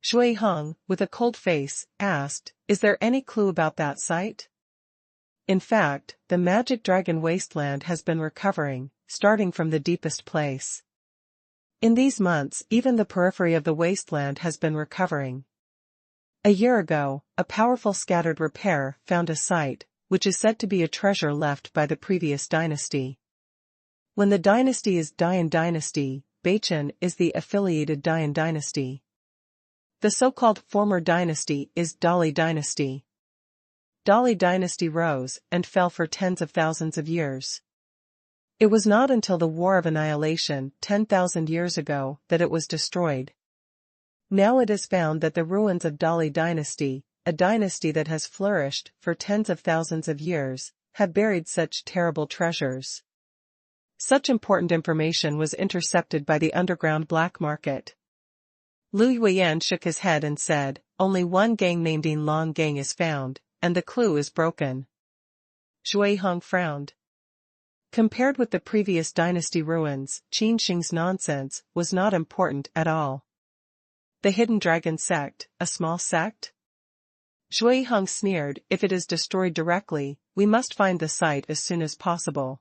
Shui Hong, with a cold face, asked, is there any clue about that site? In fact, the magic dragon wasteland has been recovering, starting from the deepest place. In these months, even the periphery of the wasteland has been recovering. A year ago, a powerful scattered repair found a site, which is said to be a treasure left by the previous dynasty. When the dynasty is Dian dynasty, Beichen is the affiliated Dian dynasty. The so-called former dynasty is Dali dynasty. Dali dynasty rose and fell for tens of thousands of years. It was not until the War of Annihilation 10,000 years ago that it was destroyed. Now it is found that the ruins of Dali dynasty, a dynasty that has flourished for tens of thousands of years, have buried such terrible treasures. Such important information was intercepted by the underground black market. Lu Yuyan shook his head and said, only one gang named Yin Long gang is found, and the clue is broken. Shui Hong frowned. Compared with the previous dynasty ruins, Qin Sheng's nonsense was not important at all. The Hidden Dragon sect, a small sect? Shui Hong sneered, if it is destroyed directly, we must find the site as soon as possible.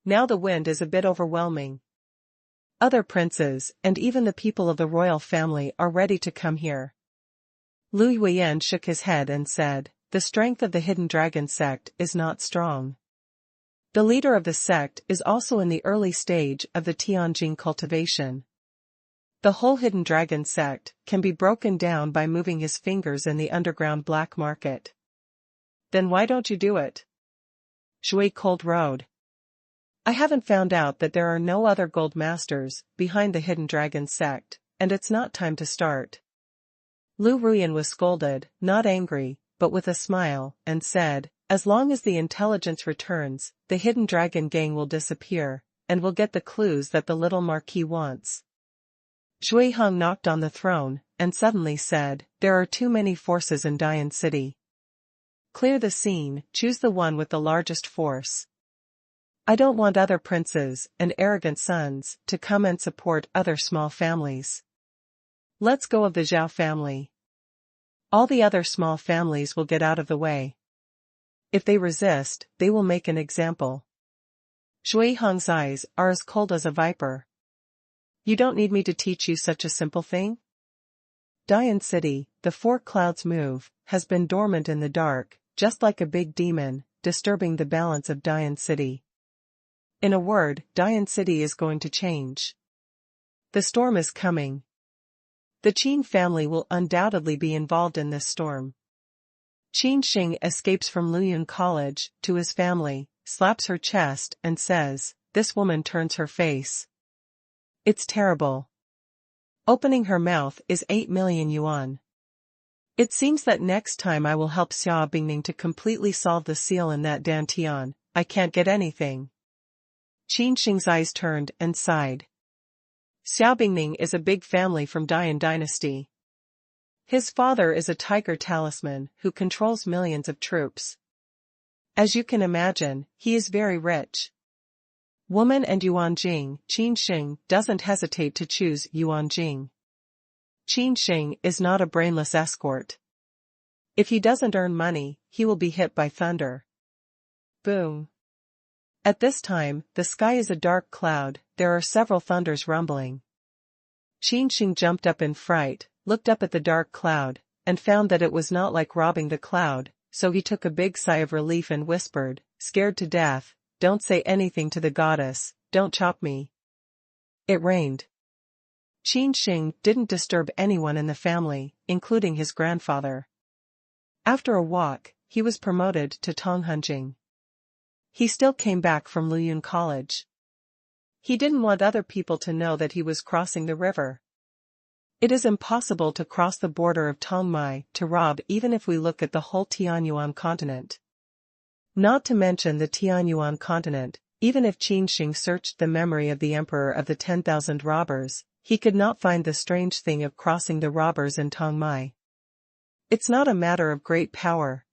Now the wind is a bit overwhelming. Other princes, and even the people of the royal family are ready to come here. Lu Yuyan shook his head and said, the strength of the Hidden Dragon sect is not strong. The leader of the sect is also in the early stage of the Tianjing cultivation. The whole Hidden Dragon sect can be broken down by moving his fingers in the underground black market. Then why don't you do it? Shui Cold Road. I haven't found out that there are no other gold masters behind the Hidden Dragon sect, and it's not time to start. Lu Ruyan was scolded, not angry, but with a smile, and said, as long as the intelligence returns, the Hidden Dragon gang will disappear, and will get the clues that the little Marquis wants. Shui Hong knocked on the throne, and suddenly said, there are too many forces in Dian City. Clear the scene, choose the one with the largest force. I don't want other princes and arrogant sons to come and support other small families. Let's go of the Zhao family. All the other small families will get out of the way. If they resist, they will make an example. Shui Hong's eyes are as cold as a viper. You don't need me to teach you such a simple thing? Dian City, the four clouds move, has been dormant in the dark, just like a big demon, disturbing the balance of Dian City. In a word, Dian City is going to change. The storm is coming. The Qin family will undoubtedly be involved in this storm. Qin Sheng escapes from Luyun College to his family, slaps her chest and says, "This woman turns her face. It's terrible." Opening her mouth is 8 million yuan. It seems that next time I will help Xia Bingning to completely solve the seal in that dantian. I can't get anything. Qin Sheng's eyes turned and sighed. Xia Bingning is a big family from Dian dynasty. His father is a tiger talisman who controls millions of troops. As you can imagine, he is very rich. Woman and Yuan Jing, Qin Sheng doesn't hesitate to choose Yuan Jing. Qin Sheng is not a brainless escort. If he doesn't earn money, he will be hit by thunder. Boom. At this time, the sky is a dark cloud, there are several thunders rumbling. Qin Sheng jumped up in fright, looked up at the dark cloud, and found that it was not like robbing the cloud, so he took a big sigh of relief and whispered, scared to death, "Don't say anything to the goddess, don't chop me." It rained. Qin Sheng didn't disturb anyone in the family, including his grandfather. After a walk, he was promoted to Tonghanjing. He still came back from Luyun College. He didn't want other people to know that he was crossing the river. It is impossible to cross the border of Tongmai to rob even if we look at the whole Tianyuan continent. Not to mention the Tianyuan continent, even if Qin Sheng searched the memory of the Emperor of the 10,000 robbers, he could not find the strange thing of crossing the robbers in Tongmai. It's not a matter of great power.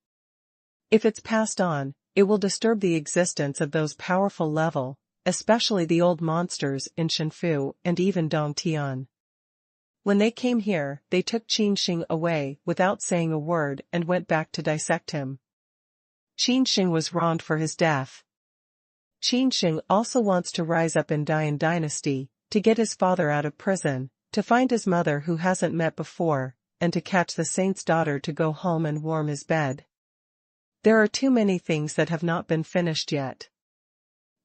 If it's passed on, it will disturb the existence of those powerful level, especially the old monsters in Shenfu and even Dongtian. When they came here, they took Qin Sheng away without saying a word and went back to dissect him. Qin Sheng was wronged for his death. Qin Sheng also wants to rise up in Dian dynasty, to get his father out of prison, to find his mother who hasn't met before, and to catch the saint's daughter to go home and warm his bed. There are too many things that have not been finished yet.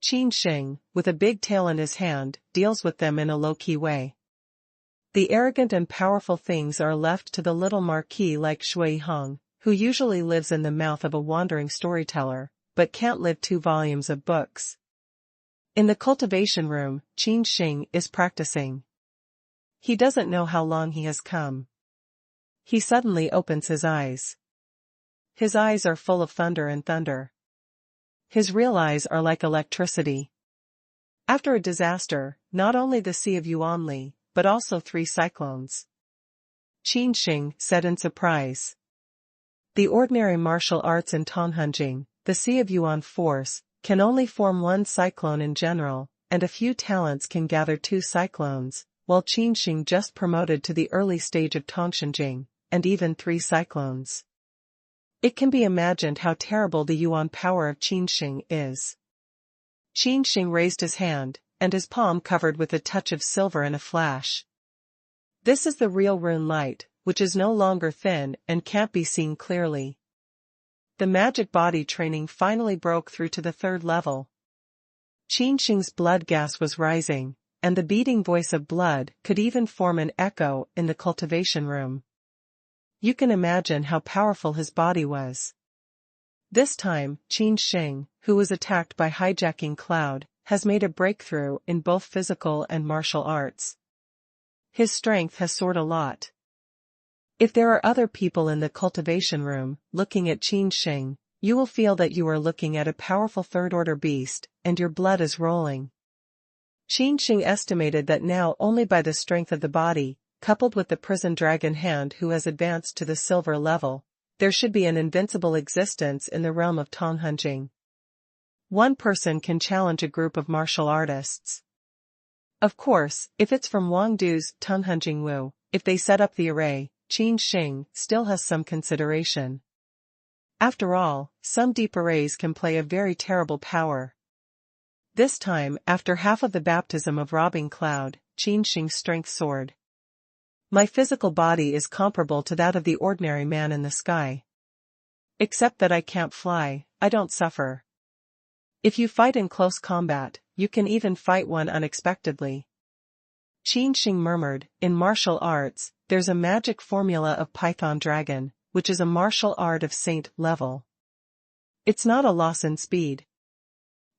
Qin Sheng, with a big tail in his hand, deals with them in a low-key way. The arrogant and powerful things are left to the little marquis like Shui Hong, who usually lives in the mouth of a wandering storyteller, but can't live 2 volumes of books. In the cultivation room, Qin Sheng is practicing. He doesn't know how long he has come. He suddenly opens his eyes. His eyes are full of thunder and thunder. His real eyes are like electricity. After a disaster, not only the Sea of Yuanli, but also 3 cyclones. Qin Sheng said in surprise. The ordinary martial arts in Tonghanjing, the Sea of Yuan force, can only form 1 cyclone in general, and a few talents can gather 2 cyclones, while Qin Sheng just promoted to the early stage of Tongshanjing, and even 3 cyclones. It can be imagined how terrible the Yuan power of Qin Sheng is. Qin Sheng raised his hand, and his palm covered with a touch of silver in a flash. This is the real rune light, which is no longer thin and can't be seen clearly. The magic body training finally broke through to the 3rd level. Qin Sheng's blood gas was rising, and the beating voice of blood could even form an echo in the cultivation room. You can imagine how powerful his body was. This time, Qin Sheng, who was attacked by hijacking cloud, has made a breakthrough in both physical and martial arts. His strength has soared a lot. If there are other people in the cultivation room, looking at Qin Sheng, you will feel that you are looking at a powerful 3rd-order beast, and your blood is rolling. Qin Sheng estimated that now only by the strength of the body, coupled with the prison dragon hand who has advanced to the silver level, there should be an invincible existence in the realm of Tonghanjing. 1 person can challenge a group of martial artists. Of course, if it's from Wangdu's Tonghanjing Wu, if they set up the array, Qin Sheng still has some consideration. After all, some deep arrays can play a very terrible power. This time, after half of the baptism of robbing cloud, Qin Sheng's strength soared. My physical body is comparable to that of the ordinary man in the sky. Except that I can't fly, I don't suffer. If you fight in close combat, you can even fight one unexpectedly. Qin Sheng murmured, in martial arts, there's a magic formula of Python Dragon, which is a martial art of saint level. It's not a loss in speed.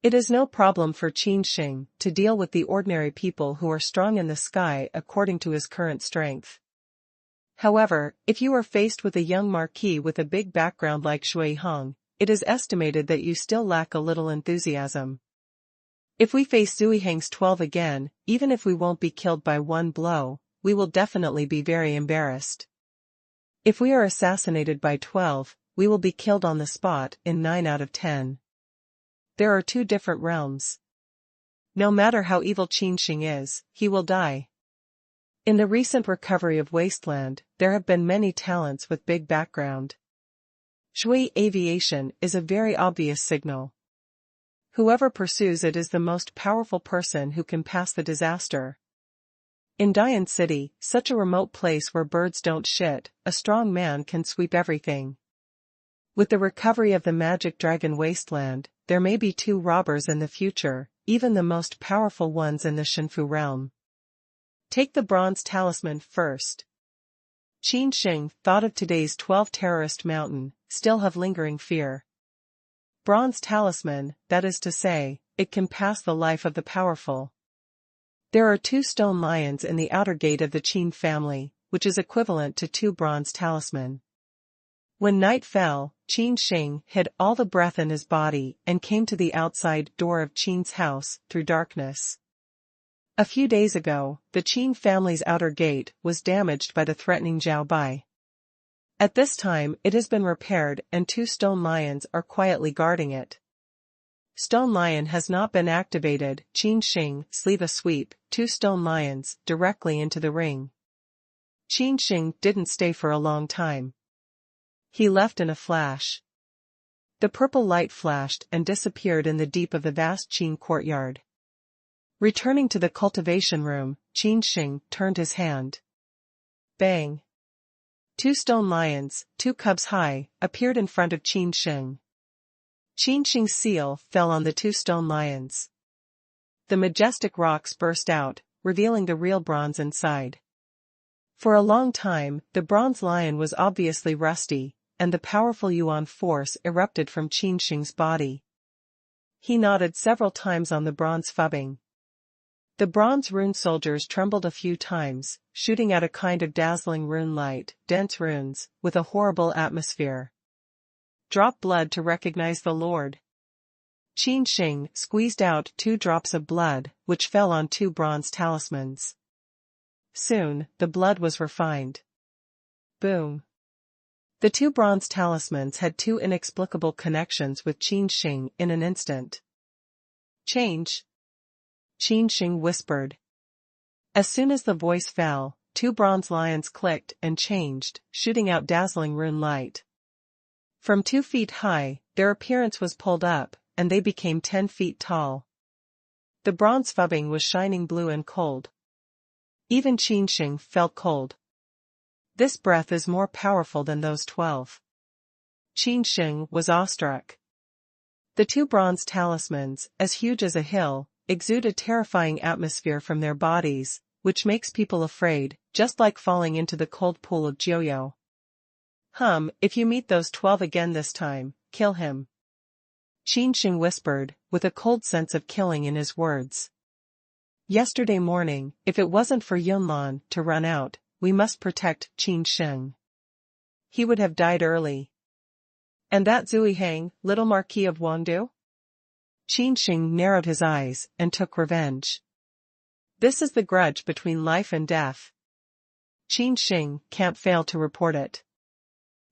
It is no problem for Qin Sheng to deal with the ordinary people who are strong in the sky according to his current strength. However, if you are faced with a young marquis with a big background like Shui Hong, it is estimated that you still lack a little enthusiasm. If we face Zui Heng's 12 again, even if we won't be killed by one blow, we will definitely be very embarrassed. If we are assassinated by 12, we will be killed on the spot in 9 out of 10. There are two different realms. No matter how evil Qin Sheng is, he will die. In the recent recovery of Wasteland, there have been many talents with big background. Shui aviation is a very obvious signal. Whoever pursues it is the most powerful person who can pass the disaster. In Dian City, such a remote place where birds don't shit, a strong man can sweep everything. With the recovery of the magic dragon Wasteland, there may be 2 robbers in the future, even the most powerful ones in the Shenfu realm. Take the bronze talisman first. Qin Sheng thought of today's 12 terrorist mountain, still have lingering fear. Bronze talisman, that is to say, it can pass the life of the powerful. There are 2 stone lions in the outer gate of the Qin family, which is equivalent to 2 bronze talisman. When night fell, Qin Sheng hid all the breath in his body and came to the outside door of Qin's house through darkness. A few days ago, the Qin family's outer gate was damaged by the threatening Zhao Bai. At this time it has been repaired and 2 stone lions are quietly guarding it. Stone lion has not been activated. Qin Sheng sleeve a sweep, 2 stone lions directly into the ring. Qin Sheng didn't stay for a long time. He left in a flash. The purple light flashed and disappeared in the deep of the vast Qin courtyard. Returning to the cultivation room, Qin Sheng turned his hand. Bang! 2 stone lions, 2 cubs high, appeared in front of Qin Sheng. Qin Sheng's seal fell on the 2 stone lions. The majestic rocks burst out, revealing the real bronze inside. For a long time, the bronze lion was obviously rusty, and the powerful Yuan force erupted from Qin Sheng's body. He nodded several times on the bronze phubbing. The bronze rune soldiers trembled a few times, shooting out a kind of dazzling rune light, dense runes, with a horrible atmosphere. Drop blood to recognize the Lord. Qin Sheng squeezed out 2 drops of blood, which fell on 2 bronze talismans. Soon, the blood was refined. Boom. The 2 bronze talismans had 2 inexplicable connections with Qin Sheng in an instant. Change. Qin Sheng whispered. As soon as the voice fell, 2 bronze lions clicked and changed, shooting out dazzling rune light. From 2 feet high, their appearance was pulled up, and they became 10 feet tall. The bronze phubbing was shining blue and cold. Even Qin Sheng felt cold. This breath is more powerful than those 12. Qin Sheng was awestruck. The 2 bronze talismans, as huge as a hill, exude a terrifying atmosphere from their bodies, which makes people afraid, just like falling into the cold pool of Jiuyo. If you meet those 12 again this time, kill him. Qin Sheng whispered, with a cold sense of killing in his words. Yesterday morning, if it wasn't for Yunlan to run out, we must protect Qin Sheng. He would have died early. And that Zui Heng, little Marquis of Wangdu? Qin Sheng narrowed his eyes and took revenge. This is the grudge between life and death. Qin Sheng can't fail to report it.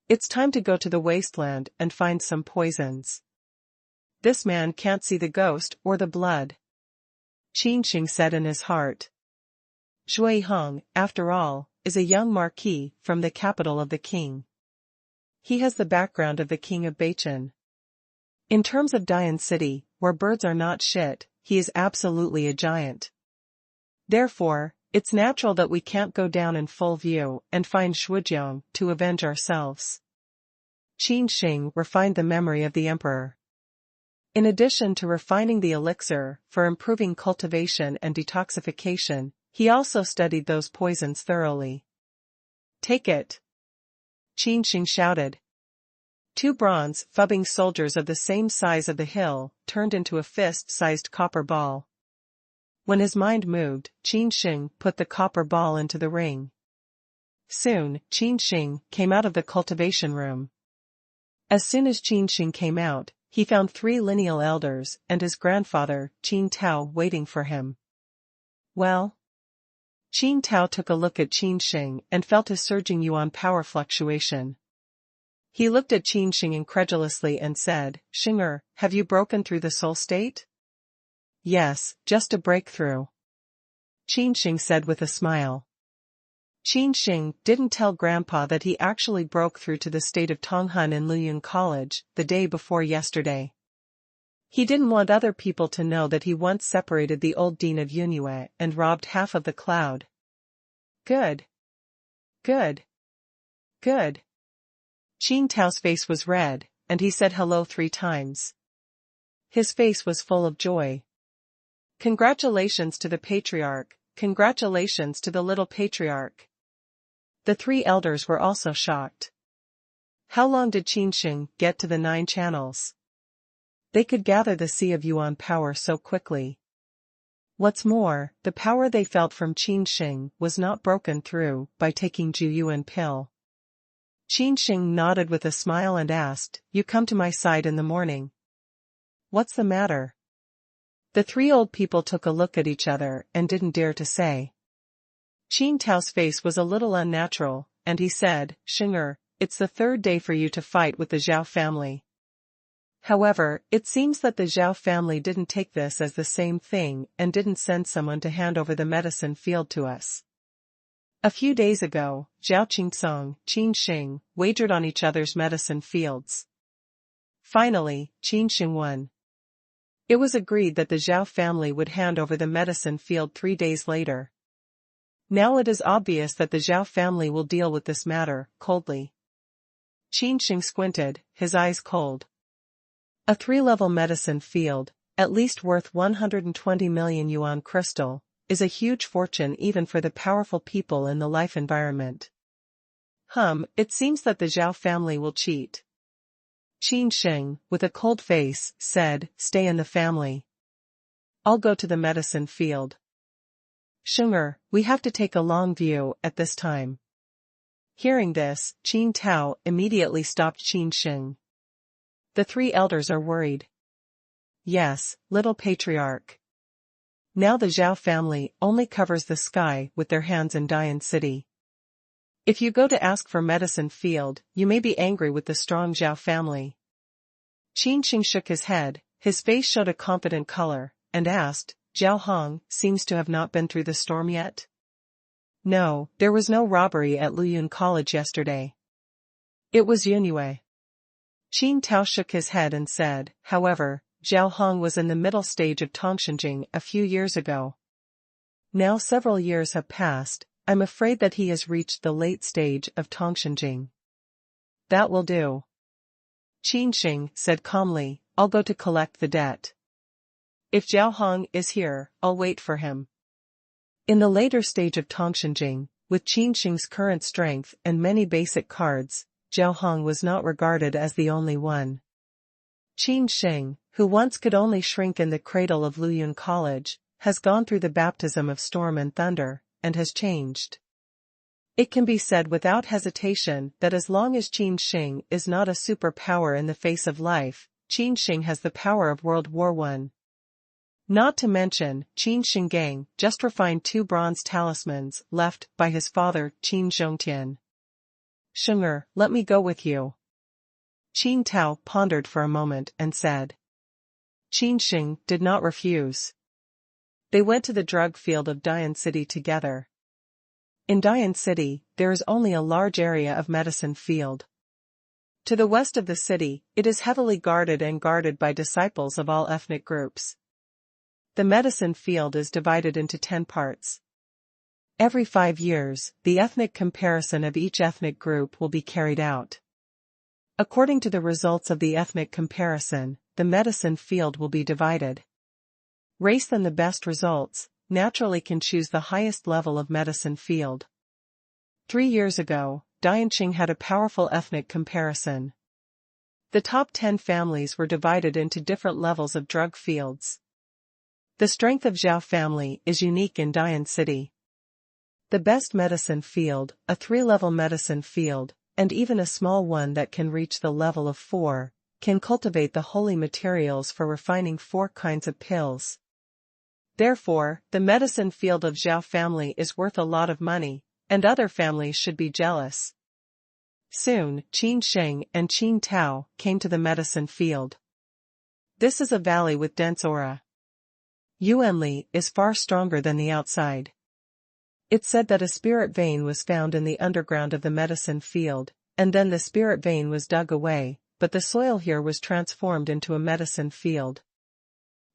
It's time to go to the wasteland and find some poisons. This man can't see the ghost or the blood. Qin Sheng said in his heart. Shui Hong, after all, is a young marquis from the capital of the king. He has the background of the king of Bachin. In terms of Dian City, where birds are not shit, he is absolutely a giant. Therefore, it's natural that we can't go down in full view and find Shujiang to avenge ourselves. Qin Sheng refined the memory of the emperor. In addition to refining the elixir for improving cultivation and detoxification, he also studied those poisons thoroughly. Take it! Qin Sheng shouted. 2 bronze-fubbing soldiers of the same size of the hill turned into a fist-sized copper ball. When his mind moved, Qin Sheng put the copper ball into the ring. Soon, Qin Sheng came out of the cultivation room. As soon as Qin Sheng came out, he found 3 lineal elders and his grandfather, Qin Tao, waiting for him. Well? Qin Tao took a look at Qin Sheng and felt a surging yuan power fluctuation. He looked at Qin Sheng incredulously and said, "Shenger, have you broken through the soul state?" "Yes, just a breakthrough," Qin Sheng said with a smile. Qin Sheng didn't tell Grandpa that he actually broke through to the state of Tonghun in Luyun College the day before yesterday. He didn't want other people to know that he once separated the old dean of Yunue and robbed half of the cloud. Good. Good. Good. Qin Tao's face was red, and he said hello 3 times. His face was full of joy. Congratulations to the patriarch, congratulations to the little patriarch. The 3 elders were also shocked. How long did Qin Sheng get to the 9 channels? They could gather the sea of yuan power so quickly. What's more, the power they felt from Qin Sheng was not broken through by taking Ju Yuan pill. Qin Sheng nodded with a smile and asked, "You come to my side in the morning?" "What's the matter?" The 3 old people took a look at each other and didn't dare to say. Qin Tao's face was a little unnatural, and he said, "Shenger, it's the 3rd day for you to fight with the Zhao family." However, it seems that the Zhao family didn't take this as the same thing and didn't send someone to hand over the medicine field to us. A few days ago, Zhao Qingsong, Qin Sheng, wagered on each other's medicine fields. Finally, Qin Sheng won. It was agreed that the Zhao family would hand over the medicine field 3 days later. Now it is obvious that the Zhao family will deal with this matter coldly. Qin Sheng squinted, his eyes cold. A 3-level medicine field, at least worth 120 million yuan crystal, is a huge fortune even for the powerful people in the life environment. It seems that the Zhao family will cheat. Qin Sheng, with a cold face, said, "Stay in the family. I'll go to the medicine field." "Shenger, we have to take a long view at this time." Hearing this, Qin Tao immediately stopped Qin Sheng. "The 3 elders are worried." "Yes, little patriarch. Now the Zhao family only covers the sky with their hands in Dian City. If you go to ask for medicine field, you may be angry with the strong Zhao family." Qin Sheng shook his head, his face showed a confident color, and asked, "Zhao Hong seems to have not been through the storm yet?" "No, there was no robbery at Luyun College yesterday. It was Yunue." Qin Tao shook his head and said, "However, Zhao Hong was in the middle stage of Tongshenjing a few years ago. Now several years have passed, I'm afraid that he has reached the late stage of Tongshenjing." "That will do." Qin Sheng said calmly, "I'll go to collect the debt. If Zhao Hong is here, I'll wait for him." In the later stage of Tongshenjing, with Qin Sheng's current strength and many basic cards, Zhao Hong was not regarded as the only one. Qin Sheng, who once could only shrink in the cradle of Luyun College, has gone through the baptism of storm and thunder, and has changed. It can be said without hesitation that as long as Qin Sheng is not a superpower in the face of life, Qin Sheng has the power of World War I. Not to mention, Qin Sheng just refined 2 bronze talismans left by his father Qin Zhongtian. "Shenger, let me go with you." Qin Tao pondered for a moment and said. Qin Sheng did not refuse. They went to the drug field of Dian City together. In Dian City, there is only a large area of medicine field. To the west of the city, it is heavily guarded by disciples of all ethnic groups. The medicine field is divided into 10 parts. Every 5 years, the ethnic comparison of each ethnic group will be carried out. According to the results of the ethnic comparison, the medicine field will be divided. Race than the best results, naturally can choose the highest level of medicine field. 3 years ago, Dian Qing had a powerful ethnic comparison. The top 10 families were divided into different levels of drug fields. The strength of Zhao family is unique in Dian City. The best medicine field, a 3-level medicine field, and even a small one that can reach the level of 4, can cultivate the holy materials for refining 4 kinds of pills. Therefore, the medicine field of Zhao family is worth a lot of money, and other families should be jealous. Soon, Qin Sheng and Qin Tao came to the medicine field. This is a valley with dense aura. Yuanli is far stronger than the outside. It's said that a spirit vein was found in the underground of the medicine field, and then the spirit vein was dug away, but the soil here was transformed into a medicine field.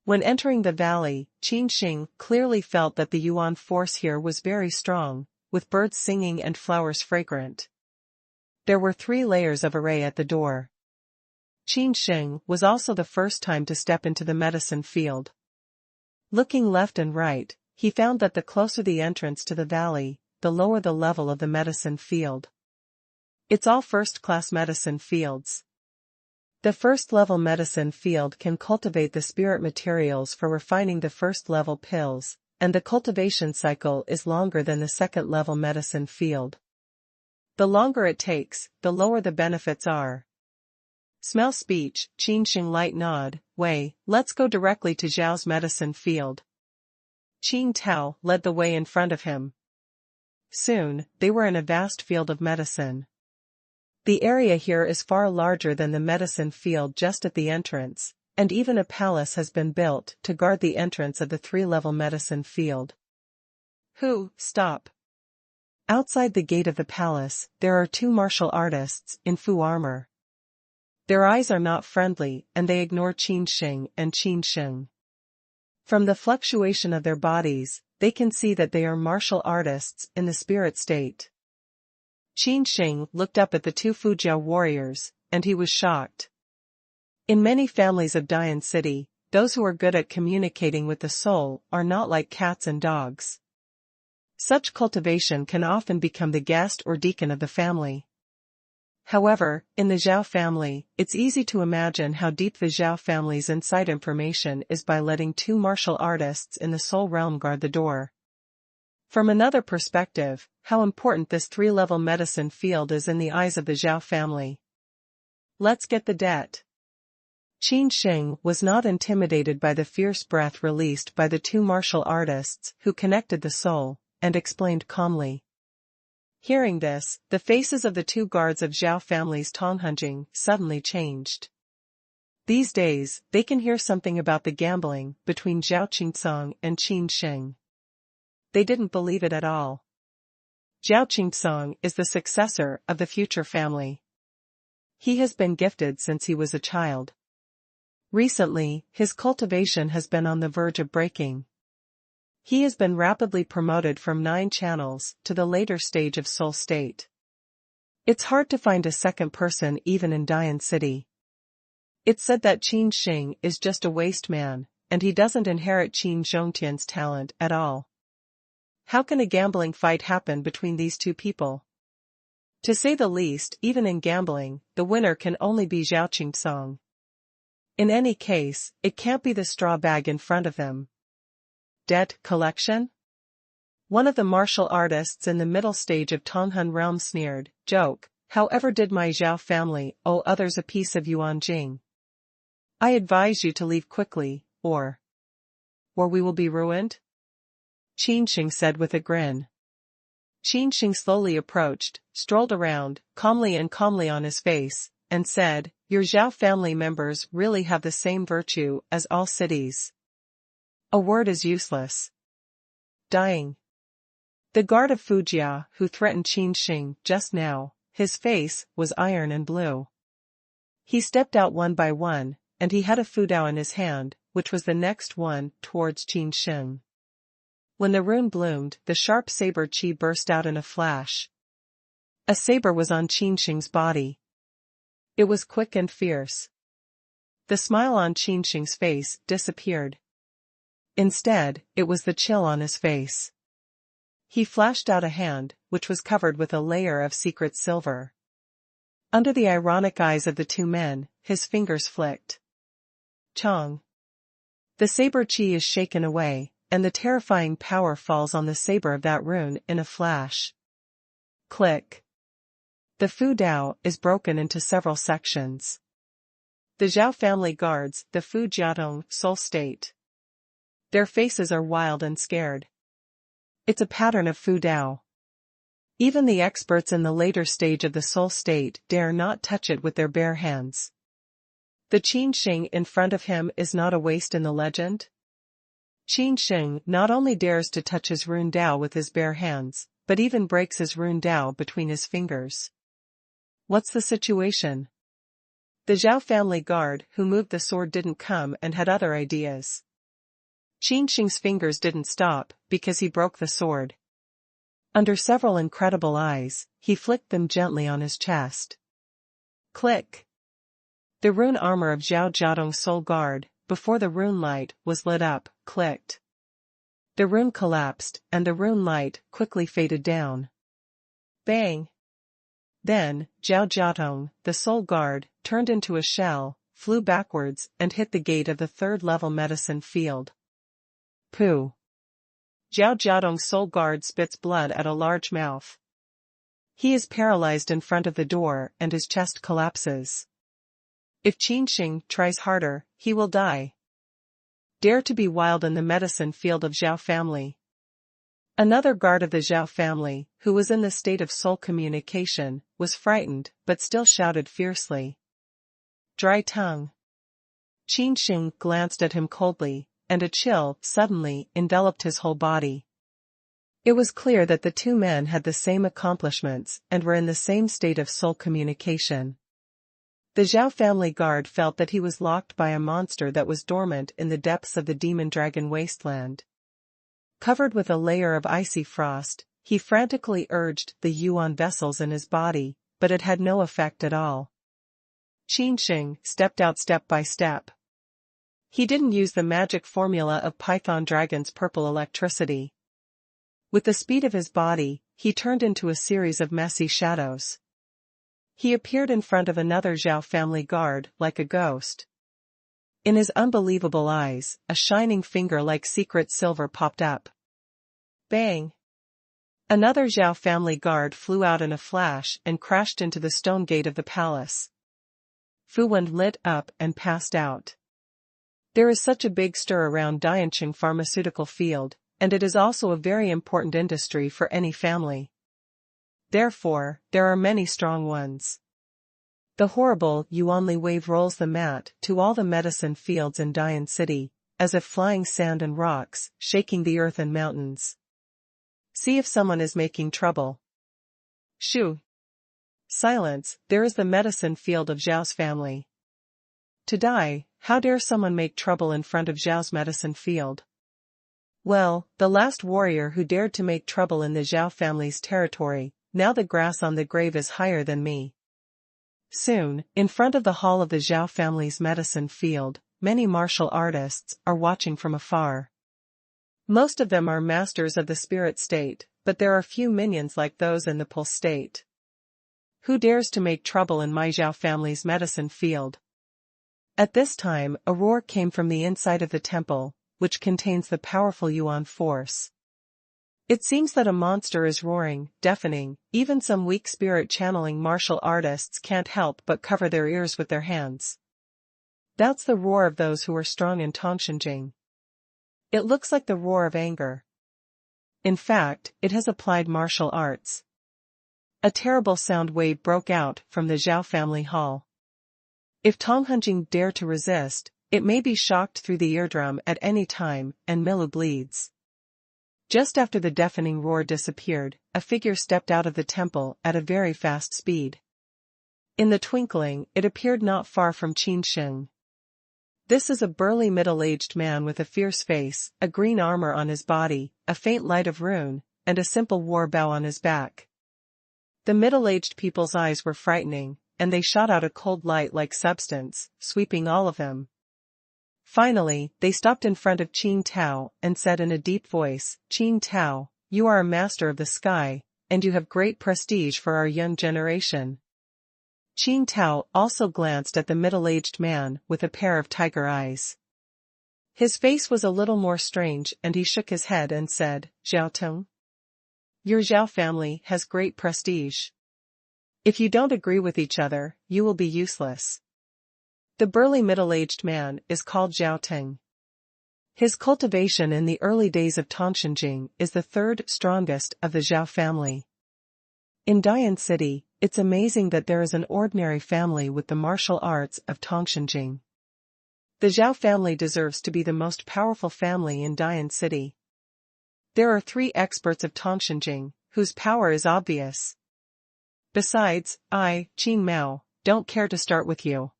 When entering the valley, Qin Sheng clearly felt that the yuan force here was very strong, with birds singing and flowers fragrant. There were 3 layers of array at the door. Qin Sheng was also the first time to step into the medicine field. Looking left and right, he found that the closer the entrance to the valley, the lower the level of the medicine field. It's all first-class medicine fields. The first-level medicine field can cultivate the spirit materials for refining the first-level pills, and the cultivation cycle is longer than the second-level medicine field. The longer it takes, the lower the benefits are. Smell speech, Qin Sheng light nod, Wei, let's go directly to Zhao's medicine field. Qin Tao led the way in front of him. Soon, they were in a vast field of medicine. The area here is far larger than the medicine field just at the entrance, and even a palace has been built to guard the entrance of the 3-level medicine field. Stop. Outside the gate of the palace, there are 2 martial artists in full armor. Their eyes are not friendly, and they ignore Qin Sheng and Qin Sheng. From the fluctuation of their bodies, they can see that they are martial artists in the spirit state. Qin Sheng looked up at the 2 Fujiao warriors, and he was shocked. In many families of Dian City, those who are good at communicating with the soul are not like cats and dogs. Such cultivation can often become the guest or deacon of the family. However, in the Zhao family, it's easy to imagine how deep the Zhao family's inside information is by letting 2 martial artists in the soul realm guard the door. From another perspective, how important this 3-level medicine field is in the eyes of the Zhao family. Let's get the debt. Qin Sheng was not intimidated by the fierce breath released by the 2 martial artists who connected the soul, and explained calmly. Hearing this, the faces of the 2 guards of Zhao family's Tonghunjing suddenly changed. These days, they can hear something about the gambling between Zhao Qingsong and Qin Sheng. They didn't believe it at all. Zhao Qingsong is the successor of the future family. He has been gifted since he was a child. Recently, his cultivation has been on the verge of breaking. He has been rapidly promoted from 9 channels to the later stage of soul state. It's hard to find a second person even in Dian City. It's said that Qin Sheng is just a waste man, and he doesn't inherit Qin Zhongtian's talent at all. How can a gambling fight happen between these 2 people? To say the least, even in gambling, the winner can only be Zhao Qingsong. In any case, it can't be the straw bag in front of them. Debt collection? One of the martial artists in the middle stage of Tonghun realm sneered, joke, however did my Zhao family owe others a piece of Yuan Jing? I advise you to leave quickly, or we will be ruined? Qin Sheng said with a grin. Qin Sheng slowly approached, strolled around, calmly on his face, and said, your Zhao family members really have the same virtue as all cities. A word is useless. Dying. The guard of Fujia, who threatened Qin Sheng just now, his face was iron and blue. He stepped out one by one, and he had a fudao in his hand, which was the next one towards Qin Sheng. When the rune bloomed, the sharp saber qi burst out in a flash. A saber was on Qin Sheng's body. It was quick and fierce. The smile on Qin Sheng's face disappeared. Instead, it was the chill on his face. He flashed out a hand, which was covered with a layer of secret silver. Under the ironic eyes of the two men, his fingers flicked. Chong. The saber qi is shaken away, and the terrifying power falls on the saber of that rune in a flash. Click. The Fu Dao is broken into several sections. The Zhao family guards the Fu Jiatong soul state. Their faces are wild and scared. It's a pattern of Fu Dao. Even the experts in the later stage of the soul state dare not touch it with their bare hands. The Qin Sheng in front of him is not a waste in the legend. Qin Sheng not only dares to touch his rune Dao with his bare hands, but even breaks his rune Dao between his fingers. What's the situation? The Zhao family guard who moved the sword didn't come and had other ideas. Qin Sheng's fingers didn't stop, because he broke the sword. Under several incredible eyes, he flicked them gently on his chest. Click. The rune armor of Zhao Jiatong's soul guard, before the rune light was lit up, clicked. The rune collapsed, and the rune light quickly faded down. Bang! Then, Zhao Jiatong, the soul guard, turned into a shell, flew backwards, and hit the gate of the third-level medicine field. Pooh! Zhao Jiatong's soul guard spits blood at a large mouth. He is paralyzed in front of the door and his chest collapses. If Qin Sheng tries harder, he will die. Dare to be wild in the medicine field of Zhao family. Another guard of the Zhao family, who was in the state of soul communication, was frightened, but still shouted fiercely. Dry tongue. Qin Sheng glanced at him coldly, and a chill suddenly enveloped his whole body. It was clear that the two men had the same accomplishments and were in the same state of soul communication. The Zhao family guard felt that he was locked by a monster that was dormant in the depths of the demon-dragon wasteland. Covered with a layer of icy frost, he frantically urged the yuan vessels in his body, but it had no effect at all. Qin Sheng stepped out step by step. He didn't use the magic formula of Python Dragon's purple electricity. With the speed of his body, he turned into a series of messy shadows. He appeared in front of another Zhao family guard like a ghost. In his unbelievable eyes, a shining finger like secret silver popped up. Bang! Another Zhao family guard flew out in a flash and crashed into the stone gate of the palace. Fu Wen lit up and passed out. There is such a big stir around Dianqing pharmaceutical field, and it is also a very important industry for any family. Therefore, there are many strong ones. The horrible Yuanli wave rolls the mat to all the medicine fields in Dian City, as if flying sand and rocks, shaking the earth and mountains. See if someone is making trouble. Shoo! Silence, there is the medicine field of Zhao's family. To die, how dare someone make trouble in front of Zhao's medicine field? Well, the last warrior who dared to make trouble in the Zhao family's territory, now the grass on the grave is higher than me. Soon, in front of the hall of the Zhao family's medicine field, many martial artists are watching from afar. Most of them are masters of the spirit state, but there are few minions like those in the pulse state. Who dares to make trouble in my Zhao family's medicine field? At this time, a roar came from the inside of the temple, which contains the powerful Yuan force. It seems that a monster is roaring, deafening, even some weak spirit channeling martial artists can't help but cover their ears with their hands. That's the roar of those who are strong in Tongshenjing. It looks like the roar of anger. In fact, it has applied martial arts. A terrible sound wave broke out from the Zhao family hall. If Tonghenjing dare to resist, it may be shocked through the eardrum at any time, and Milu bleeds. Just after the deafening roar disappeared, a figure stepped out of the temple at a very fast speed. In the twinkling, it appeared not far from Qin Sheng. This is a burly middle-aged man with a fierce face, a green armor on his body, a faint light of rune, and a simple war bow on his back. The middle-aged people's eyes were frightening, and they shot out a cold light-like substance, sweeping all of them. Finally, they stopped in front of Qin Tao and said in a deep voice, "Qin Tao, you are a master of the sky, and you have great prestige for our young generation." Qin Tao also glanced at the middle-aged man with a pair of tiger eyes. His face was a little more strange and he shook his head and said, "Zhao Teng, your Zhao family has great prestige. If you don't agree with each other, you will be useless." The burly middle-aged man is called Zhao Teng. His cultivation in the early days of Tongshenjing is the third strongest of the Zhao family. In Dian City, it's amazing that there is an ordinary family with the martial arts of Tongshenjing. The Zhao family deserves to be the most powerful family in Dian City. There are 3 experts of Tongshenjing, whose power is obvious. Besides, I, Qin Mao, don't care to start with you.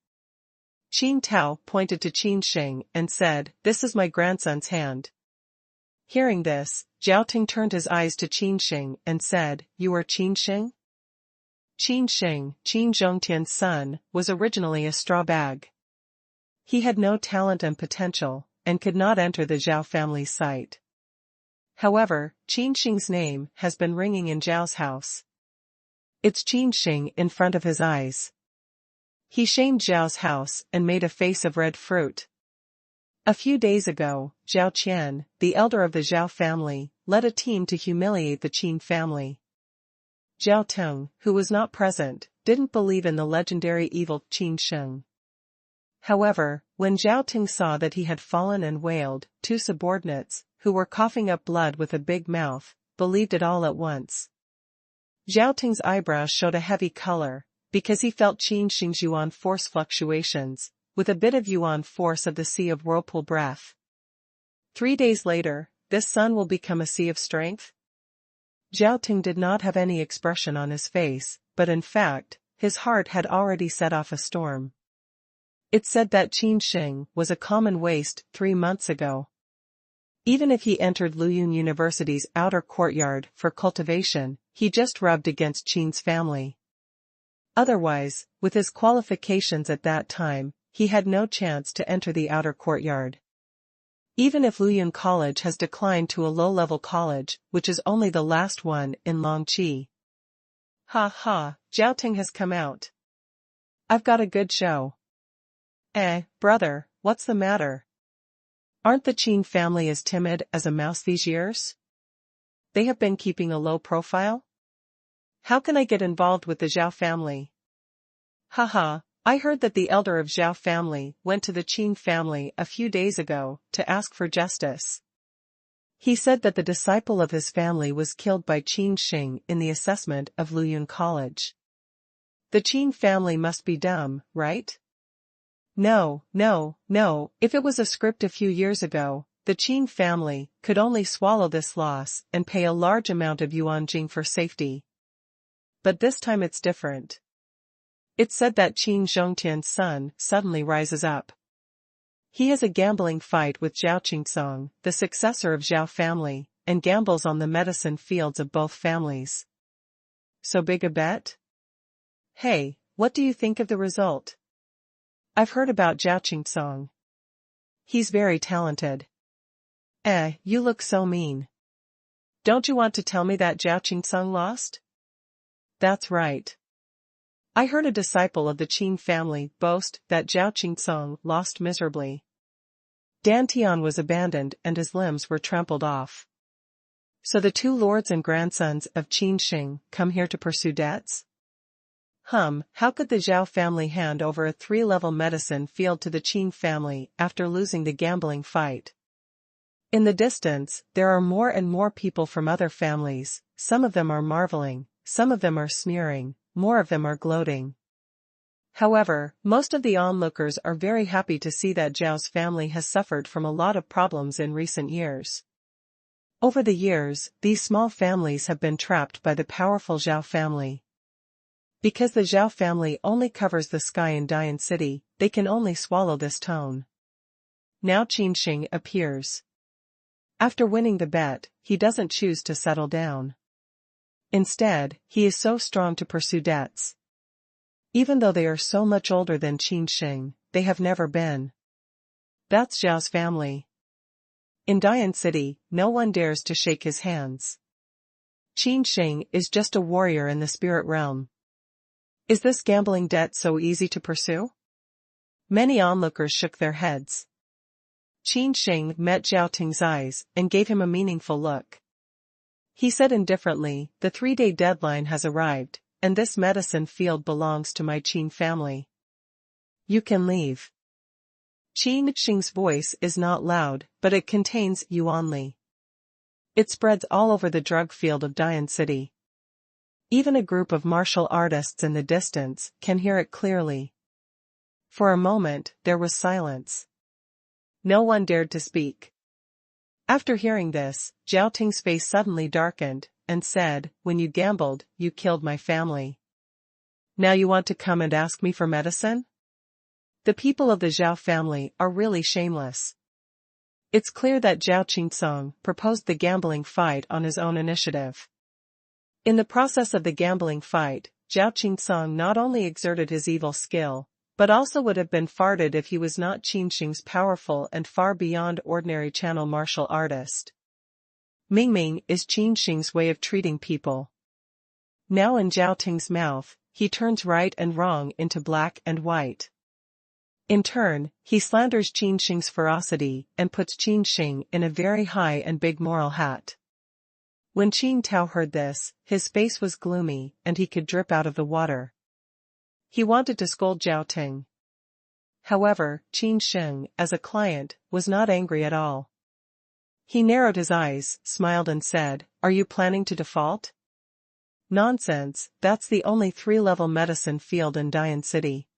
Qin Tao pointed to Qin Sheng and said, "This is my grandson's hand." Hearing this, Zhao Teng turned his eyes to Qin Sheng and said, "You are Qin Sheng?" Qin Sheng, Qin Zhongtian's son, was originally a straw bag. He had no talent and potential, and could not enter the Zhao family's sight. However, Qin Sheng's name has been ringing in Zhao's house. It's Qin Sheng in front of his eyes. He shamed Zhao's house and made a face of red fruit. A few days ago, Zhao Qian, the elder of the Zhao family, led a team to humiliate the Qin family. Zhao Teng, who was not present, didn't believe in the legendary evil Qin Sheng. However, when Zhao Teng saw that he had fallen and wailed, 2 subordinates, who were coughing up blood with a big mouth, believed it all at once. Zhao Teng's eyebrows showed a heavy color, because he felt Qin Sheng's yuan force fluctuations, with a bit of yuan force of the sea of whirlpool breath. 3 days later, this sun will become a sea of strength? Zhao Teng did not have any expression on his face, but in fact, his heart had already set off a storm. It said that Qin Sheng was a common waste 3 months ago. Even if he entered Luyun University's outer courtyard for cultivation, he just rubbed against Qin's family. Otherwise, with his qualifications at that time, he had no chance to enter the outer courtyard. Even if Luyun College has declined to a low-level college, which is only the last one in Longqi. Ha ha, Zhao Teng has come out. I've got a good show. Brother, what's the matter? Aren't the Qin family as timid as a mouse these years? They have been keeping a low profile? How can I get involved with the Zhao family? Haha, I heard that the elder of Zhao family went to the Qin family a few days ago to ask for justice. He said that the disciple of his family was killed by Qin Sheng in the assessment of Luyun College. The Qin family must be dumb, right? No, if it was a script a few years ago, the Qin family could only swallow this loss and pay a large amount of yuanjing for safety. But this time it's different. It's said that Qin Zhongtian's son suddenly rises up. He has a gambling fight with Zhao Qingsong, the successor of Zhao family, and gambles on the medicine fields of both families. So big a bet? Hey, what do you think of the result? I've heard about Zhao Qingsong. He's very talented. You look so mean. Don't you want to tell me that Zhao Qingsong lost? That's right. I heard a disciple of the Qin family boast that Zhao Qingsong lost miserably. Dantian was abandoned and his limbs were trampled off. So the 2 lords and grandsons of Qin Sheng come here to pursue debts? How could the Zhao family hand over a 3-level medicine field to the Qin family after losing the gambling fight? In the distance, there are more and more people from other families, some of them are marveling, some of them are sneering, more of them are gloating. However, most of the onlookers are very happy to see that Zhao's family has suffered from a lot of problems in recent years. Over the years, these small families have been trapped by the powerful Zhao family. Because the Zhao family only covers the sky in Dian City, they can only swallow this tone. Now Qin Sheng appears. After winning the bet, he doesn't choose to settle down. Instead, he is so strong to pursue debts. Even though they are so much older than Qin Sheng, they have never been. That's Zhao's family. In Dian City, no one dares to shake his hands. Qin Sheng is just a warrior in the spirit realm. Is this gambling debt so easy to pursue? Many onlookers shook their heads. Qin Sheng met Zhao Ting's eyes and gave him a meaningful look. He said indifferently, the 3-day deadline has arrived, and this medicine field belongs to my Qin family. You can leave. Qin Sheng's voice is not loud, but it contains you only. It spreads all over the drug field of Dian City. Even a group of martial artists in the distance can hear it clearly. For a moment, there was silence. No one dared to speak. After hearing this, Zhao Ting's face suddenly darkened, and said, when you gambled, you killed my family. Now you want to come and ask me for medicine? The people of the Zhao family are really shameless. It's clear that Zhao Qingsong proposed the gambling fight on his own initiative. In the process of the gambling fight, Zhao Qingsong not only exerted his evil skill, but also would have been farted if he was not Qin Sheng's powerful and far beyond ordinary channel martial artist. Mingming is Qin Sheng's way of treating people. Now in Zhao Ting's mouth, he turns right and wrong into black and white. In turn, he slanders Qin Sheng's ferocity and puts Qin Sheng in a very high and big moral hat. When Qin Tao heard this, his face was gloomy and he could drip out of the water. He wanted to scold Zhao Ting. However, Qin Sheng, as a client, was not angry at all. He narrowed his eyes, smiled and said, "Are you planning to default?" Nonsense, that's the only 3-level medicine field in Dian City.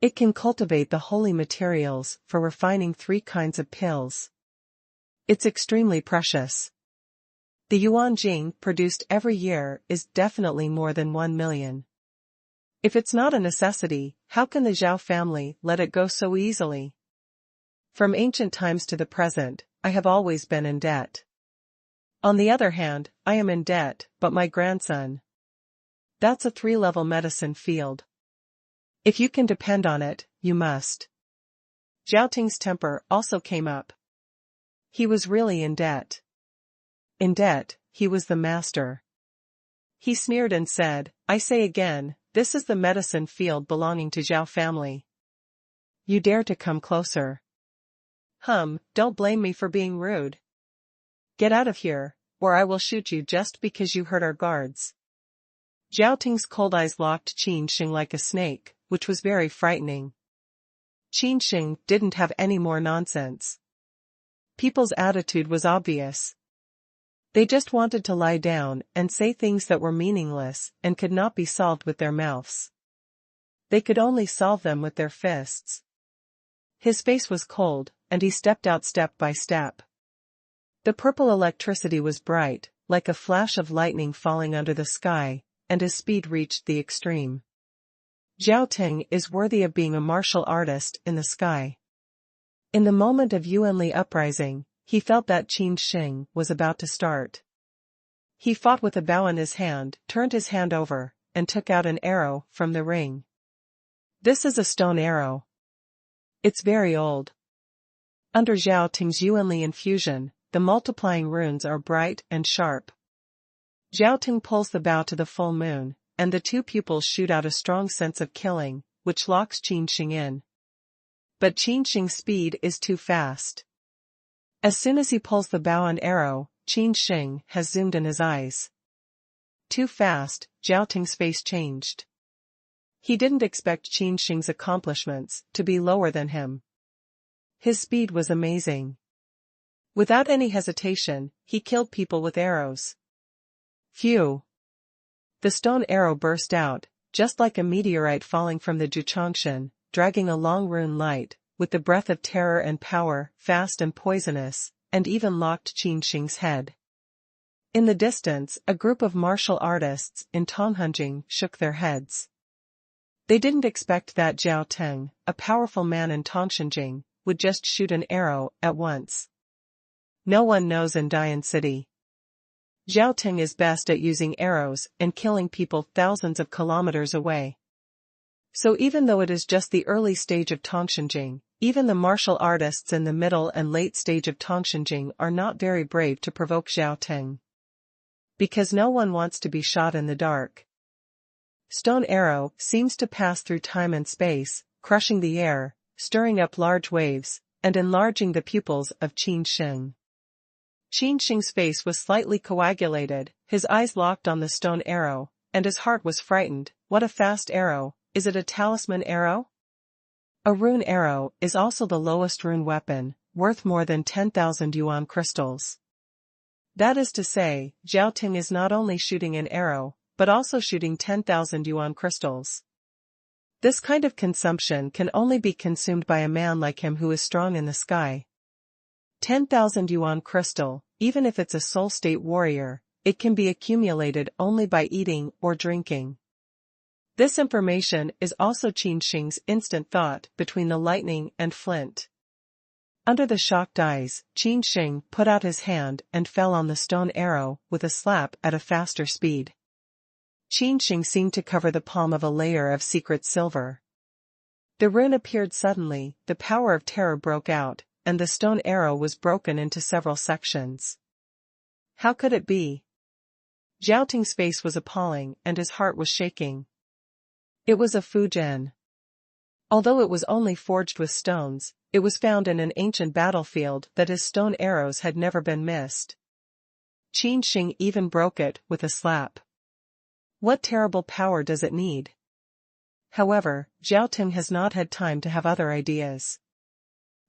It can cultivate the holy materials for refining 3 kinds of pills. It's extremely precious. The yuan jing produced every year is definitely more than 1 million. If it's not a necessity, how can the Zhao family let it go so easily? From ancient times to the present, I have always been in debt. On the other hand, I am in debt, but my grandson. That's a 3-level medicine field. If you can depend on it, you must. Zhao Ting's temper also came up. He was really in debt. In debt, he was the master. He sneered and said, "I say again, this is the medicine field belonging to Zhao family. You dare to come closer. Don't blame me for being rude. Get out of here, or I will shoot you just because you hurt our guards." Zhao Ting's cold eyes locked Qin Sheng like a snake, which was very frightening. Qin Sheng didn't have any more nonsense. People's attitude was obvious. They just wanted to lie down and say things that were meaningless and could not be solved with their mouths. They could only solve them with their fists. His face was cold, and he stepped out step by step. The purple electricity was bright, like a flash of lightning falling under the sky, and his speed reached the extreme. Zhao Ting is worthy of being a martial artist in the sky. In the moment of Yuanli uprising, he felt that Qin Sheng was about to start. He fought with a bow in his hand, turned his hand over, and took out an arrow from the ring. This is a stone arrow. It's very old. Under Zhao Ting's Yuanli infusion, the multiplying runes are bright and sharp. Zhao Ting pulls the bow to the full moon, and the 2 pupils shoot out a strong sense of killing, which locks Qin Sheng in. But Qin Sheng's speed is too fast. As soon as he pulls the bow and arrow, Qin Sheng has zoomed in his eyes. Too fast, Zhao Ting's face changed. He didn't expect Qin Sheng's accomplishments to be lower than him. His speed was amazing. Without any hesitation, he killed people with arrows. Phew! The stone arrow burst out, just like a meteorite falling from the Zhuchangshan, dragging a long rune light, with the breath of terror and power, fast and poisonous, and even locked Qin Sheng's head. In the distance, a group of martial artists in Tonghunjing shook their heads. They didn't expect that Zhao Teng, a powerful man in Tongshanjing, would just shoot an arrow at once. No one knows in Dian City. Zhao Teng is best at using arrows and killing people thousands of kilometers away. So even though it is just the early stage of Tongshanjing, even the martial artists in the middle and late stage of Tongshanjing are not very brave to provoke Zhao Teng. Because no one wants to be shot in the dark. Stone arrow seems to pass through time and space, crushing the air, stirring up large waves, and enlarging the pupils of Qin Sheng. Qin Sheng's face was slightly coagulated, his eyes locked on the stone arrow, and his heart was frightened. What a fast arrow! Is it a talisman arrow? A rune arrow is also the lowest rune weapon, worth more than 10,000 yuan crystals. That is to say, Zhao Teng is not only shooting an arrow, but also shooting 10,000 yuan crystals. This kind of consumption can only be consumed by a man like him who is strong in the sky. 10,000 yuan crystal, even if it's a soul state warrior, it can be accumulated only by eating or drinking. This information is also Qin Sheng's instant thought between the lightning and flint. Under the shocked eyes, Qin Sheng put out his hand and fell on the stone arrow with a slap at a faster speed. Qin Sheng seemed to cover the palm of a layer of secret silver. The rune appeared suddenly, the power of terror broke out, and the stone arrow was broken into several sections. How could it be? Zhao Teng's face was appalling and his heart was shaking. It was a fujian. Although it was only forged with stones, it was found in an ancient battlefield that his stone arrows had never been missed. Qin Sheng even broke it with a slap. What terrible power does it need? However, Zhao Teng has not had time to have other ideas.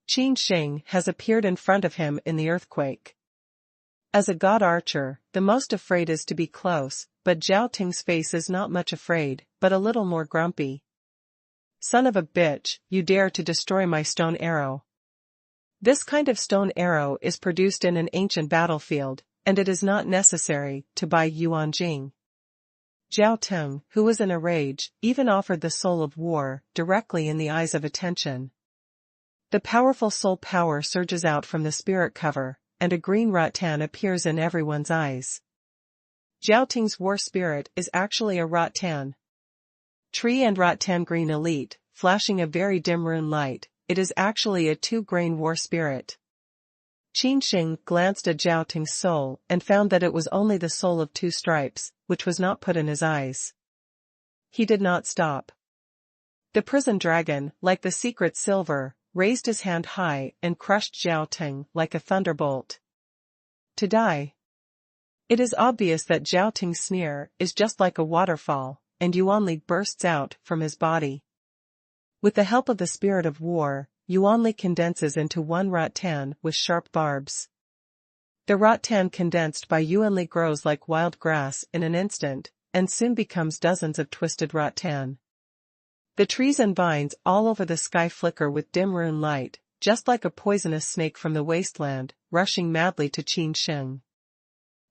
Qin Sheng has appeared in front of him in the earthquake. As a god archer, the most afraid is to be close, but Zhao Teng's face is not much afraid, but a little more grumpy. Son of a bitch, you dare to destroy my stone arrow. This kind of stone arrow is produced in an ancient battlefield, and it is not necessary to buy yuan jing. Zhao Teng, who was in a rage, even offered the soul of war directly in the eyes of attention. The powerful soul power surges out from the spirit cover, and a green rattan appears in everyone's eyes. Zhao Teng's war spirit is actually a rattan. Tree and rattan green elite, flashing a very dim rune light, it is actually a 2-grain war spirit. Qin Sheng glanced at Zhao Teng's soul and found that it was only the soul of 2 stripes, which was not put in his eyes. He did not stop. The prison dragon, like the secret silver, raised his hand high and crushed Zhao Teng like a thunderbolt. To die. It is obvious that Zhao Teng's sneer is just like a waterfall, and Yuanli bursts out from his body. With the help of the spirit of war, Yuanli condenses into one rattan with sharp barbs. The rattan condensed by Yuanli grows like wild grass in an instant, and soon becomes dozens of twisted rattan. The trees and vines all over the sky flicker with dim rune light, just like a poisonous snake from the wasteland, rushing madly to Qin Sheng.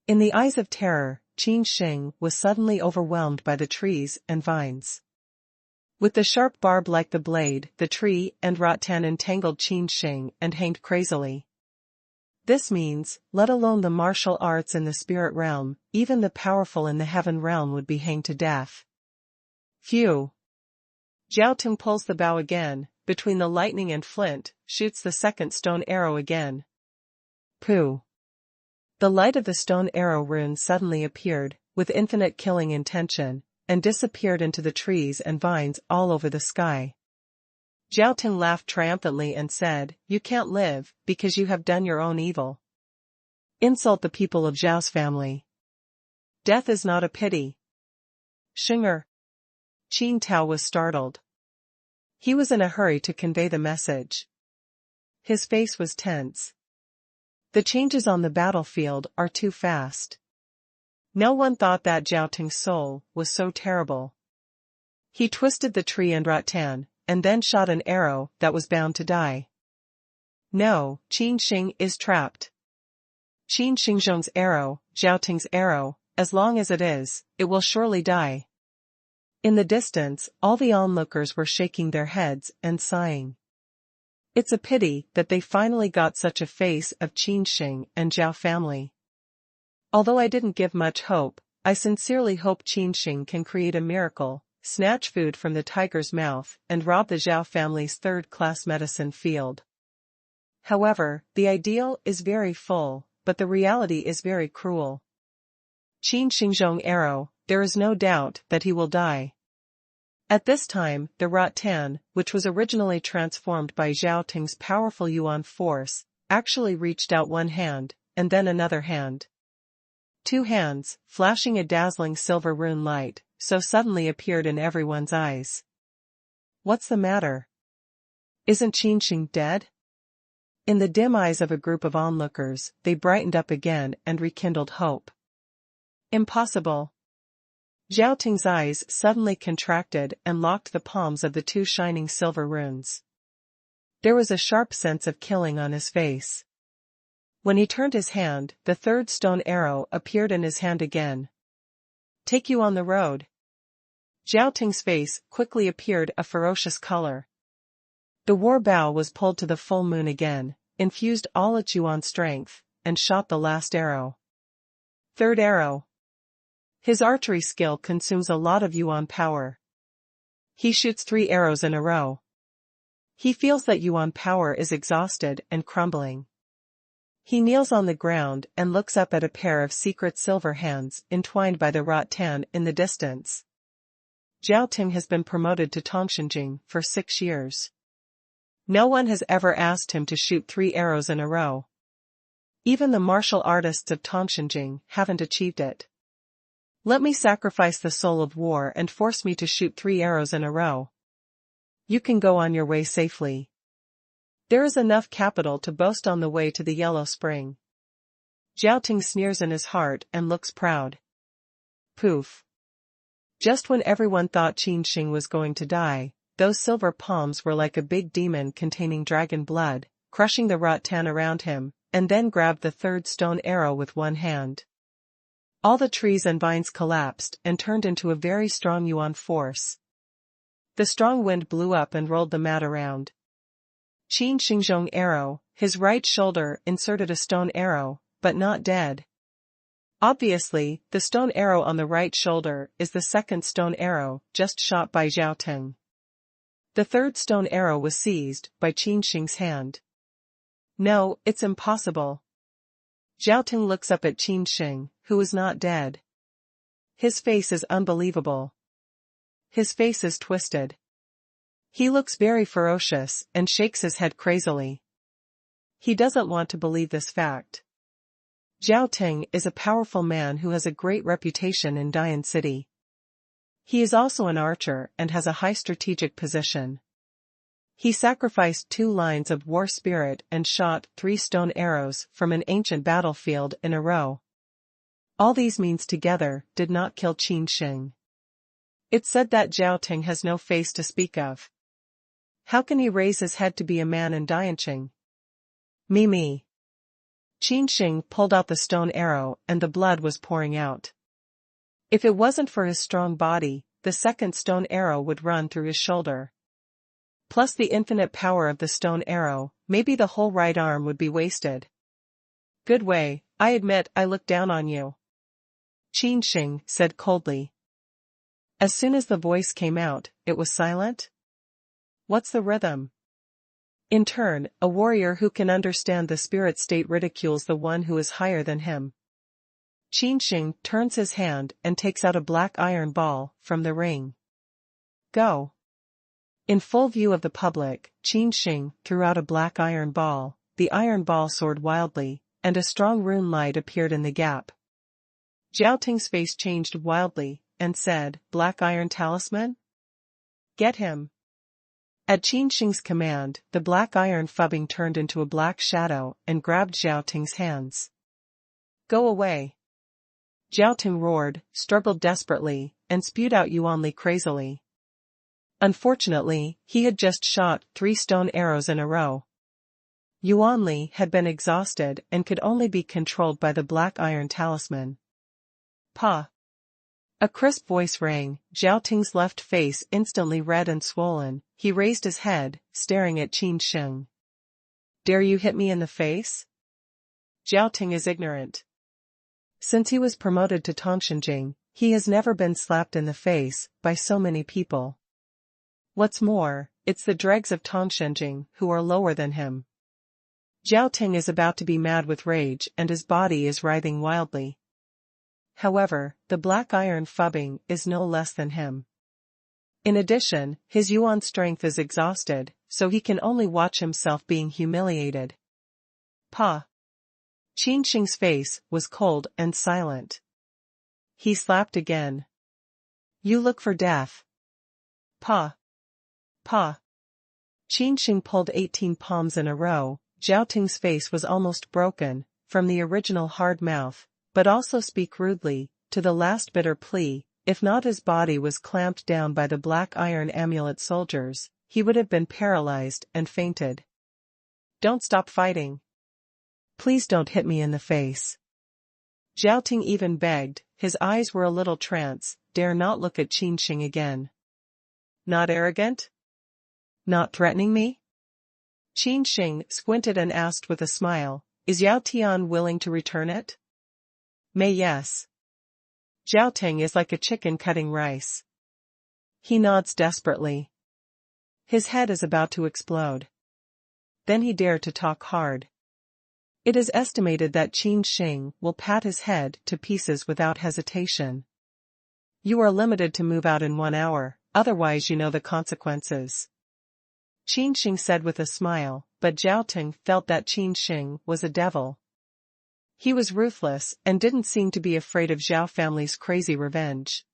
In the eyes of terror, Qin Sheng was suddenly overwhelmed by the trees and vines. With the sharp barb like the blade, the tree and rattan entangled Qin Sheng and hanged crazily. This means, let alone the martial arts in the spirit realm, even the powerful in the heaven realm would be hanged to death. Phew! Zhao Teng pulls the bow again, between the lightning and flint, shoots the second stone arrow again. Pooh! The light of the stone arrow rune suddenly appeared, with infinite killing intention, and disappeared into the trees and vines all over the sky. Zhao Teng laughed triumphantly and said, "You can't live, because you have done your own evil. Insult the people of Zhao's family. Death is not a pity." Shinger. Qin Tao was startled. He was in a hurry to convey the message. His face was tense. The changes on the battlefield are too fast. No one thought that Zhao Teng's soul was so terrible. He twisted the tree and rattan, and then shot an arrow that was bound to die. No, Qin Sheng is trapped. Qin Sheng's arrow, Zhao Ting's arrow, as long as it is, it will surely die. In the distance, all the onlookers were shaking their heads and sighing. It's a pity that they finally got such a face of Qin Sheng and Zhao family. Although I didn't give much hope, I sincerely hope Qin Sheng can create a miracle, snatch food from the tiger's mouth, and rob the Zhao family's third-class medicine field. However, the ideal is very full, but the reality is very cruel. Qin Sheng's arrow, there is no doubt that he will die. At this time, the rattan, which was originally transformed by Zhao Ting's powerful yuan force, actually reached out one hand, and then another hand. Two hands, flashing a dazzling silver rune light, so suddenly appeared in everyone's eyes. What's the matter? Isn't Qin Sheng dead? In the dim eyes of a group of onlookers, they brightened up again and rekindled hope. Impossible. Zhao Ting's eyes suddenly contracted and locked the palms of the two shining silver runes. There was a sharp sense of killing on his face. When he turned his hand, the third stone arrow appeared in his hand again. Take you on the road. Zhao Ting's face quickly appeared a ferocious color. The war bow was pulled to the full moon again, infused all its yuan strength, and shot the last arrow. Third arrow. His archery skill consumes a lot of yuan power. He shoots 3 arrows in a row. He feels that yuan power is exhausted and crumbling. He kneels on the ground and looks up at a pair of secret silver hands entwined by the rattan in the distance. Zhao Ting has been promoted to Tongshenjing for 6 years. No one has ever asked him to shoot 3 arrows in a row. Even the martial artists of Tongshenjing haven't achieved it. Let me sacrifice the soul of war and force me to shoot 3 arrows in a row. You can go on your way safely. There is enough capital to boast on the way to the Yellow Spring. Zhao Ting sneers in his heart and looks proud. Poof. Just when everyone thought Qin Sheng was going to die, those silver palms were like a big demon containing dragon blood, crushing the rattan around him, and then grabbed the third stone arrow with one hand. All the trees and vines collapsed and turned into a very strong yuan force. The strong wind blew up and rolled the mat around. Qin Sheng's arrow, his right shoulder inserted a stone arrow, but not dead. Obviously, the stone arrow on the right shoulder is the second stone arrow just shot by Zhao Ting. The third stone arrow was seized by Qin Sheng's hand. No, it's impossible. Zhao Ting looks up at Qin Sheng, who is not dead. His face is unbelievable. His face is twisted. He looks very ferocious and shakes his head crazily. He doesn't want to believe this fact. Zhao Ting is a powerful man who has a great reputation in Dian City. He is also an archer and has a high strategic position. He sacrificed 2 lines of war spirit and shot 3 stone arrows from an ancient battlefield in a row. All these means together did not kill Qin Sheng. It's said that Zhao Ting has no face to speak of. How can he raise his head to be a man in Dianqing? Me. Qin Sheng pulled out the stone arrow and the blood was pouring out. If it wasn't for his strong body, the second stone arrow would run through his shoulder. Plus the infinite power of the stone arrow, maybe the whole right arm would be wasted. Good way, I admit I looked down on you. Qin Sheng said coldly. As soon as the voice came out, it was silent. What's the rhythm? In turn, a warrior who can understand the spirit state ridicules the one who is higher than him. Qin Sheng turns his hand and takes out a black iron ball from the ring. Go. In full view of the public, Qin Sheng threw out a black iron ball. The iron ball soared wildly, and a strong rune light appeared in the gap. Zhao Ting's face changed wildly, and said, Black iron talisman? Get him. At Qin Sheng's command, the black iron phubbing turned into a black shadow and grabbed Zhao Ting's hands. Go away. Zhao Ting roared, struggled desperately, and spewed out Yuanli crazily. Unfortunately, he had just shot 3 stone arrows in a row. Yuanli had been exhausted and could only be controlled by the black iron talisman. Pa! A crisp voice rang. Zhao Ting's left face instantly red and swollen. He raised his head, staring at Qin Sheng. Dare you hit me in the face? Zhao Ting is ignorant. Since he was promoted to Tongshenjing, he has never been slapped in the face by so many people. What's more, it's the dregs of Tongshenjing who are lower than him. Zhao Ting is about to be mad with rage and his body is writhing wildly. However, the black iron fubbing is no less than him. In addition, his yuan strength is exhausted, so he can only watch himself being humiliated. Pa! Qin Sheng's face was cold and silent. He slapped again. You look for death. Pa! Pa! Qin Sheng pulled 18 palms in a row. Zhao Ting's face was almost broken, from the original hard mouth, but also speak rudely, to the last bitter plea. If not his body was clamped down by the black iron amulet soldiers, he would have been paralyzed and fainted. Don't stop fighting. Please don't hit me in the face. Zhao Ting even begged, his eyes were a little trance. Dare not look at Qin Sheng again. Not arrogant? Not threatening me? Qin Sheng squinted and asked with a smile, is Yao Tian willing to return it? May yes. Zhao Ting is like a chicken cutting rice. He nods desperately. His head is about to explode. Then he dared to talk hard. It is estimated that Qin Sheng will pat his head to pieces without hesitation. You are limited to move out in 1 hour, otherwise you know the consequences. Qin Sheng said with a smile, but Zhao Ting felt that Qin Sheng was a devil. He was ruthless and didn't seem to be afraid of Zhao family's crazy revenge.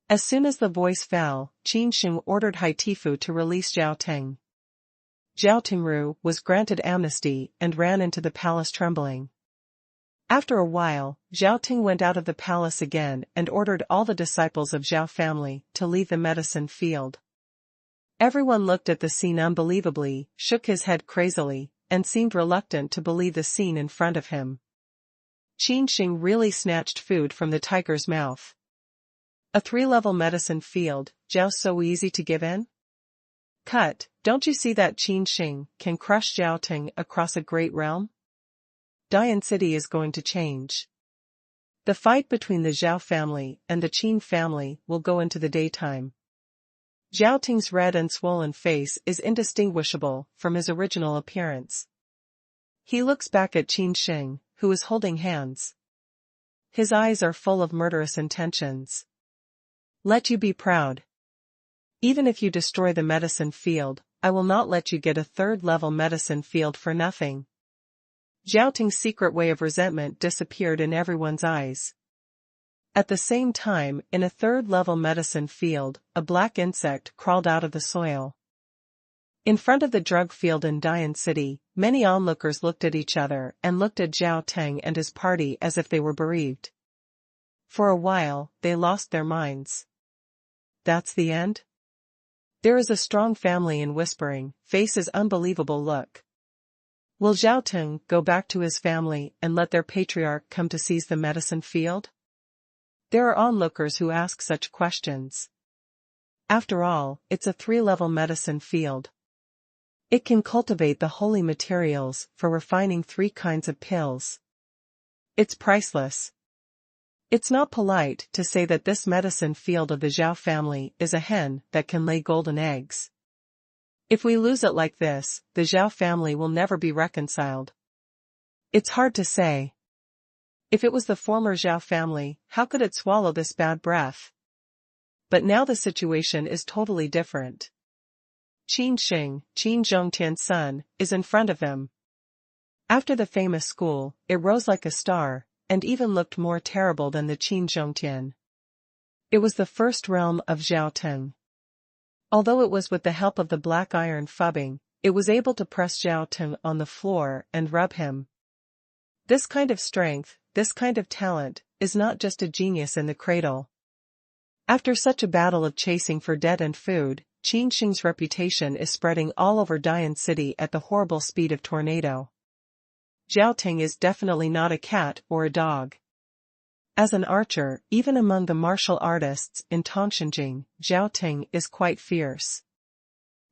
As soon as the voice fell, Qin Sheng ordered Hai Tifu to release Zhao Ting. Zhao Tingru was granted amnesty and ran into the palace trembling. After a while, Zhao Ting went out of the palace again and ordered all the disciples of Zhao family to leave the medicine field. Everyone looked at the scene unbelievably, shook his head crazily, and seemed reluctant to believe the scene in front of him. Qin Sheng really snatched food from the tiger's mouth. A 3-level medicine field, Zhao so easy to give in? Cut, don't you see that Qin Sheng can crush Zhao Ting across a great realm? Dian City is going to change. The fight between the Zhao family and the Qin family will go into the daytime. Zhao Ting's red and swollen face is indistinguishable from his original appearance. He looks back at Qin Sheng, who is holding hands. His eyes are full of murderous intentions. Let you be proud. Even if you destroy the medicine field, I will not let you get a 3rd-level medicine field for nothing. Zhao Ting's secret way of resentment disappeared in everyone's eyes. At the same time, in a 3rd-level medicine field, a black insect crawled out of the soil. In front of the drug field in Dian City, many onlookers looked at each other and looked at Zhao Ting and his party as if they were bereaved. For a while, they lost their minds. That's the end? There is a strong family in whispering, faces unbelievable look. Will Zhao Ting go back to his family and let their patriarch come to seize the medicine field? There are onlookers who ask such questions. After all, it's a 3-level medicine field. It can cultivate the holy materials for refining 3 kinds of pills. It's priceless. It's not polite to say that this medicine field of the Zhao family is a hen that can lay golden eggs. If we lose it like this, the Zhao family will never be reconciled. It's hard to say. If it was the former Zhao family, how could it swallow this bad breath? But now the situation is totally different. Qin Sheng, Qin Zhongtian's son, is in front of him. After the famous school, it rose like a star, and even looked more terrible than the Qin Zhongtian. It was the first realm of Zhao Ting. Although it was with the help of the black iron fubbing, it was able to press Zhao Ting on the floor and rub him. This kind of strength, this kind of talent, is not just a genius in the cradle. After such a battle of chasing for dead and food, Qin Sheng's reputation is spreading all over Dian City at the horrible speed of tornado. Zhao Ting is definitely not a cat or a dog. As an archer, even among the martial artists in Tongshenging, Zhao Ting is quite fierce.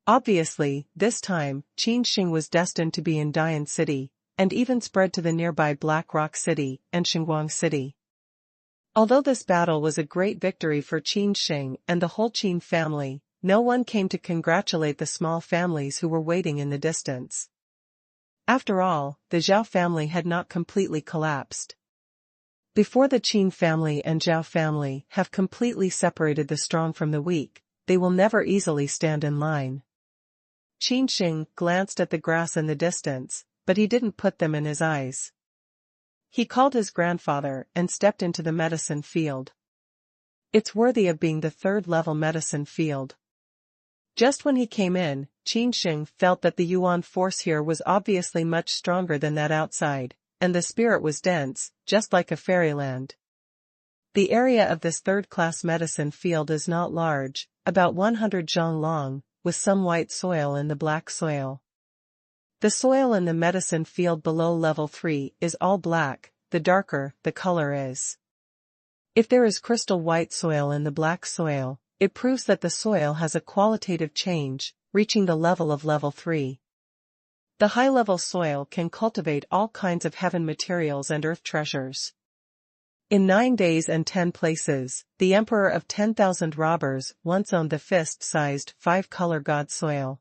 Obviously, this time, Qin Sheng was destined to be in Dian City, and even spread to the nearby Black Rock City and Shengguang City. Although this battle was a great victory for Qin Sheng and the whole Qin family, no one came to congratulate the small families who were waiting in the distance. After all, the Zhao family had not completely collapsed. Before the Qin family and Zhao family have completely separated the strong from the weak, they will never easily stand in line. Qin Sheng glanced at the grass in the distance, but he didn't put them in his eyes. He called his grandfather and stepped into the medicine field. It's worthy of being the third-level medicine field. Just when he came in, Qin Sheng felt that the Yuan force here was obviously much stronger than that outside, and the spirit was dense, just like a fairyland. The area of this third-class medicine field is not large, about 100 zhang long, with some white soil in the black soil. The soil in the medicine field below level 3 is all black, the darker the color is. If there is crystal white soil in the black soil, it proves that the soil has a qualitative change, reaching the level of level 3. The high-level soil can cultivate all kinds of heaven materials and earth treasures. In 9 days and 10 places, the Emperor of 10,000 robbers once owned the fist-sized 5-color god soil.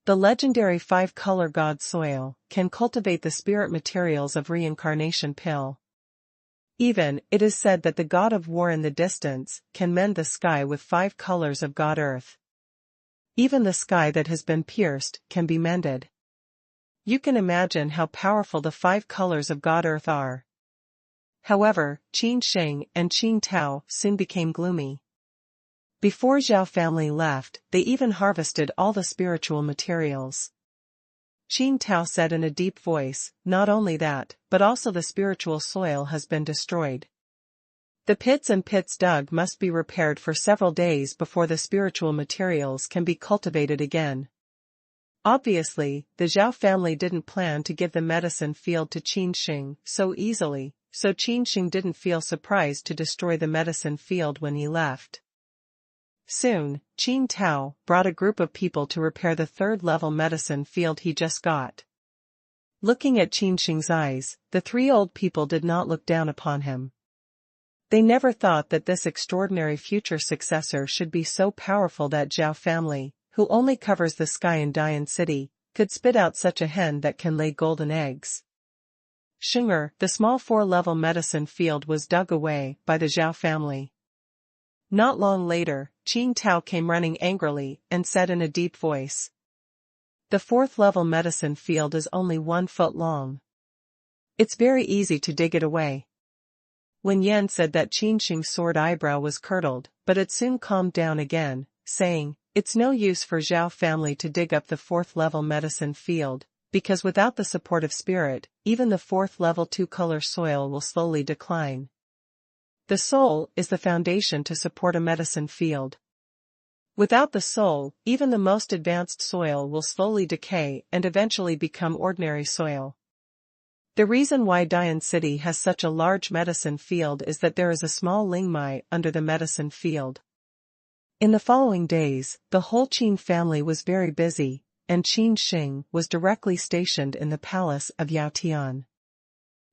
The legendary 5-color god soil can cultivate the spirit materials of reincarnation pill. Even, it is said that the god of war in the distance can mend the sky with 5 colors of god earth. Even the sky that has been pierced can be mended. You can imagine how powerful the 5 colors of god earth are. However, Qin Sheng and Qin Tao soon became gloomy. Before Zhao family left, they even harvested all the spiritual materials. Qin Tao said in a deep voice, not only that, but also the spiritual soil has been destroyed. The pits dug must be repaired for several days before the spiritual materials can be cultivated again. Obviously, the Zhao family didn't plan to give the medicine field to Qin Sheng so easily, so Qin Sheng didn't feel surprised to destroy the medicine field when he left. Soon, Qin Tao brought a group of people to repair the third-level medicine field he just got. Looking at Qin Sheng's eyes, the 3 old people did not look down upon him. They never thought that this extraordinary future successor should be so powerful that Zhao family, who only covers the sky in Dian City, could spit out such a hen that can lay golden eggs. The small 4-level medicine field was dug away by the Zhao family. Not long later, Qin Tao came running angrily and said in a deep voice, "The 4th-level medicine field is only 1 foot long. It's very easy to dig it away." Wen Yan said that Qin Sheng's sword eyebrow was curdled, but it soon calmed down again, saying, "It's no use for Zhao family to dig up the 4th-level medicine field, because without the support of spirit, even the 4th-level 2-color soil will slowly decline. The soul is the foundation to support a medicine field. Without the soul, even the most advanced soil will slowly decay and eventually become ordinary soil. The reason why Dian City has such a large medicine field is that there is a small Lingmai under the medicine field." In the following days, the whole Qin family was very busy, and Qin Sheng was directly stationed in the palace of Yaotian.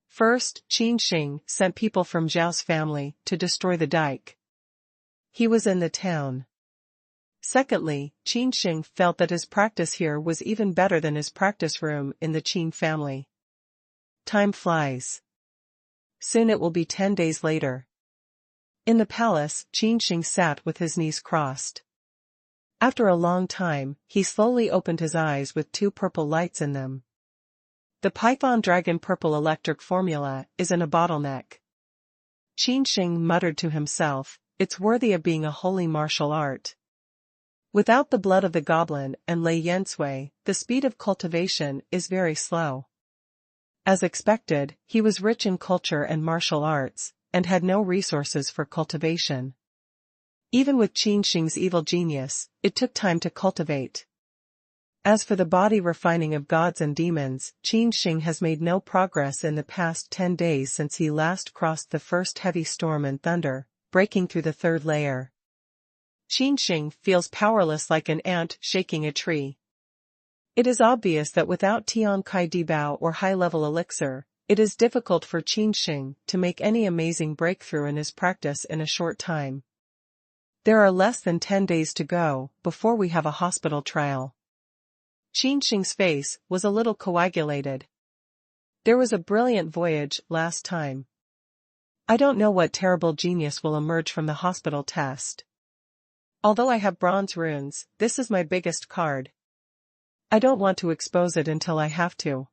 First, Qin Sheng sent people from Zhao's family to destroy the dike. He was in the town. Secondly, Qin Sheng felt that his practice here was even better than his practice room in the Qin family. Time flies. Soon it will be 10 days later. In the palace, Qin Sheng sat with his knees crossed. After a long time, he slowly opened his eyes with 2 purple lights in them. The Python Dragon Purple Electric formula is in a bottleneck. Qin Sheng muttered to himself, "It's worthy of being a holy martial art." Without the blood of the goblin and Lei Yensui, the speed of cultivation is very slow. As expected, he was rich in culture and martial arts, and had no resources for cultivation. Even with Qin Sheng's evil genius, it took time to cultivate. As for the body refining of gods and demons, Qin Sheng has made no progress in the past 10 days since he last crossed the first heavy storm and thunder, breaking through the third layer. Qin Sheng feels powerless like an ant shaking a tree. It is obvious that without Tian Kai Dibao or high-level elixir, it is difficult for Qin Sheng to make any amazing breakthrough in his practice in a short time. There are less than 10 days to go before we have a hospital trial. Qin Sheng's face was a little coagulated. There was a brilliant voyage last time. I don't know what terrible genius will emerge from the hospital test. Although I have bronze runes, this is my biggest card. I don't want to expose it until I have to.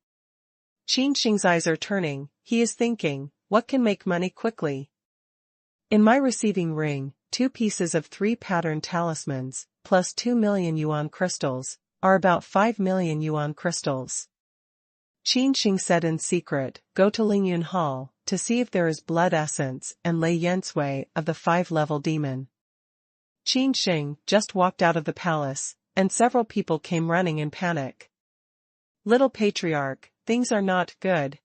Qin Sheng's eyes are turning, he is thinking, what can make money quickly? In my receiving ring, 2 pieces of 3 pattern talismans, plus 2 million yuan crystals, are about 5 million yuan crystals. Qin Sheng said in secret, go to Lingyun Hall, to see if there is blood essence and Lei Yensui of the 5-level demon. Qin Sheng just walked out of the palace, and several people came running in panic. Little patriarch, things are not good.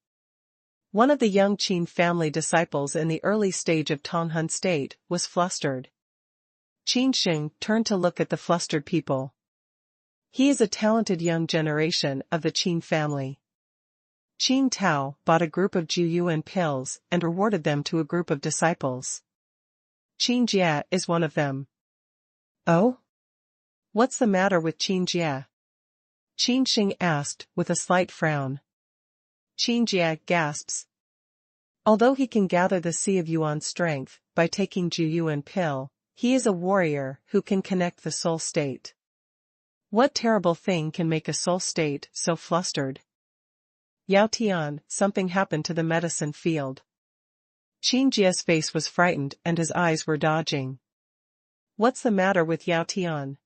One of the young Qin family disciples in the early stage of Tonghun state was flustered. Qin Sheng turned to look at the flustered people. He is a talented young generation of the Qin family. Qin Tao bought a group of Juyuan pills and rewarded them to a group of disciples. Qin Jie is one of them. Oh? What's the matter with Qin Jie? Qin Sheng asked with a slight frown. Qin Jie gasps. Although he can gather the Sea of Yuan strength by taking Juyuan pill, he is a warrior who can connect the soul state. What terrible thing can make a soul state so flustered? Yao Tian, something happened to the medicine field. Qin Jie's face was frightened and his eyes were dodging. What's the matter with Yao Tian?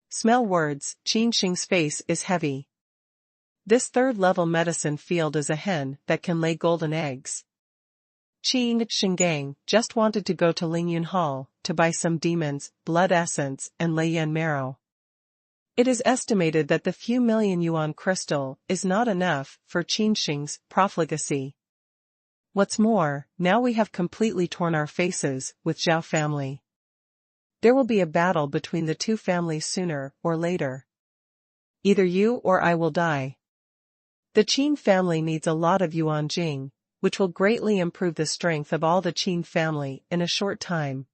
Smell words, Qin Sheng's face is heavy. This 3rd-level medicine field is a hen that can lay golden eggs. Qin Sheng just wanted to go to Lingyun Hall to buy some demons, blood essence and Lei Yan marrow. It is estimated that the few million yuan crystal is not enough for Qin Sheng's profligacy. What's more, now we have completely torn our faces with Zhao family. There will be a battle between the 2 families sooner or later. Either you or I will die. The Qin family needs a lot of yuan jing, which will greatly improve the strength of all the Qin family in a short time.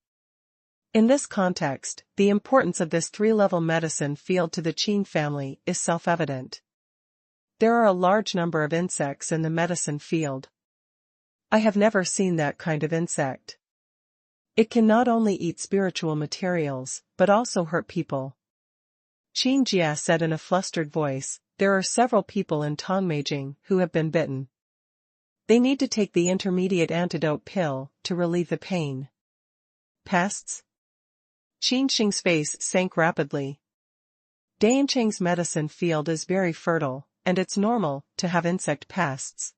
In this context, the importance of this 3-level medicine field to the Qin family is self-evident. There are a large number of insects in the medicine field. I have never seen that kind of insect. It can not only eat spiritual materials, but also hurt people. Qin Jie said in a flustered voice, there are several people in Tongmeijing who have been bitten. They need to take the intermediate antidote pill to relieve the pain. Pests? Qin Sheng's face sank rapidly. Dayancheng's medicine field is very fertile, and it's normal to have insect pests.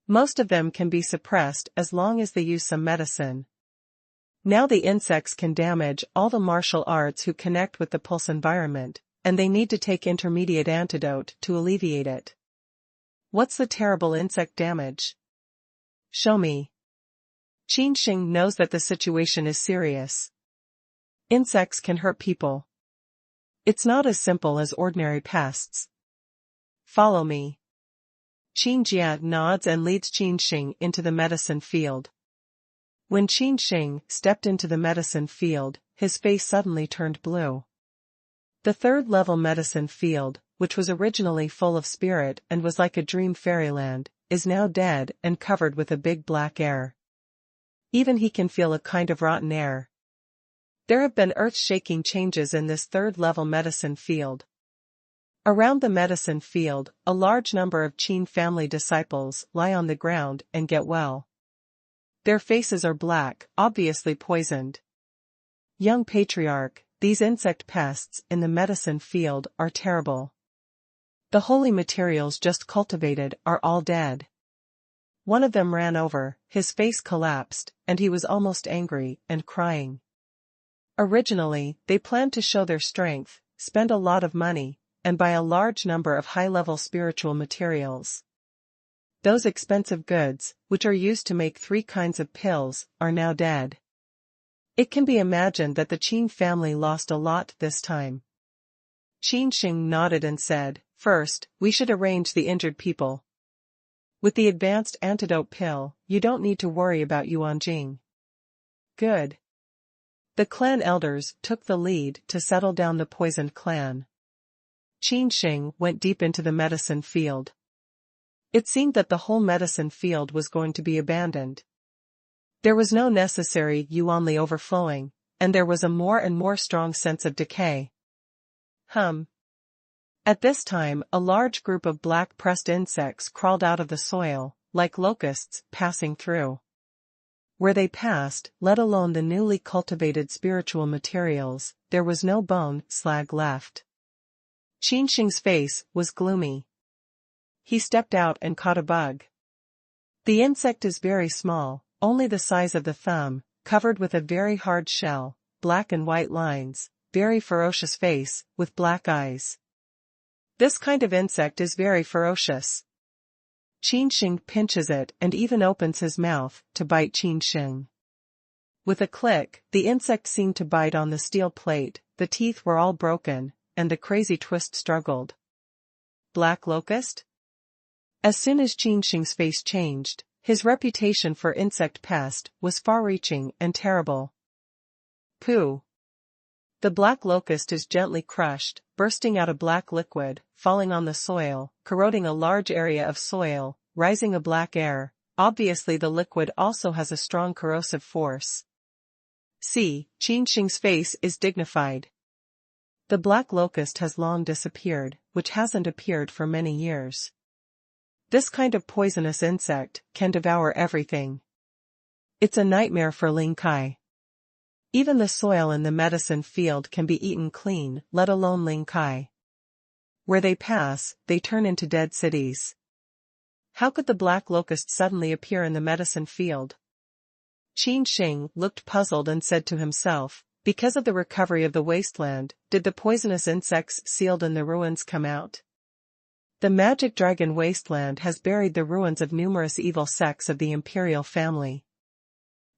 Most of them can be suppressed as long as they use some medicine. Now the insects can damage all the martial arts who connect with the pulse environment, and they need to take intermediate antidote to alleviate it. What's the terrible insect damage? Show me. Qin Sheng knows that the situation is serious. Insects can hurt people. It's not as simple as ordinary pests. Follow me. Qin Jie nods and leads Qin Sheng into the medicine field. When Qin Sheng stepped into the medicine field, his face suddenly turned blue. The 3rd-level medicine field, which was originally full of spirit and was like a dream fairyland, is now dead and covered with a big black air. Even he can feel a kind of rotten air. There have been earth-shaking changes in this 3rd-level medicine field. Around the medicine field, a large number of Qin family disciples lie on the ground and get well. Their faces are black, obviously poisoned. Young patriarch, these insect pests in the medicine field are terrible. The holy materials just cultivated are all dead. One of them ran over, his face collapsed, and he was almost angry and crying. Originally, they planned to show their strength, spend a lot of money, and buy a large number of high-level spiritual materials. Those expensive goods, which are used to make 3 kinds of pills, are now dead. It can be imagined that the Qin family lost a lot this time. Qin Sheng nodded and said, "First, we should arrange the injured people. With the advanced antidote pill, you don't need to worry about Yuanjing." Good. The clan elders took the lead to settle down the poisoned clan. Qin Sheng went deep into the medicine field. It seemed that the whole medicine field was going to be abandoned. There was no necessary yuanli overflowing, and there was a more and more strong sense of decay. At this time, a large group of black-pressed insects crawled out of the soil, like locusts passing through. Where they passed, let alone the newly cultivated spiritual materials, there was no bone slag left. Qin Sheng's face was gloomy. He stepped out and caught a bug. The insect is very small, only the size of the thumb, covered with a very hard shell, black and white lines, very ferocious face, with black eyes. This kind of insect is very ferocious. Qin Sheng pinches it and even opens his mouth to bite Qin Sheng. With a click, the insect seemed to bite on the steel plate, the teeth were all broken, and the crazy twist struggled. Black locust? As soon as Qin Sheng's face changed, his reputation for insect pest was far-reaching and terrible. Pooh! The black locust is gently crushed, bursting out a black liquid, falling on the soil, corroding a large area of soil, rising a black air. Obviously the liquid also has a strong corrosive force. See, Qin Sheng's face is dignified. The black locust has long disappeared, which hasn't appeared for many years. This kind of poisonous insect can devour everything. It's a nightmare for Ling Kai. Even the soil in the medicine field can be eaten clean, let alone Ling Kai. Where they pass, they turn into dead cities. How could the black locust suddenly appear in the medicine field? Qin Sheng looked puzzled and said to himself, because of the recovery of the wasteland, did the poisonous insects sealed in the ruins come out? The magic dragon wasteland has buried the ruins of numerous evil sects of the imperial family.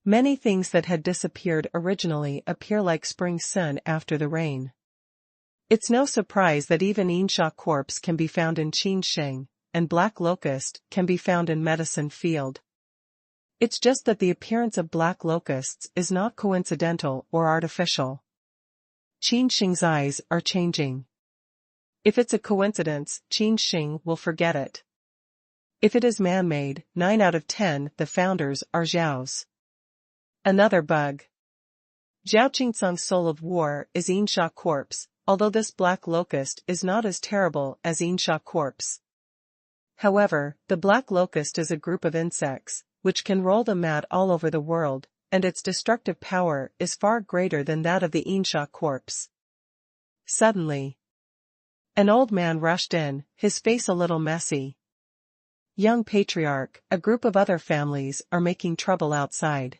Many things that had disappeared originally appear like spring sun after the rain. It's no surprise that even Insha corpse can be found in Qin Sheng, and black locust can be found in medicine field. It's just that the appearance of black locusts is not coincidental or artificial. Qin Sheng's eyes are changing. If it's a coincidence, Qin Sheng will forget it. If it is man-made, 9 out of 10 the founders are Zhao's. Another bug. Zhao Qingsong's soul of war is Insha corpse, although this black locust is not as terrible as Insha corpse. However, the black locust is a group of insects, which can roll the mat all over the world, and its destructive power is far greater than that of the Insha corpse. Suddenly, an old man rushed in, his face a little messy. Young patriarch, a group of other families are making trouble outside.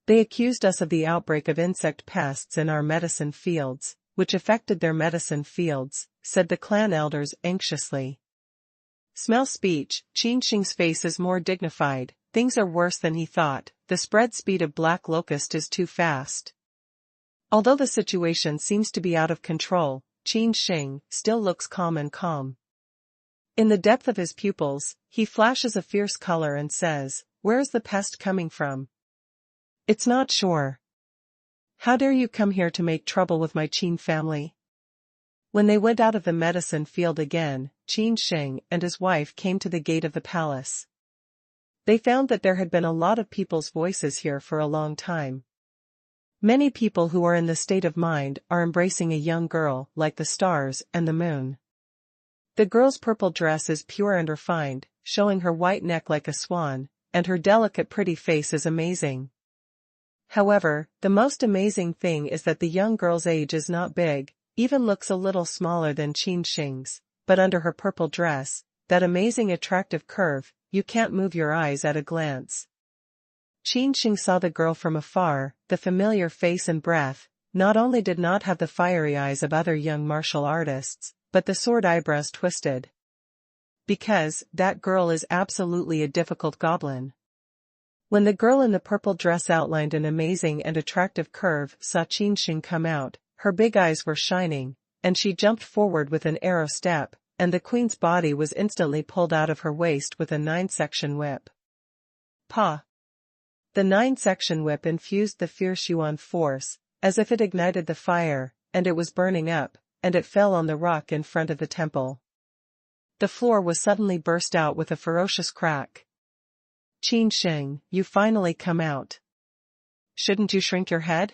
They accused us of the outbreak of insect pests in our medicine fields, which affected their medicine fields, said the clan elders anxiously. Smell speech, Qin Sheng's face is more dignified, things are worse than he thought, the spread speed of black locust is too fast. Although the situation seems to be out of control, Qin Sheng still looks calm and calm. In the depth of his pupils, he flashes a fierce color and says, "Where is the pest coming from? It's not sure. How dare you come here to make trouble with my Qin family?" When they went out of the medicine field again, Qin Sheng and his wife came to the gate of the palace. They found that there had been a lot of people's voices here for a long time. Many people who are in the state of mind are embracing a young girl like the stars and the moon. The girl's purple dress is pure and refined, showing her white neck like a swan, and her delicate pretty face is amazing. However, the most amazing thing is that the young girl's age is not big, even looks a little smaller than Qin Sheng's, but under her purple dress, that amazing attractive curve, you can't move your eyes at a glance. Qin Sheng saw the girl from afar, the familiar face and breath, not only did not have the fiery eyes of other young martial artists, but the sword eyebrows twisted. Because, that girl is absolutely a difficult goblin. When the girl in the purple dress outlined an amazing and attractive curve saw Qin Sheng come out, her big eyes were shining, and she jumped forward with an arrow step, and the queen's body was instantly pulled out of her waist with a 9-section whip. Pa! The 9-section whip infused the fierce Yuan force, as if it ignited the fire, and it was burning up, and it fell on the rock in front of the temple. The floor was suddenly burst out with a ferocious crack. Qin Sheng, you finally come out. Shouldn't you shrink your head?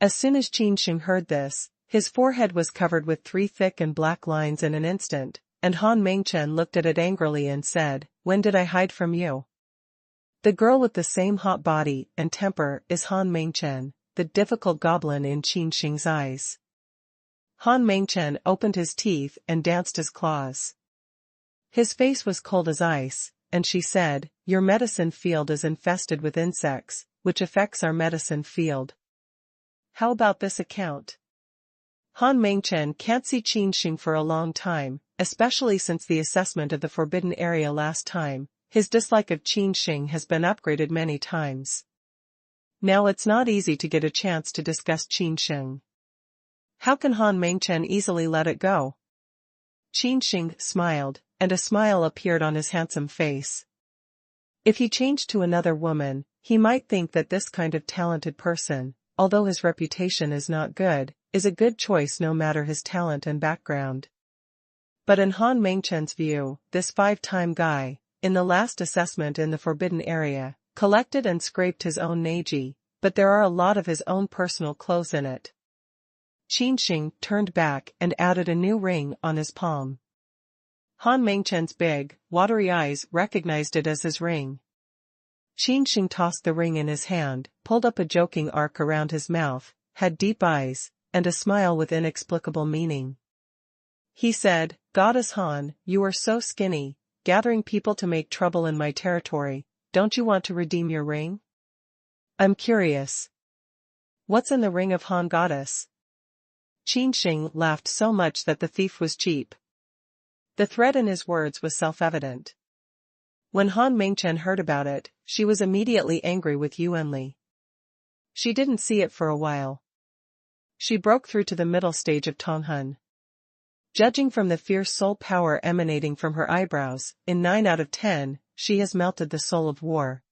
As soon as Qin Sheng heard this, his forehead was covered with 3 thick and black lines in an instant, and Han Mengchen looked at it angrily and said, "When did I hide from you?" The girl with the same hot body and temper is Han Mengchen, the difficult goblin in Qin Sheng's eyes. Han Mengchen opened his teeth and danced his claws. His face was cold as ice, and she said, "Your medicine field is infested with insects, which affects our medicine field. How about this account?" Han Mengchen can't see Qin Sheng for a long time, especially since the assessment of the forbidden area last time. His dislike of Qin Sheng has been upgraded many times. Now it's not easy to get a chance to discuss Qin Sheng. How can Han Mengchen easily let it go? Qin Sheng smiled, and a smile appeared on his handsome face. If he changed to another woman, he might think that this kind of talented person, although his reputation is not good, is a good choice no matter his talent and background. But in Han Mengchen's view, this 5-time guy, in the last assessment in the forbidden area, collected and scraped his own Neji, but there are a lot of his own personal clothes in it. Qin Sheng turned back and added a new ring on his palm. Han Mengchen's big, watery eyes recognized it as his ring. Qin Sheng tossed the ring in his hand, pulled up a joking arc around his mouth, had deep eyes, and a smile with inexplicable meaning. He said, "Goddess Han, you are so skinny, gathering people to make trouble in my territory, don't you want to redeem your ring?" "I'm curious. What's in the ring of Han Goddess?" Qin Sheng laughed so much that the thief was cheap. The threat in his words was self-evident. When Han Mengchen heard about it, she was immediately angry with Yuanli. She didn't see it for a while. She broke through to the middle stage of Tonghun. Judging from the fierce soul power emanating from her eyebrows, in 9 out of 10, she has melted the soul of war.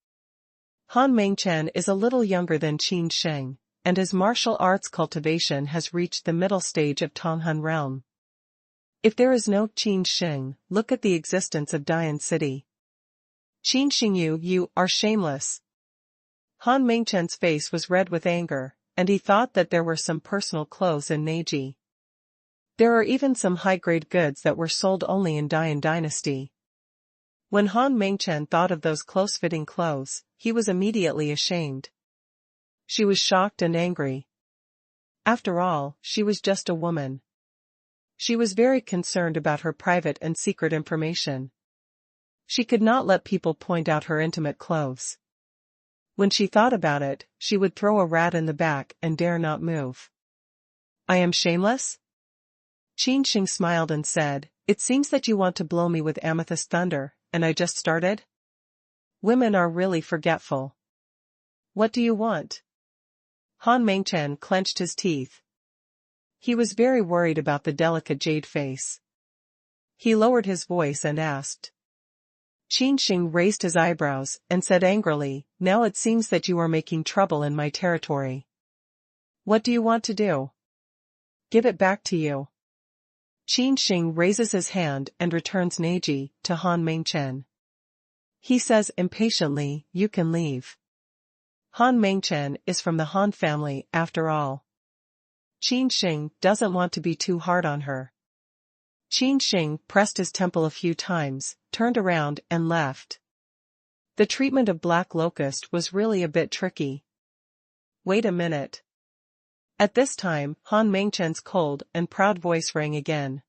Han Mengchen is a little younger than Qin Sheng, and his martial arts cultivation has reached the middle stage of Tonghun realm. If there is no Qin Sheng, look at the existence of Dian City. Qin Sheng, you are shameless. Han Mengchen's face was red with anger, and he thought that there were some personal clothes in Neji. There are even some high-grade goods that were sold only in Dian Dynasty. When Han Mengchen thought of those close-fitting clothes, he was immediately ashamed. She was shocked and angry. After all, she was just a woman. She was very concerned about her private and secret information. She could not let people point out her intimate clothes. When she thought about it, she would throw a rat in the back and dare not move. "I am shameless?" Qin Sheng smiled and said, "It seems that you want to blow me with amethyst thunder, and I just started? Women are really forgetful. What do you want?" Han Mengchen clenched his teeth. He was very worried about the delicate jade face. He lowered his voice and asked. Qin Sheng raised his eyebrows and said angrily, "Now it seems that you are making trouble in my territory. What do you want to do? Give it back to you." Qin Sheng raises his hand and returns Neji to Han Mengchen. He says impatiently, "You can leave. Han Mengchen is from the Han family after all." Qin Sheng doesn't want to be too hard on her. Qin Sheng pressed his temple a few times, turned around and left. The treatment of Black Locust was really a bit tricky. Wait a minute. At this time, Han Mengchen's cold and proud voice rang again.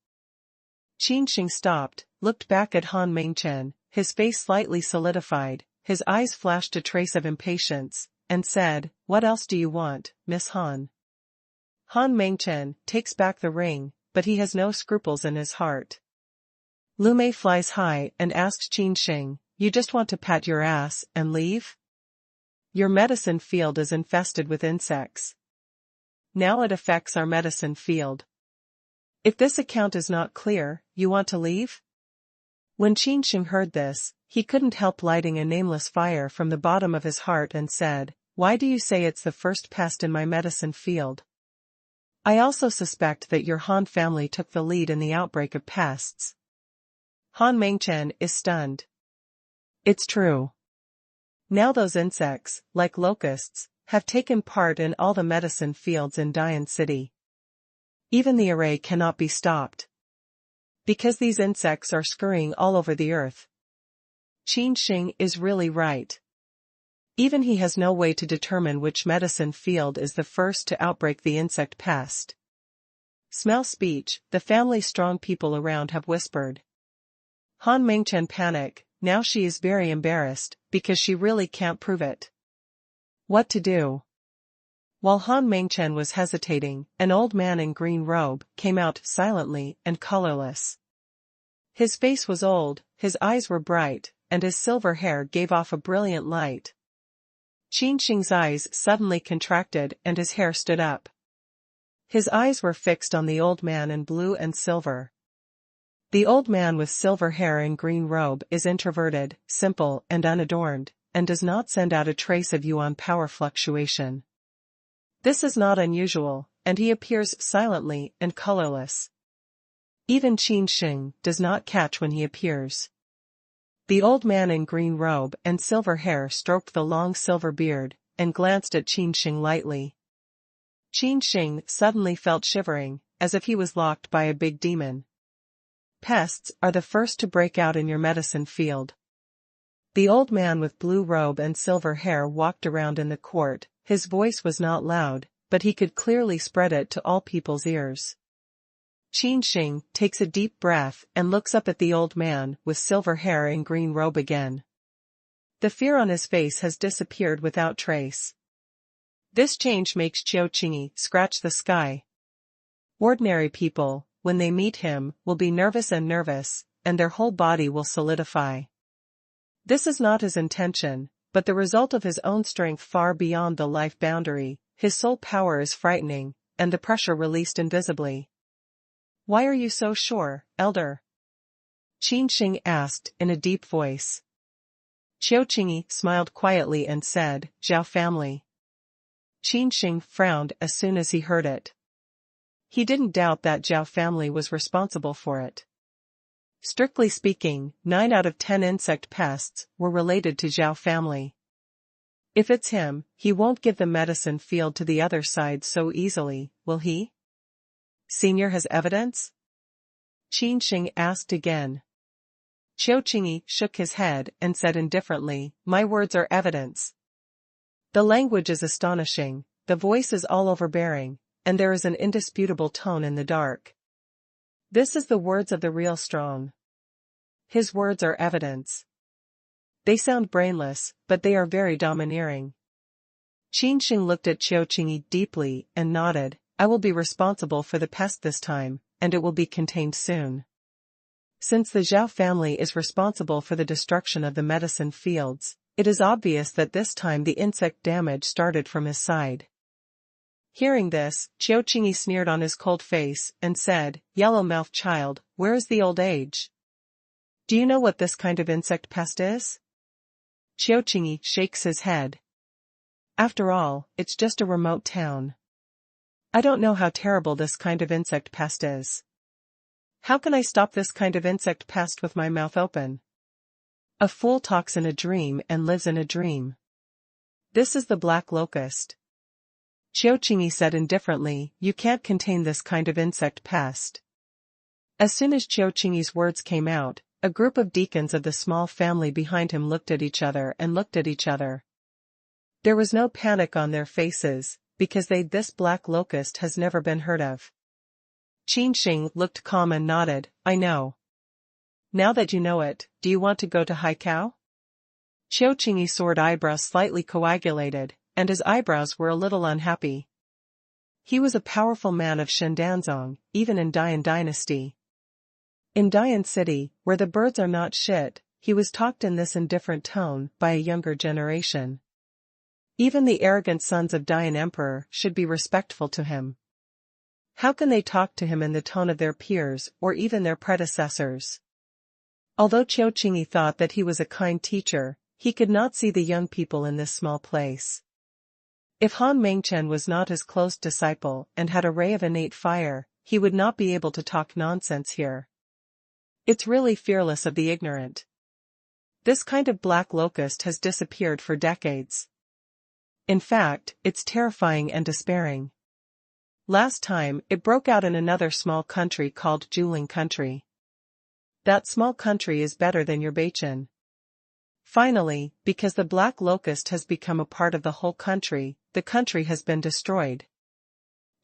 Qin Sheng stopped, looked back at Han Mengchen, his face slightly solidified, his eyes flashed a trace of impatience, and said, "What else do you want, Miss Han?" Han Mengchen takes back the ring, but he has no scruples in his heart. Lu Mei flies high and asks Qin Sheng, you just want to pat your ass and leave? Your medicine field is infested with insects. Now it affects our medicine field. If this account is not clear, you want to leave? When Qin Sheng heard this, he couldn't help lighting a nameless fire from the bottom of his heart and said, why do you say it's the first pest in my medicine field? I also suspect that your Han family took the lead in the outbreak of pests. Han Mengchen is stunned. It's true. Now those insects, like locusts, have taken part in all the medicine fields in Dian City. Even the array cannot be stopped. Because these insects are scurrying all over the earth. Qin Sheng is really right. Even he has no way to determine which medicine field is the first to outbreak the insect pest. Smell speech, the family strong people around have whispered. Han Mengchen panic, now she is very embarrassed, because she really can't prove it. What to do? While Han Mengchen was hesitating, an old man in green robe came out silently and colorless. His face was old, his eyes were bright, and his silver hair gave off a brilliant light. Qin Sheng's eyes suddenly contracted and his hair stood up. His eyes were fixed on the old man in blue and silver. The old man with silver hair and green robe is introverted, simple and unadorned, and does not send out a trace of yuan power fluctuation. This is not unusual, and he appears silently and colorless. Even Qin Sheng does not catch when he appears. The old man in green robe and silver hair stroked the long silver beard, and glanced at Qin Sheng lightly. Qin Sheng suddenly felt shivering, as if he was locked by a big demon. Pests are the first to break out in your medicine field. The old man with blue robe and silver hair walked around in the court, his voice was not loud, but he could clearly spread it to all people's ears. Qin Sheng takes a deep breath and looks up at the old man with silver hair and green robe again. The fear on his face has disappeared without trace. This change makes Qiao Qingyi scratch the sky. Ordinary people, when they meet him, will be nervous, and their whole body will solidify. This is not his intention, but the result of his own strength far beyond the life boundary. His soul power is frightening, and the pressure released invisibly. Why are you so sure, elder? Qin Sheng asked in a deep voice. Qiao Qingyi smiled quietly and said, Zhao family. Qin Sheng frowned as soon as he heard it. He didn't doubt that Zhao family was responsible for it. Strictly speaking, 9 out of 10 insect pests were related to Zhao family. If it's him, he won't give the medicine field to the other side so easily, will he? Senior has evidence? Qin Sheng asked again. Qiao Qingyi shook his head and said indifferently, my words are evidence. The language is astonishing, the voice is all overbearing, and there is an indisputable tone in the dark. This is the words of the real strong. His words are evidence. They sound brainless, but they are very domineering. Qin Sheng looked at Qiao Qingyi deeply and nodded, I will be responsible for the pest this time, and it will be contained soon. Since the Zhao family is responsible for the destruction of the medicine fields, it is obvious that this time the insect damage started from his side. Hearing this, Qiao Qingyi sneered on his cold face and said, Yellow-mouthed child, where is the old age? Do you know what this kind of insect pest is? Qiao Qingyi shakes his head. After all, it's just a remote town. I don't know how terrible this kind of insect pest is. How can I stop this kind of insect pest with my mouth open? A fool talks in a dream and lives in a dream. This is the black locust. Qiao Qingyi said indifferently, you can't contain this kind of insect pest. As soon as Qiao Qingyi's words came out, a group of deacons of the small family behind him looked at each other and looked at each other. There was no panic on their faces, because this black locust has never been heard of. Qin Sheng looked calm and nodded, I know. Now that you know it, do you want to go to Haikao? Qiao Qingyi's sword eyebrows slightly coagulated, and his eyebrows were a little unhappy. He was a powerful man of Shendanzong, even in Dian dynasty. In Dian City, where the birds are not shit, he was talked in this indifferent tone by a younger generation. Even the arrogant sons of Dian Emperor should be respectful to him. How can they talk to him in the tone of their peers or even their predecessors? Although Qiu Qingyi thought that he was a kind teacher, he could not see the young people in this small place. If Han Mengchen was not his close disciple and had a ray of innate fire, he would not be able to talk nonsense here. It's really fearless of the ignorant. This kind of black locust has disappeared for decades. In fact, it's terrifying and despairing. Last time, it broke out in another small country called Juling Country. That small country is better than your Beichin. Finally, because the black locust has become a part of the whole country, the country has been destroyed.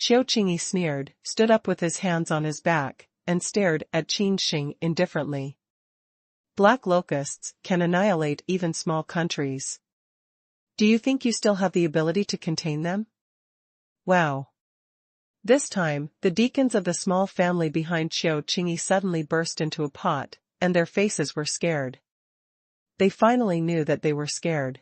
Qiu Qingyi sneered, stood up with his hands on his back, and stared at Qin Sheng indifferently. Black locusts can annihilate even small countries. Do you think you still have the ability to contain them? Wow. This time, the deacons of the small family behind Qiu Qingyi suddenly burst into a pot, and their faces were scared. They finally knew that they were scared.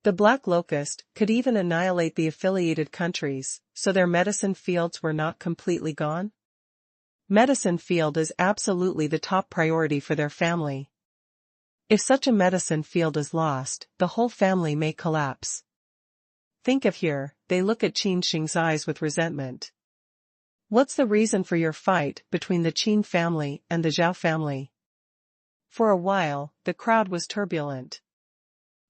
The black locust could even annihilate the affiliated countries, so their medicine fields were not completely gone? Medicine field is absolutely the top priority for their family. If such a medicine field is lost, the whole family may collapse. Think of here, they look at Qin Sheng's eyes with resentment. What's the reason for your fight between the Qin family and the Zhao family? For a while, the crowd was turbulent.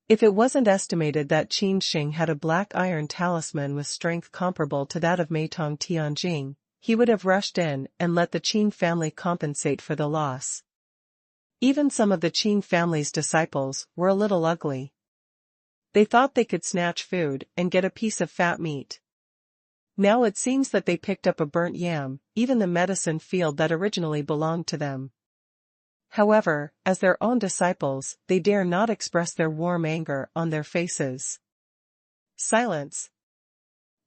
If it wasn't estimated that Qin Sheng had a black iron talisman with strength comparable to that of Meitong Tianjing, he would have rushed in and let the Qin family compensate for the loss. Even some of the Qin family's disciples were a little ugly. They thought they could snatch food and get a piece of fat meat. Now it seems that they picked up a burnt yam, even the medicine field that originally belonged to them. However, as their own disciples, they dare not express their warm anger on their faces. Silence.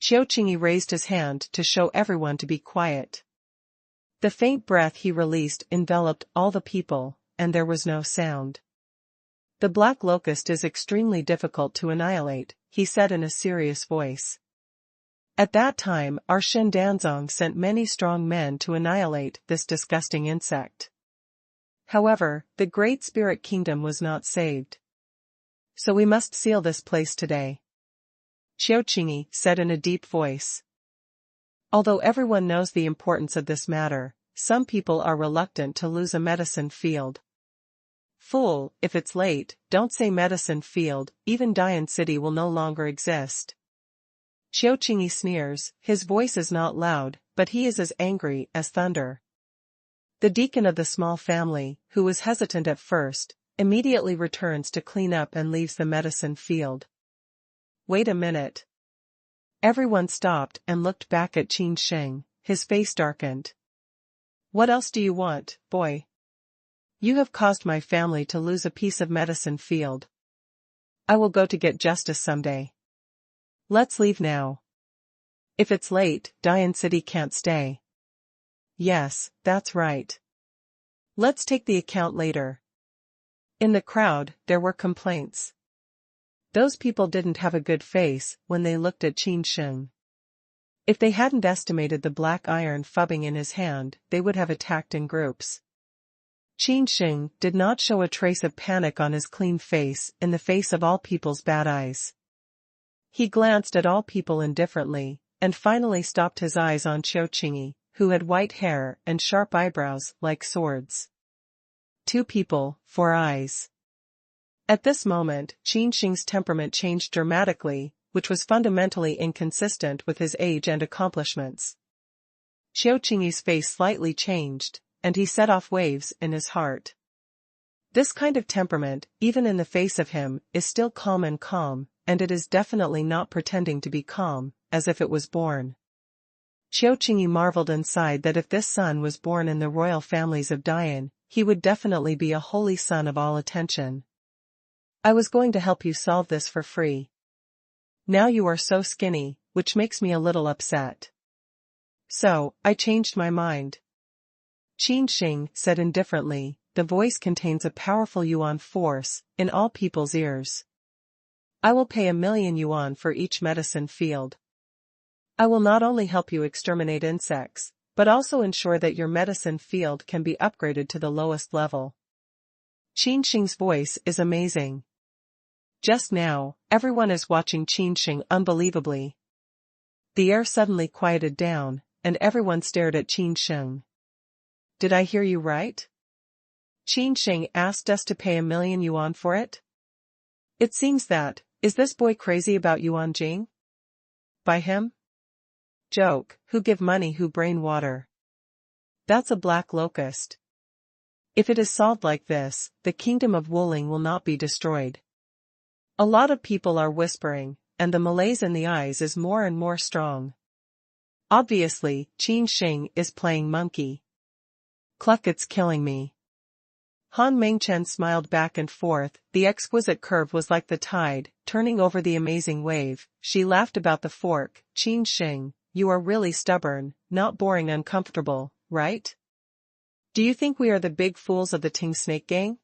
Qiu Qingyi raised his hand to show everyone to be quiet. The faint breath he released enveloped all the people, and there was no sound. The black locust is extremely difficult to annihilate, he said in a serious voice. At that time, our Shendanzong sent many strong men to annihilate this disgusting insect. However, the Great Spirit Kingdom was not saved. So we must seal this place today. Qiu Qingyi said in a deep voice. Although everyone knows the importance of this matter, some people are reluctant to lose a medicine field. Fool, if it's late, don't say medicine field, even Dian City will no longer exist. Qiu Qingyi sneers, his voice is not loud, but he is as angry as thunder. The deacon of the small family, who was hesitant at first, immediately returns to clean up and leaves the medicine field. Wait a minute. Everyone stopped and looked back at Qin Sheng, his face darkened. What else do you want, boy? You have caused my family to lose a piece of medicine field. I will go to get justice someday. Let's leave now. If it's late, Dian City can't stay. Yes, that's right. Let's take the account later. In the crowd, there were complaints. Those people didn't have a good face when they looked at Qin Sheng. If they hadn't estimated the black iron phubbing in his hand, they would have attacked in groups. Qin Sheng did not show a trace of panic on his clean face in the face of all people's bad eyes. He glanced at all people indifferently, and finally stopped his eyes on Qiu Qingyi, who had white hair and sharp eyebrows like swords. Two people, four eyes. At this moment, Qin Sheng's temperament changed dramatically, which was fundamentally inconsistent with his age and accomplishments. Qiu Qingyi's face slightly changed, and he set off waves in his heart. This kind of temperament, even in the face of him, is still calm, and it is definitely not pretending to be calm, as if it was born. Qiu Qingyi marveled inside that if this son was born in the royal families of Dian, he would definitely be a holy son of all attention. I was going to help you solve this for free. Now you are so skinny, which makes me a little upset. So, I changed my mind. Qin Sheng said indifferently, the voice contains a powerful yuan force, in all people's ears. I will pay 1,000,000 yuan for each medicine field. I will not only help you exterminate insects, but also ensure that your medicine field can be upgraded to the lowest level. Qin Sheng's voice is amazing. Just now, everyone is watching Qin Sheng unbelievably. The air suddenly quieted down, and everyone stared at Qin Sheng. Did I hear you right? Qin Sheng asked us to pay 1,000,000 yuan for it? It seems that, is this boy crazy about yuan jing? By him? Joke, who give money who brain water. That's a black locust. If it is solved like this, the kingdom of Wuling will not be destroyed. A lot of people are whispering, and the malaise in the eyes is more and more strong. Obviously, Qin Sheng is playing monkey. Cluck, it's killing me. Han Mengchen smiled back and forth, the exquisite curve was like the tide, turning over the amazing wave. She laughed about the fork. Qin Sheng, you are really stubborn, not boring, uncomfortable, right? Do you think we are the big fools of the Ting Snake Gang?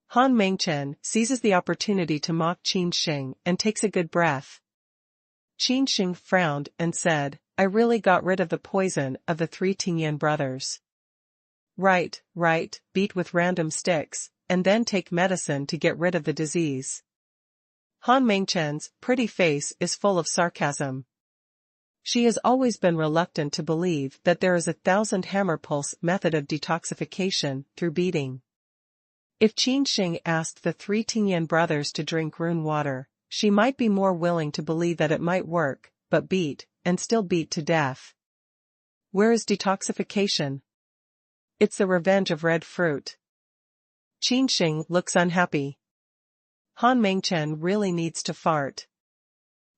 Han Mengchen seizes the opportunity to mock Qin Sheng and takes a good breath. Qin Sheng frowned and said, I really got rid of the poison of the 3 Tingyan brothers. Right, beat with random sticks, and then take medicine to get rid of the disease. Han Mengchen's pretty face is full of sarcasm. She has always been reluctant to believe that there is a 1,000 hammer pulse method of detoxification through beating. If Qin Sheng asked the 3 Tingyan brothers to drink rune water, she might be more willing to believe that it might work, but beat, and still beat to death. Where is detoxification? It's the revenge of red fruit. Qin Sheng looks unhappy. Han Mengchen really needs to fart.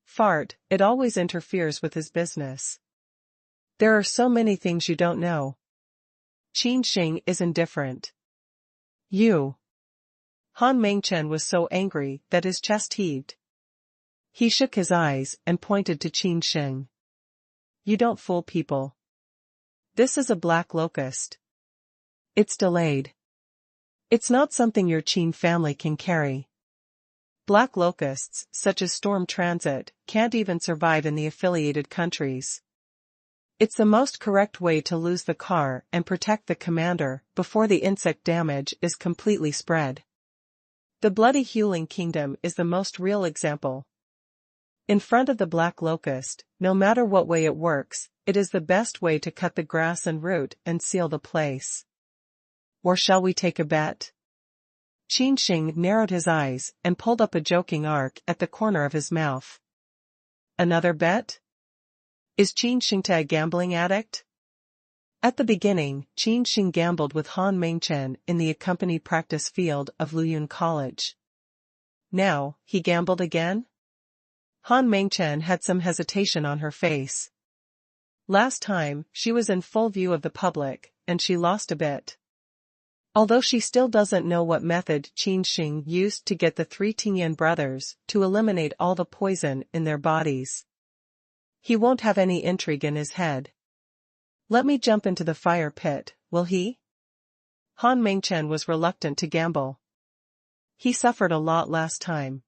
Fart, it always interferes with his business. There are so many things you don't know. Qin Sheng is indifferent. You. Han Mengchen was so angry that his chest heaved. He shook his eyes and pointed to Qin Sheng. You don't fool people. This is a black locust. It's delayed. It's not something your Qin family can carry. Black locusts, such as storm transit, can't even survive in the affiliated countries. It's the most correct way to lose the car and protect the commander before the insect damage is completely spread. The bloody Huling Kingdom is the most real example. In front of the black locust, no matter what way it works, it is the best way to cut the grass and root and seal the place. Or shall we take a bet? Qin Sheng narrowed his eyes and pulled up a joking arc at the corner of his mouth. Another bet? Is Qin Sheng a gambling addict? At the beginning, Qin Sheng gambled with Han Mengchen in the accompanied practice field of Luyun College. Now, he gambled again? Han Mengchen had some hesitation on her face. Last time, she was in full view of the public, and she lost a bit. Although she still doesn't know what method Qin Sheng used to get the 3 Tingyan brothers to eliminate all the poison in their bodies. He won't have any intrigue in his head. Let me jump into the fire pit, will he? Han Mengchen was reluctant to gamble. He suffered a lot last time.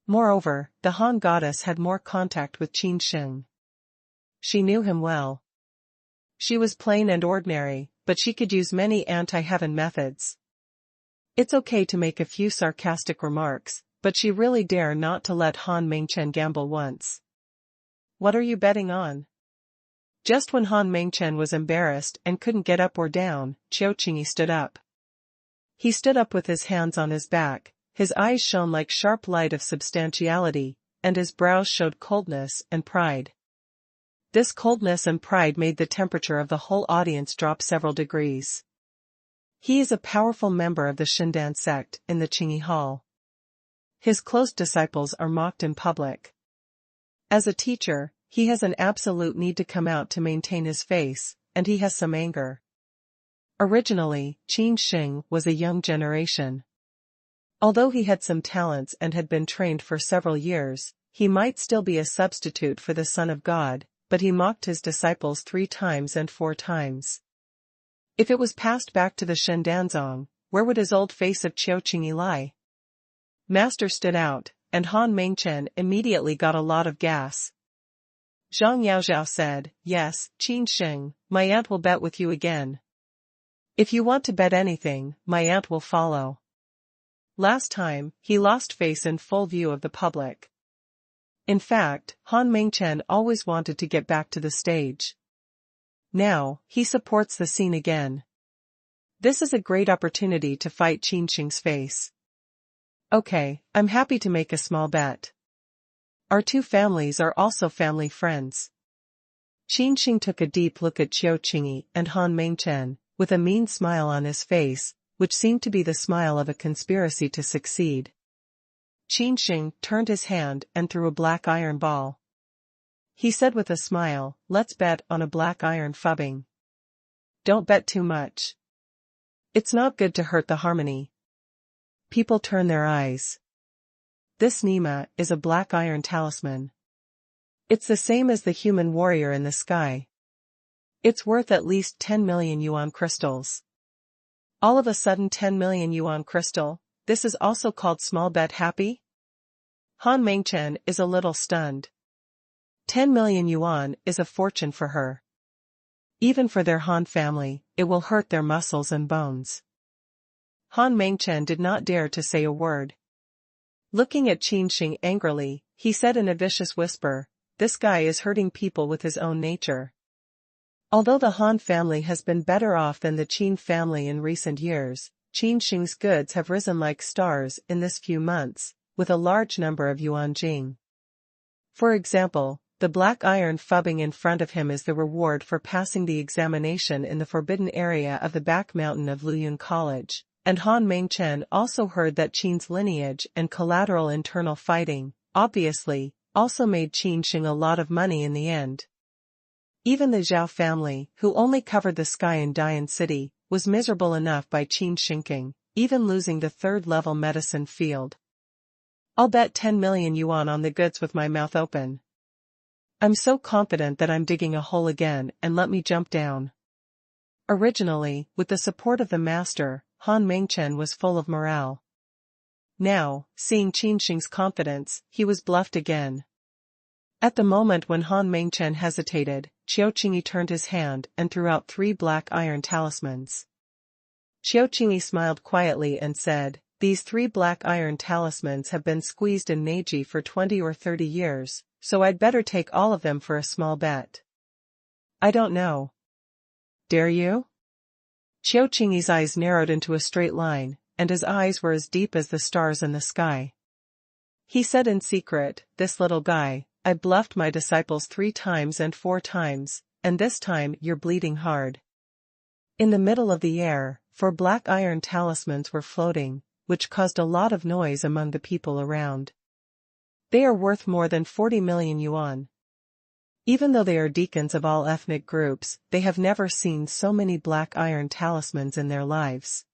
Moreover, the Han goddess had more contact with Qin Sheng. She knew him well. She was plain and ordinary, but she could use many anti-heaven methods. It's okay to make a few sarcastic remarks, but she really dare not to let Han Mengchen gamble once. What are you betting on? Just when Han Mengchen was embarrassed and couldn't get up or down, Qiao Qingyi stood up. He stood up with his hands on his back, his eyes shone like sharp light of substantiality, and his brows showed coldness and pride. This coldness and pride made the temperature of the whole audience drop several degrees. He is a powerful member of the Shindan sect in the Qingyi Hall. His close disciples are mocked in public. As a teacher, he has an absolute need to come out to maintain his face, and he has some anger. Originally, Qin Sheng was a young generation. Although he had some talents and had been trained for several years, he might still be a substitute for the Son of God, but he mocked his disciples 3 times and 4 times. If it was passed back to the Shendanzong, where would his old face of Qin lie? Master stood out, and Han Mengchen immediately got a lot of gas. Zhang Yaozhao said, "Yes, Qin Sheng, my aunt will bet with you again. If you want to bet anything, my aunt will follow." Last time, he lost face in full view of the public. In fact, Han Mengchen always wanted to get back to the stage. Now, he supports the scene again. This is a great opportunity to fight Qin Sheng's face. Okay, I'm happy to make a small bet. Our 2 families are also family friends. Qin Sheng took a deep look at Qin and Han Mengchen, with a mean smile on his face, which seemed to be the smile of a conspiracy to succeed. Qin Sheng turned his hand and threw a black iron ball. He said with a smile, "Let's bet on a black iron phubbing. Don't bet too much. It's not good to hurt the harmony." People turn their eyes. This Nima is a black iron talisman. It's the same as the human warrior in the sky. It's worth at least 10 million yuan crystals. All of a sudden 10 million yuan crystal, this is also called small bet happy? Han Mengchen is a little stunned. 10 million yuan is a fortune for her. Even for their Han family, it will hurt their muscles and bones. Han Mengchen did not dare to say a word. Looking at Qin Sheng angrily, he said in a vicious whisper, "This guy is hurting people with his own nature." Although the Han family has been better off than the Qin family in recent years, Qin Sheng's goods have risen like stars in this few months, with a large number of yuan jing. For example, the black iron phubbing in front of him is the reward for passing the examination in the forbidden area of the back mountain of Luyun College. And Han Mengchen also heard that Qin's lineage and collateral internal fighting, obviously, also made Qin Sheng a lot of money in the end. Even the Zhao family, who only covered the sky in Dian City, was miserable enough by Qin Sheng, even losing the 3rd-level medicine field. "I'll bet 10 million yuan on the goods with my mouth open. I'm so confident that I'm digging a hole again, and let me jump down." Originally, with the support of the master, Han Mengchen was full of morale. Now, seeing Qin Sheng's confidence, he was bluffed again. At the moment when Han Mengchen hesitated, Qin turned his hand and threw out 3 black iron talismans. Qin smiled quietly and said, "These 3 black iron talismans have been squeezed in Neji for 20 or 30 years, so I'd better take all of them for a small bet." "I don't know. Dare you?" Qin's eyes narrowed into a straight line, and his eyes were as deep as the stars in the sky. He said in secret, "This little guy, I bluffed my disciples 3 times and 4 times, and this time you're bleeding hard." In the middle of the air, 4 black iron talismans were floating, which caused a lot of noise among the people around. They are worth more than 40 million yuan. Even though they are deacons of all ethnic groups, they have never seen so many black iron talismans in their lives.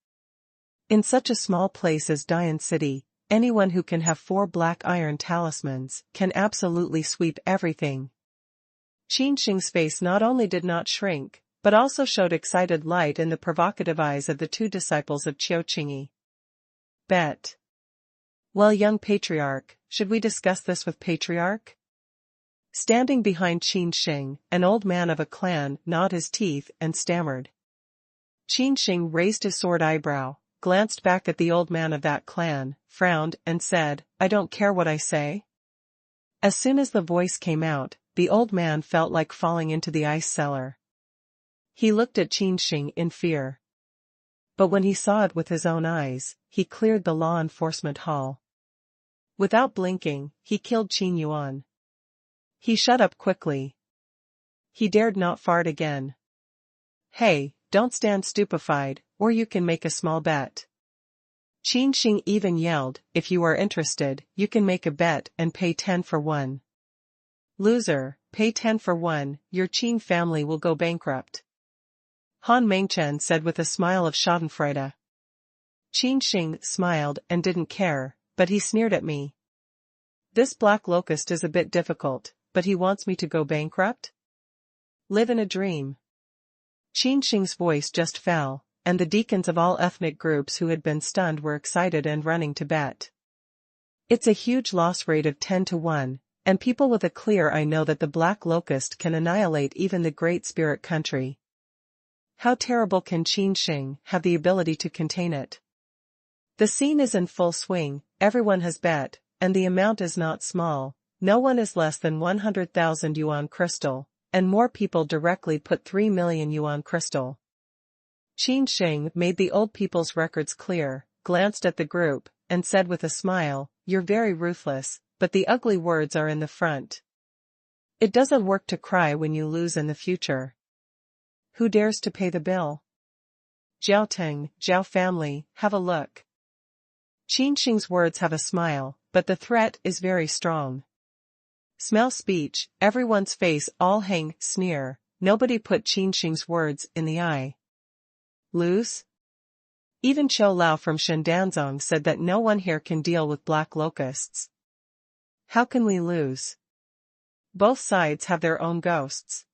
In such a small place as Dian City, anyone who can have 4 black iron talismans can absolutely sweep everything. Qin Sheng's face not only did not shrink, but also showed excited light in the provocative eyes of the 2 disciples of Qin. "Bet. Well, young patriarch, should we discuss this with patriarch?" Standing behind Qin Sheng, an old man of a clan gnawed his teeth and stammered. Qin Sheng raised his sword eyebrow, glanced back at the old man of that clan, frowned, and said, "I don't care what I say." As soon as the voice came out, the old man felt like falling into the ice cellar. He looked at Qin Sheng in fear. But when he saw it with his own eyes, he cleared the law enforcement hall. Without blinking, he killed Qin Yuan. He shut up quickly. He dared not fart again. "Hey, don't stand stupefied, or you can make a small bet." Qin Sheng even yelled, "If you are interested, you can make a bet and pay 10 for 1. Loser, pay 10 for 1, your Qin family will go bankrupt." Han Mengchen said with a smile of schadenfreude. Qin Sheng smiled and didn't care, but he sneered at me. This black locust is a bit difficult, but he wants me to go bankrupt? Live in a dream. Qin Sheng's voice just fell, and the deacons of all ethnic groups who had been stunned were excited and running to bet. It's a huge loss rate of 10 to 1, and people with a clear eye know that the black locust can annihilate even the great spirit country. How terrible can Qin Sheng have the ability to contain it? The scene is in full swing, everyone has bet, and the amount is not small. No one is less than 100,000 yuan crystal, and more people directly put 3 million yuan crystal. Qin Sheng made the old people's records clear, glanced at the group, and said with a smile, "You're very ruthless, but the ugly words are in the front. It doesn't work to cry when you lose in the future. Who dares to pay the bill? Zhao Teng, Zhao family, have a look." Qin Sheng's words have a smile, but the threat is very strong. Smell speech, everyone's face all hang, sneer, nobody put Qin Sheng's words in the eye. Lose? Even Qiu Lao from Shendanzong said that no one here can deal with black locusts. How can we lose? Both sides have their own ghosts.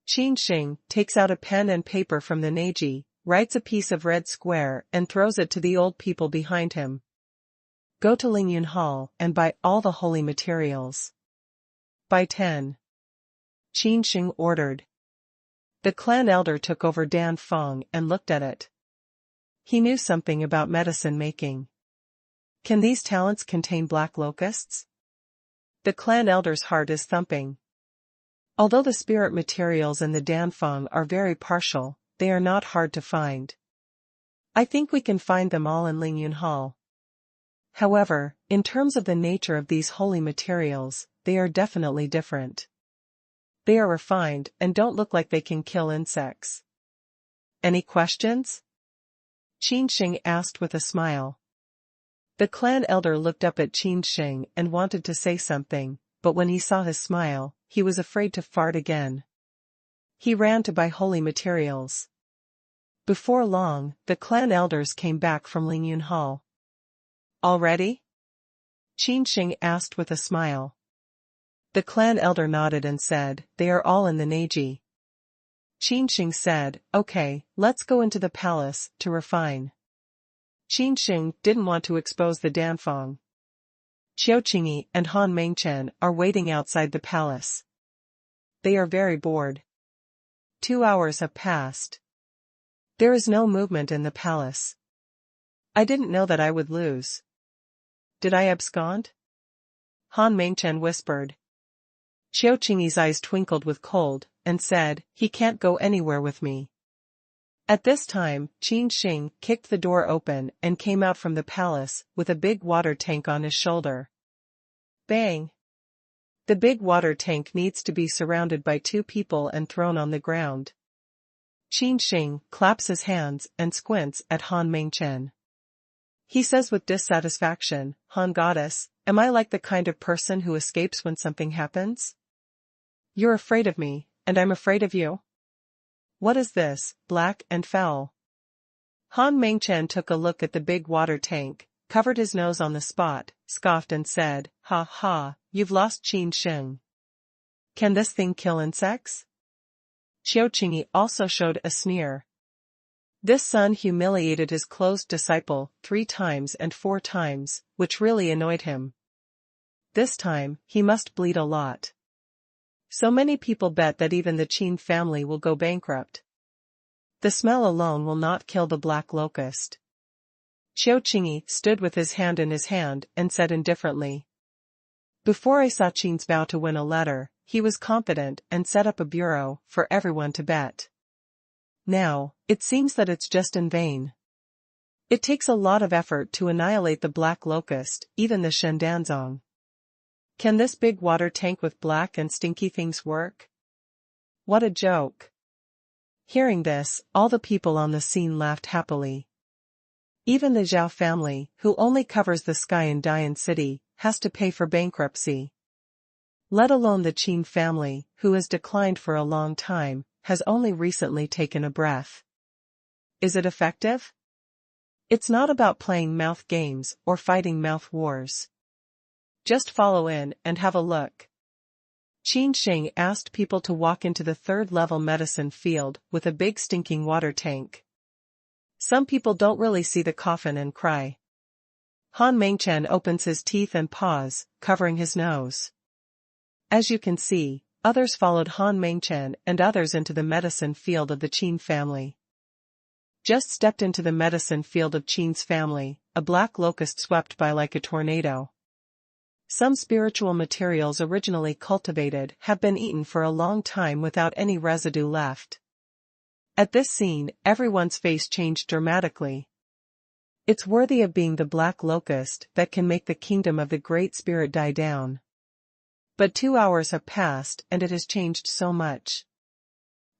Qin Sheng takes out a pen and paper from the Neji, writes a piece of red square and throws it to the old people behind him. Go to Lingyun Hall and buy all the holy materials. By 10. Qin Sheng ordered. The clan elder took over Dan Feng and looked at it. He knew something about medicine making. Can these talents contain black locusts? The clan elder's heart is thumping. Although the spirit materials in the Danfeng are very partial, they are not hard to find. I think we can find them all in Lingyun Hall. However, in terms of the nature of these holy materials, they are definitely different. They are refined and don't look like they can kill insects. Any questions? Qin Sheng asked with a smile. The clan elder looked up at Qin Sheng and wanted to say something, but when he saw his smile, he was afraid to fart again. He ran to buy holy materials. Before long, the clan elders came back from Lingyun Hall. All ready? Qin Sheng asked with a smile. The clan elder nodded and said, they are all in the Neji. Qin Sheng said, okay, let's go into the palace to refine. Qin Sheng didn't want to expose the Danfeng. Qiu Qingyi and Han Mengchen are waiting outside the palace. They are very bored. 2 hours have passed. There is no movement in the palace. I didn't know that I would lose. Did I abscond? Han Mengchen whispered. Qiu Qingyi's eyes twinkled with cold, and said, he can't go anywhere with me. At this time, Qin Sheng kicked the door open and came out from the palace, with a big water tank on his shoulder. Bang! The big water tank needs to be surrounded by 2 people and thrown on the ground. Qin Sheng claps his hands and squints at Han Mengchen. He says with dissatisfaction, Han goddess, am I like the kind of person who escapes when something happens? You're afraid of me, and I'm afraid of you? What is this, black and foul? Han Mengchen took a look at the big water tank, covered his nose on the spot, scoffed and said, ha ha, you've lost Qin Sheng. Can this thing kill insects? Qiu Qingyi also showed a sneer. This son humiliated his closed disciple 3 times and 4 times, which really annoyed him. This time, he must bleed a lot. So many people bet that even the Qin family will go bankrupt. The smell alone will not kill the black locust. Qiu Qingyi stood with his hand in his hand and said indifferently. Before I saw Qin's vow to win a letter, he was confident and set up a bureau for everyone to bet. Now, it seems that it's just in vain. It takes a lot of effort to annihilate the black locust, even the Shendanzong. Can this big water tank with black and stinky things work? What a joke. Hearing this, all the people on the scene laughed happily. Even the Zhao family, who only covers the sky in Dian City, has to pay for bankruptcy. Let alone the Qin family, who has declined for a long time, has only recently taken a breath. Is it effective? It's not about playing mouth games or fighting mouth wars. Just follow in and have a look. Qin Sheng asked people to walk into the third-level medicine field with a big stinking water tank. Some people don't really see the coffin and cry. Han Mengchen opens his teeth and paws, covering his nose. As you can see, others followed Han Mengchen and others into the medicine field of the Qin family. Just stepped into the medicine field of Qin's family, a black locust swept by like a tornado. Some spiritual materials originally cultivated have been eaten for a long time without any residue left. At this scene, everyone's face changed dramatically. It's worthy of being the black locust that can make the kingdom of the Great Spirit die down. But 2 hours have passed and it has changed so much.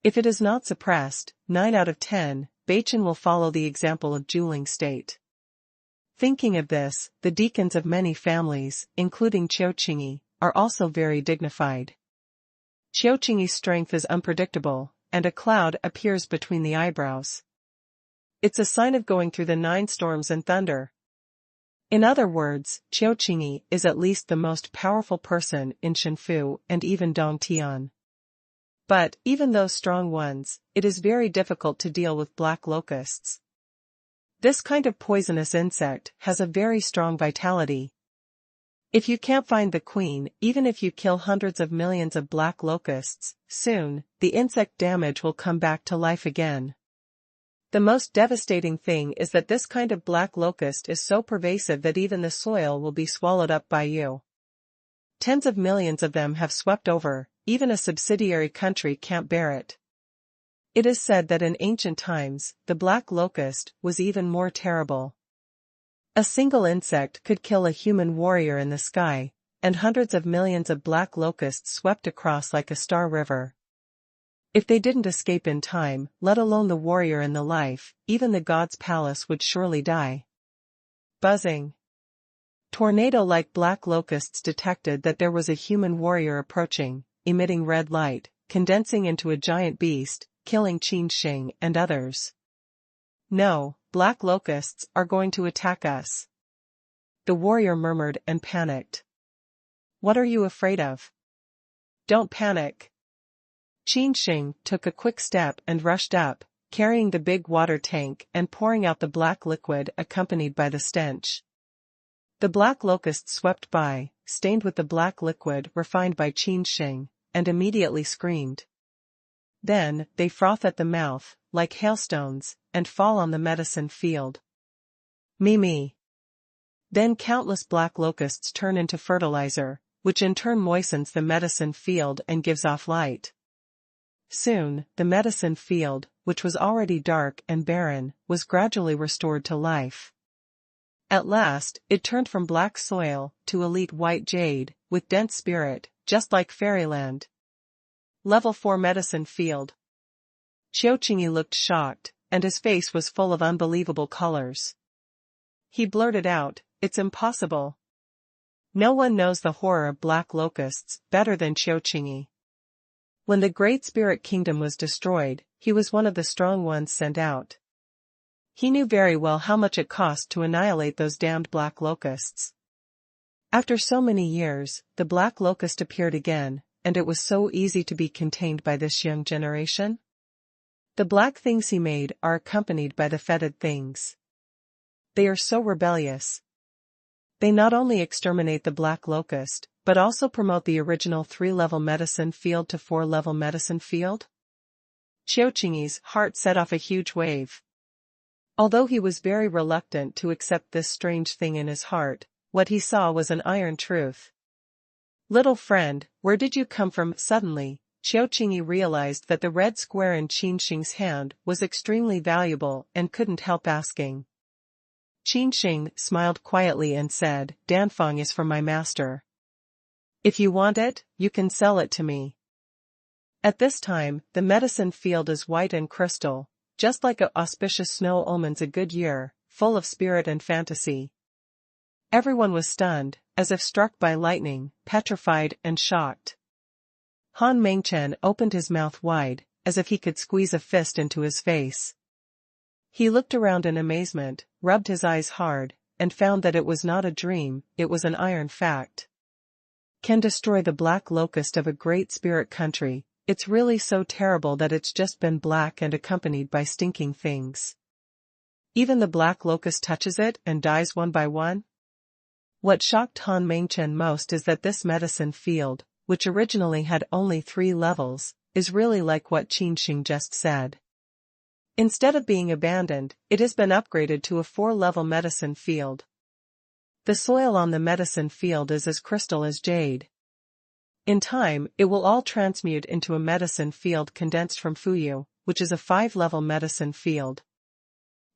If it is not suppressed, 9 out of 10, Beichen will follow the example of Juling state. Thinking of this, the deacons of many families, including Qiuqingyi, are also very dignified. Qiuqingyi's strength is unpredictable, and a cloud appears between the eyebrows. It's a sign of going through the 9 storms and thunder. In other words, Qiuqingyi is at least the most powerful person in Shenfu and even Dongtian. But, even those strong ones, it is very difficult to deal with black locusts. This kind of poisonous insect has a very strong vitality. If you can't find the queen, even if you kill hundreds of millions of black locusts, soon, the insect damage will come back to life again. The most devastating thing is that this kind of black locust is so pervasive that even the soil will be swallowed up by you. Tens of millions of them have swept over, even a subsidiary country can't bear it. It is said that in ancient times, the black locust was even more terrible. A single insect could kill a human warrior in the sky, and hundreds of millions of black locusts swept across like a star river. If they didn't escape in time, let alone the warrior in the life, even the god's palace would surely die. Buzzing. Tornado-like black locusts detected that there was a human warrior approaching, emitting red light, condensing into a giant beast, killing Qin Sheng and others. No, black locusts are going to attack us. The warrior murmured and panicked. What are you afraid of? Don't panic. Qin Sheng took a quick step and rushed up, carrying the big water tank and pouring out the black liquid accompanied by the stench. The black locusts swept by, stained with the black liquid refined by Qin Sheng, and immediately screamed. Then, they froth at the mouth, like hailstones, and fall on the medicine field. Me. Then countless black locusts turn into fertilizer, which in turn moistens the medicine field and gives off light. Soon, the medicine field, which was already dark and barren, was gradually restored to life. At last, it turned from black soil to elite white jade, with dense spirit, just like fairyland. Level 4 medicine field. Qiuqingyi looked shocked, and his face was full of unbelievable colors. He blurted out, "It's impossible." No one knows the horror of black locusts better than Qiuqingyi. When the Great Spirit Kingdom was destroyed, he was one of the strong ones sent out. He knew very well how much it cost to annihilate those damned black locusts. After so many years, the black locust appeared again, and it was so easy to be contained by this young generation. The black things he made are accompanied by the fetid things. They are so rebellious. They not only exterminate the black locust, but also promote the original 3-level medicine field to 4-level medicine field. Qiuqingyi's heart set off a huge wave. Although he was very reluctant to accept this strange thing in his heart, what he saw was an iron truth. "Little friend, where did you come from?" Suddenly, Qiuqingyi realized that the red square in Qin Sheng's hand was extremely valuable and couldn't help asking. Qin Sheng smiled quietly and said, "Danfeng is from my master. If you want it, you can sell it to me." At this time, the medicine field is white and crystal, just like auspicious snow omens a good year, full of spirit and fantasy. Everyone was stunned, as if struck by lightning, petrified and shocked. Han Mengchen opened his mouth wide, as if he could squeeze a fist into his face. He looked around in amazement, rubbed his eyes hard, and found that it was not a dream, it was an iron fact. can destroy the black locust of a great spirit country. It's really so terrible that it's just been black and accompanied by stinking things. Even the black locust touches it and dies one by one? What shocked Han Mengchen most is that this medicine field, which originally had only 3 levels, is really like what Qin Sheng just said. Instead of being abandoned, it has been upgraded to a 4-level medicine field. The soil on the medicine field is as crystal as jade. In time, it will all transmute into a medicine field condensed from Fuyu, which is a 5-level medicine field.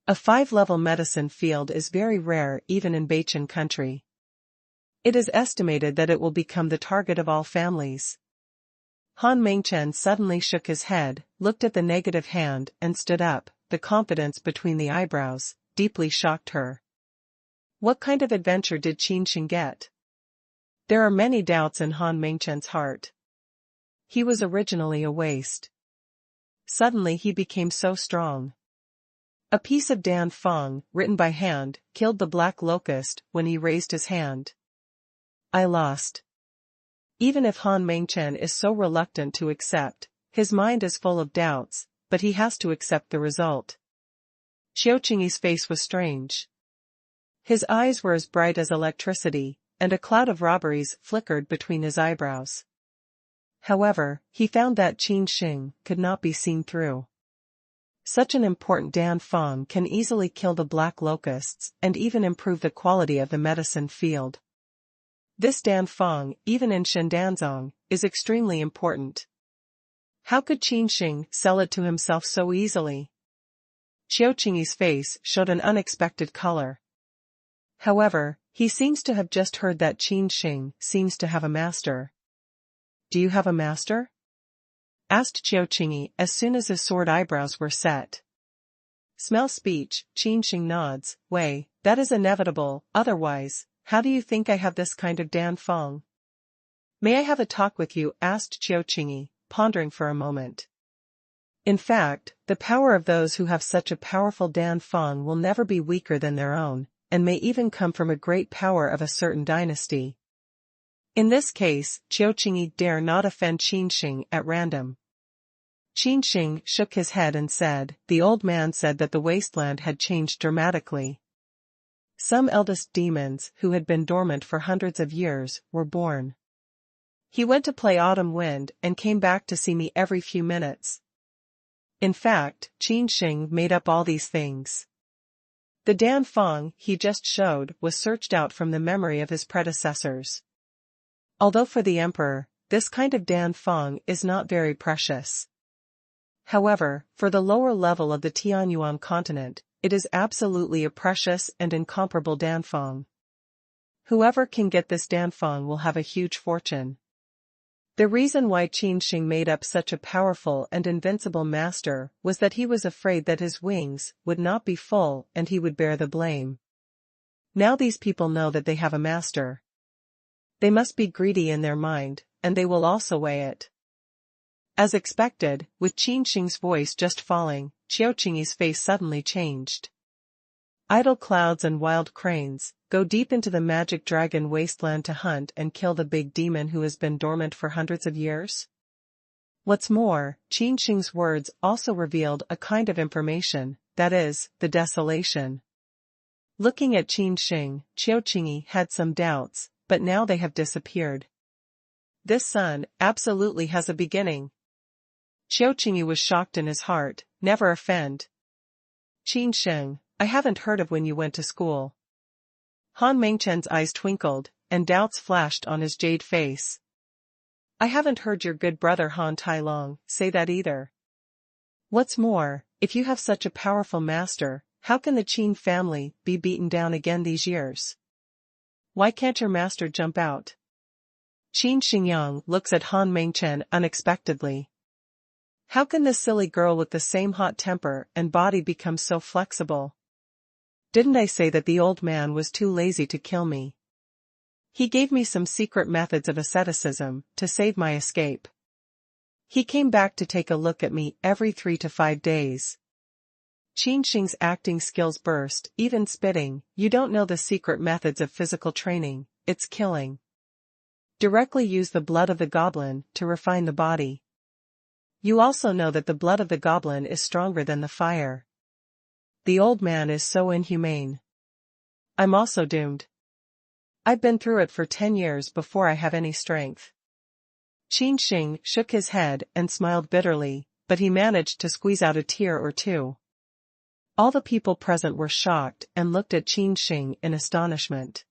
A 5-level medicine field is very rare even in Beichen country. It is estimated that it will become the target of all families. Han Mengchen suddenly shook his head, looked at the negative hand, and stood up. The confidence between the eyebrows deeply shocked her. What kind of adventure did Qin Sheng get? There are many doubts in Han Mengchen's heart. He was originally a waste. Suddenly he became so strong. A piece of Dan Feng, written by hand, killed the black locust when he raised his hand. I lost. Even if Han Mengchen is so reluctant to accept, his mind is full of doubts, but he has to accept the result. Qiao Qingyi's face was strange. His eyes were as bright as electricity, and a cloud of robberies flickered between his eyebrows. However, he found that Qin Sheng could not be seen through. Such an important Dan Feng can easily kill the black locusts and even improve the quality of the medicine field. This Dan Feng, even in Shendanzong, is extremely important. How could Qin Sheng sell it to himself so easily? Qiao Qingyi's face showed an unexpected color. However, he seems to have just heard that Qin Sheng seems to have a master. Do you have a master? Asked Qiao Qingyi as soon as his sword eyebrows were set. Smell speech, Qin Sheng nods. Wei, that is inevitable, otherwise, how do you think I have this kind of Dan Feng? May I have a talk with you? Asked Qiao Qingyi, pondering for a moment. In fact, the power of those who have such a powerful Dan Feng will never be weaker than their own, and may even come from a great power of a certain dynasty. In this case, Qiao Qingyi dare not offend Qin Sheng at random. Qin Sheng shook his head and said, the old man said that the wasteland had changed dramatically. Some eldest demons who had been dormant for hundreds of years were born. He went to play autumn wind and came back to see me every few minutes. In fact, Qin Sheng made up all these things. The Dan Feng he just showed was searched out from the memory of his predecessors. Although for the emperor, this kind of Dan Feng is not very precious. However, for the lower level of the Tianyuan continent, it is absolutely a precious and incomparable Dan Feng. Whoever can get this Dan Feng will have a huge fortune. The reason why Qin Sheng made up such a powerful and invincible master was that he was afraid that his wings would not be full and he would bear the blame. Now these people know that they have a master. They must be greedy in their mind, and they will also weigh it. As expected, with Qin Sheng's voice just falling, Qiao Qingyi's face suddenly changed. Idle clouds and wild cranes, go deep into the magic dragon wasteland to hunt and kill the big demon who has been dormant for hundreds of years? What's more, Qin Sheng's words also revealed a kind of information, that is, the desolation. Looking at Qin Sheng, Qiao Qingyi had some doubts, but now they have disappeared. This sun absolutely has a beginning. Qiao Qingyi was shocked in his heart. Never offend. Qin Sheng, I haven't heard of when you went to school. Han Mengchen's eyes twinkled, and doubts flashed on his jade face. I haven't heard your good brother Han Tailong say that either. What's more, if you have such a powerful master, how can the Qin family be beaten down again these years? Why can't your master jump out? Qin Xingyang looks at Han Mengchen unexpectedly. How can this silly girl with the same hot temper and body become so flexible? Didn't I say that the old man was too lazy to kill me? He gave me some secret methods of asceticism to save my escape. He came back to take a look at me every 3 to 5 days. Qin Sheng's acting skills burst, even spitting. You don't know the secret methods of physical training, it's killing. Directly use the blood of the goblin to refine the body. You also know that the blood of the goblin is stronger than the fire. The old man is so inhumane. I'm also doomed. I've been through it for 10 years before I have any strength. Qin Sheng shook his head and smiled bitterly, but he managed to squeeze out a tear or two. All the people present were shocked and looked at Qin Sheng in astonishment.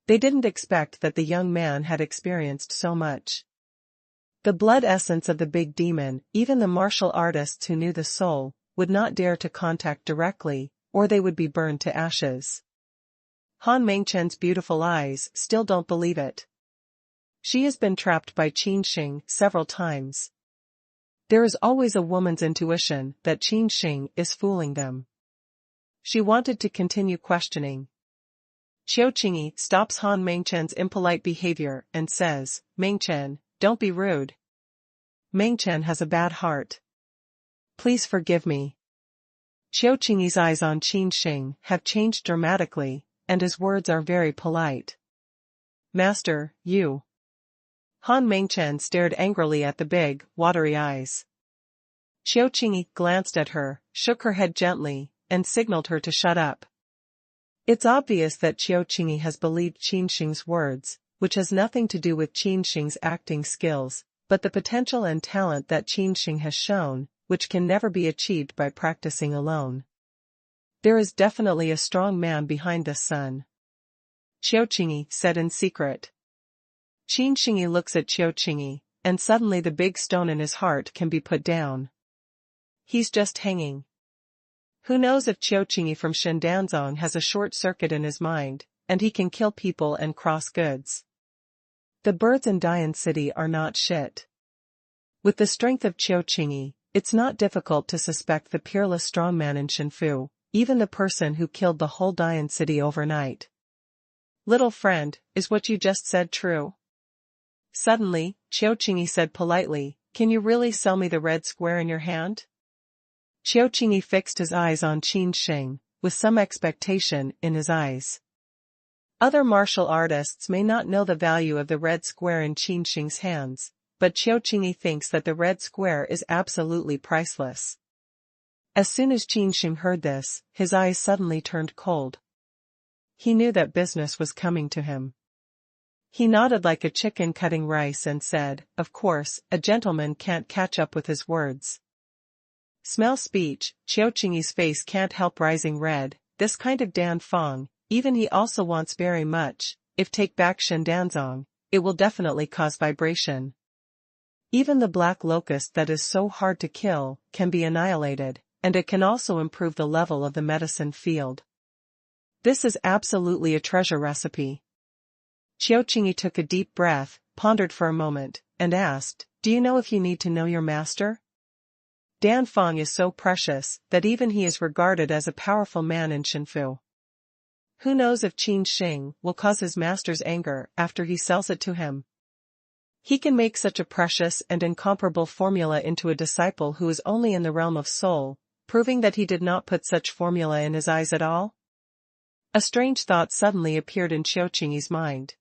They didn't expect that the young man had experienced so much. The blood essence of the big demon, even the martial artists who knew the soul, would not dare to contact directly, or they would be burned to ashes. Han Mengchen's beautiful eyes still don't believe it. She has been trapped by Qin Sheng several times. There is always a woman's intuition that Qin Sheng is fooling them. She wanted to continue questioning. Qiao Qingyi stops Han Mengchen's impolite behavior and says, "Mengchen, don't be rude. Mengchen has a bad heart. Please forgive me." Qiao Qingyi's eyes on Qin Sheng have changed dramatically, and his words are very polite. "Master, you." Han Mengchen stared angrily at the big, watery eyes. Qiao Qingyi glanced at her, shook her head gently, and signaled her to shut up. It's obvious that Qiao Qingyi has believed Qin Sheng's words, which has nothing to do with Qin Sheng's acting skills, but the potential and talent that Qin Sheng has shown, which can never be achieved by practicing alone. There is definitely a strong man behind this son. Qiao Qingyi said in secret. Qin Shengyi looks at Qiao Qingyi, and suddenly the big stone in his heart can be put down. He's just hanging. Who knows if Qiao Qingyi from Shendanzong has a short circuit in his mind, and he can kill people and cross goods. The birds in Dian City are not shit. With the strength of Qiao Qingyi, it's not difficult to suspect the peerless strongman in Shenfu, even the person who killed the whole Dian City overnight. Little friend, is what you just said true? Suddenly, Qiao Qingyi said politely, "Can you really sell me the red square in your hand?" Qiao Qingyi fixed his eyes on Qin Sheng, with some expectation in his eyes. Other martial artists may not know the value of the red square in Qin Sheng's hands, but Qiao Qingyi thinks that the red square is absolutely priceless. As soon as Qin Sheng heard this, his eyes suddenly turned cold. He knew that business was coming to him. He nodded like a chicken cutting rice and said, "Of course, a gentleman can't catch up with his words." Smell speech, Qiao Qingyi's face can't help rising red. This kind of Dan Feng, even he also wants very much. If take back Shendanzong, it will definitely cause vibration. Even the black locust that is so hard to kill can be annihilated, and it can also improve the level of the medicine field. This is absolutely a treasure recipe. Qiao Qingyi took a deep breath, pondered for a moment, and asked, "Do you know if you need to know your master?" Dan Feng is so precious that even he is regarded as a powerful man in Shenfu. Who knows if Qin Sheng will cause his master's anger after he sells it to him? He can make such a precious and incomparable formula into a disciple who is only in the realm of soul, proving that he did not put such formula in his eyes at all? A strange thought suddenly appeared in Qiao Qingyi's mind.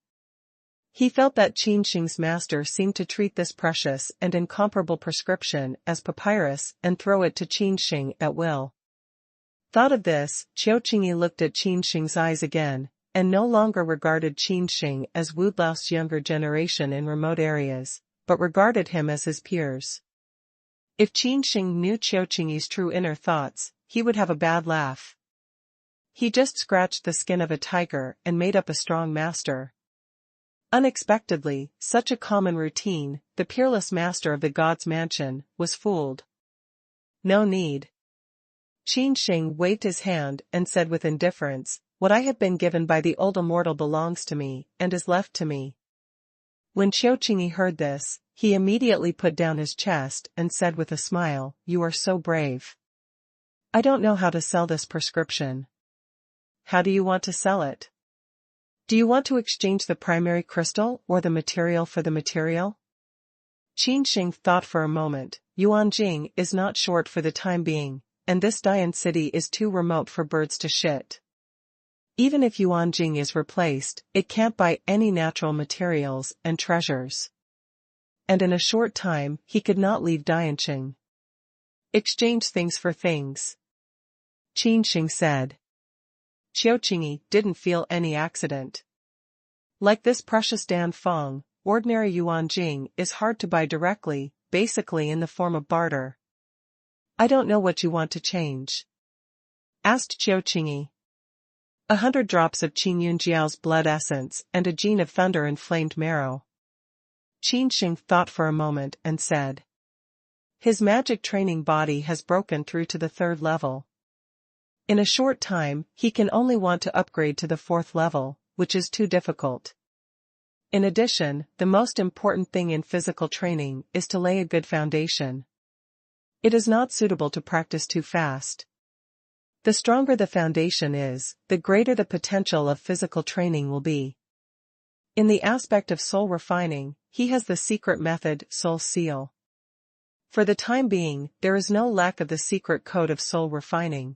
He felt that Qin Sheng's master seemed to treat this precious and incomparable prescription as papyrus and throw it to Qin Sheng at will. Thought of this, Qiao Qingyi looked at Qin Sheng's eyes again, and no longer regarded Qin Sheng as Wu Lao's younger generation in remote areas, but regarded him as his peers. If Qin Sheng knew Qiao Qingyi's true inner thoughts, he would have a bad laugh. He just scratched the skin of a tiger and made up a strong master. Unexpectedly, such a common routine, the peerless master of the god's mansion, was fooled. No need. Qin Sheng waved his hand and said with indifference, "What I have been given by the old immortal belongs to me, and is left to me." When Qiao Qingyi heard this, he immediately put down his chest and said with a smile, "You are so brave. I don't know how to sell this prescription." "How do you want to sell it? Do you want to exchange the primary crystal or the material for the material?" Qin Sheng thought for a moment. Yuanjing is not short for the time being, and this Dian city is too remote for birds to shit. Even if Yuanjing is replaced, it can't buy any natural materials and treasures. And in a short time, he could not leave Dianqing. Exchange things for things, Qin Sheng said. Qiuqingyi didn't feel any accident. Like this precious Dan Feng, ordinary Yuanjing is hard to buy directly, basically in the form of barter. I don't know what you want to change, asked Qiuqingyi. 100 drops of Qin Yunjiao's blood essence and a gene of thunder-inflamed marrow. Qin Sheng thought for a moment and said. His magic training body has broken through to the 3rd level. In a short time, he can only want to upgrade to the 4th level, which is too difficult. In addition, the most important thing in physical training is to lay a good foundation. It is not suitable to practice too fast. The stronger the foundation is, the greater the potential of physical training will be. In the aspect of soul refining, he has the secret method, Soul Seal. For the time being, there is no lack of the secret code of soul refining.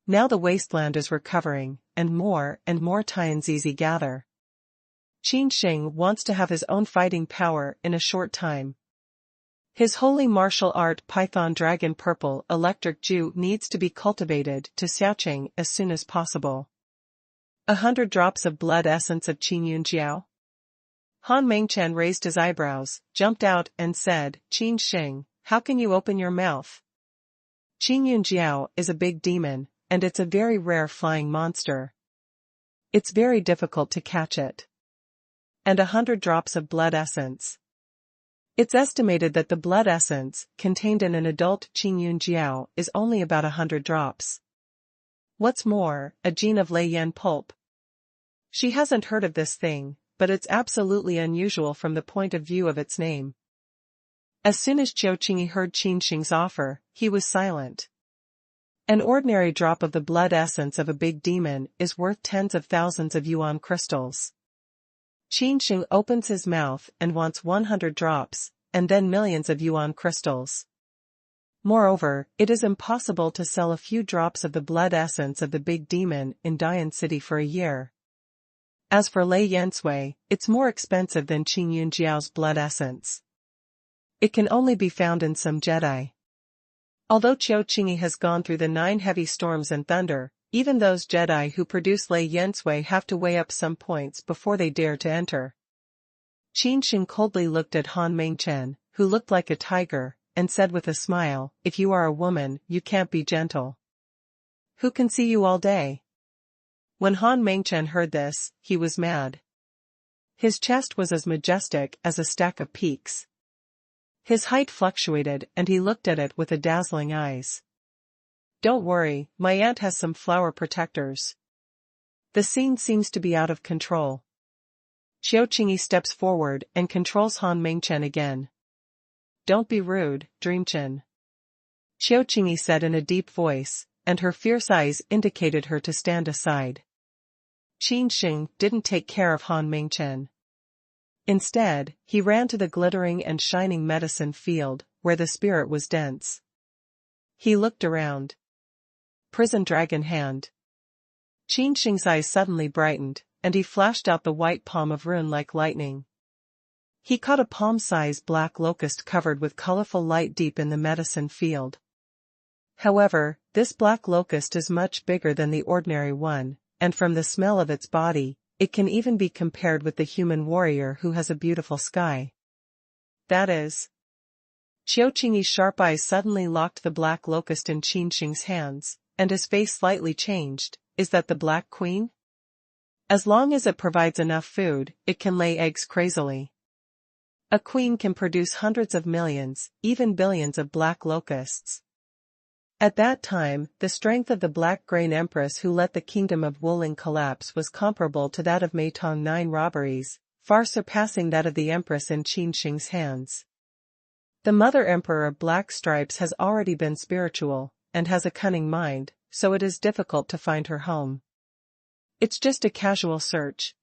Now the wasteland is recovering, and more Tianzizi gather. Qin Sheng wants to have his own fighting power in a short time. His holy martial art Python Dragon Purple Electric Ju needs to be cultivated to Xiaoqing as soon as possible. 100 drops of blood essence of Qin Yunjiao? Han Mengchen raised his eyebrows, jumped out and said, Qin Sheng, how can you open your mouth? Qin Yunjiao is a big demon, and it's a very rare flying monster. It's very difficult to catch it. And 100 drops of blood essence. It's estimated that the blood essence, contained in an adult Qin Yunjiao, is only about 100 drops. What's more, a gene of Lei Yan pulp. She hasn't heard of this thing, but it's absolutely unusual from the point of view of its name. As soon as Qiuqingyi heard Qin Sheng's offer, he was silent. An ordinary drop of the blood essence of a big demon is worth tens of thousands of yuan crystals. Qin Sheng opens his mouth and wants 100 drops, and then millions of yuan crystals. Moreover, it is impossible to sell a few drops of the blood essence of the big demon in Dian City for a year. As for Lei Yansui, it's more expensive than Qin Yunjiao's blood essence. It can only be found in some Jedi. Although Qiuqingyi has gone through the 9 heavy storms and thunder, even those Jedi who produce Lei Yansui have to weigh up some points before they dare to enter. Qin Sheng coldly looked at Han Mengchen, who looked like a tiger, and said with a smile, if you are a woman, you can't be gentle. Who can see you all day? When Han Mengchen heard this, he was mad. His chest was as majestic as a stack of peaks. His height fluctuated and he looked at it with dazzling eyes. Don't worry, my aunt has some flower protectors. The scene seems to be out of control. Qiuqingyi steps forward and controls Han Mengchen again. Don't be rude, Dreamchin. Qiuqingyi said in a deep voice, and her fierce eyes indicated her to stand aside. Qin Sheng didn't take care of Han Mengchen. Instead, he ran to the glittering and shining medicine field, where the spirit was dense. He looked around. Prison dragon hand. Qin Sheng's eyes suddenly brightened, and he flashed out the white palm of rune like lightning. He caught a palm-sized black locust covered with colorful light deep in the medicine field. However, this black locust is much bigger than the ordinary one, and from the smell of its body, it can even be compared with the human warrior who has a beautiful sky. That is. Qiuqingyi's sharp eyes suddenly locked the black locust in Qin Sheng's hands, and his face slightly changed. Is that the Black Queen? As long as it provides enough food, it can lay eggs crazily. A queen can produce hundreds of millions, even billions of black locusts. At that time, the strength of the Black Grain Empress who let the kingdom of Wuling collapse was comparable to that of Meitong 9 robberies, far surpassing that of the Empress in Qin Sheng's hands. The Mother Emperor of Black Stripes has already been spiritual, and has a cunning mind, so it is difficult to find her home. It's just a casual search.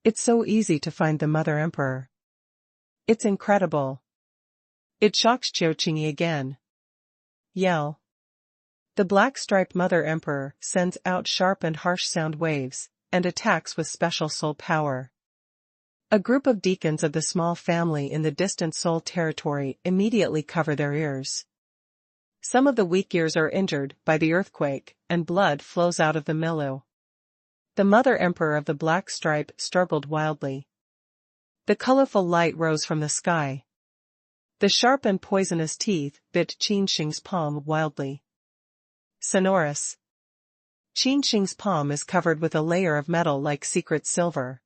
It's so easy to find the Mother Emperor. It's incredible. It shocks Qiuqingyi again. Yell. The black-striped Mother Emperor sends out sharp and harsh sound waves, and attacks with special soul power. A group of deacons of the small family in the distant soul territory immediately cover their ears. Some of the weak ears are injured by the earthquake, and blood flows out of the milieu. The Mother Emperor of the black stripe struggled wildly. The colorful light rose from the sky. The sharp and poisonous teeth bit Qin Sheng's palm wildly. Sonorous. Qin Sheng's palm is covered with a layer of metal like secret silver.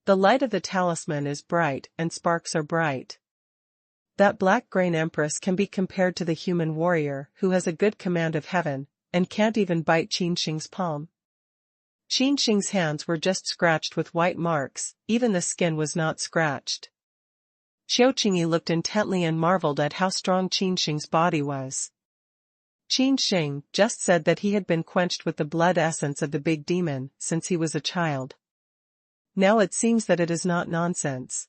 The light of the talisman is bright and sparks are bright. That black grain empress can be compared to the human warrior who has a good command of heaven, and can't even bite Qin Sheng's palm. Qin Sheng's hands were just scratched with white marks, even the skin was not scratched. Qiu Qingyi looked intently and marveled at how strong Qin Sheng's body was. Qin Sheng just said that he had been quenched with the blood essence of the big demon since he was a child. Now it seems that it is not nonsense.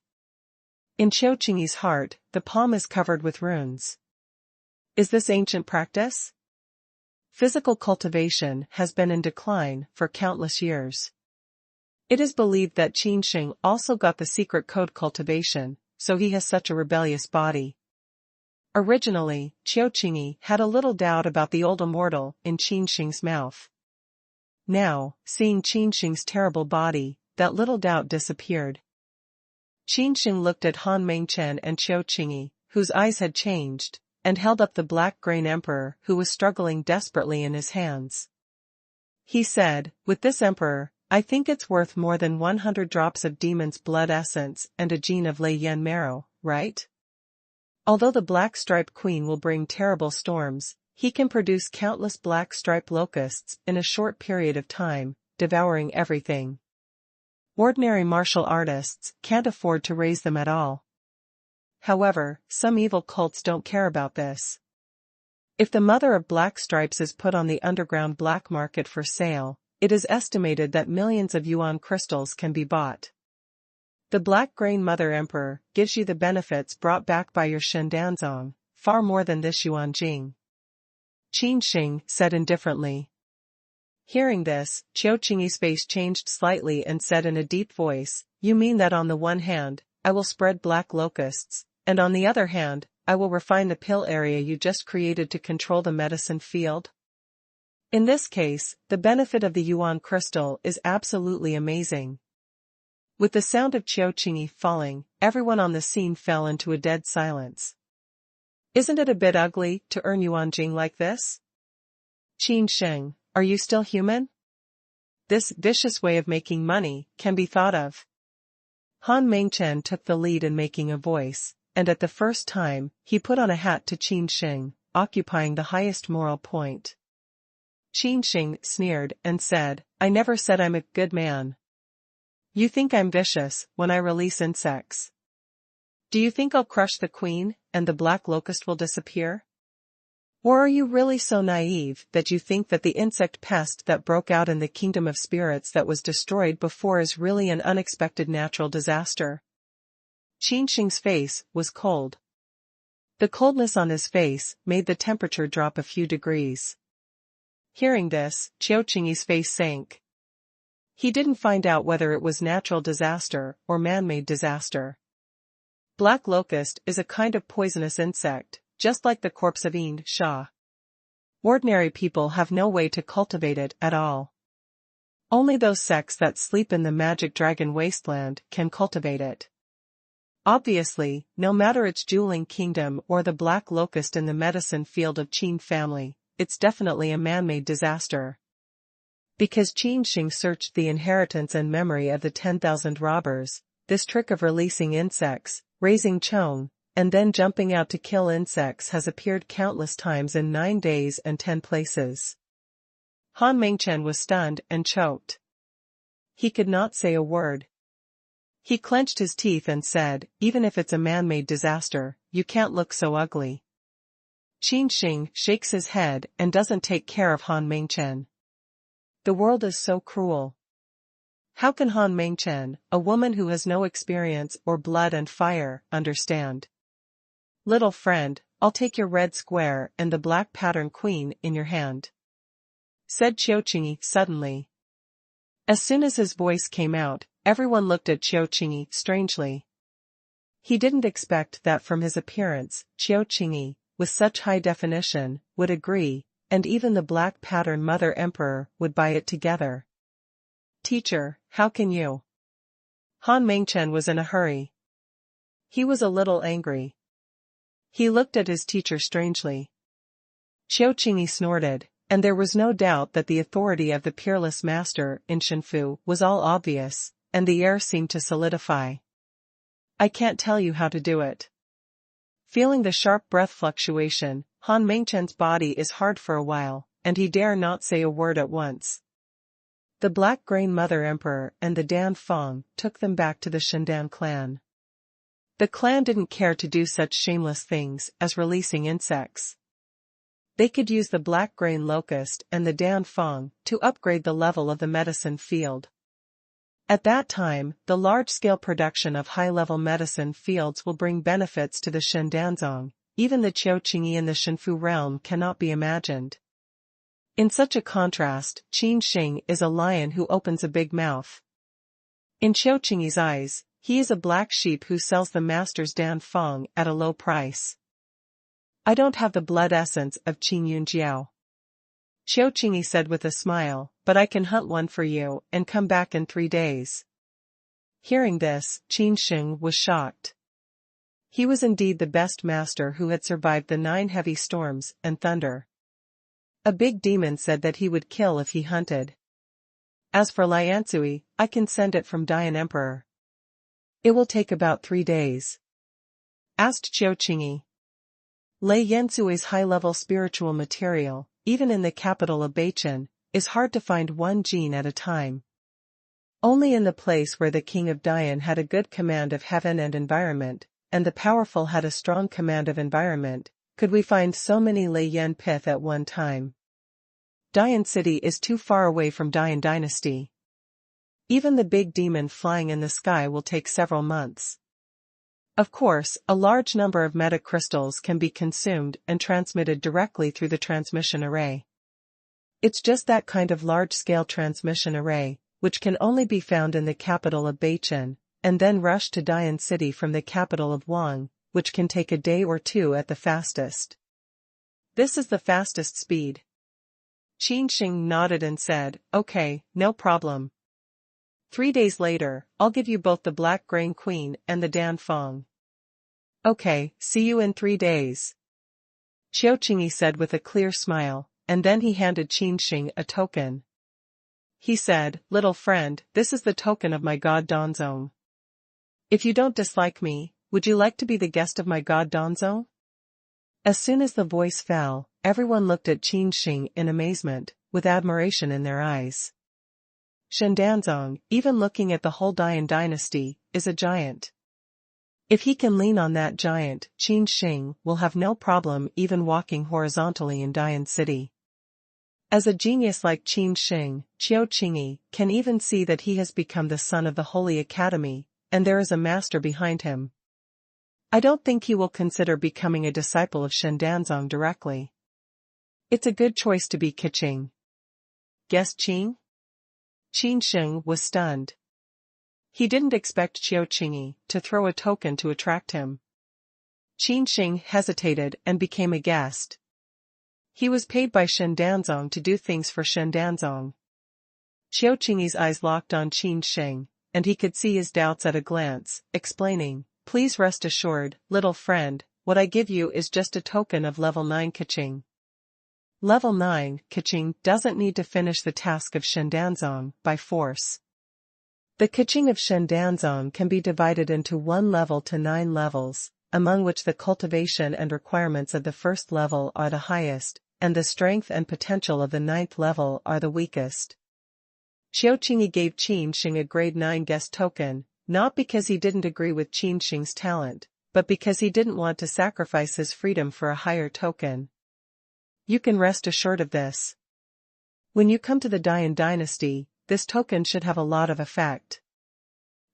In Qiu Qingyi's heart, the palm is covered with runes. Is this ancient practice? Physical cultivation has been in decline for countless years. It is believed that Qin Sheng also got the secret code cultivation, so he has such a rebellious body. Originally, Qiu Qingyi had a little doubt about the old immortal in Qin Sheng's mouth. Now, seeing Qin Sheng's terrible body, that little doubt disappeared. Qin Sheng looked at Han Mengchen and Qiu Qingyi, whose eyes had changed, and held up the black grain emperor who was struggling desperately in his hands. He said, "With this emperor, I think it's worth more than 100 drops of demon's blood essence and a gene of Lei Yan marrow, right? Although the black-striped queen will bring terrible storms, he can produce countless black-striped locusts in a short period of time, devouring everything. Ordinary martial artists can't afford to raise them at all. However, some evil cults don't care about this. If the mother of black stripes is put on the underground black market for sale, it is estimated that millions of yuan crystals can be bought. The black grain Mother Emperor gives you the benefits brought back by your Shendanzong, far more than this yuan jing," Qin Sheng said indifferently. Hearing this, Qiu Qingyi's face changed slightly and said in a deep voice, "You mean that on the one hand, I will spread black locusts, and on the other hand, I will refine the pill area you just created to control the medicine field? In this case, the benefit of the yuan crystal is absolutely amazing." With the sound of Qiu Qingyi falling, everyone on the scene fell into a dead silence. "Isn't it a bit ugly to earn yuan jing like this? Qin Sheng, are you still human? This vicious way of making money can be thought of." Han Mengchen took the lead in making a voice, and at the first time, he put on a hat to Qin Sheng, occupying the highest moral point. Qin Sheng sneered and said, "I never said I'm a good man. You think I'm vicious when I release insects. Do you think I'll crush the queen, and the black locust will disappear? Or are you really so naive that you think that the insect pest that broke out in the kingdom of spirits that was destroyed before is really an unexpected natural disaster?" Qin Sheng's face was cold. The coldness on his face made the temperature drop a few degrees. Hearing this, Qiu Qingyi's face sank. He didn't find out whether it was natural disaster or man-made disaster. Black locust is a kind of poisonous insect, just like the corpse of Yin Sha. Ordinary people have no way to cultivate it at all. Only those sects that sleep in the magic dragon wasteland can cultivate it. Obviously, no matter its Juling kingdom or the black locust in the medicine field of Qin family, it's definitely a man-made disaster. Because Qin Sheng searched the inheritance and memory of the 10,000 robbers, this trick of releasing insects, raising Chong, and then jumping out to kill insects has appeared countless times in 9 days and 10 places. Han Mengchen was stunned and choked. He could not say a word. He clenched his teeth and said, "Even if it's a man-made disaster, you can't look so ugly." Qin Sheng shakes his head and doesn't take care of Han Mengchen. The world is so cruel. How can Han Mengchen, a woman who has no experience or blood and fire, understand? "Little friend, I'll take your red square and the black pattern queen in your hand," said Qin suddenly. As soon as his voice came out, everyone looked at Qin strangely. He didn't expect that from his appearance, Qin, with such high definition, would agree, and even the black pattern Mother Emperor would buy it together. "Teacher, how can you?" Han Mengchen was in a hurry. He was a little angry. He looked at his teacher strangely. Qin snorted, and there was no doubt that the authority of the Peerless Master in Shenfu was all obvious, and the air seemed to solidify. "I can't tell you how to do it." Feeling the sharp breath fluctuation, Han Mengchen's body is hard for a while, and he dare not say a word at once. The Black Grain Mother Emperor and the Dan Feng took them back to the Shendan clan. The clan didn't care to do such shameless things as releasing insects. They could use the Black Grain Locust and the Dan Feng to upgrade the level of the medicine field. At that time, the large-scale production of high-level medicine fields will bring benefits to the Shendanzong. Even the Qin in the Shenfu realm cannot be imagined. In such a contrast, Qin Sheng is a lion who opens a big mouth. In Qin's eyes, he is a black sheep who sells the master's Dan Feng at a low price. "I don't have the blood essence of Qin Yunjiao," Qin said with a smile, "but I can hunt one for you and come back in 3 days." Hearing this, Qin Sheng was shocked. He was indeed the best master who had survived the 9 heavy storms and thunder. A big demon said that he would kill if he hunted. "As for Liansui, I can send it from Dian Emperor." "It will take about 3 days?" asked Qin. Lei Yansui's high-level spiritual material, even in the capital of Beichen, is hard to find 1 gene at a time. Only in the place where the king of Dian had a good command of heaven and environment, and the powerful had a strong command of environment, could we find so many Lei Yan pith at one time. Dian City is too far away from Dian Dynasty. Even the big demon flying in the sky will take several months. Of course, a large number of metacrystals can be consumed and transmitted directly through the transmission array. It's just that kind of large-scale transmission array, which can only be found in the capital of Beichen, and then rush to Dian City from the capital of Wang, which can take a day or 2 at the fastest. This is the fastest speed. Qin Sheng nodded and said, "Okay, no problem. 3 days later, I'll give you both the Black Grain Queen and the Dan Feng." "Okay, see you in 3 days," Qin said with a clear smile, and then he handed Qin Sheng a token. He said, "Little friend, this is the token of my god Danzong. If you don't dislike me, would you like to be the guest of my god Danzong?" As soon as the voice fell, everyone looked at Qin Sheng in amazement, with admiration in their eyes. Shendanzong, even looking at the whole Dian dynasty, is a giant. If he can lean on that giant, Qin Sheng will have no problem even walking horizontally in Dian City. As a genius like Qin Sheng, Qin can even see that he has become the son of the Holy Academy, and there is a master behind him. I don't think he will consider becoming a disciple of Shendanzong directly. It's a good choice to be Qin. Guess Qin? Qin Sheng was stunned. He didn't expect Qin to throw a token to attract him. Qin Sheng hesitated and became a guest. He was paid by Shendanzong to do things for Shendanzong. Qin's eyes locked on Qin Sheng, and he could see his doubts at a glance, explaining, "Please rest assured, little friend, what I give you is just a token of level 9 Qin. Level 9 Qin doesn't need to finish the task of Shendanzong by force. The Qin of Shendanzong can be divided into 1 level to 9 levels, among which the cultivation and requirements of the first level are the highest, and the strength and potential of the 9th level are the weakest." Qin gave Qin Sheng a grade 9 guest token, not because he didn't agree with Qin Sheng's talent, but because he didn't want to sacrifice his freedom for a higher token. You can rest assured of this. When you come to the Dian dynasty, this token should have a lot of effect.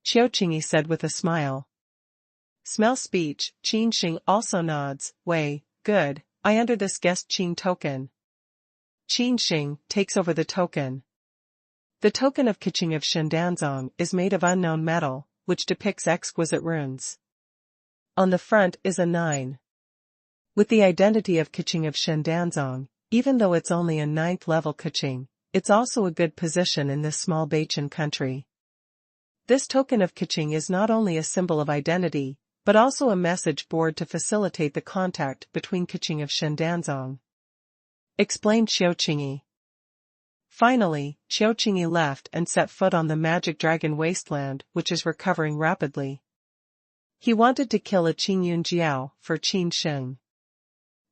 Qin said with a smile. Smell speech, Qin Sheng also nods, "Wei, good, I enter this guest Qin token. Qin Sheng takes over the token. The token of Qin of Shendanzong is made of unknown metal, which depicts exquisite runes. On the front is a 9. With the identity of Qin of Shendanzong, even though it's only a 9th level Qin, it's also a good position in this small Bachin country. This token of Qin is not only a symbol of identity, but also a message board to facilitate the contact between Qin of Shendanzong. Explained Qiuqingyi. Finally, Qiuqingyi left and set foot on the magic dragon wasteland, which is recovering rapidly. He wanted to kill a Qin Yunjiao for Qin Sheng.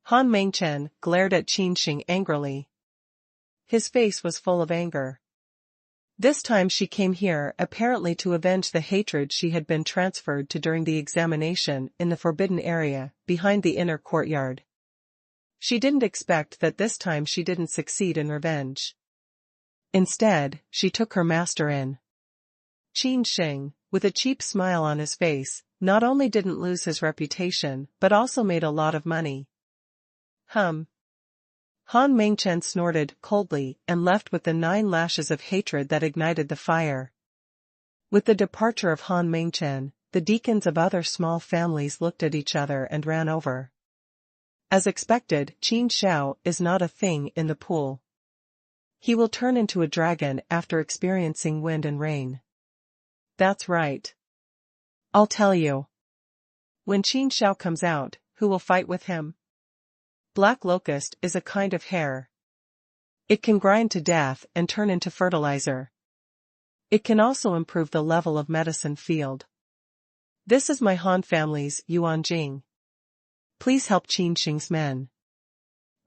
Han Mengchen glared at Qin Sheng angrily. His face was full of anger. This time she came here apparently to avenge the hatred she had been transferred to during the examination in the forbidden area, behind the inner courtyard. She didn't expect that this time she didn't succeed in revenge. Instead, she took her master in. Qin Sheng, with a cheap smile on his face, not only didn't lose his reputation but also made a lot of money. Han Mengchen snorted coldly and left with the 9 lashes of hatred that ignited the fire. With the departure of Han Mengchen, the deacons of other small families looked at each other and ran over. As expected, Qin Shao is not a thing in the pool. He will turn into a dragon after experiencing wind and rain. That's right. I'll tell you. When Qin Shao comes out, who will fight with him? Black locust is a kind of hare. It can grind to death and turn into fertilizer. It can also improve the level of medicine field. This is my Han family's Yuan Jing. Please help Qin Sheng's men.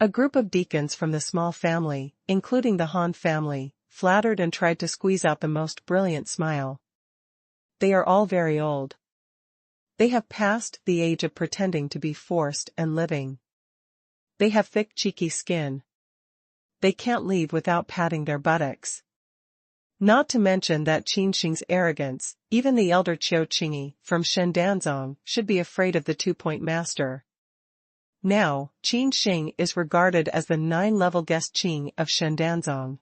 A group of deacons from the small family, including the Han family, flattered and tried to squeeze out the most brilliant smile. They are all very old. They have passed the age of pretending to be forced and living. They have thick cheeky skin. They can't leave without patting their buttocks. Not to mention that Qin Sheng's arrogance, even the elder Qiuqingyi from Shendanzong should be afraid of the 2-point master. Now, Qin Sheng is regarded as the 9-level guest Qin of Shendanzong.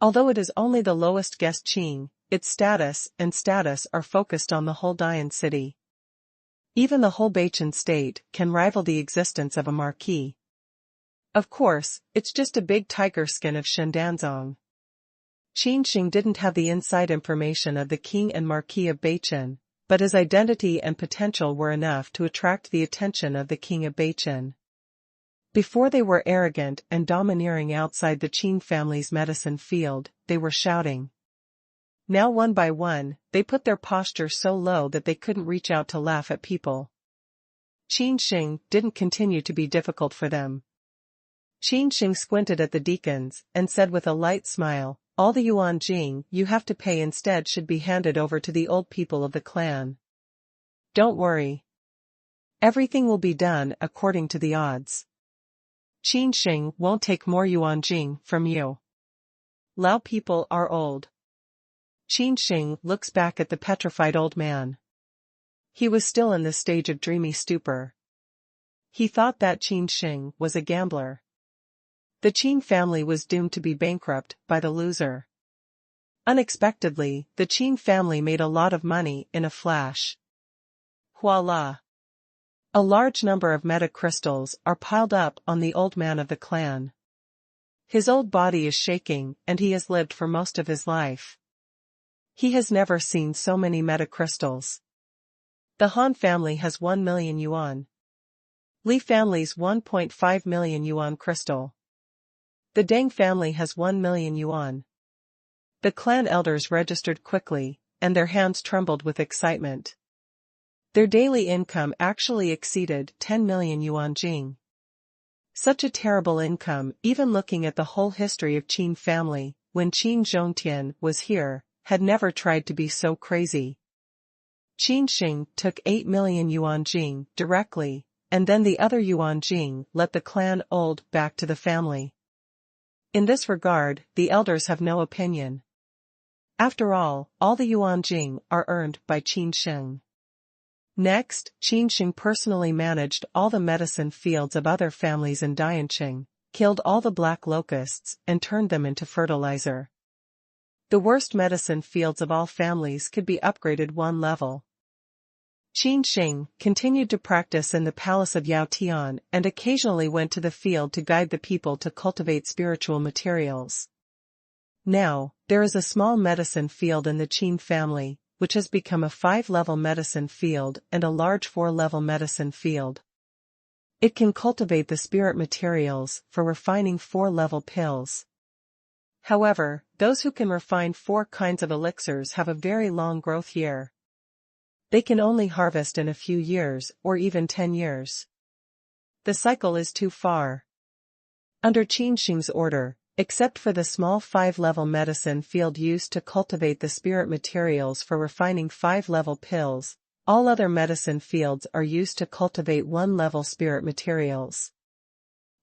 Although it is only the lowest guest Qin, its status are focused on the whole Dian city. Even the whole Bachin state can rival the existence of a marquis. Of course, it's just a big tiger skin of Shendanzong. Qin Sheng didn't have the inside information of the king and marquis of Bachin, but his identity and potential were enough to attract the attention of the king of Bachin. Before they were arrogant and domineering outside the Qin family's medicine field, they were shouting. Now one by one, they put their posture so low that they couldn't reach out to laugh at people. Qin Sheng didn't continue to be difficult for them. Qin Sheng squinted at the deacons and said with a light smile, all the yuan jing you have to pay instead should be handed over to the old people of the clan. Don't worry. Everything will be done according to the odds. Qin Sheng won't take more yuan jing from you. Lao people are old. Qin Sheng looks back at the petrified old man. He was still in the stage of dreamy stupor. He thought that Qin Sheng was a gambler. The Qin family was doomed to be bankrupt by the loser. Unexpectedly, the Qin family made a lot of money in a flash. Voila! A large number of metacrystals are piled up on the old man of the clan. His old body is shaking and he has lived for most of his life. He has never seen so many metacrystals. The Han family has 1 million yuan. Li family's 1.5 million yuan crystal. The Deng family has 1 million yuan. The clan elders registered quickly, and their hands trembled with excitement. Their daily income actually exceeded 10 million yuan jing. Such a terrible income, even looking at the whole history of Qin family, when Qin Zhongtian was here, had never tried to be so crazy. Qin Sheng took 8 million yuan jing directly, and then the other yuan jing let the clan old back to the family. In this regard, the elders have no opinion. After all the yuan jing are earned by Qin Sheng. Next, Qin Sheng personally managed all the medicine fields of other families in Dianqing, killed all the black locusts, and turned them into fertilizer. The worst medicine fields of all families could be upgraded one level. Qin Sheng continued to practice in the palace of Yao Tian and occasionally went to the field to guide the people to cultivate spiritual materials. Now, there is a small medicine field in the Qin family, which has become a 5-level medicine field and a large 4-level medicine field. It can cultivate the spirit materials for refining 4-level pills. However, those who can refine 4 kinds of elixirs have a very long growth year. They can only harvest in a few years or even 10 years. The cycle is too far. Under Qin Sheng's order, except for the small 5-level medicine field used to cultivate the spirit materials for refining 5-level pills, all other medicine fields are used to cultivate 1-level spirit materials.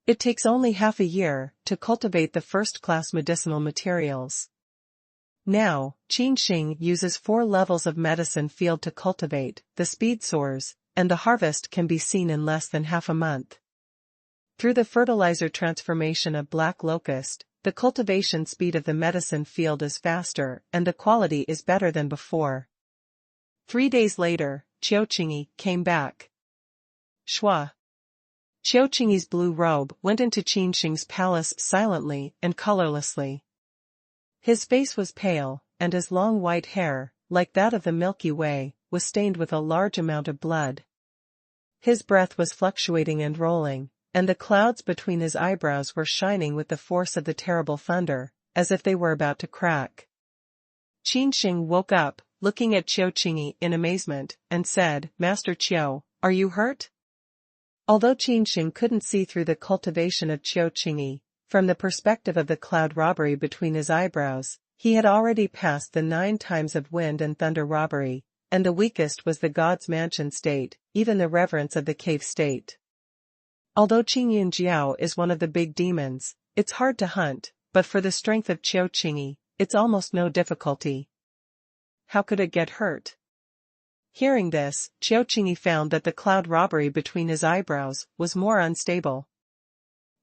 It takes only half a year to cultivate the first-class medicinal materials. Now, Qin Sheng uses 4 levels of medicine field to cultivate, the speed soars, and the harvest can be seen in less than half a month. Through the fertilizer transformation of black locust, the cultivation speed of the medicine field is faster and the quality is better than before. 3 days later, Qiu Qingyi came back. Shua. Qiu Qingyi's blue robe went into Qin Sheng's palace silently and colorlessly. His face was pale, and his long white hair, like that of the Milky Way, was stained with a large amount of blood. His breath was fluctuating and rolling, and the clouds between his eyebrows were shining with the force of the terrible thunder, as if they were about to crack. Qin Sheng woke up, looking at Qiu Qingyi in amazement, and said, "Master Qiu, are you hurt?" Although Qin Sheng couldn't see through the cultivation of Qiu Qingyi, from the perspective of the cloud robbery between his eyebrows, he had already passed the 9 times of wind and thunder robbery, and the weakest was the god's mansion state, even the reverence of the cave state. Although Qingyun Jiao is one of the big demons, it's hard to hunt, but for the strength of Qiu Qingyi, it's almost no difficulty. How could it get hurt? Hearing this, Qiu Qingyi found that the cloud robbery between his eyebrows was more unstable.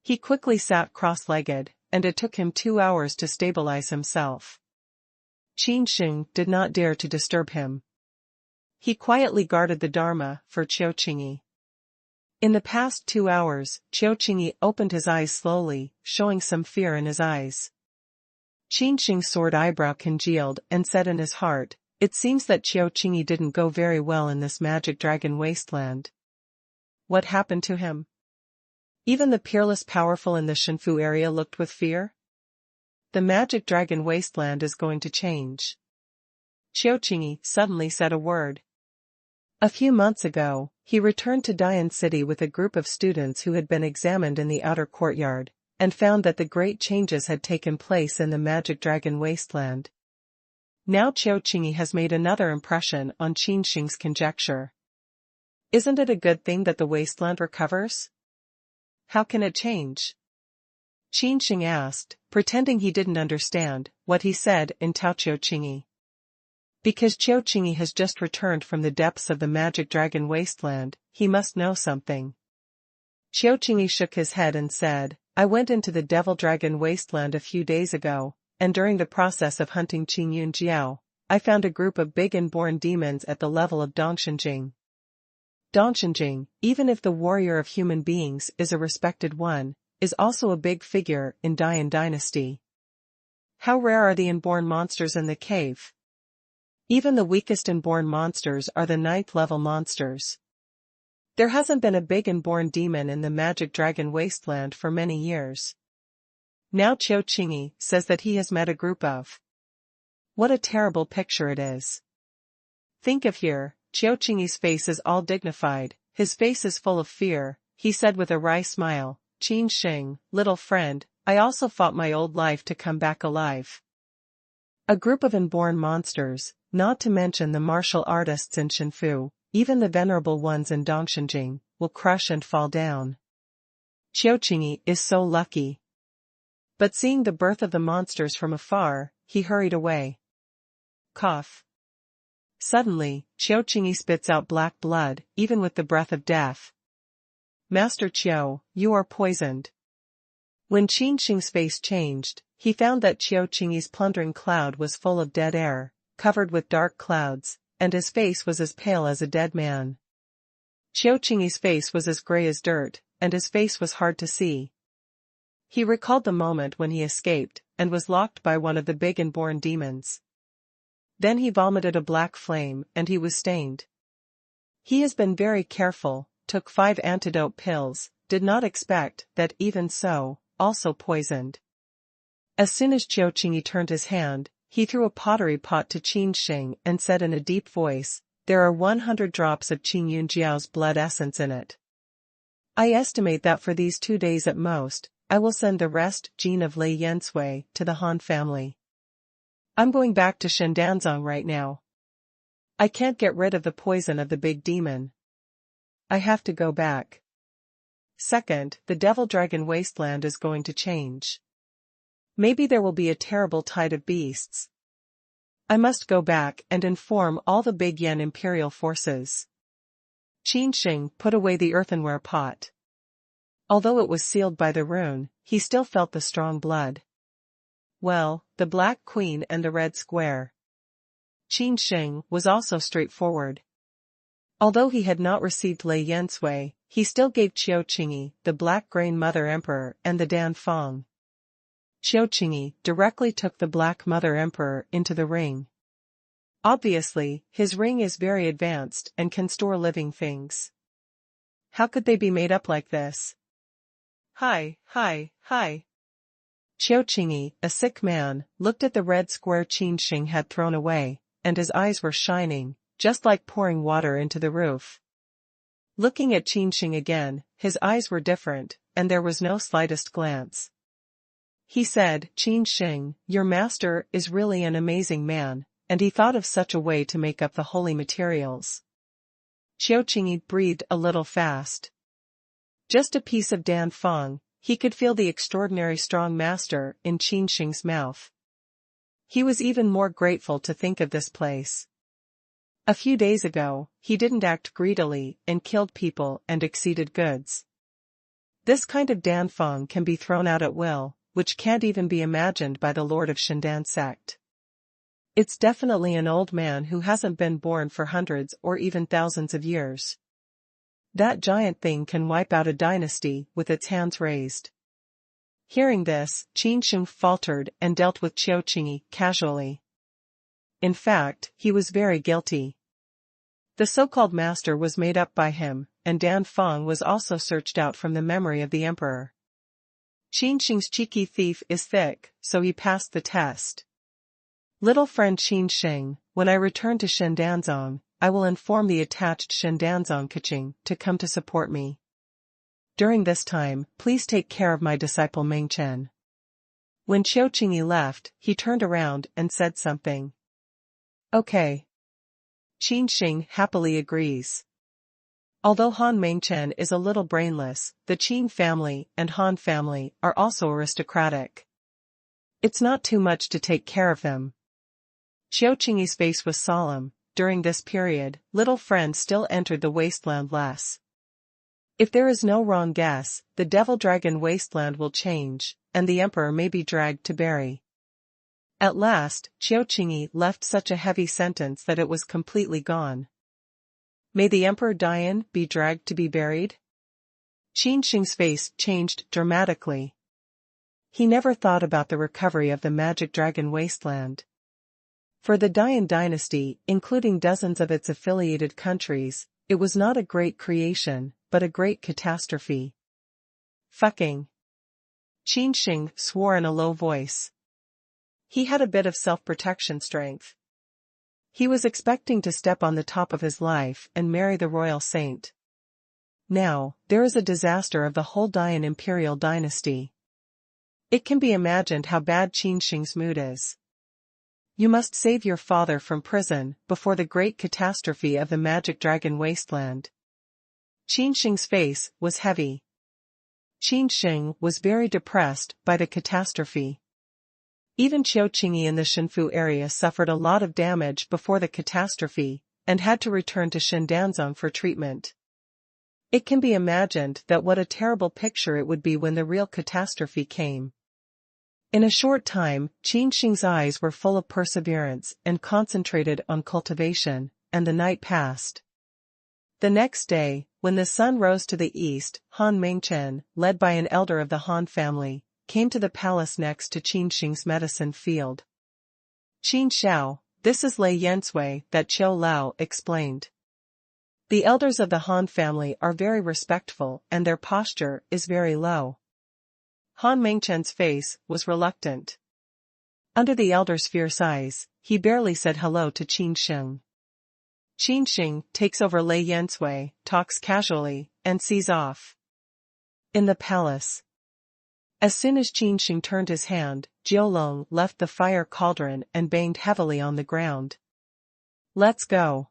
He quickly sat cross-legged, and it took him 2 hours to stabilize himself. Qin Sheng did not dare to disturb him. He quietly guarded the Dharma for Qiu Qingyi. In the past 2 hours, Qiu Qingyi opened his eyes slowly, showing some fear in his eyes. Qin Sheng's sword eyebrow congealed and said in his heart, "It seems that Qiu Qingyi didn't go very well in this magic dragon wasteland." What happened to him? Even the peerless powerful in the Shenfu area looked with fear. The magic dragon wasteland is going to change. Qiu Qingyi suddenly said a word. A few months ago, he returned to Dian City with a group of students who had been examined in the outer courtyard, and found that the great changes had taken place in the magic dragon wasteland. Now Qiu Qingyi has made another impression on Qin Sheng's conjecture. Isn't it a good thing that the wasteland recovers? How can it change? Qin Sheng asked, pretending he didn't understand what he said in Tao Qiu Qingyi. Because Qiu Qingyi has just returned from the depths of the magic dragon wasteland, he must know something. Qiu Qingyi shook his head and said, "I went into the devil dragon wasteland a few days ago, and during the process of hunting Qingyun Jiao, I found a group of big inborn demons at the level of Dongshenjing. Dongshenjing, even if the warrior of human beings is a respected one, is also a big figure in Dian dynasty. How rare are the inborn monsters in the cave? Even the weakest inborn monsters are the 9th level monsters. There hasn't been a big inborn demon in the magic dragon wasteland for many years. Now Qiu Qingyi says that he has met a group of. What a terrible picture it is. Think of here, Qiu Qingyi's face is all dignified, his face is full of fear, he said with a wry smile, "Qin Sheng, little friend, I also fought my old life to come back alive. A group of inborn monsters, not to mention the martial artists in Shenfu, even the venerable ones in Dongshenjing, will crush and fall down. Qiu Qingyi is so lucky." But seeing the birth of the monsters from afar, he hurried away. Cough. Suddenly, Qin spits out black blood, even with the breath of death. Master Qiu, you are poisoned. When Qin Sheng's face changed, he found that Qin's plundering cloud was full of dead air, covered with dark clouds, and his face was as pale as a dead man. Qin's face was as gray as dirt, and his face was hard to see. He recalled the moment when he escaped, and was locked by one of the big inborn demons. Then he vomited a black flame, and he was stained. He has been very careful, took 5 antidote pills, did not expect that even so, also poisoned. As soon as Qin turned his hand, he threw a pottery pot to Qin Sheng and said in a deep voice, "There are 100 drops of Qin Yunjiao's blood essence in it. I estimate that for these 2 days at most, I will send the rest gene of Lei Yensui to the Han family. I'm going back to Shendanzong right now. I can't get rid of the poison of the big demon. I have to go back. Second, the Devil Dragon Wasteland is going to change. Maybe there will be a terrible tide of beasts. I must go back and inform all the Big Yen Imperial forces." Qin Sheng put away the earthenware pot. Although it was sealed by the rune, he still felt the strong blood. Well, the Black Queen and the Red Square. Qin Sheng was also straightforward. Although he had not received Lei Yensui, he still gave Qin the Black Grain Mother Emperor and the Dan Feng. Qin directly took the Black Mother Emperor into the ring. Obviously, his ring is very advanced and can store living things. How could they be made up like this? Hi. Qin, a sick man, looked at the red square Qin Sheng had thrown away, and his eyes were shining, just like pouring water into the roof. Looking at Qin Sheng again, his eyes were different, and there was no slightest glance. He said, "Qin Sheng, your master is really an amazing man," and he thought of such a way to make up the holy materials. Qin breathed a little fast. Just a piece of Dan Feng, he could feel the extraordinary strong master in Qin Sheng's mouth. He was even more grateful to think of this place. A few days ago, he didn't act greedily and killed people and exceeded goods. This kind of Dan Feng can be thrown out at will, which can't even be imagined by the Lord of Shendan sect. It's definitely an old man who hasn't been born for hundreds or even thousands of years. That giant thing can wipe out a dynasty with its hands raised. Hearing this, Qin Sheng faltered and dealt with Qin casually. In fact, he was very guilty. The so-called master was made up by him, and Dan Feng was also searched out from the memory of the emperor. Qin Sheng's cheeky thief is thick, so he passed the test. Little friend Qin Sheng, when I return to Shendanzong, I will inform the attached Shendanzong Qing to come to support me. During this time, please take care of my disciple Meng Chen. When Qin left, he turned around and said something. Okay. Qin Sheng happily agrees. Although Han Mengchen is a little brainless, the Qin family and Han family are also aristocratic. It's not too much to take care of them. Qin's face was solemn. During this period, little friend still entered the wasteland less. If there is no wrong guess, the Devil Dragon wasteland will change, and the emperor may be dragged to bury. At last, Qin left such a heavy sentence that it was completely gone. May the Emperor Dian be dragged to be buried? Qin Sheng's face changed dramatically. He never thought about the recovery of the Magic Dragon Wasteland. For the Dian dynasty, including dozens of its affiliated countries, it was not a great creation, but a great catastrophe. Fucking. Qin Sheng swore in a low voice. He had a bit of self-protection strength. He was expecting to step on the top of his life and marry the royal saint. Now, there is a disaster of the whole Dian imperial dynasty. It can be imagined how bad Qin Sheng's mood is. You must save your father from prison before the great catastrophe of the Magic Dragon Wasteland. Qin Sheng's face was heavy. Qin Sheng was very depressed by the catastrophe. Even Qiu Qingyi in the Shenfu area suffered a lot of damage before the catastrophe, and had to return to Shendanzong for treatment. It can be imagined that what a terrible picture it would be when the real catastrophe came. In a short time, Qin Sheng's eyes were full of perseverance and concentrated on cultivation, and the night passed. The next day, when the sun rose to the east, Han Mengchen, led by an elder of the Han family, came to the palace next to Qin Sheng's medicine field. Qin Xiao, this is Lei Yensui, that Qiu Lao explained. The elders of the Han family are very respectful and their posture is very low. Han Mengchen's face was reluctant. Under the elder's fierce eyes, he barely said hello to Qin Sheng. Qin Sheng takes over Lei Yensui, talks casually, and sees off. In the palace. As soon as Qin Sheng turned his hand, Jiulong left the fire cauldron and banged heavily on the ground. Let's go.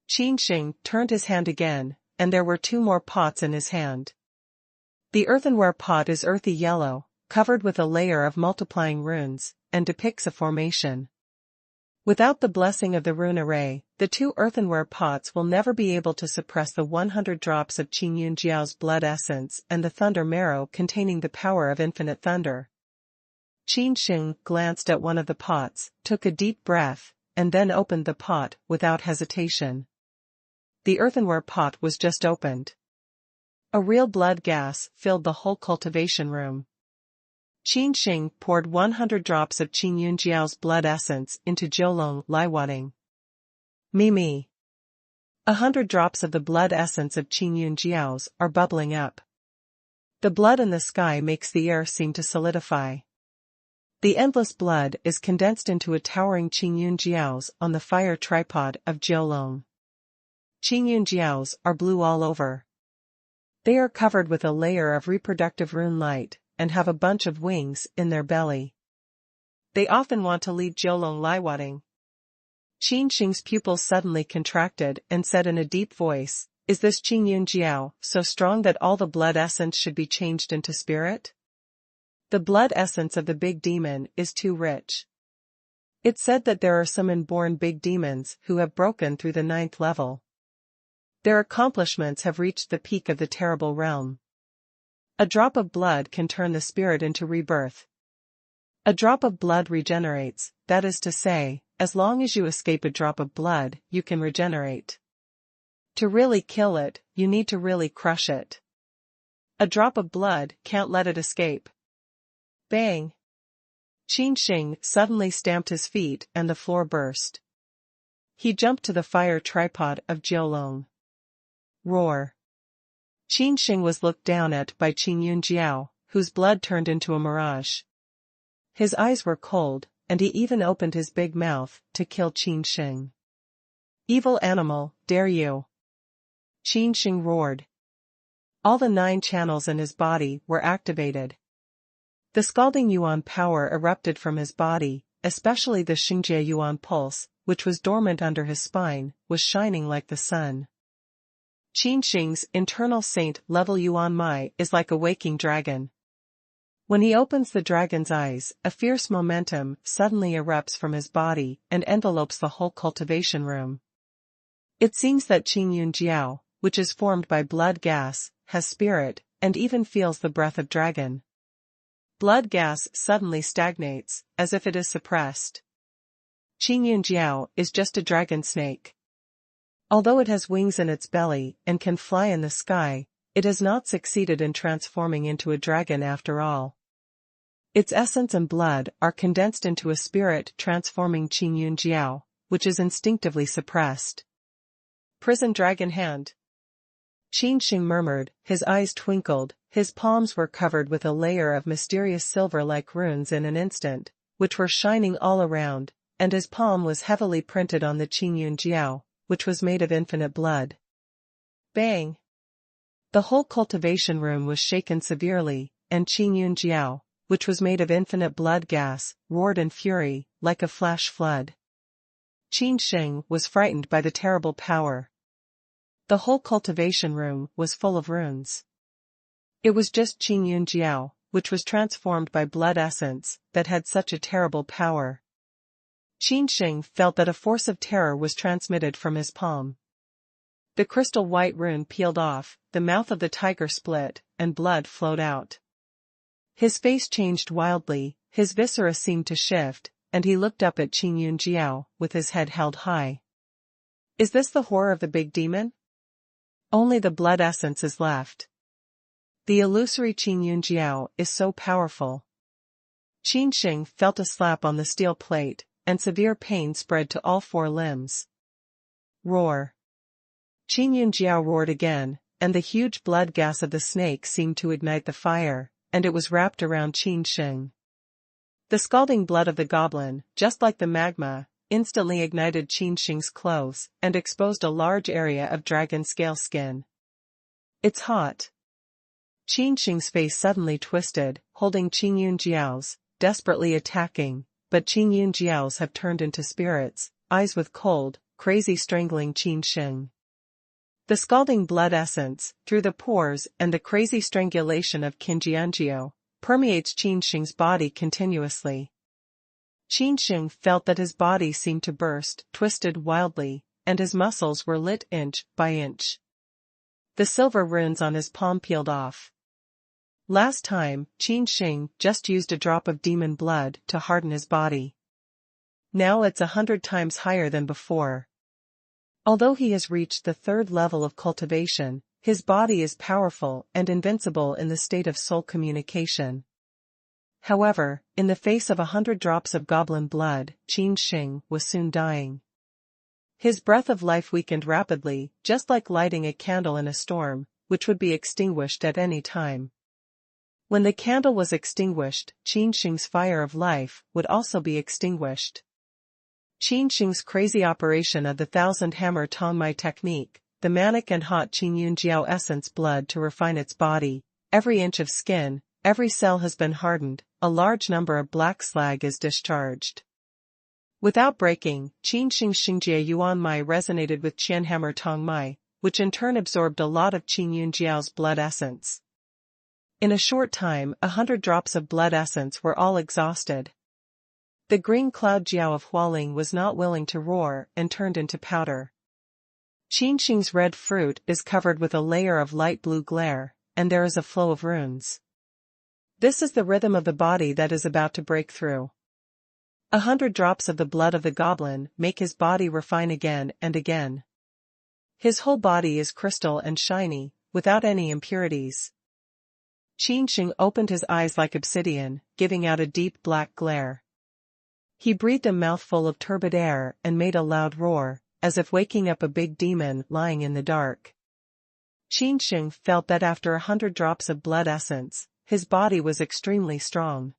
Qin Sheng turned his hand again, and there were 2 more pots in his hand. The earthenware pot is earthy yellow, covered with a layer of multiplying runes, and depicts a formation. Without the blessing of the rune array, the 2 earthenware pots will never be able to suppress the 100 drops of Qin Yun Jiao's blood essence and the thunder marrow containing the power of infinite thunder. Qin Sheng glanced at one of the pots, took a deep breath, and then opened the pot without hesitation. The earthenware pot was just opened. A real blood gas filled the whole cultivation room. Qin Sheng poured 100 drops of Qin Yun Jiao's blood essence into Jiulong Laiwating. Mimi. 100 drops of the blood essence of Qin Yun Jiao's are bubbling up. The blood in the sky makes the air seem to solidify. The endless blood is condensed into a towering Qin Yun Jiao's on the fire tripod of Jiulong. Qin Yun Jiao's are blue all over. They are covered with a layer of reproductive rune light, and have a bunch of wings in their belly. They often want to lead Jiulong Laiwating. Qin Sheng's pupils suddenly contracted and said in a deep voice, "Is this Qin Yun Jiao so strong that all the blood essence should be changed into spirit? The blood essence of the big demon is too rich." It's said that there are some inborn big demons who have broken through the 9th level. Their accomplishments have reached the peak of the terrible realm. A drop of blood can turn the spirit into rebirth. A drop of blood regenerates, that is to say, as long as you escape a drop of blood, you can regenerate. To really kill it, you need to really crush it. A drop of blood can't let it escape. Bang! Qin Sheng suddenly stamped his feet and the floor burst. He jumped to the fire tripod of Jiulong. Roar! Qin Sheng was looked down at by Qin Yun Jiao, whose blood turned into a mirage. His eyes were cold, and he even opened his big mouth to kill Qin Sheng. "Evil animal, dare you!" Qin Sheng roared. All the 9 channels in his body were activated. The scalding Yuan power erupted from his body, especially the Xingjie Yuan pulse, which was dormant under his spine, was shining like the sun. Qin Sheng's internal saint-level Yuan Mai is like a waking dragon. When he opens the dragon's eyes, a fierce momentum suddenly erupts from his body and envelopes the whole cultivation room. It seems that Qin Yun Jiao, which is formed by blood gas, has spirit, and even feels the breath of dragon. Blood gas suddenly stagnates, as if it is suppressed. Qin Yun Jiao is just a dragon snake. Although it has wings in its belly and can fly in the sky, it has not succeeded in transforming into a dragon after all. Its essence and blood are condensed into a spirit transforming Qin Yun Jiao, which is instinctively suppressed. Prison dragon hand. Qin Sheng murmured, his eyes twinkled, his palms were covered with a layer of mysterious silver-like runes in an instant, which were shining all around, and his palm was heavily printed on the Qin Yun Jiao, which was made of infinite blood. Bang! The whole cultivation room was shaken severely, and Qin Yun Jiao, which was made of infinite blood gas, roared in fury, like a flash flood. Qin Sheng was frightened by the terrible power. The whole cultivation room was full of runes. It was just Qin Yun Jiao, which was transformed by blood essence that had such a terrible power. Qin Sheng felt that a force of terror was transmitted from his palm. The crystal white rune peeled off, the mouth of the tiger split, and blood flowed out. His face changed wildly, his viscera seemed to shift, and he looked up at Qin Yunjiao, with his head held high. Is this the horror of the big demon? Only the blood essence is left. The illusory Qin Yunjiao is so powerful. Qin Sheng felt a slap on the steel plate, and severe pain spread to all four limbs. Roar. Qin Yunjiao roared again, and the huge blood gas of the snake seemed to ignite the fire, and it was wrapped around Qin Sheng. The scalding blood of the goblin, just like the magma, instantly ignited Qin Sheng's clothes and exposed a large area of dragon scale skin. It's hot. Qin Sheng's face suddenly twisted, holding Qin Yunjiao's, desperately attacking, but Qin Yunjiao's have turned into spirits, eyes with cold, crazy strangling Qin Sheng. The scalding blood essence, through the pores and the crazy strangulation of Qin Jianjiao, permeates Qin Sheng's body continuously. Qin Sheng felt that his body seemed to burst, twisted wildly, and his muscles were lit inch by inch. The silver runes on his palm peeled off. Last time, Qin Sheng just used a drop of demon blood to harden his body. Now it's 100 times higher than before. Although he has reached the 3rd level of cultivation, his body is powerful and invincible in the state of soul communication. However, in the face of 100 drops of goblin blood, Qin Sheng was soon dying. His breath of life weakened rapidly, just like lighting a candle in a storm, which would be extinguished at any time. When the candle was extinguished, Qin Sheng's fire of life would also be extinguished. Qin Sheng's crazy operation of the 1000 hammer Tongmai technique, the manic and hot Qin Yunjiao essence blood to refine its body, every inch of skin, every cell has been hardened, a large number of black slag is discharged. Without breaking, Qin Sheng's Xingjie Yuan Mai resonated with Qian hammer Tongmai, which in turn absorbed a lot of Qin Yunjiao's blood essence. In a short time, 100 drops of blood essence were all exhausted. The green cloud Jiao of Hualing was not willing to roar and turned into powder. Qin Sheng's red fruit is covered with a layer of light blue glare, and there is a flow of runes. This is the rhythm of the body that is about to break through. 100 drops of the blood of the goblin make his body refine again and again. His whole body is crystal and shiny, without any impurities. Qin Sheng opened his eyes like obsidian, giving out a deep black glare. He breathed a mouthful of turbid air and made a loud roar, as if waking up a big demon lying in the dark. Qin Sheng felt that after 100 drops of blood essence, his body was extremely strong.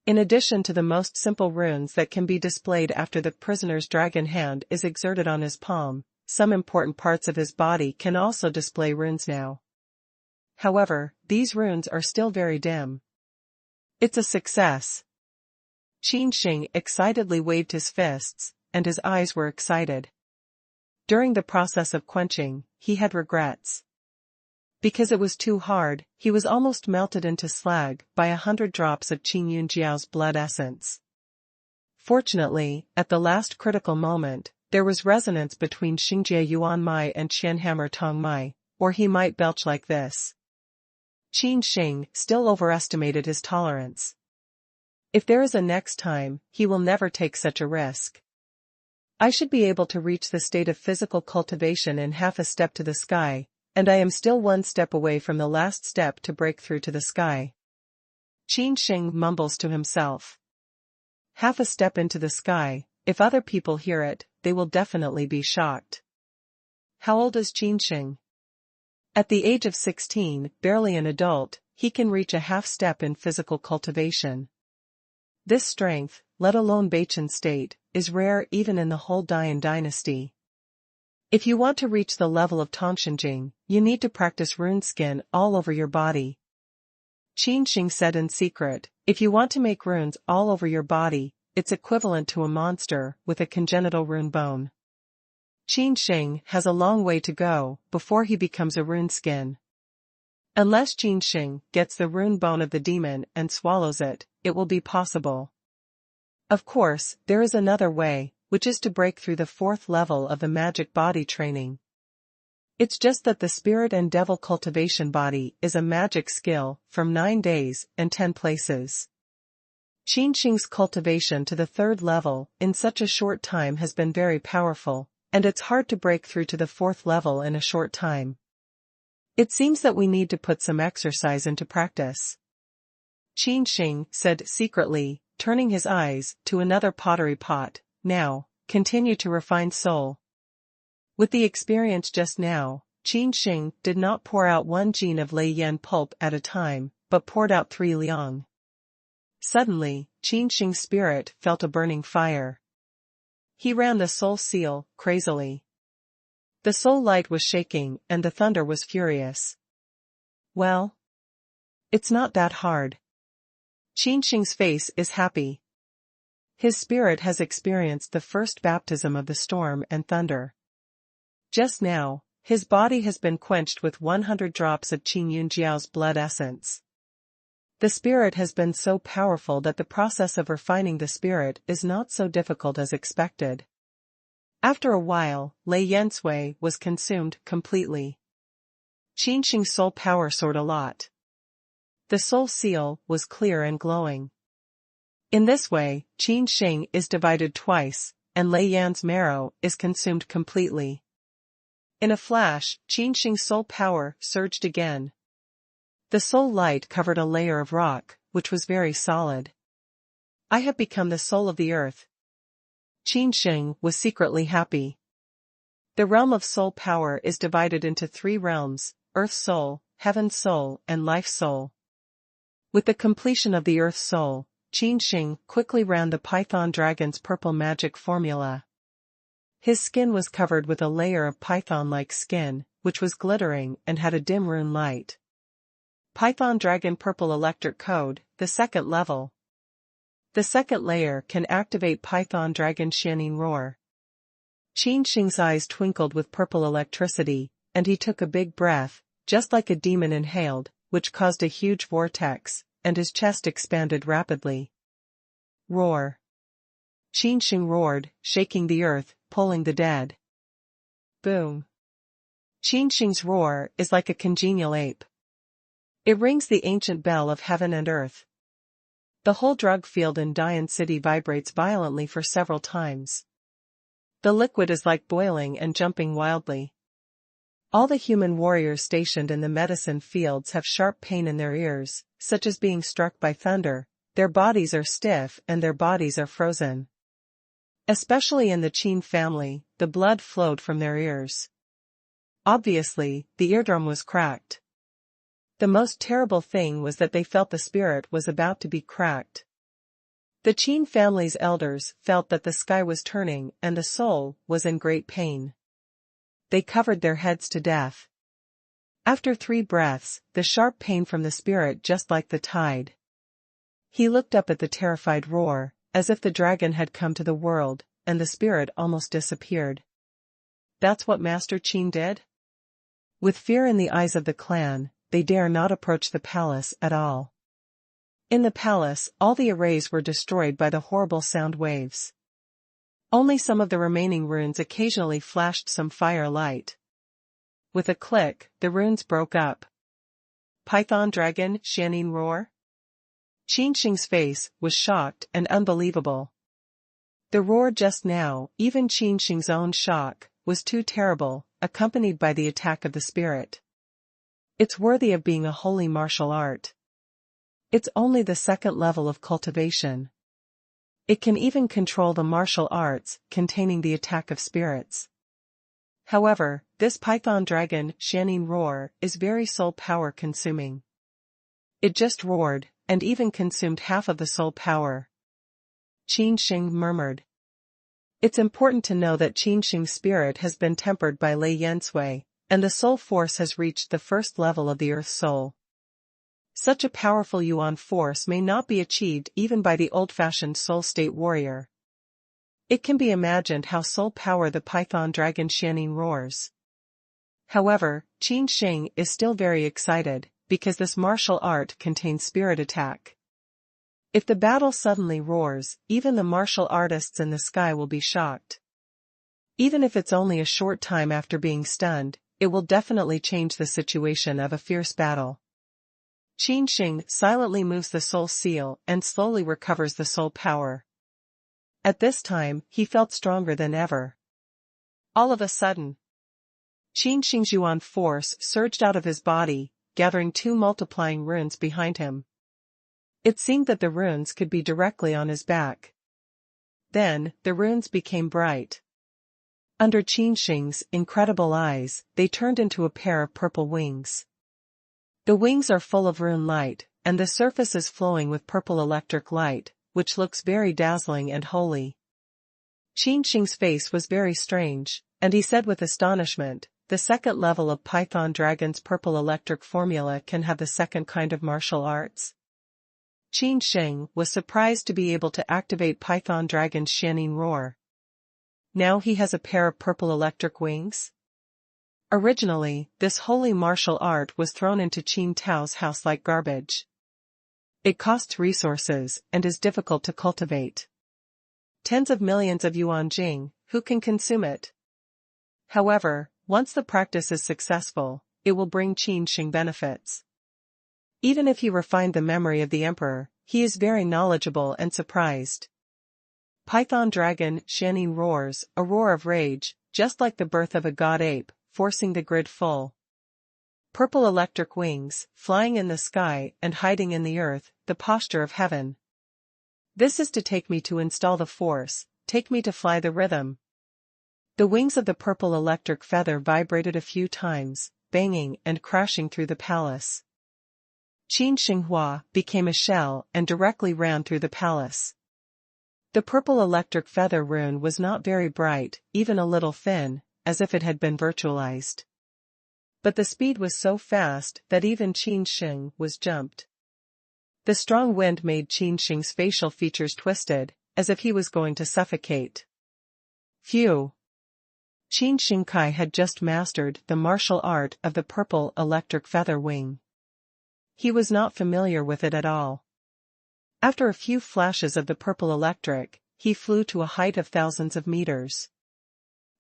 In addition to the most simple runes that can be displayed after the prisoner's dragon hand is exerted on his palm, some important parts of his body can also display runes now. However, these runes are still very dim. It's a success. Qin Sheng excitedly waved his fists, and his eyes were excited. During the process of quenching, he had regrets. Because it was too hard, he was almost melted into slag by 100 drops of Qin Yunjiao's blood essence. Fortunately, at the last critical moment, there was resonance between Xingjie Yuan Mai and Qian Hammer Tong Mai, or he might belch like this. Qin Sheng still overestimated his tolerance. If there is a next time, he will never take such a risk. I should be able to reach the state of physical cultivation in half a step to the sky, and I am still 1 step away from the last step to break through to the sky. Qin Sheng mumbles to himself. Half a step into the sky, if other people hear it, they will definitely be shocked. How old is Qin Sheng? At the age of 16, barely an adult, he can reach a half step in physical cultivation. This strength, let alone Baichen state, is rare even in the whole Dian dynasty. If you want to reach the level of Tongshenjing, you need to practice rune skin all over your body. Qin Sheng said in secret, if you want to make runes all over your body, it's equivalent to a monster with a congenital rune bone. Qin Sheng has a long way to go before he becomes a rune skin. Unless Qin Sheng gets the rune bone of the demon and swallows it, it will be possible. Of course, there is another way, which is to break through the fourth level of the magic body training. It's just that the spirit and devil cultivation body is a magic skill from 9 days and 10 places. Qin Sheng's cultivation to the third level in such a short time has been very powerful, and it's hard to break through to the fourth level in a short time. It seems that we need to put some exercise into practice. Qin Sheng said secretly, turning his eyes to another pottery pot. Now, continue to refine soul. With the experience just now, Qin Sheng did not pour out 1 jin of Lei Yan pulp at a time, but poured out 3 liang. Suddenly, Qin Sheng's spirit felt a burning fire. He ran the soul seal, crazily. The soul light was shaking and the thunder was furious. Well, it's not that hard. Qin Sheng's face is happy. His spirit has experienced the first baptism of the storm and thunder. Just now, his body has been quenched with 100 drops of Qin Yunjiao's blood essence. The spirit has been so powerful that the process of refining the spirit is not so difficult as expected. After a while, Lei Yansui was consumed completely. Qin Sheng's soul power soared a lot. The soul seal was clear and glowing. In this way, Qin Sheng is divided twice, and Lei Yan's marrow is consumed completely. In a flash, Qin Sheng's soul power surged again. The soul light covered a layer of rock, which was very solid. I have become the soul of the earth. Qin Sheng was secretly happy. The realm of soul power is divided into 3 realms, Earth Soul, Heaven Soul, and Life Soul. With the completion of the Earth Soul, Qin Sheng quickly ran the Python Dragon's purple magic formula. His skin was covered with a layer of python-like skin, which was glittering and had a dim rune light. Python Dragon Purple Electric Code, the 2nd level. The 2nd layer can activate Python Dragon Shining Roar. Qin Sheng's eyes twinkled with purple electricity, and he took a big breath, just like a demon inhaled, which caused a huge vortex, and his chest expanded rapidly. Roar. Qin Sheng roared, shaking the earth, pulling the dead. Boom. Qin Sheng's roar is like a congenial ape. It rings the ancient bell of heaven and earth. The whole drug field in Dian City vibrates violently for several times. The liquid is like boiling and jumping wildly. All the human warriors stationed in the medicine fields have sharp pain in their ears, such as being struck by thunder. Their bodies are stiff and their bodies are frozen. Especially in the Qin family, the blood flowed from their ears. Obviously, the eardrum was cracked. The most terrible thing was that they felt the spirit was about to be cracked. The Qin family's elders felt that the sky was turning and the soul was in great pain. They covered their heads to death. After 3 breaths, the sharp pain from the spirit just like the tide. He looked up at the terrified roar, as if the dragon had come to the world, and the spirit almost disappeared. That's what Master Qin did? With fear in the eyes of the clan, they dare not approach the palace at all. In the palace, all the arrays were destroyed by the horrible sound waves. Only some of the remaining runes occasionally flashed some fire light. With a click, the runes broke up. Python Dragon Shining Roar? Qin Sheng's face was shocked and unbelievable. The roar just now, even Qin Sheng's own shock, was too terrible, accompanied by the attack of the spirit. It's worthy of being a holy martial art. It's only the 2nd level of cultivation. It can even control the martial arts containing the attack of spirits. However, this Python Dragon Shining Roar is very soul power consuming. It just roared, and even consumed half of the soul power. Qin Sheng murmured. It's important to know that Qin Sheng's spirit has been tempered by Lei Yansui, and the soul force has reached the 1st level of the Earth Soul. Such a powerful Yuan force may not be achieved even by the old-fashioned soul state warrior. It can be imagined how soul power the Python Dragon Shining roars. However, Qin Sheng is still very excited, because this martial art contains spirit attack. If the battle suddenly roars, even the martial artists in the sky will be shocked. Even if it's only a short time after being stunned, it will definitely change the situation of a fierce battle. Qin Sheng silently moves the soul seal and slowly recovers the soul power. At this time, he felt stronger than ever. All of a sudden, Qin Sheng's yuan force surged out of his body, gathering 2 multiplying runes behind him. It seemed that the runes could be directly on his back. Then, the runes became bright. Under Qin Sheng's incredible eyes, they turned into a pair of purple wings. The wings are full of rune light, and the surface is flowing with purple electric light, which looks very dazzling and holy. Qin Sheng's face was very strange, and he said with astonishment, "The second level of Python Dragon's purple electric formula can have the second kind of martial arts?" Qin Sheng was surprised to be able to activate Python Dragon's shining roar. Now he has a pair of purple electric wings? Originally, this holy martial art was thrown into Qin Tao's house like garbage. It costs resources and is difficult to cultivate. Tens of millions of yuan jing, who can consume it? However, once the practice is successful, it will bring Qin Sheng benefits. Even if he refined the memory of the emperor, he is very knowledgeable and surprised. Python Dragon shining roars, a roar of rage, just like the birth of a god ape, forcing the grid full. Purple electric wings, flying in the sky and hiding in the earth, the posture of heaven. This is to take me to install the force, take me to fly the rhythm. The wings of the purple electric feather vibrated a few times, banging and crashing through the palace. Qin Shenghua became a shell and directly ran through the palace. The purple electric feather rune was not very bright, even a little thin, as if it had been virtualized. But the speed was so fast that even Qin Sheng was jumped. The strong wind made Qin Sheng's facial features twisted, as if he was going to suffocate. Phew! Qin Shengkai had just mastered the martial art of the purple electric feather wing. He was not familiar with it at all. After a few flashes of the purple electric, he flew to a height of thousands of meters.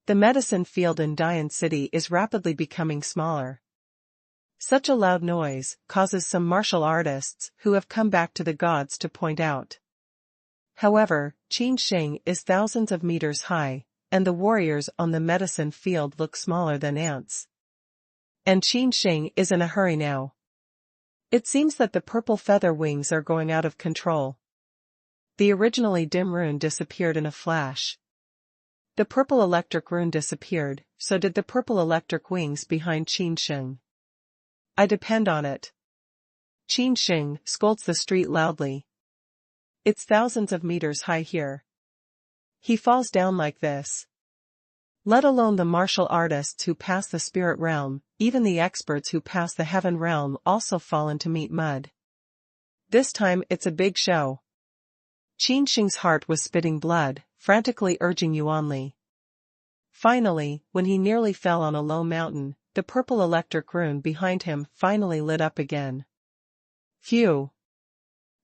The medicine field in Dian City is rapidly becoming smaller. Such a loud noise causes some martial artists who have come back to the gods to point out. However, Qin Sheng is thousands of meters high, and the warriors on the medicine field look smaller than ants. And Qin Sheng is in a hurry now. It seems that the purple feather wings are going out of control. The originally dim rune disappeared in a flash. The purple electric rune disappeared, so did the purple electric wings behind Qin Sheng. I depend on it. Qin Sheng scolds the street loudly. It's thousands of meters high here. He falls down like this. Let alone the martial artists who pass the spirit realm, even the experts who pass the heaven realm also fall into meat mud. This time it's a big show. Qin Sheng's heart was spitting blood, frantically urging Yuanli. Finally, when he nearly fell on a low mountain, the purple electric rune behind him finally lit up again. Phew!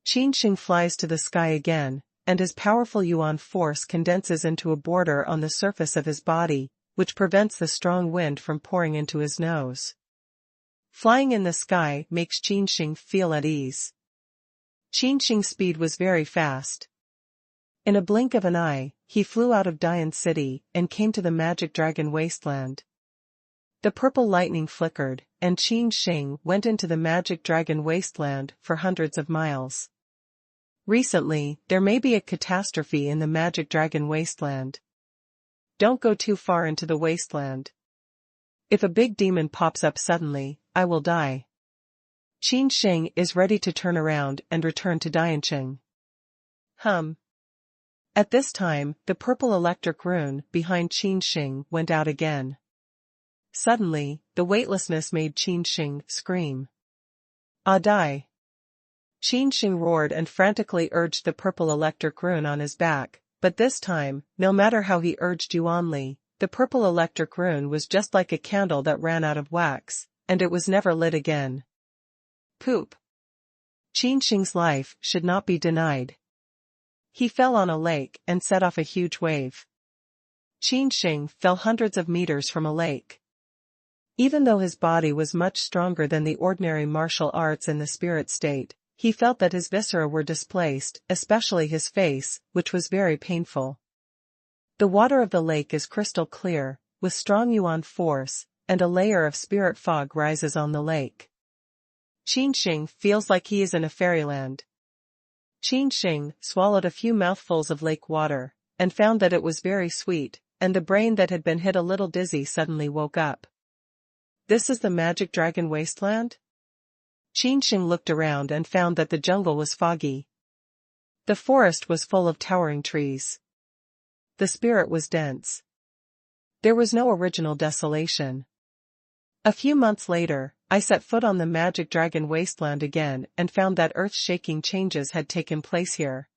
Qin Sheng flies to the sky again, and his powerful yuan force condenses into a border on the surface of his body, which prevents the strong wind from pouring into his nose. Flying in the sky makes Qin Sheng feel at ease. Qin Sheng's speed was very fast. In a blink of an eye, he flew out of Dian City and came to the magic dragon wasteland. The purple lightning flickered, and Qin Sheng went into the magic dragon wasteland for hundreds of miles. Recently, there may be a catastrophe in the magic dragon wasteland. Don't go too far into the wasteland. If a big demon pops up suddenly, I will die. Qin Sheng is ready to turn around and return to Diancheng. At this time, the purple electric rune behind Qin Sheng went out again. Suddenly, the weightlessness made Qin Sheng scream. Ah, die! Qin Sheng roared and frantically urged the purple electric rune on his back, but this time, no matter how he urged Yuanli, the purple electric rune was just like a candle that ran out of wax, and it was never lit again. Poop. Qin Sheng's life should not be denied. He fell on a lake and set off a huge wave. Qin Sheng fell hundreds of meters from a lake. Even though his body was much stronger than the ordinary martial arts in the spirit state, he felt that his viscera were displaced, especially his face, which was very painful. The water of the lake is crystal clear, with strong yuan force, and a layer of spirit fog rises on the lake. Qin Sheng feels like he is in a fairyland. Qin Sheng swallowed a few mouthfuls of lake water, and found that it was very sweet, and the brain that had been hit a little dizzy suddenly woke up. This is the magic dragon wasteland? Qin Sheng looked around and found that the jungle was foggy. The forest was full of towering trees. The spirit was dense. There was no original desolation. A few months later, I set foot on the magic dragon wasteland again and found that earth-shaking changes had taken place here.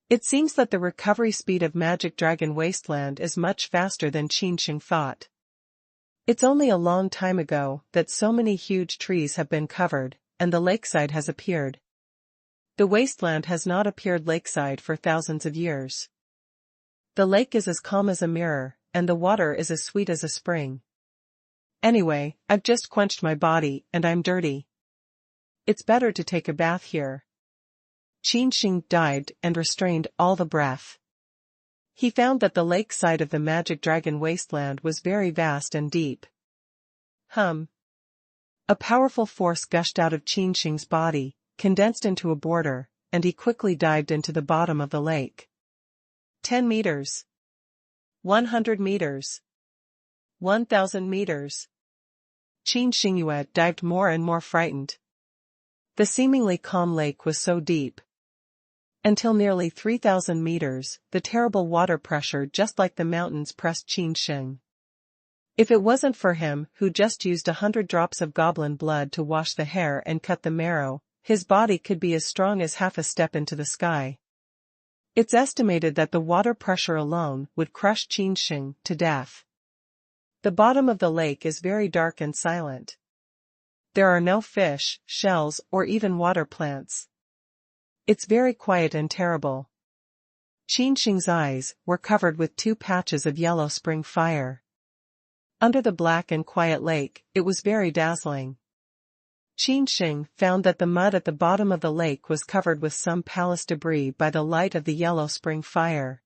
It seems that the recovery speed of magic dragon wasteland is much faster than Qin Sheng thought. It's only a long time ago that so many huge trees have been covered, and the lakeside has appeared. The wasteland has not appeared lakeside for thousands of years. The lake is as calm as a mirror, and the water is as sweet as a spring. Anyway, I've just quenched my body, and I'm dirty. It's better to take a bath here. Qin Sheng dived and restrained all the breath. He found that the lake side of the magic dragon wasteland was very vast and deep. A powerful force gushed out of Qin Sheng's body, condensed into a border, and he quickly dived into the bottom of the lake. 10 meters. 100 meters. 1,000 meters. Qin Sheng dived more and more frightened. The seemingly calm lake was so deep. Until nearly 3,000 meters, the terrible water pressure just like the mountains pressed Qin Sheng. If it wasn't for him who just used 100 drops of goblin blood to wash the hair and cut the marrow, his body could be as strong as half a step into the sky. It's estimated that the water pressure alone would crush Qin Sheng to death. The bottom of the lake is very dark and silent. There are no fish, shells, or even water plants. It's very quiet and terrible. Qin Sheng's eyes were covered with 2 patches of yellow spring fire. Under the black and quiet lake, it was very dazzling. Qin Sheng found that the mud at the bottom of the lake was covered with some palace debris by the light of the yellow spring fire.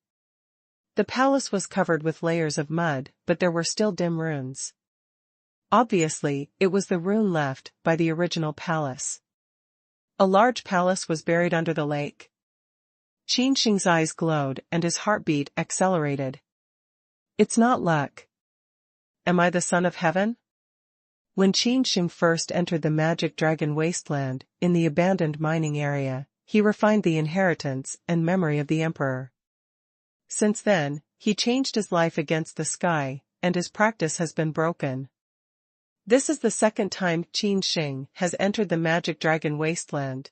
The palace was covered with layers of mud, but there were still dim ruins. Obviously, it was the ruin left by the original palace. A large palace was buried under the lake. Qin Sheng's eyes glowed and his heartbeat accelerated. It's not luck. Am I the son of heaven? When Qin Sheng first entered the magic dragon wasteland, in the abandoned mining area, he refined the inheritance and memory of the emperor. Since then, he changed his life against the sky, and his practice has been broken. This is the second time Qin Sheng has entered the magic dragon wasteland.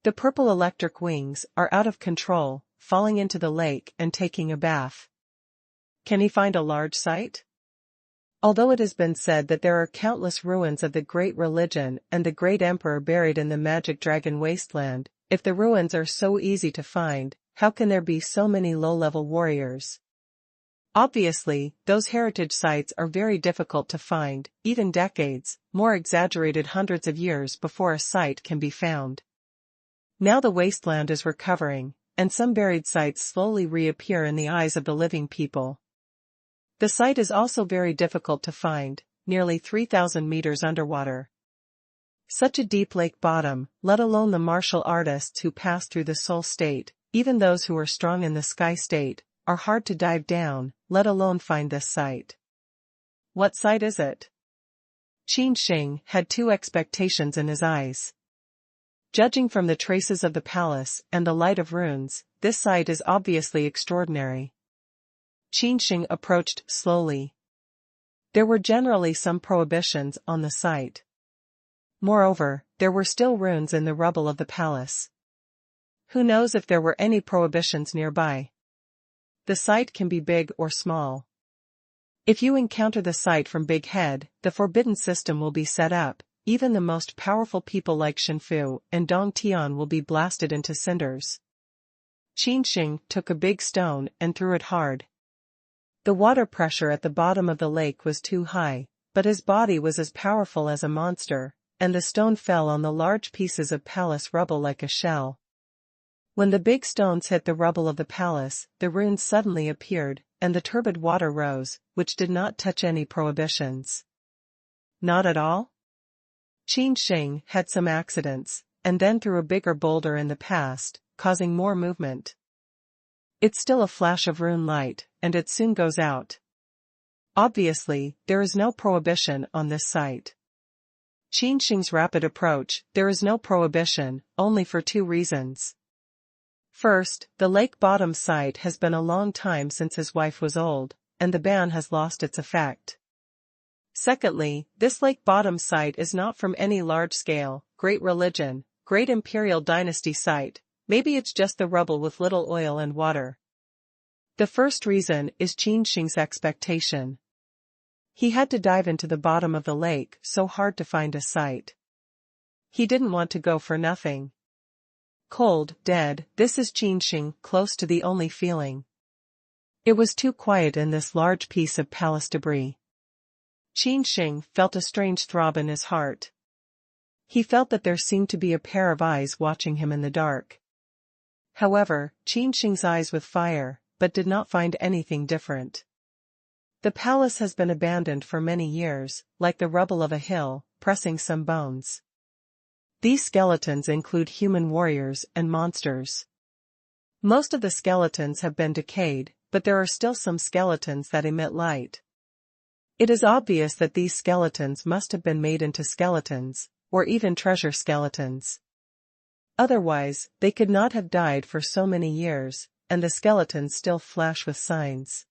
The purple electric wings are out of control, falling into the lake and taking a bath. Can he find a large site? Although it has been said that there are countless ruins of the great religion and the great emperor buried in the magic dragon wasteland, if the ruins are so easy to find, how can there be so many low-level warriors? Obviously, those heritage sites are very difficult to find, even decades, more exaggerated hundreds of years before a site can be found. Now the wasteland is recovering, and some buried sites slowly reappear in the eyes of the living people. The site is also very difficult to find, nearly 3,000 meters underwater. Such a deep lake bottom, let alone the martial artists who pass through the soul state, even those who are strong in the sky state, are hard to dive down, let alone find this site. What site is it? Qin Sheng had 2 expectations in his eyes. Judging from the traces of the palace and the light of runes, this site is obviously extraordinary. Qin Sheng approached slowly. There were generally some prohibitions on the site. Moreover, there were still runes in the rubble of the palace. Who knows if there were any prohibitions nearby? The site can be big or small. If you encounter the site from Big Head, the forbidden system will be set up, even the most powerful people like Shenfu and Dong Tian will be blasted into cinders. Qin Sheng took a big stone and threw it hard. The water pressure at the bottom of the lake was too high, but his body was as powerful as a monster, and the stone fell on the large pieces of palace rubble like a shell. When the big stones hit the rubble of the palace, the runes suddenly appeared, and the turbid water rose, which did not touch any prohibitions. Not at all? Qin Sheng had some accidents, and then threw a bigger boulder in the past, causing more movement. It's still a flash of rune light, and it soon goes out. Obviously, there is no prohibition on this site. Qin Sheng's rapid approach, there is no prohibition, only for two reasons. First, the lake bottom site has been a long time since his wife was old, and the ban has lost its effect. Secondly, this lake bottom site is not from any large-scale, great religion, great imperial dynasty site, maybe it's just the rubble with little oil and water. The first reason is Qin Sheng's expectation. He had to dive into the bottom of the lake so hard to find a site. He didn't want to go for nothing. Cold, dead, this is Qin Sheng close to the only feeling. It was too quiet in this large piece of palace debris. Qin Sheng felt a strange throb in his heart. He felt that there seemed to be a pair of eyes watching him in the dark. However, Qin Sheng's eyes with fire, but did not find anything different. The palace has been abandoned for many years, like the rubble of a hill, pressing some bones. These skeletons include human warriors and monsters. Most of the skeletons have been decayed, but there are still some skeletons that emit light. It is obvious that these skeletons must have been made into skeletons, or even treasure skeletons. Otherwise, they could not have died for so many years, and the skeletons still flash with signs.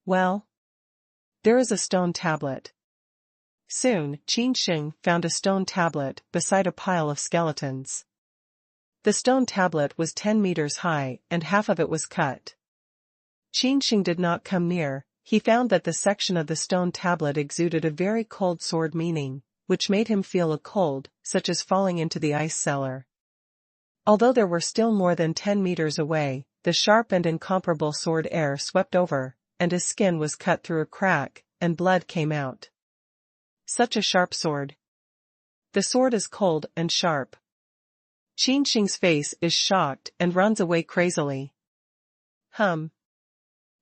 Well, there is a stone tablet. Soon, Qin Sheng found a stone tablet beside a pile of skeletons. The stone tablet was 10 meters high, and half of it was cut. Qin Sheng did not come near. He found that the section of the stone tablet exuded a very cold sword meaning, which made him feel a cold, such as falling into the ice cellar. Although there were still more than 10 meters away, the sharp and incomparable sword air swept over, and his skin was cut through a crack, and blood came out. Such a sharp sword. The sword is cold and sharp. Qin Sheng's face is shocked and runs away crazily.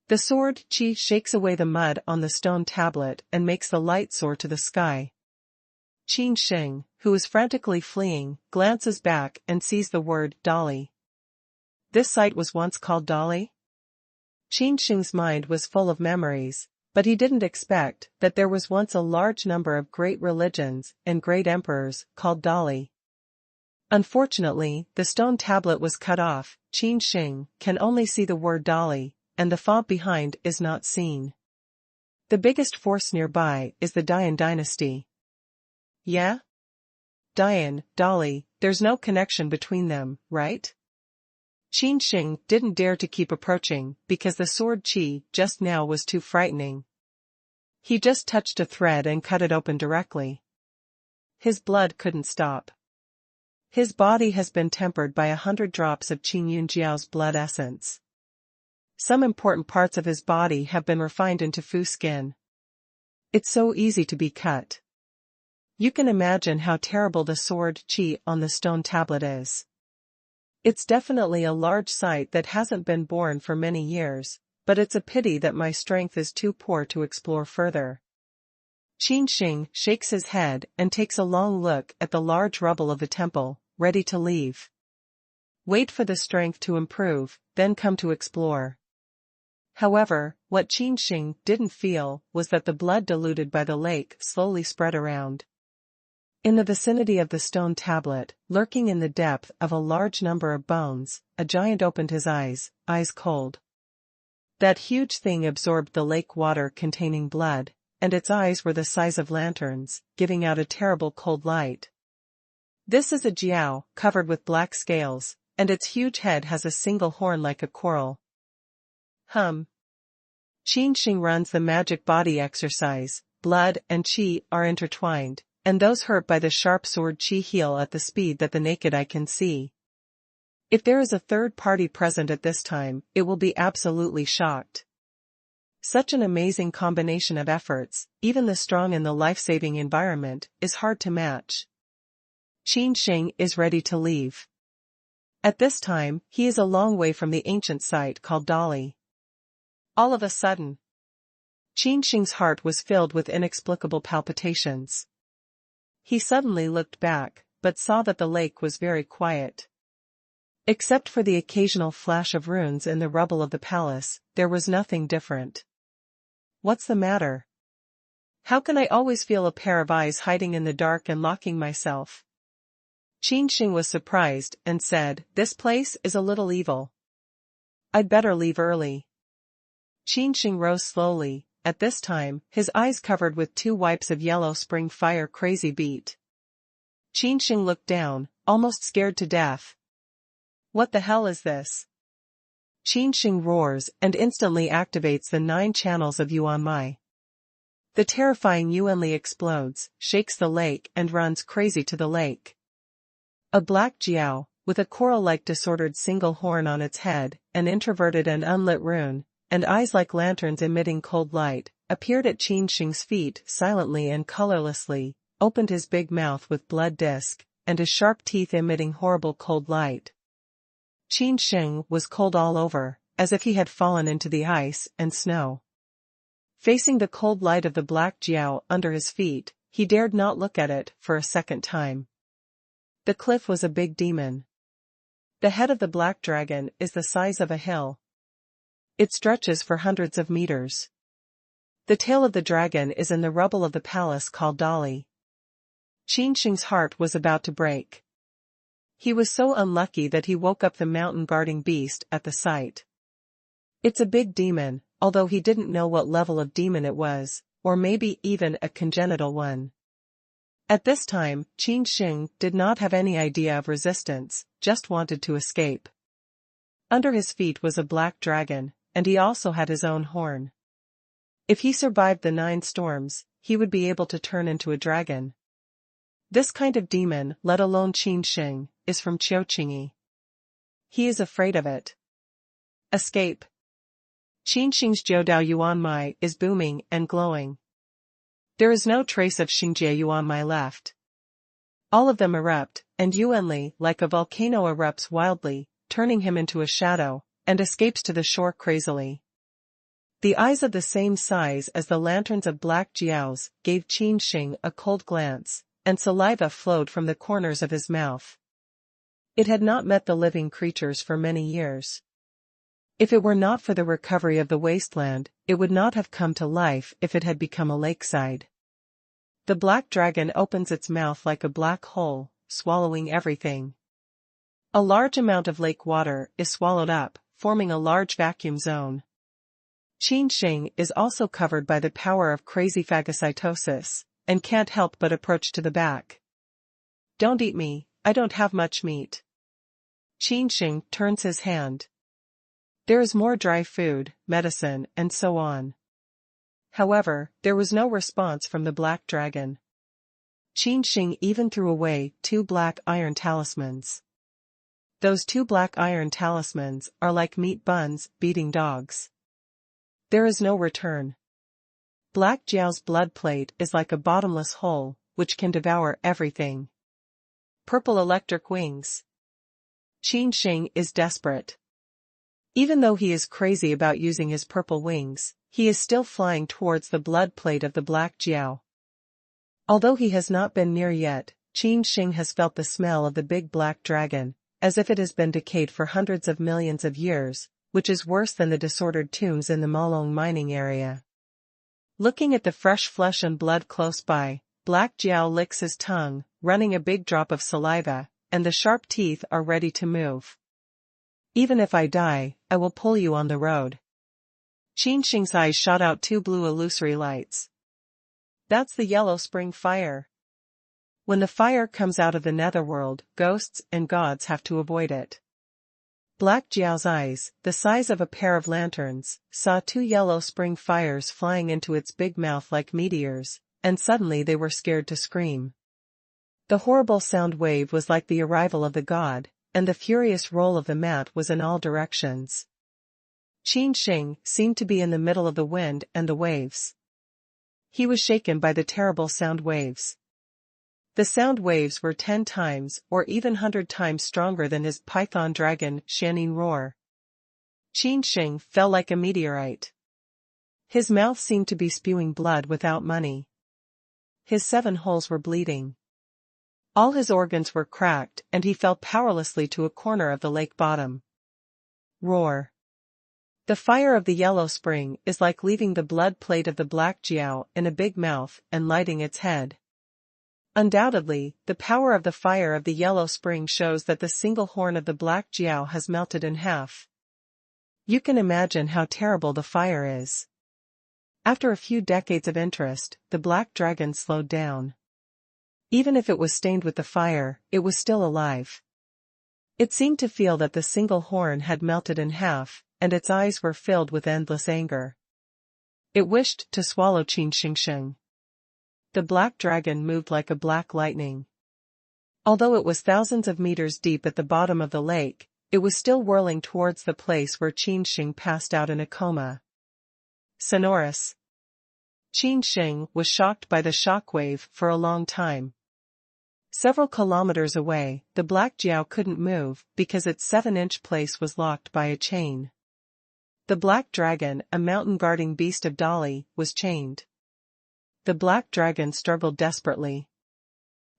The sword Qi shakes away the mud on the stone tablet and makes the light soar to the sky. Qin Sheng, who is frantically fleeing, glances back and sees the word Dali. This site was once called Dali? Qin Sheng's mind was full of memories, but he didn't expect that there was once a large number of great religions and great emperors called Dali. Unfortunately, the stone tablet was cut off. Qin Sheng can only see the word Dali, and the font behind is not seen. The biggest force nearby is the Dian dynasty. Yeah? Dian, Dali, there's no connection between them, right? Qin Sheng didn't dare to keep approaching because the sword Qi just now was too frightening. He just touched a thread and cut it open directly. His blood couldn't stop. His body has been tempered by 100 drops of Qin Yunjiao's blood essence. Some important parts of his body have been refined into Fu skin. It's so easy to be cut. You can imagine how terrible the sword Qi on the stone tablet is. It's definitely a large site that hasn't been born for many years, but it's a pity that my strength is too poor to explore further. Qin Sheng shakes his head and takes a long look at the large rubble of the temple, ready to leave. Wait for the strength to improve, then come to explore. However, what Qin Sheng didn't feel was that the blood diluted by the lake slowly spread around. In the vicinity of the stone tablet, lurking in the depth of a large number of bones, a giant opened his eyes cold. That huge thing absorbed the lake water containing blood, and its eyes were the size of lanterns, giving out a terrible cold light. This is a jiao, covered with black scales, and its huge head has a single horn like a coral. Qin Sheng runs the magic body exercise. Blood and qi are intertwined, and those hurt by the sharp sword Qi heal at the speed that the naked eye can see. If there is a third party present at this time, it will be absolutely shocked. Such an amazing combination of efforts, even the strong in the life-saving environment, is hard to match. Qin Sheng is ready to leave. At this time, he is a long way from the ancient site called Dali. All of a sudden, Qin Sheng's heart was filled with inexplicable palpitations. He suddenly looked back, but saw that the lake was very quiet. Except for the occasional flash of runes in the rubble of the palace, there was nothing different. What's the matter? How can I always feel a pair of eyes hiding in the dark and locking myself? Qin Sheng was surprised and said, "This place is a little evil. I'd better leave early." Qin Sheng rose slowly. At this time, his eyes covered with 2 wipes of yellow spring fire crazy beat. Qin Sheng looked down, almost scared to death. What the hell is this? Qin Sheng roars and instantly activates the 9 channels of Yuan Mai. The terrifying Yuan Li explodes, shakes the lake and runs crazy to the lake. A black jiao, with a coral-like disordered single horn on its head, an introverted and unlit rune, and eyes like lanterns emitting cold light, appeared at Qin Sheng's feet silently and colorlessly, opened his big mouth with blood disc, and his sharp teeth emitting horrible cold light. Qin Sheng was cold all over, as if he had fallen into the ice and snow. Facing the cold light of the black jiao under his feet, he dared not look at it for a second time. The cliff was a big demon. The head of the black dragon is the size of a hill. It stretches for hundreds of meters. The tail of the dragon is in the rubble of the palace called Dali. Qin Sheng's heart was about to break. He was so unlucky that he woke up the mountain-guarding beast at the sight. It's a big demon, although he didn't know what level of demon it was, or maybe even a congenital one. At this time, Qin Sheng did not have any idea of resistance, just wanted to escape. Under his feet was a black dragon, and he also had his own horn. If he survived the 9 storms, he would be able to turn into a dragon. This kind of demon, let alone Qin Sheng, is from Qiuqingyi. He is afraid of it. Escape. Qin Sheng's Jiudao Yuan Mai is booming and glowing. There is no trace of Xingjie Yuan Mai left. All of them erupt, and Yuan Li, like a volcano, erupts wildly, turning him into a shadow, and escapes to the shore crazily. The eyes of the same size as the lanterns of black jiaos gave Qin Sheng a cold glance, and saliva flowed from the corners of his mouth. It had not met the living creatures for many years. If it were not for the recovery of the wasteland, it would not have come to life if it had become a lakeside. The black dragon opens its mouth like a black hole, swallowing everything. A large amount of lake water is swallowed up, forming a large vacuum zone. Qin Sheng is also covered by the power of crazy phagocytosis, and can't help but approach to the back. "Don't eat me, I don't have much meat." Qin Sheng turns his hand. There is more dry food, medicine, and so on. However, there was no response from the black dragon. Qin Sheng even threw away 2 black iron talismans. Those 2 black iron talismans are like meat buns beating dogs. There is no return. Black Jiao's blood plate is like a bottomless hole, which can devour everything. Purple electric wings. Qin Sheng is desperate. Even though he is crazy about using his purple wings, he is still flying towards the blood plate of the black jiao. Although he has not been near yet, Qin Sheng has felt the smell of the big black dragon, as if it has been decayed for hundreds of millions of years, which is worse than the disordered tombs in the Malong mining area. Looking at the fresh flesh and blood close by, Black Jiao licks his tongue, running a big drop of saliva, and the sharp teeth are ready to move. "Even if I die, I will pull you on the road." Qin Sheng's eyes shot out 2 blue illusory lights. That's the yellow spring fire. When the fire comes out of the netherworld, ghosts and gods have to avoid it. Black Jiao's eyes, the size of a pair of lanterns, saw 2 yellow spring fires flying into its big mouth like meteors, and suddenly they were scared to scream. The horrible sound wave was like the arrival of the god, and the furious roll of the mat was in all directions. Qin Sheng seemed to be in the middle of the wind and the waves. He was shaken by the terrible sound waves. The sound waves were 10 times or even 100 times stronger than his python dragon Shanning roar. Qin Sheng fell like a meteorite. His mouth seemed to be spewing blood without money. His 7 holes were bleeding. All his organs were cracked and he fell powerlessly to a corner of the lake bottom. Roar. The fire of the yellow spring is like leaving the blood plate of the black jiao in a big mouth and lighting its head. Undoubtedly, the power of the fire of the yellow spring shows that the single horn of the black jiao has melted in half. You can imagine how terrible the fire is. After a few decades of interest, the black dragon slowed down. Even if it was stained with the fire, it was still alive. It seemed to feel that the single horn had melted in half, and its eyes were filled with endless anger. It wished to swallow Qin Sheng. The black dragon moved like a black lightning. Although it was thousands of meters deep at the bottom of the lake, it was still whirling towards the place where Qin Sheng passed out in a coma. Sonorous. Qin Sheng was shocked by the shockwave for a long time. Several kilometers away, the black jiao couldn't move because its 7-inch place was locked by a chain. The black dragon, a mountain-guarding beast of Dali, was chained. The black dragon struggled desperately.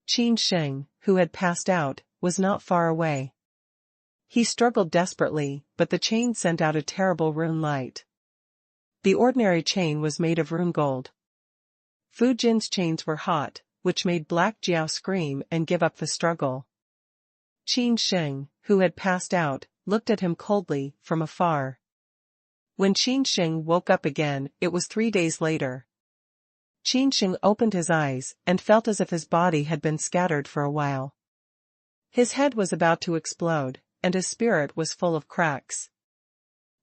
Qin Sheng, who had passed out, was not far away. He struggled desperately, but the chain sent out a terrible rune light. The ordinary chain was made of rune gold. Fu Jin's chains were hot, which made Black Jiao scream and give up the struggle. Qin Sheng, who had passed out, looked at him coldly, from afar. When Qin Sheng woke up again, it was 3 days later. Qin Sheng opened his eyes, and felt as if his body had been scattered for a while. His head was about to explode, and his spirit was full of cracks.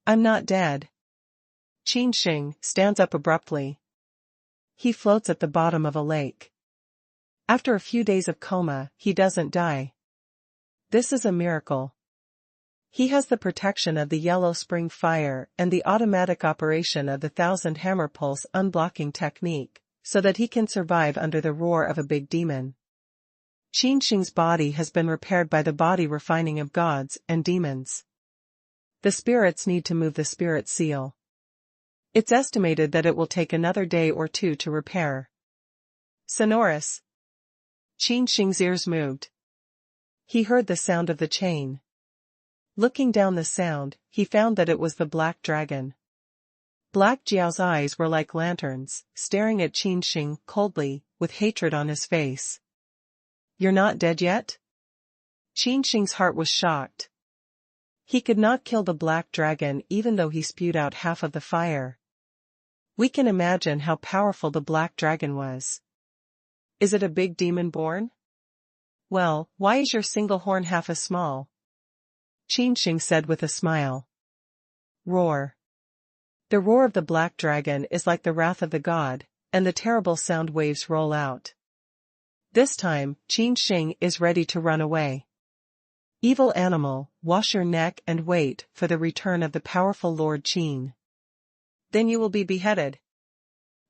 I'm not dead. Qin Sheng stands up abruptly. He floats at the bottom of a lake. After a few days of coma, he doesn't die. This is a miracle. He has the protection of the yellow spring fire and the automatic operation of the 1000 hammer pulse unblocking technique, so that he can survive under the roar of a big demon. Qin Sheng's body has been repaired by the body refining of gods and demons. The spirits need to move the spirit seal. It's estimated that it will take another day or 2 to repair. Sonorous. Qin Sheng's ears moved. He heard the sound of the chain. Looking down the sound, he found that it was the black dragon. Black Jiao's eyes were like lanterns, staring at Qin Sheng coldly, with hatred on his face. You're not dead yet? Qin Sheng's heart was shocked. He could not kill the black dragon even though he spewed out half of the fire. We can imagine how powerful the black dragon was. Is it a big demon born? Well, why is your single horn half as small? Qin Sheng said with a smile. Roar. The roar of the black dragon is like the wrath of the god, and the terrible sound waves roll out. This time, Qin Sheng is ready to run away. Evil animal, wash your neck and wait for the return of the powerful Lord Qin. Then you will be beheaded.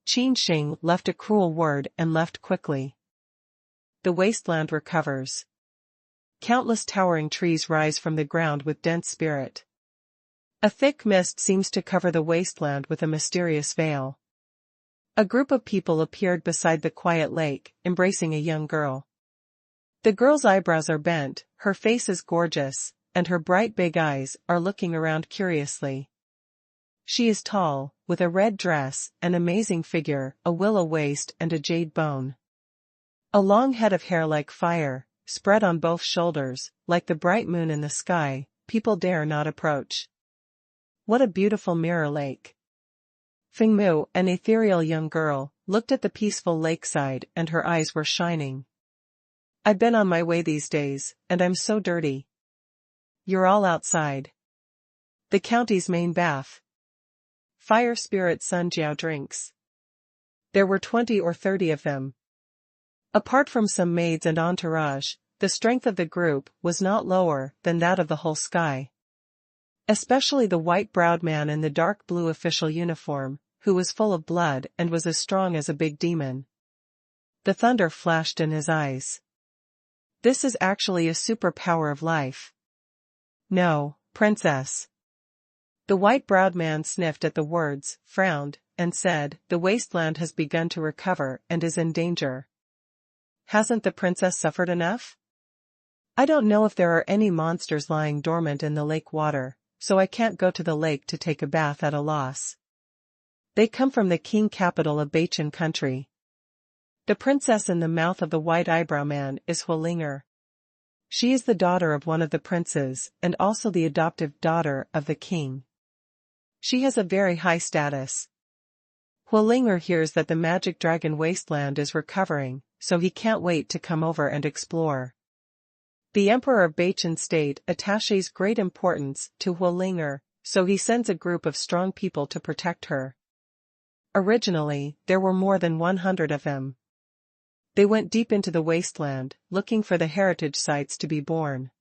Qin Sheng left a cruel word and left quickly. The wasteland recovers. Countless towering trees rise from the ground with dense spirit. A thick mist seems to cover the wasteland with a mysterious veil. A group of people appeared beside the quiet lake, embracing a young girl. The girl's eyebrows are bent, her face is gorgeous, and her bright big eyes are looking around curiously. She is tall, with a red dress, an amazing figure, a willow waist and a jade bone. A long head of hair like fire, spread on both shoulders, like the bright moon in the sky, people dare not approach. What a beautiful mirror lake. Fengmu, an ethereal young girl, looked at the peaceful lakeside and her eyes were shining. I've been on my way these days, and I'm so dirty. You're all outside. The county's main bath. Fire spirit Sun Jiao drinks. There were 20 or 30 of them. Apart from some maids and entourage, the strength of the group was not lower than that of the whole sky. Especially the white-browed man in the dark blue official uniform, who was full of blood and was as strong as a big demon. The thunder flashed in his eyes. This is actually a superpower of life. No, princess. The white-browed man sniffed at the words, frowned, and said, the wasteland has begun to recover and is in danger. Hasn't the princess suffered enough? I don't know if there are any monsters lying dormant in the lake water, so I can't go to the lake to take a bath at a loss. They come from the Qin capital of Bachin country. The princess in the mouth of the white eyebrow man is Huolinger. She is the daughter of one of the princes and also the adoptive daughter of the king. She has a very high status. Huolinger hears that the magic dragon wasteland is recovering, so he can't wait to come over and explore. The Emperor of Bachin State attaches great importance to Huolinger, so he sends a group of strong people to protect her. Originally, there were more than 100 of them. They went deep into the wasteland, looking for the heritage sites to be born.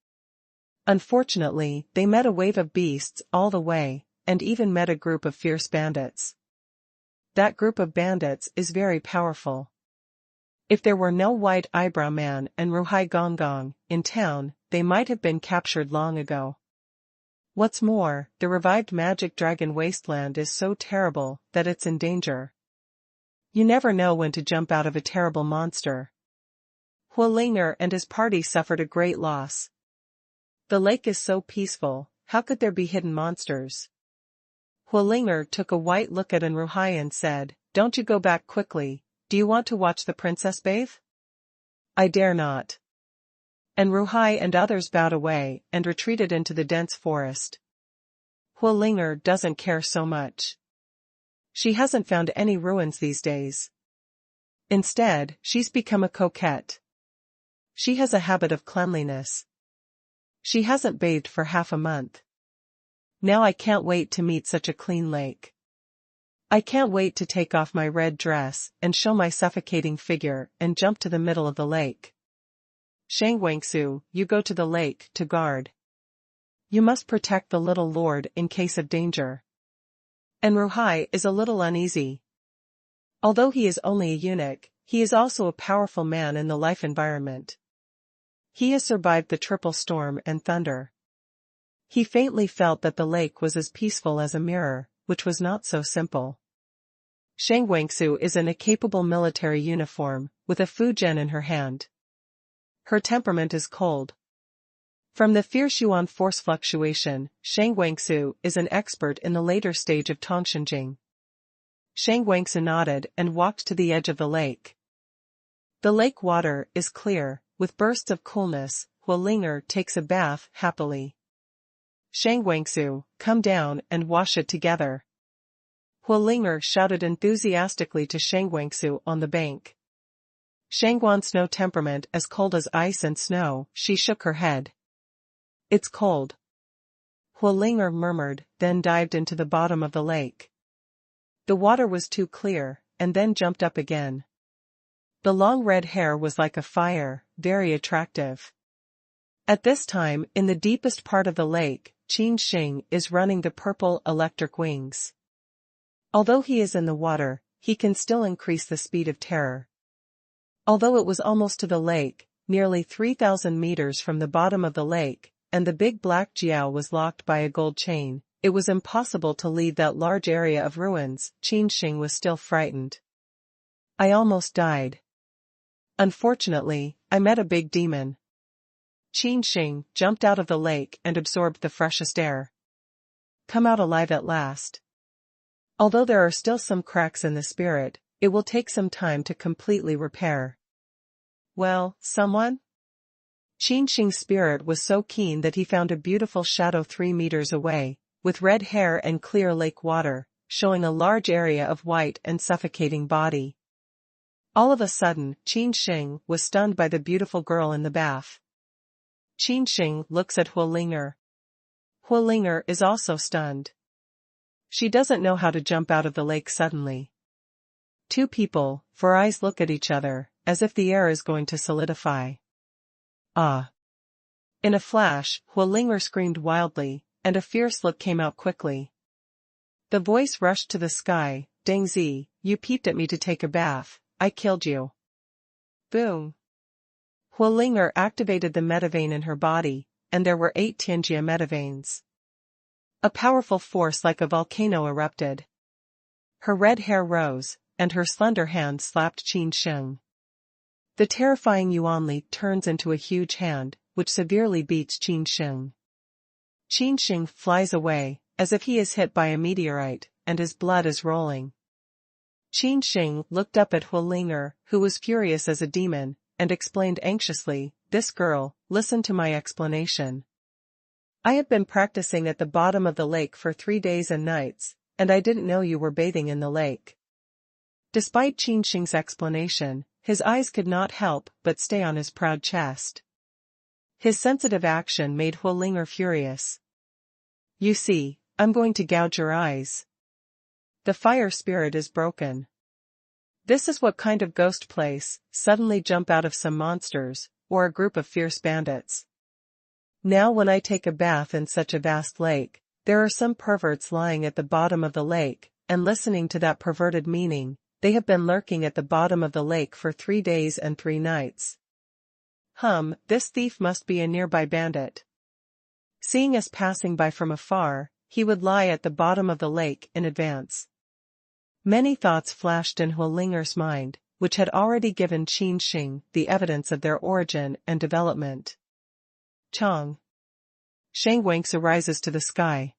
Unfortunately, they met a wave of beasts all the way, and even met a group of fierce bandits. That group of bandits is very powerful. If there were no white eyebrow man and Ruhai Gonggong in town, they might have been captured long ago. What's more, the revived magic dragon wasteland is so terrible that it's in danger. You never know when to jump out of a terrible monster. Huolinger and his party suffered a great loss. The lake is so peaceful, how could there be hidden monsters? Huolinger took a white look at Ruhai and said, don't you go back quickly, do you want to watch the princess bathe? I dare not. And Ruhai and others bowed away and retreated into the dense forest. Huolinger doesn't care so much. She hasn't found any ruins these days. Instead, she's become a coquette. She has a habit of cleanliness. She hasn't bathed for half a month. Now I can't wait to meet such a clean lake. I can't wait to take off my red dress and show my suffocating figure and jump to the middle of the lake. Shang Wangsu, you go to the lake to guard. You must protect the little lord in case of danger. And Ruhai is a little uneasy. Although he is only a eunuch, he is also a powerful man in the life environment. He has survived the triple storm and thunder. He faintly felt that the lake was as peaceful as a mirror, which was not so simple. Shang Wangsu is in a capable military uniform, with a fujian in her hand. Her temperament is cold. From the fierce yuan force fluctuation, Shang Wangsu is an expert in the later stage of Tongshenjing. Shang Wangsu nodded and walked to the edge of the lake. The lake water is clear, with bursts of coolness. Huolinger takes a bath happily. Shang Wangsu, come down and wash it together. Huolinger shouted enthusiastically to Shang Wangsu on the bank. Shangguan's snow temperament as cold as ice and snow, she shook her head. It's cold. Huolinger murmured, then dived into the bottom of the lake. The water was too clear, and then jumped up again. The long red hair was like a fire, very attractive. At this time, in the deepest part of the lake, Qin Sheng is running the purple electric wings. Although he is in the water, he can still increase the speed of terror. Although it was almost to the lake, nearly 3,000 meters from the bottom of the lake, and the big black Jiao was locked by a gold chain, it was impossible to leave that large area of ruins. Qin Sheng was still frightened. I almost died. Unfortunately, I met a big demon. Qin Sheng jumped out of the lake and absorbed the freshest air. Come out alive at last. Although there are still some cracks in the spirit, it will take some time to completely repair. Well, someone? Qin Sheng's spirit was so keen that he found a beautiful shadow 3 meters away, with red hair and clear lake water, showing a large area of white and suffocating body. All of a sudden, Qin Sheng was stunned by the beautiful girl in the bath. Qin Sheng looks at Huolinger. Huolinger is also stunned. She doesn't know how to jump out of the lake suddenly. Two people, for eyes look at each other, as if the air is going to solidify. Ah! In a flash, Huolinger screamed wildly, and a fierce look came out quickly. The voice rushed to the sky, "Deng Zi, you peeped at me to take a bath, I killed you." Boom! Huolinger activated the metavein in her body, and there were 8 Tianjia metaveins. A powerful force like a volcano erupted. Her red hair rose, and her slender hand slapped Qin Sheng. The terrifying Yuanli turns into a huge hand, which severely beats Qin Sheng. Qin Sheng flies away, as if he is hit by a meteorite, and his blood is rolling. Qin Sheng looked up at Huolinger, who was furious as a demon, and explained anxiously, "This girl, listen to my explanation. I have been practicing at the bottom of the lake for 3 days and nights, and I didn't know you were bathing in the lake." Despite Qin Sheng's explanation, his eyes could not help but stay on his proud chest. His sensitive action made Huolinger furious. "You see, I'm going to gouge your eyes. The fire spirit is broken." This is what kind of ghost place suddenly jump out of some monsters, or a group of fierce bandits. Now when I take a bath in such a vast lake, there are some perverts lying at the bottom of the lake, and listening to that perverted meaning, they have been lurking at the bottom of the lake for 3 days and 3 nights. This thief must be a nearby bandit. Seeing us passing by from afar, he would lie at the bottom of the lake in advance. Many thoughts flashed in Huolinger's mind, which had already given Qin Sheng the evidence of their origin and development. Chong. Shang Wangsu rises to the sky.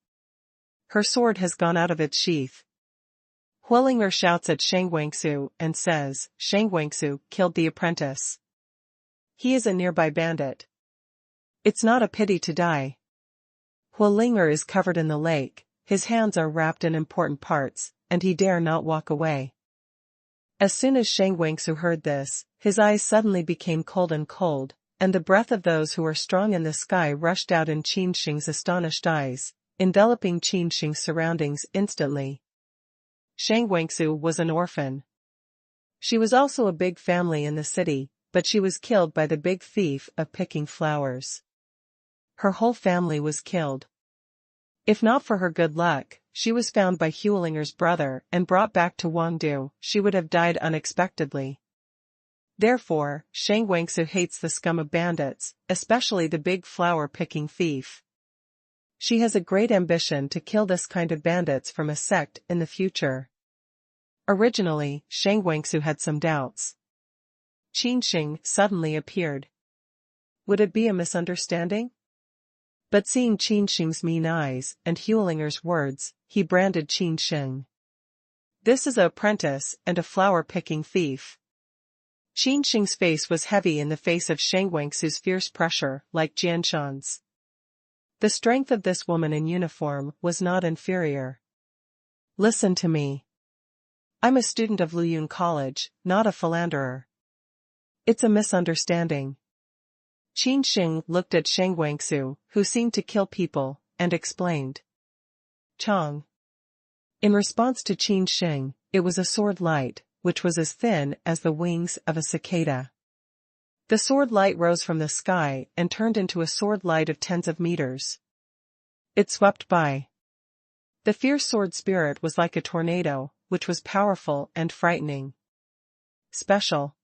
Her sword has gone out of its sheath. Huolinger shouts at Shang Wangsu and says, "Shang Wangsu killed the apprentice. He is a nearby bandit. It's not a pity to die." Huolinger is covered in the lake, his hands are wrapped in important parts, and he dare not walk away. As soon as Shang Wangsu heard this, his eyes suddenly became cold, and the breath of those who are strong in the sky rushed out in Qin Sheng's astonished eyes, enveloping Qin Sheng's surroundings instantly. Shang Wangsu was an orphan. She was also a big family in the city, but she was killed by the big thief of picking flowers. Her whole family was killed. If not for her good luck, she was found by Huolinger's brother and brought back to Wangdu, she would have died unexpectedly. Therefore, Shang Wangsu hates the scum of bandits, especially the big flower-picking thief. She has a great ambition to kill this kind of bandits from a sect in the future. Originally, Shang Wangsu had some doubts. Qin Sheng suddenly appeared. Would it be a misunderstanding? But seeing Qin Sheng's mean eyes and Huolinger's words, he branded Qin Sheng. This is an apprentice and a flower-picking thief. Qin Sheng's face was heavy in the face of Shang Wangsu's fierce pressure, like Jianshan's. The strength of this woman in uniform was not inferior. "Listen to me. I'm a student of Luyun College, not a philanderer. It's a misunderstanding." Qin Sheng looked at Shang Wangsu, who seemed to kill people, and explained. "Chong." In response to Qin Sheng, it was a sword light, which was as thin as the wings of a cicada. The sword light rose from the sky and turned into a sword light of tens of meters. It swept by. The fierce sword spirit was like a tornado, which was powerful and frightening. Special.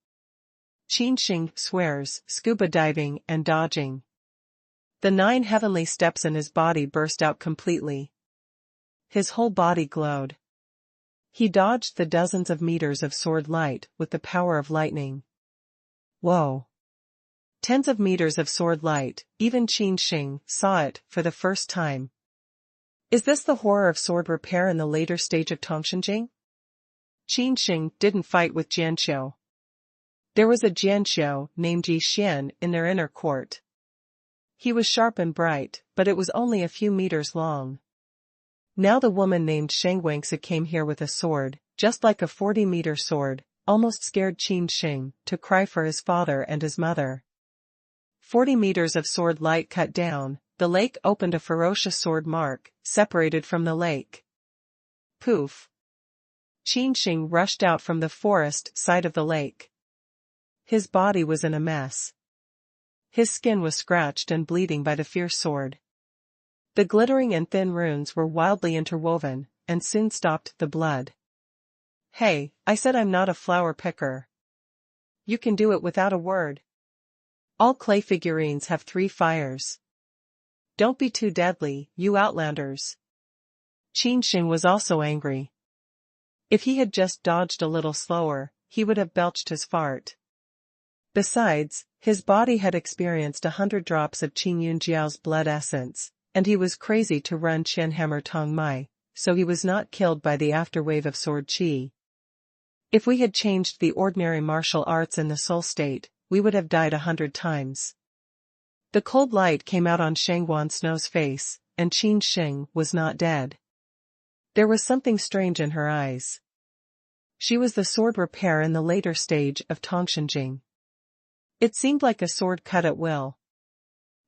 Qin Sheng swears, scuba diving and dodging. The 9 heavenly steps in his body burst out completely. His whole body glowed. He dodged the dozens of meters of sword light with the power of lightning. Whoa! Tens of meters of sword light, even Qin Sheng saw it for the first time. Is this the horror of sword repair in the later stage of Tongshenjing? Qin Sheng didn't fight with Jianxiu. There was a Jianxiu named Yi Xian in their inner court. He was sharp and bright, but it was only a few meters long. Now the woman named Shang Wangsu came here with a sword, just like a 40-meter sword, almost scared Qin Sheng to cry for his father and his mother. 40 meters of sword light cut down, the lake opened a ferocious sword mark, separated from the lake. Poof! Qin Sheng rushed out from the forest side of the lake. His body was in a mess. His skin was scratched and bleeding by the fierce sword. The glittering and thin runes were wildly interwoven, and soon stopped the blood. "Hey, I said I'm not a flower picker. You can do it without a word. All clay figurines have 3 fires. Don't be too deadly, you outlanders." Qin Sheng was also angry. If he had just dodged a little slower, he would have belched his fart. Besides, his body had experienced 100 drops of Qin Yunjiao's blood essence, and he was crazy to run Qian Hammer Tong Mai, so he was not killed by the afterwave of sword qi. If we had changed the ordinary martial arts in the soul state, we would have died 100 times. The cold light came out on Shangguan Snow's face, and Qin Sheng was not dead. There was something strange in her eyes. She was the sword repair in the later stage of Tongshenjing. It seemed like a sword cut at will.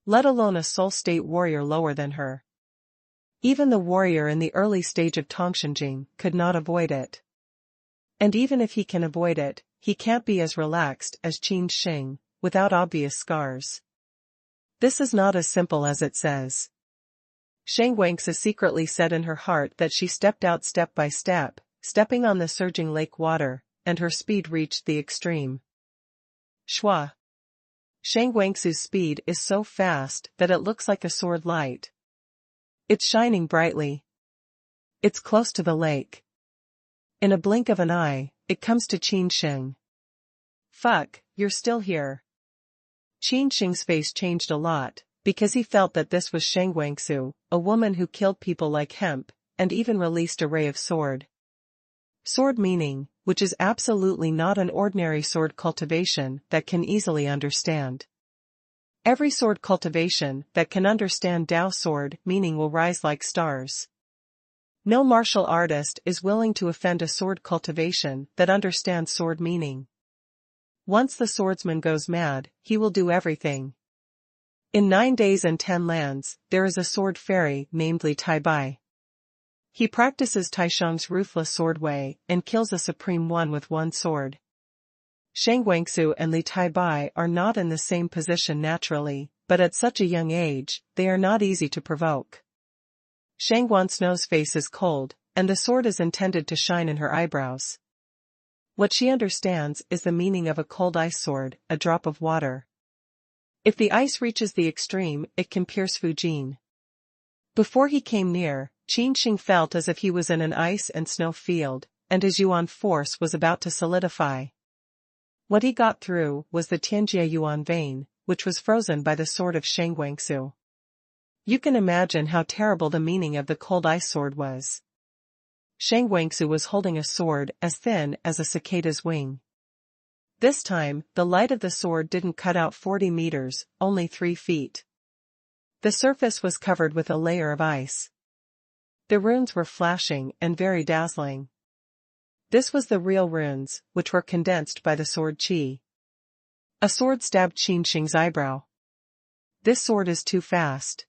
Let alone a soul state warrior lower than her. Even the warrior in the early stage of Tongshenjing could not avoid it. And even if he can avoid it, he can't be as relaxed as Qin Sheng, without obvious scars. This is not as simple as it says. Shang Wangsa secretly said in her heart that she stepped out step by step, stepping on the surging lake water, and her speed reached the extreme. Shua. Shang Wangsu's speed is so fast that it looks like a sword light. It's shining brightly. It's close to the lake. In a blink of an eye, it comes to Qin Sheng. "Fuck, you're still here." Qin Sheng's face changed a lot, because he felt that this was Shang Wangsu, a woman who killed people like hemp, and even released a ray of sword. Sword meaning, which is absolutely not an ordinary sword cultivation that can easily understand. Every sword cultivation that can understand Tao sword meaning will rise like stars. No martial artist is willing to offend a sword cultivation that understands sword meaning. Once the swordsman goes mad, he will do everything. In 9 days and 10 lands, there is a sword fairy named Li Taibai. He practices Taisheng's ruthless sword way and kills a supreme one with one sword. Shang Wangsu and Li Taibai are not in the same position naturally, but at such a young age, they are not easy to provoke. Shangguan Snow's face is cold, and the sword is intended to shine in her eyebrows. What she understands is the meaning of a cold ice sword, a drop of water. If the ice reaches the extreme, it can pierce Fujin. Before he came near, Qin Sheng felt as if he was in an ice and snow field, and his yuan force was about to solidify. What he got through was the Tianjie yuan vein, which was frozen by the sword of Shang Wangsu. You can imagine how terrible the meaning of the cold ice sword was. Shang Wangsu was holding a sword as thin as a cicada's wing. This time, the light of the sword didn't cut out 40 meters, only 3 feet. The surface was covered with a layer of ice. The runes were flashing and very dazzling. This was the real runes, which were condensed by the sword qi. A sword stabbed Qin Sheng's eyebrow. This sword is too fast.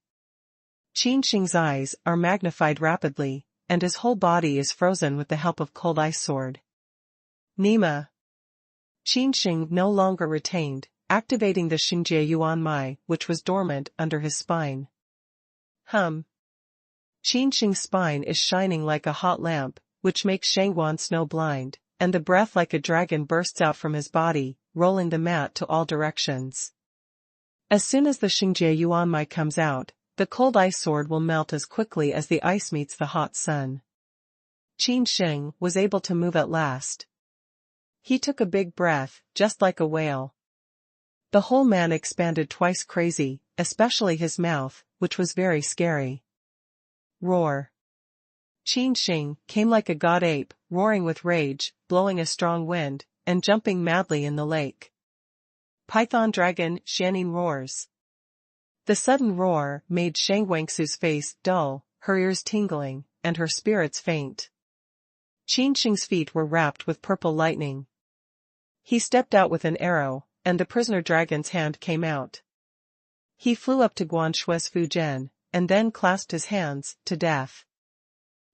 Qin Sheng's eyes are magnified rapidly, and his whole body is frozen with the help of cold ice sword. Nima. Qin Sheng no longer retained, activating the Xingjie Yuan Mai, which was dormant under his spine. Qin Sheng's spine is shining like a hot lamp, which makes Shangguan Snow blind, and the breath like a dragon bursts out from his body, rolling the mat to all directions. As soon as the Xingjie Yuan Mai comes out, the cold ice sword will melt as quickly as the ice meets the hot sun. Qin Sheng was able to move at last. He took a big breath, just like a whale. The whole man expanded twice crazy, especially his mouth, which was very scary. Roar. Qin Sheng came like a god ape, roaring with rage, blowing a strong wind, and jumping madly in the lake. Python dragon Xianing roars. The sudden roar made Shang Wangsu's face dull, her ears tingling, and her spirits faint. Qin Sheng's feet were wrapped with purple lightning. He stepped out with an arrow, and the prisoner dragon's hand came out. He flew up to Guan Shui's Fujian, and then clasped his hands, to death.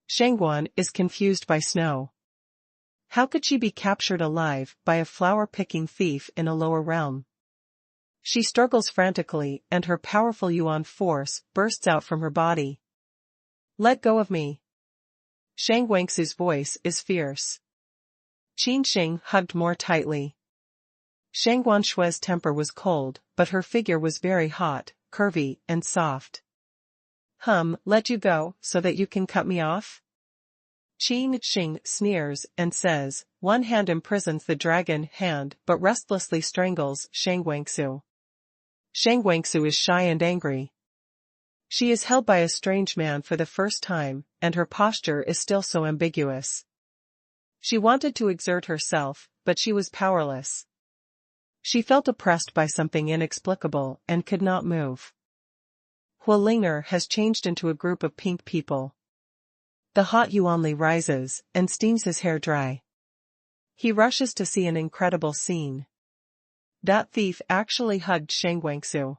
Shangguan is confused by snow. How could she be captured alive by a flower-picking thief in a lower realm? She struggles frantically and her powerful yuan force bursts out from her body. Let go of me. Shang Wangsu's voice is fierce. Qin Sheng hugged more tightly. Shang Guanshui's temper was cold, but her figure was very hot, curvy, and soft. Let you go so that you can cut me off? Qin Sheng sneers and says, one hand imprisons the dragon hand but restlessly strangles Shang Wangsu. Shang Wangsu is shy and angry. She is held by a strange man for the first time, and her posture is still so ambiguous. She wanted to exert herself, but she was powerless. She felt oppressed by something inexplicable and could not move. Huolinger has changed into a group of pink people. The hot Yuanli rises and steams his hair dry. He rushes to see an incredible scene. That thief actually hugged Shang Wangsu.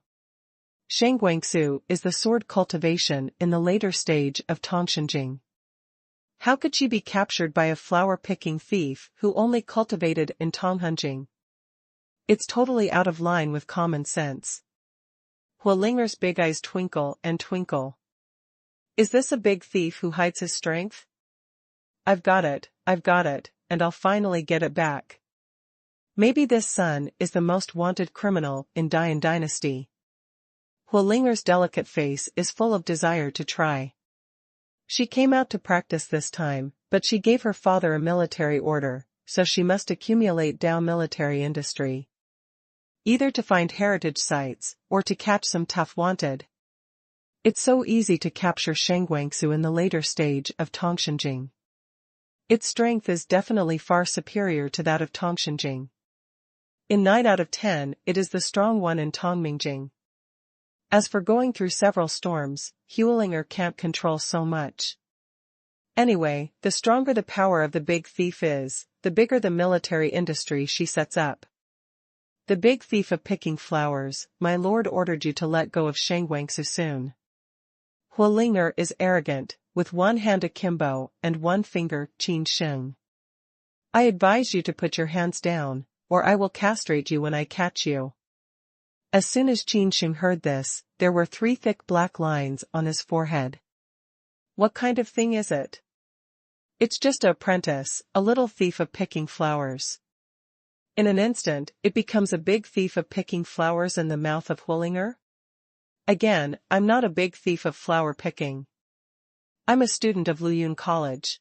Shang Wangsu is the sword cultivation in the later stage of Tongshenjing. How could she be captured by a flower-picking thief who only cultivated in Tonghenjing? It's totally out of line with common sense. Huolinger's big eyes twinkle and twinkle. Is this a big thief who hides his strength? I've got it, and I'll finally get it back. Maybe this son is the most wanted criminal in Dian Dynasty. Huolinger's delicate face is full of desire to try. She came out to practice this time, but she gave her father a military order, so she must accumulate Dao military industry. Either to find heritage sites, or to catch some tough wanted. It's so easy to capture Shang Wangsu in the later stage of Tongshenjing. Its strength is definitely far superior to that of Tongshenjing. In 9 out of 10, it is the strong one in Tongmingjing. As for going through several storms, Huolinger can't control so much. Anyway, the stronger the power of the big thief is, the bigger the military industry she sets up. The big thief of picking flowers, my lord ordered you to let go of Shang Wangsu soon. Huolinger is arrogant, with one hand akimbo and one finger Qin Sheng. I advise you to put your hands down, or I will castrate you when I catch you. As soon as Qin Sheng heard this, there were 3 thick black lines on his forehead. What kind of thing is it? It's just an apprentice, a little thief of picking flowers. In an instant, it becomes a big thief of picking flowers in the mouth of Huolinger? Again, I'm not a big thief of flower picking. I'm a student of Luyun College.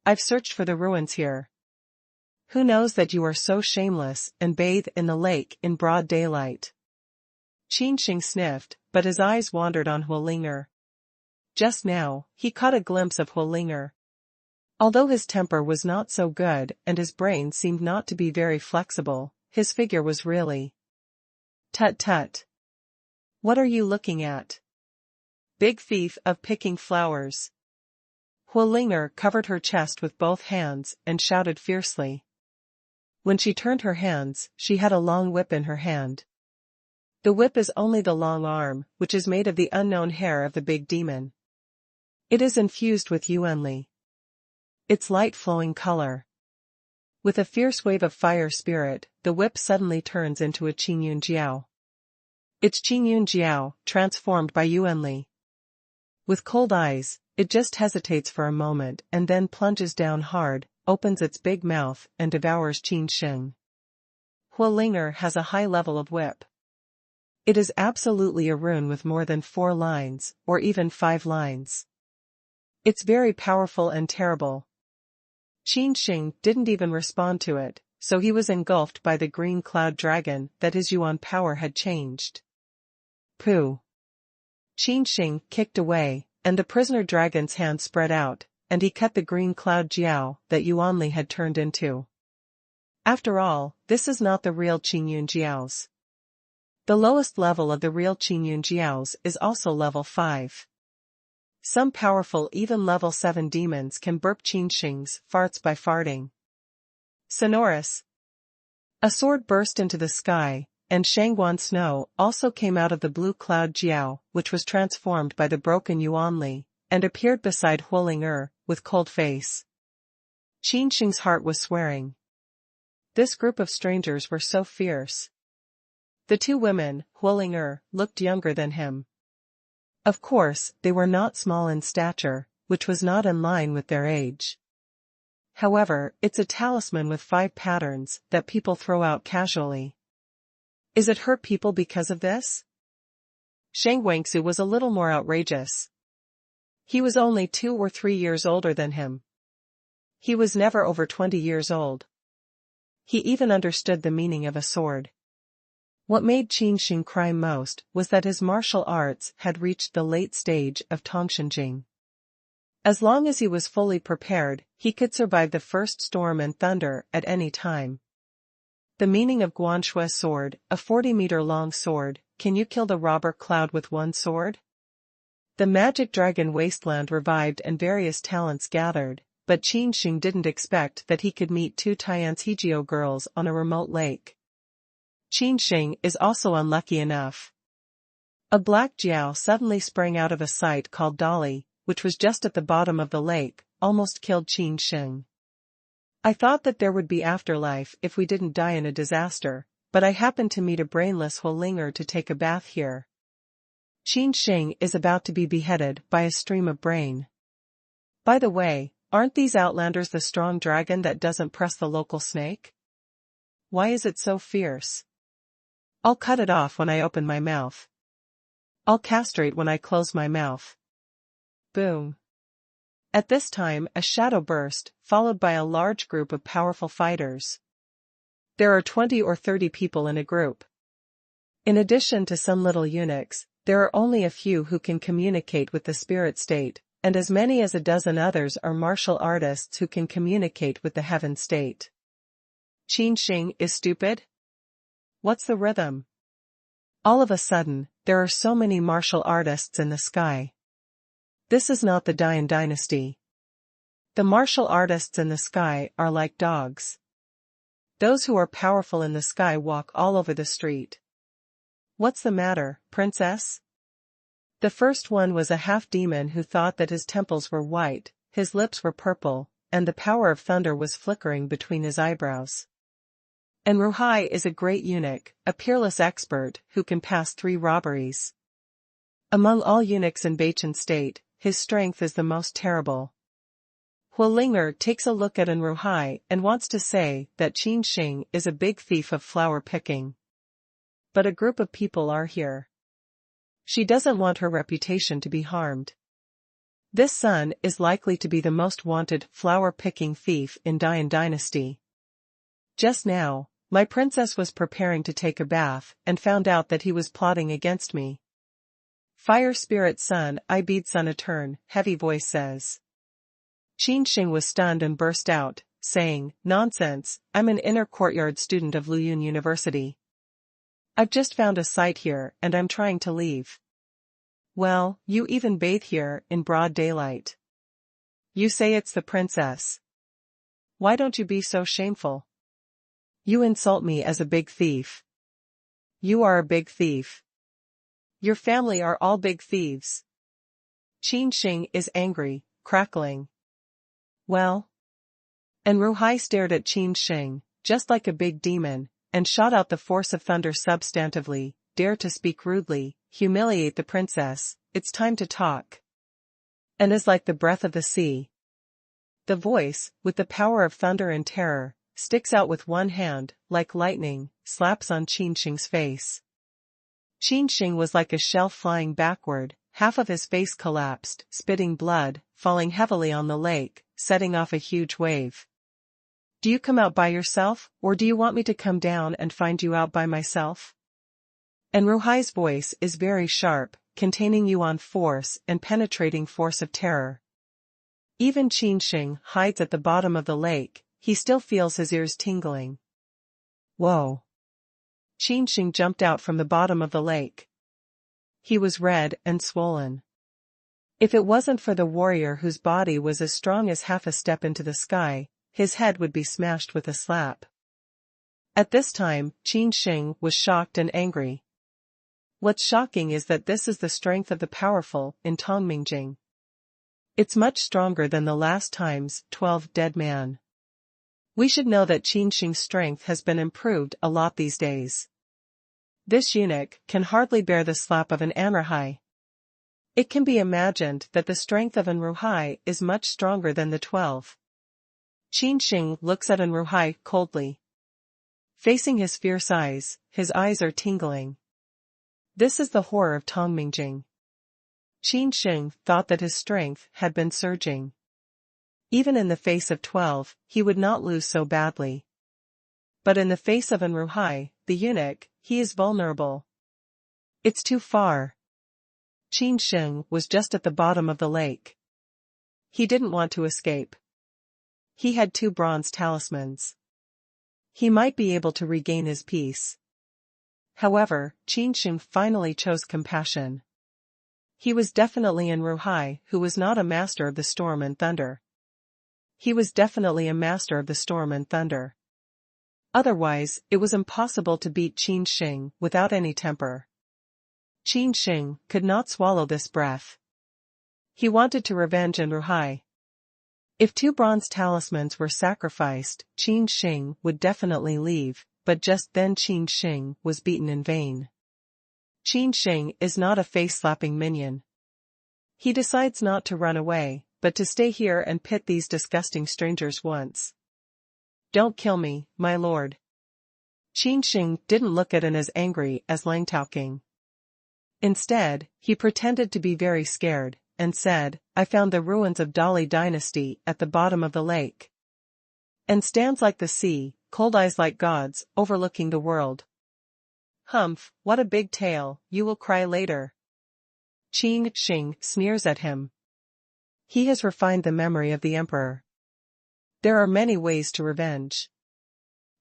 I've searched for the ruins here. Who knows that you are so shameless and bathe in the lake in broad daylight? Qin Sheng sniffed, but his eyes wandered on Huolinger. Just now, he caught a glimpse of Huolinger. Although his temper was not so good and his brain seemed not to be very flexible, his figure was really. Tut-tut. What are you looking at? Big thief of picking flowers. Huolinger covered her chest with both hands and shouted fiercely. When she turned her hands, she had a long whip in her hand. The whip is only the long arm, which is made of the unknown hair of the big demon. It is infused with yuanli. Its light flowing color. With a fierce wave of fire spirit, the whip suddenly turns into a Qingyun Jiao. It's Qingyun Jiao, transformed by yuanli. With cold eyes, it just hesitates for a moment and then plunges down hard, opens its big mouth and devours Qin Sheng. Huolinger has a high level of whip. It is absolutely a rune with more than 4 lines, or even 5 lines. It's very powerful and terrible. Qin Sheng didn't even respond to it, so he was engulfed by the green cloud dragon that his yuan power had changed. Pooh! Qin Sheng kicked away, and the prisoner dragon's hand spread out, and he cut the green cloud jiao that Yuanli had turned into. After all, this is not the real Qingyun Jiaos. The lowest level of the real Qingyun Jiaos is also level 5. Some powerful even level 7 demons can burp Qin Sheng's farts by farting. Sonorous. A sword burst into the sky, and Shangguan Snow also came out of the blue cloud Jiao, which was transformed by the broken Yuanli, and appeared beside Huolinger, with cold face. Qin Sheng's heart was swearing. This group of strangers were so fierce. The two women, Huolinger, looked younger than him. Of course, they were not small in stature, which was not in line with their age. However, it's a talisman with 5 patterns that people throw out casually. Is it hurt people because of this? Shang Wangsu was a little more outrageous. He was only 2 or 3 years older than him. He was never over 20 years old. He even understood the meaning of a sword. What made Qin Sheng cry most was that his martial arts had reached the late stage of Tongshenjing. As long as he was fully prepared, he could survive the first storm and thunder at any time. The meaning of Guanshue's sword, a 40-meter-long sword. Can you kill the robber cloud with one sword? The magic dragon wasteland revived and various talents gathered, but Qin Sheng didn't expect that he could meet 2 Tianzhigio girls on a remote lake. Qin Sheng is also unlucky enough. A black jiao suddenly sprang out of a site called Dolly, which was just at the bottom of the lake, almost killed Qin Sheng. I thought that there would be afterlife if we didn't die in a disaster, but I happened to meet a brainless Huolinger to take a bath here. Qin Sheng is about to be beheaded by a stream of brain. By the way, aren't these outlanders the strong dragon that doesn't press the local snake? Why is it so fierce? I'll cut it off when I open my mouth. I'll castrate when I close my mouth. Boom. At this time, a shadow burst, followed by a large group of powerful fighters. There are 20 or 30 people in a group. In addition to some little eunuchs, there are only a few who can communicate with the spirit state, and as many as a dozen others are martial artists who can communicate with the heaven state. Qin Sheng is stupid? What's the rhythm? All of a sudden, there are so many martial artists in the sky. This is not the Dian dynasty. The martial artists in the sky are like dogs. Those who are powerful in the sky walk all over the street. What's the matter, princess? The first one was a half-demon who thought that his temples were white, his lips were purple, and the power of thunder was flickering between his eyebrows. And Ruhai is a great eunuch, a peerless expert who can pass 3 robberies. Among all eunuchs in Bachan state, his strength is the most terrible. Huolinger takes a look at An Ruhai and wants to say that Qin Sheng is a big thief of flower picking. But a group of people are here. She doesn't want her reputation to be harmed. This son is likely to be the most wanted flower-picking thief in Dian dynasty. Just now, my princess was preparing to take a bath and found out that he was plotting against me. Fire spirit son, I bid son a turn, heavy voice says. Qin Sheng was stunned and burst out, saying, nonsense, I'm an inner courtyard student of Luyun University. I've just found a site here and I'm trying to leave. Well, you even bathe here in broad daylight. You say it's the princess. Why don't you be so shameful? You insult me as a big thief. You are a big thief. Your family are all big thieves. Qin Sheng is angry, crackling. Well? And Ruhai stared at Qin Sheng, just like a big demon, and shot out the force of thunder substantively, dare to speak rudely, humiliate the princess, it's time to talk. And is like the breath of the sea. The voice, with the power of thunder and terror, sticks out with one hand, like lightning, slaps on Qin Sheng's face. Qin Sheng was like a shell flying backward, half of his face collapsed, spitting blood, falling heavily on the lake, setting off a huge wave. Do you come out by yourself, or do you want me to come down and find you out by myself? And Ruhai's voice is very sharp, containing yuan force and penetrating force of terror. Even Qin Sheng hides at the bottom of the lake, he still feels his ears tingling. Whoa! Qin Sheng jumped out from the bottom of the lake. He was red and swollen. If it wasn't for the warrior whose body was as strong as half a step into the sky, his head would be smashed with a slap. At this time, Qin Sheng was shocked and angry. What's shocking is that this is the strength of the powerful in Tongmingjing. It's much stronger than the last time's 12 dead man. We should know that Qin Sheng's strength has been improved a lot these days. This eunuch can hardly bear the slap of an Anruhai. It can be imagined that the strength of an Ruhai is much stronger than the 12. Qin Sheng looks at an Ruhai coldly. Facing his fierce eyes, his eyes are tingling. This is the horror of Tongmingjing. Qin Sheng thought that his strength had been surging. Even in the face of 12, he would not lose so badly. But in the face of an Ruhai, the eunuch, he is vulnerable. It's too far. Qin Sheng was just at the bottom of the lake. He didn't want to escape. He had 2 bronze talismans. He might be able to regain his peace. However, Qin Sheng finally chose compassion. He was definitely an Ruhai who was not a master of the storm and thunder. He was definitely a master of the storm and thunder. Otherwise, it was impossible to beat Qin Sheng without any temper. Qin Sheng could not swallow this breath. He wanted to revenge an Ruhai. If 2 bronze talismans were sacrificed, Qin Sheng would definitely leave, but just then Qin Sheng was beaten in vain. Qin Sheng is not a face-slapping minion. He decides not to run away, but to stay here and pit these disgusting strangers once. Don't kill me, my lord. Qin Sheng didn't look at him as angry as Langtaoking. Instead, he pretended to be very scared, and said, I found the ruins of Dali dynasty at the bottom of the lake. And stands like the sea, cold eyes like gods, overlooking the world. Humph, what a big tale, you will cry later. Qin Sheng sneers at him. He has refined the memory of the emperor. There are many ways to revenge.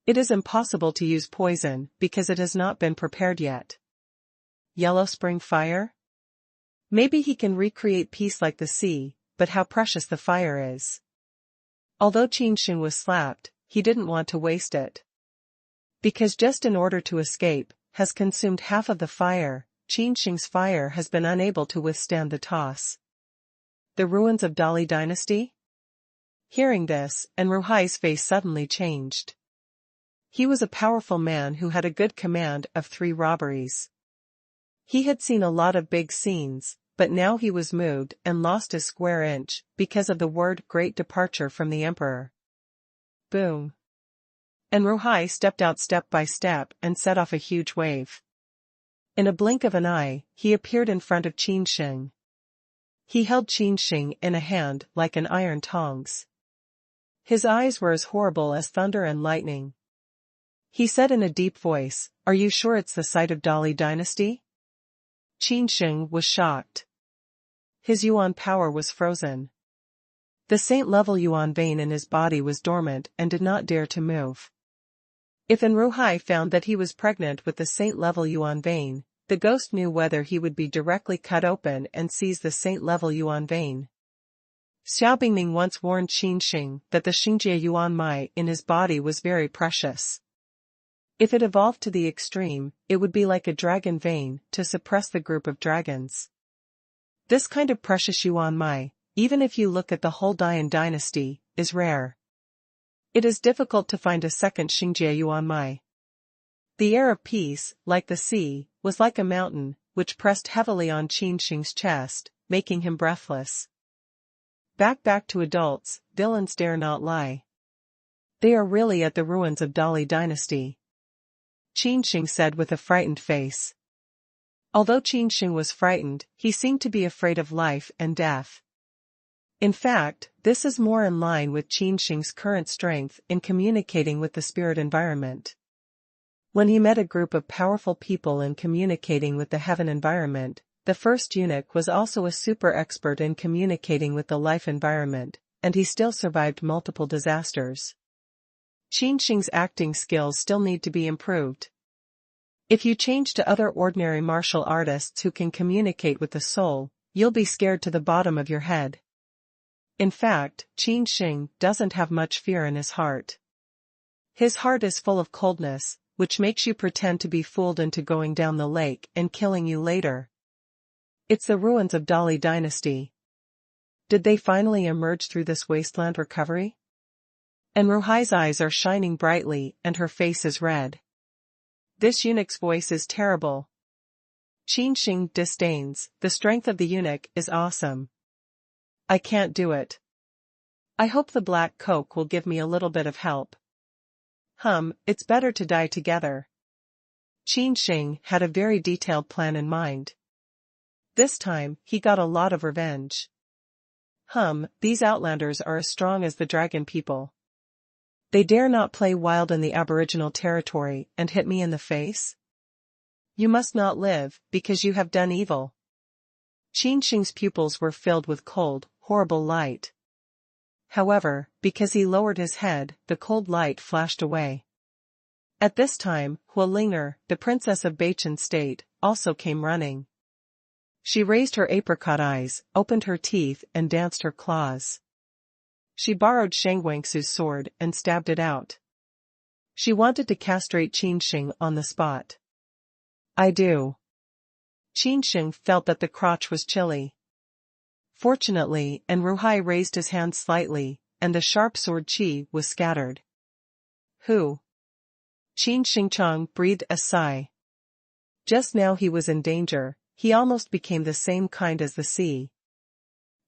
It is impossible to use poison because it has not been prepared yet. Yellow spring fire? Maybe he can recreate peace like the sea, but how precious the fire is. Although Qin Sheng was slapped, he didn't want to waste it. Because just in order to escape, has consumed half of the fire, Qin Sheng's fire has been unable to withstand the toss. The ruins of Dali dynasty? Hearing this, and Ruhai's face suddenly changed. He was a powerful man who had a good command of 3 robberies. He had seen a lot of big scenes, but now he was moved and lost his square inch because of the word great departure from the emperor. Boom. And Ruhai stepped out step by step and set off a huge wave. In a blink of an eye, he appeared in front of Qin Sheng. He held Qin Sheng in a hand like an iron tongs. His eyes were as horrible as thunder and lightning. He said in a deep voice, Are you sure it's the site of Dali dynasty? Qin Sheng was shocked. His yuan power was frozen. The saint-level yuan vein in his body was dormant and did not dare to move. If an Ruhai found that he was pregnant with the saint-level yuan vein, the ghost knew whether he would be directly cut open and seize the saint-level yuan vein. Xiao Bingming once warned Qin Sheng that the Xingjie yuan mai in his body was very precious. If it evolved to the extreme, it would be like a dragon vein to suppress the group of dragons. This kind of precious yuan mai, even if you look at the whole Dian dynasty, is rare. It is difficult to find a second Xingjie yuan mai. The air of peace, like the sea, was like a mountain, which pressed heavily on Qin Sheng's chest, making him breathless. Back to adults, villains dare not lie. They are really at the ruins of Dali dynasty. Qin Sheng said with a frightened face. Although Qin Sheng was frightened, he seemed to be afraid of life and death. In fact, this is more in line with Qin Sheng's current strength in communicating with the spirit environment. When he met a group of powerful people in communicating with the heaven environment, the first eunuch was also a super expert in communicating with the life environment, and he still survived multiple disasters. Qin Sheng's acting skills still need to be improved. If you change to other ordinary martial artists who can communicate with the soul, you'll be scared to the bottom of your head. In fact, Qin Sheng doesn't have much fear in his heart. His heart is full of coldness, which makes you pretend to be fooled into going down the lake and killing you later. It's the ruins of Dali dynasty. Did they finally emerge through this wasteland recovery? And Ruhai's eyes are shining brightly and her face is red. This eunuch's voice is terrible. Qin Sheng disdains, the strength of the eunuch is awesome. I can't do it. I hope the black coke will give me a little bit of help. It's better to die together. Qin Sheng had a very detailed plan in mind. This time, he got a lot of revenge. These outlanders are as strong as the dragon people. They dare not play wild in the aboriginal territory and hit me in the face? You must not live, because you have done evil. Qin Sheng's pupils were filled with cold, horrible light. However, because he lowered his head, the cold light flashed away. At this time, Huolinger, the princess of Bachan state, also came running. She raised her apricot eyes, opened her teeth and danced her claws. She borrowed Shang Wangsu's sword and stabbed it out. She wanted to castrate Qin Sheng on the spot. I do. Qin Sheng felt that the crotch was chilly. Fortunately, and Ruhai raised his hand slightly, and the sharp sword chi was scattered. Who? Qin Shengchang breathed a sigh. Just now he was in danger, he almost became the same kind as the sea.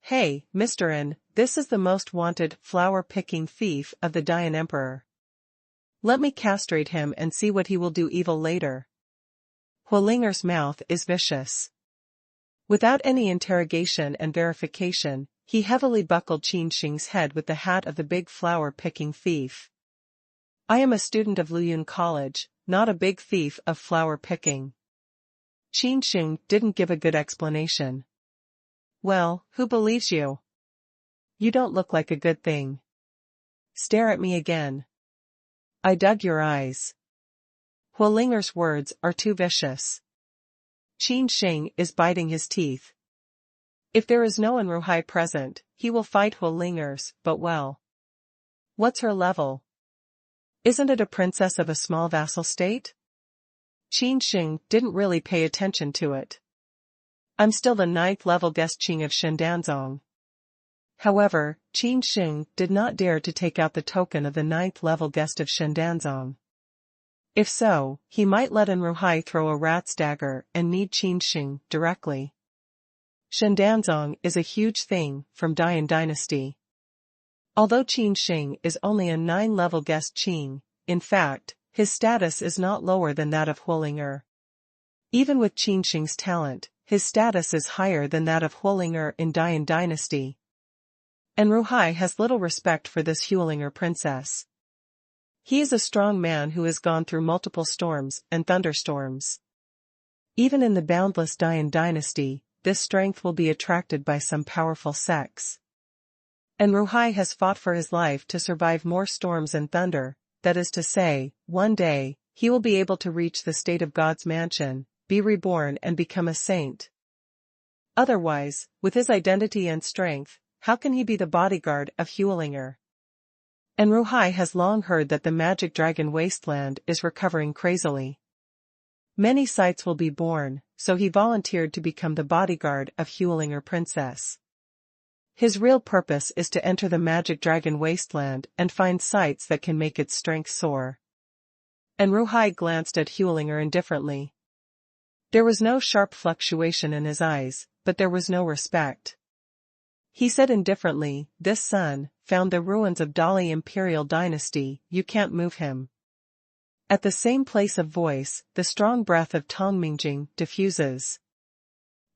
Hey, Mr. N, this is the most wanted flower-picking thief of the Dian Emperor. Let me castrate him and see what he will do evil later. Huolinger's mouth is vicious. Without any interrogation and verification, he heavily buckled Qin Sheng's head with the hat of the big flower-picking thief. I am a student of Luyun College, not a big thief of flower-picking. Qin Sheng didn't give a good explanation. Well, who believes you? You don't look like a good thing. Stare at me again. I dug your eyes. Huolinger's words are too vicious. Qin Sheng is biting his teeth. If there is no Ruhai present, he will fight Huolinger's, but well. What's her level? Isn't it a princess of a small vassal state? Qin Sheng didn't really pay attention to it. I'm still the 9th level guest Qing of Shendanzong. However, Qin Sheng did not dare to take out the token of the 9th level guest of Shendanzong. If so, he might let Ruhai throw a rat's dagger and need Qin Sheng directly. Shendanzong is a huge thing from Dian dynasty. Although Qin Sheng is only a 9-level guest Qing, in fact, his status is not lower than that of Huolinger. Even with Qin Sheng's talent, his status is higher than that of Huolinger in Dian dynasty. And Ruhai has little respect for this Huolinger princess. He is a strong man who has gone through multiple storms and thunderstorms. Even in the boundless Dian dynasty, this strength will be attracted by some powerful sects. And Ruhai has fought for his life to survive more storms and thunder, that is to say, one day, he will be able to reach the state of God's mansion, be reborn and become a saint. Otherwise, with his identity and strength, how can he be the bodyguard of Huolinger? And Ruhai has long heard that the magic dragon wasteland is recovering crazily. Many sites will be born, so he volunteered to become the bodyguard of Huolinger princess. His real purpose is to enter the magic dragon wasteland and find sites that can make its strength soar. And Ruhai glanced at Huolinger indifferently. There was no sharp fluctuation in his eyes, but there was no respect. He said indifferently, "This son found the ruins of Dali imperial dynasty, you can't move him." At the same place of voice, the strong breath of Tong Mingjing diffuses.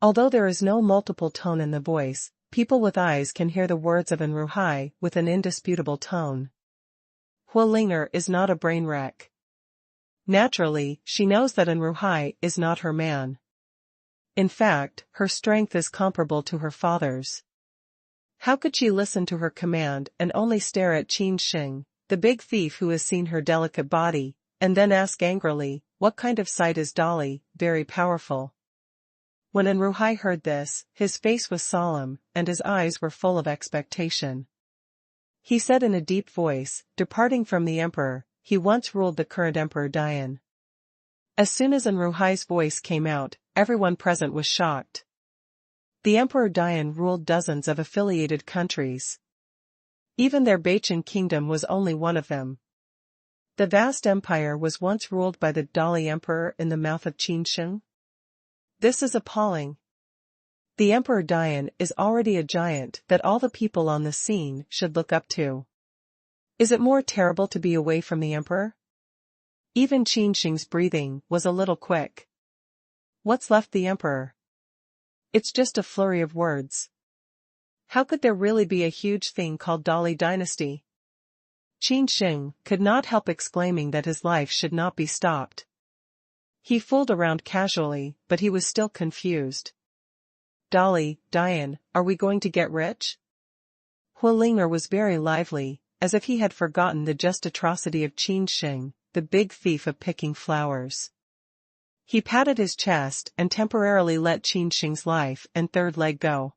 Although there is no multiple tone in the voice, people with eyes can hear the words of Ruhai with an indisputable tone. Huolinger is not a brain wreck. Naturally, she knows that Ruhai is not her man. In fact, her strength is comparable to her father's. How could she listen to her command and only stare at Qin Sheng, the big thief who has seen her delicate body, and then ask angrily, what kind of sight is Dali, very powerful? When Ruhai heard this, his face was solemn, and his eyes were full of expectation. He said in a deep voice, departing from the emperor, he once ruled the current emperor Dian. As soon as Ruhai's voice came out, everyone present was shocked. The emperor Dian ruled dozens of affiliated countries. Even their Bachin kingdom was only one of them. The vast empire was once ruled by the Dali Emperor in the mouth of Qin Sheng. This is appalling. The Emperor Dian is already a giant that all the people on the scene should look up to. Is it more terrible to be away from the Emperor? Even Qin Sheng's breathing was a little quick. What's left the Emperor? It's just a flurry of words. How could there really be a huge thing called Dali dynasty? Qin Sheng could not help exclaiming that his life should not be stopped. He fooled around casually, but he was still confused. Dali, Dian, are we going to get rich? Hualinger was very lively, as if he had forgotten the just atrocity of Qin Sheng, the big thief of picking flowers. He patted his chest and temporarily let Qin Sheng's life and third leg go.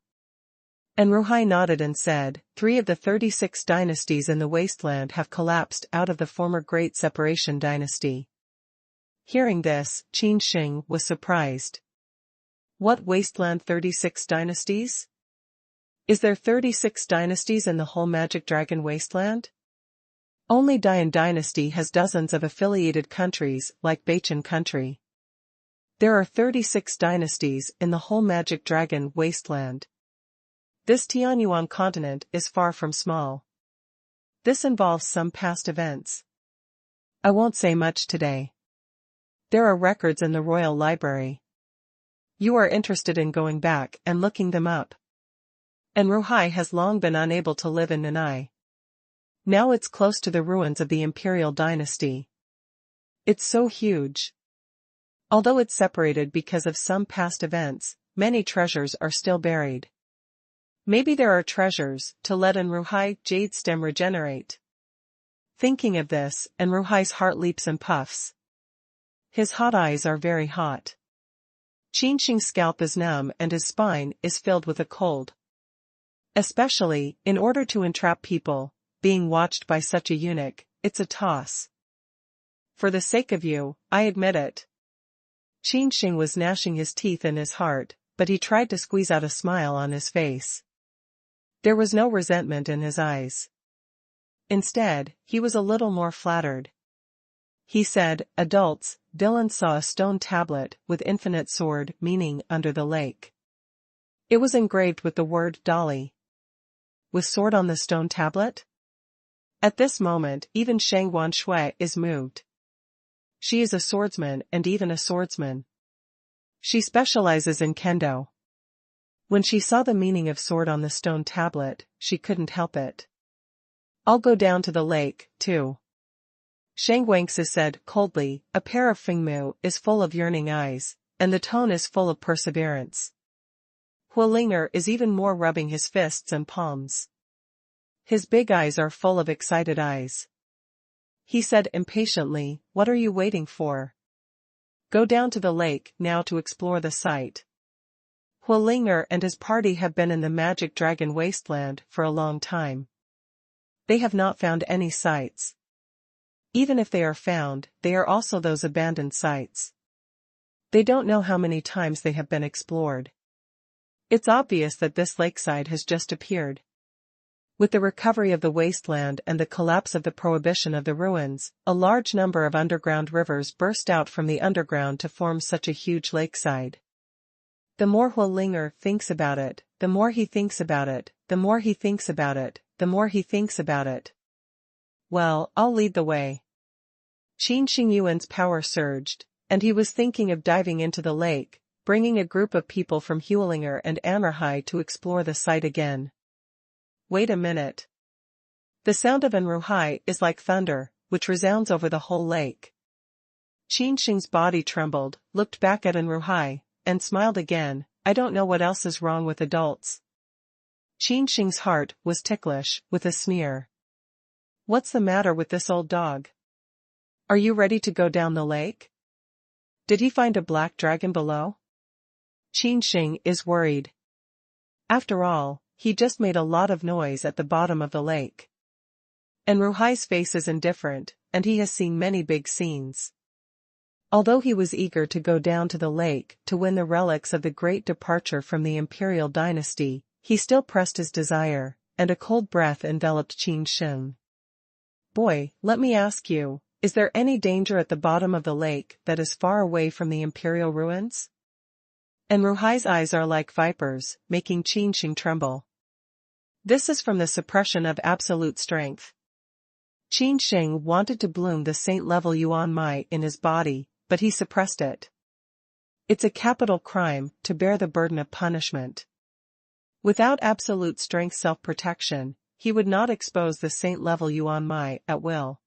And Ruhai nodded and said, 3 of the 36 dynasties in the wasteland have collapsed out of the former Great Separation dynasty. Hearing this, Qin Sheng was surprised. What wasteland 36 dynasties? Is there 36 dynasties in the whole Magic Dragon wasteland? Only Dian dynasty has dozens of affiliated countries like Bachin country. There are 36 dynasties in the whole Magic Dragon wasteland. This Tianyuan continent is far from small. This involves some past events. I won't say much today. There are records in the Royal Library. You are interested in going back and looking them up. And Ruhai has long been unable to live in Nanai. Now it's close to the ruins of the Imperial dynasty. It's so huge. Although it's separated because of some past events, many treasures are still buried. Maybe there are treasures to let Ruhai jade stem regenerate. Thinking of this, Ruhai's heart leaps and puffs. His hot eyes are very hot. Qin Sheng's scalp is numb and his spine is filled with a cold. Especially, in order to entrap people, being watched by such a eunuch, it's a toss. For the sake of you, I admit it. Qin Sheng was gnashing his teeth in his heart, but he tried to squeeze out a smile on his face. There was no resentment in his eyes. Instead, he was a little more flattered. He said, adults, Dylan saw a stone tablet with infinite sword meaning under the lake. It was engraved with the word Dali. With sword on the stone tablet? At this moment, even Shang Wanshui is moved. She is a swordsman and even a swordsman. She specializes in kendo. When she saw the meaning of sword on the stone tablet, she couldn't help it. I'll go down to the lake, too. Shang Wangsi said coldly, a pair of Fingmu is full of yearning eyes, and the tone is full of perseverance. Hualinger is even more rubbing his fists and palms. His big eyes are full of excited eyes. He said impatiently, what are you waiting for? Go down to the lake now to explore the site. Hualinger and his party have been in the Magic Dragon wasteland for a long time. They have not found any sites. Even if they are found, they are also those abandoned sites. They don't know how many times they have been explored. It's obvious that this lakeside has just appeared. With the recovery of the wasteland and the collapse of the prohibition of the ruins, a large number of underground rivers burst out from the underground to form such a huge lakeside. The more Hualinger thinks about it, the more he thinks about it, the more he thinks about it, the more he thinks about it. Well, I'll lead the way. Qin Sheng Yuan's power surged, and he was thinking of diving into the lake, bringing a group of people from Hualinger and Amrahai to explore the site again. Wait a minute. The sound of Ruhai is like thunder, which resounds over the whole lake. Qin Sheng's body trembled, looked back at Ruhai, and smiled again. I don't know what else is wrong with adults. Qin Sheng's heart was ticklish, with a sneer. What's the matter with this old dog? Are you ready to go down the lake? Did he find a black dragon below? Qin Sheng is worried. After all, he just made a lot of noise at the bottom of the lake. And Ruhai's face is indifferent, and he has seen many big scenes. Although he was eager to go down to the lake to win the relics of the great departure from the imperial dynasty, he still pressed his desire, and a cold breath enveloped Qin Sheng. Boy, let me ask you, is there any danger at the bottom of the lake that is far away from the imperial ruins? And Ruhai's eyes are like vipers, making Qin Sheng tremble. This is from the suppression of absolute strength. Qin Sheng wanted to bloom the saint-level Yuan Mai in his body, but he suppressed it. It's a capital crime to bear the burden of punishment. Without absolute strength self-protection, he would not expose the saint-level Yuan Mai at will.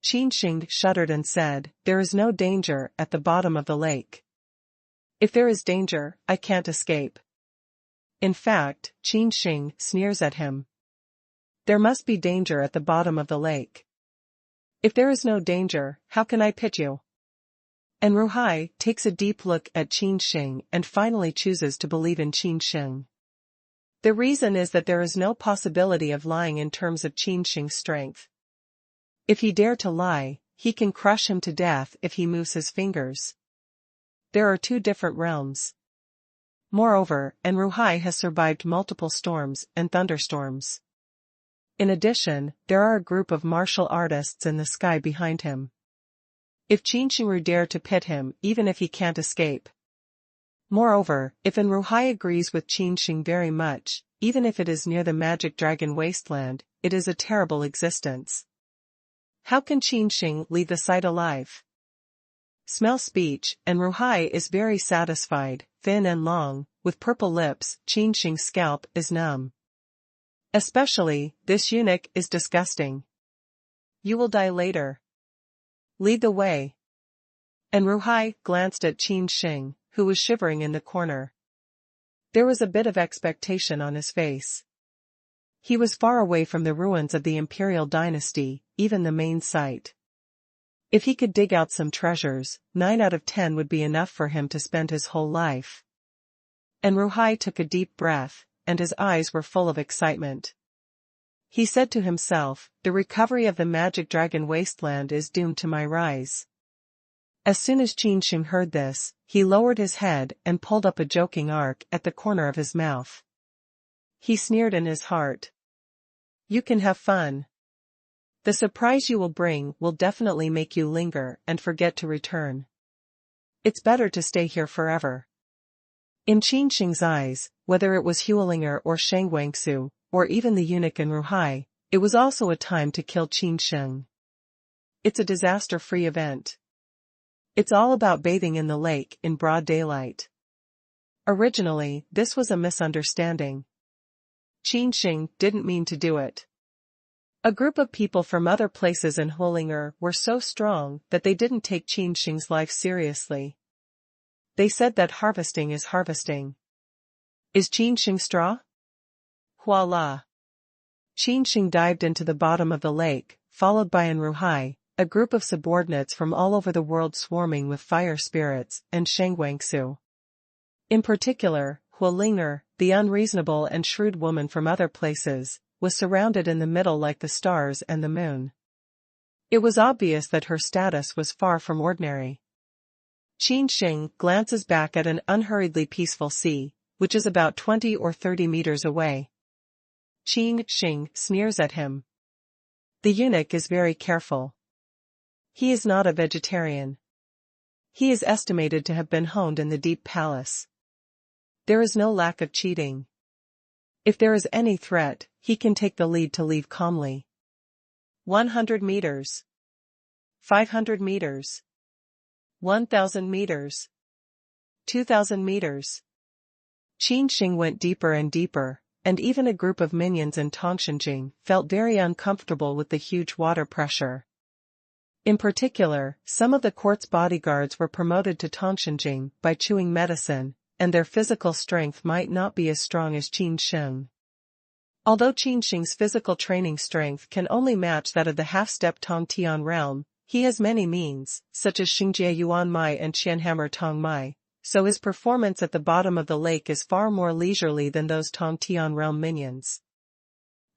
Qin Sheng shuddered and said, "There is no danger at the bottom of the lake. If there is danger, I can't escape." In fact, Qin Sheng sneers at him. There must be danger at the bottom of the lake. If there is no danger, how can I pit you? And Ruhai takes a deep look at Qin Sheng and finally chooses to believe in Qin Sheng. The reason is that there is no possibility of lying in terms of Qin Sheng's strength. If he dare to lie, he can crush him to death if he moves his fingers. There are two different realms. Moreover, Ruhai has survived multiple storms and thunderstorms. In addition, there are a group of martial artists in the sky behind him. If Qin Sheng dare to pit him even if he can't escape. Moreover, if Ruhai agrees with Qin Sheng very much, even if it is near the magic dragon wasteland, it is a terrible existence. How can Qin Sheng leave the site alive? Smell speech, Ruhai is very satisfied, thin and long, with purple lips. Qin Sheng's scalp is numb. Especially, this eunuch is disgusting. You will die later. Lead the way. Ruhai glanced at Qin Sheng, who was shivering in the corner. There was a bit of expectation on his face. He was far away from the ruins of the imperial dynasty, even the main site. If he could dig out some treasures, 9 out of 10 would be enough for him to spend his whole life. Ruhai took a deep breath, and his eyes were full of excitement. He said to himself, the recovery of the magic dragon wasteland is doomed to my rise. As soon as Qin Sheng heard this, he lowered his head and pulled up a joking arc at the corner of his mouth. He sneered in his heart. You can have fun. The surprise you will bring will definitely make you linger and forget to return. It's better to stay here forever. In Qin Sheng's eyes, whether it was Huolinger or Shang Wangsu, or even the eunuch and Ruhai, it was also a time to kill Qin Sheng. It's a disaster-free event. It's all about bathing in the lake in broad daylight. Originally, this was a misunderstanding. Qin Sheng didn't mean to do it. A group of people from other places in Huolinger were so strong that they didn't take Qin Sheng's life seriously. They said that harvesting is harvesting. Is Qin Sheng straw? Voila! Qin Sheng dived into the bottom of the lake, followed by Ruhai, a group of subordinates from all over the world swarming with fire spirits, and Shang Wangsu. In particular, Huolinger, the unreasonable and shrewd woman from other places, was surrounded in the middle like the stars and the moon. It was obvious that her status was far from ordinary. Qin Sheng glances back at an unhurriedly peaceful sea, which is about 20 or 30 meters away. Qin Sheng sneers at him. The eunuch is very careful. He is not a vegetarian. He is estimated to have been honed in the deep palace. There is no lack of cheating. If there is any threat, he can take the lead to leave calmly. 100 meters. 500 meters. 1,000 meters. 2,000 meters. Qin Sheng went deeper and deeper, and even a group of minions in Tongshanjing felt very uncomfortable with the huge water pressure. In particular, some of the court's bodyguards were promoted to Tongshanjing by chewing medicine, and their physical strength might not be as strong as Qin Sheng. Although Qin Sheng's physical training strength can only match that of the half-step Tong Tian realm, he has many means, such as Xingjie Yuan Mai and Qianhammer Tong Mai, so his performance at the bottom of the lake is far more leisurely than those Tong Tian realm minions.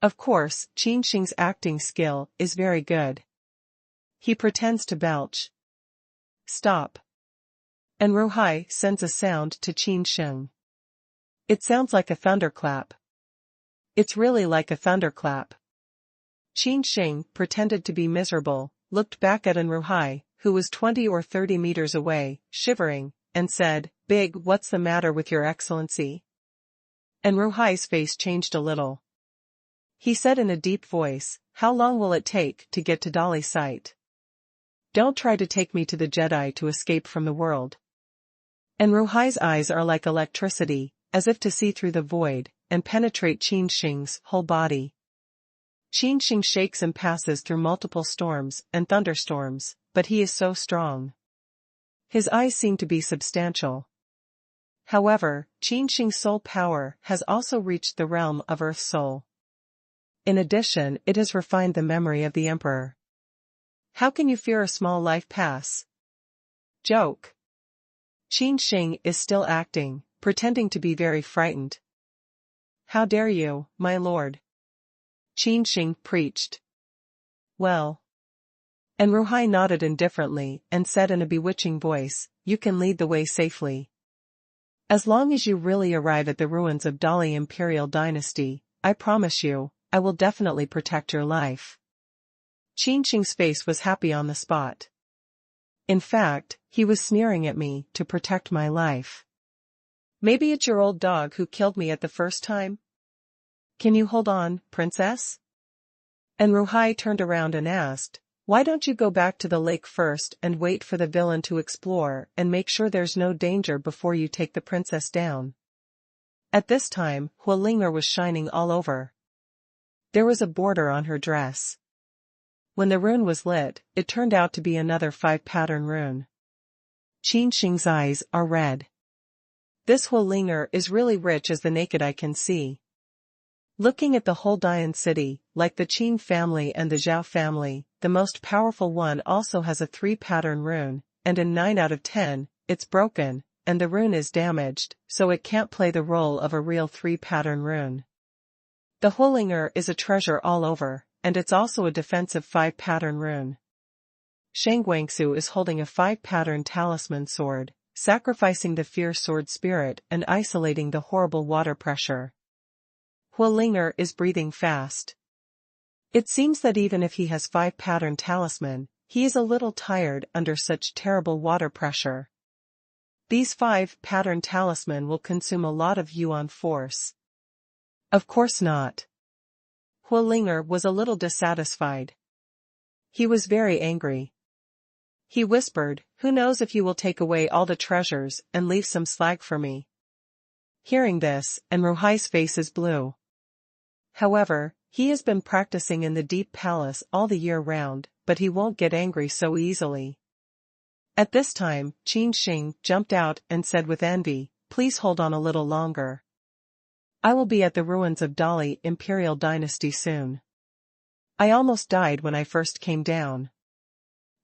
Of course, Qin Sheng's acting skill is very good. He pretends to belch. Stop. Ruhai sends a sound to Qin Sheng. It sounds like a thunderclap. It's really like a thunderclap. Qin Sheng pretended to be miserable, looked back at Enruhai, who was 20 or 30 meters away, shivering, and said, "Big, what's the matter with your excellency?" Enruhai's face changed a little. He said in a deep voice, "How long will it take to get to Dali's site? Don't try to take me to the Jedi to escape from the world." Enruhai's eyes are like electricity, as if to see through the void, and penetrate Qin Sheng's whole body. Qin Sheng shakes and passes through multiple storms and thunderstorms, but he is so strong. His eyes seem to be substantial. However, Qin Sheng's soul power has also reached the realm of Earth's soul. In addition, it has refined the memory of the Emperor. How can you fear a small life pass? Joke. Qin Sheng is still acting, pretending to be very frightened. "How dare you, my lord?" Qin Sheng preached. "Well." Enruhai nodded indifferently and said in a bewitching voice, "You can lead the way safely. As long as you really arrive at the ruins of Dali Imperial Dynasty, I promise you, I will definitely protect your life." Qin Sheng's face was happy on the spot. In fact, he was sneering at me to protect my life. "Maybe it's your old dog who killed me at the first time? Can you hold on, princess?" Enruhai turned around and asked, "Why don't you go back to the lake first and wait for the villain to explore and make sure there's no danger before you take the princess down?" At this time, Hualinger was shining all over. There was a border on her dress. When the rune was lit, it turned out to be another 5-pattern rune. Qin Sheng's eyes are red. This Hualinger is really rich as the naked eye can see. Looking at the whole Dian city, like the Qin family and the Zhao family, the most powerful one also has a 3-pattern rune, and in 9 out of 10, it's broken, and the rune is damaged, so it can't play the role of a real 3-pattern rune. The Hualinger is a treasure all over, and it's also a defensive 5-pattern rune. Shang Guangxu is holding a 5-pattern talisman sword, sacrificing the fierce sword spirit and isolating the horrible water pressure. Hualinger is breathing fast. It seems that even if he has 5-pattern talisman, he is a little tired under such terrible water pressure. These 5-pattern talisman will consume a lot of yuan force. Of course not. Hualinger was a little dissatisfied. He was very angry. He whispered, "Who knows if you will take away all the treasures and leave some slag for me?" Hearing this, Enruhai's face is blue. However, he has been practicing in the deep palace all the year round, but he won't get angry so easily. At this time, Qin Sheng jumped out and said with envy, "Please hold on a little longer. I will be at the ruins of Dali Imperial Dynasty soon. I almost died when I first came down.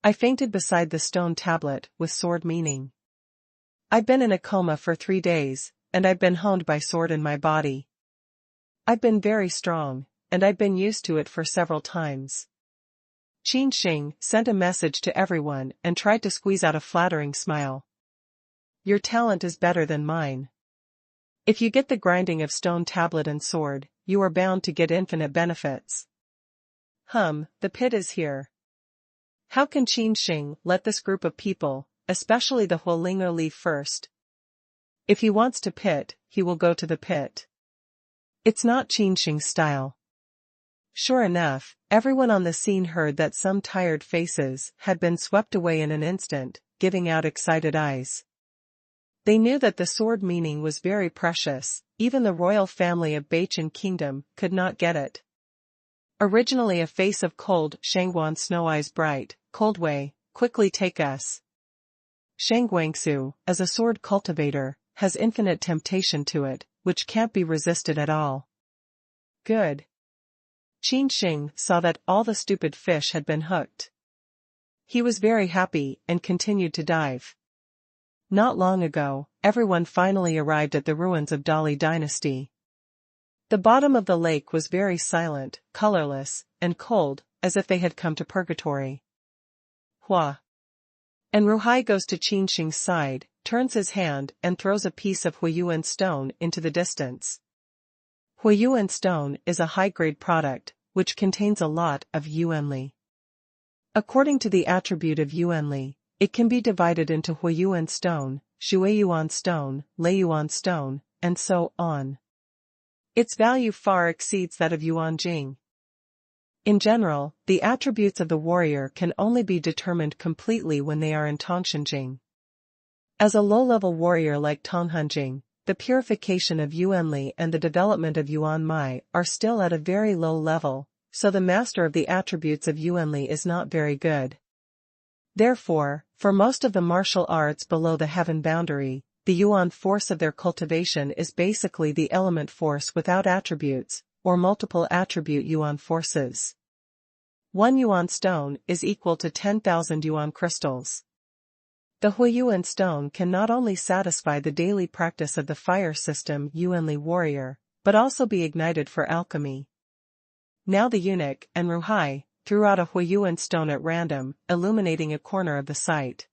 I fainted beside the stone tablet with sword meaning. I've been in a coma for 3 days, and I've been honed by sword in my body. I've been very strong, and I've been used to it for several times." Qin Sheng sent a message to everyone and tried to squeeze out a flattering smile. "Your talent is better than mine. If you get the grinding of stone tablet and sword, you are bound to get infinite benefits. The pit is here." How can Qin Sheng let this group of people, especially the Hualinger, leave first? If he wants to pit, he will go to the pit. It's not Qin Sheng's style. Sure enough, everyone on the scene heard that some tired faces had been swept away in an instant, giving out excited eyes. They knew that the sword meaning was very precious, even the royal family of Bachin Kingdom could not get it. Originally a face of cold Shangguan Snow Eyes bright, "Cold way, quickly take us." Shang Guangxu, as a sword cultivator, has infinite temptation to it, which can't be resisted at all. Good. Qin Sheng saw that all the stupid fish had been hooked. He was very happy and continued to dive. Not long ago, everyone finally arrived at the ruins of Dali Dynasty. The bottom of the lake was very silent, colorless, and cold, as if they had come to purgatory. Hua. Enruhai goes to Qin Sheng's side, turns his hand and throws a piece of Huiyuan stone into the distance. Huiyuan stone is a high-grade product, which contains a lot of yuanli. According to the attribute of yuanli, it can be divided into Huiyuan stone, Shuiyuan stone, Leiyuan stone, and so on. Its value far exceeds that of Yuan Jing. In general, the attributes of the warrior can only be determined completely when they are in Tongshanjing. As a low-level warrior like Tonghanjing, the purification of Yuanli and the development of Yuan Mai are still at a very low level, so the master of the attributes of Yuanli is not very good. Therefore, for most of the martial arts below the heaven boundary, the Yuan force of their cultivation is basically the element force without attributes, or multiple attribute Yuan forces. 1 Yuan stone is equal to 10,000 Yuan crystals. The Huiyuan stone can not only satisfy the daily practice of the fire system Yuanli warrior, but also be ignited for alchemy. Now the eunuch and Ruhai threw out a Huiyuan stone at random, illuminating a corner of the site.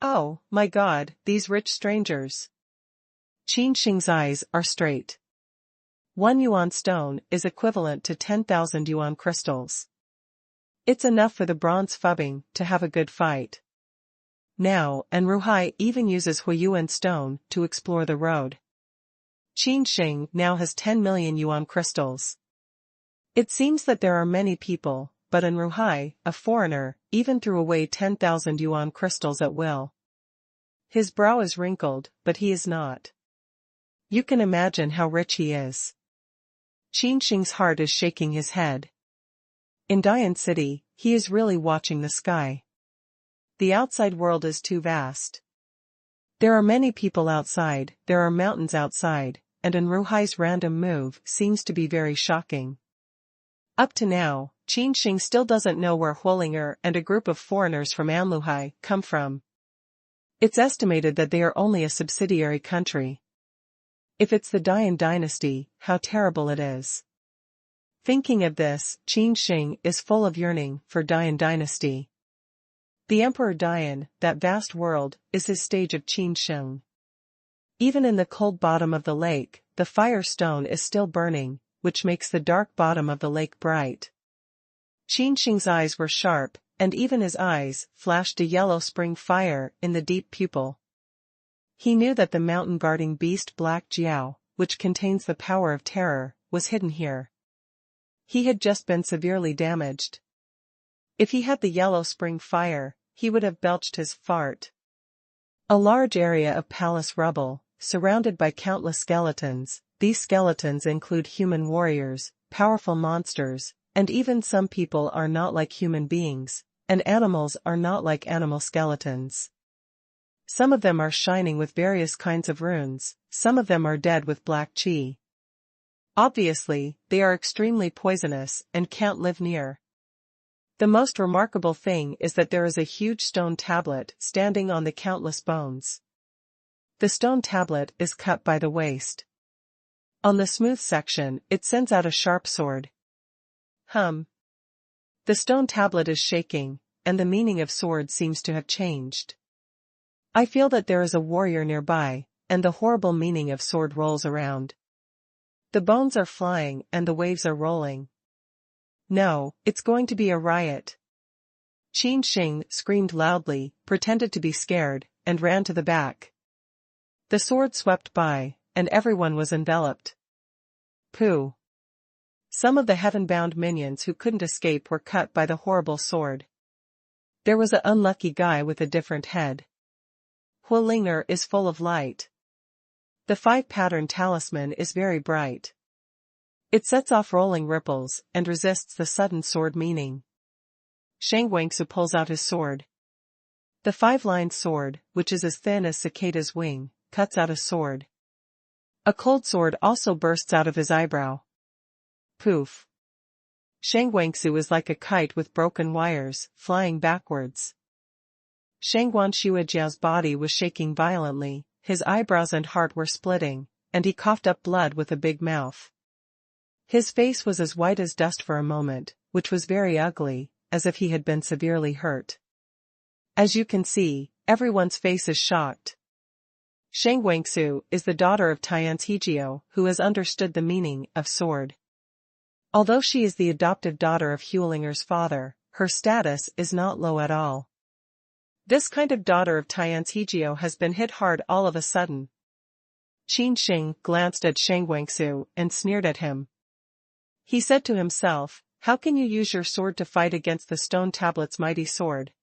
Oh, my God, these rich strangers! Qin Sheng's eyes are straight. 1 Yuan stone is equivalent to 10,000 Yuan crystals. It's enough for the bronze fubbing to have a good fight. Now, and Ruhai even uses Huiyuan stone to explore the road. Qin Sheng now has 10 million Yuan crystals. It seems that there are many people, but in Ruhai, a foreigner, even threw away 10,000 Yuan crystals at will. His brow is wrinkled, but he is not. You can imagine how rich he is. Qin Sheng's heart is shaking his head. In Dian City, he is really watching the sky. The outside world is too vast. There are many people outside, there are mountains outside, and in Ruhai's random move seems to be very shocking. Up to now, Qin Sheng still doesn't know where Huolinger and a group of foreigners from Anluhai come from. It's estimated that they are only a subsidiary country. If it's the Dian dynasty, how terrible it is. Thinking of this, Qin Sheng is full of yearning for Dian dynasty. The Emperor Dian, that vast world, is his stage of Qin Sheng. Even in the cold bottom of the lake, the fire stone is still burning, which makes the dark bottom of the lake bright. Qin Sheng's eyes were sharp, and even his eyes flashed a yellow spring fire in the deep pupil. He knew that the mountain-guarding beast Black Jiao, which contains the power of terror, was hidden here. He had just been severely damaged. If he had the yellow spring fire, he would have belched his fart. A large area of palace rubble, surrounded by countless skeletons. These skeletons include human warriors, powerful monsters, and even some people are not like human beings, and animals are not like animal skeletons. Some of them are shining with various kinds of runes, some of them are dead with black qi. Obviously, they are extremely poisonous and can't live near. The most remarkable thing is that there is a huge stone tablet standing on the countless bones. The stone tablet is cut by the waist. On the smooth section, it sends out a sharp sword. The stone tablet is shaking, and the meaning of sword seems to have changed. I feel that there is a warrior nearby, and the horrible meaning of sword rolls around. The bones are flying and the waves are rolling. No, it's going to be a riot. Qin Sheng screamed loudly, pretended to be scared, and ran to the back. The sword swept by, and everyone was enveloped. Pooh! Some of the heaven-bound minions who couldn't escape were cut by the horrible sword. There was an unlucky guy with a different head. Huolinger is full of light. The 5-pattern talisman is very bright. It sets off rolling ripples and resists the sudden sword meaning. Shang Wangsu pulls out his sword. The 5-lined sword, which is as thin as cicada's wing, cuts out a sword. A cold sword also bursts out of his eyebrow. Poof! Shang Wangsu is like a kite with broken wires, flying backwards. Shangguan Shuijiao's body was shaking violently, his eyebrows and heart were splitting, and he coughed up blood with a big mouth. His face was as white as dust for a moment, which was very ugly, as if he had been severely hurt. As you can see, everyone's face is shocked. Shang Wangsu is the daughter of Tian's Hegio, who has understood the meaning of sword. Although she is the adoptive daughter of Hulinger's father, her status is not low at all. This kind of daughter of Tian's Hegio has been hit hard all of a sudden. Qin Sheng glanced at Shang Wangsu and sneered at him. He said to himself, "How can you use your sword to fight against the stone tablet's mighty sword?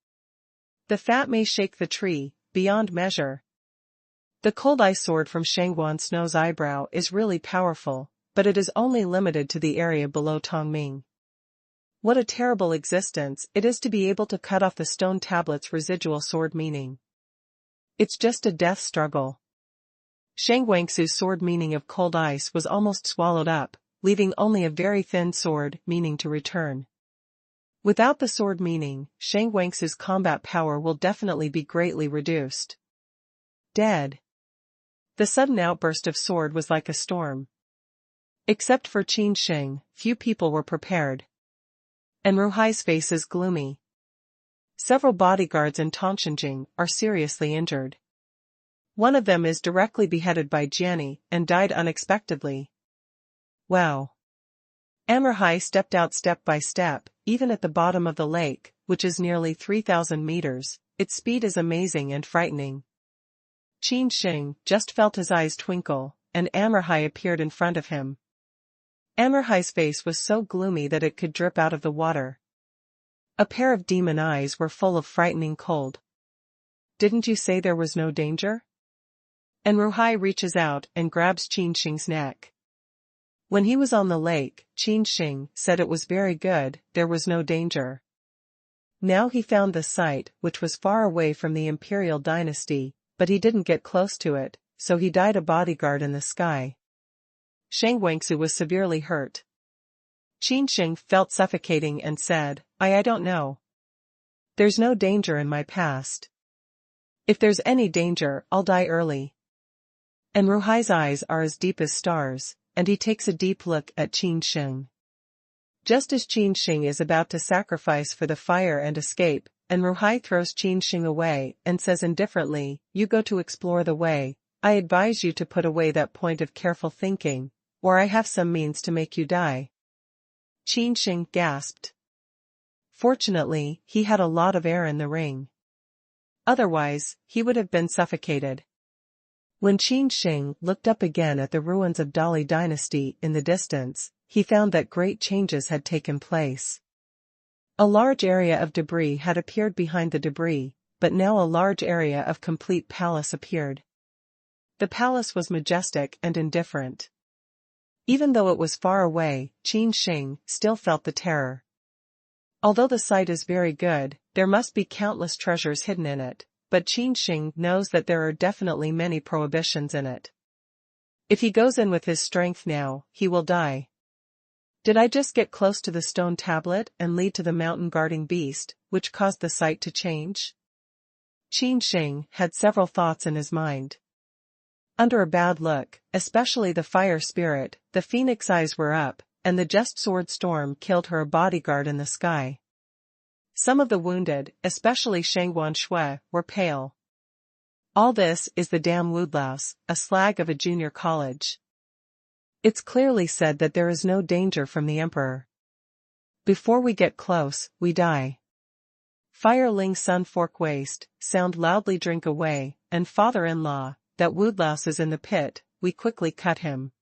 The fat may shake the tree, beyond measure." The cold ice sword from Shangguan Snow's eyebrow is really powerful, but it is only limited to the area below Tongming. What a terrible existence it is to be able to cut off the stone tablet's residual sword meaning. It's just a death struggle. Shang Wangsu's sword meaning of cold ice was almost swallowed up, leaving only a very thin sword meaning to return. Without the sword meaning, Shang Wangsu's combat power will definitely be greatly reduced. Dead. The sudden outburst of sword was like a storm. Except for Qin Sheng, few people were prepared. And Ruhai's face is gloomy. Several bodyguards in Tongshenjing are seriously injured. One of them is directly beheaded by Jianni and died unexpectedly. Wow. Ruhai stepped out step by step, even at the bottom of the lake, which is nearly 3,000 meters, its speed is amazing and frightening. Qin Sheng just felt his eyes twinkle, and Ruhai appeared in front of him. Ruhai's face was so gloomy that it could drip out of the water. A pair of demon eyes were full of frightening cold. "Didn't you say there was no danger?" Ruhai reaches out and grabs Qin Sheng's neck. When he was on the lake, Qin Sheng said it was very good, there was no danger. Now he found the site, which was far away from the imperial dynasty, but he didn't get close to it, so he died a bodyguard in the sky. Shang Wangsu was severely hurt. Qin Sheng felt suffocating and said, I don't know. There's no danger in my past. If there's any danger, I'll die early. Ruhai's eyes are as deep as stars, and he takes a deep look at Qin Sheng. Just as Qin Sheng is about to sacrifice for the fire and escape, Ruhai throws Qin Sheng away and says indifferently, "You go to explore the way. I advise you to put away that point of careful thinking, or I have some means to make you die." Qin Sheng gasped. Fortunately, he had a lot of air in the ring. Otherwise, he would have been suffocated. When Qin Sheng looked up again at the ruins of Dali dynasty in the distance, he found that great changes had taken place. A large area of debris had appeared behind the debris, but now a large area of complete palace appeared. The palace was majestic and indifferent. Even though it was far away, Qin Sheng still felt the terror. Although the site is very good, there must be countless treasures hidden in it, but Qin Sheng knows that there are definitely many prohibitions in it. If he goes in with his strength now, he will die. Did I just get close to the stone tablet and lead to the mountain guarding beast, which caused the site to change? Qin Sheng had several thoughts in his mind. Under a bad look, especially the fire spirit, the phoenix eyes were up, and the just sword storm killed her bodyguard in the sky. Some of the wounded, especially Shangguan Shui, were pale. All this is the damn Wudlaus, a slag of a junior college. It's clearly said that there is no danger from the emperor. Before we get close, we die. Fire Ling Sun fork waste, sound loudly drink away, and father-in-law, that Wudlaus is in the pit, we quickly cut him.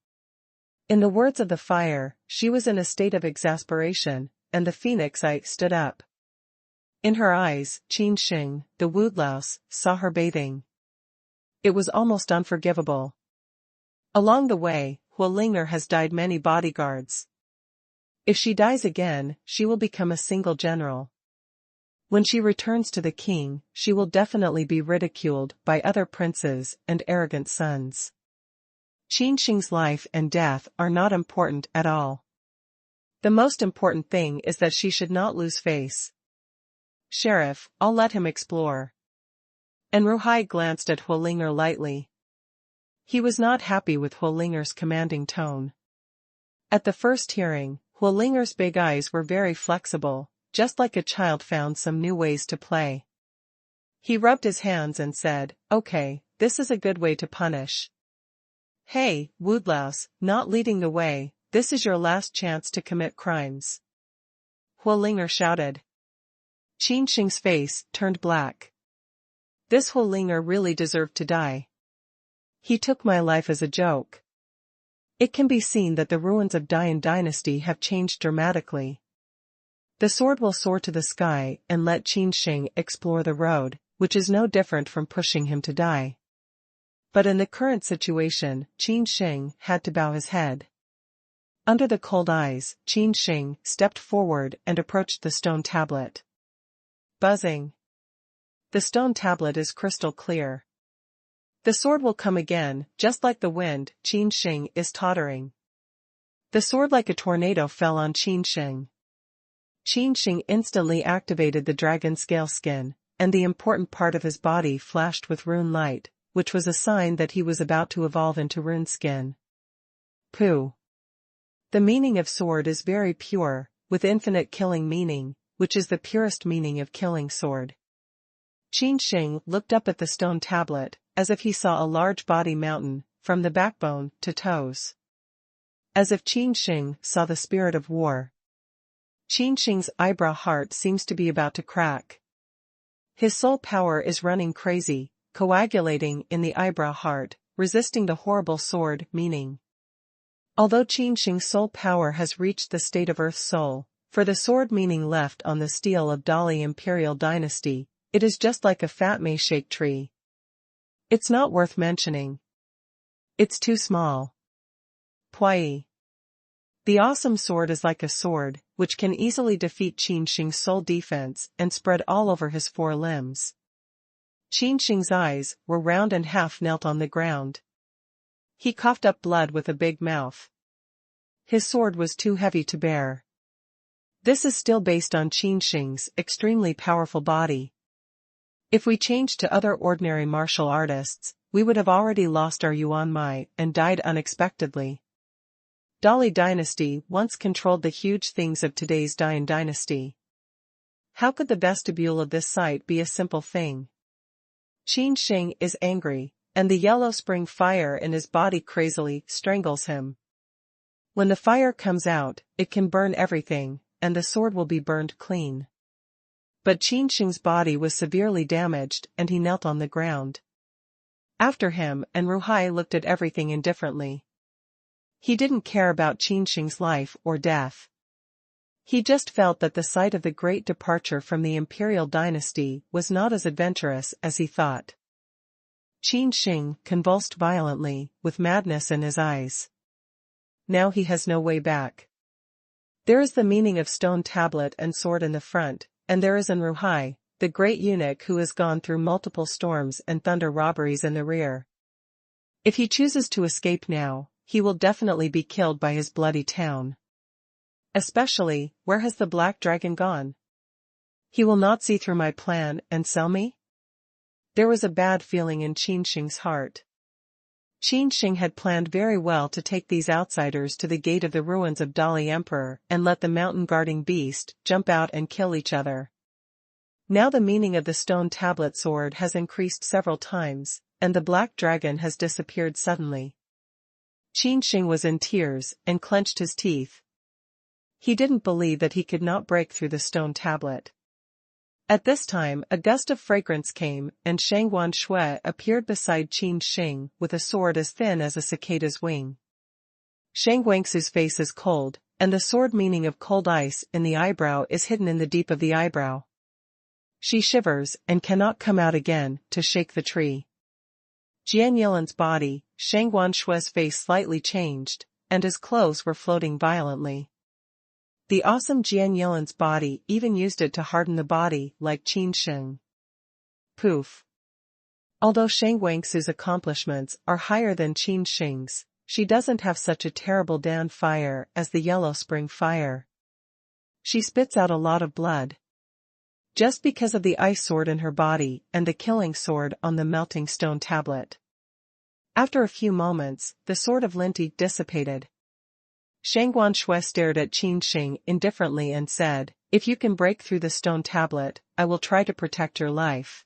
In the words of the fire, she was in a state of exasperation, and the phoenix eye stood up. In her eyes, Qin Sheng, the Wudlaus, saw her bathing. It was almost unforgivable. Along the way, Huolinger has died many bodyguards. If she dies again, she will become a single general. When she returns to the king, she will definitely be ridiculed by other princes and arrogant sons. Qin Sheng's life and death are not important at all. The most important thing is that she should not lose face. Sheriff, I'll let him explore. Ruhai glanced at Huolinger lightly. He was not happy with Huolinger's commanding tone. At the first hearing, Huolinger's big eyes were very flexible, just like a child found some new ways to play. He rubbed his hands and said, "Okay, this is a good way to punish. Hey, Woodlouse, not leading the way, this is your last chance to commit crimes. Huolinger shouted. Qin Sheng's face turned black. This Huolinger really deserved to die. He took my life as a joke. It can be seen that the ruins of Dian dynasty have changed dramatically. The sword will soar to the sky and let Qin Sheng explore the road, which is no different from pushing him to die. But in the current situation, Qin Sheng had to bow his head. Under the cold eyes, Qin Sheng stepped forward and approached the stone tablet. Buzzing. The stone tablet is crystal clear. The sword will come again, just like the wind. Qin Sheng is tottering. The sword like a tornado fell on Qin Sheng. Qin Sheng instantly activated the dragon scale skin, and the important part of his body flashed with rune light, which was a sign that he was about to evolve into rune skin. Pooh. The meaning of sword is very pure, with infinite killing meaning, which is the purest meaning of killing sword. Qin Sheng looked up at the stone tablet, as if he saw a large body mountain, from the backbone to toes. As if Qin Sheng saw the spirit of war. Qin Sheng's eyebrow heart seems to be about to crack. His soul power is running crazy, coagulating in the eyebrow heart, resisting the horrible sword meaning. Although Qin Sheng's soul power has reached the state of Earth soul, for the sword meaning left on the steel of Dali imperial dynasty, it is just like a fat shake tree. It's not worth mentioning. It's too small. Pwai. The awesome sword is like a sword, which can easily defeat Qin Sheng's soul defense and spread all over his four limbs. Qin Sheng's eyes were round and half knelt on the ground. He coughed up blood with a big mouth. His sword was too heavy to bear. This is still based on Qin Sheng's extremely powerful body. If we changed to other ordinary martial artists, we would have already lost our Yuan Mai and died unexpectedly. Dali dynasty once controlled the huge things of today's Dian dynasty. How could the vestibule of this site be a simple thing? Qin Sheng is angry, and the yellow spring fire in his body crazily strangles him. When the fire comes out, it can burn everything, and the sword will be burned clean. But Qin Sheng's body was severely damaged and he knelt on the ground. After him, and Ruhai looked at everything indifferently. He didn't care about Qin Sheng's life or death. He just felt that the sight of the great departure from the imperial dynasty was not as adventurous as he thought. Qin Sheng convulsed violently, with madness in his eyes. Now he has no way back. There is the meaning of stone tablet and sword in the front, and there is an Ruhai, the great eunuch who has gone through multiple storms and thunder robberies in the rear. If he chooses to escape now, he will definitely be killed by his bloody town. Especially, where has the black dragon gone? He will not see through my plan and sell me? There was a bad feeling in Qin Sheng's heart. Qin Sheng had planned very well to take these outsiders to the gate of the ruins of Dali Emperor and let the mountain-guarding beast jump out and kill each other. Now the meaning of the stone tablet sword has increased several times, and the black dragon has disappeared suddenly. Qin Sheng was in tears and clenched his teeth. He didn't believe that he could not break through the stone tablet. At this time a gust of fragrance came, and Shang Wanshui appeared beside Qin Sheng with a sword as thin as a cicada's wing. Shang Wangsu's face is cold, and the sword meaning of cold ice in the eyebrow is hidden in the deep of the eyebrow. She shivers and cannot come out again to shake the tree. Jian Yilan's body, Shang Wanshui's face slightly changed, and his clothes were floating violently. The awesome Jian Yilan's body even used it to harden the body like Qin Sheng. Poof. Although Shang Wangsu's accomplishments are higher than Qin Sheng's, she doesn't have such a terrible Dan fire as the yellow spring fire. She spits out a lot of blood. Just because of the ice sword in her body and the killing sword on the melting stone tablet. After a few moments, the sword of Linti dissipated. Shang Wanshui stared at Qin Sheng indifferently and said, "If you can break through the stone tablet, I will try to protect your life."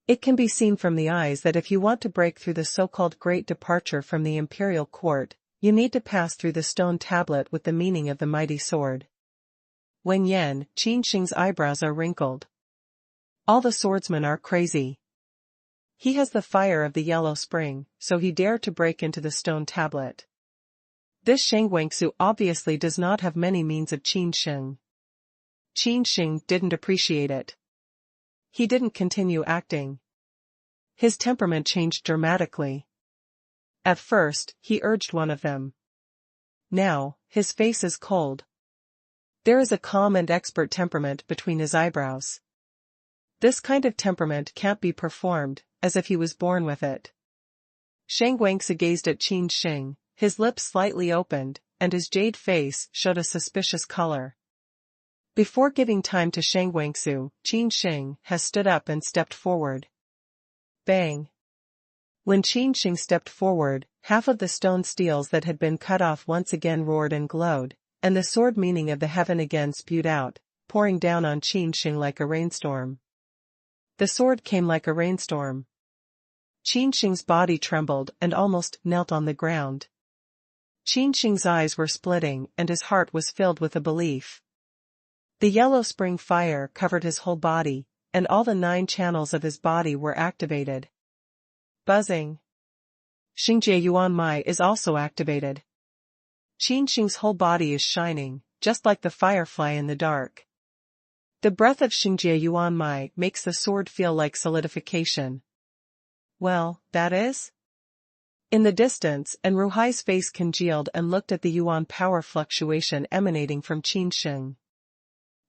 It can be seen from the eyes that if you want to break through the so-called great departure from the imperial court, you need to pass through the stone tablet with the meaning of the mighty sword. Wen Yan, Qin Sheng's eyebrows are wrinkled. All the swordsmen are crazy. He has the fire of the yellow spring, so he dared to break into the stone tablet. This Sheng Wangsu obviously does not have many means of Qin Sheng. Qin Sheng didn't appreciate it. He didn't continue acting. His temperament changed dramatically. At first, he urged one of them. Now, his face is cold. There is a calm and expert temperament between his eyebrows. This kind of temperament can't be performed, as if he was born with it. Sheng Wangsu gazed at Qin Sheng, his lips slightly opened, and his jade face showed a suspicious color. Before giving time to Sheng Wangsu, Qin Sheng has stood up and stepped forward. Bang! When Qin Sheng stepped forward, half of the stone steels that had been cut off once again roared and glowed, and the sword meaning of the heaven again spewed out, pouring down on Qin Sheng like a rainstorm. The sword came like a rainstorm. Qin Sheng's body trembled and almost knelt on the ground. Qin Sheng's eyes were splitting and his heart was filled with a belief. The yellow spring fire covered his whole body, and all the 9 channels of his body were activated. Buzzing. Xingjie Yuan Mai is also activated. Qin Sheng's whole body is shining, just like the firefly in the dark. The breath of Xingjie Yuan Mai makes the sword feel like solidification. Well, that is? In the distance, Ruhai's face congealed and looked at the Yuan power fluctuation emanating from Qin Sheng.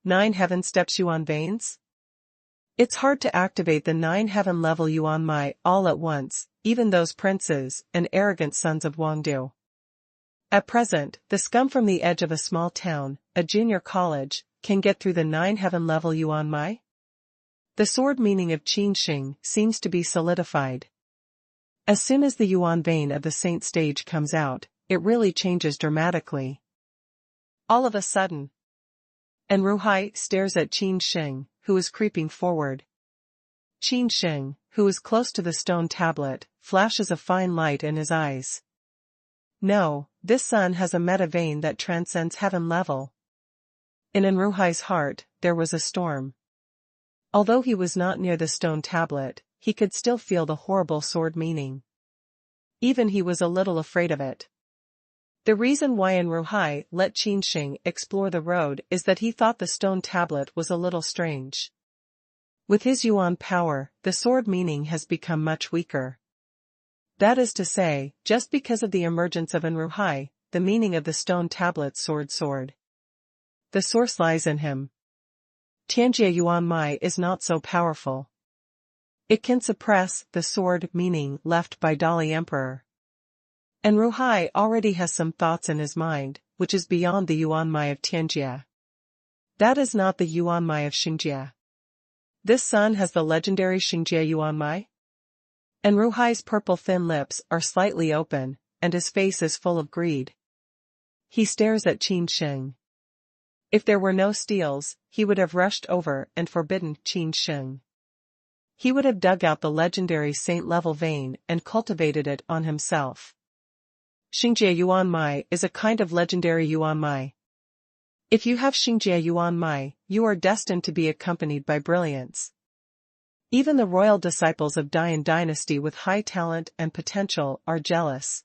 9 heaven steps Yuan veins? It's hard to activate the 9 heaven level Yuan Mai all at once, even those princes and arrogant sons of Wangdu. At present, the scum from the edge of a small town, a junior college, can get through the 9 heaven level Yuan Mai? The sword meaning of Qin Sheng seems to be solidified. As soon as the Yuan vein of the saint stage comes out, it really changes dramatically. All of a sudden, Ruhai stares at Qin Sheng, who is creeping forward. Qin Sheng, who is close to the stone tablet, flashes a fine light in his eyes. No, this son has a meta vein that transcends heaven level. In Ruhai's heart, there was a storm. Although he was not near the stone tablet, he could still feel the horrible sword meaning. Even he was a little afraid of it. The reason why Ruhai let Qin Sheng explore the road is that he thought the stone tablet was a little strange. With his Yuan power, the sword meaning has become much weaker. That is to say, just because of the emergence of Ruhai, the meaning of the stone tablet's sword. The source lies in him. Tianjie Yuan Mai is not so powerful. It can suppress the sword meaning left by Dali Emperor. Ruhai already has some thoughts in his mind, which is beyond the Yuan Mai of Tianjie. That is not the Yuan Mai of Xingjie. This son has the legendary Xingjie Yuan Mai? Ruhai's purple thin lips are slightly open, and his face is full of greed. He stares at Qin Sheng. If there were no steels, he would have rushed over and forbidden Qin Sheng. He would have dug out the legendary saint-level vein and cultivated it on himself. Xingjie Yuan Mai is a kind of legendary Yuan Mai. If you have Xingjie Yuan Mai, you are destined to be accompanied by brilliance. Even the royal disciples of Dian dynasty with high talent and potential are jealous.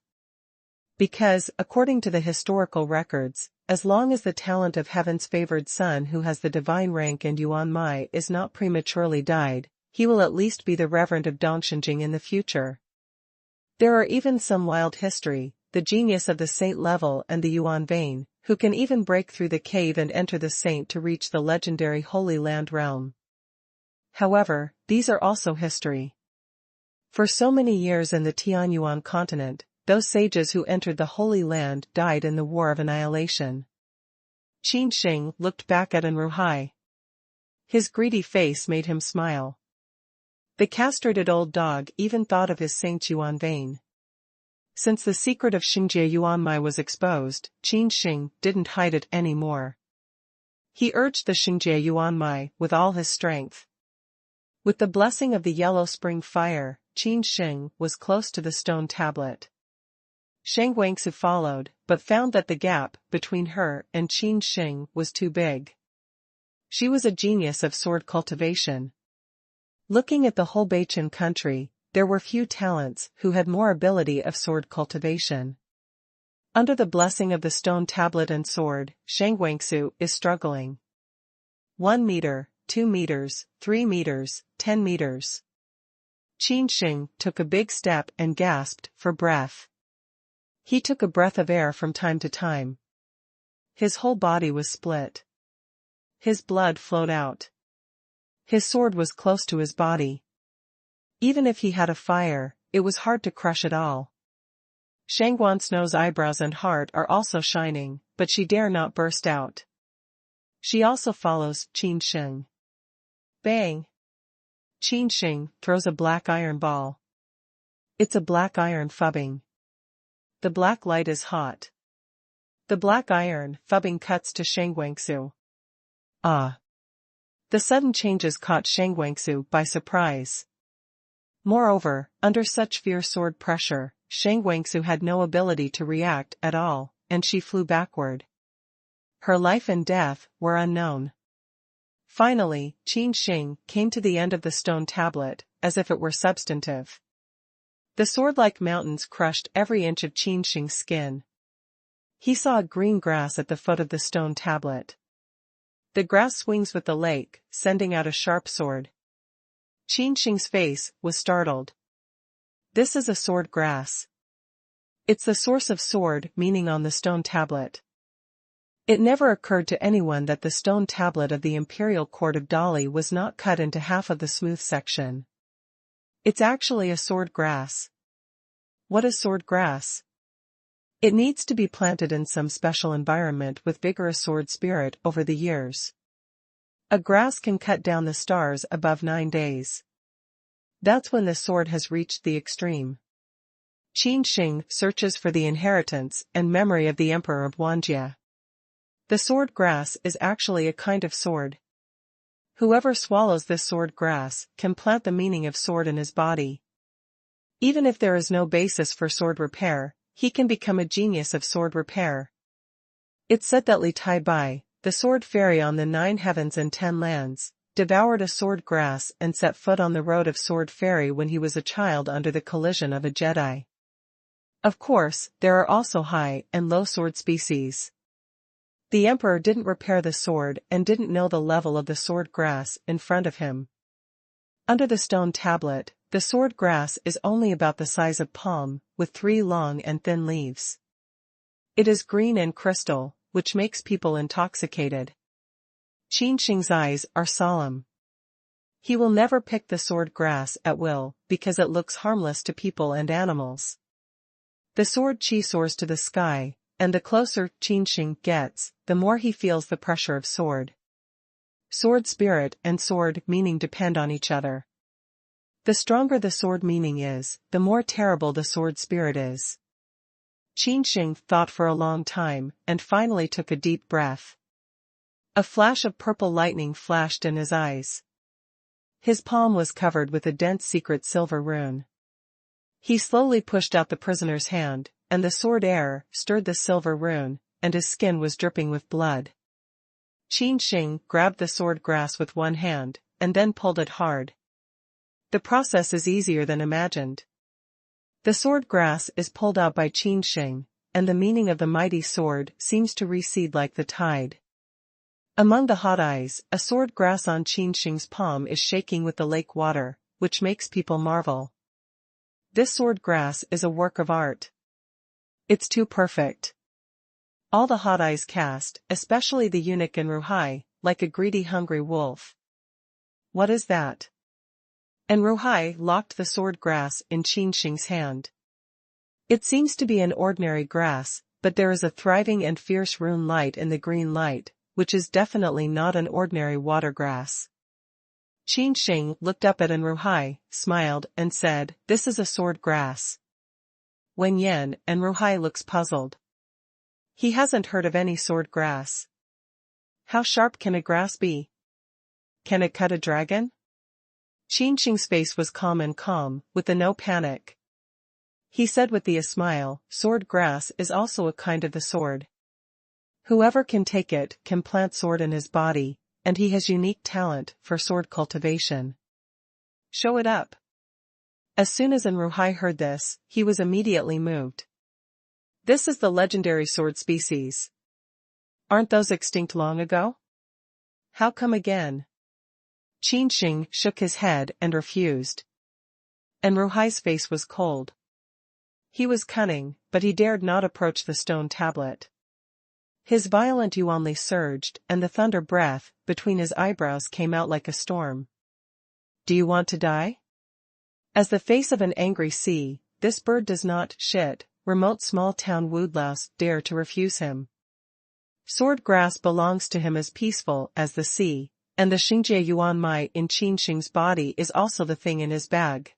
Because, according to the historical records, as long as the talent of heaven's favored son who has the divine rank and Yuan Mai is not prematurely died, he will at least be the reverend of Dongxinjing in the future. There are even some wild history, the genius of the saint level and the Yuan vein, who can even break through the cave and enter the saint to reach the legendary Holy Land realm. However, these are also history. For so many years in the Tianyuan continent, those sages who entered the Holy Land died in the War of Annihilation. Qin Sheng looked back at Ruhai. His greedy face made him smile. The castrated old dog even thought of his Saint Yuan vein. Since the secret of Xingjie Yuan Mai was exposed, Qin Sheng didn't hide it anymore. He urged the Xingjie Yuan Mai with all his strength. With the blessing of the yellow spring fire, Qin Sheng was close to the stone tablet. Shang Wangsu followed, but found that the gap between her and Qin Sheng was too big. She was a genius of sword cultivation. Looking at the whole Beichen country, there were few talents who had more ability of sword cultivation. Under the blessing of the stone tablet and sword, Shang Wangsu is struggling. 1 meter, 2 meters, 3 meters, 10 meters. Qin Sheng took a big step and gasped for breath. He took a breath of air from time to time. His whole body was split. His blood flowed out. His sword was close to his body. Even if he had a fire, it was hard to crush it all. Shang Guansnou's eyebrows and heart are also shining, but she dare not burst out. She also follows Qin Sheng. Bang! Qin Sheng throws a black iron ball. It's a black iron phubbing. The black light is hot. The black iron phubbing cuts to Shang Wangsu. Ah! The sudden changes caught Shang Wangsu by surprise. Moreover, under such fierce sword pressure, Shang Wangsu had no ability to react at all, and she flew backward. Her life and death were unknown. Finally, Qin Sheng came to the end of the stone tablet, as if it were substantive. The sword-like mountains crushed every inch of Qin Sheng's skin. He saw green grass at the foot of the stone tablet. The grass swings with the lake, sending out a sharp sword. Qin Sheng's face was startled. This is a sword grass. It's the source of sword meaning on the stone tablet. It never occurred to anyone that the stone tablet of the imperial court of Dali was not cut into half of the smooth section. It's actually a sword grass. What is sword grass? It needs to be planted in some special environment with vigorous sword spirit over the years. A grass can cut down the stars above 9 days. That's when the sword has reached the extreme. Qin Sheng searches for the inheritance and memory of the Emperor of Wanjie. The sword grass is actually a kind of sword. Whoever swallows this sword grass can plant the meaning of sword in his body. Even if there is no basis for sword repair, he can become a genius of sword repair. It's said that Li Tai Bai, the sword fairy on the 9 heavens and 10 lands, devoured a sword grass and set foot on the road of sword fairy when he was a child under the collision of a Jedi. Of course, there are also high and low sword species. The emperor didn't repair the sword and didn't know the level of the sword grass in front of him. Under the stone tablet, the sword grass is only about the size of palm, with 3 long and thin leaves. It is green and crystal, which makes people intoxicated. Qin Sheng's eyes are solemn. He will never pick the sword grass at will, because it looks harmless to people and animals. The sword chi soars to the sky, and the closer Qin Sheng gets, the more he feels the pressure of sword. Sword spirit and sword meaning depend on each other. The stronger the sword meaning is, the more terrible the sword spirit is. Qin Sheng thought for a long time, and finally took a deep breath. A flash of purple lightning flashed in his eyes. His palm was covered with a dense secret silver rune. He slowly pushed out the prisoner's hand, and the sword air stirred the silver rune, and his skin was dripping with blood. Qin Sheng grabbed the sword grass with one hand, and then pulled it hard. The process is easier than imagined. The sword grass is pulled out by Qin Sheng, and the meaning of the mighty sword seems to recede like the tide. Among the hot eyes, a sword grass on Qin Sheng's palm is shaking with the lake water, which makes people marvel. This sword grass is a work of art. It's too perfect. All the hot eyes cast, especially the eunuch and Ruhai, like a greedy hungry wolf. What is that? And Ruhai locked the sword grass in Qin Sheng's hand. It seems to be an ordinary grass, but there is a thriving and fierce rune light in the green light, which is definitely not an ordinary water grass. Qin Sheng looked up at An Ruhai, smiled, and said, "This is a sword grass." Wen Yan and Ruhai looks puzzled. He hasn't heard of any sword grass. How sharp can a grass be? Can it cut a dragon? Qin Sheng's face was calm, with the no panic. He said with a smile, sword grass is also a kind of the sword. Whoever can take it can plant sword in his body, and he has unique talent for sword cultivation. Show it up. As soon as Enruhai heard this, he was immediately moved. This is the legendary sword species. Aren't those extinct long ago? How come again? Qin Sheng shook his head and refused. Enruhai's face was cold. He was cunning, but he dared not approach the stone tablet. His violent yuanli surged, and the thunder breath between his eyebrows came out like a storm. Do you want to die? As the face of an angry sea, this bird does not shit, remote small-town woodlouse dare to refuse him. Sword grass belongs to him as peaceful as the sea, and the Xingjie Yuan Mai in Qin Sheng's body is also the thing in his bag.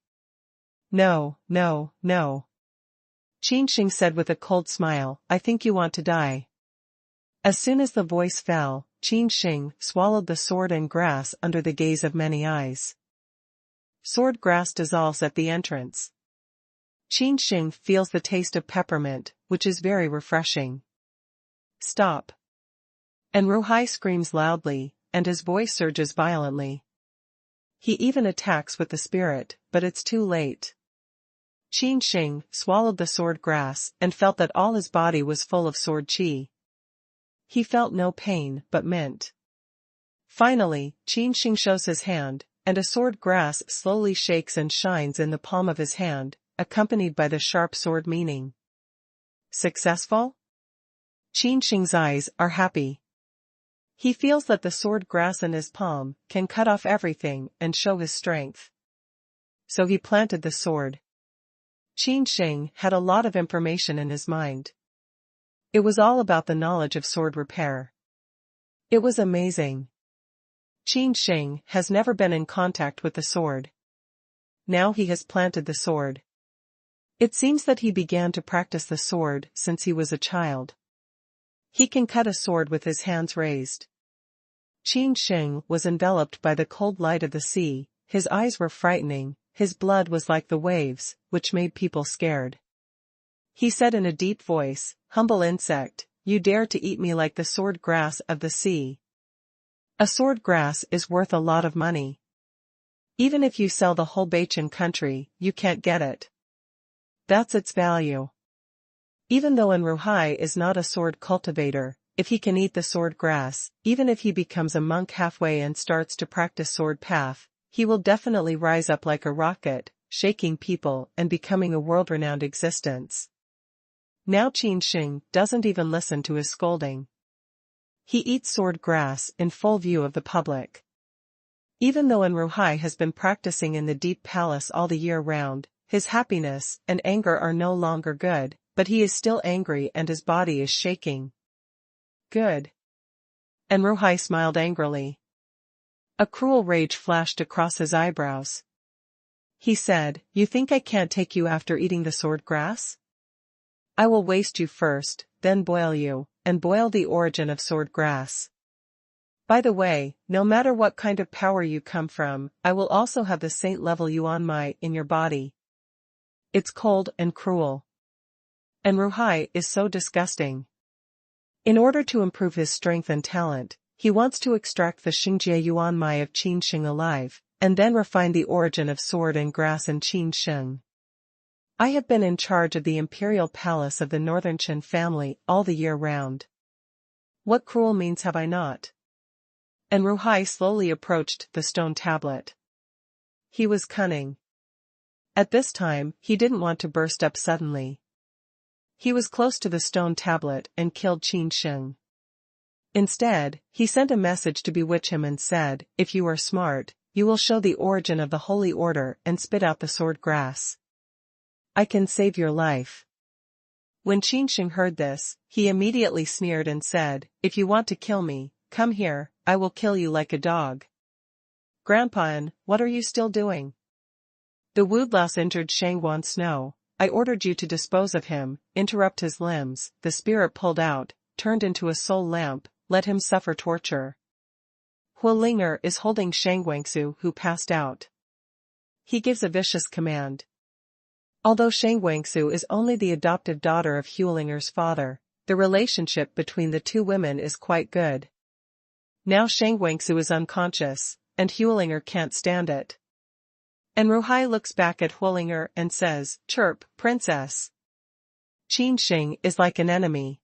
No. Qin Sheng said with a cold smile, I think you want to die. As soon as the voice fell, Qin Sheng swallowed the sword and grass under the gaze of many eyes. Sword grass dissolves at the entrance. Qin Sheng feels the taste of peppermint, which is very refreshing. Stop. Enruhai screams loudly, and his voice surges violently. He even attacks with the spirit, but it's too late. Qin Sheng swallowed the sword grass and felt that all his body was full of sword qi. He felt no pain but mint. Finally, Qin Sheng shows his hand, and a sword grass slowly shakes and shines in the palm of his hand, accompanied by the sharp sword meaning. Successful? Qin Sheng's eyes are happy. He feels that the sword grass in his palm can cut off everything and show his strength. So he planted the sword. Qin Sheng had a lot of information in his mind. It was all about the knowledge of sword repair. It was amazing. Qin Sheng has never been in contact with the sword. Now he has planted the sword. It seems that he began to practice the sword since he was a child. He can cut a sword with his hands raised. Qin Sheng was enveloped by the cold light of the sea, his eyes were frightening, his blood was like the waves, which made people scared. He said in a deep voice, humble insect, you dare to eat me like the sword grass of the sea. A sword grass is worth a lot of money. Even if you sell the whole Bachin country, you can't get it. That's its value. Even though Enruhai is not a sword cultivator, if he can eat the sword grass, even if he becomes a monk halfway and starts to practice sword path, he will definitely rise up like a rocket, shaking people and becoming a world-renowned existence. Now Qin Sheng doesn't even listen to his scolding. He eats sword grass in full view of the public. Even though Enruhai has been practicing in the deep palace all the year round, his happiness and anger are no longer good, but he is still angry and his body is shaking. Good. Enruhai smiled angrily. A cruel rage flashed across his eyebrows. He said, you think I can't take you after eating the sword grass? I will waste you first, then boil you, and boil the origin of sword grass. By the way, no matter what kind of power you come from, I will also have the saint level Yuan Mai in your body. It's cold and cruel. Enruhai is so disgusting. In order to improve his strength and talent, he wants to extract the Xingjie Yuan Mai of Qin Sheng alive, and then refine the origin of sword and grass in Qin Sheng. I have been in charge of the imperial palace of the northern Qin family all the year round. What cruel means have I not? Enruhai slowly approached the stone tablet. He was cunning. At this time, he didn't want to burst up suddenly. He was close to the stone tablet and killed Qin Sheng. Instead, he sent a message to bewitch him and said, if you are smart, you will show the origin of the holy order and spit out the sword grass. I can save your life. When Qin Sheng heard this, he immediately sneered and said, if you want to kill me, come here, I will kill you like a dog. Grandpa, what are you still doing? The woodlouse injured Shangwan Snow. I ordered you to dispose of him, interrupt his limbs, the spirit pulled out, turned into a soul lamp, let him suffer torture. Huolinger is holding Shangwangsu who passed out. he gives a vicious command. Although Shang Wangsu is only the adoptive daughter of Hulinger's father, the relationship between the two women is quite good. Now Shang Wangsu is unconscious, and Hulinger can't stand it. And Ruhai looks back at Hulinger and says, "Chirp, princess." Qin Sheng is like an enemy.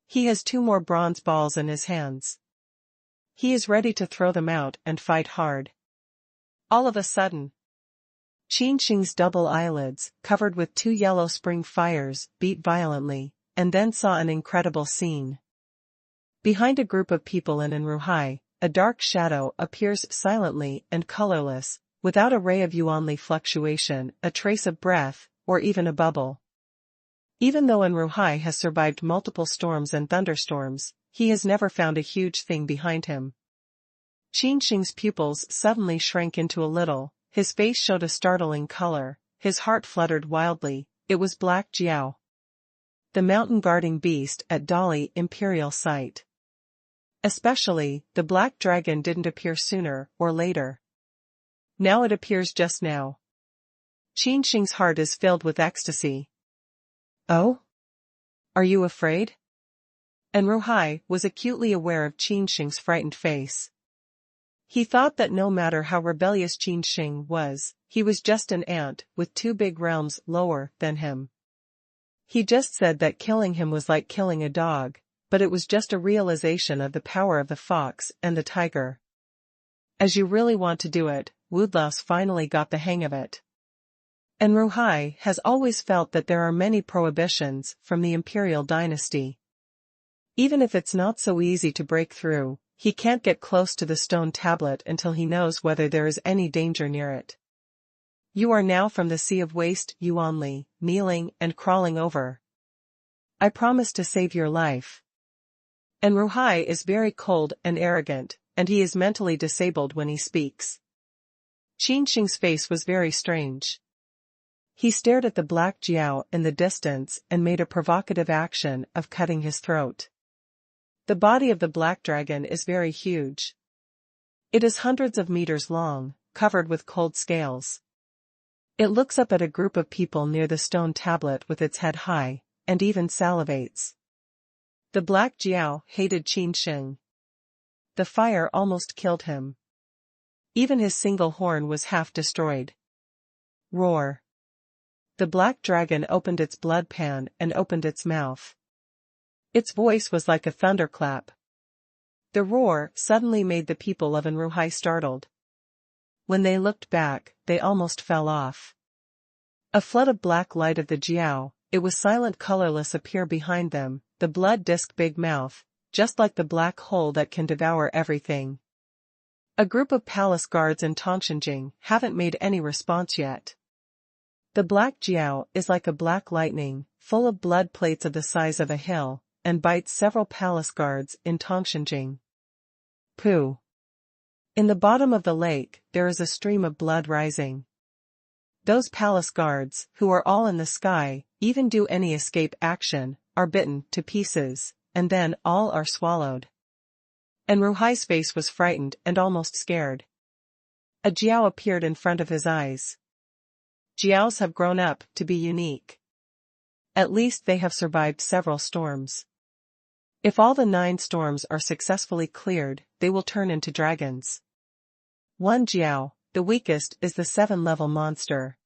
He has 2 more bronze balls in his hands. He is ready to throw them out and fight hard. All of a sudden, Qin Sheng's double eyelids, covered with 2 yellow spring fires, beat violently, and then saw an incredible scene. Behind a group of people in Ruhai, a dark shadow appears silently and colorless, without a ray of yuanli fluctuation, a trace of breath, or even a bubble. Even though Ruhai has survived multiple storms and thunderstorms, he has never found a huge thing behind him. Qin Sheng's pupils suddenly shrank into a little, his face showed a startling color, his heart fluttered wildly. It was Black Jiao, the mountain-guarding beast at Dali Imperial site. Especially, the black dragon didn't appear sooner or later. Now it appears just now. Qin Sheng's heart is filled with ecstasy. "Oh? Are you afraid?" And Ruhai was acutely aware of Qin Sheng's frightened face. He thought that no matter how rebellious Qin Sheng was, he was just an ant with 2 big realms lower than him. He just said that killing him was like killing a dog, but it was just a realization of the power of the fox and the tiger. As you really want to do it, Wudlaus finally got the hang of it. And Ruhai has always felt that there are many prohibitions from the imperial dynasty. Even if it's not so easy to break through, he can't get close to the stone tablet until he knows whether there is any danger near it. "You are now from the sea of waste, Yuanli, kneeling and crawling over. I promise to save your life." And Ruhai is very cold and arrogant, and he is mentally disabled when he speaks. Qin Sheng's face was very strange. He stared at the Black Jiao in the distance and made a provocative action of cutting his throat. The body of the black dragon is very huge. It is hundreds of meters long, covered with cold scales. It looks up at a group of people near the stone tablet with its head high, and even salivates. The Black Jiao hated Qin Sheng. The fire almost killed him. Even his single horn was half destroyed. Roar. The black dragon opened its blood pan and opened its mouth. Its voice was like a thunderclap. The roar suddenly made the people of Ruhai startled. When they looked back, they almost fell off. A flood of black light of the Jiao, it was silent colorless appear behind them, the blood disk big mouth, just like the black hole that can devour everything. A group of palace guards in Tongshanjing haven't made any response yet. The Black Jiao is like a black lightning, full of blood plates of the size of a hill, and bites several palace guards in Tongshanjing. Pooh. In the bottom of the lake, there is a stream of blood rising. Those palace guards, who are all in the sky, even do any escape action, are bitten to pieces, and then all are swallowed. And Ruhai's face was frightened and almost scared. A Jiao appeared in front of his eyes. Jiaos have grown up to be unique. At least they have survived several storms. If all the 9 storms are successfully cleared, they will turn into dragons. One Jiao, the weakest, is the 7-level monster.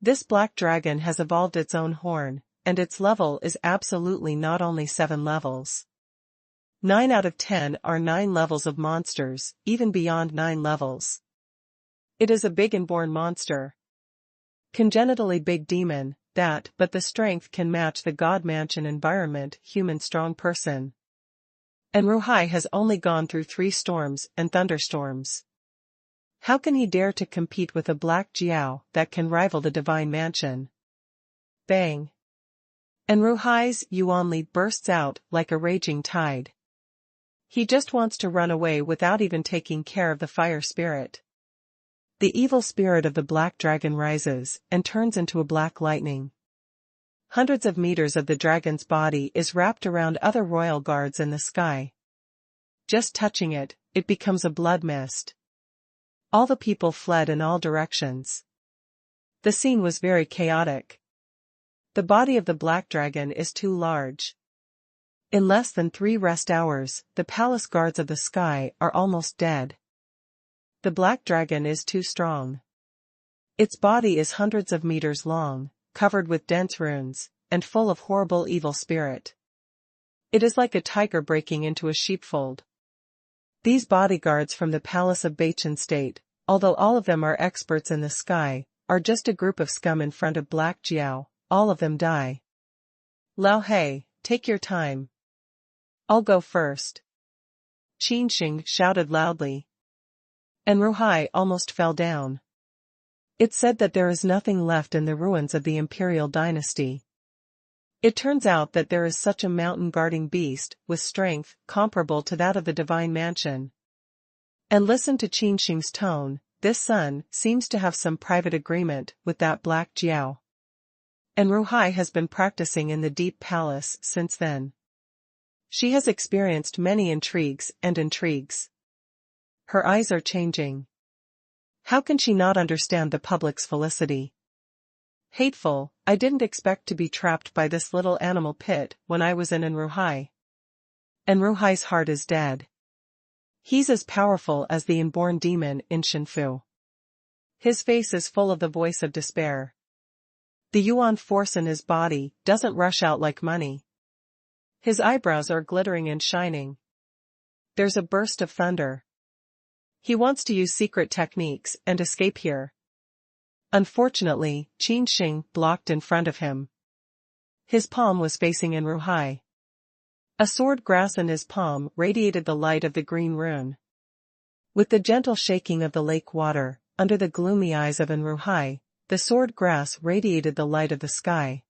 This black dragon has evolved its own horn, and its level is absolutely not only 7 levels. 9 out of 10 are 9 levels of monsters, even beyond 9 levels. It is a big inborn monster. Congenitally big demon, but the strength can match the God Mansion environment human strong person. And Ruhai has only gone through 3 storms and thunderstorms. How can he dare to compete with a Black Jiao that can rival the Divine Mansion? Bang! And Ruhai's Yuanli bursts out like a raging tide. He just wants to run away without even taking care of the fire spirit. The evil spirit of the black dragon rises and turns into a black lightning. Hundreds of meters of the dragon's body is wrapped around other royal guards in the sky. Just touching it, it becomes a blood mist. All the people fled in all directions. The scene was very chaotic. The body of the black dragon is too large. In less than 3 rest hours, the palace guards of the sky are almost dead. The black dragon is too strong. Its body is hundreds of meters long, covered with dense runes, and full of horrible evil spirit. It is like a tiger breaking into a sheepfold. These bodyguards from the palace of Bachin state, although all of them are experts in the sky, are just a group of scum in front of Black Jiao. All of them die. Lao He, take your time. I'll go first. Qin Sheng shouted loudly. And Ruhai almost fell down. It's said that there is nothing left in the ruins of the imperial dynasty. It turns out that there is such a mountain-guarding beast, with strength comparable to that of the divine mansion. And listen to Qin Sheng's tone, this son seems to have some private agreement with that Black Jiao. And Ruhai has been practicing in the deep palace since then. She has experienced many intrigues. Her eyes are changing. How can she not understand the public's felicity? Hateful, I didn't expect to be trapped by this little animal pit when I was in Ruhai. And Ruhai's heart is dead. He's as powerful as the inborn demon in Shenfu. His face is full of the voice of despair. The yuan force in his body doesn't rush out like money. His eyebrows are glittering and shining. There's a burst of thunder. He wants to use secret techniques and escape here. Unfortunately, Qin Sheng blocked in front of him. His palm was facing Ruhai. A sword grass in his palm radiated the light of the green rune. With the gentle shaking of the lake water, under the gloomy eyes of Ruhai, the sword grass radiated the light of the sky.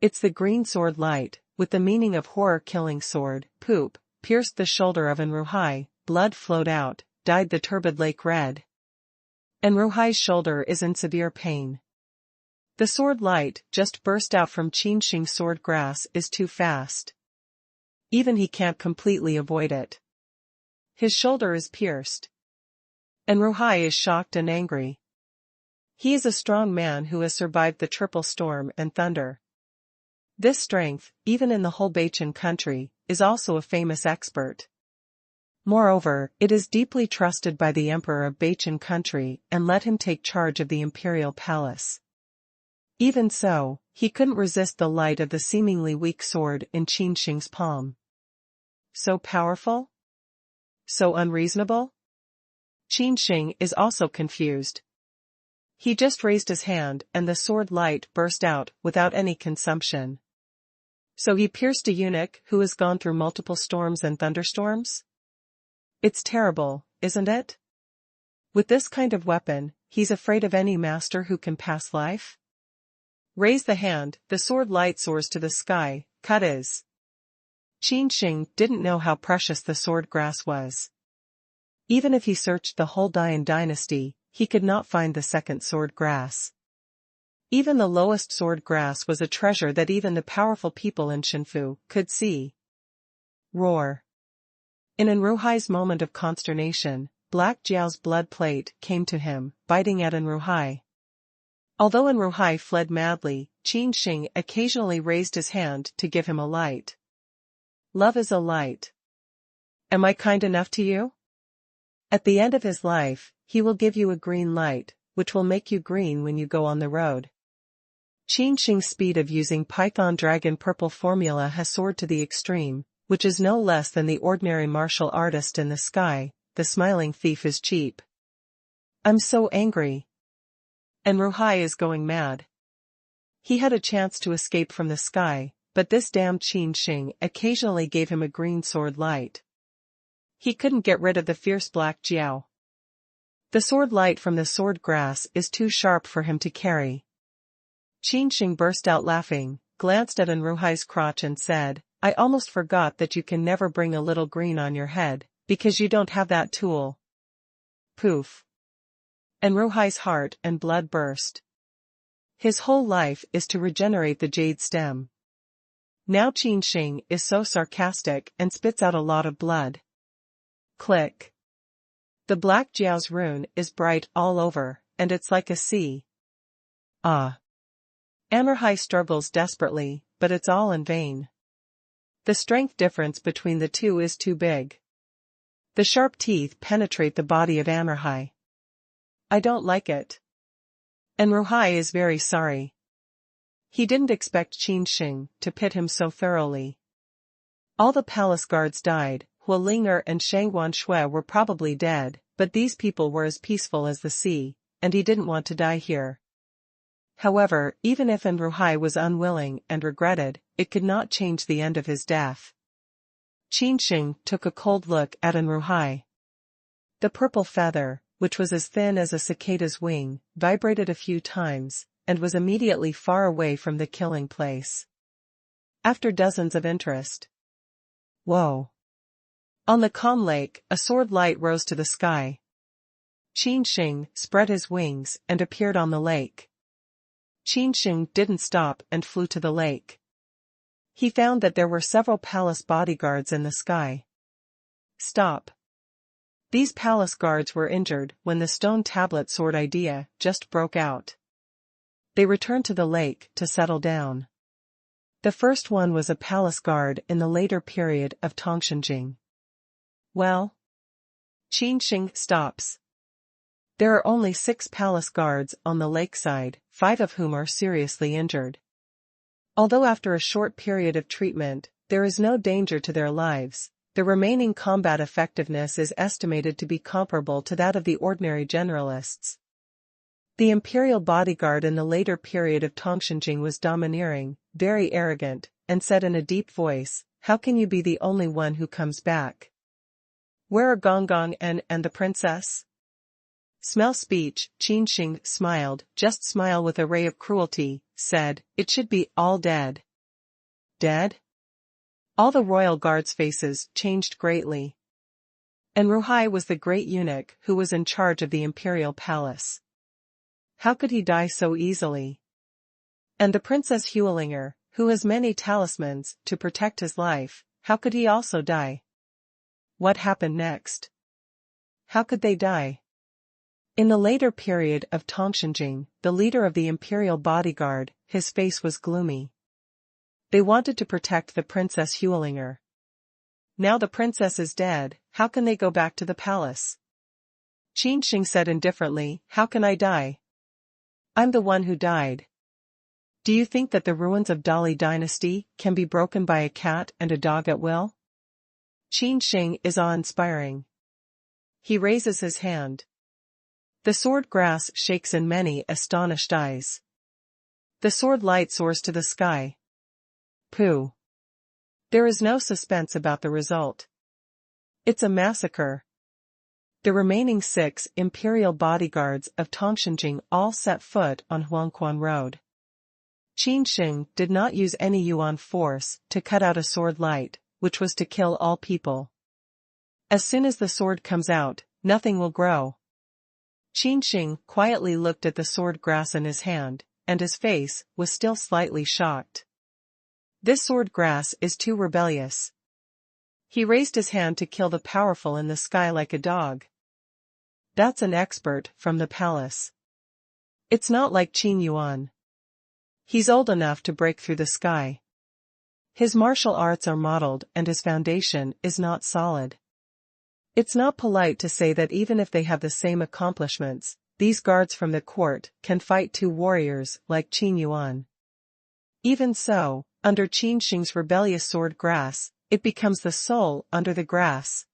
It's the green sword light, with the meaning of horror-killing sword, poop, pierced the shoulder of Ruhai, blood flowed out, dyed the turbid lake red. And Ruhai's shoulder is in severe pain. The sword light just burst out from Qin Sheng's sword grass is too fast. Even he can't completely avoid it. His shoulder is pierced. And Ruhai is shocked and angry. He is a strong man who has survived the triple storm and thunder. This strength, even in the whole Bachin country, is also a famous expert. Moreover, it is deeply trusted by the emperor of Bachin country and let him take charge of the imperial palace. Even so, he couldn't resist the light of the seemingly weak sword in Qin Sheng's palm. So powerful? So unreasonable? Qin Sheng is also confused. He just raised his hand and the sword light burst out without any consumption. So he pierced a eunuch who has gone through multiple storms and thunderstorms? It's terrible, isn't it? With this kind of weapon, he's afraid of any master who can pass life? Raise the hand, the sword light soars to the sky, cut his. Qin Sheng didn't know how precious the sword grass was. Even if he searched the whole Dian dynasty, he could not find the second sword grass. Even the lowest sword grass was a treasure that even the powerful people in Shenfu could see. Roar. In Ruhai's moment of consternation, Black Jiao's blood plate came to him, biting at Ruhai. Although Ruhai fled madly, Qin Sheng occasionally raised his hand to give him a light. Love is a light. Am I kind enough to you? At the end of his life, he will give you a green light, which will make you green when you go on the road. Qin Sheng's speed of using Python Dragon Purple formula has soared to the extreme, which is no less than the ordinary martial artist in the sky. The smiling thief is cheap. I'm so angry. And Ruhai is going mad. He had a chance to escape from the sky, but this damned Qin Sheng occasionally gave him a green sword light. He couldn't get rid of the fierce Black Jiao. The sword light from the sword grass is too sharp for him to carry. Qin Sheng burst out laughing, glanced at Ruhai's crotch and said, I almost forgot that you can never bring a little green on your head, because you don't have that tool. Poof. And Ruhai's heart and blood burst. His whole life is to regenerate the jade stem. Now Qin Sheng is so sarcastic and spits out a lot of blood. Click. The black Jiao's rune is bright all over, and it's like a sea. Ah. Amorhai struggles desperately, but it's all in vain. The strength difference between the two is too big. The sharp teeth penetrate the body of Amorhai. I don't like it. And Ruhai is very sorry. He didn't expect Qin Sheng to pit him so thoroughly. All the palace guards died, Hua Linger and Shangwan Shui were probably dead, but these people were as peaceful as the sea, and he didn't want to die here. However, even if Ruhai was unwilling and regretted, it could not change the end of his death. Qin Sheng took a cold look at Ruhai. The purple feather, which was as thin as a cicada's wing, vibrated a few times, and was immediately far away from the killing place. After dozens of interest. Whoa! On the calm lake, a sword light rose to the sky. Qin Sheng spread his wings and appeared on the lake. Qin Sheng didn't stop and flew to the lake. He found that there were several palace bodyguards in the sky. Stop. These palace guards were injured when the stone tablet sword idea just broke out. They returned to the lake to settle down. The first one was a palace guard in the later period of Tongshenging. Well? Qin Sheng stops. There are only 6 palace guards on the lakeside, 5 of whom are seriously injured. Although after a short period of treatment, there is no danger to their lives, the remaining combat effectiveness is estimated to be comparable to that of the ordinary generalists. The imperial bodyguard in the later period of Tongshenging was domineering, very arrogant, and said in a deep voice, "How can you be the only one who comes back? Where are Gonggong and the princess?" Smell speech, Qin Sheng smiled, just smile with a ray of cruelty, said, "It should be all dead." Dead? All the royal guards' faces changed greatly. And Ruhai was the great eunuch who was in charge of the imperial palace. How could he die so easily? And the Princess Hualinger, who has many talismans to protect his life, how could he also die? What happened next? How could they die? In the later period of Tongshenging, the leader of the imperial bodyguard, his face was gloomy. They wanted to protect the Princess Hualinger. Now the princess is dead, how can they go back to the palace? Qin Sheng said indifferently, "How can I die? I'm the one who died. Do you think that the ruins of Dali dynasty can be broken by a cat and a dog at will?" Qin Sheng is awe-inspiring. He raises his hand. The sword grass shakes in many astonished eyes. The sword light soars to the sky. Pooh. There is no suspense about the result. It's a massacre. The remaining 6 imperial bodyguards of Tongshenging all set foot on Huangquan Road. Qin Sheng did not use any yuan force to cut out a sword light, which was to kill all people. As soon as the sword comes out, nothing will grow. Qin Sheng quietly looked at the sword grass in his hand, and his face was still slightly shocked. This sword grass is too rebellious. He raised his hand to kill the powerful in the sky like a dog. That's an expert from the palace. It's not like Qin Yuan. He's old enough to break through the sky. His martial arts are modeled and his foundation is not solid. It's not polite to say that even if they have the same accomplishments, these guards from the court can fight 2 warriors like Qin Yuan. Even so, under Qin Sheng's rebellious sword grass, it becomes the soul under the grass.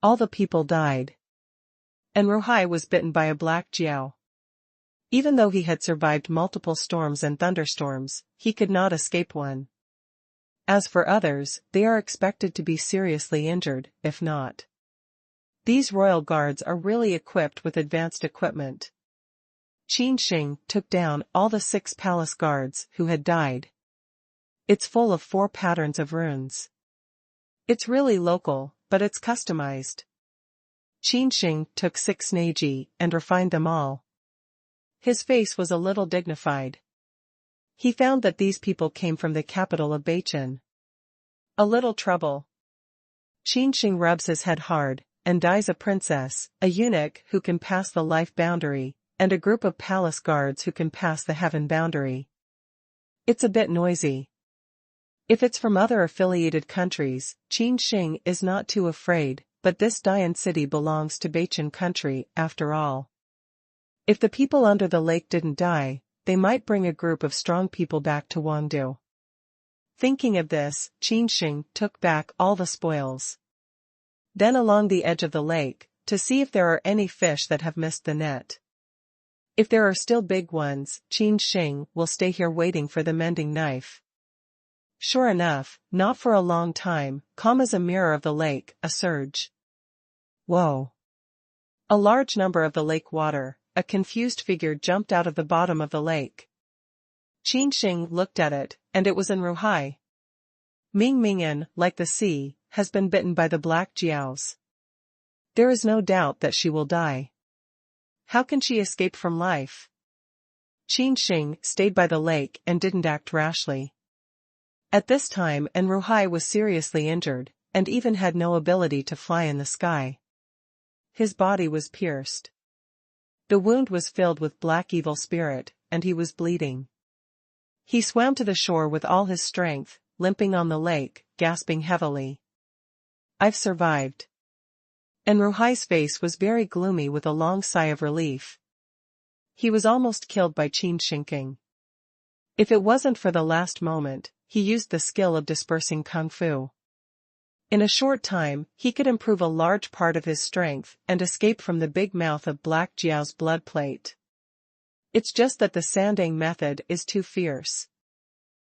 All the people died. And Ruhai was bitten by a black Jiao. Even though he had survived multiple storms and thunderstorms, he could not escape one. As for others, they are expected to be seriously injured, if not. These royal guards are really equipped with advanced equipment. Qin Sheng took down all the 6 palace guards who had died. It's full of 4 patterns of runes. It's really local, but it's customized. Qin Sheng took 6 neiji and refined them all. His face was a little dignified. He found that these people came from the capital of Beichin. A little trouble. Qin Sheng rubs his head hard, and dies a princess, a eunuch who can pass the life boundary, and a group of palace guards who can pass the heaven boundary. It's a bit noisy. If it's from other affiliated countries, Qin Sheng is not too afraid, but this Dian city belongs to Bachin country, after all. If the people under the lake didn't die, they might bring a group of strong people back to Wangdu. Thinking of this, Qin Sheng took back all the spoils. Then along the edge of the lake, to see if there are any fish that have missed the net. If there are still big ones, Qin Sheng will stay here waiting for the mending knife. Sure enough, not for a long time, calm as a mirror of the lake, a surge. Whoa! A large number of the lake water, a confused figure jumped out of the bottom of the lake. Qin Sheng looked at it, and it was an Ruhai. Ming Mingyan, like the sea, has been bitten by the black jiaos. There is no doubt that she will die. How can she escape from life? Qin Sheng stayed by the lake and didn't act rashly. At this time an Ruhai was seriously injured, and even had no ability to fly in the sky. His body was pierced. The wound was filled with black evil spirit, and he was bleeding. He swam to the shore with all his strength, limping on the lake, gasping heavily. I've survived. And Ruhai's face was very gloomy with a long sigh of relief. He was almost killed by Qin Sheng. If it wasn't for the last moment, he used the skill of dispersing kung fu. In a short time, he could improve a large part of his strength and escape from the big mouth of Black Jiao's blood plate. It's just that the Sandang method is too fierce.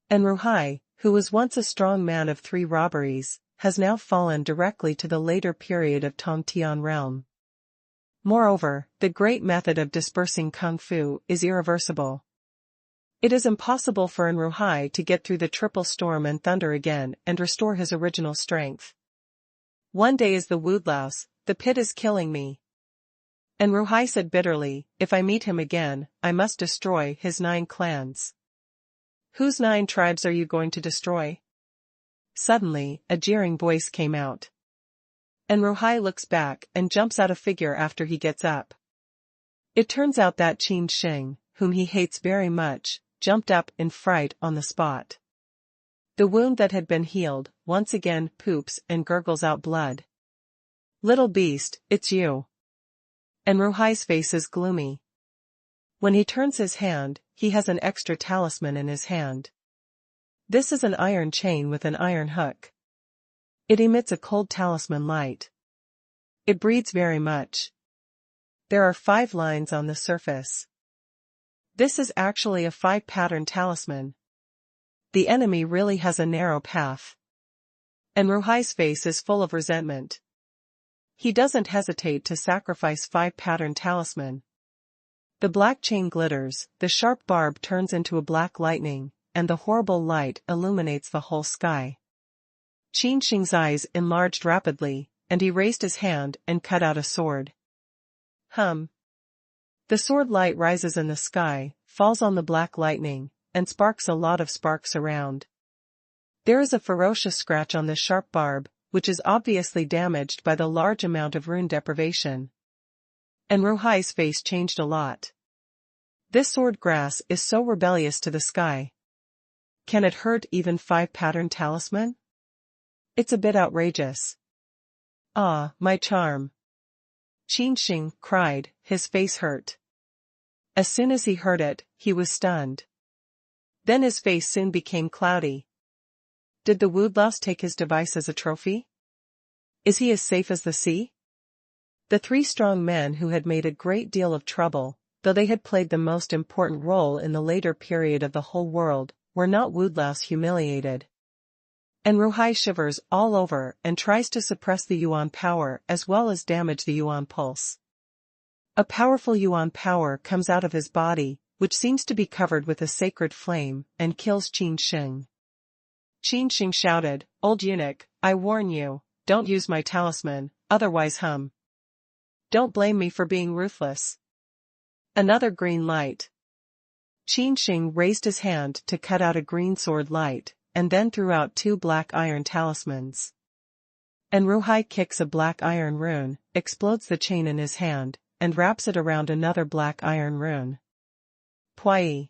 And Ruhai, who was once a strong man of 3 robberies, has now fallen directly to the later period of Tongtian realm. Moreover, the great method of dispersing kung fu is irreversible. It is impossible for an Ruhai to get through the triple storm and thunder again and restore his original strength. One day is the Woodlouse, the pit is killing me. And Ruhai said bitterly, if I meet him again, I must destroy his 9 clans. Whose 9 tribes are you going to destroy? Suddenly, a jeering voice came out. And Ruhai looks back and jumps out a figure after he gets up. It turns out that Qin Sheng, whom he hates very much, jumped up in fright on the spot. The wound that had been healed, once again poops and gurgles out blood. Little beast, it's you. And Ruhai's face is gloomy. When he turns his hand, he has an extra talisman in his hand. This is an iron chain with an iron hook. It emits a cold talisman light. It breathes very much. There are 5 lines on the surface. This is actually a 5-pattern talisman. The enemy really has a narrow path. And Ruhai's face is full of resentment. He doesn't hesitate to sacrifice 5-pattern talisman. The black chain glitters, the sharp barb turns into a black lightning, and the horrible light illuminates the whole sky. Qin Sheng's eyes enlarged rapidly, and he raised his hand and cut out a sword. Hum. The sword light rises in the sky, falls on the black lightning, and sparks a lot of sparks around. There is a ferocious scratch on the sharp barb, which is obviously damaged by the large amount of rune deprivation. And Ruhai's face changed a lot. This sword grass is so rebellious to the sky. Can it hurt even 5-pattern talisman? It's a bit outrageous. Ah, my charm. Qin Sheng cried, his face hurt. As soon as he heard it, he was stunned. Then his face soon became cloudy. Did the Woodlouse take his device as a trophy? Is he as safe as the sea? The 3 strong men who had made a great deal of trouble, though they had played the most important role in the later period of the whole world, were not Woodlouse humiliated. And Ruhai shivers all over and tries to suppress the Yuan power as well as damage the Yuan pulse. A powerful Yuan power comes out of his body, which seems to be covered with a sacred flame, and kills Qin Sheng. Qin Sheng shouted, Old eunuch, I warn you, don't use my talisman, otherwise hum. Don't blame me for being ruthless. Another green light. Qin Sheng raised his hand to cut out a green sword light, and then threw out 2 black iron talismans. And Ruhai kicks a black iron rune, explodes the chain in his hand, and wraps it around another black iron rune. Pwai.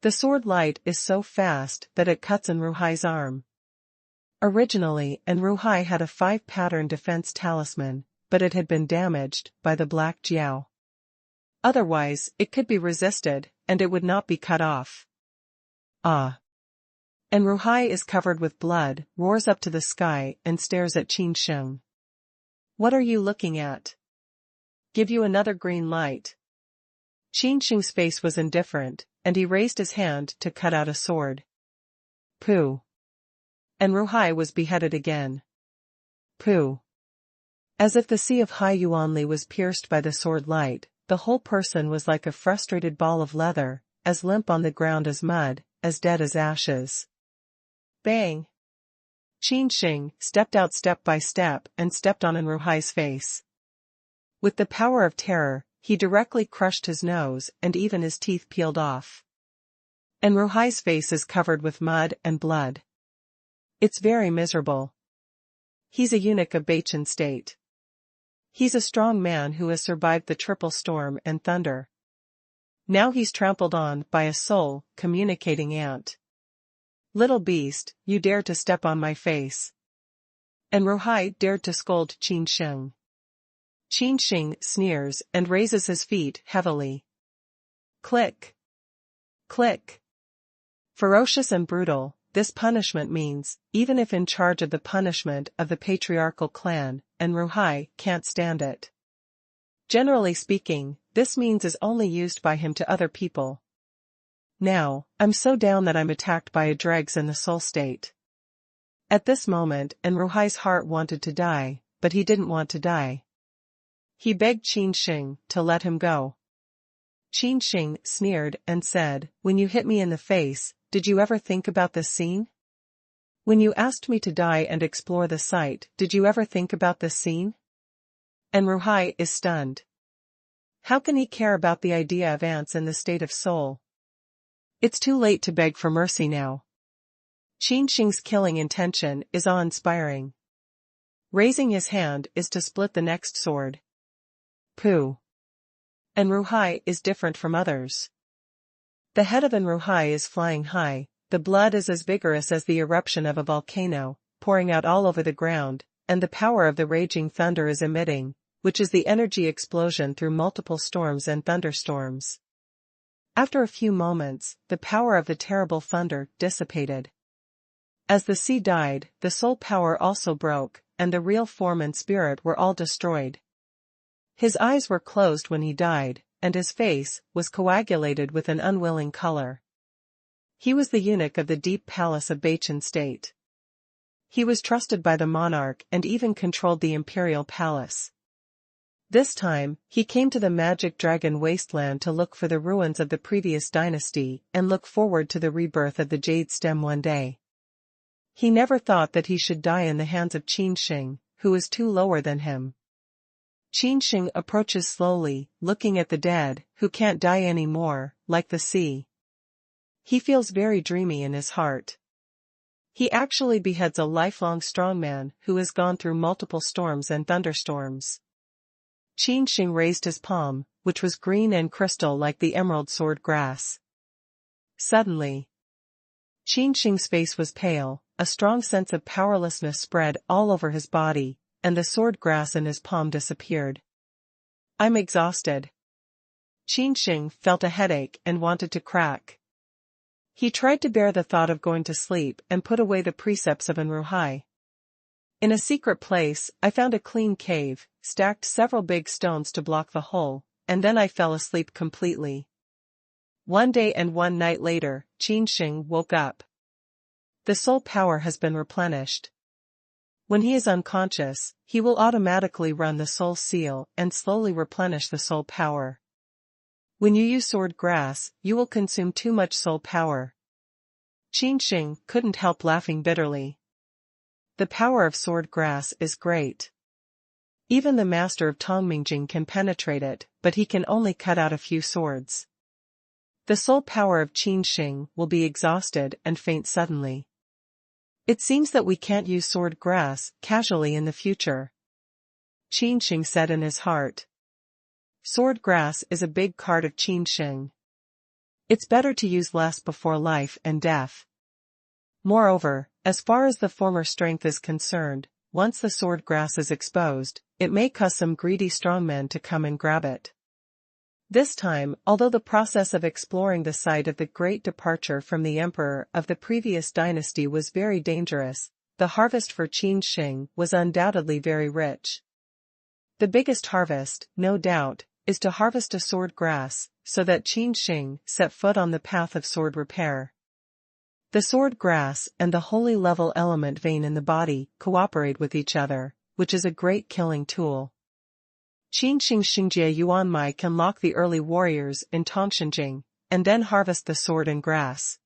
The sword light is so fast that it cuts in Ruhai's arm. Originally, Ruhai had a 5-pattern defense talisman, but it had been damaged by the black jiao. Otherwise, it could be resisted, and it would not be cut off. Ah! And Ruhai is covered with blood, roars up to the sky and stares at Qin Sheng. What are you looking at? Give you another green light. Qin Sheng's face was indifferent, and he raised his hand to cut out a sword. Pooh. And Ruhai was beheaded again. Pooh. As if the sea of Hai Yuanli was pierced by the sword light, the whole person was like a frustrated ball of leather, as limp on the ground as mud, as dead as ashes. Bang! Qin Sheng stepped out step by step and stepped on Ruhai's face. With the power of terror, he directly crushed his nose and even his teeth peeled off. And Ruhai's face is covered with mud and blood. It's very miserable. He's a eunuch of Bachin state. He's a strong man who has survived the triple storm and thunder. Now he's trampled on by a soul-communicating ant. Little beast, you dare to step on my face. And Ruhai dared to scold Qin Sheng. Qin Sheng sneers and raises his feet heavily. Click. Click. Ferocious and brutal, this punishment means, even if in charge of the punishment of the patriarchal clan, and Ruhai can't stand it. Generally speaking, this means is only used by him to other people. Now, I'm so down that I'm attacked by a dregs in the soul state. At this moment, Ruhai's heart wanted to die, but he didn't want to die. He begged Qin Sheng to let him go. Qin Sheng sneered and said, "When you hit me in the face, did you ever think about this scene? When you asked me to die and explore the site, did you ever think about this scene?" And Ruhai is stunned. How can he care about the idea of ants in the state of soul? It's too late to beg for mercy now. Qin Sheng's killing intention is awe-inspiring. Raising his hand is to split the next sword. Pooh. And Ruhai is different from others. The head of Ruhai is flying high, the blood is as vigorous as the eruption of a volcano, pouring out all over the ground, and the power of the raging thunder is emitting, which is the energy explosion through multiple storms and thunderstorms. After a few moments, the power of the terrible thunder dissipated. As the sea died, the soul power also broke, and the real form and spirit were all destroyed. His eyes were closed when he died, and his face was coagulated with an unwilling color. He was the eunuch of the deep palace of Bachin state. He was trusted by the monarch and even controlled the imperial palace. This time, he came to the magic dragon wasteland to look for the ruins of the previous dynasty and look forward to the rebirth of the jade stem one day. He never thought that he should die in the hands of Qin Sheng, who is too lower than him. Qin Sheng approaches slowly, looking at the dead, who can't die anymore, like the sea. He feels very dreamy in his heart. He actually beheads a lifelong strongman who has gone through multiple storms and thunderstorms. Qin Sheng raised his palm, which was green and crystal like the emerald sword grass. Suddenly, Qin Sheng's face was pale, a strong sense of powerlessness spread all over his body, and the sword grass in his palm disappeared. I'm exhausted. Qin Sheng felt a headache and wanted to crack. He tried to bear the thought of going to sleep and put away the precepts of Ruhai. In a secret place, I found a clean cave, stacked several big stones to block the hole, and then I fell asleep completely. One day and one night later, Qin Sheng woke up. The soul power has been replenished. When he is unconscious, he will automatically run the soul seal and slowly replenish the soul power. When you use sword grass, you will consume too much soul power. Qin Sheng couldn't help laughing bitterly. The power of sword grass is great. Even the master of Tongmingjing can penetrate it, but he can only cut out a few swords. The soul power of Qin Sheng will be exhausted and faint suddenly. It seems that we can't use sword grass casually in the future. Qin Sheng said in his heart. Sword grass is a big card of Qin Sheng. It's better to use less before life and death. Moreover, as far as the former strength is concerned, once the sword grass is exposed, it may cause some greedy strongmen to come and grab it. This time, although the process of exploring the site of the great departure from the emperor of the previous dynasty was very dangerous, the harvest for Qin Sheng was undoubtedly very rich. The biggest harvest, no doubt, is to harvest a sword grass, so that Qin Sheng set foot on the path of sword repair. The sword grass and the holy level element vein in the body cooperate with each other, which is a great killing tool. Qin Sheng Xingjie Yuan Mai can lock the early warriors in Tongshenjing, and then harvest the sword and grass.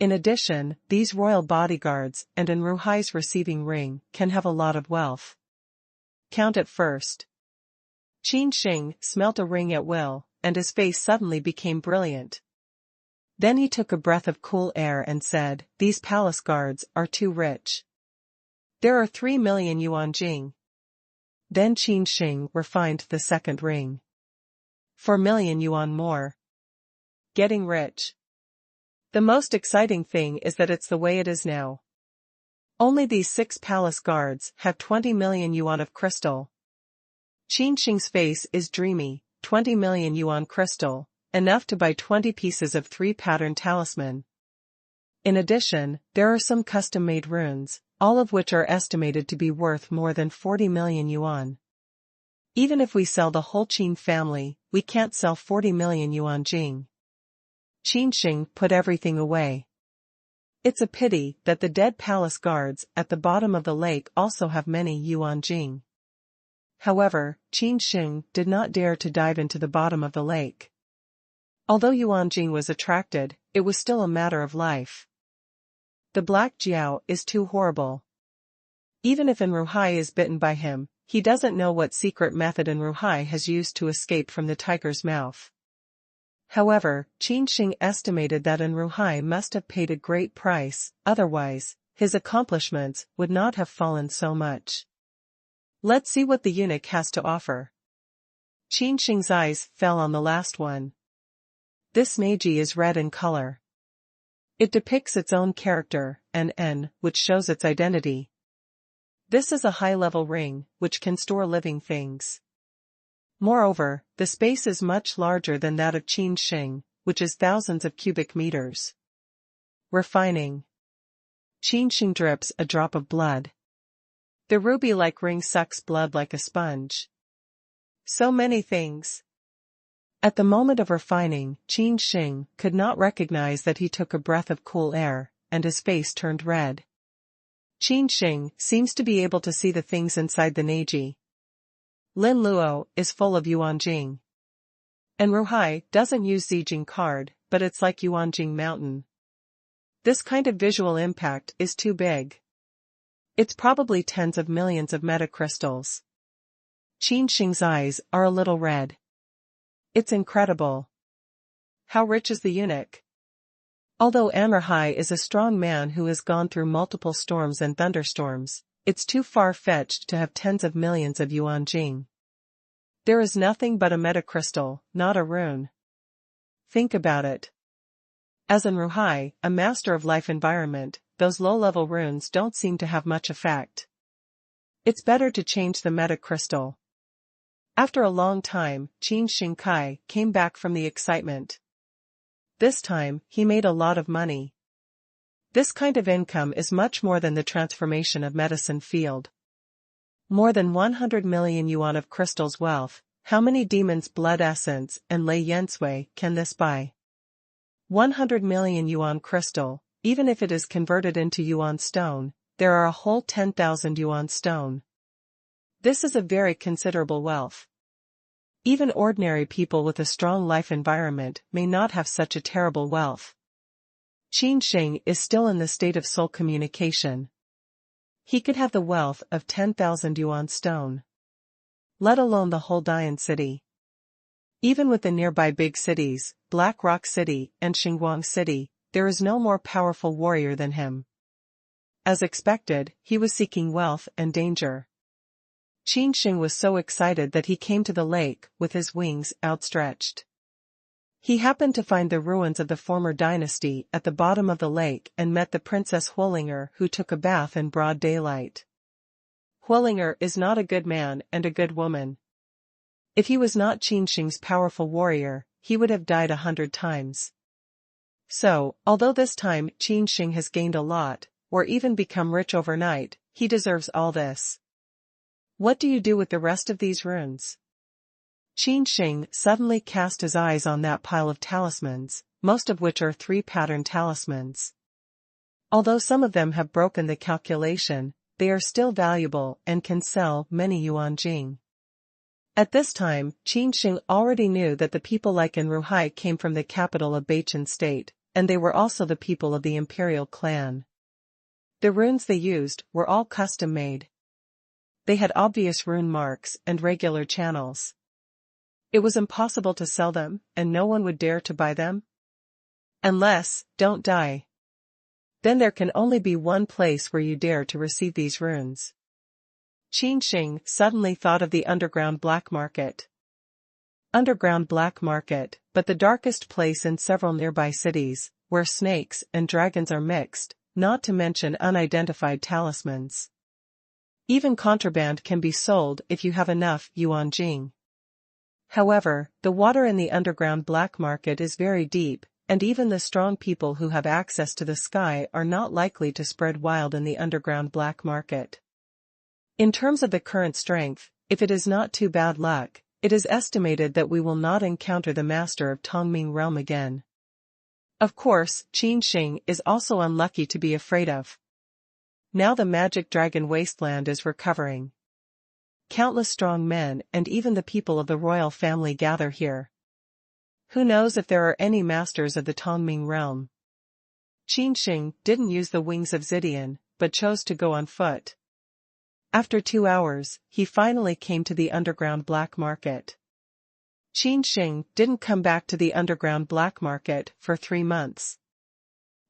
In addition, these royal bodyguards and in Ruhai's receiving ring can have a lot of wealth. Count it first. Qin Sheng smelt a ring at will, and his face suddenly became brilliant. Then he took a breath of cool air and said, "These palace guards are too rich. There are 3 million yuan jing." Then Qin Sheng refined the second ring. 4 million yuan more. Getting rich. The most exciting thing is that it's the way it is now. Only these 6 palace guards have 20 million yuan of crystal. Qin Sheng's face is dreamy. 20 million yuan crystal, enough to buy 20 pieces of 3-pattern talisman. In addition, there are some custom-made runes, all of which are estimated to be worth more than 40 million yuan. Even if we sell the whole Qin family, we can't sell 40 million yuan jing. Qin Sheng put everything away. It's a pity that the dead palace guards at the bottom of the lake also have many yuan jing. However, Qin Sheng did not dare to dive into the bottom of the lake. Although Yuan Jing was attracted, it was still a matter of life. The black Jiao is too horrible. Even if Ruhai is bitten by him, he doesn't know what secret method Ruhai has used to escape from the tiger's mouth. However, Qin Sheng estimated that Ruhai must have paid a great price, otherwise, his accomplishments would not have fallen so much. Let's see what the eunuch has to offer. Qin Sheng's eyes fell on the last one. This neji is red in color. It depicts its own character, an N, which shows its identity. This is a high-level ring, which can store living things. Moreover, the space is much larger than that of Qin Sheng, which is thousands of cubic meters. Refining. Qin Sheng drips a drop of blood. The ruby-like ring sucks blood like a sponge. So many things. At the moment of refining, Qin Sheng could not recognize that he took a breath of cool air, and his face turned red. Qin Sheng seems to be able to see the things inside the neji. Lin Luo is full of yuan jing. And Ruhai doesn't use Zijing card, but it's like yuan jing mountain. This kind of visual impact is too big. It's probably tens of millions of metacrystals. Qin Sheng's eyes are a little red. It's incredible. How rich is the eunuch? Although Ruhai is a strong man who has gone through multiple storms and thunderstorms, it's too far-fetched to have tens of millions of yuan jing. There is nothing but a metacrystal, not a rune. Think about it. As Ruhai, a master of life environment, those low-level runes don't seem to have much effect. It's better to change the metacrystal. After a long time, Qin Sheng Kai came back from the excitement. This time, he made a lot of money. This kind of income is much more than the transformation of medicine field. More than 100 million yuan of crystal's wealth. How many demons' blood essence and lei yensui can this buy? 100 million yuan crystal. Even if it is converted into yuan stone, there are a whole 10,000 yuan stone. This is a very considerable wealth. Even ordinary people with a strong life environment may not have such a terrible wealth. Qin Sheng is still in the state of soul communication. He could have the wealth of 10,000 yuan stone. Let alone the whole Dian city. Even with the nearby big cities, Black Rock City and Xinguang City, there is no more powerful warrior than him. As expected, he was seeking wealth and danger. Qin Sheng was so excited that he came to the lake with his wings outstretched. He happened to find the ruins of the former dynasty at the bottom of the lake and met the Princess Huolinger, who took a bath in broad daylight. Huolinger is not a good man and a good woman. If he was not Qin Sheng's powerful warrior, he would have died 100 times. So, although this time Qin Sheng has gained a lot, or even become rich overnight, he deserves all this. What do you do with the rest of these runes? Qin Sheng suddenly cast his eyes on that pile of talismans, most of which are 3-pattern talismans. Although some of them have broken the calculation, they are still valuable and can sell many yuan jing. At this time, Qin Sheng already knew that the people like in Ruhai came from the capital of Beichen state, and they were also the people of the imperial clan. The runes they used were all custom-made. They had obvious rune marks and regular channels. It was impossible to sell them, and no one would dare to buy them. Unless, don't die. Then there can only be one place where you dare to receive these runes. Qin Sheng suddenly thought of the underground black market. Underground black market, but the darkest place in several nearby cities, where snakes and dragons are mixed, not to mention unidentified talismans. Even contraband can be sold if you have enough yuan jing. However, the water in the underground black market is very deep, and even the strong people who have access to the sky are not likely to spread wild in the underground black market. In terms of the current strength, if it is not too bad luck, it is estimated that we will not encounter the master of Tongming realm again. Of course, Qin Sheng is also unlucky to be afraid of. Now the magic dragon wasteland is recovering. Countless strong men and even the people of the royal family gather here. Who knows if there are any masters of the Tongming realm? Qin Sheng didn't use the wings of Zidian, but chose to go on foot. After 2 hours, he finally came to the underground black market. Qin Sheng didn't come back to the underground black market for 3 months.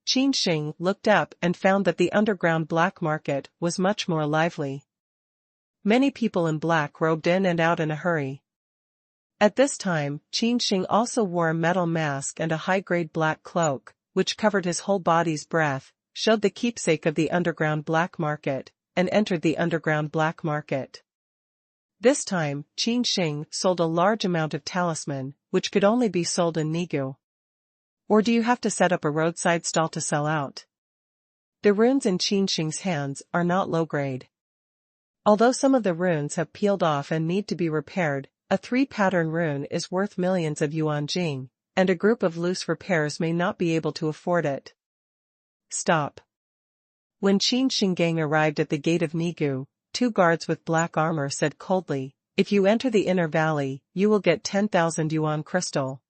Qin Sheng looked up and found that the underground black market was much more lively. Many people in black robed in and out in a hurry. At this time, Qin Sheng also wore a metal mask and a high-grade black cloak, which covered his whole body's breadth, showed the keepsake of the underground black market, and entered the underground black market. This time, Qin Sheng sold a large amount of talisman, which could only be sold in Nigu. Or do you have to set up a roadside stall to sell out? The runes in Qin Sheng's hands are not low-grade. Although some of the runes have peeled off and need to be repaired, a 3-pattern rune is worth millions of yuan jing, and a group of loose repairs may not be able to afford it. Stop. When Qin Sheng gang arrived at the gate of Nigu, 2 guards with black armor said coldly, "If you enter the inner valley, you will get 10,000 yuan crystal."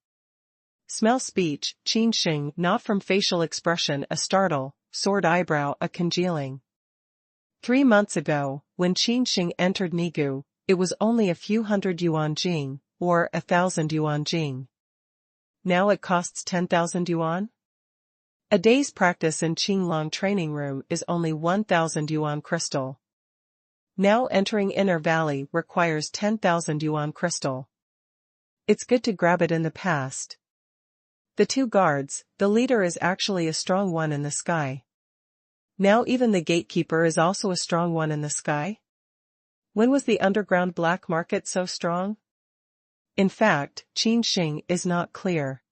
Smell speech, Qin Sheng, not from facial expression a startle, sword eyebrow a congealing. 3 months ago, when Qin Sheng entered Nigu, it was only a few hundred yuan jing, or 1,000 yuan jing. Now it costs 10,000 yuan? A day's practice in Qinglong training room is only 1,000 yuan crystal. Now entering Inner Valley requires 10,000 yuan crystal. It's good to grab it in the past. The 2 guards, the leader is actually a strong one in the sky. Now even the gatekeeper is also a strong one in the sky? When was the underground black market so strong? In fact, Qin Sheng is not clear.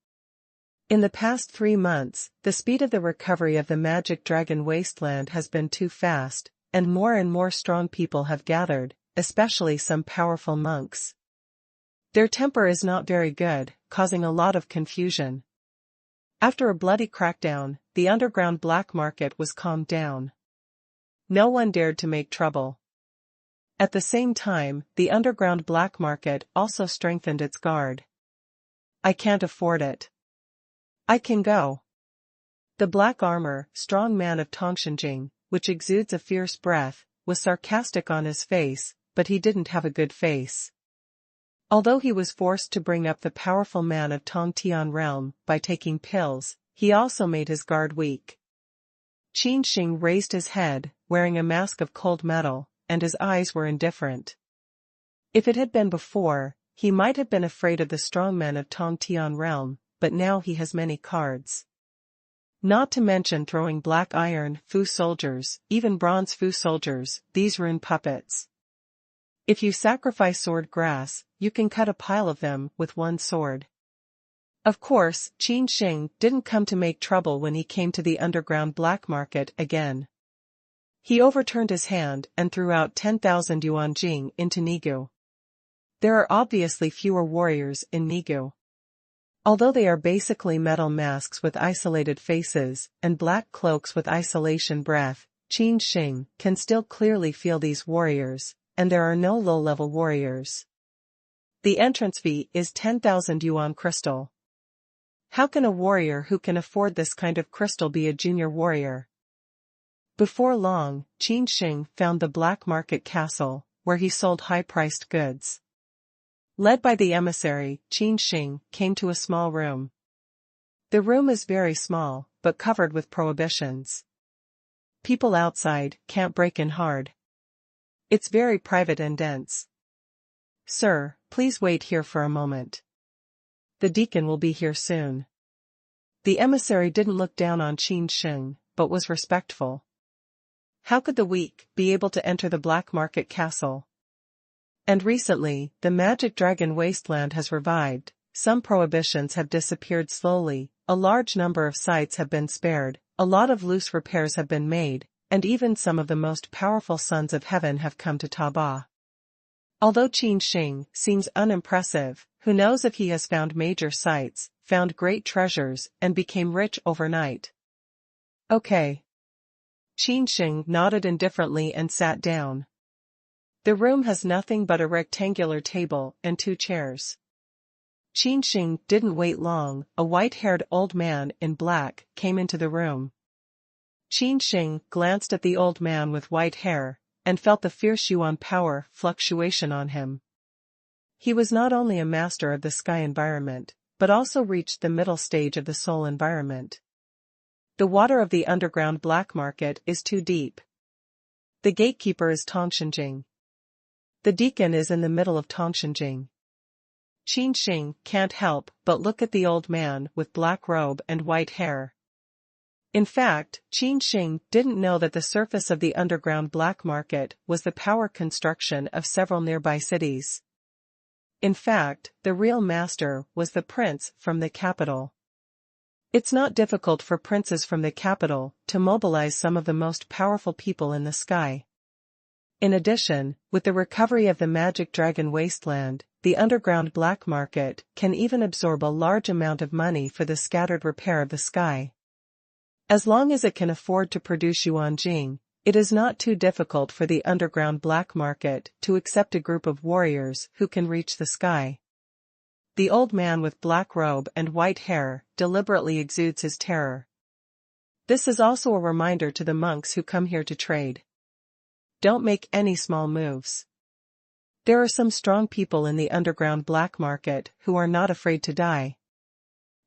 In the past 3 months, the speed of the recovery of the magic dragon wasteland has been too fast, and more strong people have gathered, especially some powerful monks. Their temper is not very good, causing a lot of confusion. After a bloody crackdown, the underground black market was calmed down. No one dared to make trouble. At the same time, the underground black market also strengthened its guard. I can't afford it. I can go. The black armor, strong man of Tongshanjing, which exudes a fierce breath, was sarcastic on his face, but he didn't have a good face. Although he was forced to bring up the powerful man of Tongtian realm by taking pills, he also made his guard weak. Qin Sheng raised his head, wearing a mask of cold metal, and his eyes were indifferent. If it had been before, he might have been afraid of the strong men of Tongtian realm, but now he has many cards. Not to mention throwing black iron Fu soldiers, even bronze Fu soldiers, these rune puppets. If you sacrifice sword grass, you can cut a pile of them with one sword. Of course, Qin Sheng didn't come to make trouble when he came to the underground black market again. He overturned his hand and threw out 10,000 yuan jing into Nigu. There are obviously fewer warriors in Nigu. Although they are basically metal masks with isolated faces, and black cloaks with isolation breath, Qin Sheng can still clearly feel these warriors, and there are no low-level warriors. The entrance fee is 10,000 yuan crystal. How can a warrior who can afford this kind of crystal be a junior warrior? Before long, Qin Sheng found the black market castle, where he sold high-priced goods. Led by the emissary, Qin Sheng came to a small room. The room is very small, but covered with prohibitions. People outside can't break in hard. It's very private and dense. Sir, please wait here for a moment. The deacon will be here soon. The emissary didn't look down on Qin Sheng, but was respectful. How could the weak be able to enter the black market castle? And recently, the magic dragon wasteland has revived, some prohibitions have disappeared slowly, a large number of sites have been spared, a lot of loose repairs have been made, and even some of the most powerful sons of heaven have come to Taba. Although Qin Sheng seems unimpressive, who knows if he has found major sites, found great treasures, and became rich overnight. Okay. Qin Sheng nodded indifferently and sat down. The room has nothing but a rectangular table and 2 chairs. Qin Sheng didn't wait long, a white-haired old man in black came into the room. Qin Sheng glanced at the old man with white hair, and felt the fierce yuan power fluctuation on him. He was not only a master of the sky environment, but also reached the middle stage of the soul environment. The water of the underground black market is too deep. The gatekeeper is Tongshenjing. The deacon is in the middle of Tongshenjing. Qin Sheng can't help but look at the old man with black robe and white hair. In fact, Qin Sheng didn't know that the surface of the underground black market was the power construction of several nearby cities. In fact, the real master was the prince from the capital. It's not difficult for princes from the capital to mobilize some of the most powerful people in the sky. In addition, with the recovery of the magic dragon wasteland, the underground black market can even absorb a large amount of money for the scattered repair of the sky. As long as it can afford to produce yuan jing, it is not too difficult for the underground black market to accept a group of warriors who can reach the sky. The old man with black robe and white hair deliberately exudes his terror. This is also a reminder to the monks who come here to trade. Don't make any small moves. There are some strong people in the underground black market who are not afraid to die.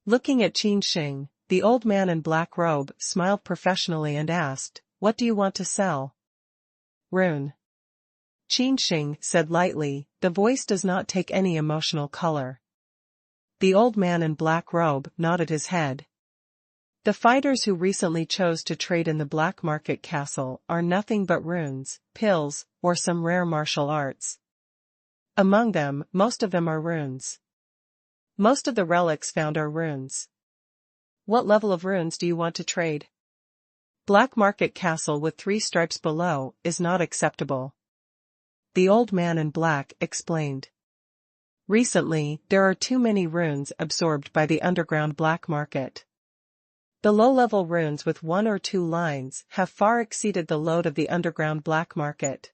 Looking at Qin Sheng, the old man in black robe smiled professionally and asked, "What do you want to sell?" Rune. Qin Sheng said lightly, the voice does not take any emotional color. The old man in black robe nodded his head. The fighters who recently chose to trade in the black market castle are nothing but runes, pills, or some rare martial arts. Among them, most of them are runes. Most of the relics found are runes. What level of runes do you want to trade? Black market castle with 3 stripes below is not acceptable. The old man in black explained. Recently, there are too many runes absorbed by the underground black market. The low-level runes with 1 or 2 lines have far exceeded the load of the underground black market.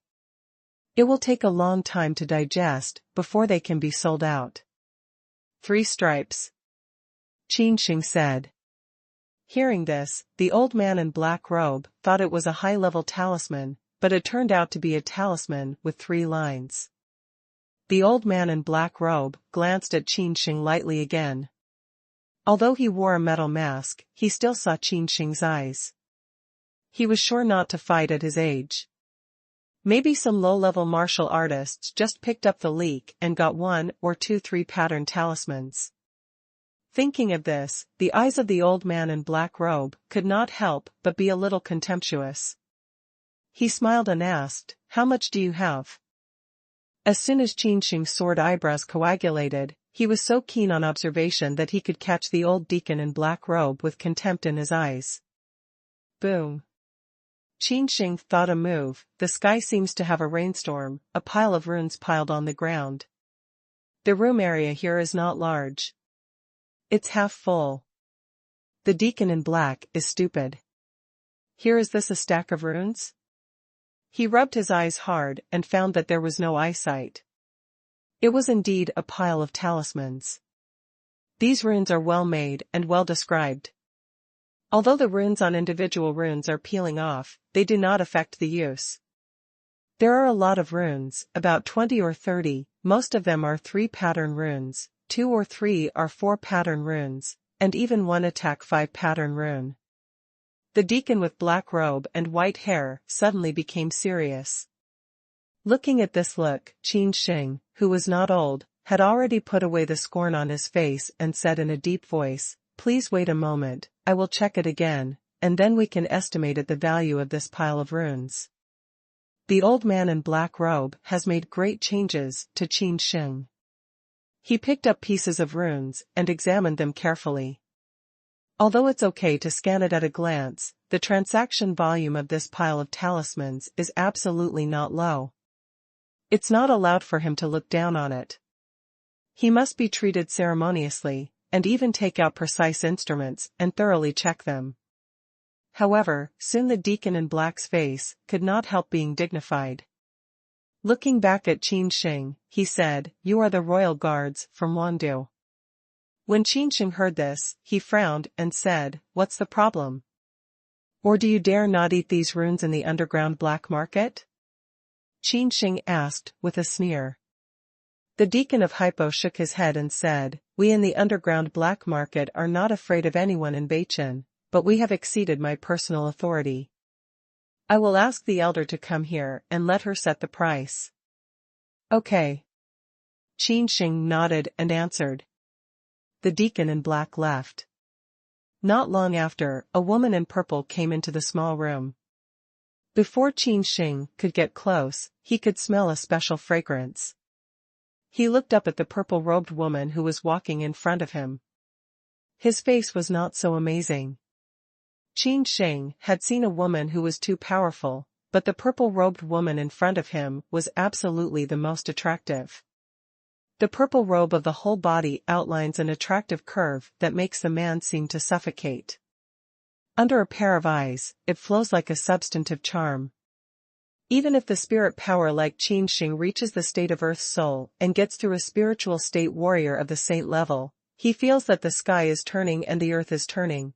It will take a long time to digest before they can be sold out. 3 stripes. Qin Sheng said. Hearing this, the old man in black robe thought it was a high-level talisman, but it turned out to be a talisman with 3 lines. The old man in black robe glanced at Qin Sheng lightly again. Although he wore a metal mask, he still saw Qin Sheng's eyes. He was sure not to fight at his age. Maybe some low-level martial artists just picked up the leak and got 1 or 2 3-pattern talismans. Thinking of this, the eyes of the old man in black robe could not help but be a little contemptuous. He smiled and asked, "How much do you have?" As soon as Qin Sheng's sword eyebrows coagulated, he was so keen on observation that he could catch the old deacon in black robe with contempt in his eyes. Boom. Qin Sheng thought a move. The sky seems to have a rainstorm, a pile of runes piled on the ground. The room area here is not large. It's half full. The deacon in black is stupid. Here is this a stack of runes? He rubbed his eyes hard and found that there was no eyesight. It was indeed a pile of talismans. These runes are well made and well described. Although the runes on individual runes are peeling off, they do not affect the use. There are a lot of runes, about 20 or 30, most of them are 3-pattern runes, 2 or 3 are 4-pattern runes, and even 1 attack 5-pattern rune. The deacon with black robe and white hair suddenly became serious. Looking at this look, Qin Sheng, who was not old, had already put away the scorn on his face and said in a deep voice, "Please wait a moment, I will check it again, and then we can estimate the value of this pile of runes." The old man in black robe has made great changes to Qin Sheng. He picked up pieces of runes and examined them carefully. Although it's okay to scan it at a glance, the transaction volume of this pile of talismans is absolutely not low. It's not allowed for him to look down on it. He must be treated ceremoniously, and even take out precise instruments and thoroughly check them. However, soon the deacon in black's face could not help being dignified. Looking back at Qin Sheng, he said, "You are the royal guards from Wandu." When Qin Sheng heard this, he frowned and said, "What's the problem? Or do you dare not eat these runes in the underground black market?" Qin Sheng asked, with a sneer. The deacon of Hypo shook his head and said, "We in the underground black market are not afraid of anyone in Beichin, but we have exceeded my personal authority. I will ask the elder to come here and let her set the price." "Okay." Qin Sheng nodded and answered. The deacon in black left. Not long after, a woman in purple came into the small room. Before Qin Sheng could get close, he could smell a special fragrance. He looked up at the purple-robed woman who was walking in front of him. His face was not so amazing. Qin Sheng had seen a woman who was too powerful, but the purple-robed woman in front of him was absolutely the most attractive. The purple robe of the whole body outlines an attractive curve that makes the man seem to suffocate. Under a pair of eyes, it flows like a substantive charm. Even if the spirit power like Qin Sheng reaches the state of Earth's soul and gets through a spiritual state warrior of the saint level, he feels that the sky is turning and the earth is turning.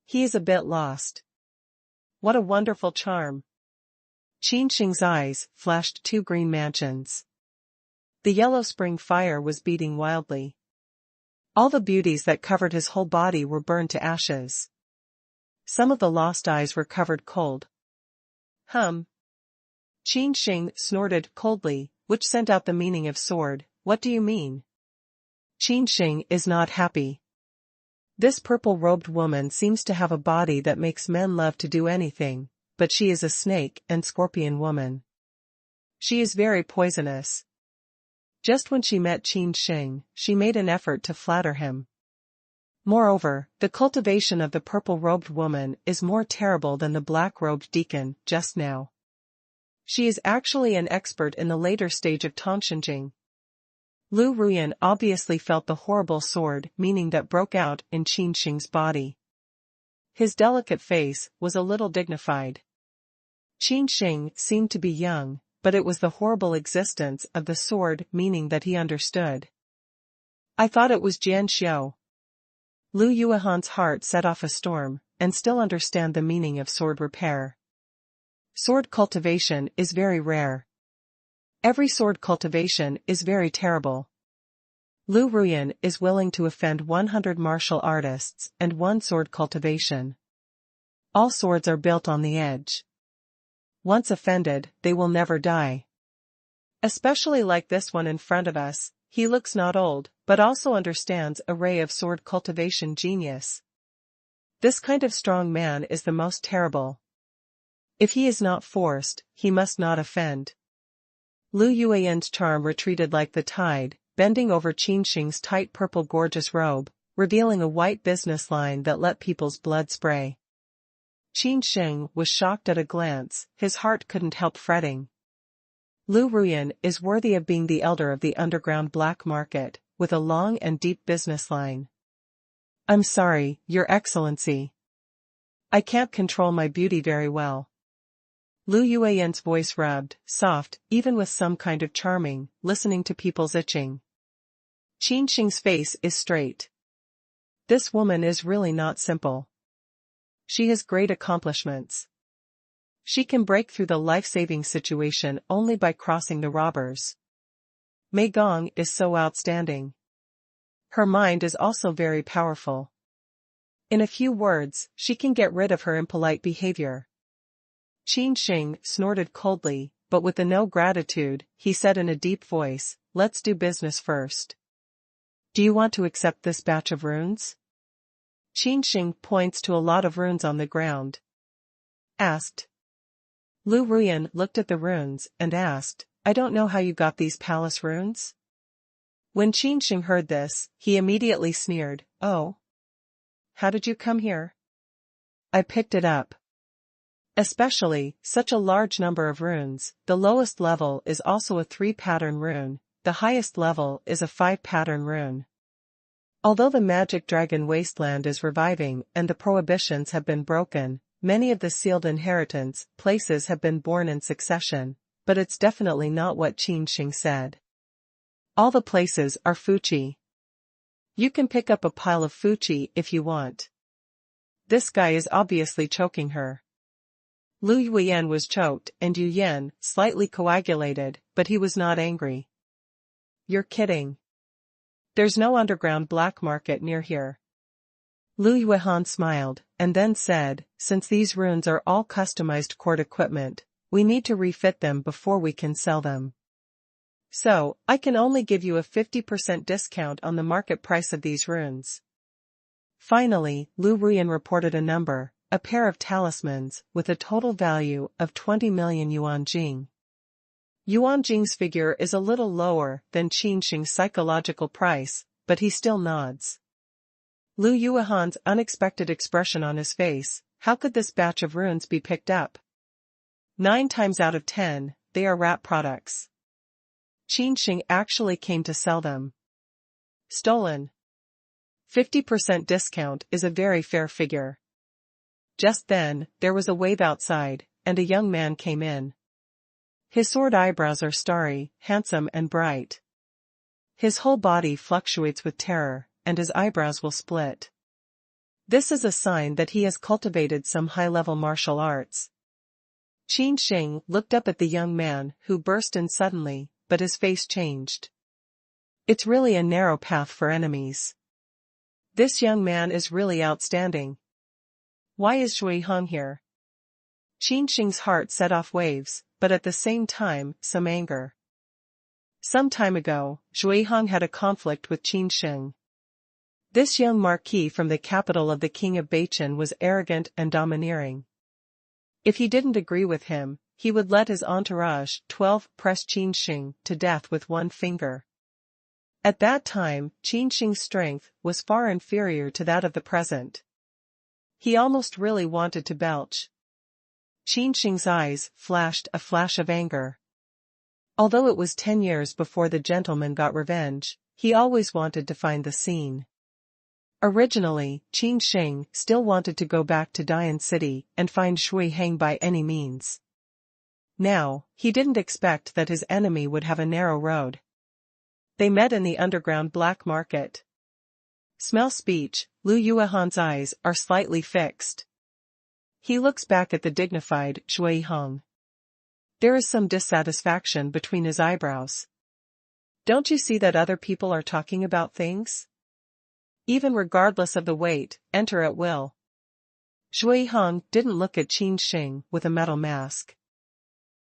He is a bit lost. What a wonderful charm. Qin Sheng's eyes flashed 2 green mansions. The yellow spring fire was beating wildly. All the beauties that covered his whole body were burned to ashes. Some of the lost eyes were covered cold. Qin Sheng snorted coldly, which sent out the meaning of sword. "What do you mean?" Qin Sheng is not happy. This purple-robed woman seems to have a body that makes men love to do anything, but she is a snake and scorpion woman. She is very poisonous. Just when she met Qin Sheng, she made an effort to flatter him. Moreover, the cultivation of the purple-robed woman is more terrible than the black-robed deacon just now. She is actually an expert in the later stage of Tongshenjing. Lu Ruyan obviously felt the horrible sword meaning that broke out in Qin Sheng's body. His delicate face was a little dignified. Qin Sheng seemed to be young, but it was the horrible existence of the sword meaning that he understood. "I thought it was Jian Xiao." Lu Yuehan's heart set off a storm, and still understand the meaning of sword repair. Sword cultivation is very rare. Every sword cultivation is very terrible. Lu Ruyan is willing to offend 100 martial artists and 1 sword cultivation. All swords are built on the edge. Once offended, they will never die. Especially like this one in front of us, he looks not old, but also understands a ray of sword cultivation genius. This kind of strong man is the most terrible. If he is not forced, he must not offend. Lu Yuan's charm retreated like the tide, bending over Qin Sheng's tight purple gorgeous robe, revealing a white business line that let people's blood spray. Qin Sheng was shocked at a glance, his heart couldn't help fretting. Lu Ruyan is worthy of being the elder of the underground black market, with a long and deep business line. I'm sorry, Your Excellency. I can't control my beauty very well. Lu Yuan's voice rubbed, soft, even with some kind of charming, listening to people's itching. Qin Sheng's face is straight. This woman is really not simple. She has great accomplishments. She can break through the life-saving situation only by crossing the robbers. Mei Gong is so outstanding. Her mind is also very powerful. In a few words, she can get rid of her impolite behavior. Qin Sheng snorted coldly, but with a no gratitude, he said in a deep voice, "Let's do business first. Do you want to accept this batch of runes?" Qin Sheng points to a lot of runes on the ground. Asked. Lu Ruyan looked at the runes and asked, "I don't know how you got these palace runes?" When Qin Sheng heard this, he immediately sneered, "Oh. How did you come here?" "I picked it up." Especially, such a large number of runes, the lowest level is also a 3-pattern rune, the highest level is a 5-pattern rune. Although the magic dragon wasteland is reviving and the prohibitions have been broken, many of the sealed inheritance places have been born in succession, but it's definitely not what Qin Sheng said. All the places are Fuchi. You can pick up a pile of Fuchi if you want. This guy is obviously choking her. Lu Yuan was choked and Yu Yan slightly coagulated, but he was not angry. You're kidding. There's no underground black market near here. Lu Yuan smiled, and then said, "Since these runes are all customized court equipment, we need to refit them before we can sell them. So, I can only give you a 50% discount on the market price of these runes." Finally, Lu Ruyan reported a number, a pair of talismans, with a total value of 20 million yuan jing. Yuan Jing's figure is a little lower than Qin Sheng's psychological price, but he still nods. Lu Yuan's unexpected expression on his face, how could this batch of runes be picked up? 9 times out of 10, they are rat products. Qin Sheng actually came to sell them. Stolen. 50% discount is a very fair figure. Just then, there was a wave outside, and a young man came in. His sword eyebrows are starry, handsome and bright. His whole body fluctuates with terror, and his eyebrows will split. This is a sign that he has cultivated some high-level martial arts. Qin Sheng looked up at the young man who burst in suddenly, but his face changed. It's really a narrow path for enemies. This young man is really outstanding. Why is Shui Hong here? Qin Sheng's heart set off waves, but at the same time, some anger. Some time ago, Shui Hong had a conflict with Qin Sheng. This young marquis from the capital of the king of Beichen was arrogant and domineering. If he didn't agree with him, he would let his entourage 12 press Qin Sheng to death with one finger. At that time, Qin Sheng's strength was far inferior to that of the present. He almost really wanted to belch. Qin Sheng's eyes flashed a flash of anger. Although it was 10 years before the gentleman got revenge, he always wanted to find the scene. Originally, Qin Sheng still wanted to go back to Dian City and find Shui Heng by any means. Now, he didn't expect that his enemy would have a narrow road. They met in the underground black market. Smell speech, Lu Yuan's eyes are slightly fixed. He looks back at the dignified Shui Heng. There is some dissatisfaction between his eyebrows. Don't you see that other people are talking about things? Even regardless of the weight, enter at will. Shui Hong didn't look at Qin Sheng with a metal mask.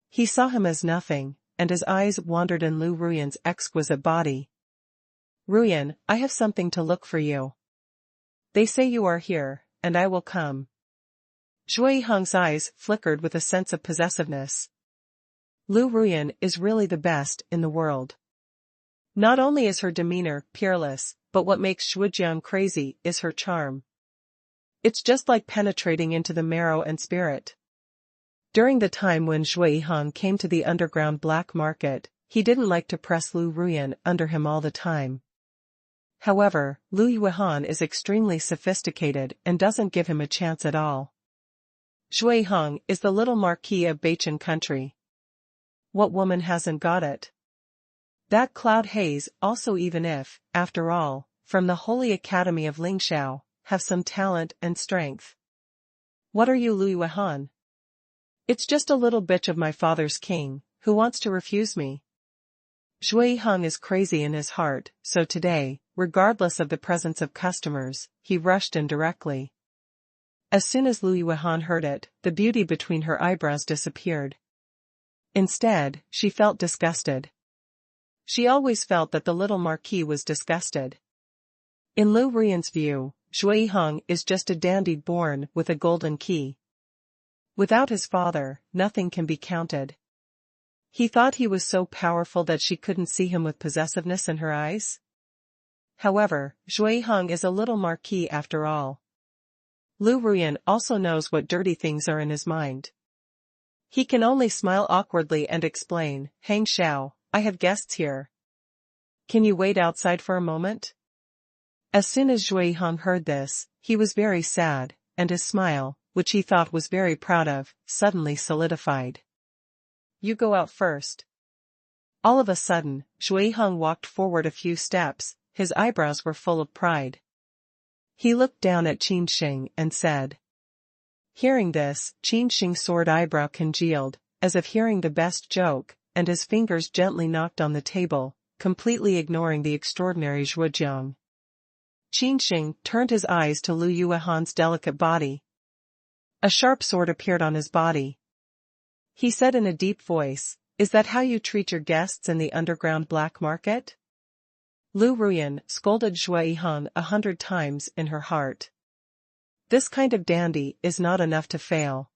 He saw him as nothing, and his eyes wandered in Lu Ruyan's exquisite body. Ruyan, I have something to look for you. They say you are here, and I will come. Shui Hong's eyes flickered with a sense of possessiveness. Lu Ruyan is really the best in the world. Not only is her demeanor peerless, but what makes Shujiang crazy is her charm. It's just like penetrating into the marrow and spirit. During the time when Shui Hong came to the underground black market, he didn't like to press Lu Ruyan under him all the time. However, Lu Yuhan is extremely sophisticated and doesn't give him a chance at all. Shui Hong is the little marquis of Beichen country. What woman hasn't got it? That cloud haze also, even if, after all, from the Holy Academy of Lingxiao, have some talent and strength. What are you, Lu Yuhan? It's just a little bitch of my father's king, who wants to refuse me. Shui Hong is crazy in his heart, so today, regardless of the presence of customers, he rushed in directly. As soon as Lu Yuhan heard it, the beauty between her eyebrows disappeared. Instead, she felt disgusted. She always felt that the little marquis was disgusted. In Lu Ruyan's view, Shui Hong is just a dandy born with a golden key. Without his father, nothing can be counted. He thought he was so powerful that she couldn't see him with possessiveness in her eyes. However, Shui Hong is a little marquis after all. Lu Ruyan also knows what dirty things are in his mind. He can only smile awkwardly and explain, Hang Xiao, I have guests here. Can you wait outside for a moment? As soon as Shui Hong heard this, he was very sad, and his smile, which he thought was very proud of, suddenly solidified. You go out first. All of a sudden, Shui Hong walked forward a few steps, his eyebrows were full of pride. He looked down at Qin Sheng and said. Hearing this, Qin Sheng's sword eyebrow congealed, as if hearing the best joke, and his fingers gently knocked on the table, completely ignoring the extraordinary Zhujiang. Qin Sheng turned his eyes to Lu Yuhan's delicate body. A sharp sword appeared on his body. He said in a deep voice, Is that how you treat your guests in the underground black market? Lu Ruyan scolded Shui Hong 100 times in her heart. This kind of dandy is not enough to fail.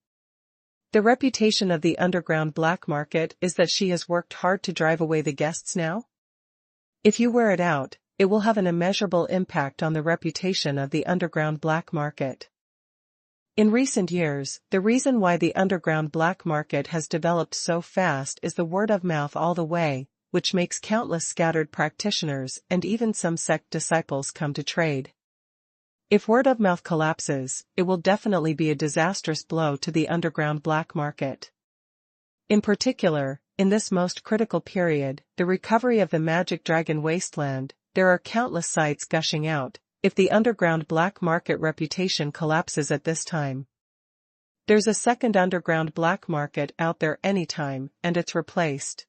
The reputation of the underground black market is that she has worked hard to drive away the guests now. If you wear it out, it will have an immeasurable impact on the reputation of the underground black market. In recent years, the reason why the underground black market has developed so fast is the word of mouth all the way, which makes countless scattered practitioners and even some sect disciples come to trade. If word of mouth collapses, it will definitely be a disastrous blow to the underground black market. In particular, in this most critical period, the recovery of the Magic Dragon Wasteland, there are countless sites gushing out. If the underground black market reputation collapses at this time, there's a second underground black market out there anytime, and it's replaced.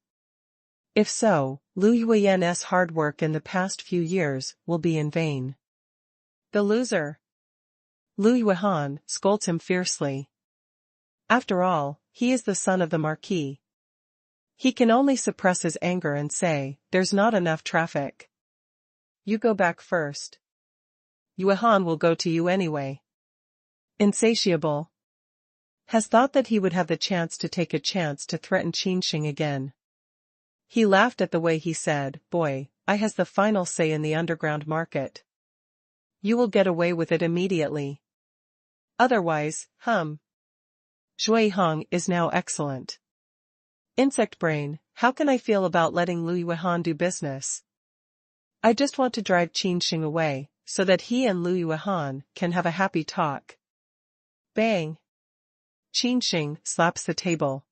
If so, Lu Yuan's hard work in the past few years will be in vain. The loser. Lu Yuan scolds him fiercely. After all, he is the son of the marquis. He can only suppress his anger and say, there's not enough traffic. You go back first. Yuan will go to you anyway. Insatiable. Has thought that he would have the chance to threaten Qin Sheng again. He laughed at the way he said, Boy, I has the final say in the underground market. You will get away with it immediately. Otherwise, Shui Hong is now excellent. Insect brain, how can I feel about letting Lu Yuan do business? I just want to drive Qin Sheng away, so that he and Lu Yuan can have a happy talk. Bang! Qin Sheng slaps the table.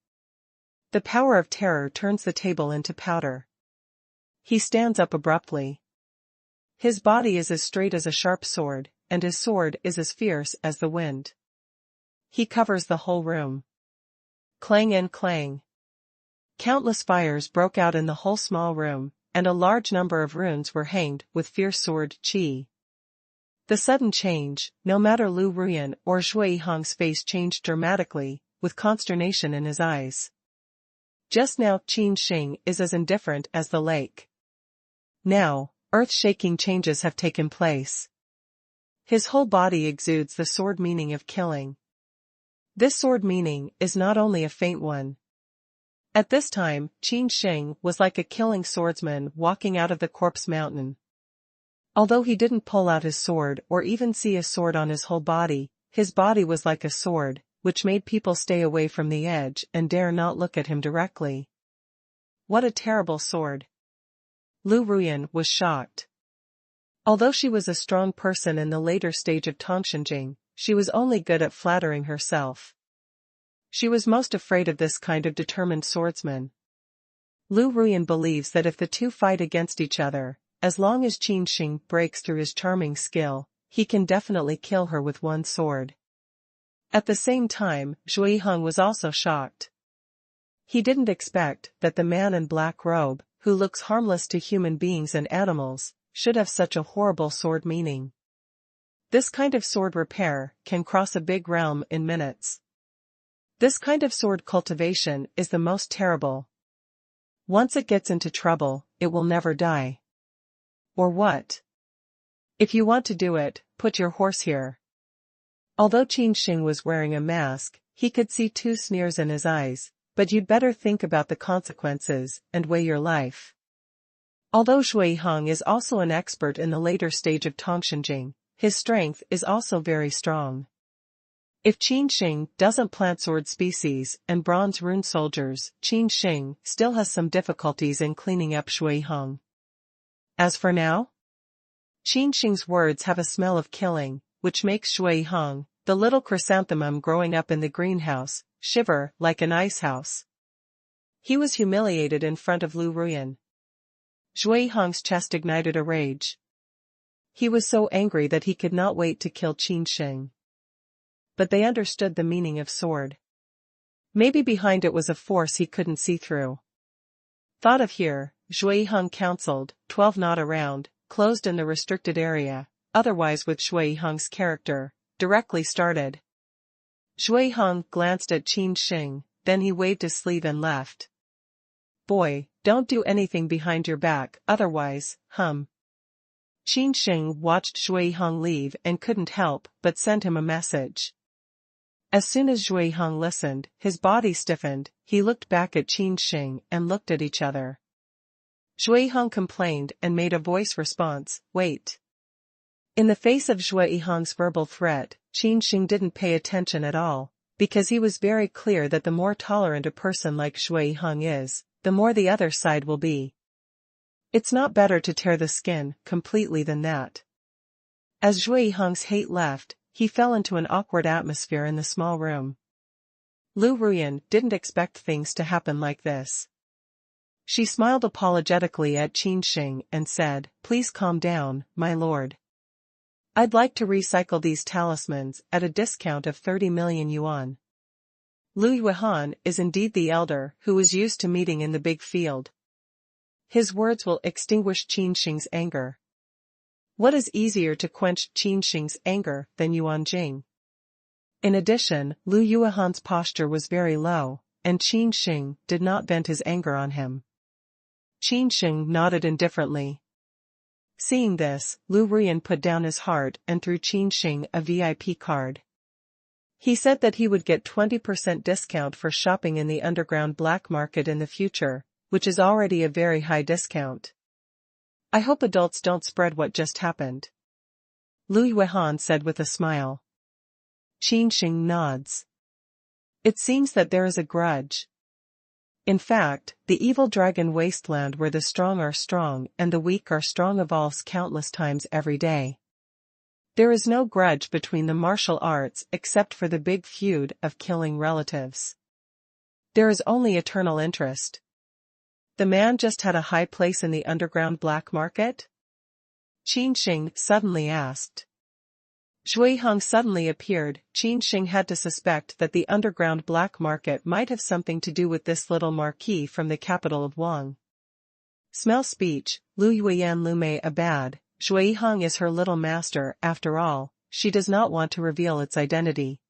The power of terror turns the table into powder. He stands up abruptly. His body is as straight as a sharp sword, and his sword is as fierce as the wind. He covers the whole room. Clang and clang. Countless fires broke out in the whole small room, and a large number of runes were hanged with fierce sword qi. The sudden change, no matter Lu Ruyan or Shui Hong's face changed dramatically, with consternation in his eyes. Just now Qin Sheng is as indifferent as the lake. Now, earth-shaking changes have taken place. His whole body exudes the sword meaning of killing. This sword meaning is not only a faint one. At this time, Qin Sheng was like a killing swordsman walking out of the corpse mountain. Although he didn't pull out his sword or even see a sword on his whole body, his body was like a sword, which made people stay away from the edge and dare not look at him directly. What a terrible sword! Lu Ruyan was shocked. Although she was a strong person in the later stage of Tongshenjing, she was only good at flattering herself. She was most afraid of this kind of determined swordsman. Lu Ruyan believes that if the two fight against each other, as long as Qin Sheng breaks through his charming skill, he can definitely kill her with one sword. At the same time, Shui Hong was also shocked. He didn't expect that the man in black robe, who looks harmless to human beings and animals, should have such a horrible sword meaning. This kind of sword repair can cross a big realm in minutes. This kind of sword cultivation is the most terrible. Once it gets into trouble, it will never die. Or what? If you want to do it, put your horse here. Although Qin Sheng was wearing a mask, he could see two sneers in his eyes, but you'd better think about the consequences and weigh your life. Although Shui Hong is also an expert in the later stage of Tongshenjing, his strength is also very strong. If Qin Sheng doesn't plant sword species and bronze rune soldiers, Qin Sheng still has some difficulties in cleaning up Shui Hong. As for now, Qin Sheng's words have a smell of killing, which makes Shui Hong, the little chrysanthemum growing up in the greenhouse, shiver like an ice house. He was humiliated in front of Lu Ruyan. Shui Hong's chest ignited a rage. He was so angry that he could not wait to kill Qin Sheng. But they understood the meaning of sword. Maybe behind it was a force he couldn't see through. Thought of here, Shui Hong counseled, 12 not around, closed in the restricted area, otherwise with Shui Hong's character, directly started. Shui Hong glanced at Qin Sheng, then he waved his sleeve and left. Boy, don't do anything behind your back, otherwise, Qin Sheng watched Shui Hong leave and couldn't help but send him a message. As soon as Shui Hong listened, his body stiffened, he looked back at Qin Sheng and looked at each other. Shui Hong complained and made a voice response, wait. In the face of Shui Hong's verbal threat, Qin Sheng didn't pay attention at all, because he was very clear that the more tolerant a person like Shui Hong is, the more the other side will be. It's not better to tear the skin completely than that. As Shui Hong's hate left, he fell into an awkward atmosphere in the small room. Lu Ruyan didn't expect things to happen like this. She smiled apologetically at Qin Sheng and said, please calm down, my lord. I'd like to recycle these talismans at a discount of 30 million yuan. Lu Yuhan is indeed the elder who was used to meeting in the big field. His words will extinguish Qin Sheng's anger. What is easier to quench Qin Sheng's anger than Yuan Jing? In addition, Lu Yuhan's posture was very low, and Qin Sheng did not vent his anger on him. Qin Sheng nodded indifferently. Seeing this, Lu Ruyan put down his heart and threw Qin Sheng a VIP card. He said that he would get 20% discount for shopping in the underground black market in the future, which is already a very high discount. I hope adults don't spread what just happened. Lu Yuhan said with a smile. Qin Sheng nods. It seems that there is a grudge. In fact, the evil dragon wasteland where the strong are strong and the weak are strong evolves countless times every day. There is no grudge between the martial arts except for the big feud of killing relatives. There is only eternal interest. The man just had a high place in the underground black market? Qin Sheng suddenly asked. Shui Hong suddenly appeared. Qin Sheng had to suspect that the underground black market might have something to do with this little marquis from the capital of Wang. Smell speech, Lu Yuyan Lume Abad, Shui Hong is her little master, after all, she does not want to reveal its identity.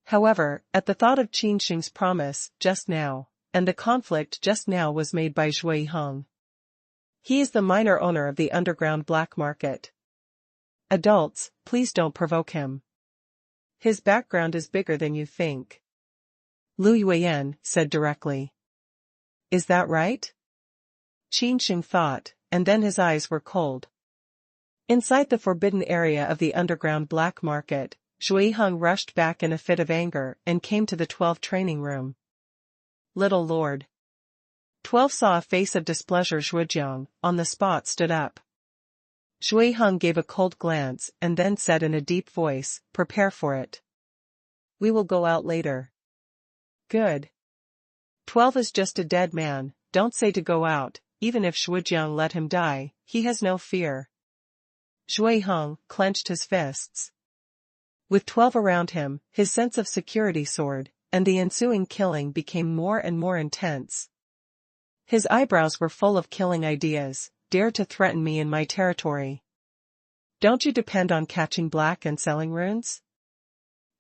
However, at the thought of Qin Sheng's promise, just now, and the conflict just now was made by Shui Hong. He is the minor owner of the underground black market. Adults, please don't provoke him. His background is bigger than you think. Lu Yuan said directly. Is that right? Qin Sheng thought, and then his eyes were cold. Inside the forbidden area of the underground black market, Shui Hong rushed back in a fit of anger and came to the 12 training room. Little Lord. 12 saw a face of displeasure. Zhujiang, on the spot, stood up. Shui Hong gave a cold glance and then said in a deep voice, prepare for it. We will go out later. Good. 12 is just a dead man, don't say to go out, even if Zhujiang let him die, he has no fear. Shui Hong clenched his fists. With 12 around him, his sense of security soared, and the ensuing killing became more and more intense. His eyebrows were full of killing ideas. Dare to threaten me in my territory. Don't you depend on catching black and selling runes?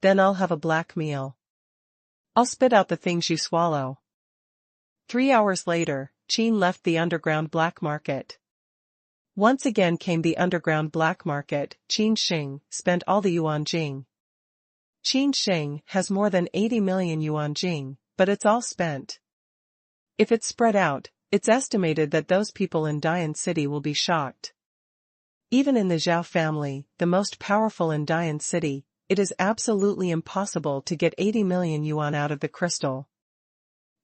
Then I'll have a black meal. I'll spit out the things you swallow. 3 hours later, Qin left the underground black market. Once again came the underground black market. Qin Sheng spent all the yuan jing. Qin Sheng has more than 80 million yuan jing, but it's all spent. If it's spread out, it's estimated that those people in Dian City will be shocked. Even in the Zhao family, the most powerful in Dian City, it is absolutely impossible to get 80 million yuan out of the crystal.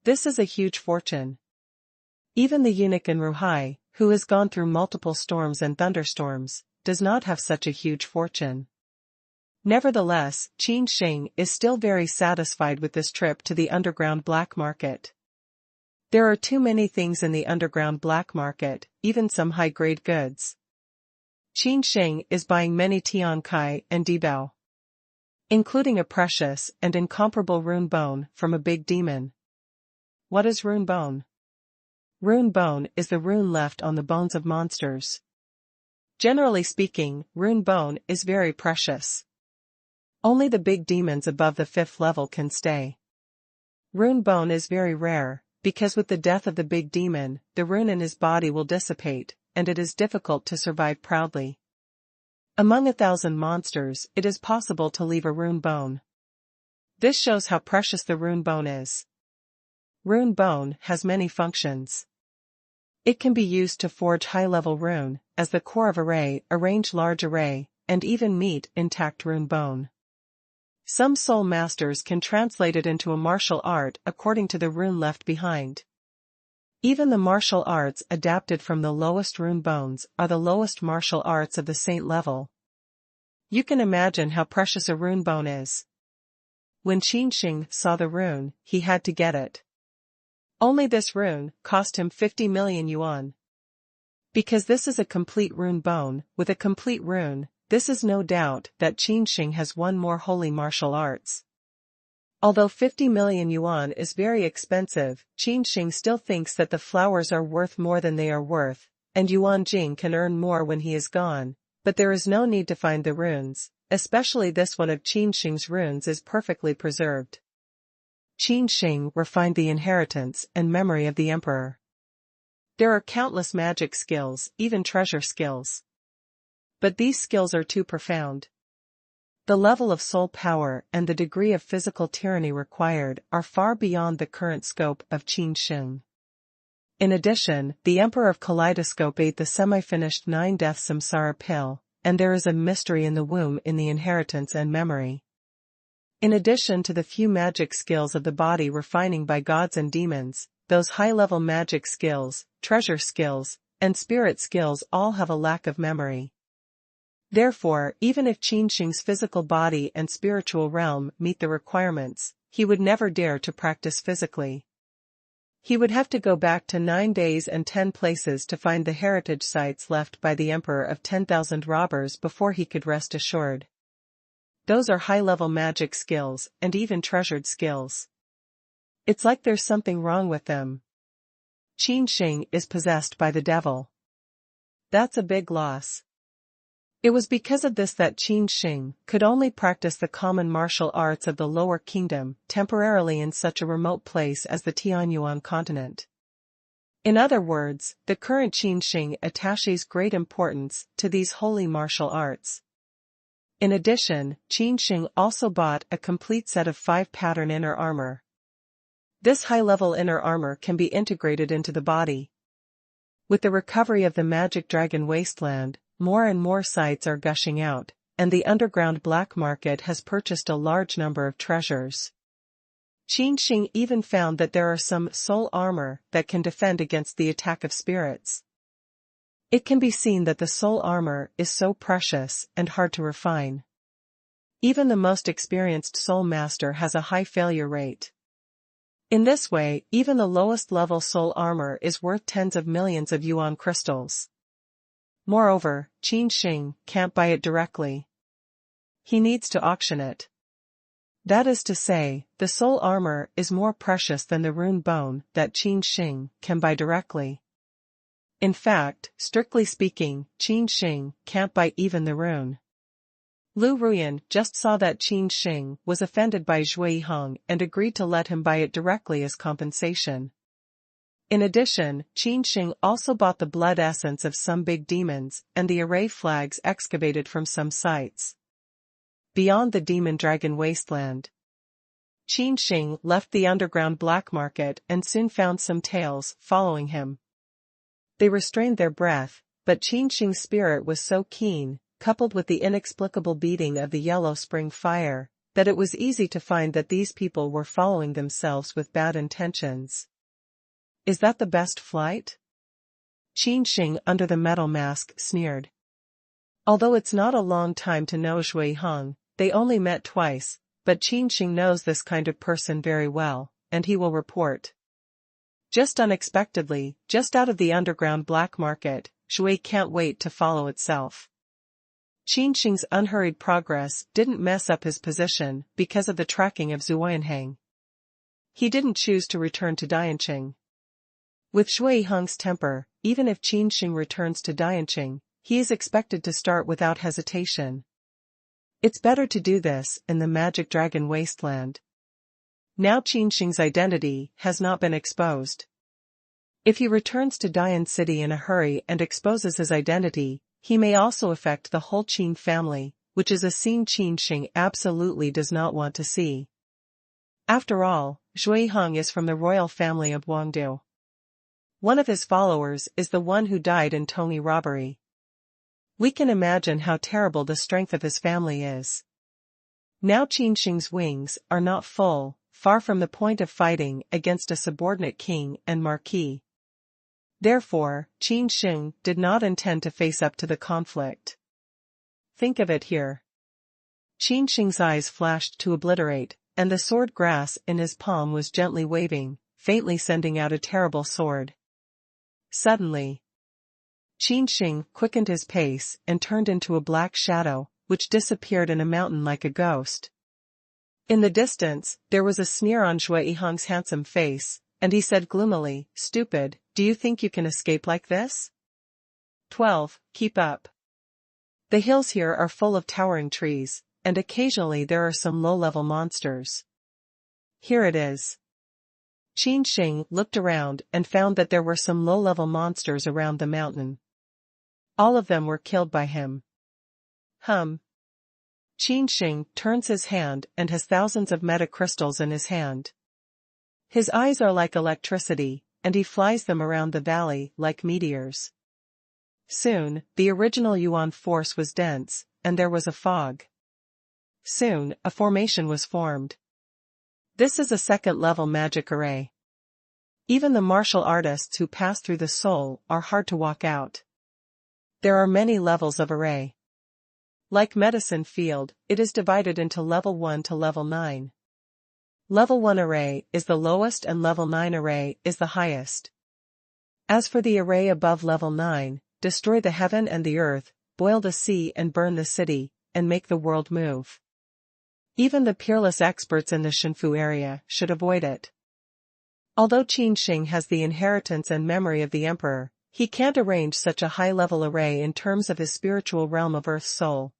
This is a huge fortune. Even the eunuch in Ruhai, who has gone through multiple storms and thunderstorms, does not have such a huge fortune. Nevertheless, Qin Sheng is still very satisfied with this trip to the underground black market. There are too many things in the underground black market, even some high-grade goods. Qin Sheng is buying many Tian Kai and Dibao, including a precious and incomparable rune bone from a big demon. What is rune bone? Rune bone is the rune left on the bones of monsters. Generally speaking, rune bone is very precious. Only the big demons above the 5th level can stay. Rune bone is very rare, because with the death of the big demon, the rune in his body will dissipate, and it is difficult to survive proudly. Among 1,000 monsters, it is possible to leave a rune bone. This shows how precious the rune bone is. Rune bone has many functions. It can be used to forge high-level rune, as the core of array, arrange large array, and even meet intact rune bone. Some soul masters can translate it into a martial art according to the rune left behind. Even the martial arts adapted from the lowest rune bones are the lowest martial arts of the saint level. You can imagine how precious a rune bone is. When Qin Sheng saw the rune, he had to get it. Only this rune cost him 50 million yuan. Because this is a complete rune bone, with a complete rune, this is no doubt that Qin Sheng has won more holy martial arts. Although 50 million yuan is very expensive, Qin Sheng still thinks that the flowers are worth more than they are worth, and Yuan Jing can earn more when he is gone, but there is no need to find the runes, especially this one of Qin Sheng's runes is perfectly preserved. Qin Sheng refined the inheritance and memory of the emperor. There are countless magic skills, even treasure skills. But these skills are too profound. The level of soul power and the degree of physical tyranny required are far beyond the current scope of Qin Sheng. In addition, the Emperor of Kaleidoscope ate the semi-finished 9-death samsara pill, and there is a mystery in the womb in the inheritance and memory. In addition to the few magic skills of the body refining by gods and demons, those high-level magic skills, treasure skills, and spirit skills all have a lack of memory. Therefore, even if Qin Sheng's physical body and spiritual realm meet the requirements, he would never dare to practice physically. He would have to go back to 9 days and 10 places to find the heritage sites left by the Emperor of 10,000 robbers before he could rest assured. Those are high-level magic skills and even treasured skills. It's like there's something wrong with them. Qin Sheng is possessed by the devil. That's a big loss. It was because of this that Qin Sheng could only practice the common martial arts of the lower kingdom temporarily in such a remote place as the Tianyuan continent. In other words, the current Qin Sheng attaches great importance to these holy martial arts. In addition, Qin Sheng also bought a complete set of 5-pattern inner armor. This high-level inner armor can be integrated into the body. With the recovery of the magic dragon wasteland, more and more sites are gushing out, and the underground black market has purchased a large number of treasures. Qin Sheng even found that there are some soul armor that can defend against the attack of spirits. It can be seen that the soul armor is so precious and hard to refine. Even the most experienced soul master has a high failure rate. In this way, even the lowest level soul armor is worth tens of millions of yuan crystals. Moreover, Qin Sheng can't buy it directly. He needs to auction it. That is to say, the soul armor is more precious than the rune bone that Qin Sheng can buy directly. In fact, strictly speaking, Qin Sheng can't buy even the rune. Lu Ruyan just saw that Qin Sheng was offended by Zhui Hong and agreed to let him buy it directly as compensation. In addition, Qin Sheng also bought the blood essence of some big demons and the array flags excavated from some sites. Beyond the demon dragon wasteland, Qin Sheng left the underground black market and soon found some tails following him. They restrained their breath, but Qin Sheng's spirit was so keen, coupled with the inexplicable beating of the yellow spring fire, that it was easy to find that these people were following themselves with bad intentions. Is that the best flight? Qin Sheng under the metal mask sneered. Although it's not a long time to know Zhui Hong, they only met twice, but Qin Sheng knows this kind of person very well, and he will report. Just unexpectedly, just out of the underground black market, Zhui can't wait to follow itself. Qin Sheng's unhurried progress didn't mess up his position because of the tracking of Zuoyanhang. He didn't choose to return to Dianqing. With Zhui Hong's temper, even if Qin Sheng returns to Dianqing, he is expected to start without hesitation. It's better to do this in the magic dragon wasteland. Now Qin Sheng's identity has not been exposed. If he returns to Dian City in a hurry and exposes his identity, he may also affect the whole Qin family, which is a scene Qin Sheng absolutely does not want to see. After all, Zhui Hong is from the royal family of Wangdu. One of his followers is the one who died in Tongyi robbery. We can imagine how terrible the strength of his family is. Now Qin Sheng's wings are not full, far from the point of fighting against a subordinate king and marquis. Therefore, Qin Sheng did not intend to face up to the conflict. Think of it here. Qin Sheng's eyes flashed to obliterate, and the sword grass in his palm was gently waving, faintly sending out a terrible sword. Suddenly, Qin Sheng quickened his pace and turned into a black shadow, which disappeared in a mountain like a ghost. In the distance, there was a sneer on Zhui Hong's handsome face, and he said gloomily, "Stupid, do you think you can escape like this? 12. Keep up. The hills here are full of towering trees, and occasionally there are some low-level monsters. Here it is." Qin Sheng looked around and found that there were some low-level monsters around the mountain. All of them were killed by him. Qin Sheng turns his hand and has thousands of metacrystals in his hand. His eyes are like electricity, and he flies them around the valley like meteors. Soon, the original Yuan force was dense, and there was a fog. Soon, a formation was formed. This is a second-level magic array. Even the martial artists who pass through the soul are hard to walk out. There are many levels of array. Like medicine field, it is divided into level 1 to level 9. Level 1 array is the lowest and level 9 array is the highest. As for the array above level 9, destroy the heaven and the earth, boil the sea and burn the city, and make the world move. Even the peerless experts in the Shenfu area should avoid it. Although Qin Sheng has the inheritance and memory of the emperor, He can't arrange such a high-level array in terms of his spiritual realm of Earth's soul.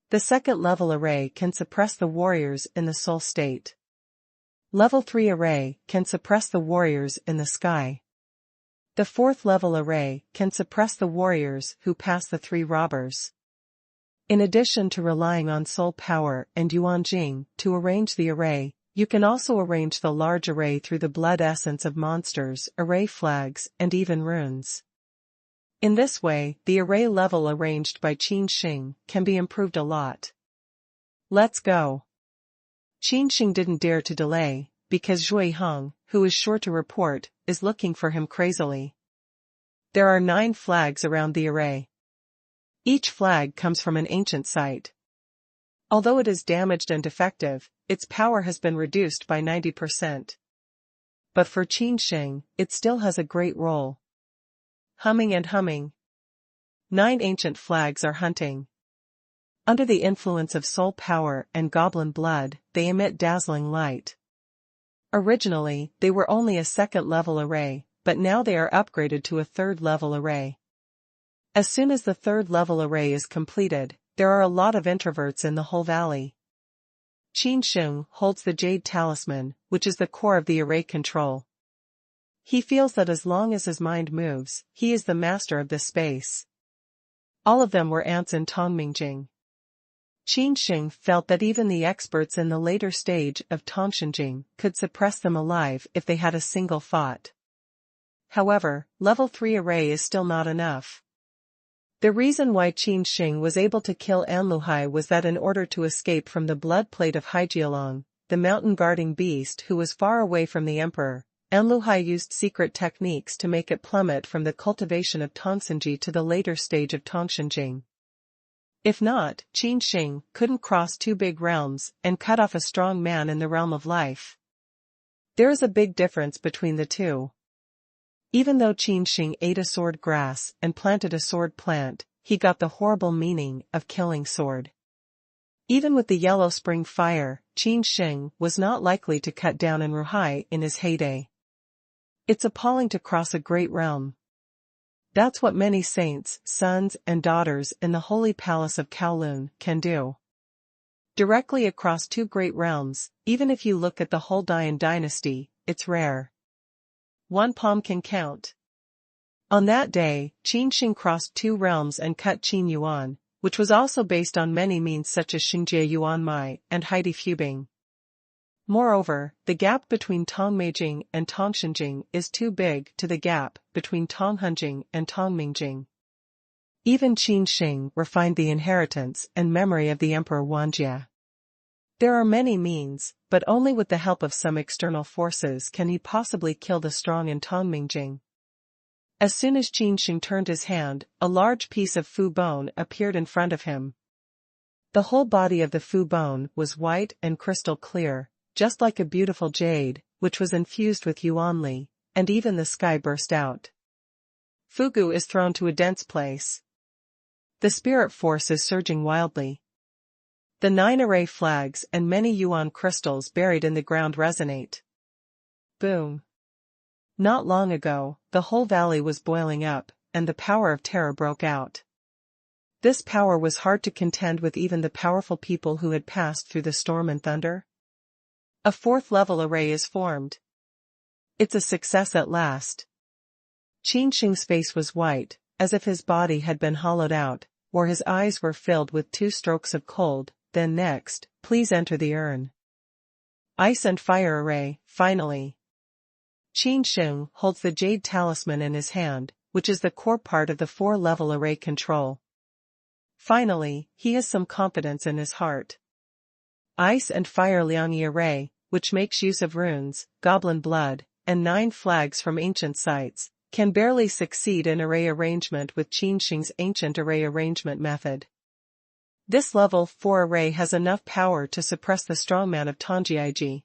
The second-level array can suppress the warriors in the soul state. Level 3 array can suppress the warriors in the sky. The fourth-level array can suppress the warriors who pass the 3 robbers. In addition to relying on soul power and Yuan Jing to arrange the array, you can also arrange the large array through the blood essence of monsters, array flags, and even runes. In this way, the array level arranged by Qin Sheng can be improved a lot. Let's go. Qin Sheng didn't dare to delay, because Zhui Heng, who is sure to report, is looking for him crazily. There are 9 flags around the array. Each flag comes from an ancient site. Although it is damaged and defective, its power has been reduced by 90%. But for Qin Sheng, it still has a great role. Humming and humming. 9 ancient flags are hunting. Under the influence of soul power and goblin blood, they emit dazzling light. Originally, they were only a second-level array, but now they are upgraded to a third-level array. As soon as the third-level array is completed, there are a lot of introverts in the whole valley. Qin Sheng holds the Jade Talisman, which is the core of the array control. He feels that as long as his mind moves, he is the master of this space. All of them were ants in Tongmingjing. Qin Sheng felt that even the experts in the later stage of Tongshenjing could suppress them alive if they had a single thought. However, level 3 array is still not enough. The reason why Qin Sheng was able to kill Anluhai was that in order to escape from the blood plate of Haijialong, the mountain-guarding beast who was far away from the emperor, Anluhai used secret techniques to make it plummet from the cultivation of Tongsenji to the later stage of Tongshenjing. If not, Qin Sheng couldn't cross 2 big realms and cut off a strong man in the realm of life. There is a big difference between the two. Even though Qin Sheng ate a sword grass and planted a sword plant, he got the horrible meaning of killing sword. Even with the yellow spring fire, Qin Sheng was not likely to cut down Anluhai in his heyday. It's appalling to cross a great realm. That's what many saints, sons, and daughters in the holy palace of Kowloon can do. Directly across 2 great realms, even if you look at the whole Dian dynasty, it's rare. 1 palm can count. On that day, Qin Sheng crossed 2 realms and cut Qin Yuan, which was also based on many means such as Xingjie Yuan Mai and Heidi Fubing. Moreover, the gap between Tongmeijing and Tongshenjing is too big to the gap between Tonghunjing and Tongmingjing. Even Qin Sheng refined the inheritance and memory of the Emperor Wanjie. There are many means, but only with the help of some external forces can he possibly kill the strong in Tongmingjing. As soon as Qin Sheng turned his hand, a large piece of fu bone appeared in front of him. The whole body of the fu bone was white and crystal clear, just like a beautiful jade, which was infused with yuanli, and even the sky burst out. Fugu is thrown to a dense place. The spirit force is surging wildly. The 9 array flags and many yuan crystals buried in the ground resonate. Boom. Not long ago, the whole valley was boiling up, and the power of terror broke out. This power was hard to contend with even the powerful people who had passed through the storm and thunder. A 4th-level array is formed. It's a success at last. Qin Sheng's face was white, as if his body had been hollowed out, or his eyes were filled with 2 strokes of cold. Then next, please enter the urn. Ice and fire array, finally. Qin Sheng holds the Jade Talisman in his hand, which is the core part of the 4-level array control. Finally, he has some confidence in his heart. Ice and fire Liangyi array, which makes use of runes, goblin blood, and 9 flags from ancient sites, can barely succeed in array arrangement with Qin Sheng's ancient array arrangement method. This level 4 array has enough power to suppress the strongman of Tongjiaiji.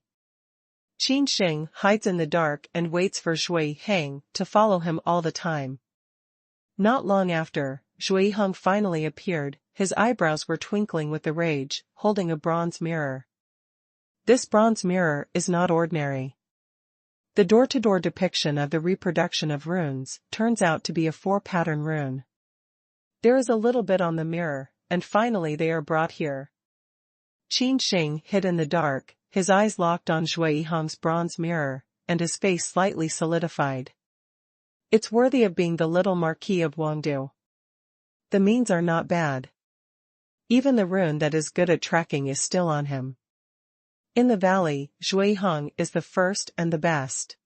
Qin Sheng hides in the dark and waits for Zhui Heng to follow him all the time. Not long after, Zhui Heng finally appeared, his eyebrows were twinkling with the rage, holding a bronze mirror. This bronze mirror is not ordinary. The door-to-door depiction of the reproduction of runes turns out to be a 4-pattern rune. There is a little bit on the mirror, and finally they are brought here. Qin Sheng hid in the dark, his eyes locked on Zhui Hong's bronze mirror, and his face slightly solidified. It's worthy of being the little Marquis of Wangdu. The means are not bad. Even the rune that is good at tracking is still on him. In the valley, Zhui Hong is the first and the best.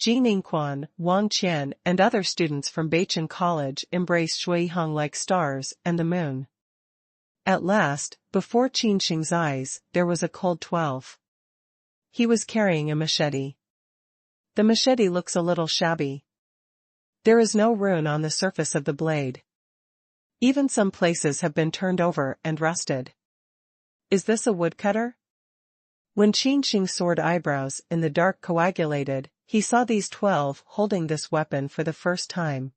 Jininquan, Wang Qian and other students from Beichen College embrace Zhui Hong like stars and the moon. At last, before Qin Sheng's eyes, there was a cold 12. He was carrying a machete. The machete looks a little shabby. There is no rune on the surface of the blade. Even some places have been turned over and rusted. Is this a woodcutter? When Qin Sheng's sword eyebrows in the dark coagulated, he saw these 12 holding this weapon for the first time.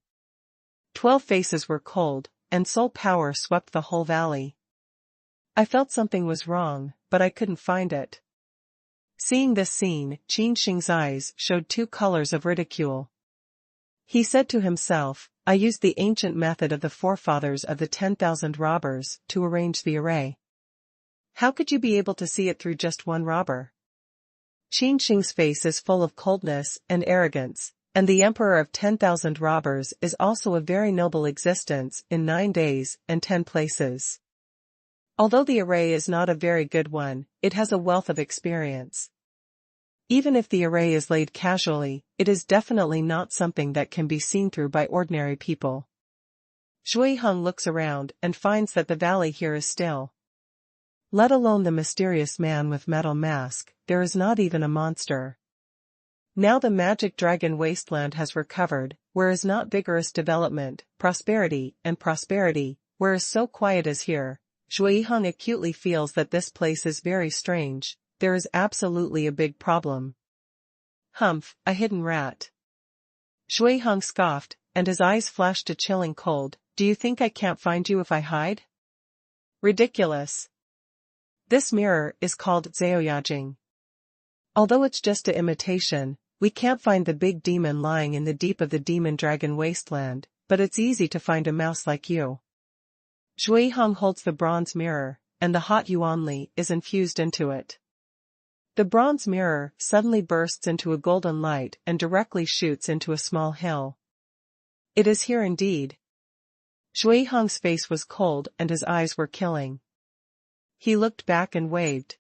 12 faces were cold, and soul power swept the whole valley. I felt something was wrong, but I couldn't find it. Seeing this scene, Qin Sheng's eyes showed 2 colors of ridicule. He said to himself, I used the ancient method of the forefathers of the 10,000 robbers to arrange the array. How could you be able to see it through just one robber? Qin Sheng's face is full of coldness and arrogance, and the Emperor of 10,000 robbers is also a very noble existence in 9 days and 10 places. Although the array is not a very good one, it has a wealth of experience. Even if the array is laid casually, it is definitely not something that can be seen through by ordinary people. Zhui Hong looks around and finds that the valley here is still. Let alone the mysterious man with metal mask, there is not even a monster. Now the magic dragon wasteland has recovered, where is not vigorous development, prosperity, where is so quiet as here. Zhui Hong acutely feels that this place is very strange, there is absolutely a big problem. Humph, a hidden rat. Zhui Hong scoffed, and his eyes flashed a chilling cold. Do you think I can't find you if I hide? Ridiculous. This mirror is called Zhaoyajing. Although it's just an imitation, we can't find the big demon lying in the deep of the demon dragon wasteland, but it's easy to find a mouse like you. Zhui Hong holds the bronze mirror, and the hot yuanli is infused into it. The bronze mirror suddenly bursts into a golden light and directly shoots into a small hill. It is here indeed. Zhui Hong's face was cold and his eyes were killing. He looked back and waved.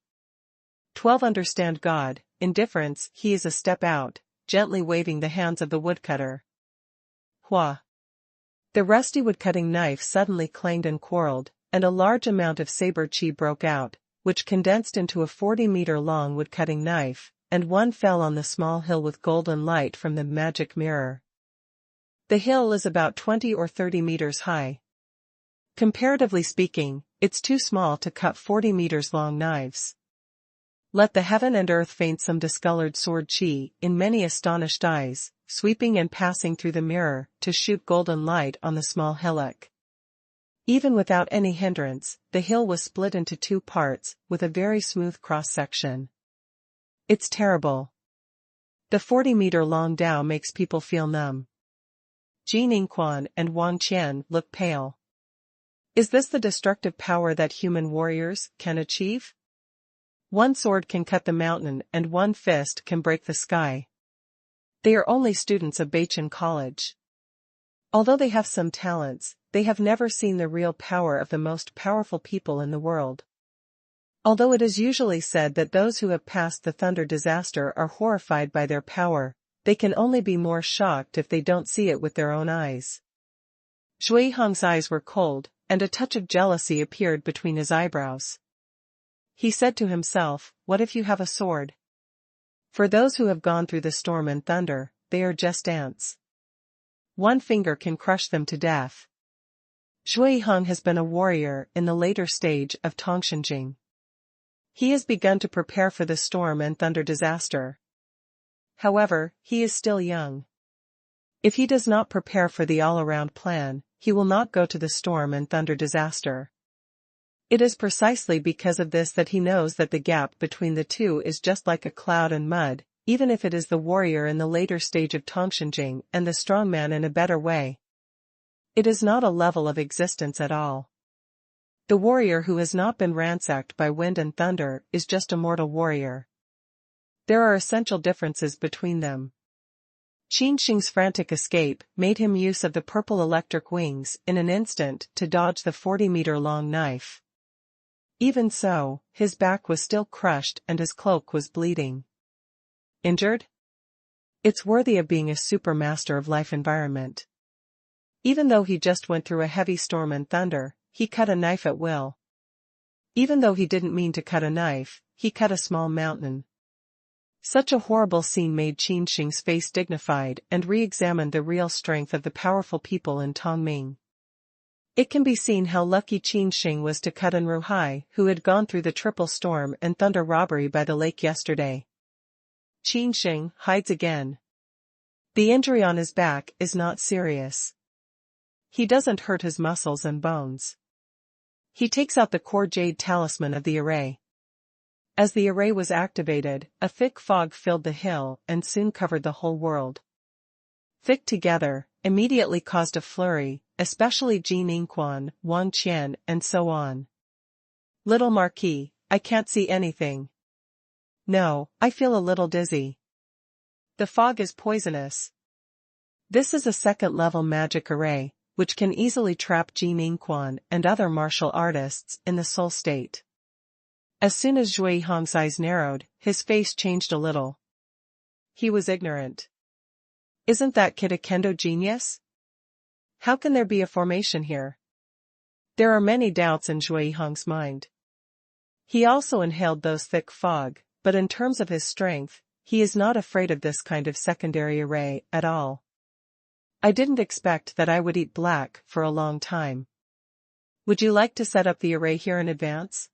12 understand God, indifference, he is a step out, gently waving the hands of the woodcutter. Hua! The rusty woodcutting knife suddenly clanged and quarreled, and a large amount of saber chi broke out, which condensed into a 40-meter-long woodcutting knife, and one fell on the small hill with golden light from the magic mirror. The hill is about 20 or 30 meters high. Comparatively speaking, it's too small to cut 40 meters long knives. Let the heaven and earth faint some discolored sword chi in many astonished eyes, sweeping and passing through the mirror to shoot golden light on the small hillock. Even without any hindrance, the hill was split into 2 parts, with a very smooth cross-section. It's terrible. The 40-meter-long Dao makes people feel numb. Jininquan and Wang Qian look pale. Is this the destructive power that human warriors can achieve? One sword can cut the mountain and one fist can break the sky. They are only students of Beichen College. Although they have some talents, they have never seen the real power of the most powerful people in the world. Although it is usually said that those who have passed the thunder disaster are horrified by their power, they can only be more shocked if they don't see it with their own eyes. Zhui Hong's eyes were cold, and a touch of jealousy appeared between his eyebrows. He said to himself, what if you have a sword? For those who have gone through the storm and thunder, they are just ants. One finger can crush them to death. Zhui Hong has been a warrior in the later stage of Tongshenjing. He has begun to prepare for the storm and thunder disaster. However, he is still young. If he does not prepare for the all-around plan, he will not go to the storm and thunder disaster. It is precisely because of this that he knows that the gap between the two is just like a cloud and mud, even if it is the warrior in the later stage of Tongshenging and the strongman in a better way. It is not a level of existence at all. The warrior who has not been ransacked by wind and thunder is just a mortal warrior. There are essential differences between them. Qin Sheng's frantic escape made him use of the purple electric wings in an instant to dodge the 40-meter-long knife. Even so, his back was still crushed and his cloak was bleeding. Injured? It's worthy of being a super master of life environment. Even though he just went through a heavy storm and thunder, he cut a knife at will. Even though he didn't mean to cut a knife, he cut a small mountain. Such a horrible scene made Qin Sheng's face dignified and re-examined the real strength of the powerful people in Tongming. It can be seen how lucky Qin Sheng was to cut an Ruhai who had gone through the triple storm and thunder robbery by the lake yesterday. Qin Sheng hides again. The injury on his back is not serious. He doesn't hurt his muscles and bones. He takes out the core jade talisman of the array. As the array was activated, a thick fog filled the hill and soon covered the whole world. Thick together, immediately caused a flurry, especially Qin, Wang Qian, and so on. Little Marquis, I can't see anything. No, I feel a little dizzy. The fog is poisonous. This is a second-level magic array, which can easily trap Qin and other martial artists in the soul state. As soon as Zhui Hong's eyes narrowed, his face changed a little. He was ignorant. Isn't that kid a kendo genius? How can there be a formation here? There are many doubts in Zhui Hong's mind. He also inhaled those thick fog, but in terms of his strength, he is not afraid of this kind of secondary array at all. I didn't expect that I would eat black for a long time. Would you like to set up the array here in advance?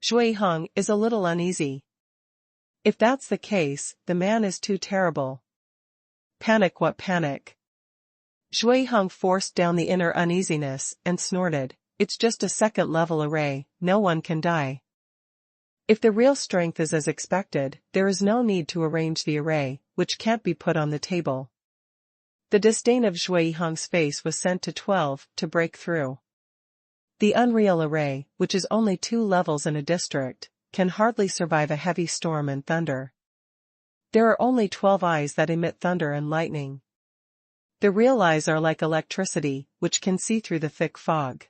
Zhui Hong is a little uneasy. If that's the case, the man is too terrible. Panic, what panic? Zhui Hong forced down the inner uneasiness and snorted, it's just a second-level array, no one can die. If the real strength is as expected, there is no need to arrange the array, which can't be put on the table. The disdain of Zhui Hong's face was sent to 12 to break through. The unreal array, which is only 2 levels in a district, can hardly survive a heavy storm and thunder. There are only 12 eyes that emit thunder and lightning. The real eyes are like electricity, which can see through the thick fog.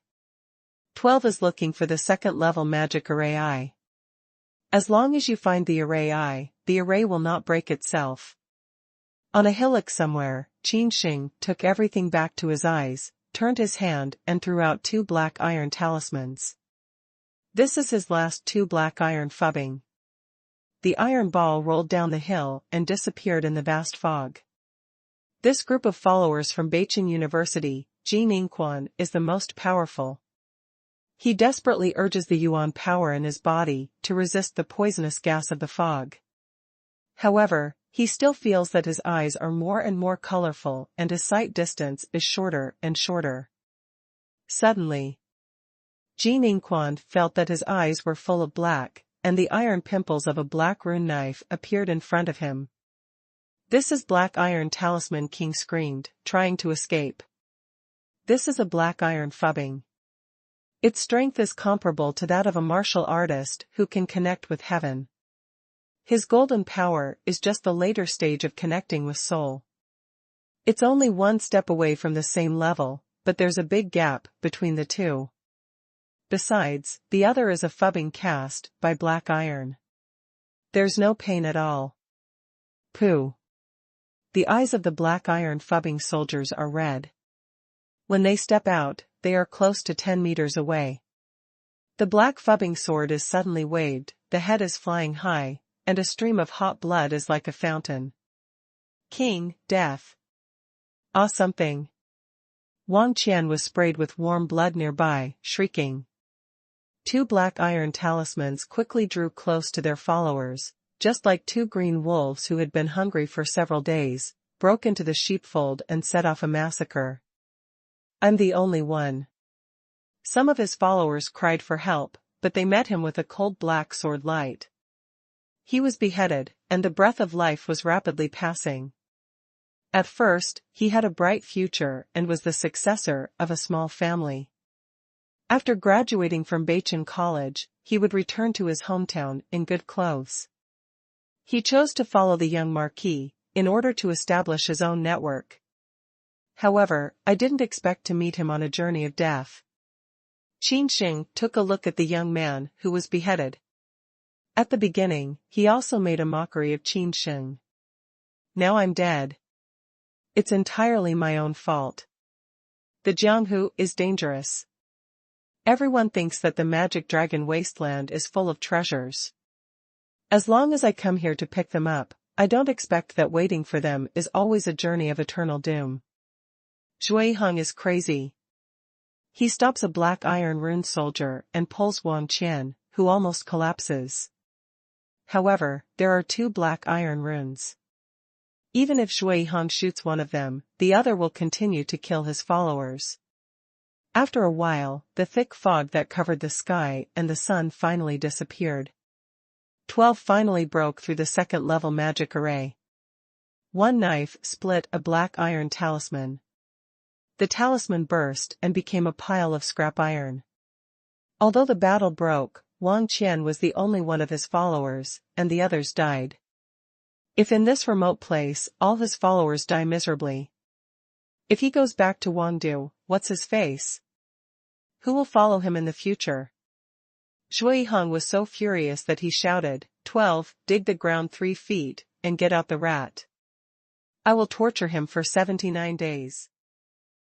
12 is looking for the second-level magic array eye. As long as you find the array eye, the array will not break itself. On a hillock somewhere, Qin Sheng took everything back to his eyes, turned his hand and threw out 2 black iron talismans. This is his last 2 black iron phubbing. The iron ball rolled down the hill and disappeared in the vast fog. This group of followers from Beijing University, Qin, is the most powerful. He desperately urges the yuan power in his body to resist the poisonous gas of the fog. However, he still feels that his eyes are more and more colorful and his sight distance is shorter and shorter. Suddenly, Qin felt that his eyes were full of black, and the iron pimples of a black rune knife appeared in front of him. This is black iron talisman, King screamed, trying to escape. This is a black iron phubbing. Its strength is comparable to that of a martial artist who can connect with heaven. His golden power is just the later stage of connecting with soul. It's only 1 step away from the same level, but there's a big gap between the two. Besides, the other is a phubbing cast by black iron. There's no pain at all. Pooh. The eyes of the black iron phubbing soldiers are red. When they step out, they are close to 10 meters away. The black phubbing sword is suddenly waved, the head is flying high, and a stream of hot blood is like a fountain. King, death. Ah, something. Wang Qian was sprayed with warm blood nearby, shrieking. 2 black iron talismans quickly drew close to their followers, just like 2 green wolves who had been hungry for several days, broke into the sheepfold and set off a massacre. I'm the only one. Some of his followers cried for help, but they met him with a cold black sword light. He was beheaded, and the breath of life was rapidly passing. At first, he had a bright future and was the successor of a small family. After graduating from Beichin College, he would return to his hometown in good clothes. He chose to follow the young Marquis, in order to establish his own network. However, I didn't expect to meet him on a journey of death. Qin Sheng took a look at the young man who was beheaded. At the beginning, he also made a mockery of Qin Sheng. Now I'm dead. It's entirely my own fault. The Jianghu is dangerous. Everyone thinks that the magic dragon wasteland is full of treasures. As long as I come here to pick them up, I don't expect that waiting for them is always a journey of eternal doom. Zhui Heng is crazy. He stops a black iron rune soldier and pulls Wang Qian, who almost collapses. However, there are 2 black iron runes. Even if Zhui Heng shoots one of them, the other will continue to kill his followers. After a while, the thick fog that covered the sky and the sun finally disappeared. 12 finally broke through the second-level magic array. One knife split a black iron talisman. The talisman burst and became a pile of scrap iron. Although the battle broke, Wang Qian was the only one of his followers, and the others died. If in this remote place all his followers die miserably, if he goes back to Wangdu, what's his face? Who will follow him in the future? Zhui Heng was so furious that he shouted, 12, dig the ground 3 feet, and get out the rat. I will torture him for 79 days.